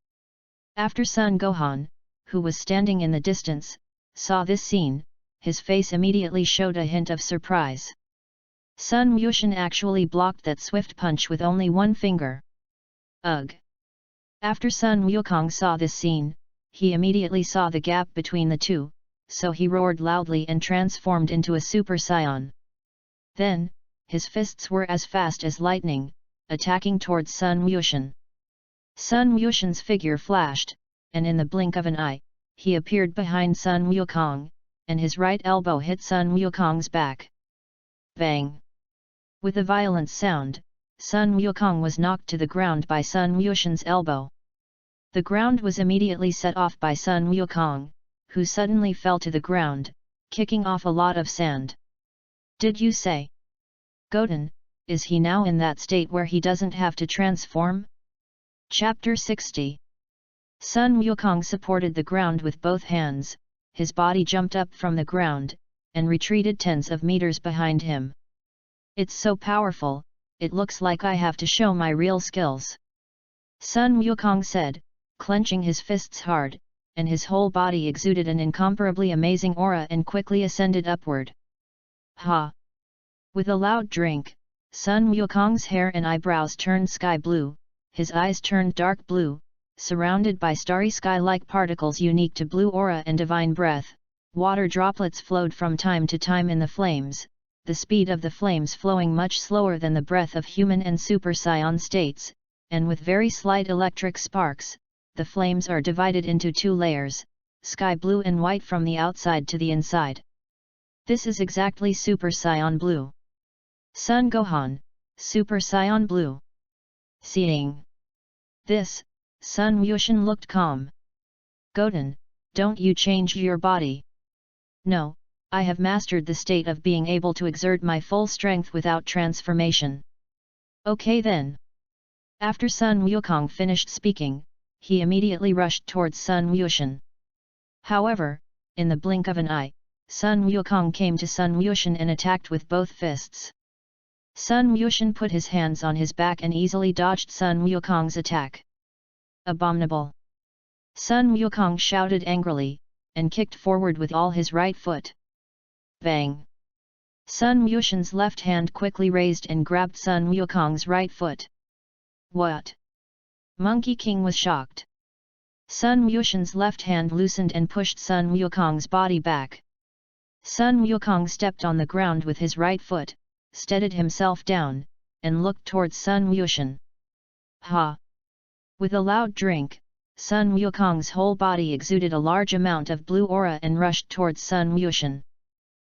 After Sun Gohan, who was standing in the distance, saw this scene, his face immediately showed a hint of surprise. Sun Wushan actually blocked that swift punch with only one finger. Ugh! After Sun Wukong saw this scene, he immediately saw the gap between the two, so he roared loudly and transformed into a Super Saiyan. Then, his fists were as fast as lightning, attacking towards Sun Wushan. Sun Wushan's figure flashed, and in the blink of an eye, he appeared behind Sun Wukong, and his right elbow hit Sun Wukong's back. Bang! With a violent sound, Sun Wukong was knocked to the ground by Sun Wushan's elbow. The ground was immediately set off by Sun Wukong, who suddenly fell to the ground, kicking off a lot of sand. Did you say? Goten, is he now in that state where he doesn't have to transform? Chapter 60. Sun Wukong supported the ground with both hands, his body jumped up from the ground, and retreated tens of meters behind him. It's so powerful, it looks like I have to show my real skills. Sun Wukong said, clenching his fists hard, and his whole body exuded an incomparably amazing aura and quickly ascended upward. Ha! With a loud drink, Sun Wukong's hair and eyebrows turned sky blue, his eyes turned dark blue, surrounded by starry sky-like particles unique to blue aura and divine breath. Water droplets flowed from time to time in the flames, the speed of the flames flowing much slower than the breath of human and Super Saiyan states, and with very slight electric sparks. The flames are divided into 2 layers, sky blue and white from the outside to the inside. This is exactly Super Saiyan Blue. Sun Gohan, Super Saiyan Blue. Seeing this, Sun Wushan looked calm. Goten, don't you change your body. No, I have mastered the state of being able to exert my full strength without transformation. Okay then. After Sun Wukong finished speaking, he immediately rushed towards Sun Wushan. However, in the blink of an eye, Sun Wukong came to Sun Wushan and attacked with both fists. Sun Wushan put his hands on his back and easily dodged Sun Wukong's attack. Abominable! Sun Wukong shouted angrily, and kicked forward with all his right foot. Bang! Sun Wushan's left hand quickly raised and grabbed Sun Wukong's right foot. What? Monkey King was shocked. Sun Wushan's left hand loosened and pushed Sun Wukong's body back. Sun Wukong stepped on the ground with his right foot, steadied himself down, and looked towards Sun Wushan. Ha! With a loud drink, Sun Wukong's whole body exuded a large amount of blue aura and rushed towards Sun Wushan.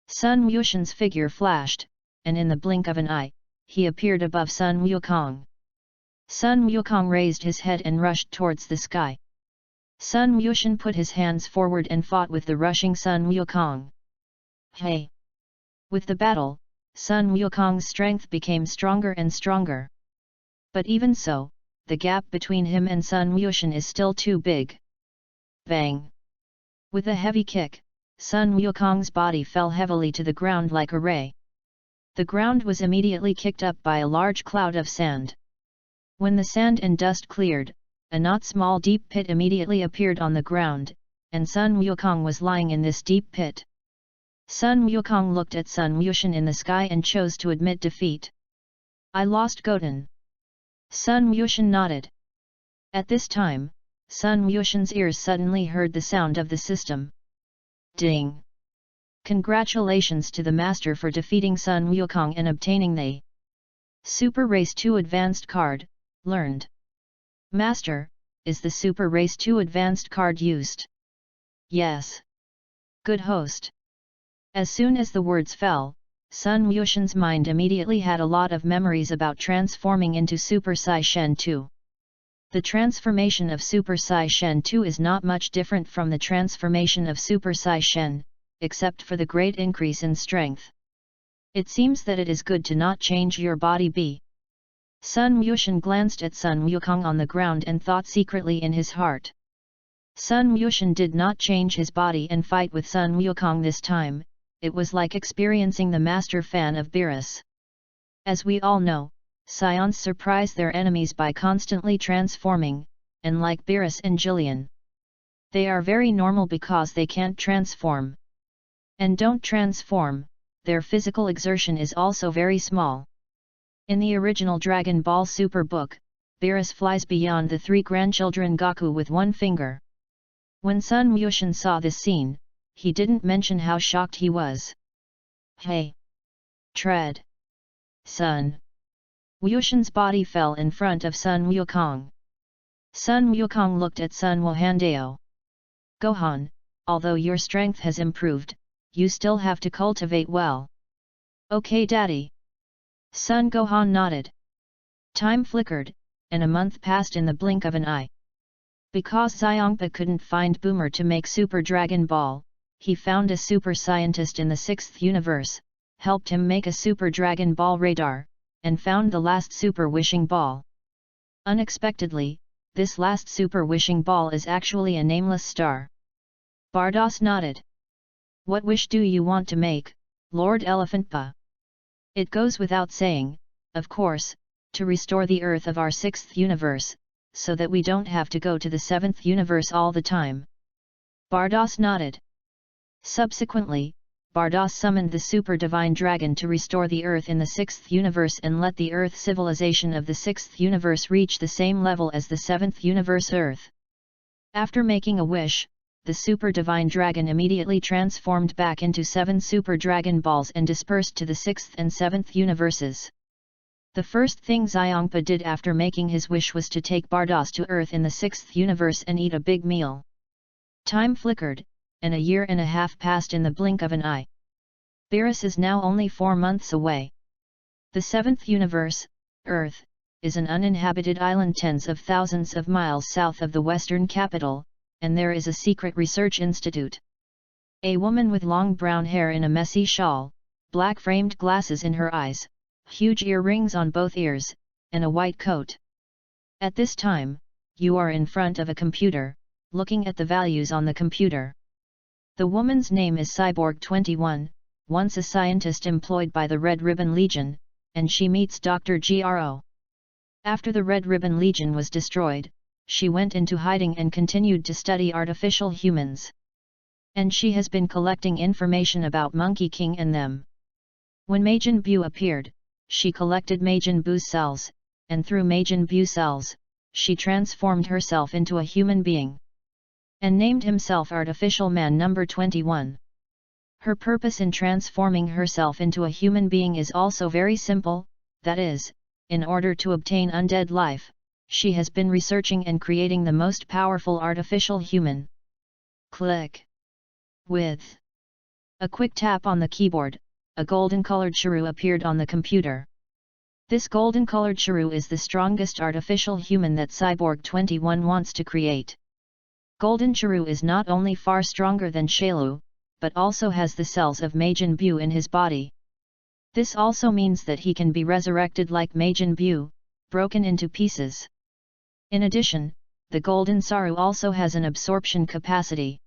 Sun Wushan's figure flashed, and in the blink of an eye, he appeared above Sun Wukong. Sun Wukong raised his head and rushed towards the sky. Sun Wushan put his hands forward and fought with the rushing Sun Wukong. Hey! With the battle, Sun Wukong's strength became stronger and stronger. But even so, the gap between him and Sun Wushan is still too big. Bang! With a heavy kick, Sun Wukong's body fell heavily to the ground like a ray. The ground was immediately kicked up by a large cloud of sand. When the sand and dust cleared, a not small deep pit immediately appeared on the ground, and Sun Wukong was lying in this deep pit. Sun Wukong looked at Sun Wushan in the sky and chose to admit defeat. I lost Goten. Sun Wushan nodded. At this time, Sun Wushan's ears suddenly heard the sound of the system. Ding! Congratulations to the master for defeating Sun Wukong and obtaining the Super Race 2 Advanced card, learned. Master, is the Super Race 2 Advanced card used? Yes. Good host. As soon as the words fell, Sun Wushan's mind immediately had a lot of memories about transforming into Super Sai Shen 2. The transformation of Super Sai Shen 2 is not much different from the transformation of Super Sai Shen, except for the great increase in strength. It seems that it is good to not change your body b. Sun Wushan glanced at Sun Wukong on the ground and thought secretly in his heart. Sun Wushan did not change his body and fight with Sun Wukong this time. It was like experiencing the master fan of Beerus. As we all know, Scions surprise their enemies by constantly transforming, and like Beerus and Jillian, they are very normal because they can't transform. And don't transform, their physical exertion is also very small. In the original Dragon Ball Super book, Beerus flies beyond the three grandchildren Goku with one finger. When Sun Wushan saw this scene, he didn't mention how shocked he was. Hey! Tread! Sun Wushan's body fell in front of Sun Wukong. Sun Wukong looked at Sun Wuhandao. Gohan, although your strength has improved, you still have to cultivate well. Okay daddy. Sun Gohan nodded. Time flickered, and a month passed in the blink of an eye. Because Xiongpa couldn't find Boomer to make Super Dragon Ball, he found a super scientist in the 6th universe, helped him make a Super Dragon Ball radar, and found the last Super Wishing Ball. Unexpectedly, this last Super Wishing Ball is actually a nameless star. Bardos nodded. What wish do you want to make, Lord Elephantpa? It goes without saying, of course, to restore the Earth of our 6th universe, so that we don't have to go to the 7th universe all the time. Bardos nodded. Subsequently, Bardos summoned the Super Divine Dragon to restore the Earth in the 6th universe and let the Earth civilization of the 6th universe reach the same level as the 7th universe Earth. After making a wish, the Super Divine Dragon immediately transformed back into 7 Super Dragon Balls and dispersed to the 6th and 7th universes. The first thing Xiongpa did after making his wish was to take Bardos to Earth in the 6th universe and eat a big meal. Time flickered, and a year and a half passed in the blink of an eye. Beerus is now only 4 months away. The 7th universe, Earth, is an uninhabited island tens of thousands of miles south of the western capital, and there is a secret research institute. A woman with long brown hair in a messy shawl, black framed glasses in her eyes, huge earrings on both ears, and a white coat. At this time, you are in front of a computer, looking at the values on the computer. The woman's name is Cyborg 21, once a scientist employed by the Red Ribbon Legion, and she meets Dr. Gro. After the Red Ribbon Legion was destroyed, she went into hiding and continued to study artificial humans. And she has been collecting information about Monkey King and them. When Majin Buu appeared, she collected Majin Buu's cells, and through Majin Buu cells, she transformed herself into a human being. And named himself Artificial Man number 21. Her purpose in transforming herself into a human being is also very simple, that is, in order to obtain undead life, she has been researching and creating the most powerful artificial human. Click. With a quick tap on the keyboard, a golden-colored shrew appeared on the computer. This golden-colored shrew is the strongest artificial human that Cyborg 21 wants to create. Golden shrew is not only far stronger than Shalu, but also has the cells of Majin Buu in his body. This also means that he can be resurrected like Majin Buu, broken into pieces. In addition, the Golden Saru also has an absorption capacity.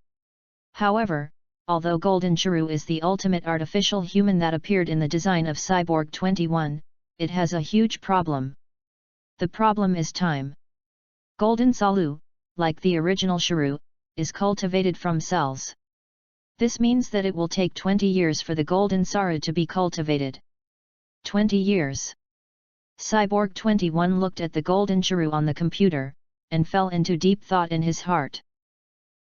However, although Golden Shrew is the ultimate artificial human that appeared in the design of Cyborg 21, it has a huge problem. The problem is time. Golden Salu, like the original Shrew, is cultivated from cells. This means that it will take 20 years for the Golden Saru to be cultivated. 20 years. Cyborg 21 looked at the Golden Shrew on the computer, and fell into deep thought in his heart.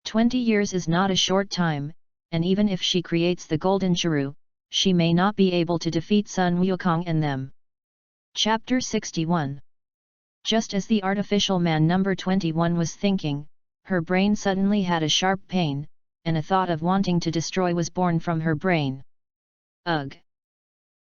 20 years is not a short time, and even if she creates the Golden Shrew, she may not be able to defeat Sun Wukong and them. Chapter 61. Just as the artificial man number 21 was thinking, her brain suddenly had a sharp pain, and a thought of wanting to destroy was born from her brain. Ugh!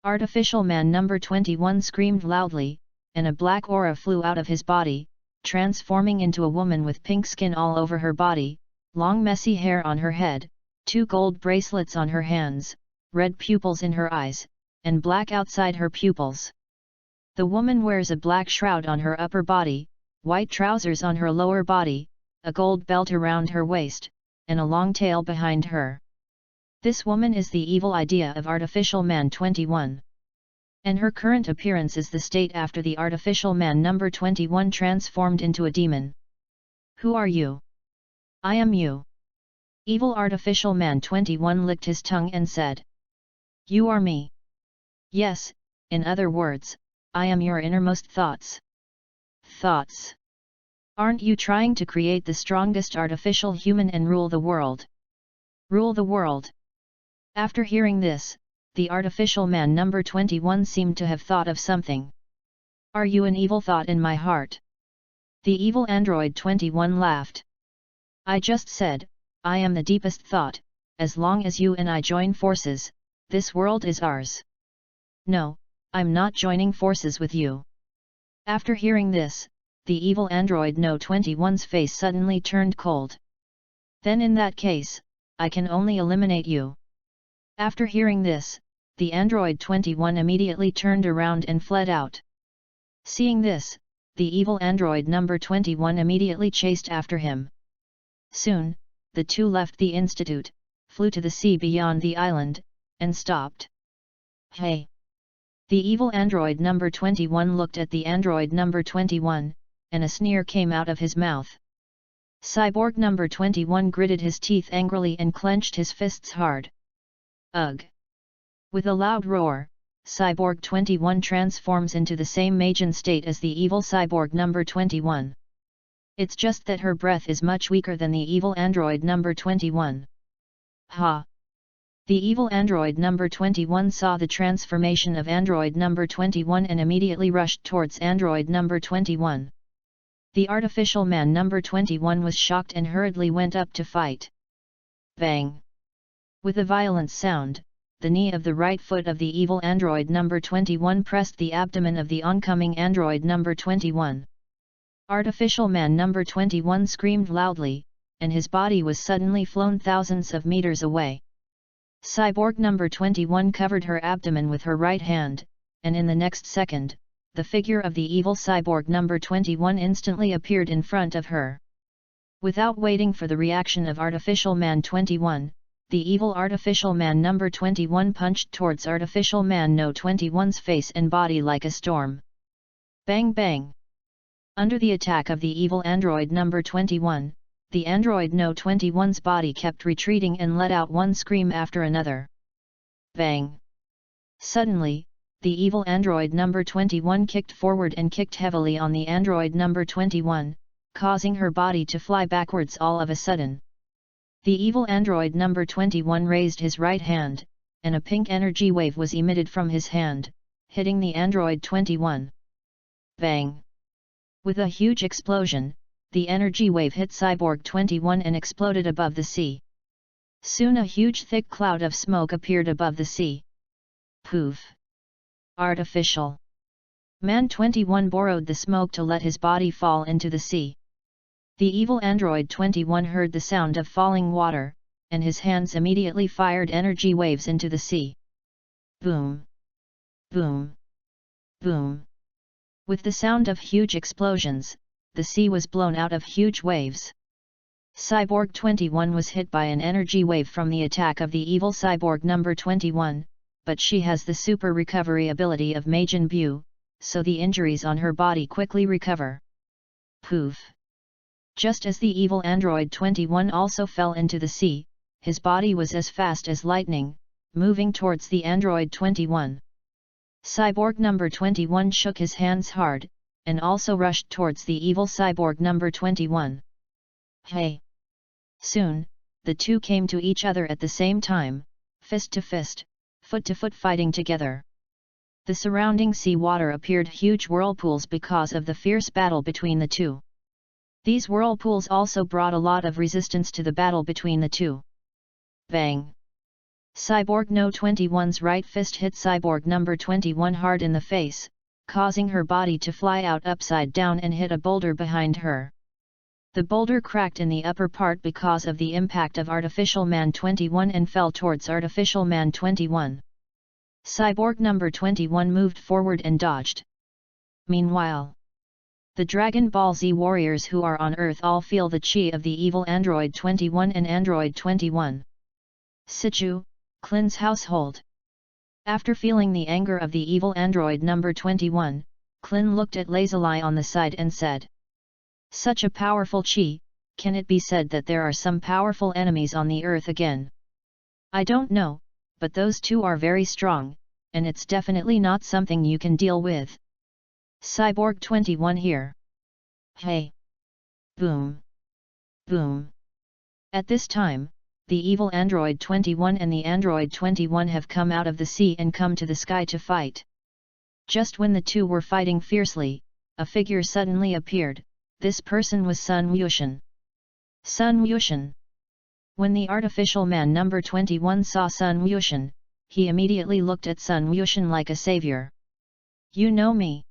Artificial man number 21 screamed loudly, and a black aura flew out of his body, transforming into a woman with pink skin all over her body, long messy hair on her head, 2 gold bracelets on her hands, red pupils in her eyes, and black outside her pupils. The woman wears a black shroud on her upper body, white trousers on her lower body, a gold belt around her waist, and a long tail behind her. This woman is the evil idea of Artificial Man 21. And her current appearance is the state after the Artificial Man number 21 transformed into a demon. Who are you? I am you. Evil Artificial Man 21 licked his tongue and said. You are me. Yes, in other words, I am your innermost thoughts. Thoughts. Aren't you trying to create the strongest artificial human and rule the world? Rule the world. After hearing this, the Artificial Man number 21 seemed to have thought of something. Are you an evil thought in my heart? The evil android 21 laughed. I just said, I am the deepest thought, as long as you and I join forces, this world is ours. No, I'm not joining forces with you. After hearing this, the evil android No 21's face suddenly turned cold. Then in that case, I can only eliminate you. After hearing this, the android 21 immediately turned around and fled out. Seeing this, the evil android number 21 immediately chased after him. Soon, the two left the institute, flew to the sea beyond the island, and stopped. Hey! The evil android number 21 looked at the android number 21, and a sneer came out of his mouth. Cyborg number 21 gritted his teeth angrily and clenched his fists hard. Ugh! With a loud roar, Cyborg 21 transforms into the same Majin state as the evil Cyborg number 21. It's just that her breath is much weaker than the evil android number 21. Ha! The evil android number 21 saw the transformation of android number 21 and immediately rushed towards android number 21. The artificial man number 21 was shocked and hurriedly went up to fight. Bang! With a violent sound, the knee of the right foot of the evil android number 21 pressed the abdomen of the oncoming android number 21. Artificial man number 21 screamed loudly, and his body was suddenly flown thousands of meters away. Cyborg number 21 covered her abdomen with her right hand, and in the next second, the figure of the evil cyborg number 21 instantly appeared in front of her. Without waiting for the reaction of Artificial Man 21, the evil Artificial Man number 21 punched towards Artificial Man No 21's face and body like a storm. Bang bang! Under the attack of the evil android number 21, the android No 21's body kept retreating and let out one scream after another. Bang! Suddenly, the evil android number 21 kicked forward and kicked heavily on the android number 21, causing her body to fly backwards all of a sudden. The evil android number 21 raised his right hand, and a pink energy wave was emitted from his hand, hitting the android 21. Bang! With a huge explosion, the energy wave hit Cyborg 21 and exploded above the sea. Soon a huge thick cloud of smoke appeared above the sea. Poof! Artificial. Man 21 borrowed the smoke to let his body fall into the sea. The evil android 21 heard the sound of falling water, and his hands immediately fired energy waves into the sea. Boom! Boom! Boom! With the sound of huge explosions, the sea was blown out of huge waves. Cyborg 21 was hit by an energy wave from the attack of the evil Cyborg number 21, but she has the super recovery ability of Majin Buu, so the injuries on her body quickly recover. Poof! Just as the evil android 21 also fell into the sea, his body was as fast as lightning, moving towards the android 21. Cyborg number 21 shook his hands hard, and also rushed towards the evil Cyborg number 21. Hey! Soon, the two came to each other at the same time, fist to fist, foot to foot fighting together. The surrounding sea water appeared huge whirlpools because of the fierce battle between the two. These whirlpools also brought a lot of resistance to the battle between the two. Bang! Cyborg No 21's right fist hit Cyborg number 21 hard in the face, causing her body to fly out upside down and hit a boulder behind her. The boulder cracked in the upper part because of the impact of Artificial Man 21 and fell towards Artificial Man 21. Cyborg number 21 moved forward and dodged. Meanwhile, the Dragon Ball Z warriors who are on Earth all feel the chi of the evil Android 21 and Android 21. Sichu, Klin's household. After feeling the anger of the evil Android number 21, Klin looked at Lazuli on the side and said, "Such a powerful chi, can it be said that there are some powerful enemies on the Earth again? I don't know, but those two are very strong, and it's definitely not something you can deal with. Cyborg 21 here. Hey! Boom! Boom!" At this time, the evil Android 21 and the Android 21 have come out of the sea and come to the sky to fight. Just when the two were fighting fiercely, a figure suddenly appeared. This person was Sun Wushan. Sun Wushan. When the Artificial Man number 21 saw Sun Wushan, he immediately looked at Sun Wushan like a savior. "You know me?"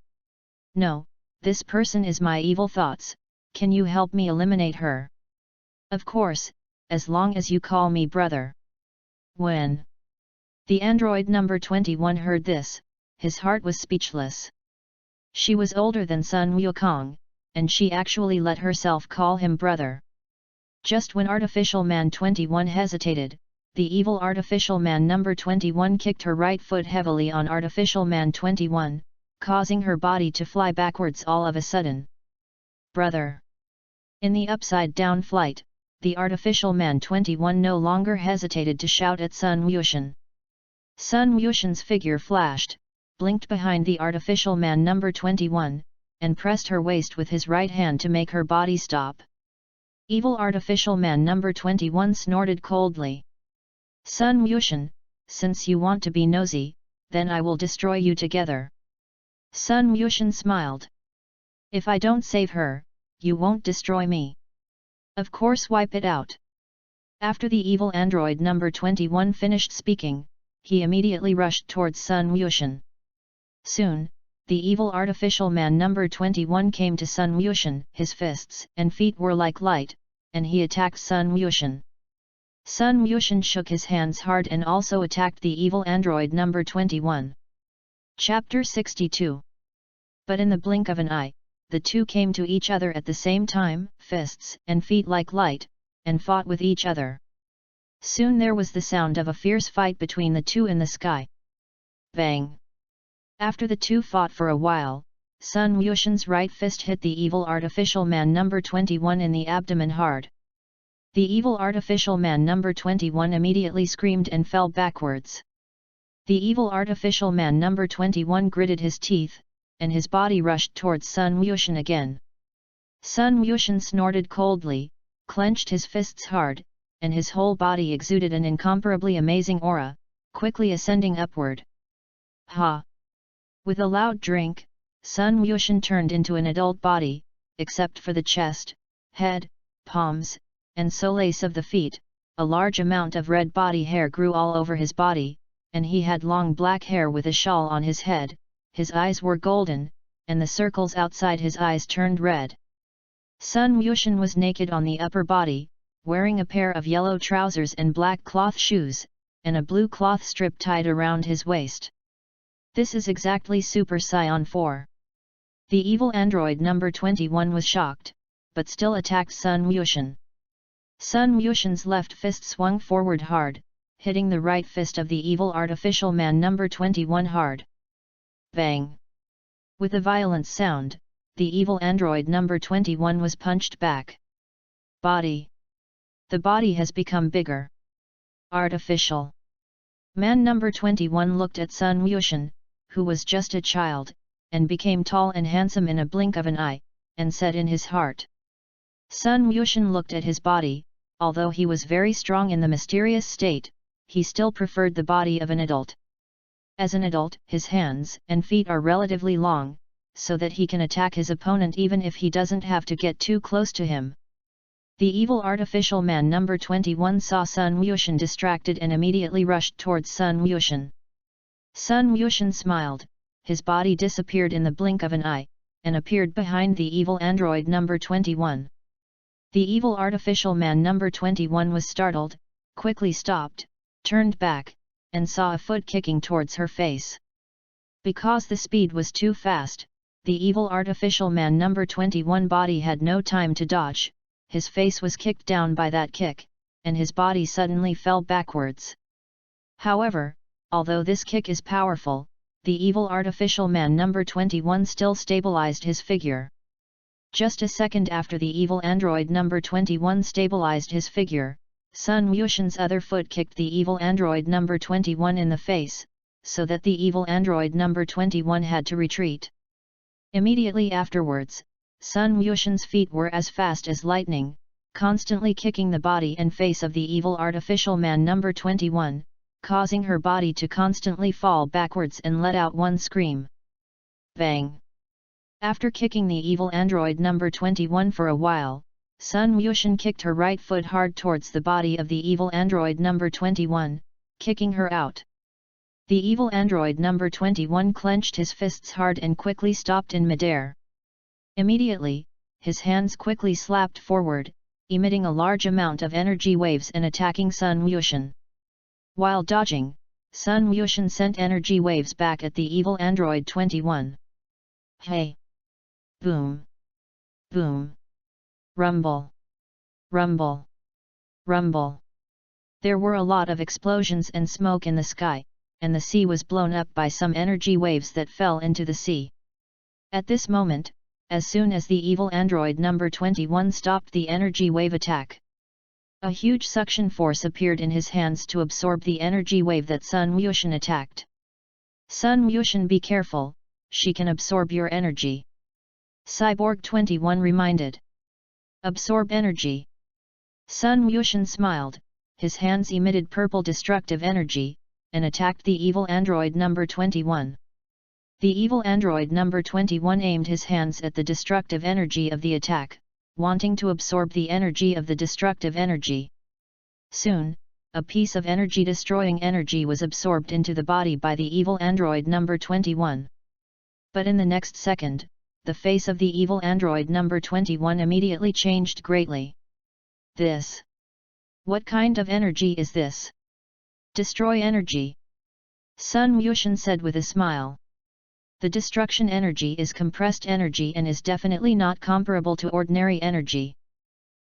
"No, this person is my evil thoughts, can you help me eliminate her?" "Of course, as long as you call me brother." When the android number 21 heard this, his heart was speechless. She was older than Sun Wukong, and she actually let herself call him brother. Just when Artificial Man 21 hesitated, the evil Artificial Man number 21 kicked her right foot heavily on Artificial Man 21, causing her body to fly backwards all of a sudden. "Brother!" In the upside-down flight, the Artificial Man 21 no longer hesitated to shout at Sun Wushan. Sun Wushan's figure flashed, blinked behind the Artificial Man number 21, and pressed her waist with his right hand to make her body stop. Evil Artificial Man number 21 snorted coldly. "Sun Wushan, since you want to be nosy, then I will destroy you together." Sun Wushan smiled. "If I don't save her, you won't destroy me. Of course, wipe it out." After the evil android number 21 finished speaking, he immediately rushed towards Sun Wushan. Soon, the evil Artificial Man number 21 came to Sun Wushan. His fists and feet were like light, and he attacked Sun Wushan. Sun Wushan shook his hands hard and also attacked the evil android number 21. Chapter 62. But in the blink of an eye, the two came to each other at the same time, fists and feet like light, and fought with each other. Soon there was the sound of a fierce fight between the two in the sky. Bang! After the two fought for a while, Sun Wushan's right fist hit the evil Artificial Man number 21 in the abdomen hard. The evil Artificial Man number 21 immediately screamed and fell backwards. The evil Artificial Man number 21 gritted his teeth, and his body rushed towards Sun Wushan again. Sun Wushan snorted coldly, clenched his fists hard, and his whole body exuded an incomparably amazing aura, quickly ascending upward. Ha! With a loud drink, Sun Wuxian turned into an adult body, except for the chest, head, palms, and soles of the feet. A large amount of red body hair grew all over his body, and he had long black hair with a shawl on his head. His eyes were golden, and the circles outside his eyes turned red. Sun Wuxian was naked on the upper body, wearing a pair of yellow trousers and black cloth shoes, and a blue cloth strip tied around his waist. This is exactly Super Saiyan 4. The evil android number 21 was shocked, but still attacked Sun Wuxian. Sun Wuxian's left fist swung forward hard, hitting the right fist of the evil artificial man number 21 hard. Bang! With a violent sound, the evil android number 21 was punched back. Body. The body has become bigger. Artificial. Man number 21 looked at Sun Wuxian, who was just a child, and became tall and handsome in a blink of an eye, and said in his heart. Sun Wuxian looked at his body. Although he was very strong in the mysterious state, he still preferred the body of an adult. As an adult, his hands and feet are relatively long, so that he can attack his opponent even if he doesn't have to get too close to him. The evil artificial man number 21 saw Sun Wuxian distracted and immediately rushed towards Sun Wuxian. Sun Wuxian smiled, his body disappeared in the blink of an eye, and appeared behind the evil android number 21. The evil artificial man number 21 was startled, quickly stopped, turned back, and saw a foot kicking towards her face. Because the speed was too fast, the evil artificial man number 21 body had no time to dodge. His face was kicked down by that kick, and his body suddenly fell backwards. However, although this kick is powerful, the evil artificial man number 21 still stabilized his figure. Just a second after the evil android number 21 stabilized his figure, Sun Wuxian's other foot kicked the evil android number 21 in the face, so that the evil android number 21 had to retreat. Immediately afterwards, Sun Wuxian's feet were as fast as lightning, constantly kicking the body and face of the evil artificial man number 21, causing her body to constantly fall backwards and let out one scream. Bang! After kicking the evil android number 21 for a while, Sun Wuxian kicked her right foot hard towards the body of the evil android number 21, kicking her out. The evil android number 21 clenched his fists hard and quickly stopped in midair. Immediately, his hands quickly slapped forward, emitting a large amount of energy waves and attacking Sun Wuxian. While dodging, Sun Wuxian sent energy waves back at the evil android 21. Hey! Boom! Boom! Rumble! Rumble! Rumble! There were a lot of explosions and smoke in the sky, and the sea was blown up by some energy waves that fell into the sea. At this moment, as soon as the evil android number 21 stopped the energy wave attack, a huge suction force appeared in his hands to absorb the energy wave that Sun Wuxian attacked. Sun Wuxian, be careful, she can absorb your energy. Cyborg 21 reminded. Absorb energy. Sun Wuxian smiled, his hands emitted purple destructive energy, and attacked the evil android number 21. The evil android number 21 aimed his hands at the destructive energy of the attack, wanting to absorb the energy of the destructive energy. Soon, a piece of energy-destroying energy was absorbed into the body by the evil android number 21. But in the next second, the face of the evil android number 21 immediately changed greatly. This? What kind of energy is this? Destroy energy. Sun Wuxian said with a smile. The destruction energy is compressed energy and is definitely not comparable to ordinary energy.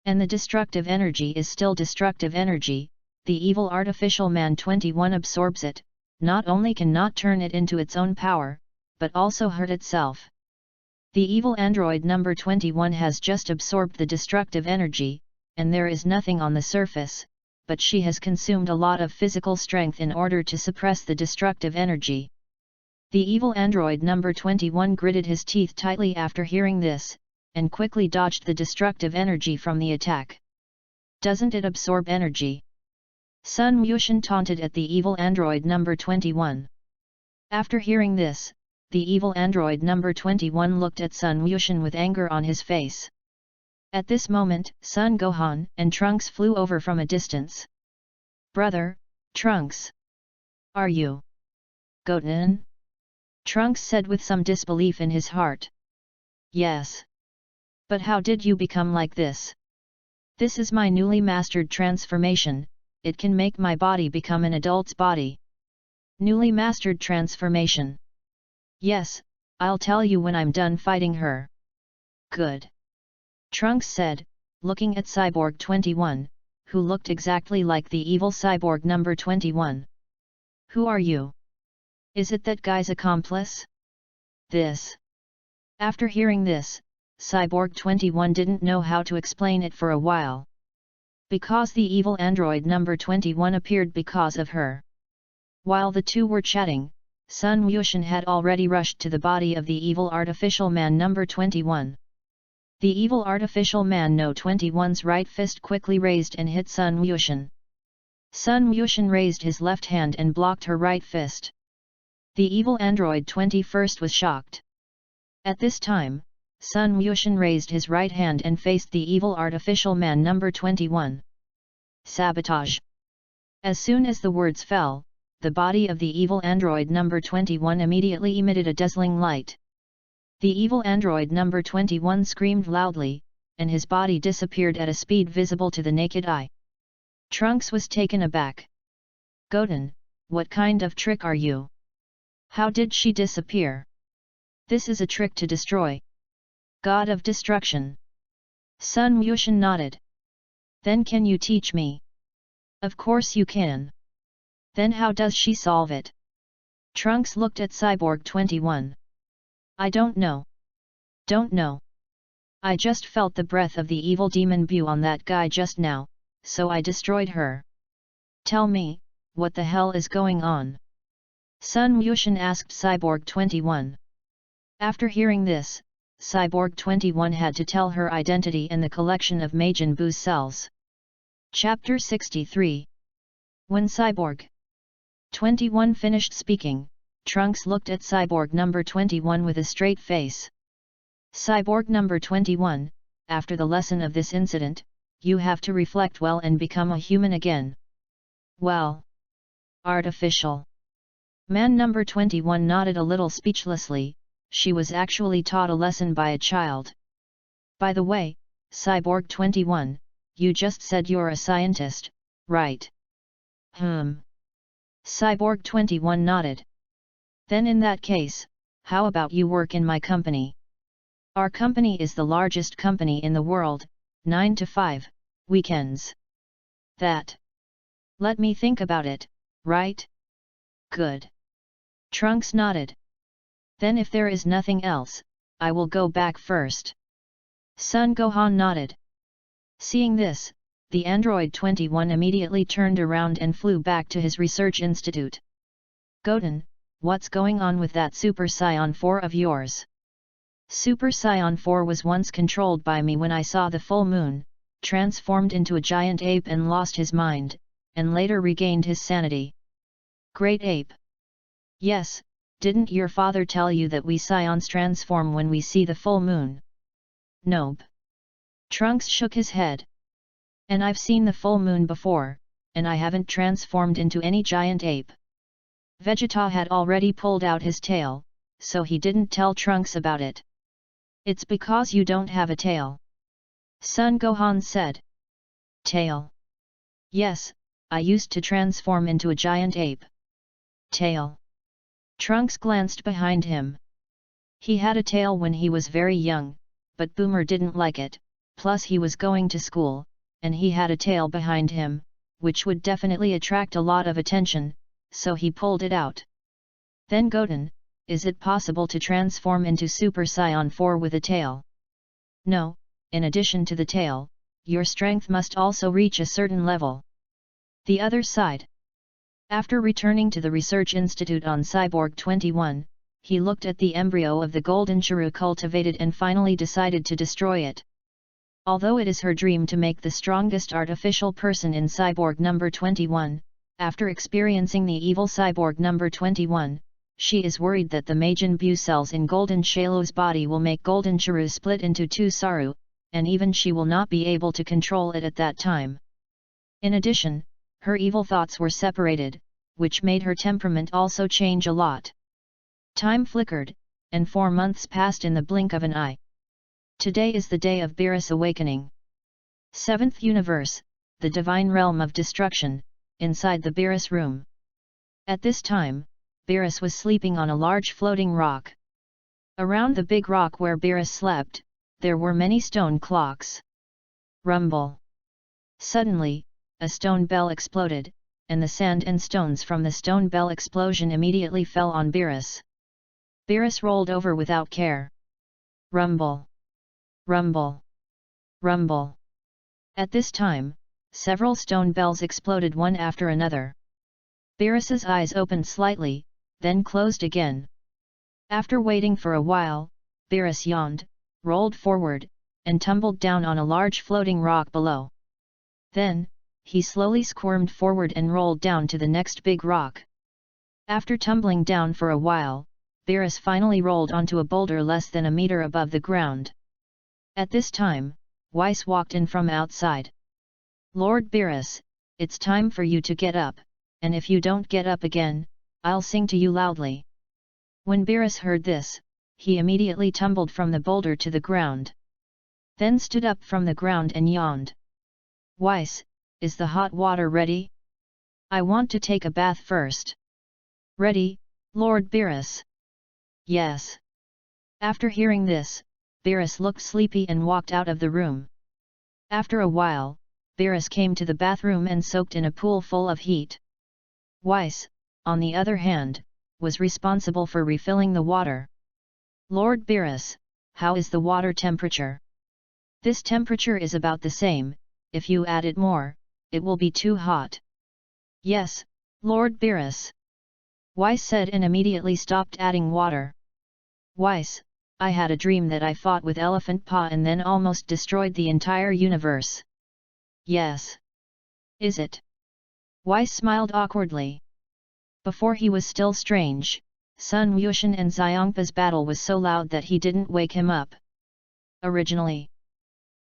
And the destructive energy is still destructive energy. The evil artificial man 21 absorbs it, not only cannot turn it into its own power, but also hurt itself. The evil android number 21 has just absorbed the destructive energy, and there is nothing on the surface, but she has consumed a lot of physical strength in order to suppress the destructive energy. The evil android number 21 gritted his teeth tightly after hearing this, and quickly dodged the destructive energy from the attack. Doesn't it absorb energy? Sun Wuxian taunted at the evil android number 21. After hearing this, the evil android number 21 looked at Sun Wuxian with anger on his face. At this moment, Sun Gohan and Trunks flew over from a distance. "Brother, Trunks. Are you Goten?" Trunks said with some disbelief in his heart. "Yes. But how did you become like this?" "This is my newly mastered transformation, it can make my body become an adult's body." "Newly mastered transformation?" "Yes, I'll tell you when I'm done fighting her." "Good." Trunks said, looking at Cyborg 21, who looked exactly like the evil cyborg number 21. "Who are you? Is it that guy's accomplice?" "This." After hearing this, Cyborg 21 didn't know how to explain it for a while. Because the evil android number 21 appeared because of her. While the two were chatting, Sun Wuxian had already rushed to the body of the evil artificial man number 21. The evil artificial man No. 21's right fist quickly raised and hit Sun Wuxian. Sun Wuxian raised his left hand and blocked her right fist. The evil android 21st was shocked. At this time, Sun Wuxian raised his right hand and faced the evil artificial man number 21. Sabotage. As soon as the words fell, the body of the evil android number 21 immediately emitted a dazzling light. The evil android number 21 screamed loudly, and his body disappeared at a speed visible to the naked eye. Trunks was taken aback. "Goten, what kind of trick are you? How did she disappear?" "This is a trick to destroy. God of Destruction." Sun Wuxian nodded. "Then can you teach me?" "Of course you can." "Then how does she solve it?" Trunks looked at Cyborg 21. "I don't know." "Don't know?" "I just felt the breath of the evil demon Bu on that guy just now, so I destroyed her." "Tell me, what the hell is going on?" Sun Wuxian asked Cyborg 21. After hearing this, Cyborg 21 had to tell her identity and the collection of Majin Buu's cells. Chapter 63. When Cyborg 21 finished speaking, Trunks looked at Cyborg number 21 with a straight face. "Cyborg number 21, after the lesson of this incident, you have to reflect well and become a human again." "Well, artificial." Man number 21 nodded a little speechlessly. She was actually taught a lesson by a child. "By the way, Cyborg 21, you just said you're a scientist, right?" Cyborg 21 nodded. "Then in that case, how about you work in my company? Our company is the largest company in the world, 9 to 5, weekends." "That. Let me think about it, right?" "Good." Trunks nodded. "Then if there is nothing else, I will go back first." Sun Gohan nodded. Seeing this, the android 21 immediately turned around and flew back to his research institute. "Goten, what's going on with that Super Saiyan 4 of yours?" "Super Saiyan 4 was once controlled by me when I saw the full moon, transformed into a giant ape and lost his mind, and later regained his sanity." "Great ape." "Yes, didn't your father tell you that we Saions transform when we see the full moon?" "Nope." Trunks shook his head. "And I've seen the full moon before, and I haven't transformed into any giant ape." Vegeta had already pulled out his tail, so he didn't tell Trunks about it. "It's because you don't have a tail," Sun Gohan said. "Tail?" "Yes, I used to transform into a giant ape." "Tail?" Trunks glanced behind him. He had a tail when he was very young, but Boomer didn't like it, plus he was going to school, and he had a tail behind him, which would definitely attract a lot of attention, so he pulled it out. "Then Goten, is it possible to transform into Super Saiyan 4 with a tail?" "No, in addition to the tail, your strength must also reach a certain level." The other side. After returning to the research institute on Cyborg 21, he looked at the embryo of the golden Chiru cultivated and finally decided to destroy it. Although it is her dream to make the strongest artificial person in cyborg number 21, after experiencing the evil cyborg number 21, she is worried that the Majin Buu cells in Golden Shalu's body will make Golden Chiru split into two Saru, and even she will not be able to control it at that time. In addition, her evil thoughts were separated, which made her temperament also change a lot. Time flickered, and 4 months passed in the blink of an eye. Today is the day of Beerus awakening. 7th Universe, the divine realm of destruction, inside the Beerus room. At this time, Beerus was sleeping on a large floating rock. Around the big rock where Beerus slept, there were many stone clocks. Rumble. Suddenly, a stone bell exploded, and the sand and stones from the stone bell explosion immediately fell on Beerus. Beerus rolled over without care. Rumble. Rumble. Rumble. At this time, several stone bells exploded one after another. Beerus's eyes opened slightly, then closed again. After waiting for a while, Beerus yawned, rolled forward, and tumbled down on a large floating rock below. Then, he slowly squirmed forward and rolled down to the next big rock. After tumbling down for a while, Beerus finally rolled onto a boulder less than a meter above the ground. At this time, Weiss walked in from outside. "Lord Beerus, it's time for you to get up, and if you don't get up again, I'll sing to you loudly." When Beerus heard this, he immediately tumbled from the boulder to the ground. Then stood up from the ground and yawned. "Weiss, is the hot water ready? I want to take a bath first." "Ready, Lord Beerus." "Yes." After hearing this, Beerus looked sleepy and walked out of the room. After a while, Beerus came to the bathroom and soaked in a pool full of heat. Weiss, on the other hand, was responsible for refilling the water. "Lord Beerus, how is the water temperature?" "This temperature is about the same. If you add it more, it will be too hot." "Yes, Lord Beerus." Weiss said and immediately stopped adding water. "Weiss, I had a dream that I fought with Elephant Pa and then almost destroyed the entire universe." "Yes. Is it?" Weiss smiled awkwardly. Before he was still strange, Sun Wuxian and Xiongpa's battle was so loud that he didn't wake him up. Originally,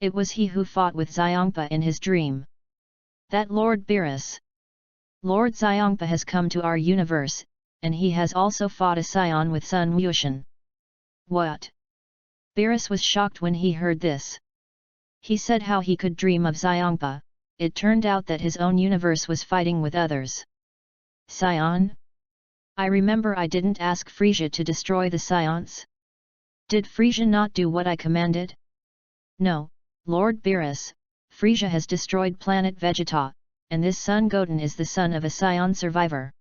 it was he who fought with Xiongpa in his dream. "That Lord Beerus. Lord Xiongpa has come to our universe, and he has also fought a scion with Sun Wuxian." "What?" Beerus was shocked when he heard this. He said how he could dream of Xiongpa. It turned out that his own universe was fighting with others. "Scion? I remember I didn't ask Frisia to destroy the scions. Did Frisia not do what I commanded?" "No, Lord Beerus, Frisia has destroyed planet Vegeta, and this son Goten is the son of a scion survivor."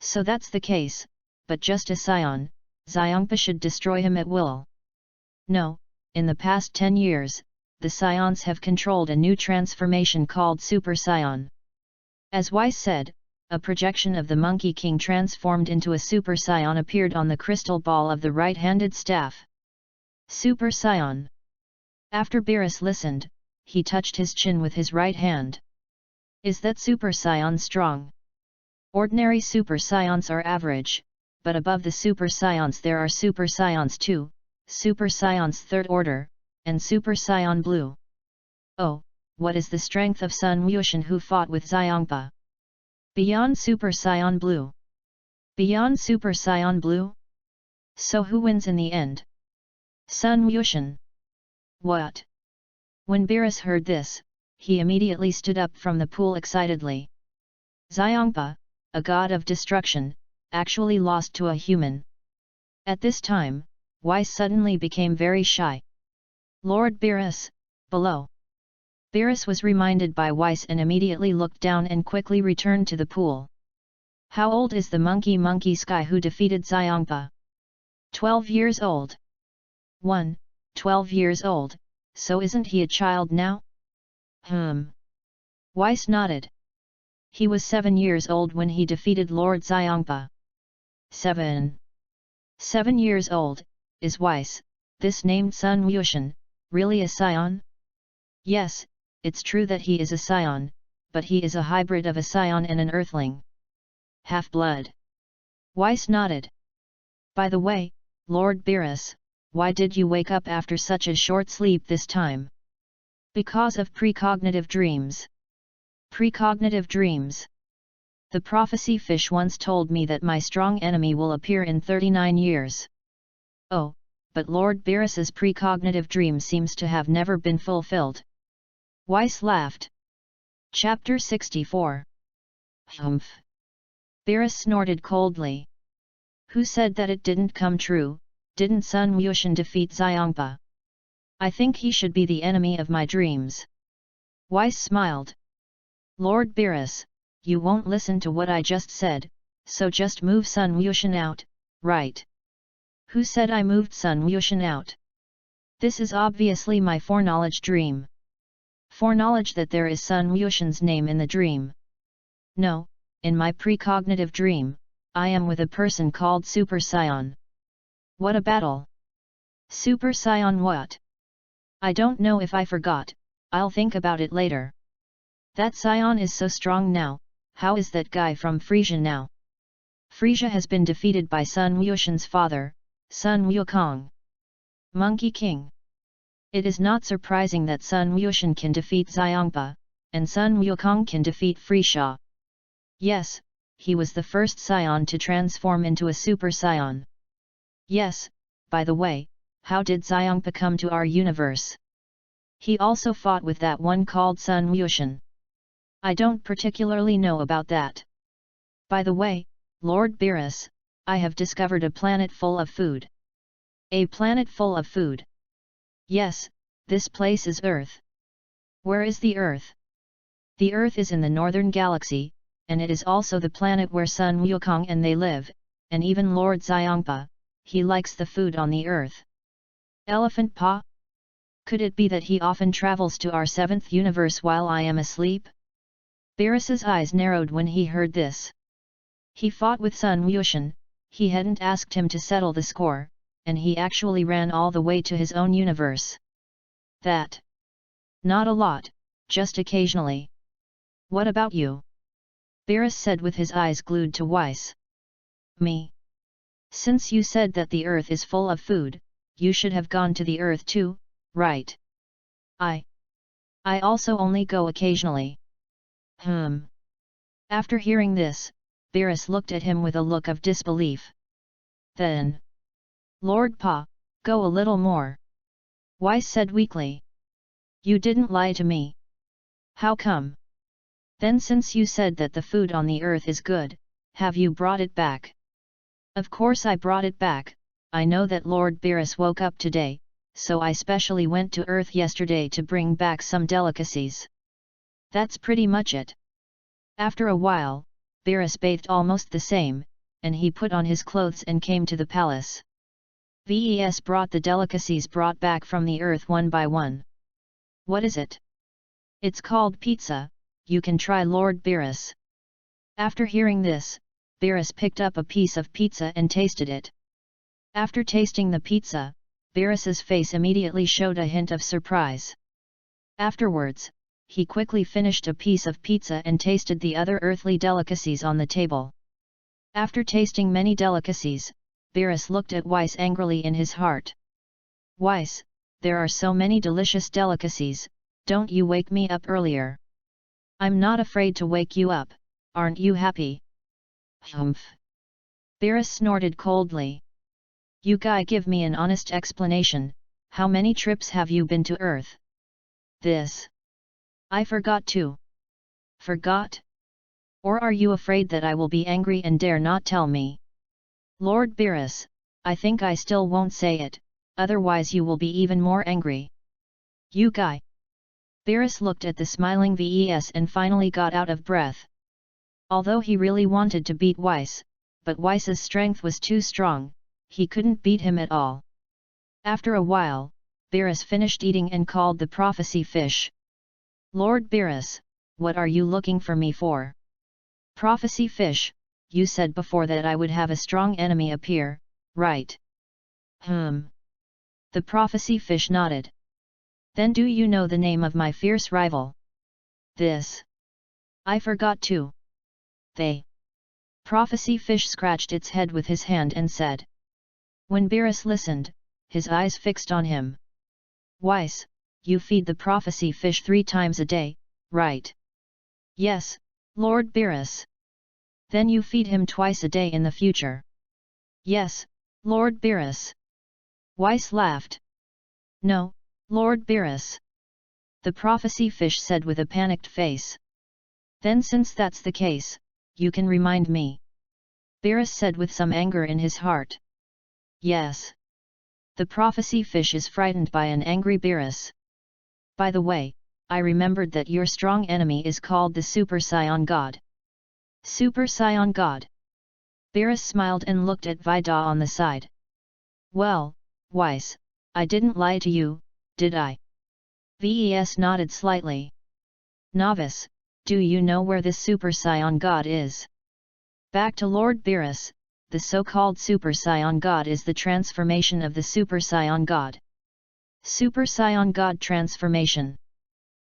"So that's the case, but just a scion, Xiongpa should destroy him at will." "No, in the past 10 years, the scions have controlled a new transformation called Super Scion." As Weiss said, a projection of the Monkey King transformed into a Super Scion appeared on the crystal ball of the right-handed staff. "Super Scion." After Beerus listened, he touched his chin with his right hand. "Is that Super Scion strong?" "Ordinary Super Scions are average, but above the Super Scions there are Super Scions 2, Super Scions 3rd order, and Super Scion Blue." "Oh, what is the strength of Sun Wuxian who fought with Xiongpa?" "Beyond Super Scion Blue." "Beyond Super Scion Blue? So who wins in the end?" "Sun Wuxian." "What?" When Beerus heard this, he immediately stood up from the pool excitedly. Xiongpa, a god of destruction, actually lost to a human. At this time, Weiss suddenly became very shy. "Lord Beerus, below." Beerus was reminded by Weiss and immediately looked down and quickly returned to the pool. "How old is the monkey Sky who defeated Xiongpa?" 12 years old. 12 years old, so isn't he a child now?" Weiss nodded. "He was 7 years old when he defeated Lord Xiongpa." 7 years old, is Weiss, this named Sun Wuxian, really a scion? Yes, it's true that he is a scion, but he is a hybrid of a scion and an earthling. Half-blood. Weiss nodded. By the way, Lord Beerus, why did you wake up after such a short sleep this time? Because of precognitive dreams. Precognitive dreams. The prophecy fish once told me that my strong enemy will appear in 39 years. Oh, but Lord Beerus's precognitive dream seems to have never been fulfilled. Weiss laughed. Chapter 64. Humph. Beerus snorted coldly. Who said that it didn't come true? Didn't Sun Wuxian defeat Xiongpa? I think he should be the enemy of my dreams. Weiss smiled. Lord Beerus, you won't listen to what I just said, so just move Sun Wuxian out, right? Who said I moved Sun Wuxian out? This is obviously my foreknowledge dream. Foreknowledge that there is Sun Wuxian's name in the dream. No, in my precognitive dream, I am with a person called Super Scion. What a battle! Super Scion what? I don't know if I forgot, I'll think about it later. That Scion is so strong now, how is that guy from Frisia now? Frisia has been defeated by Sun Wuxian's father, Sun Wukong. Monkey King. It is not surprising that Sun Wuxian can defeat Xiongpa, and Sun Wukong can defeat Frisia. Yes, he was the first Scion to transform into a Super Scion. Yes, by the way, how did Xiongpa come to our universe? He also fought with that one called Sun Wuxian. I don't particularly know about that. By the way, Lord Beerus, I have discovered a planet full of food. A planet full of food. Yes, this place is Earth. Where is the Earth? The Earth is in the northern galaxy, and it is also the planet where Sun Wukong and they live, and even Lord Xiongpa, he likes the food on the Earth. Elephant Paw? Could it be that he often travels to our seventh universe while I am asleep? Beerus's eyes narrowed when he heard this. He fought with Sun Wuxian, he hadn't asked him to settle the score, and he actually ran all the way to his own universe. That. Not a lot, just occasionally. What about you? Beerus said with his eyes glued to Weiss. Me. Since you said that the Earth is full of food, you should have gone to the Earth too, right? I also only go occasionally. After hearing this, Beerus looked at him with a look of disbelief. Then, Lord Pa, go a little more. Weiss said weakly. You didn't lie to me. How come? Then since you said that the food on the Earth is good, have you brought it back? Of course I brought it back. I know that Lord Beerus woke up today, so I specially went to Earth yesterday to bring back some delicacies. That's pretty much it. After a while, Beerus bathed almost the same, and he put on his clothes and came to the palace. Ves brought the delicacies brought back from the Earth one by one. What is it? It's called pizza, you can try Lord Beerus. After hearing this, Beerus picked up a piece of pizza and tasted it. After tasting the pizza, Beerus's face immediately showed a hint of surprise. Afterwards, he quickly finished a piece of pizza and tasted the other earthly delicacies on the table. After tasting many delicacies, Beerus looked at Weiss angrily in his heart. Weiss, there are so many delicious delicacies, don't you wake me up earlier. I'm not afraid to wake you up, aren't you happy? Humph. Beerus snorted coldly. You guy give me an honest explanation, how many trips have you been to Earth? This. I forgot too. Forgot? Or are you afraid that I will be angry and dare not tell me? Lord Beerus, I think I still won't say it, otherwise you will be even more angry. You guy. Beerus looked at the smiling Ves and finally got out of breath. Although he really wanted to beat Weiss, but Weiss's strength was too strong, he couldn't beat him at all. After a while, Beerus finished eating and called the prophecy fish. Lord Beerus, what are you looking for me for? Prophecy fish, you said before that I would have a strong enemy appear, right? The prophecy fish nodded. Then do you know the name of my fierce rival? This. I forgot too. They. Prophecy Fish scratched its head with his hand and said. When Beerus listened, his eyes fixed on him. Weiss, you feed the Prophecy Fish 3 times a day, right? Yes, Lord Beerus. Then you feed him twice a day in the future. Yes, Lord Beerus. Weiss laughed. No, Lord Beerus. The Prophecy Fish said with a panicked face. Then since that's the case, you can remind me. Beerus said with some anger in his heart. Yes. The Prophecy Fish is frightened by an angry Beerus. By the way, I remembered that your strong enemy is called the Super Scion God. Super Scion God. Beerus smiled and looked at Vida on the side. Well, Weiss, I didn't lie to you, did I? Ves nodded slightly. Novice, do you know where this Super Scion God is? Back to Lord Beerus, the so-called Super Scion God is the transformation of the Super Scion God. Super Scion God transformation.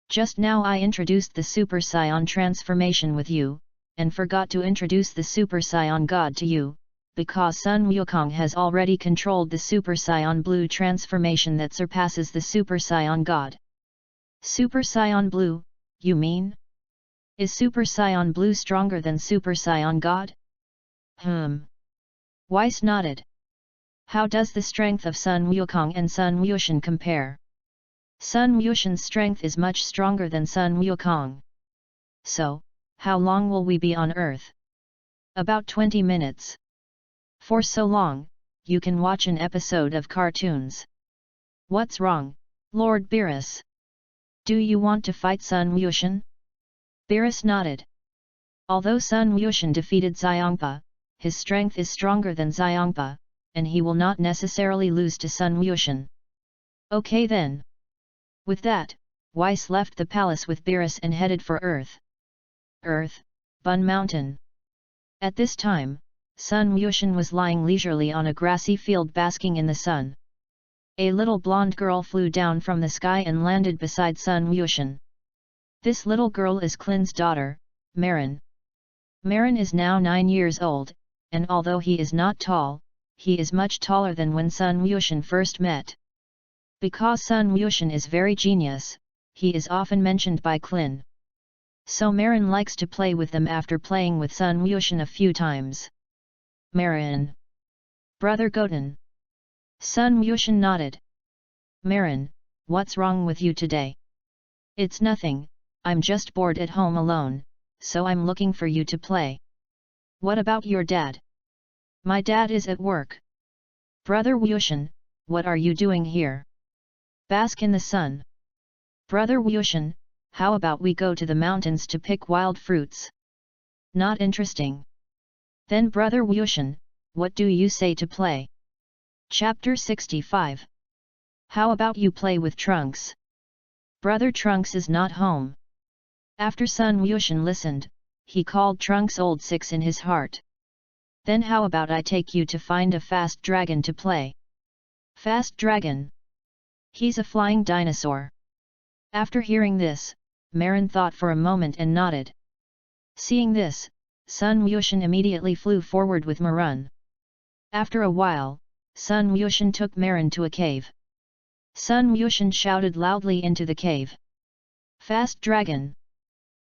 Just now I introduced the Super Scion transformation with you, and forgot to introduce the Super Scion God to you, because Sun Wukong has already controlled the Super Scion Blue transformation that surpasses the Super Scion God. Super Scion Blue, you mean? Is Super Scion Blue stronger than Super Scion God? Weiss nodded. How does the strength of Sun Wukong and Sun Wushan compare? Sun Wushan's strength is much stronger than Sun Wukong. So, how long will we be on Earth? About 20 minutes. For so long, you can watch an episode of cartoons. What's wrong, Lord Beerus? Do you want to fight Sun Wushan? Beerus nodded. Although Sun Wushan defeated Xiongpa, his strength is stronger than Xiongpa, and he will not necessarily lose to Sun Wushan. Okay then. With that, Weiss left the palace with Beerus and headed for Earth. Earth, Bun Mountain. At this time, Sun Wushan was lying leisurely on a grassy field basking in the sun. A little blonde girl flew down from the sky and landed beside Sun Wushan. This little girl is Klin's daughter, Marin. Marin is now 9 years old, and although he is not tall, he is much taller than when Sun Wushan first met. Because Sun Wushan is very genius, he is often mentioned by Klin. So Marin likes to play with them after playing with Sun Wushan a few times. Marin. Brother Goten. Sun Wushan nodded. Marin, what's wrong with you today? It's nothing, I'm just bored at home alone, so I'm looking for you to play. What about your dad? My dad is at work. Brother Wushan, what are you doing here? Bask in the sun. Brother Wushan, how about we go to the mountains to pick wild fruits? Not interesting. Then Brother Wushan, what do you say to play? Chapter 65. How about you play with Trunks? Brother Trunks is not home. After Sun Wushan listened, he called Trunks Old Six in his heart. Then how about I take you to find a fast dragon to play? Fast dragon? He's a flying dinosaur. After hearing this, Marin thought for a moment and nodded. Seeing this, Sun Wushan immediately flew forward with Marin. After a while, Sun Wushan took Marin to a cave. Sun Wushan shouted loudly into the cave. Fast dragon!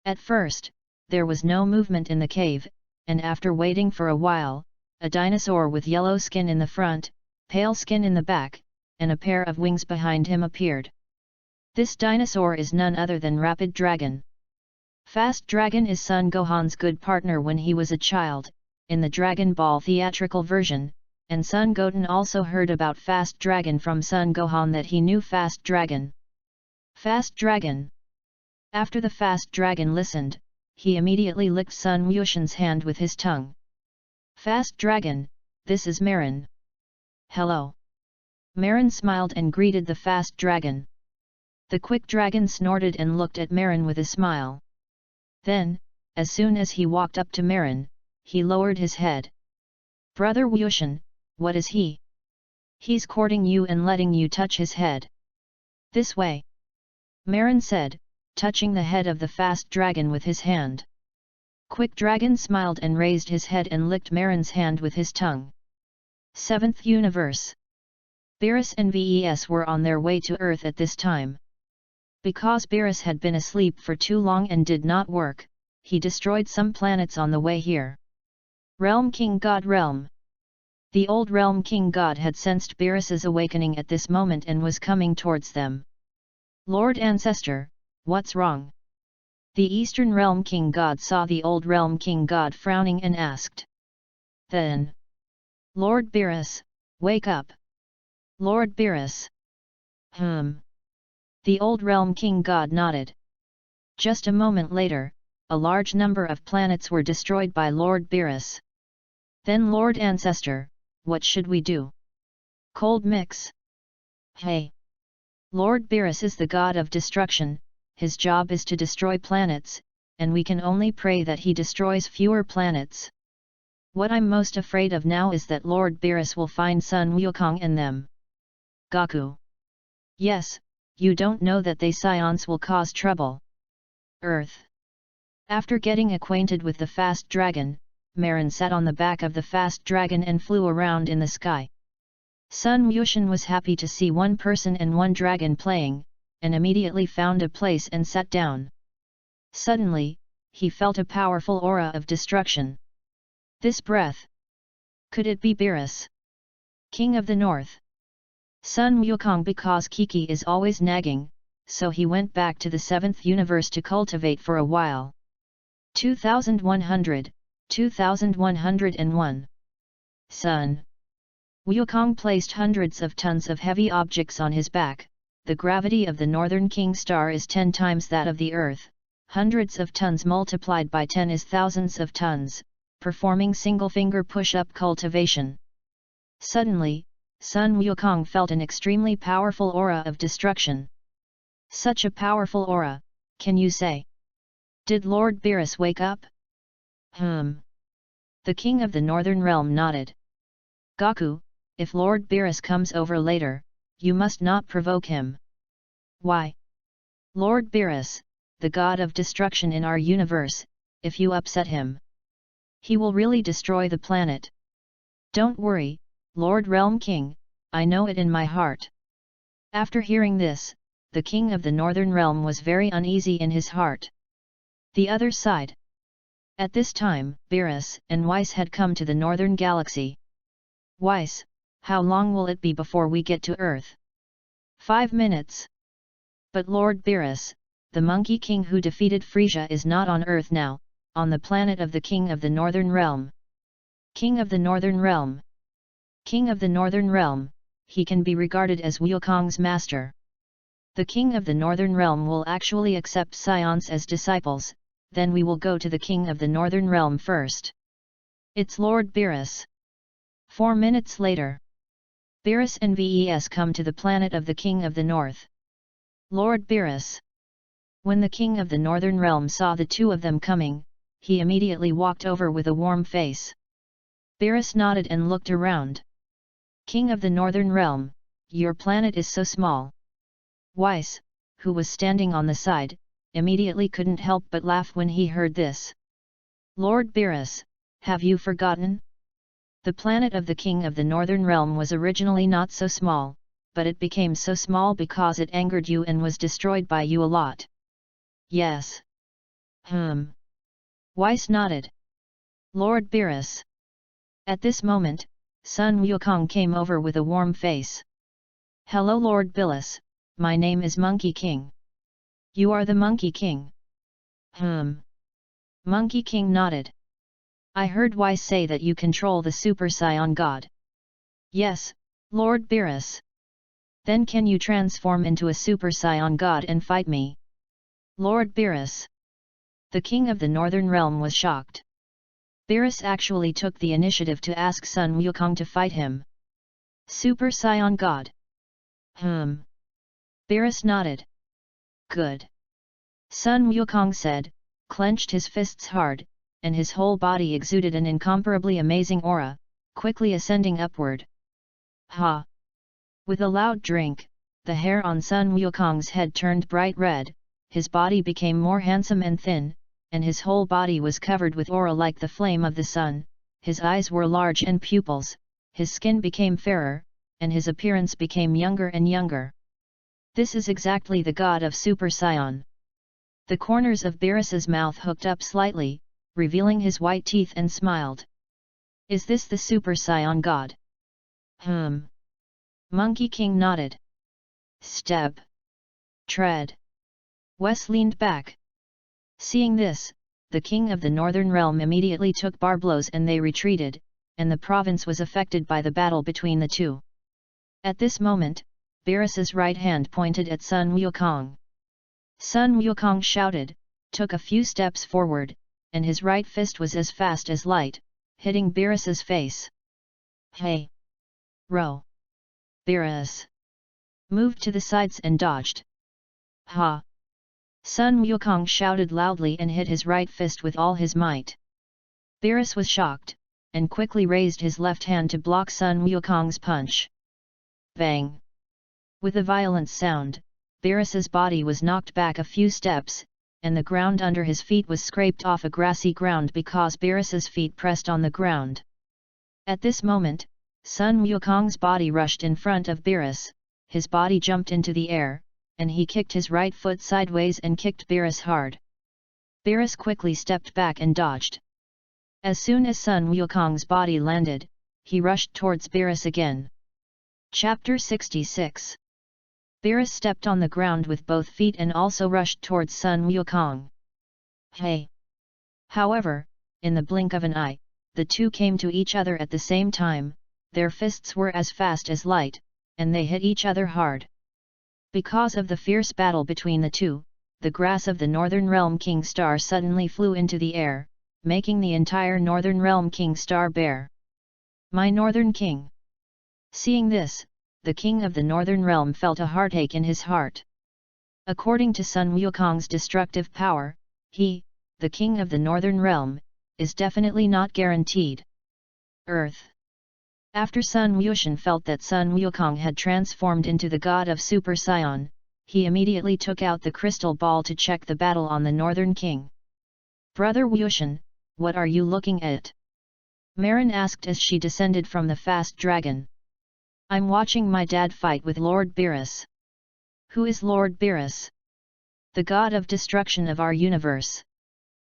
At first, there was no movement in the cave, and after waiting for a while, a dinosaur with yellow skin in the front, pale skin in the back, and a pair of wings behind him appeared. This dinosaur is none other than Rapid Dragon. Fast Dragon is Son Gohan's good partner when he was a child, in the Dragon Ball theatrical version, and Son Goten also heard about Fast Dragon from Son Gohan that he knew Fast Dragon. Fast Dragon! After the Fast Dragon listened, he immediately licked Sun Wushan's hand with his tongue. Fast Dragon, this is Marin. Hello. Marin smiled and greeted the Fast Dragon. The Quick Dragon snorted and looked at Marin with a smile. Then, as soon as he walked up to Marin, he lowered his head. Brother Wushan, what is he? He's courting you and letting you touch his head. This way. Marin said, touching the head of the fast dragon with his hand. Quick Dragon smiled and raised his head and licked Marin's hand with his tongue. 7th Universe. Beerus and Ves were on their way to Earth at this time. Because Beerus had been asleep for too long and did not work, he destroyed some planets on the way here. Realm King God Realm. The old Realm King God had sensed Beerus's awakening at this moment and was coming towards them. Lord Ancestor, what's wrong? The Eastern Realm King God saw the old Realm King God frowning and asked. Then, Lord Beerus, wake up! Lord Beerus. The old Realm King God nodded. Just a moment later, a large number of planets were destroyed by Lord Beerus. Then Lord Ancestor, what should we do? Cold mix. Hey! Lord Beerus is the god of destruction, his job is to destroy planets, and we can only pray that he destroys fewer planets. What I'm most afraid of now is that Lord Beerus will find Sun Wukong and them. Gaku. Yes, you don't know that they scions will cause trouble. Earth. After getting acquainted with the fast dragon, Marin sat on the back of the fast dragon and flew around in the sky. Sun Wushan was happy to see one person and one dragon playing, and immediately found a place and sat down. Suddenly, he felt a powerful aura of destruction. This breath. Could it be Beerus? King of the North? Sun Wukong, because Kiki is always nagging, so he went back to the 7th universe to cultivate for a while. 2100, 2101. Sun Wukong placed hundreds of tons of heavy objects on his back. The gravity of the Northern King Star is 10 times that of the Earth, hundreds of tons multiplied by 10 is thousands of tons, performing single-finger push-up cultivation. Suddenly, Sun Wukong felt an extremely powerful aura of destruction. Such a powerful aura, can you say? Did Lord Beerus wake up? The King of the Northern Realm nodded. Gaku, if Lord Beerus comes over later, you must not provoke him. Why? Lord Beerus, the god of destruction in our universe, if you upset him, he will really destroy the planet. Don't worry, Lord Realm King, I know it in my heart. After hearing this, the King of the Northern Realm was very uneasy in his heart. The other side. At this time, Beerus and Weiss had come to the Northern Galaxy. Weiss, how long will it be before we get to Earth? 5 minutes. But Lord Beerus, the Monkey King who defeated Frisia, is not on Earth now, on the planet of the King of the Northern Realm. King of the Northern Realm. King of the Northern Realm, he can be regarded as Wukong's master. The King of the Northern Realm will actually accept scions as disciples, then we will go to the King of the Northern Realm first. It's Lord Beerus. 4 minutes later. Beerus and Ves come to the planet of the King of the North. Lord Beerus. When the King of the Northern Realm saw the two of them coming, he immediately walked over with a warm face. Beerus nodded and looked around. King of the Northern Realm, your planet is so small. Weiss, who was standing on the side, immediately couldn't help but laugh when he heard this. Lord Beerus, have you forgotten? The planet of the King of the Northern Realm was originally not so small, but it became so small because it angered you and was destroyed by you a lot. Yes. Weiss nodded. Lord Beerus. At this moment, Sun Wukong came over with a warm face. Hello Lord Beerus, my name is Monkey King. You are the Monkey King. Monkey King nodded. I heard Weiss say that you control the Super Scion God. Yes, Lord Beerus. Then can you transform into a Super Scion God and fight me? Lord Beerus. The King of the Northern Realm was shocked. Beerus actually took the initiative to ask Sun Wukong to fight him. Super Scion God. Beerus nodded. Good. Sun Wukong said, clenched his fists hard, and his whole body exuded an incomparably amazing aura, quickly ascending upward. Ha! With a loud drink, the hair on Sun Wukong's head turned bright red, his body became more handsome and thin, and his whole body was covered with aura like the flame of the sun, his eyes were large and pupils, his skin became fairer, and his appearance became younger and younger. This is exactly the god of Super Saiyan. The corners of Beerus's mouth hooked up slightly, revealing his white teeth, and smiled. Is this the Super Saiyan god? Monkey King nodded. Step. Tread. Wes leaned back. Seeing this, the king of the Northern Realm immediately took bar blows and they retreated, and the province was affected by the battle between the two. At this moment, Beerus's right hand pointed at Sun Wukong. Sun Wukong shouted, took a few steps forward, and his right fist was as fast as light, hitting Beerus's face. Hey! Row! Beerus moved to the sides and dodged. Ha! Sun Wukong shouted loudly and hit his right fist with all his might. Beerus was shocked, and quickly raised his left hand to block Sun Wukong's punch. Bang! With a violent sound, Beerus's body was knocked back a few steps, and the ground under his feet was scraped off a grassy ground because Beerus's feet pressed on the ground. At this moment, Sun Wukong's body rushed in front of Beerus, his body jumped into the air, and he kicked his right foot sideways and kicked Beerus hard. Beerus quickly stepped back and dodged. As soon as Sun Wukong's body landed, he rushed towards Beerus again. Chapter 66. Beerus stepped on the ground with both feet and also rushed towards Sun Wukong. Hey! However, in the blink of an eye, the two came to each other at the same time, their fists were as fast as light, and they hit each other hard. Because of the fierce battle between the two, the grass of the Northern Realm King Star suddenly flew into the air, making the entire Northern Realm King Star bare. My Northern King! Seeing this, the King of the Northern Realm felt a heartache in his heart. According to Sun Wukong's destructive power, he, the King of the Northern Realm, is definitely not guaranteed. Earth. After Sun Wushan felt that Sun Wukong had transformed into the god of Super Saiyan, he immediately took out the crystal ball to check the battle on the Northern King. Brother Wushan, what are you looking at? Marin asked as she descended from the fast dragon. I'm watching my dad fight with Lord Beerus. Who is Lord Beerus? The god of destruction of our universe.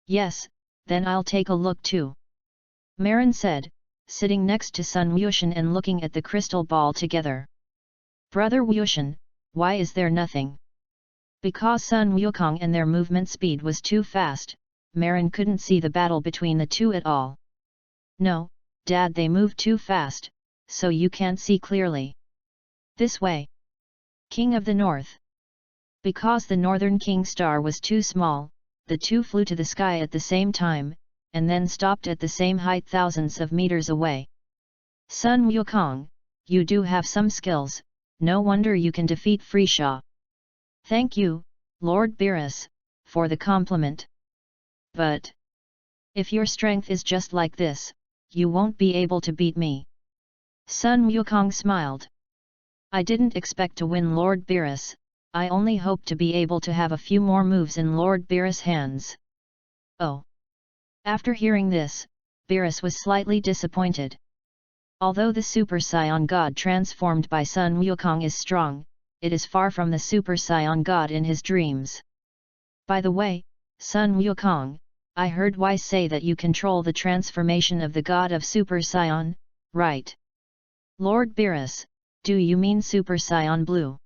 Yes, then I'll take a look too. Marin said, sitting next to Sun Wushan and looking at the crystal ball together. Brother Wushan, why is there nothing? Because Sun Wukong and their movement speed was too fast, Marin couldn't see the battle between the two at all. No, Dad, they move too fast, so you can't see clearly. This way. King of the North. Because the Northern King Star was too small, the two flew to the sky at the same time, and then stopped at the same height thousands of meters away. Sun Wukong, you do have some skills, no wonder you can defeat Freeshaw. Thank you, Lord Beerus, for the compliment. But if your strength is just like this, you won't be able to beat me. Sun Wukong smiled. I didn't expect to win Lord Beerus, I only hoped to be able to have a few more moves in Lord Beerus' hands. Oh! After hearing this, Beerus was slightly disappointed. Although the Super Saiyan God transformed by Sun Wukong is strong, it is far from the Super Saiyan God in his dreams. By the way, Sun Wukong, I heard Wise say that you control the transformation of the God of Super Saiyan, right? Lord Beerus, do you mean Super Saiyan Blue?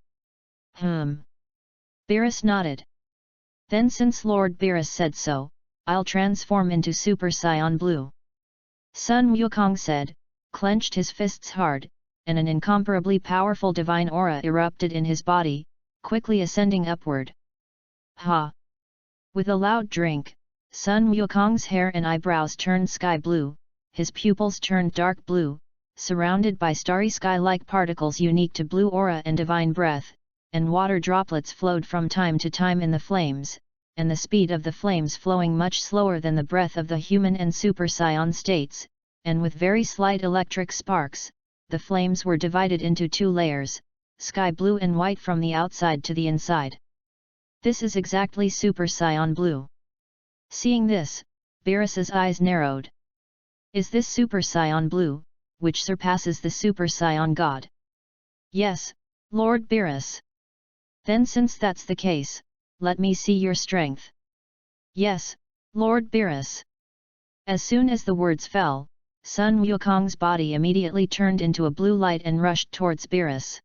Beerus nodded. Then since Lord Beerus said so, I'll transform into Super Saiyan Blue. Sun Wukong said, clenched his fists hard, and an incomparably powerful divine aura erupted in his body, quickly ascending upward. Ha! With a loud drink, Sun Wukong's hair and eyebrows turned sky blue, his pupils turned dark blue, surrounded by starry sky-like particles unique to blue aura and divine breath, and water droplets flowed from time to time in the flames, and the speed of the flames flowing much slower than the breath of the human and Super Saiyan states, and with very slight electric sparks, the flames were divided into two layers, sky blue and white from the outside to the inside. This is exactly Super Cyan Blue. Seeing this, Beerus's eyes narrowed. Is this Super Cyan Blue, which surpasses the Super Cyan God? Yes, Lord Beerus. Then since that's the case, let me see your strength. Yes, Lord Beerus. As soon as the words fell, Sun Wukong's body immediately turned into a blue light and rushed towards Beerus.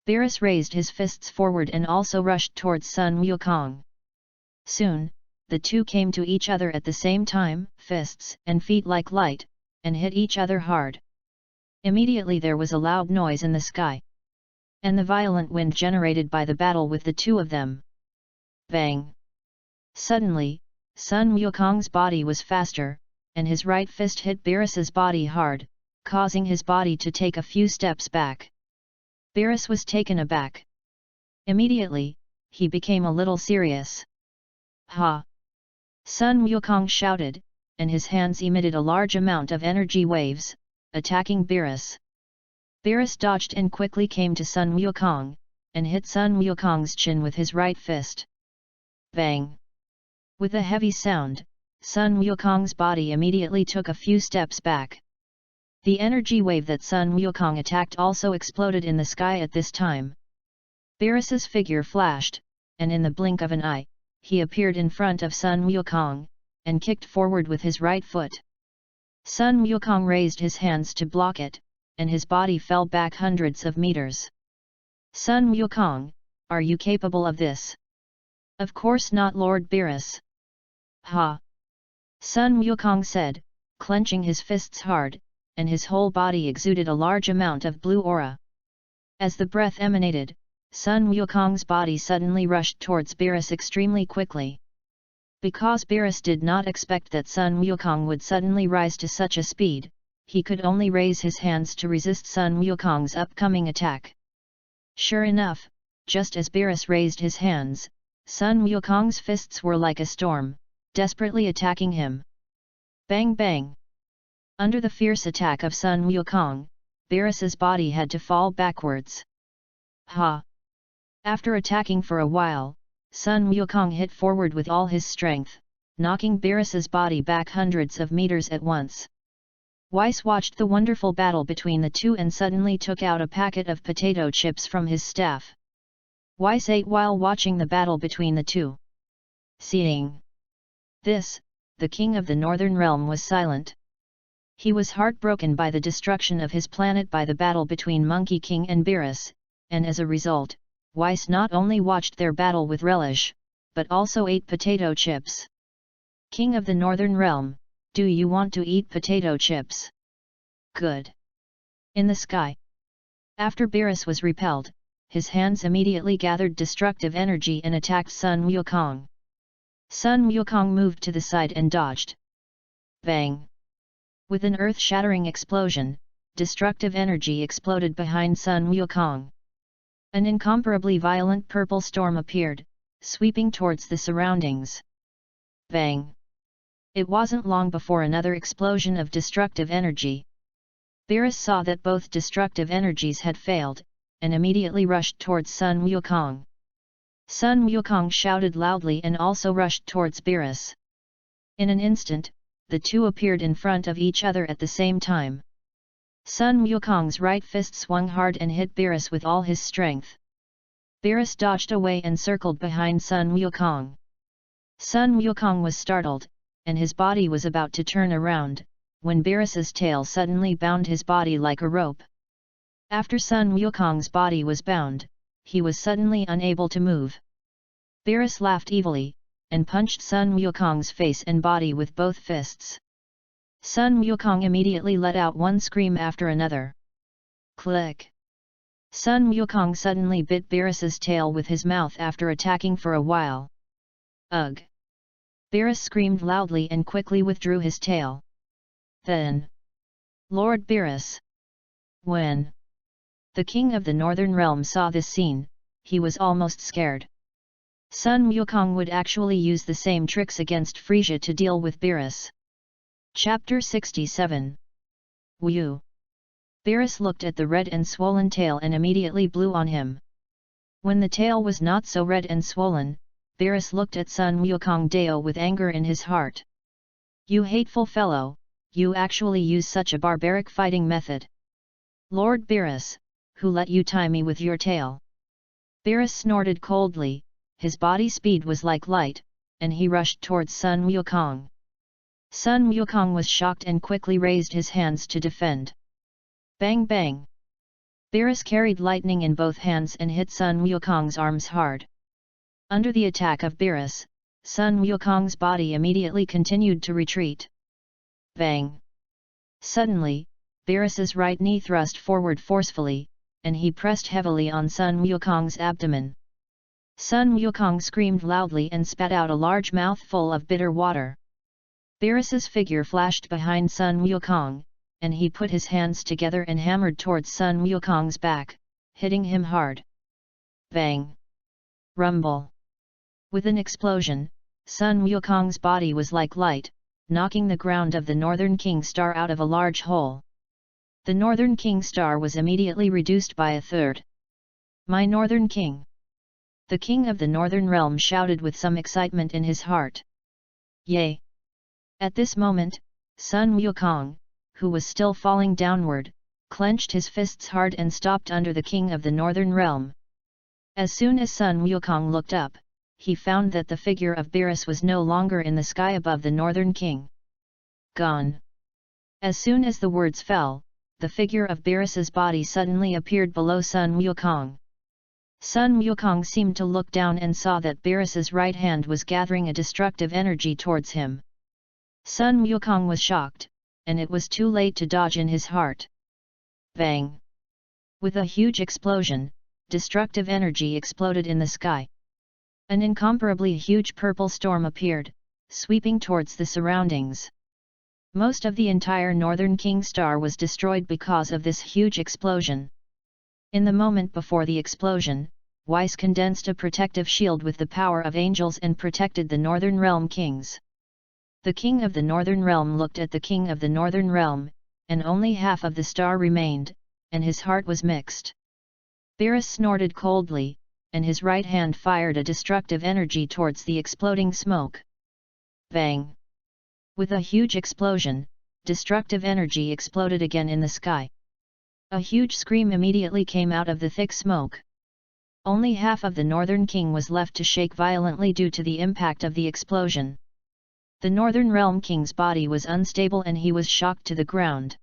Beerus raised his fists forward and also rushed towards Sun Wukong. Soon, the two came to each other at the same time, fists and feet like light, and hit each other hard. Immediately there was a loud noise in the sky, and the violent wind generated by the battle with the two of them. Bang! Suddenly, Sun Wukong's body was faster, and his right fist hit Beerus's body hard, causing his body to take a few steps back. Beerus was taken aback. Immediately, he became a little serious. Ha! Sun Wukong shouted, and his hands emitted a large amount of energy waves, attacking Beerus. Beerus dodged and quickly came to Sun Wukong, and hit Sun Wukong's chin with his right fist. Bang! With a heavy sound, Sun Wukong's body immediately took a few steps back. The energy wave that Sun Wukong attacked also exploded in the sky at this time. Beerus's figure flashed, and in the blink of an eye, he appeared in front of Sun Wukong, and kicked forward with his right foot. Sun Wukong raised his hands to block it, and his body fell back hundreds of meters. Sun Wukong, are you capable of this? Of course not, Lord Beerus. Ha! Sun Wukong said, clenching his fists hard, and his whole body exuded a large amount of blue aura. As the breath emanated, Sun Wukong's body suddenly rushed towards Beerus extremely quickly. Because Beerus did not expect that Sun Wukong would suddenly rise to such a speed, he could only raise his hands to resist Sun Wukong's upcoming attack. Sure enough, just as Beerus raised his hands, Sun Wukong's fists were like a storm, desperately attacking him. Bang bang! Under the fierce attack of Sun Wukong, Beerus's body had to fall backwards. Ha! After attacking for a while, Sun Wukong hit forward with all his strength, knocking Beerus's body back hundreds of meters at once. Weiss watched the wonderful battle between the two and suddenly took out a packet of potato chips from his staff. Weiss ate while watching the battle between the two. Seeing this, the king of the Northern Realm was silent. He was heartbroken by the destruction of his planet by the battle between Monkey King and Beerus, and as a result, Weiss not only watched their battle with relish, but also ate potato chips. King of the Northern Realm, do you want to eat potato chips? Good. In the sky. After Beerus was repelled, his hands immediately gathered destructive energy and attacked Sun Wukong. Sun Wukong moved to the side and dodged. Bang! With an earth-shattering explosion, destructive energy exploded behind Sun Wukong. An incomparably violent purple storm appeared, sweeping towards the surroundings. Bang! It wasn't long before another explosion of destructive energy. Beerus saw that both destructive energies had failed, and immediately rushed towards Sun Wukong. Sun Wukong shouted loudly and also rushed towards Beerus. In an instant, the two appeared in front of each other at the same time. Sun Wukong's right fist swung hard and hit Beerus with all his strength. Beerus dodged away and circled behind Sun Wukong. Sun Wukong was startled, and his body was about to turn around, when Beerus's tail suddenly bound his body like a rope. After Sun Wukong's body was bound, he was suddenly unable to move. Beerus laughed evilly, and punched Sun Wukong's face and body with both fists. Sun Wukong immediately let out one scream after another. Click! Sun Wukong suddenly bit Beerus's tail with his mouth after attacking for a while. Ugh! Beerus screamed loudly and quickly withdrew his tail. Then, Lord Beerus! When the king of the Northern Realm saw this scene, he was almost scared. Sun Wukong would actually use the same tricks against Frisia to deal with Beerus. Chapter 67. Wu. Beerus looked at the red and swollen tail and immediately blew on him. When the tail was not so red and swollen, Beerus looked at Sun Wukong Dao with anger in his heart. "You hateful fellow, you actually use such a barbaric fighting method. Lord Beerus, who let you tie me with your tail?" Beerus snorted coldly, his body speed was like light, and he rushed towards Sun Wukong. Sun Wukong was shocked and quickly raised his hands to defend. Bang bang! Beerus carried lightning in both hands and hit Sun Wukong's arms hard. Under the attack of Beerus, Sun Wukong's body immediately continued to retreat. Bang! Suddenly, Beerus's right knee thrust forward forcefully, and he pressed heavily on Sun Wukong's abdomen. Sun Wukong screamed loudly and spat out a large mouthful of bitter water. Beerus's figure flashed behind Sun Wukong, and he put his hands together and hammered towards Sun Wukong's back, hitting him hard. Bang! Rumble! With an explosion, Sun Wukong's body was like light, knocking the ground of the Northern King Star out of a large hole. The Northern King Star was immediately reduced by a third. "My Northern King!" The King of the Northern Realm shouted with some excitement in his heart. "Yay!" At this moment, Sun Wukong, who was still falling downward, clenched his fists hard and stopped under the King of the Northern Realm. As soon as Sun Wukong looked up, he found that the figure of Beerus was no longer in the sky above the Northern King. Gone! As soon as the words fell, the figure of Beerus's body suddenly appeared below Sun Wukong. Sun Wukong seemed to look down and saw that Beerus's right hand was gathering a destructive energy towards him. Sun Wukong was shocked, and it was too late to dodge in his heart. Bang! With a huge explosion, destructive energy exploded in the sky. An incomparably huge purple storm appeared, sweeping towards the surroundings. Most of the entire Northern King Star was destroyed because of this huge explosion. In the moment before the explosion, Weiss condensed a protective shield with the power of angels and protected the Northern Realm kings. The King of the Northern Realm looked at the King of the Northern Realm, and only half of the star remained, and his heart was mixed. Beerus snorted coldly, and his right hand fired a destructive energy towards the exploding smoke. Bang! With a huge explosion, destructive energy exploded again in the sky. A huge scream immediately came out of the thick smoke. Only half of the Northern King was left to shake violently due to the impact of the explosion. The Northern Realm King's body was unstable and he was shocked to the ground.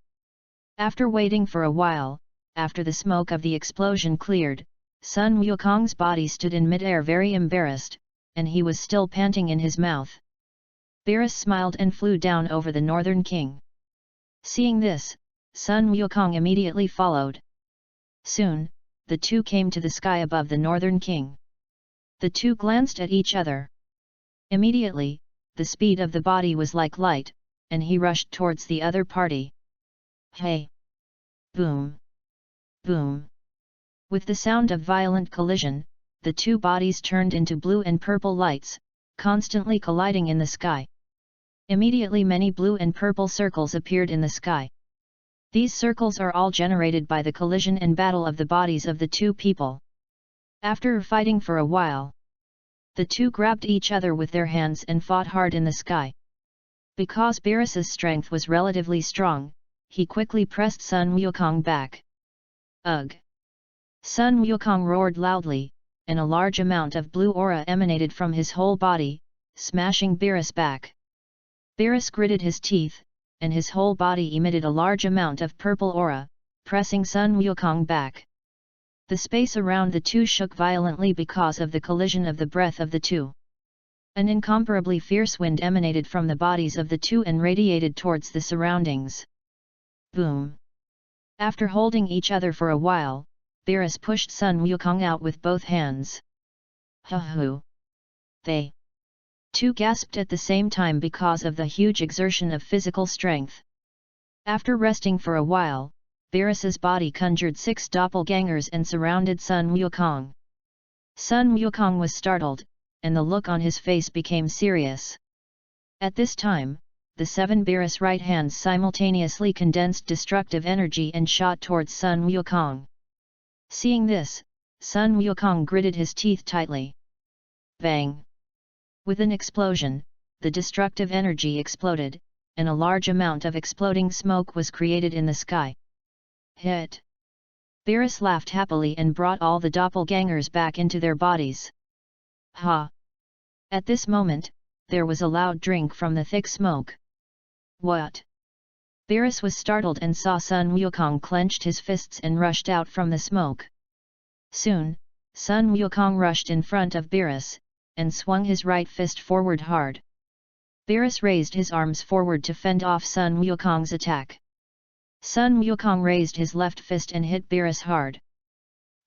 After waiting for a while, after the smoke of the explosion cleared, Sun Wukong's body stood in mid-air very embarrassed, and he was still panting in his mouth. Beerus smiled and flew down over the Northern King. Seeing this, Sun Wukong immediately followed. Soon, the two came to the sky above the Northern King. The two glanced at each other. Immediately, the speed of the body was like light, and he rushed towards the other party. Hey! Boom! Boom! With the sound of violent collision, the two bodies turned into blue and purple lights, constantly colliding in the sky. Immediately many blue and purple circles appeared in the sky. These circles are all generated by the collision and battle of the bodies of the two people. After fighting for a while, the two grabbed each other with their hands and fought hard in the sky. Because Beerus's strength was relatively strong, he quickly pressed Sun Wukong back. Ugh! Sun Wukong roared loudly, and a large amount of blue aura emanated from his whole body, smashing Beerus back. Beerus gritted his teeth, and his whole body emitted a large amount of purple aura, pressing Sun Wukong back. The space around the two shook violently because of the collision of the breath of the two. An incomparably fierce wind emanated from the bodies of the two and radiated towards the surroundings. Boom! After holding each other for a while, Beerus pushed Sun Wukong out with both hands. Hoo! They two gasped at the same time because of the huge exertion of physical strength. After resting for a while, Beerus's body conjured 6 doppelgangers and surrounded Sun Wukong. Sun Wukong was startled, and the look on his face became serious. At this time, the 7 Beerus right hands simultaneously condensed destructive energy and shot towards Sun Wukong. Seeing this, Sun Wukong gritted his teeth tightly. Bang! With an explosion, the destructive energy exploded, and a large amount of exploding smoke was created in the sky. Hit! Beerus laughed happily and brought all the doppelgangers back into their bodies. Ha! At this moment, there was a loud drink from the thick smoke. What? Beerus was startled and saw Sun Wukong clenched his fists and rushed out from the smoke. Soon, Sun Wukong rushed in front of Beerus, and swung his right fist forward hard. Beerus raised his arms forward to fend off Sun Wukong's attack. Sun Wukong raised his left fist and hit Beerus hard.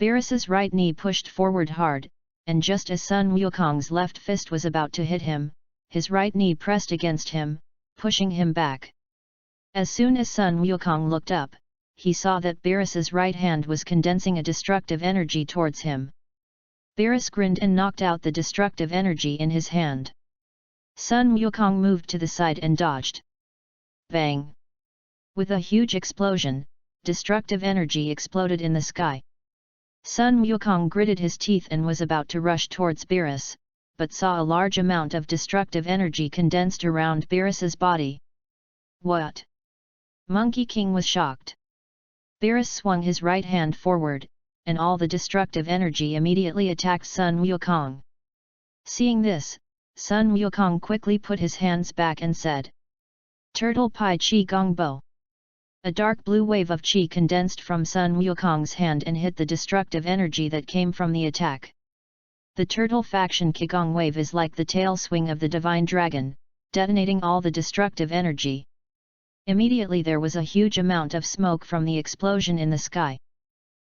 Beerus's right knee pushed forward hard, and just as Sun Wukong's left fist was about to hit him, his right knee pressed against him, pushing him back. As soon as Sun Wukong looked up, he saw that Beerus's right hand was condensing a destructive energy towards him. Beerus grinned and knocked out the destructive energy in his hand. Sun Wukong moved to the side and dodged. Bang! With a huge explosion, destructive energy exploded in the sky. Sun Wukong gritted his teeth and was about to rush towards Beerus, but saw a large amount of destructive energy condensed around Beerus's body. What? Monkey King was shocked. Beerus swung his right hand forward, and all the destructive energy immediately attacked Sun Wukong. Seeing this, Sun Wukong quickly put his hands back and said, "Turtle Pai Chi Gong Bo." A dark blue wave of chi condensed from Sun Wukong's hand and hit the destructive energy that came from the attack. The turtle faction Qigong wave is like the tail swing of the divine dragon, detonating all the destructive energy. Immediately there was a huge amount of smoke from the explosion in the sky.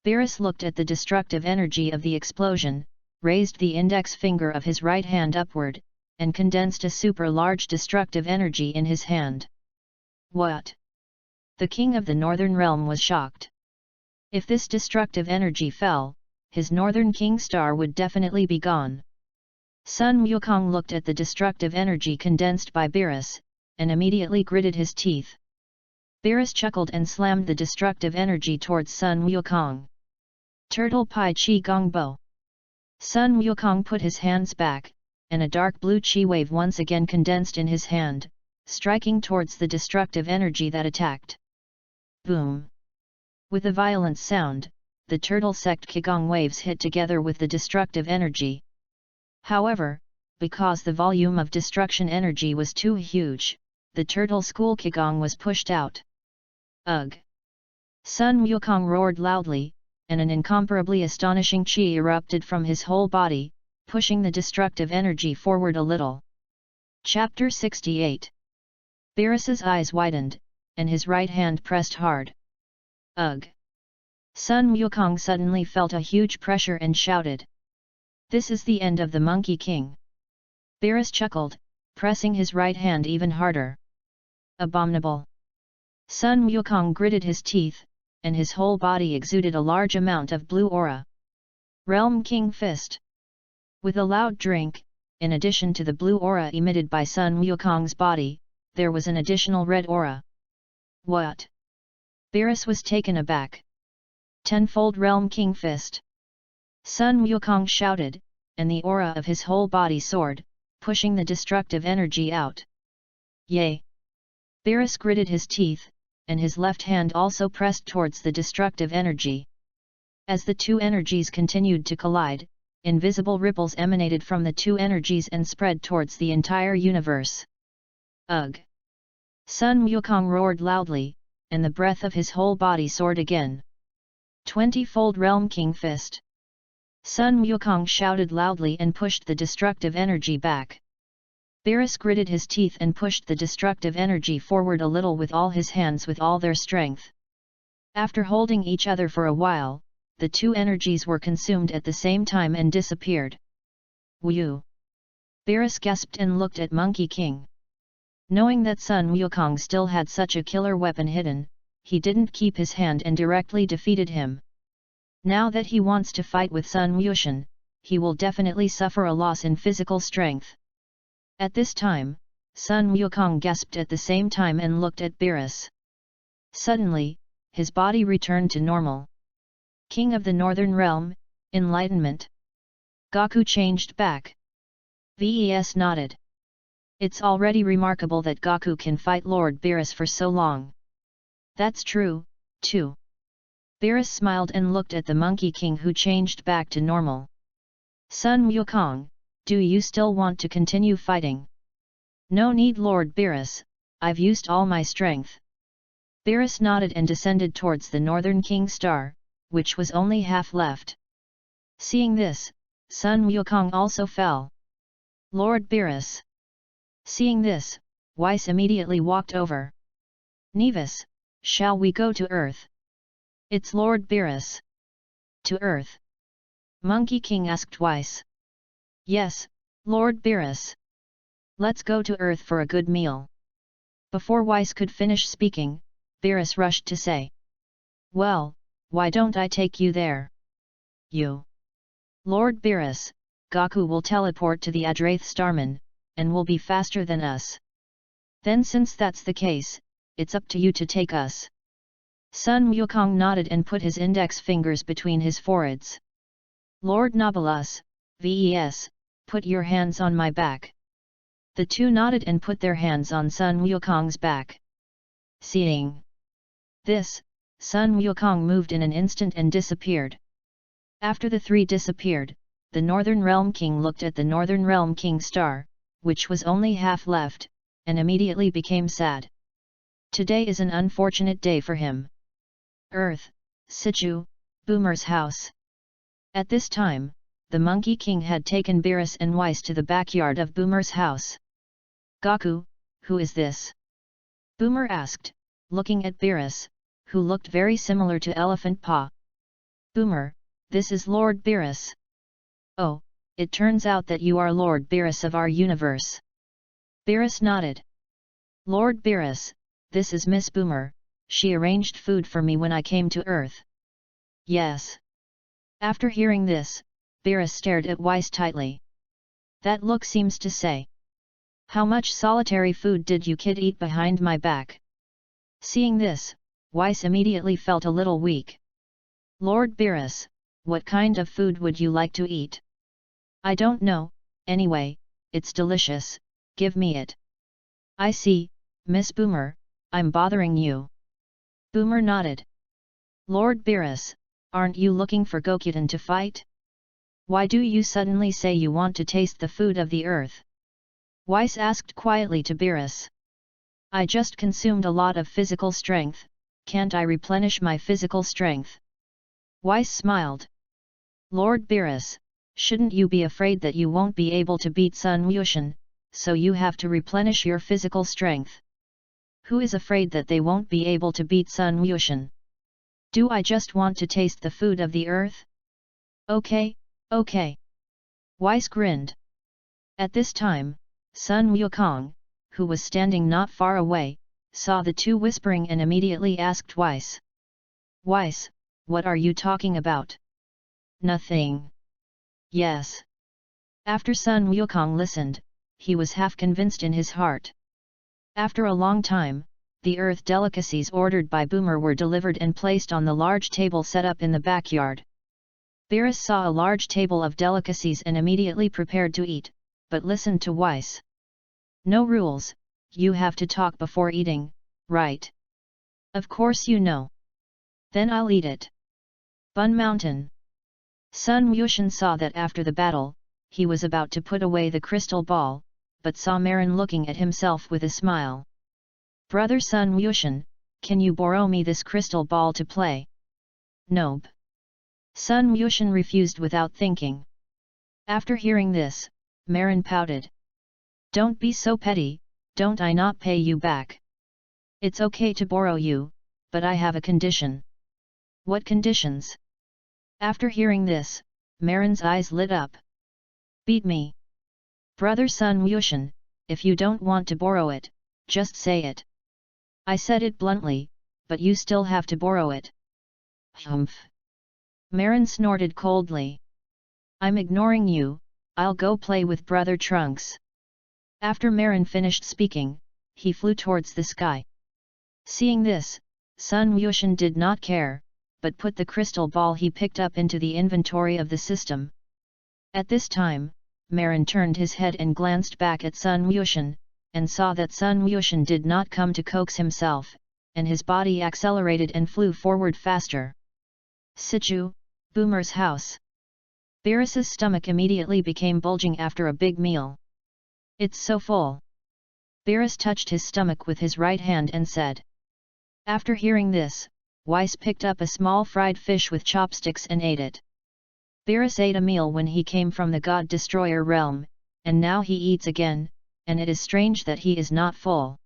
Beerus looked at the destructive energy of the explosion, raised the index finger of his right hand upward, and condensed a super large destructive energy in his hand. What? The king of the northern realm was shocked. If this destructive energy fell, his northern king star would definitely be gone. Sun Wukong looked at the destructive energy condensed by Beerus, and immediately gritted his teeth. Beerus chuckled and slammed the destructive energy towards Sun Wukong. Turtle Pai Chi Gong Bo. Sun Wukong put his hands back, and a dark blue chi wave once again condensed in his hand, striking towards the destructive energy that attacked. Boom! With a violent sound, the turtle sect Qigong waves hit together with the destructive energy. However, because the volume of destruction energy was too huge, the turtle school Qigong was pushed out. Ugh! Sun Wukong roared loudly, and an incomparably astonishing chi erupted from his whole body, pushing the destructive energy forward a little. Chapter 68. Beerus's eyes widened, and his right hand pressed hard. Ugh! Sun Wukong suddenly felt a huge pressure and shouted. This is the end of the Monkey King. Beerus chuckled, pressing his right hand even harder. Abominable! Sun Wukong gritted his teeth, and his whole body exuded a large amount of blue aura. Realm King Fist. With a loud drink, in addition to the blue aura emitted by Sun Wukong's body, there was an additional red aura. What? Beerus was taken aback. Tenfold Realm King Fist. Sun Wukong shouted, and the aura of his whole body soared, pushing the destructive energy out. Yay! Beerus gritted his teeth, and his left hand also pressed towards the destructive energy. As the two energies continued to collide, invisible ripples emanated from the two energies and spread towards the entire universe. Ugh! Sun Wukong roared loudly, and the breath of his whole body soared again. 20-fold Realm King Fist. Sun Wukong shouted loudly and pushed the destructive energy back. Beerus gritted his teeth and pushed the destructive energy forward a little with all his hands with all their strength. After holding each other for a while, the two energies were consumed at the same time and disappeared. Whew! Beerus gasped and looked at Monkey King. Knowing that Sun Wukong still had such a killer weapon hidden, he didn't keep his hand and directly defeated him. Now that he wants to fight with Sun Wushan, he will definitely suffer a loss in physical strength. At this time, Sun Wukong gasped at the same time and looked at Beerus. Suddenly, his body returned to normal. King of the Northern Realm, enlightenment. Gaku changed back. Ves nodded. It's already remarkable that Gaku can fight Lord Beerus for so long. That's true, too. Beerus smiled and looked at the Monkey King, who changed back to normal. Sun Wukong, do you still want to continue fighting? No need, Lord Beerus, I've used all my strength. Beerus nodded and descended towards the Northern King Star, which was only half left. Seeing this, Sun Wukong also fell. Lord Beerus. Seeing this, Weiss immediately walked over. Nevis, shall we go to Earth? It's Lord Beerus. To Earth? Monkey King asked Weiss. Yes, Lord Beerus. Let's go to Earth for a good meal. Before Weiss could finish speaking, Beerus rushed to say. Well, why don't I take you there? You. Lord Beerus, Gaku will teleport to the Adrath Starman, and will be faster than us. Then since that's the case, it's up to you to take us. Sun Wukong nodded and put his index fingers between his foreheads. Lord Nobilis, Ves, put your hands on my back. The two nodded and put their hands on Sun Wukong's back. Seeing this, Sun Wukong moved in an instant and disappeared. After the three disappeared, the Northern Realm King looked at the Northern Realm King Star, which was only half left, and immediately became sad. Today is an unfortunate day for him. Earth, Sichu, Boomer's house. At this time, the Monkey King had taken Beerus and Weiss to the backyard of Boomer's house. Gaku, who is this? Boomer asked, looking at Beerus, who looked very similar to Elephant Paw. Boomer, this is Lord Beerus. Oh, it turns out that you are Lord Beerus of our universe. Beerus nodded. Lord Beerus, this is Miss Boomer, she arranged food for me when I came to Earth. Yes. After hearing this, Beerus stared at Weiss tightly. That look seems to say. How much solitary food did you kid eat behind my back? Seeing this, Weiss immediately felt a little weak. Lord Beerus, what kind of food would you like to eat? I don't know, anyway, it's delicious, give me it. I see, Miss Boomer, I'm bothering you. Boomer nodded. Lord Beerus, aren't you looking for Gokuten to fight? Why do you suddenly say you want to taste the food of the earth? Weiss asked quietly to Beerus. I just consumed a lot of physical strength, can't I replenish my physical strength? Weiss smiled. Lord Beerus, shouldn't you be afraid that you won't be able to beat Sun Wushan, so you have to replenish your physical strength? Who is afraid that they won't be able to beat Sun Wushan? Do I just want to taste the food of the earth? Okay, okay. Weiss grinned. At this time, Sun Wukong, who was standing not far away, saw the two whispering and immediately asked Weiss. Weiss, what are you talking about? Nothing. Yes. After Sun Wukong listened, he was half convinced in his heart. After a long time, the earth delicacies ordered by Boomer were delivered and placed on the large table set up in the backyard. Beerus saw a large table of delicacies and immediately prepared to eat, but listened to Weiss. No rules, you have to talk before eating, right? Of course you know. Then I'll eat it. Bun Mountain. Sun Wushan saw that after the battle, he was about to put away the crystal ball, but saw Marin looking at himself with a smile. Brother Sun Wushan, can you borrow me this crystal ball to play? Nope. Sun Wushan refused without thinking. After hearing this, Marin pouted. Don't be so petty, don't I not pay you back? It's okay to borrow you, but I have a condition. What conditions? After hearing this, Marin's eyes lit up. Beat me. Brother Sun Wushan, if you don't want to borrow it, just say it. I said it bluntly, but you still have to borrow it. Humph. Marin snorted coldly. I'm ignoring you, I'll go play with Brother Trunks. After Marin finished speaking, he flew towards the sky. Seeing this, Sun Wuxian did not care, but put the crystal ball he picked up into the inventory of the system. At this time, Marin turned his head and glanced back at Sun Wuxian, and saw that Sun Wuxian did not come to coax himself, and his body accelerated and flew forward faster. Sichu, Boomer's house. Beerus's stomach immediately became bulging after a big meal. It's so full. Beerus touched his stomach with his right hand and said. After hearing this, Weiss picked up a small fried fish with chopsticks and ate it. Beerus ate a meal when he came from the God Destroyer realm, and now he eats again, and it is strange that he is not full.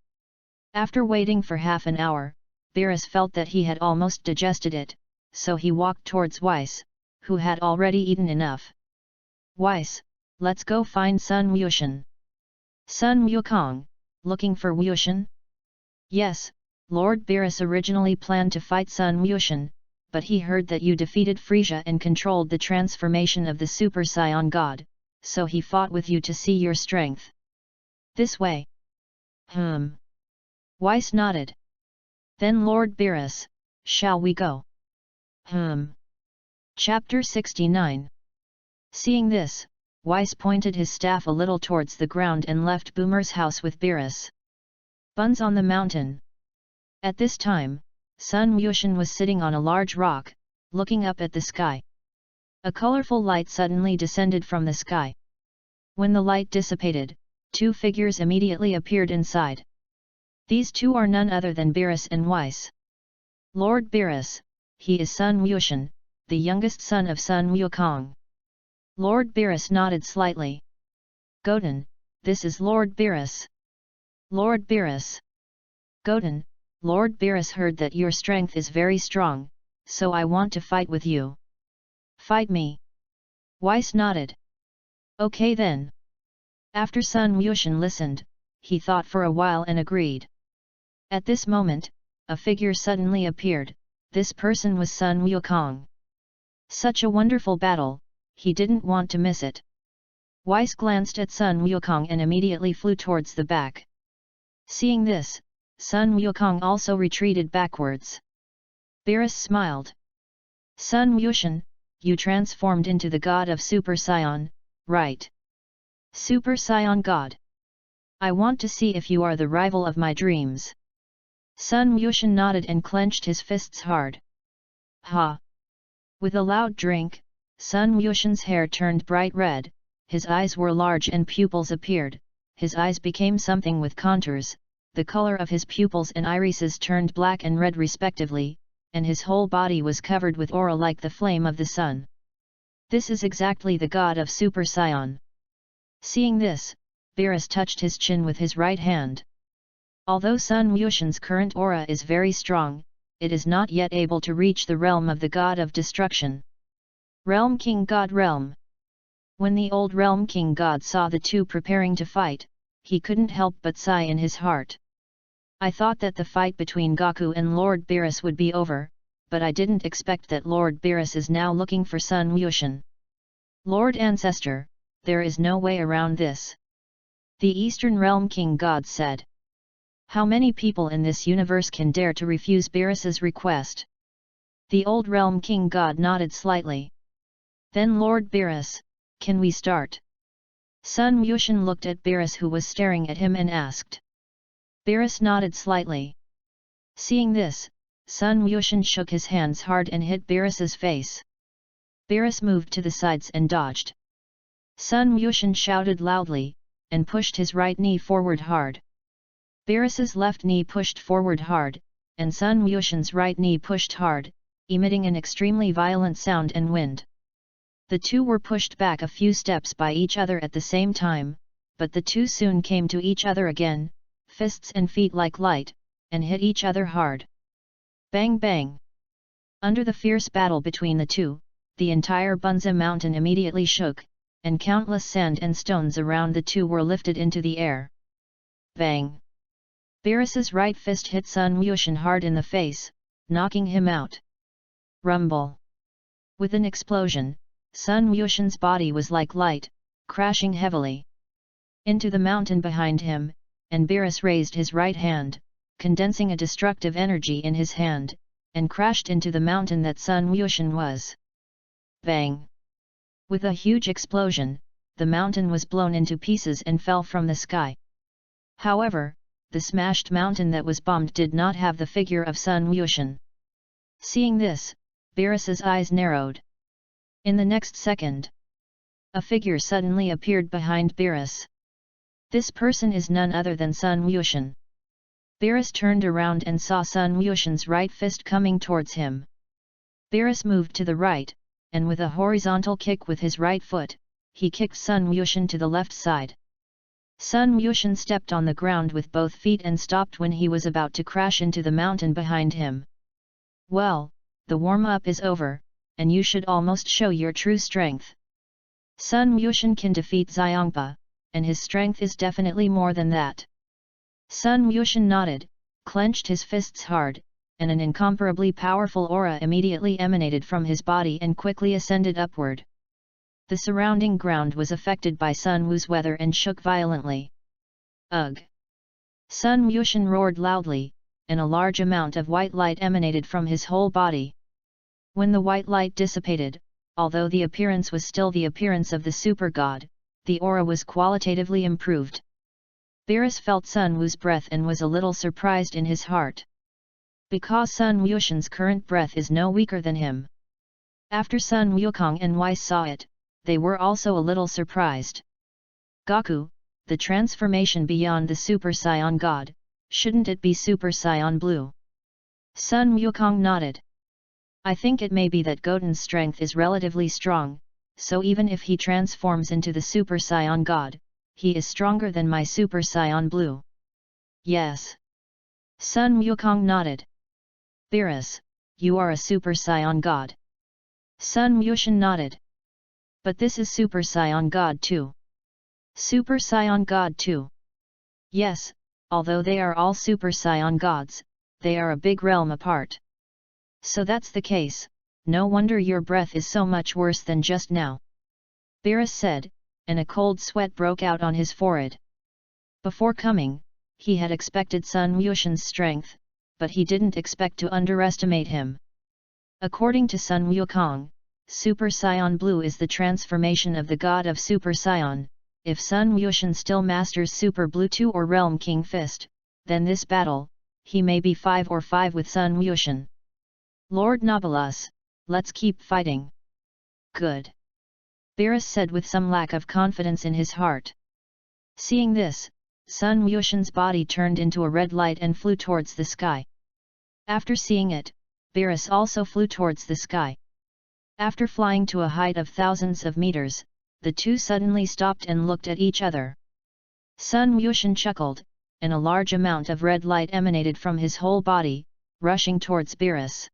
After waiting for half an hour, Beerus felt that he had almost digested it, so he walked towards Weiss, who had already eaten enough. Weiss, let's go find Sun Wuxian. Sun Wukong, looking for Wuxian? Yes, Lord Beerus originally planned to fight Sun Wuxian, but he heard that you defeated Frisia and controlled the transformation of the Super Saiyan God, so he fought with you to see your strength. This way. Weiss nodded. Then Lord Beerus, shall we go? Chapter 69. Seeing this, Weiss pointed his staff a little towards the ground and left Boomer's house with Beerus. Buns on the mountain. At this time, Sun Wuxian was sitting on a large rock, looking up at the sky. A colorful light suddenly descended from the sky. When the light dissipated, two figures immediately appeared inside. These two are none other than Beerus and Weiss. Lord Beerus, he is Sun Wuxian, the youngest son of Sun Wukong. Lord Beerus nodded slightly. Goten, this is Lord Beerus. Lord Beerus. Goten, Lord Beerus heard that your strength is very strong, so I want to fight with you. Fight me. Weiss nodded. Okay then. After Sun Wuxian listened, he thought for a while and agreed. At this moment, a figure suddenly appeared. This person was Sun Wukong. Such a wonderful battle, he didn't want to miss it. Weiss glanced at Sun Wukong and immediately flew towards the back. Seeing this, Sun Wukong also retreated backwards. Beerus smiled. Sun Wuxian, you transformed into the god of Super Saiyan, right? Super Saiyan god. I want to see if you are the rival of my dreams. Sun Wuxian nodded and clenched his fists hard. Ha! With a loud drink, Sun Wuxian's hair turned bright red, his eyes were large and pupils appeared, his eyes became something with contours, the color of his pupils and irises turned black and red respectively, and his whole body was covered with aura like the flame of the sun. This is exactly the god of Super Saiyan. Seeing this, Beerus touched his chin with his right hand. Although Sun Wuxian's current aura is very strong, it is not yet able to reach the realm of the god of destruction. Realm King God Realm. When the old Realm King God saw the two preparing to fight, he couldn't help but sigh in his heart. I thought that the fight between Goku and Lord Beerus would be over, but I didn't expect that Lord Beerus is now looking for Sun Wuxian. Lord Ancestor, there is no way around this. The Eastern Realm King God said. How many people in this universe can dare to refuse Beerus's request? The old Realm King God nodded slightly. Then Lord Beerus, can we start? Sun Wuxian looked at Beerus who was staring at him and asked. Beerus nodded slightly. Seeing this, Sun Wuxian shook his hands hard and hit Beerus's face. Beerus moved to the sides and dodged. Sun Wuxian shouted loudly, and pushed his right knee forward hard. Beerus's left knee pushed forward hard, and Sun Wuxian's right knee pushed hard, emitting an extremely violent sound and wind. The two were pushed back a few steps by each other at the same time, but the two soon came to each other again, fists and feet like light, and hit each other hard. Bang bang! Under the fierce battle between the two, the entire Bunza mountain immediately shook, and countless sand and stones around the two were lifted into the air. Bang! Beerus's right fist hit Sun Wuxian hard in the face, knocking him out. Rumble! With an explosion, Sun Wuxian's body was like light, crashing heavily. into the mountain behind him, and Beerus raised his right hand, condensing a destructive energy in his hand, and crashed into the mountain that Sun Wuxian was. Bang! With a huge explosion, the mountain was blown into pieces and fell from the sky. However, the smashed mountain that was bombed did not have the figure of Sun Wuxian. Seeing this, Beerus's eyes narrowed. In the next second, a figure suddenly appeared behind Beerus. This person is none other than Sun Wuxian. Beerus turned around and saw Sun Wuxian's right fist coming towards him. Beerus moved to the right, and with a horizontal kick with his right foot, he kicked Sun Wuxian to the left side. Sun Wuxian stepped on the ground with both feet and stopped when he was about to crash into the mountain behind him. Well, the warm-up is over, and you should almost show your true strength. Sun Wuxian can defeat Xiongpa, and his strength is definitely more than that. Sun Wuxian nodded, clenched his fists hard, and an incomparably powerful aura immediately emanated from his body and quickly ascended upward. The surrounding ground was affected by Sun Wu's weather and shook violently. Ugh! Sun Wuxian roared loudly, and a large amount of white light emanated from his whole body. When the white light dissipated, although the appearance was still the appearance of the super god, the aura was qualitatively improved. Beerus felt Sun Wu's breath and was a little surprised in his heart. Because Sun Wuxian's current breath is no weaker than him. After Sun Wukong and Weiss saw it, they were also a little surprised. Goku, the transformation beyond the Super Saiyan God, shouldn't it be Super Saiyan Blue? Sun Wukong nodded. I think it may be that Goten's strength is relatively strong, so even if he transforms into the Super Saiyan God, he is stronger than my Super Saiyan Blue. Yes. Sun Wukong nodded. Beerus, you are a Super Saiyan God. Sun Wuxian nodded. But this is Super Saiyan God too. Super Saiyan God too. Yes, although they are all Super Saiyan gods, they are a big realm apart. So that's the case, no wonder your breath is so much worse than just now. Beerus said, and a cold sweat broke out on his forehead. Before coming, he had expected Sun Wuxian's strength, but he didn't expect to underestimate him. According to Sun Wukong, Super Saiyan Blue is the transformation of the god of Super Saiyan. If Sun Wuxian still masters Super Blue 2 or Realm King Fist, then this battle, he may be 5 or 5 with Sun Wuxian. Lord Nobilis, let's keep fighting. Good. Beerus said with some lack of confidence in his heart. Seeing this, Sun Wuxian's body turned into a red light and flew towards the sky. After seeing it, Beerus also flew towards the sky. After flying to a height of thousands of meters, the two suddenly stopped and looked at each other. Sun Wuxian chuckled, and a large amount of red light emanated from his whole body, rushing towards Beerus.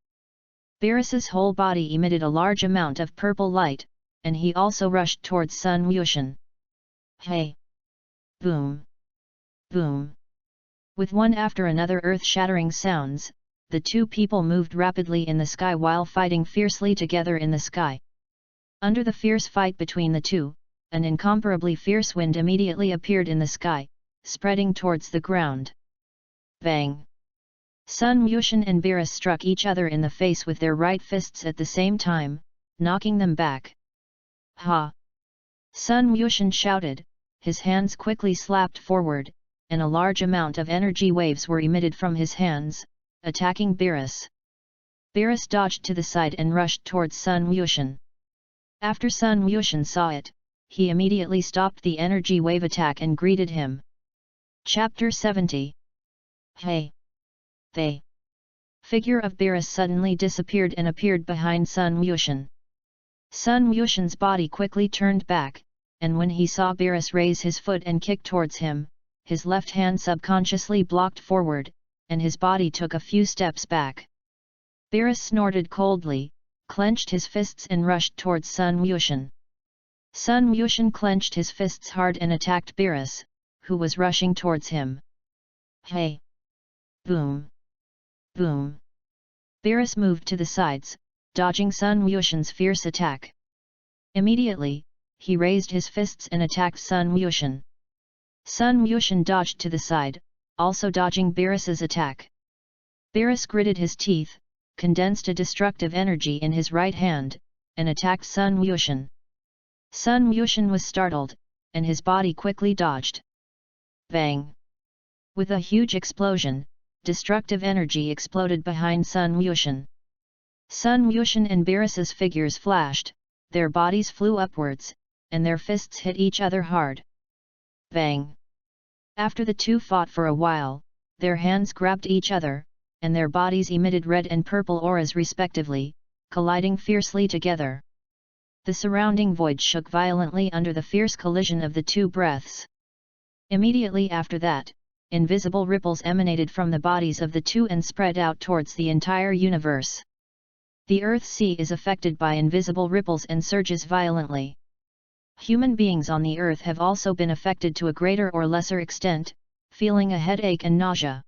Beerus's whole body emitted a large amount of purple light, and he also rushed towards Sun Wuxian. Hey! Boom! Boom! With one after another earth-shattering sounds, the two people moved rapidly in the sky while fighting fiercely together in the sky. Under the fierce fight between the two, an incomparably fierce wind immediately appeared in the sky, spreading towards the ground. Bang! Sun Wuxian and Beerus struck each other in the face with their right fists at the same time, knocking them back. Ha! Sun Wuxian shouted, his hands quickly slapped forward, and a large amount of energy waves were emitted from his hands, attacking Beerus. Beerus dodged to the side and rushed towards Sun Wuxian. After Sun Wuxian saw it, he immediately stopped the energy wave attack and greeted him. Chapter 70. Hey! They! Figure of Beerus suddenly disappeared and appeared behind Sun Wuxian. Sun Wuxian's body quickly turned back, and when he saw Beerus raise his foot and kick towards him, his left hand subconsciously blocked forward, and his body took a few steps back. Beerus snorted coldly, clenched his fists and rushed towards Sun Wuxian. Sun Wuxian clenched his fists hard and attacked Beerus, who was rushing towards him. Hey! Boom! Boom! Beerus moved to the sides, dodging Sun Wuxian's fierce attack. Immediately, he raised his fists and attacked Sun Wuxian. Sun Yushan dodged to the side, also dodging Beerus's attack. Beerus gritted his teeth, condensed a destructive energy in his right hand, and attacked Sun Yushan. Sun Yushan was startled, and his body quickly dodged. Bang! With a huge explosion, destructive energy exploded behind Sun Yushan. Sun Yushan and Beerus's figures flashed, their bodies flew upwards, and their fists hit each other hard. Bang! After the two fought for a while, their hands grabbed each other, and their bodies emitted red and purple auras respectively, colliding fiercely together. The surrounding void shook violently under the fierce collision of the two breaths. Immediately after that, invisible ripples emanated from the bodies of the two and spread out towards the entire universe. The Earth's sea is affected by invisible ripples and surges violently. Human beings on the Earth have also been affected to a greater or lesser extent, feeling a headache and nausea.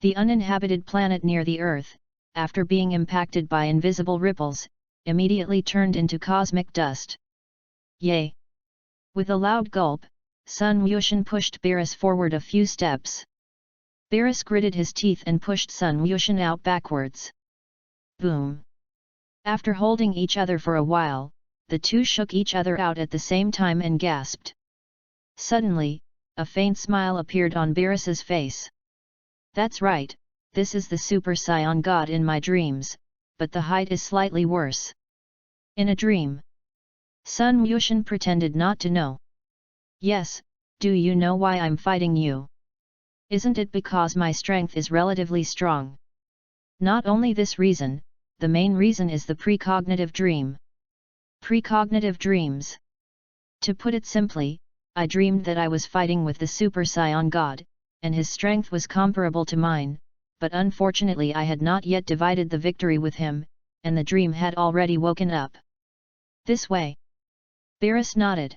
The uninhabited planet near the Earth, after being impacted by invisible ripples, immediately turned into cosmic dust. Yay! With a loud gulp, Sun Yushan pushed Beerus forward a few steps. Beerus gritted his teeth and pushed Sun Yushan out backwards. Boom! After holding each other for a while, the two shook each other out at the same time and gasped. Suddenly, a faint smile appeared on Beerus's face. That's right, this is the Super Saiyan God in my dreams, but the height is slightly worse. In a dream. Sun Yushan pretended not to know. Yes, do you know why I'm fighting you? Isn't it because my strength is relatively strong? Not only this reason, the main reason is the precognitive dream. Precognitive dreams. To put it simply, I dreamed that I was fighting with the Super Saiyan God, and his strength was comparable to mine, but unfortunately I had not yet divided the victory with him, and the dream had already woken up. This way. Beerus nodded.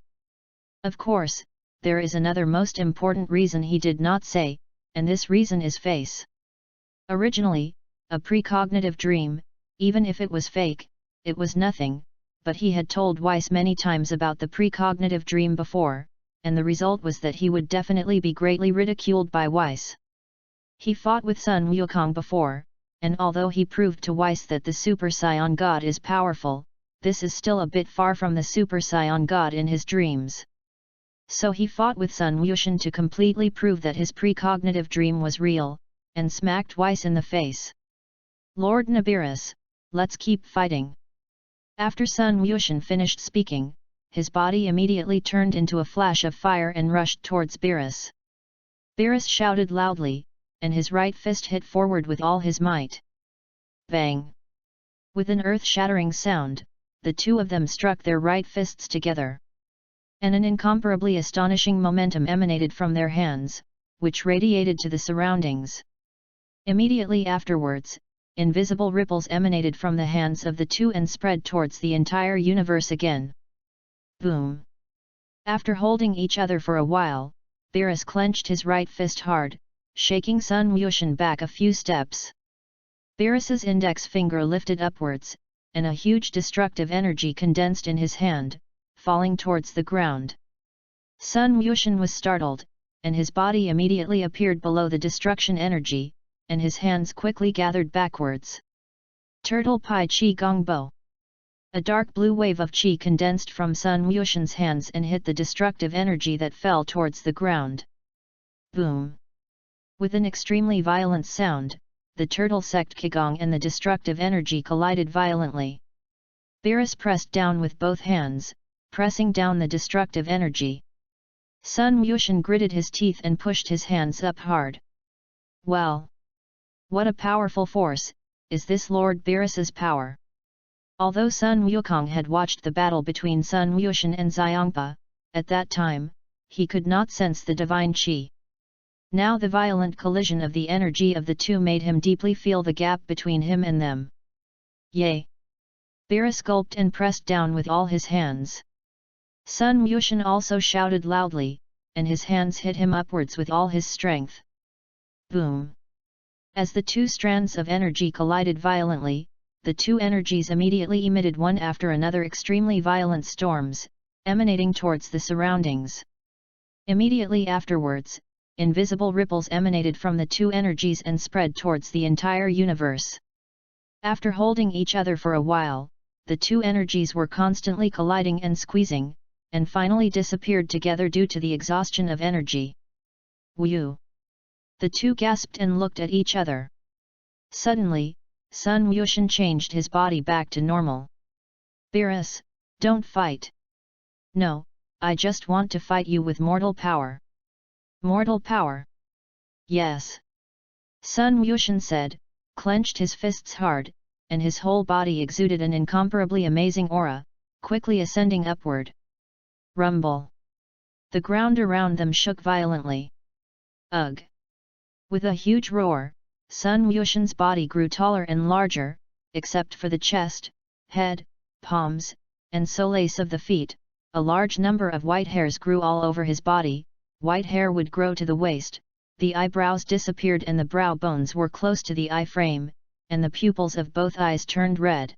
Of course, there is another most important reason he did not say, and this reason is face. Originally, a precognitive dream, even if it was fake, it was nothing, but he had told Weiss many times about the precognitive dream before, and the result was that he would definitely be greatly ridiculed by Weiss. He fought with Sun Wukong before, and although he proved to Weiss that the Super Saiyan God is powerful, this is still a bit far from the Super Saiyan God in his dreams. So he fought with Sun Yushan to completely prove that his precognitive dream was real, and smacked Weiss in the face. Lord Nibiris, let's keep fighting. After Sun Yushan finished speaking, his body immediately turned into a flash of fire and rushed towards Beerus. Beerus shouted loudly, and his right fist hit forward with all his might. Bang! With an earth-shattering sound, the two of them struck their right fists together. And an incomparably astonishing momentum emanated from their hands, which radiated to the surroundings. Immediately afterwards, invisible ripples emanated from the hands of the two and spread towards the entire universe again. Boom! After holding each other for a while, Beerus clenched his right fist hard, shaking Sun Yushan back a few steps. Beerus's index finger lifted upwards, and a huge destructive energy condensed in his hand, falling towards the ground. Sun Yushan was startled, and his body immediately appeared below the destruction energy, and his hands quickly gathered backwards. Turtle Pai Qi Gong Bo. A dark blue wave of qi condensed from Sun Yushan's hands and hit the destructive energy that fell towards the ground. Boom! With an extremely violent sound, the turtle sect Qigong and the destructive energy collided violently. Beerus pressed down with both hands, pressing down the destructive energy. Sun Yushan gritted his teeth and pushed his hands up hard. Well! What a powerful force, is this Lord Beerus's power! Although Sun Wukong had watched the battle between Sun Yushan and Xiangpa, at that time, he could not sense the divine qi. Now the violent collision of the energy of the two made him deeply feel the gap between him and them. Yay! Beerus gulped and pressed down with all his hands. Sun Yushan also shouted loudly, and his hands hit him upwards with all his strength. Boom! As the two strands of energy collided violently, the two energies immediately emitted one after another extremely violent storms, emanating towards the surroundings. Immediately afterwards, invisible ripples emanated from the two energies and spread towards the entire universe. After holding each other for a while, the two energies were constantly colliding and squeezing, and finally disappeared together due to the exhaustion of energy. Whew! The two gasped and looked at each other. Suddenly, Sun Wuxian changed his body back to normal. Beerus, don't fight. No, I just want to fight you with mortal power. Mortal power? Yes. Sun Wuxian said, clenched his fists hard, and his whole body exuded an incomparably amazing aura, quickly ascending upward. Rumble. The ground around them shook violently. Ugh! With a huge roar, Sun Wuxian's body grew taller and larger, except for the chest, head, palms, and soles of the feet. A large number of white hairs grew all over his body. White hair would grow to the waist, the eyebrows disappeared and the brow bones were close to the eye frame, and the pupils of both eyes turned red.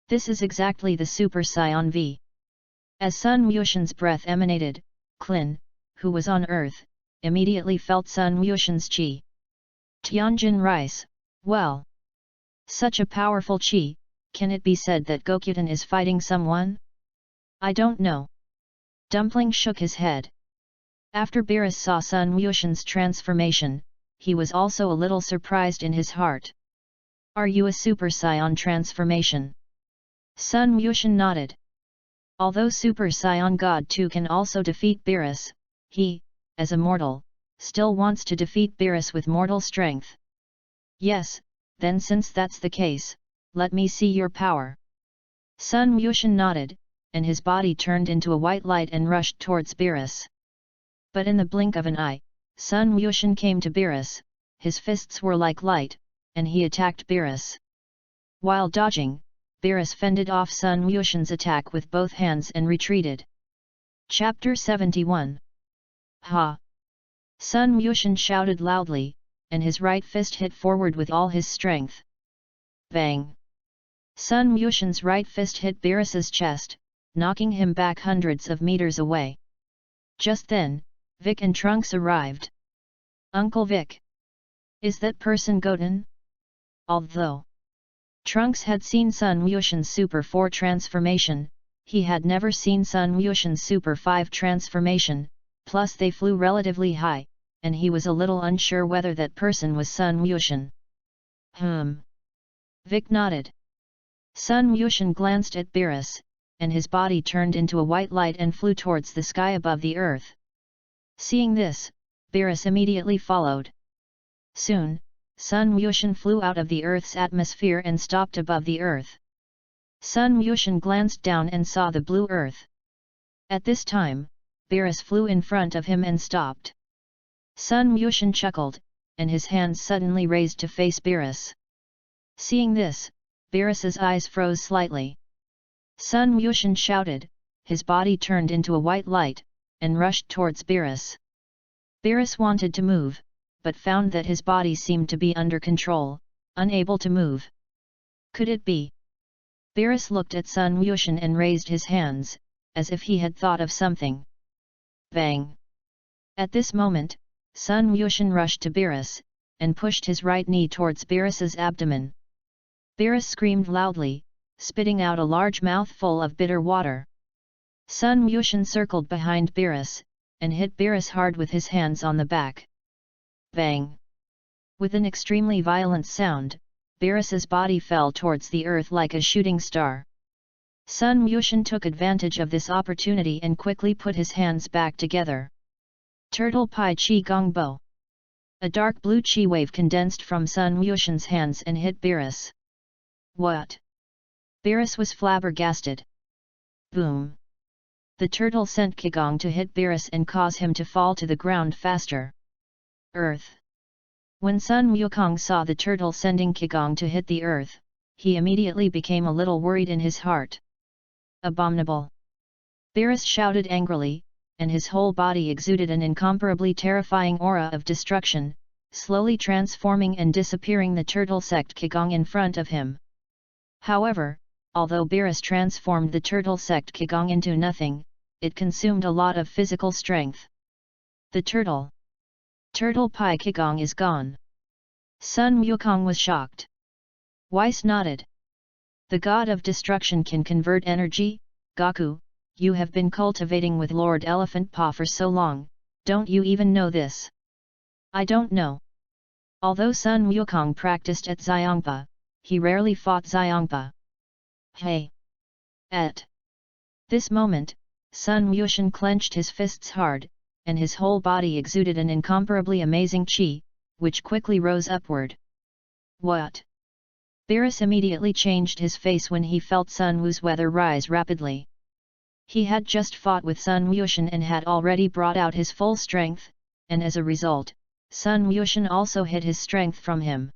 This is exactly the Super Saiyan V. As Sun Wuxian's breath emanated, Klin, who was on earth, immediately felt Sun Wuxian's qi. Tianjin Rice, well. Such a powerful qi, can it be said that Gokyudan is fighting someone? I don't know. Dumpling shook his head. After Beerus saw Sun Wuxian's transformation, he was also a little surprised in his heart. Are you a Super Saiyan transformation? Sun Wuxian nodded. Although Super Saiyan God 2 can also defeat Beerus, he, as a mortal, still wants to defeat Beerus with mortal strength. Yes, then since that's the case, let me see your power. Sun Wuxian nodded, and his body turned into a white light and rushed towards Beerus. But in the blink of an eye, Sun Wuxian came to Beerus, his fists were like light, and he attacked Beerus. While dodging, Beerus fended off Sun Wuxian's attack with both hands and retreated. Chapter 71. Ha! Sun Wuxian shouted loudly, and his right fist hit forward with all his strength. Bang! Sun Wuxian's right fist hit Beerus's chest, knocking him back hundreds of meters away. Just then, Vic and Trunks arrived. Uncle Vic. Is that person Goten? Although Trunks had seen Sun Wuxian's Super 4 transformation, he had never seen Sun Wuxian's Super 5 transformation, plus they flew relatively high, and he was a little unsure whether that person was Sun Wuxian. Vic nodded. Sun Wuxian glanced at Beerus, and his body turned into a white light and flew towards the sky above the earth. Seeing this, Beerus immediately followed. Soon, Sun Wuxian flew out of the earth's atmosphere and stopped above the earth. Sun Wuxian glanced down and saw the blue earth. At this time, Beerus flew in front of him and stopped. Sun Wuxian chuckled, and his hands suddenly raised to face Beerus. Seeing this, Beerus's eyes froze slightly. Sun Wuxian shouted, his body turned into a white light, and rushed towards Beerus. Beerus wanted to move, but found that his body seemed to be under control, unable to move. Could it be? Beerus looked at Sun Wuxian and raised his hands, as if he had thought of something. Bang! At this moment, Sun Wuxian rushed to Beerus, and pushed his right knee towards Beerus's abdomen. Beerus screamed loudly, spitting out a large mouthful of bitter water. Sun Wuxian circled behind Beerus, and hit Beerus hard with his hands on the back. Bang! With an extremely violent sound, Beerus's body fell towards the earth like a shooting star. Sun Wuxian took advantage of this opportunity and quickly put his hands back together. Turtle Pai Qi Gong Bo. A dark blue qi wave condensed from Sun Wuxian's hands and hit Beerus. What? Beerus was flabbergasted. Boom! The turtle sent Qigong to hit Beerus and cause him to fall to the ground faster. Earth. When Sun Wukong saw the turtle sending Qigong to hit the earth, he immediately became a little worried in his heart. Abominable! Beerus shouted angrily, and his whole body exuded an incomparably terrifying aura of destruction, slowly transforming and disappearing the turtle sect Qigong in front of him. However, although Beerus transformed the turtle sect Qigong into nothing, it consumed a lot of physical strength. The turtle Pai Kigong is gone. Sun Wukong was shocked. Weiss nodded. The god of destruction can convert energy. Gaku, you have been cultivating with Lord Elephant Paw for so long, don't you even know this? I don't know. Although Sun Wukong practiced at Xiongpa, he rarely fought Xiongpa. Hey! At this moment, Sun Wushan clenched his fists hard, and his whole body exuded an incomparably amazing qi, which quickly rose upward. What? Beerus immediately changed his face when he felt Sun Wu's weather rise rapidly. He had just fought with Sun Wushan and had already brought out his full strength, and as a result, Sun Wushan also hid his strength from him.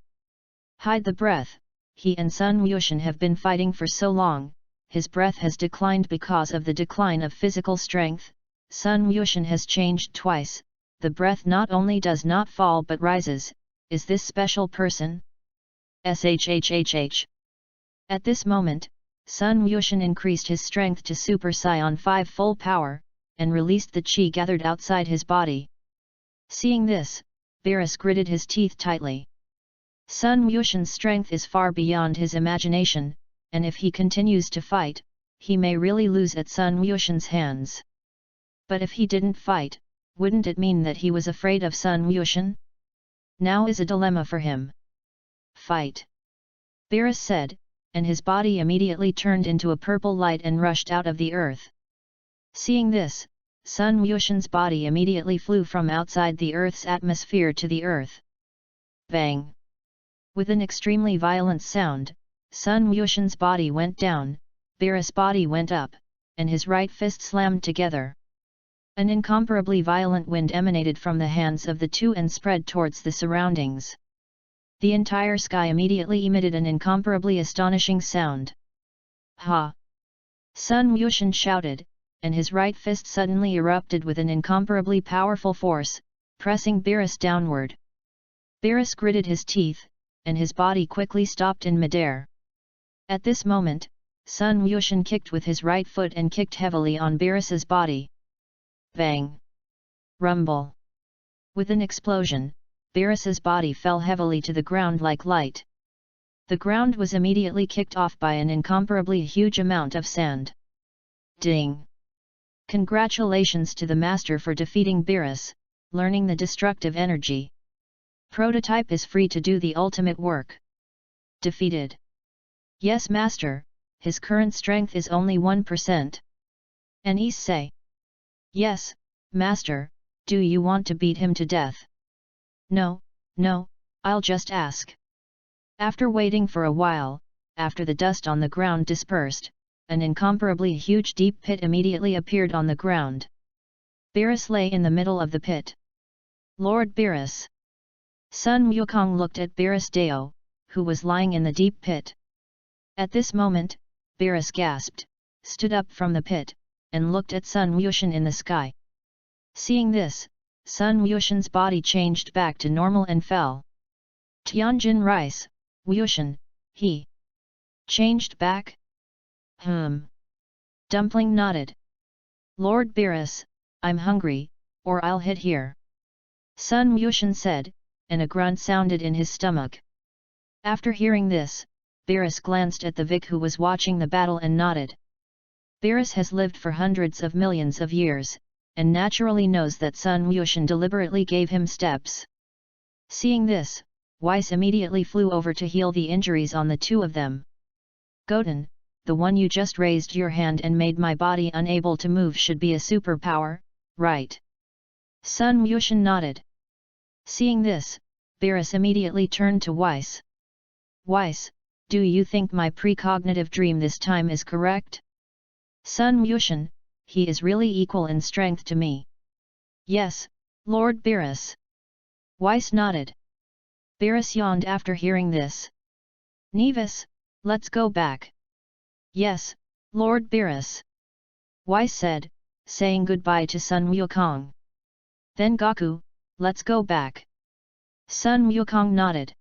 Hide the breath, he and Sun Wushan have been fighting for so long, his breath has declined because of the decline of physical strength. Sun Wushan has changed twice, the breath not only does not fall but rises. Is this special person? Shhhh. At this moment, Sun Wushan increased his strength to Super Saiyan 5 full power, and released the qi gathered outside his body. Seeing this, Beerus gritted his teeth tightly. Sun Wushan's strength is far beyond his imagination, and if he continues to fight, he may really lose at Sun Wushan's hands. But if he didn't fight, wouldn't it mean that he was afraid of Sun Wushan? Now is a dilemma for him. Fight! Beerus said, and his body immediately turned into a purple light and rushed out of the earth. Seeing this, Sun Wushan's body immediately flew from outside the earth's atmosphere to the earth. Bang! With an extremely violent sound, Sun Wushan's body went down, Beerus' body went up, and his right fist slammed together. An incomparably violent wind emanated from the hands of the two and spread towards the surroundings. The entire sky immediately emitted an incomparably astonishing sound. Ha! Sun Wushan shouted, and his right fist suddenly erupted with an incomparably powerful force, pressing Beerus downward. Beerus gritted his teeth, and his body quickly stopped in midair. At this moment, Sun Wushan kicked with his right foot and kicked heavily on Beerus's body. Bang! Rumble! With an explosion, Beerus's body fell heavily to the ground like light. The ground was immediately kicked off by an incomparably huge amount of sand. Ding! Congratulations to the master for defeating Beerus, learning the destructive energy. Prototype is free to do the ultimate work. Defeated. Yes master, his current strength is only 1%. Anis say. Yes, master, do you want to beat him to death? No, I'll just ask. After waiting for a while, after the dust on the ground dispersed, an incomparably huge deep pit immediately appeared on the ground. Beerus lay in the middle of the pit. Lord Beerus! Sun Wukong looked at Beerus Dao, who was lying in the deep pit. At this moment, Beerus gasped, stood up from the pit, and looked at Sun Wushan in the sky. Seeing this, Sun Wushan's body changed back to normal and fell. Tianjin Rice, Wushan, he changed back? Dumpling nodded. Lord Beerus, I'm hungry, or I'll hit here. Sun Wushan said, and a grunt sounded in his stomach. After hearing this, Beerus glanced at the Vic who was watching the battle and nodded. Beerus has lived for hundreds of millions of years, and naturally knows that Sun Wushan deliberately gave him steps. Seeing this, Weiss immediately flew over to heal the injuries on the two of them. Goten, the one you just raised your hand and made my body unable to move should be a superpower, right? Sun Wushan nodded. Seeing this, Beerus immediately turned to Weiss. Weiss, do you think my precognitive dream this time is correct? Sun Wushan, he is really equal in strength to me. Yes, Lord Beerus. Weiss nodded. Beerus yawned after hearing this. Nevis, let's go back. Yes, Lord Beerus. Weiss said, saying goodbye to Sun Wukong. Then Gaku, let's go back. Sun Wukong nodded.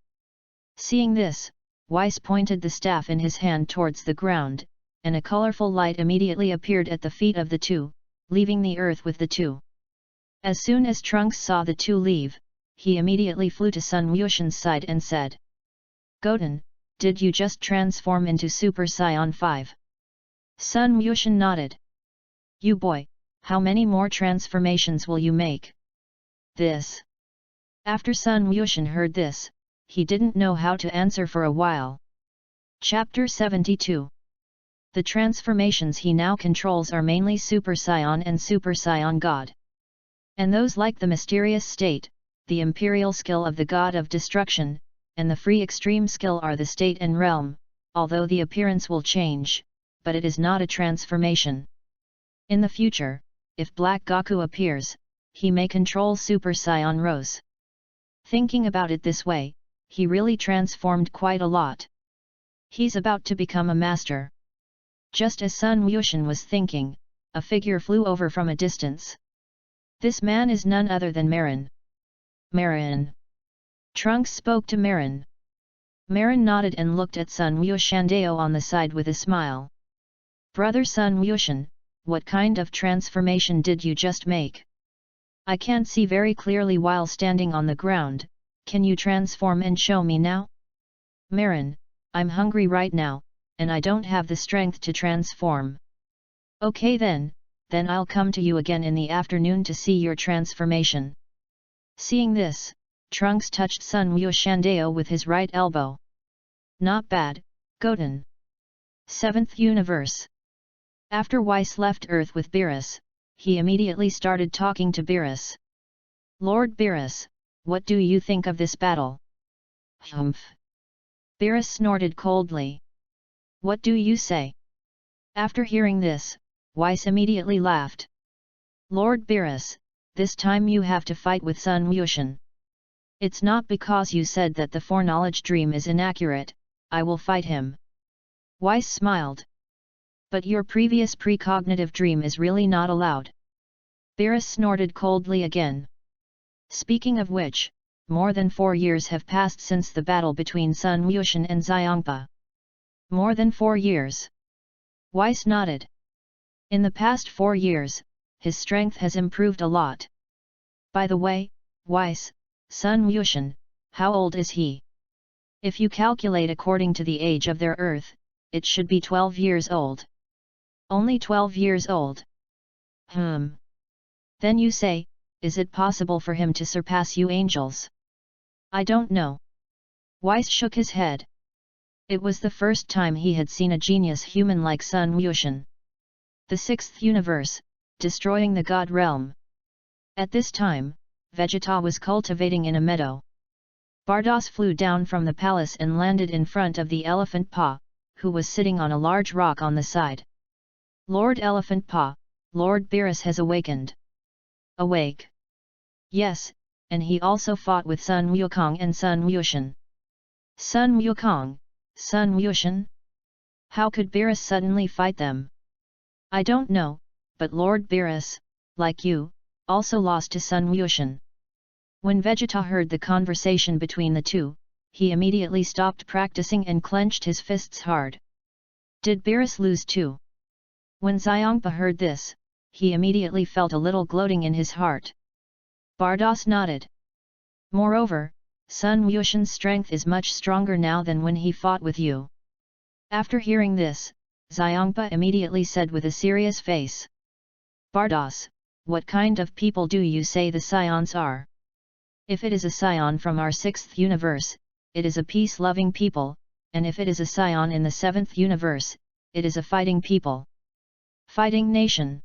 Seeing this, Weiss pointed the staff in his hand towards the ground, and a colorful light immediately appeared at the feet of the two, leaving the earth with the two. As soon as Trunks saw the two leave, he immediately flew to Sun Wuxian's side and said, "Goten, did you just transform into Super Saiyan 5? Sun Wuxian nodded. "You boy, how many more transformations will you make?" This. After Sun Wuxian heard this, he didn't know how to answer for a while. Chapter 72. The transformations he now controls are mainly Super Saiyan and Super Saiyan God. And those like the mysterious state, the imperial skill of the God of Destruction, and the free extreme skill are the state and realm, although the appearance will change, but it is not a transformation. In the future, if Black Goku appears, he may control Super Saiyan Rose. Thinking about it this way, he really transformed quite a lot. He's about to become a master. Just as Sun Wuxian was thinking, a figure flew over from a distance. This man is none other than Marin. "Marin." Trunks spoke to Marin. Marin nodded and looked at Sun Wuxian on the side with a smile. "Brother Sun Wuxian, what kind of transformation did you just make? I can't see very clearly while standing on the ground, can you transform and show me now?" "Marin, I'm hungry right now, and I don't have the strength to transform." "Okay then I'll come to you again in the afternoon to see your transformation." Seeing this, Trunks touched Sun Wuxian with his right elbow. "Not bad, Goten." 7th Universe. After Whis left Earth with Beerus, he immediately started talking to Beerus. "Lord Beerus, what do you think of this battle?" "Humph." Beerus snorted coldly. "What do you say?" After hearing this, Whis immediately laughed. "Lord Beerus, this time you have to fight with Sun Wuxian. It's not because you said that the foreknowledge dream is inaccurate, I will fight him." Whis smiled. "But your previous precognitive dream is really not allowed." Beerus snorted coldly again. Speaking of which, more than 4 years have passed since the battle between Sun Wuxian and Xiangpa. More than 4 years. Whis nodded. In the past 4 years, his strength has improved a lot. By the way, Whis, Sun Wuxian, how old is he? If you calculate according to the age of their Earth, it should be 12 years old. Only 12 years old? Then you say, is it possible for him to surpass you angels? I don't know. Whis shook his head. It was the first time he had seen a genius human like Sun Wuxian. The 6th Universe, destroying the God realm. At this time, Vegeta was cultivating in a meadow. Bardos flew down from the palace and landed in front of the Elephant Pa, who was sitting on a large rock on the side. "Lord Elephant Pa, Lord Beerus has awakened." "Awake?" "Yes, and he also fought with Sun Wukong and Sun Wuxian." "Sun Wukong, Sun Wuxian? How could Beerus suddenly fight them?" "I don't know, but Lord Beerus, like you, also lost to Sun Wuxian." When Vegeta heard the conversation between the two, he immediately stopped practicing and clenched his fists hard. Did Beerus lose too? When Xiangpa heard this, he immediately felt a little gloating in his heart. Bardos nodded. "Moreover, Sun Wuxian's strength is much stronger now than when he fought with you." After hearing this, Xiangpa immediately said with a serious face. "Bardos, what kind of people do you say the Scions are? If it is a Scion from our 6th universe, it is a peace-loving people, and if it is a Scion in the 7th universe, it is a fighting people. Fighting nation."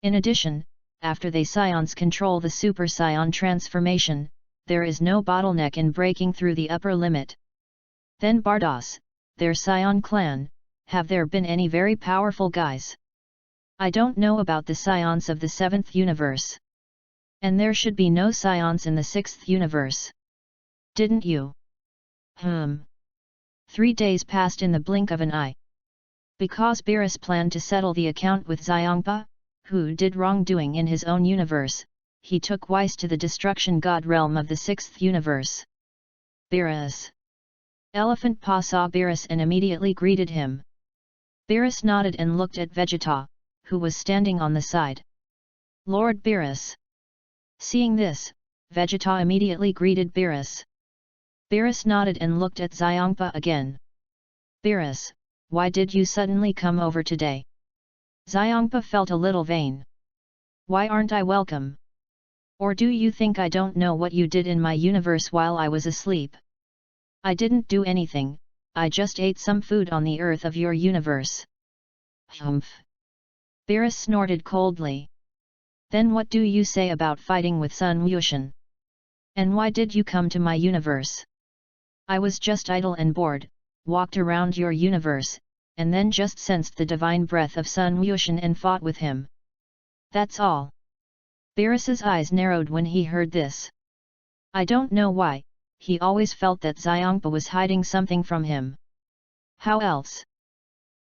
In addition, after they Scions control the Super Saiyan transformation, there is no bottleneck in breaking through the upper limit. Then Bardos, their Scion clan, have there been any very powerful guys? I don't know about the Scions of the 7th universe. And there should be no Scions in the 6th universe. Didn't you? 3 days passed in the blink of an eye. Because Beerus planned to settle the account with Xiangpa, who did wrongdoing in his own universe, he took Whis to the destruction god realm of the 6th universe. "Beerus." Elephant Pa saw Beerus and immediately greeted him. Beerus nodded and looked at Vegeta, who was standing on the side. "Lord Beerus." Seeing this, Vegeta immediately greeted Beerus. Beerus nodded and looked at Xiongpa again. Beerus, why did you suddenly come over today? Xiongpa felt a little vain. Why aren't I welcome? Or do you think I don't know what you did in my universe while I was asleep? I didn't do anything, I just ate some food on the earth of your universe. Humph! Beerus snorted coldly. Then what do you say about fighting with Sun Wuxian? And why did you come to my universe? I was just idle and bored, walked around your universe, and then just sensed the divine breath of Sun Wuxian and fought with him. That's all. Beerus's eyes narrowed when he heard this. I don't know why, he always felt that Xiongpa was hiding something from him. How else?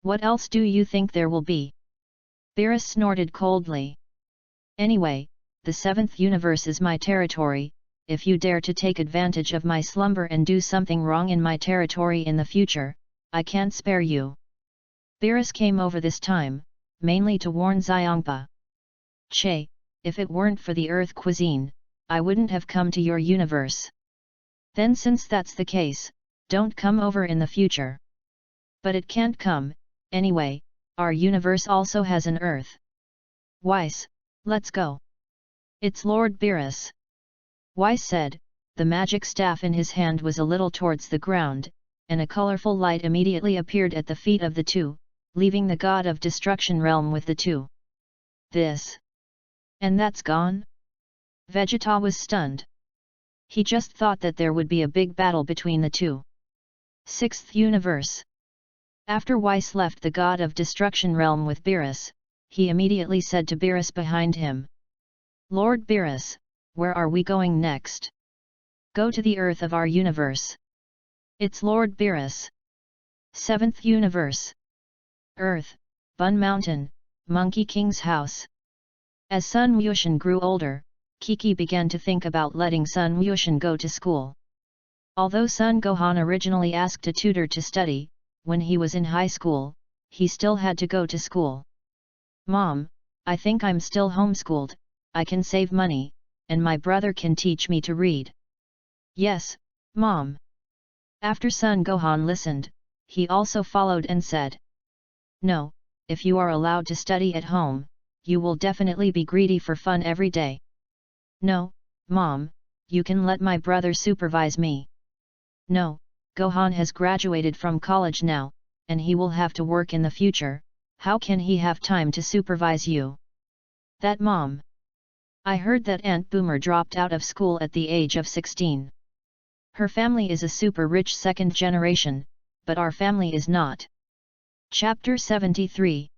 What else do you think there will be? Beerus snorted coldly. Anyway, the 7th universe is my territory, if you dare to take advantage of my slumber and do something wrong in my territory in the future, I can't spare you. Beerus came over this time, mainly to warn Xiongpa. Che, if it weren't for the Earth cuisine, I wouldn't have come to your universe. Then since that's the case, don't come over in the future. But it can't come, anyway, our universe also has an Earth. Weiss, let's go. It's Lord Beerus. Weiss said, the magic staff in his hand was a little towards the ground, and a colorful light immediately appeared at the feet of the two, leaving the god of destruction realm with the two. This. And that's gone? Vegeta was stunned. He just thought that there would be a big battle between the two. 6th universe. After Weiss left the god of destruction realm with Beerus, he immediately said to Beerus behind him. Lord Beerus, where are we going next? Go to the earth of our universe. It's Lord Beerus. 7th universe. Earth, Bun Mountain, Monkey King's house. As Sun Wuxian grew older, Kiki began to think about letting Sun Wuxian go to school. Although Sun Gohan originally asked a tutor to study, when he was in high school, he still had to go to school. Mom, I think I'm still homeschooled, I can save money, and my brother can teach me to read. Yes, Mom. After Sun Gohan listened, he also followed and said. No, if you are allowed to study at home, you will definitely be greedy for fun every day. No, Mom, you can let my brother supervise me. No, Gohan has graduated from college now, and he will have to work in the future, how can he have time to supervise you? That Mom. I heard that Aunt Boomer dropped out of school at the age of 16. Her family is a super rich second generation, but our family is not. Chapter 73.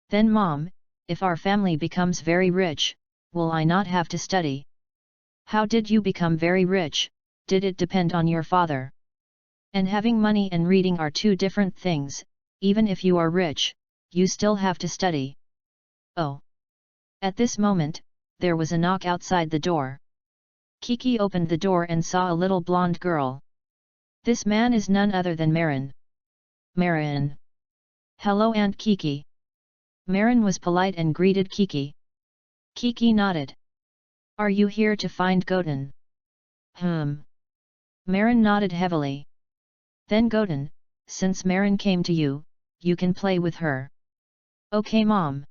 Then Mom, if our family becomes very rich, will I not have to study? How did you become very rich? Did it depend on your father? And having money and reading are two different things, even if you are rich, you still have to study. Oh. At this moment, there was a knock outside the door. Kiki opened the door and saw a little blonde girl. This man is none other than Marin. Marin. Hello Aunt Kiki. Marin was polite and greeted Kiki. Kiki nodded. Are you here to find Goten? Marin nodded heavily. Then Goten, since Marin came to you, you can play with her. Okay Mom.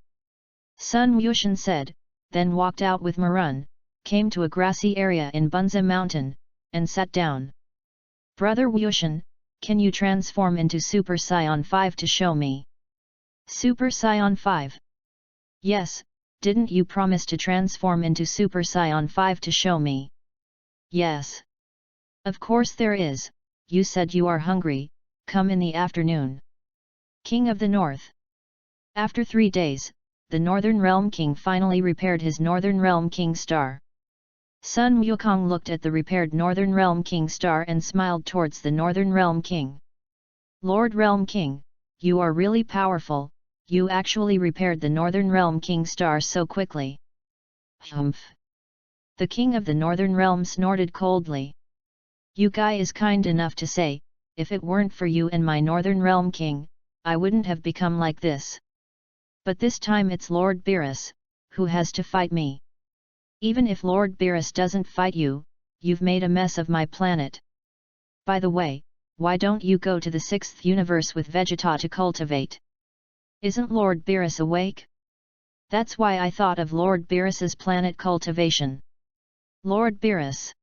Sun Wuxian said, then walked out with Marin, came to a grassy area in Bunza Mountain, and sat down. Brother Wuxian, can you transform into Super Saiyan 5 to show me? Super Saiyan 5? Yes, didn't you promise to transform into Super Saiyan 5 to show me? Yes. Of course there is, you said you are hungry, come in the afternoon. King of the North. After 3 days, the Northern Realm King finally repaired his Northern Realm King star. Sun Wukong looked at the repaired Northern Realm King star and smiled towards the Northern Realm King. Lord Realm King, you are really powerful, you actually repaired the Northern Realm King star so quickly. Humph! The King of the Northern Realm snorted coldly. You guy is kind enough to say, if it weren't for you and my Northern Realm King, I wouldn't have become like this. But this time it's Lord Beerus, who has to fight me. Even if Lord Beerus doesn't fight you, you've made a mess of my planet. By the way, why don't you go to the 6th universe with Vegeta to cultivate? Isn't Lord Beerus awake? That's why I thought of Lord Beerus's planet cultivation. Lord Beerus.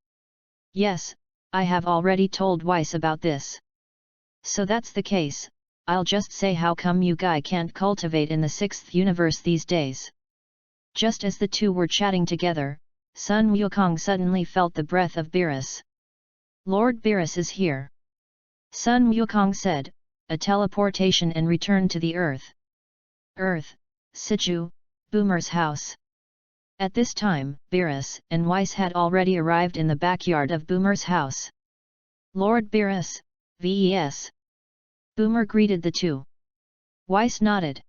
Yes, I have already told Weiss about this. So that's the case, I'll just say how come you guy can't cultivate in the 6th universe these days. Just as the two were chatting together, Sun Wukong suddenly felt the breath of Beerus. Lord Beerus is here. Sun Wukong said, a teleportation and returned to the Earth. Earth, Sichu, Boomer's house. At this time, Beerus and Weiss had already arrived in the backyard of Boomer's house. Lord Beerus, VES. Boomer greeted the two. Weiss nodded.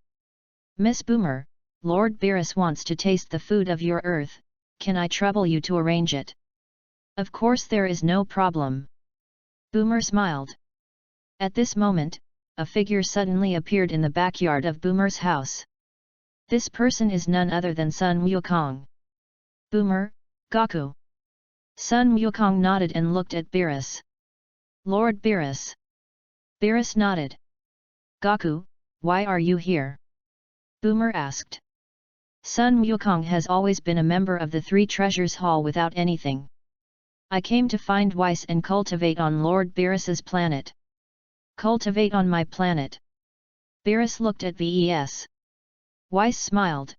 Miss Boomer, Lord Beerus wants to taste the food of your Earth, can I trouble you to arrange it? Of course there is no problem. Boomer smiled. At this moment, a figure suddenly appeared in the backyard of Boomer's house. This person is none other than Sun Wukong. Boomer, Goku. Sun Wukong nodded and looked at Beerus. Lord Beerus. Beerus nodded. Goku, why are you here? Boomer asked. Sun Wukong has always been a member of the Three Treasures Hall without anything. I came to find Weiss and cultivate on Lord Beerus's planet. Cultivate on my planet. Beerus looked at VES. Weiss smiled.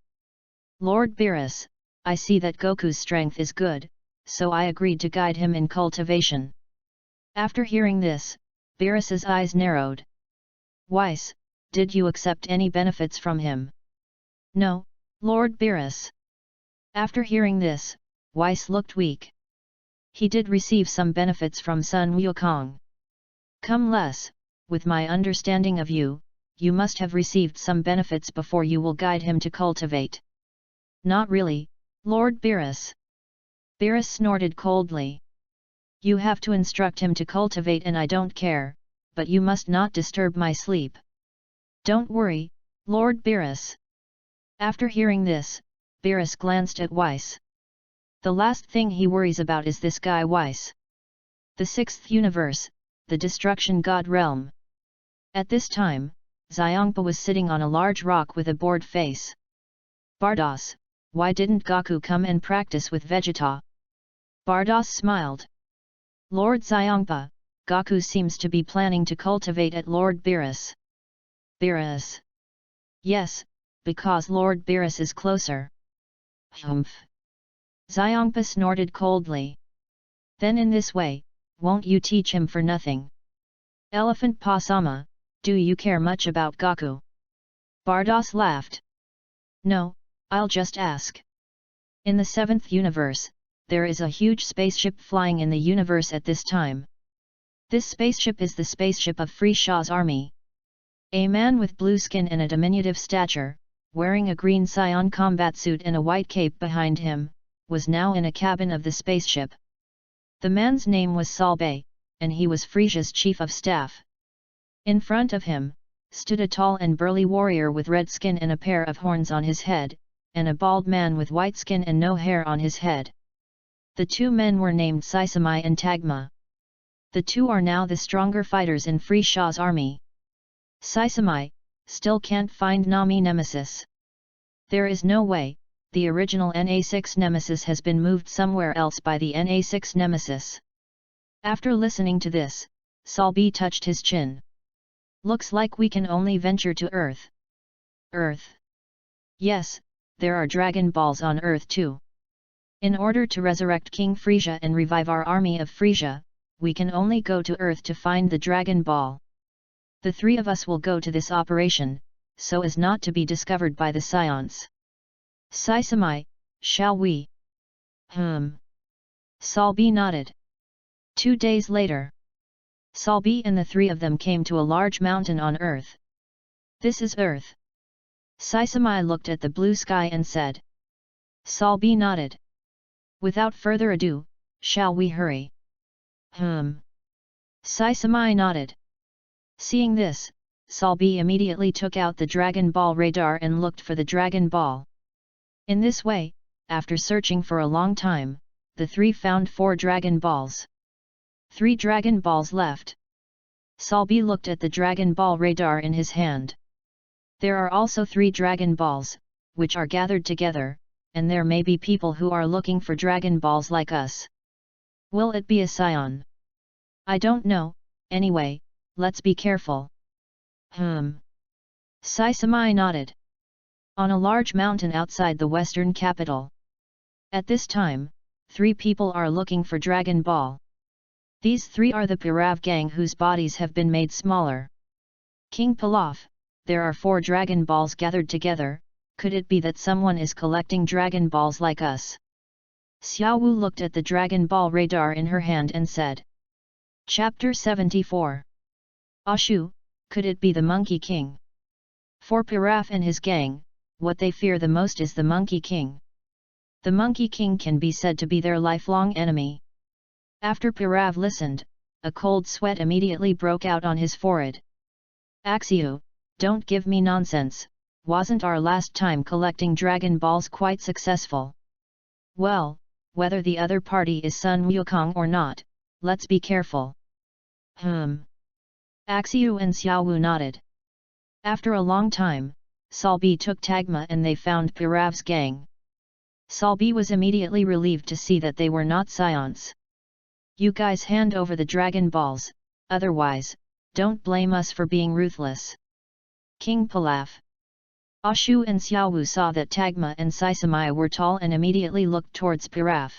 Lord Beerus, I see that Goku's strength is good, so I agreed to guide him in cultivation. After hearing this, Beerus's eyes narrowed. Weiss, did you accept any benefits from him? No, Lord Beerus. After hearing this, Weiss looked weak. He did receive some benefits from Sun Wukong. Come less, with my understanding of you, you must have received some benefits before you will guide him to cultivate. Not really, Lord Beerus. Beerus snorted coldly. You have to instruct him to cultivate and I don't care, but you must not disturb my sleep. Don't worry, Lord Beerus. After hearing this, Beerus glanced at Weiss. The last thing he worries about is this guy Weiss. The 6th universe, the Destruction God Realm. At this time, Xiongpa was sitting on a large rock with a bored face. Bardos, why didn't Goku come and practice with Vegeta? Bardos smiled. Lord Xiongpa, Goku seems to be planning to cultivate at Lord Beerus. Beerus. Yes, because Lord Beerus is closer. Humph. Xiongpa snorted coldly. Then in this way, won't you teach him for nothing? Elephant Pasama, do you care much about Goku? Bardos laughed. No, I'll just ask. In the 7th universe, there is a huge spaceship flying in the universe at this time. This spaceship is the spaceship of Free Shaw's army. A man with blue skin and a diminutive stature, wearing a green Scion combat suit and a white cape behind him, was now in a cabin of the spaceship. The man's name was Salbei, and he was Frisia's chief of staff. In front of him, stood a tall and burly warrior with red skin and a pair of horns on his head, and a bald man with white skin and no hair on his head. The two men were named Saisamai and Tagma. The two are now the stronger fighters in Free Shaw's army. Saisamai, still can't find Nami Nemesis. There is no way, the original NA6 Nemesis has been moved somewhere else by the NA6 Nemesis. After listening to this, Salbi touched his chin. Looks like we can only venture to Earth. Earth? Yes, there are Dragon Balls on Earth too. In order to resurrect King Frisia and revive our army of Frisia, we can only go to Earth to find the Dragon Ball. The three of us will go to this operation, so as not to be discovered by the Scions. Saisamai, shall we? Salbi nodded. 2 days later, Salbi and the three of them came to a large mountain on Earth. This is Earth. Saisamai looked at the blue sky and said. Salbi nodded. Without further ado, shall we hurry? Saisamai nodded. Seeing this, Salbi immediately took out the Dragon Ball radar and looked for the Dragon Ball. In this way, after searching for a long time, the three found 4 Dragon Balls. 3 Dragon Balls left. Salbi looked at the Dragon Ball radar in his hand. There are also 3 Dragon Balls, which are gathered together, and there may be people who are looking for Dragon Balls like us. Will it be a scion? I don't know, anyway, let's be careful. Saisamai nodded. On a large mountain outside the western capital. At this time, 3 people are looking for Dragon Ball. These 3 are the Pirav gang whose bodies have been made smaller. King Pilaf, there are 4 Dragon Balls gathered together, could it be that someone is collecting Dragon Balls like us? Xiao Wu looked at the Dragon Ball radar in her hand and said. Chapter 74. Ashu, could it be the Monkey King? For Piraf and his gang, what they fear the most is the Monkey King. The Monkey King can be said to be their lifelong enemy. After Pirav listened, a cold sweat immediately broke out on his forehead. Axiu, don't give me nonsense, wasn't our last time collecting Dragon Balls quite successful? Well, whether the other party is Sun Wukong or not, let's be careful. Axiu and Xiaowu nodded. After a long time, Salbi took Tagma and they found Pirav's gang. Salbi was immediately relieved to see that they were not scions. You guys hand over the Dragon Balls, otherwise, don't blame us for being ruthless. King Pilaf. Ashu and Xiaowu saw that Tagma and Saisamaya were tall and immediately looked towards Piraf.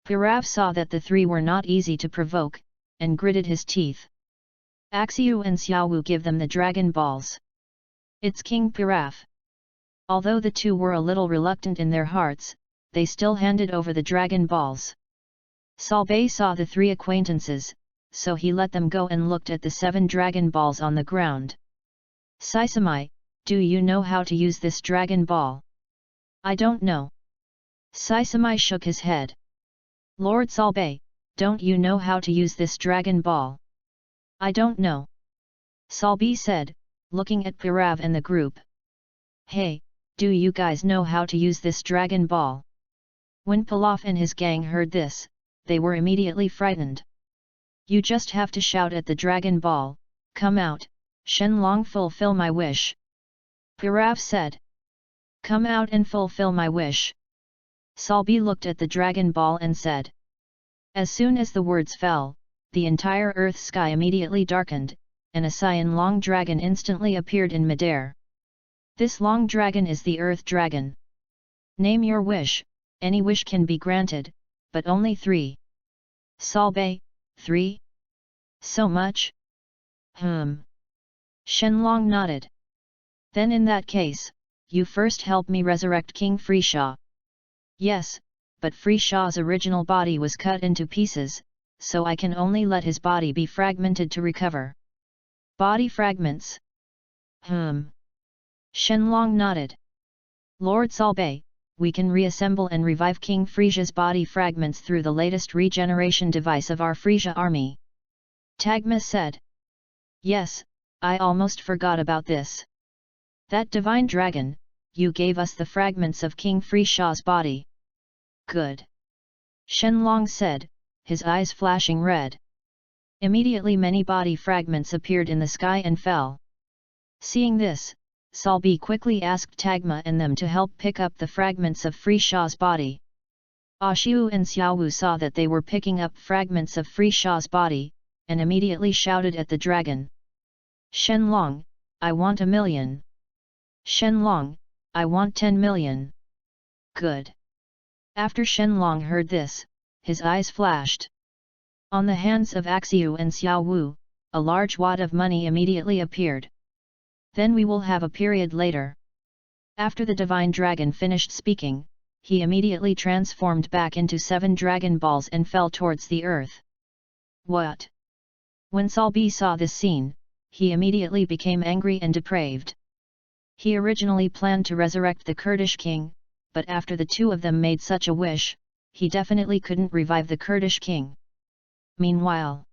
Piraf saw that the 3 were not easy to provoke, and gritted his teeth. Axiu and Xiaowu give them the Dragon Balls. It's King Piraf. Although the 2 were a little reluctant in their hearts, they still handed over the Dragon Balls. Salbei saw the 3 acquaintances, so he let them go and looked at the 7 Dragon Balls on the ground. Saisamai, do you know how to use this Dragon Ball? I don't know. Saisamai shook his head. Lord Salbei, don't you know how to use this Dragon Ball? I don't know. Salbi said, looking at Pirav and the group. Hey, do you guys know how to use this Dragon Ball? When Pilaf and his gang heard this, they were immediately frightened. You just have to shout at the Dragon Ball, come out, Shenlong fulfill my wish. Pirav said. Come out and fulfill my wish. Salbi looked at the Dragon Ball and said. As soon as the words fell, the entire earth sky immediately darkened, and a cyan long dragon instantly appeared in midair. This long dragon is the Earth Dragon. Name your wish, any wish can be granted, but only 3. Salbei, 3? So much? Shenlong nodded. Then in that case, you first help me resurrect King Frisha. Yes, but Frisha's original body was cut into pieces, so I can only let his body be fragmented to recover. Body fragments. Shenlong nodded. Lord Salbei, we can reassemble and revive King Frisha's body fragments through the latest regeneration device of our Frisha army. Tagma said. Yes, I almost forgot about this. That divine dragon, you gave us the fragments of King Frisha's body. Good. Shenlong said, his eyes flashing red. Immediately many body fragments appeared in the sky and fell. Seeing this, Salbi quickly asked Tagma and them to help pick up the fragments of Frisha's body. Ashu and Xiaowu saw that they were picking up fragments of Frisha's body, and immediately shouted at the dragon. Shenlong, I want 1 million. Shenlong, I want 10 million. Good. After Shenlong heard this, his eyes flashed. On the hands of Axiu and Xiaowu, a large wad of money immediately appeared. Then we will have a period later. After the divine dragon finished speaking, he immediately transformed back into 7 Dragon Balls and fell towards the earth. What? When Salbi saw this scene, he immediately became angry and depraved. He originally planned to resurrect the Kurdish king, but after the 2 of them made such a wish, he definitely couldn't revive the Kurdish king. Meanwhile,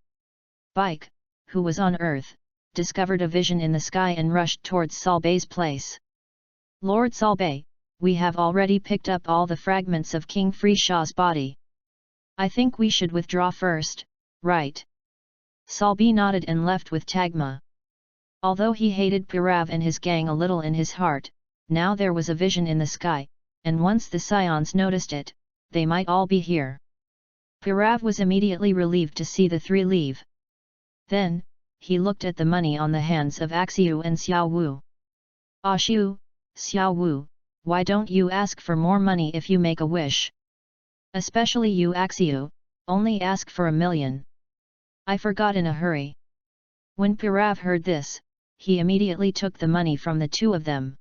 Bike, who was on earth, discovered a vision in the sky and rushed towards Salbei's place. Lord Salbei, we have already picked up all the fragments of King Frishaw's body. I think we should withdraw first, right? Salbi nodded and left with Tagma. Although he hated Pirav and his gang a little in his heart, now there was a vision in the sky, and once the Scions noticed it, they might all be here. Pirav was immediately relieved to see the three leave. Then, he looked at the money on the hands of Axiu and Xiao Wu. Xiu, Xiao Wu, why don't you ask for more money if you make a wish? Especially you Axiu, only ask for 1,000,000. I forgot in a hurry. When Pirav heard this, he immediately took the money from the two of them.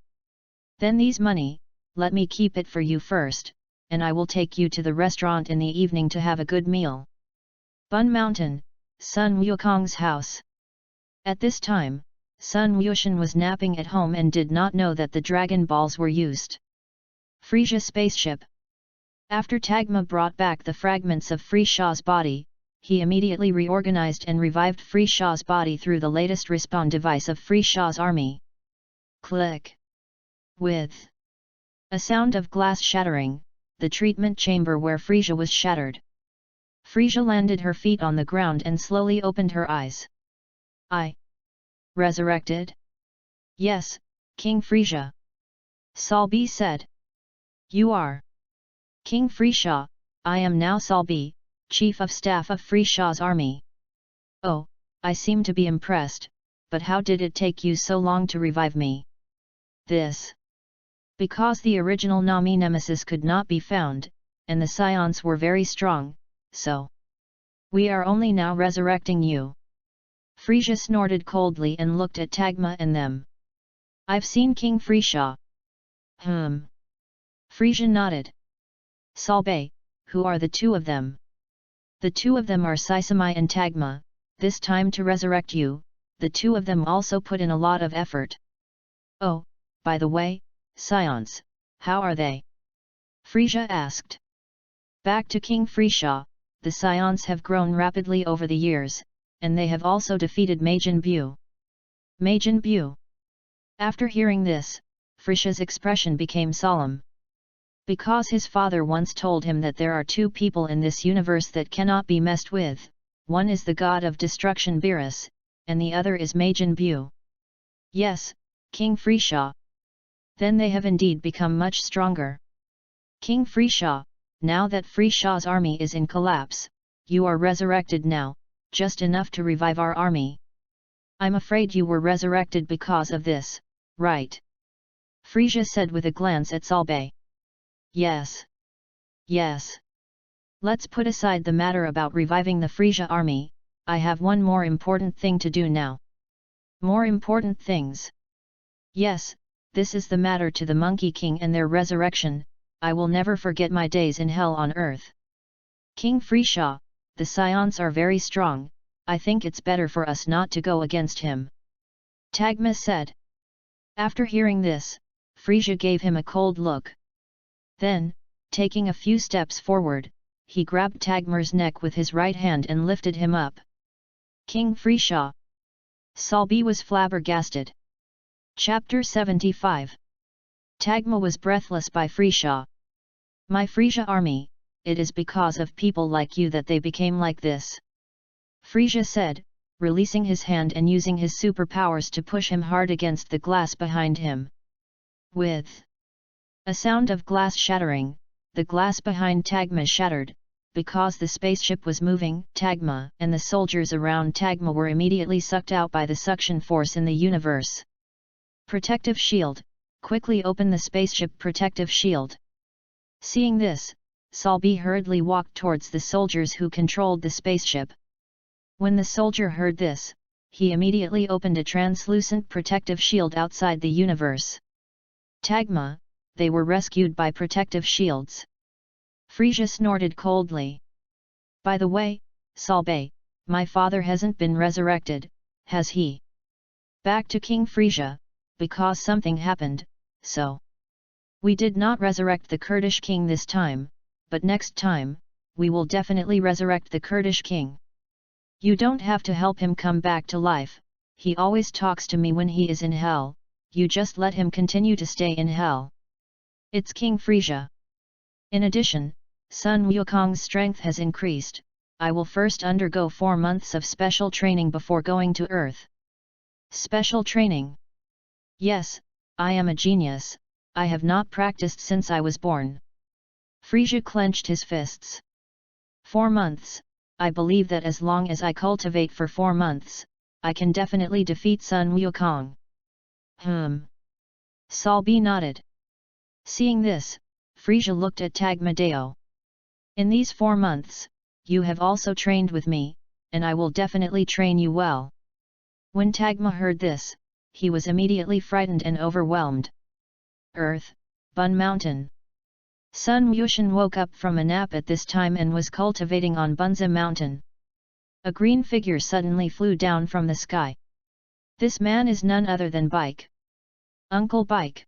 Then these money, let me keep it for you first, and I will take you to the restaurant in the evening to have a good meal. Bun Mountain, Sun Wukong's house. At this time, Sun Wushan was napping at home and did not know that the Dragon Balls were used. Frisia spaceship. After Tagma brought back the fragments of Frishaw's body, he immediately reorganized and revived Frishaw's body through the latest respawn device of Frishaw's army. Click. With a sound of glass shattering, the treatment chamber where Frisia was shattered. Frisia landed her feet on the ground and slowly opened her eyes. I resurrected? Yes, King Frisia. Salbi said. You are King Frishaw. I am now Salbi, Chief of Staff of Frishaw's army. Oh, I seem to be impressed, but how did it take you so long to revive me? This. Because the original Nami Nemesis could not be found, and the Scions were very strong, so we are only now resurrecting you. Frisia snorted coldly and looked at Tagma and them. I've seen King Frishaw. Frisia nodded. Salbe, who are the two of them? The two of them are Sisamai and Tagma. This time to resurrect you, the two of them also put in a lot of effort. Oh, by the way, Scions, how are they? Frisia asked. Back to King Frishaw, the Scions have grown rapidly over the years, and they have also defeated Majin Bu. Majin Bu. After hearing this, Frisia's expression became solemn. Because his father once told him that there are two people in this universe that cannot be messed with, one is the god of destruction Beerus, and the other is Majin Bu. Yes, King Frishaw. Then they have indeed become much stronger. King Frishaw, now that Frishaw's army is in collapse, you are resurrected now, just enough to revive our army. I'm afraid you were resurrected because of this, right? Frisia said with a glance at Salbe. Yes. Yes. Let's put aside the matter about reviving the Frisia army, I have one more important thing to do now. More important things? Yes, this is the matter to the Monkey King and their resurrection. I will never forget my days in hell on earth. King Frishaw, the Scions are very strong, I think it's better for us not to go against him. Tagma said. After hearing this, Frisia gave him a cold look. Then, taking a few steps forward, he grabbed Tagmar's neck with his right hand and lifted him up. King Frishaw. Salbi was flabbergasted. Chapter 75. Tagma was breathless by Frishaw. My Frisia army, it is because of people like you that they became like this. Frisia said, releasing his hand and using his superpowers to push him hard against the glass behind him. With a sound of glass shattering, the glass behind Tagma shattered. Because the spaceship was moving, Tagma and the soldiers around Tagma were immediately sucked out by the suction force in the universe. Protective shield, quickly open the spaceship protective shield. Seeing this, Salbi hurriedly walked towards the soldiers who controlled the spaceship. When the soldier heard this, he immediately opened a translucent protective shield outside the universe. Tagma, they were rescued by protective shields. Frisia snorted coldly. By the way, Salbe, my father hasn't been resurrected, has he? Back to King Frisia, because something happened, so we did not resurrect the Kurdish king this time, but next time, we will definitely resurrect the Kurdish king. You don't have to help him come back to life, he always talks to me when he is in hell, you just let him continue to stay in hell. It's King Frisia. In addition, Sun Wukong's strength has increased. I will first undergo 4 months of special training before going to Earth. Special training? Yes, I am a genius. I have not practiced since I was born. Frisia clenched his fists. 4 months, I believe that as long as I cultivate for 4 months, I can definitely defeat Sun Wukong. Salbi nodded. Seeing this, Frisia looked at Tagmadeo. In these 4 months, you have also trained with me, and I will definitely train you well. When Tagma heard this, he was immediately frightened and overwhelmed. Earth, Bun Mountain. Sun Wushan woke up from a nap at this time and was cultivating on Bunza Mountain. A green figure suddenly flew down from the sky. This man is none other than Bike. Uncle Bike.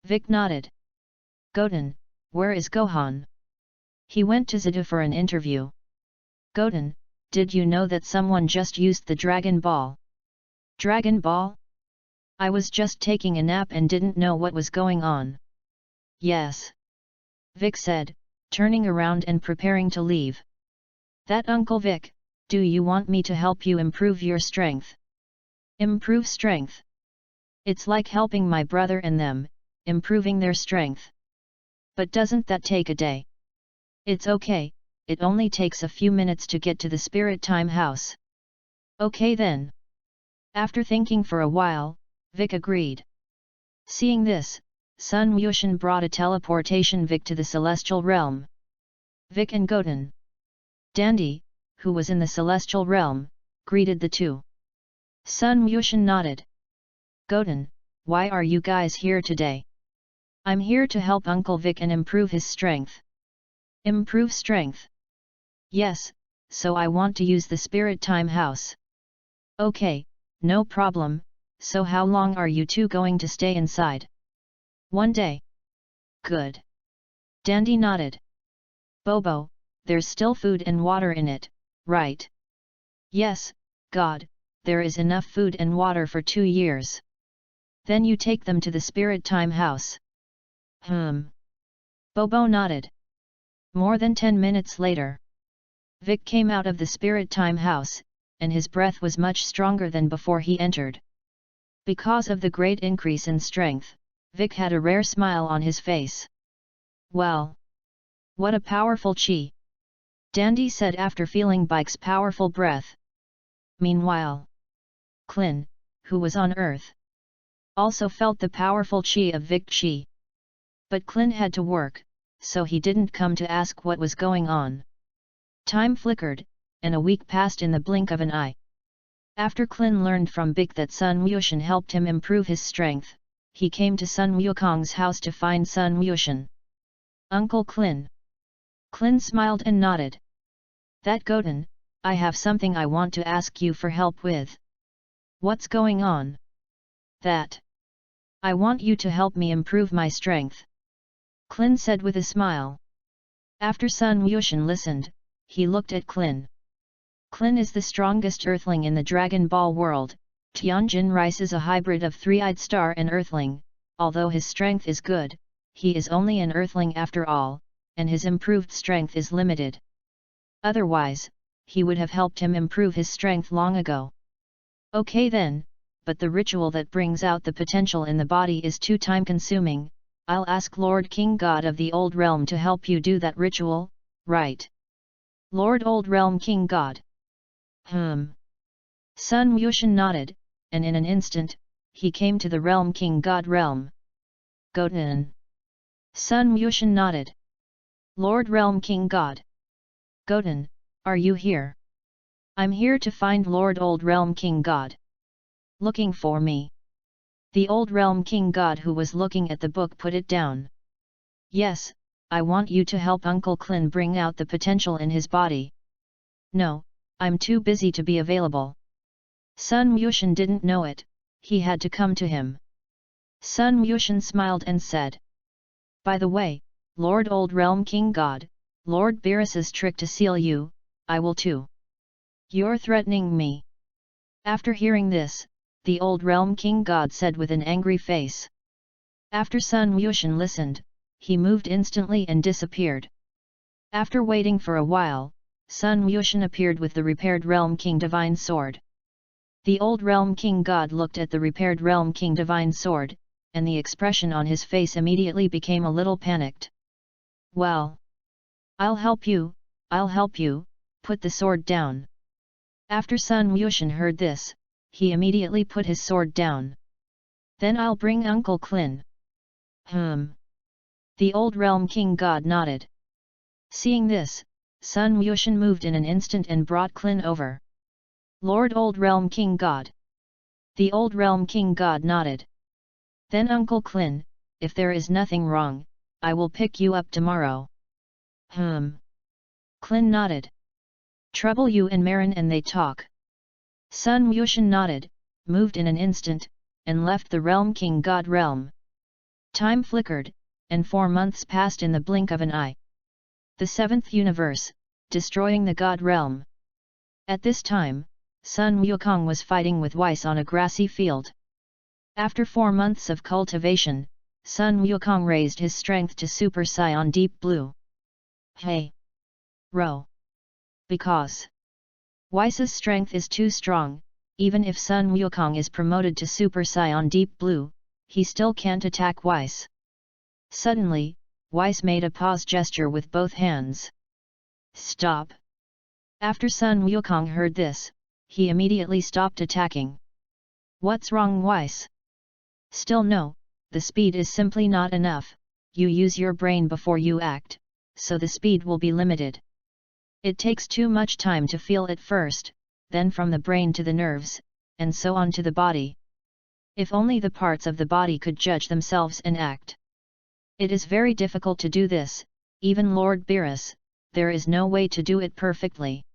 Vic nodded. Goten, where is Gohan? He went to Zadu for an interview. Goten, did you know that someone just used the Dragon Ball? Dragon Ball? I was just taking a nap and didn't know what was going on. Yes. Vic said, turning around and preparing to leave. That Uncle Vic, do you want me to help you improve your strength? Improve strength? It's like helping my brother and them, improving their strength. But doesn't that take a day? It's okay, it only takes a few minutes to get to the Spirit Time House. Okay then. After thinking for a while, Vic agreed. Seeing this, Sun Wushan brought a teleportation Vic to the Celestial Realm. Vic and Goten. Dandy, who was in the Celestial Realm, greeted the two. Sun Wushan nodded. Goten, why are you guys here today? I'm here to help Uncle Vic and improve his strength. Improve strength? Yes, so I want to use the Spirit Time House. Okay, no problem, so how long are you two going to stay inside? 1 day. Good. Dandy nodded. Bobo, there's still food and water in it, right? Yes, God, there is enough food and water for 2 years. Then you take them to the Spirit Time House. Bobo nodded. More than 10 minutes later, Vic came out of the Spirit Time House, and his breath was much stronger than before he entered. Because of the great increase in strength, Vic had a rare smile on his face. Well! What a powerful chi! Dandy said after feeling Bike's powerful breath. Meanwhile, Clin, who was on Earth, also felt the powerful chi of Vic chi. But Clin had to work, so he didn't come to ask what was going on. Time flickered, and a week passed in the blink of an eye. After Clin learned from Vic that Sun Wushan helped him improve his strength, he came to Sun Wukong's house to find Sun Wushan. Uncle Clin. Clin smiled and nodded. That Goten, I have something I want to ask you for help with. What's going on? That. I want you to help me improve my strength. Clin said with a smile. After Sun Wushan listened, he looked at Clin. Clin is the strongest Earthling in the Dragon Ball world. Tianjin Rice is a hybrid of three-eyed star and Earthling. Although his strength is good, he is only an Earthling after all, and his improved strength is limited. Otherwise, he would have helped him improve his strength long ago. Okay then, but the ritual that brings out the potential in the body is too time-consuming. I'll ask Lord King God of the Old Realm to help you do that ritual, right? Lord Old Realm King God. Sun Wushan nodded, and in an instant, he came to the Realm King God realm. Goten. Sun Wushan nodded. Lord Realm King God. Goten, are you here? I'm here to find Lord Old Realm King God. Looking for me? The Old Realm King God who was looking at the book put it down. Yes, I want you to help Uncle Clin bring out the potential in his body. No, I'm too busy to be available. Sun Wushan didn't know it, he had to come to him. Sun Wushan smiled and said. By the way, Lord Old Realm King God, Lord Beerus's trick to seal you, I will too. You're threatening me. After hearing this, the Old Realm King God said with an angry face. After Sun Wushan listened, he moved instantly and disappeared. After waiting for a while, Sun Wuxian appeared with the repaired Realm King Divine Sword. The old Realm King God looked at the repaired Realm King Divine Sword, and the expression on his face immediately became a little panicked. "Well, I'll help you, put the sword down." After Sun Wuxian heard this, he immediately put his sword down. "Then I'll bring Uncle Clin." The old Realm King God nodded. Seeing this, Sun Wuxian moved in an instant and brought Clin over. "Lord Old Realm King God." The old Realm King God nodded. "Then Uncle Clin, if there is nothing wrong, I will pick you up tomorrow." Clin nodded. "Trouble you and Marin and they talk." Sun Wuxian nodded, moved in an instant, and left the Realm King God realm. Time flickered, and 4 months passed in the blink of an eye. The 7th universe, destroying the God realm. At this time, Sun Wukong was fighting with Weiss on a grassy field. After 4 months of cultivation, Sun Wukong raised his strength to Super Saiyan Deep Blue. Hey! Row! Because Weiss's strength is too strong, even if Sun Wukong is promoted to Super Saiyan Deep Blue, he still can't attack Weiss. Suddenly, Weiss made a pause gesture with both hands. "Stop!" After Sun Wukong heard this, he immediately stopped attacking. "What's wrong, Weiss?" "Still no, the speed is simply not enough. You use your brain before you act, so the speed will be limited. It takes too much time to feel at first, then from the brain to the nerves, and so on to the body. If only the parts of the body could judge themselves and act. It is very difficult to do this, even Lord Beerus, there is no way to do it perfectly."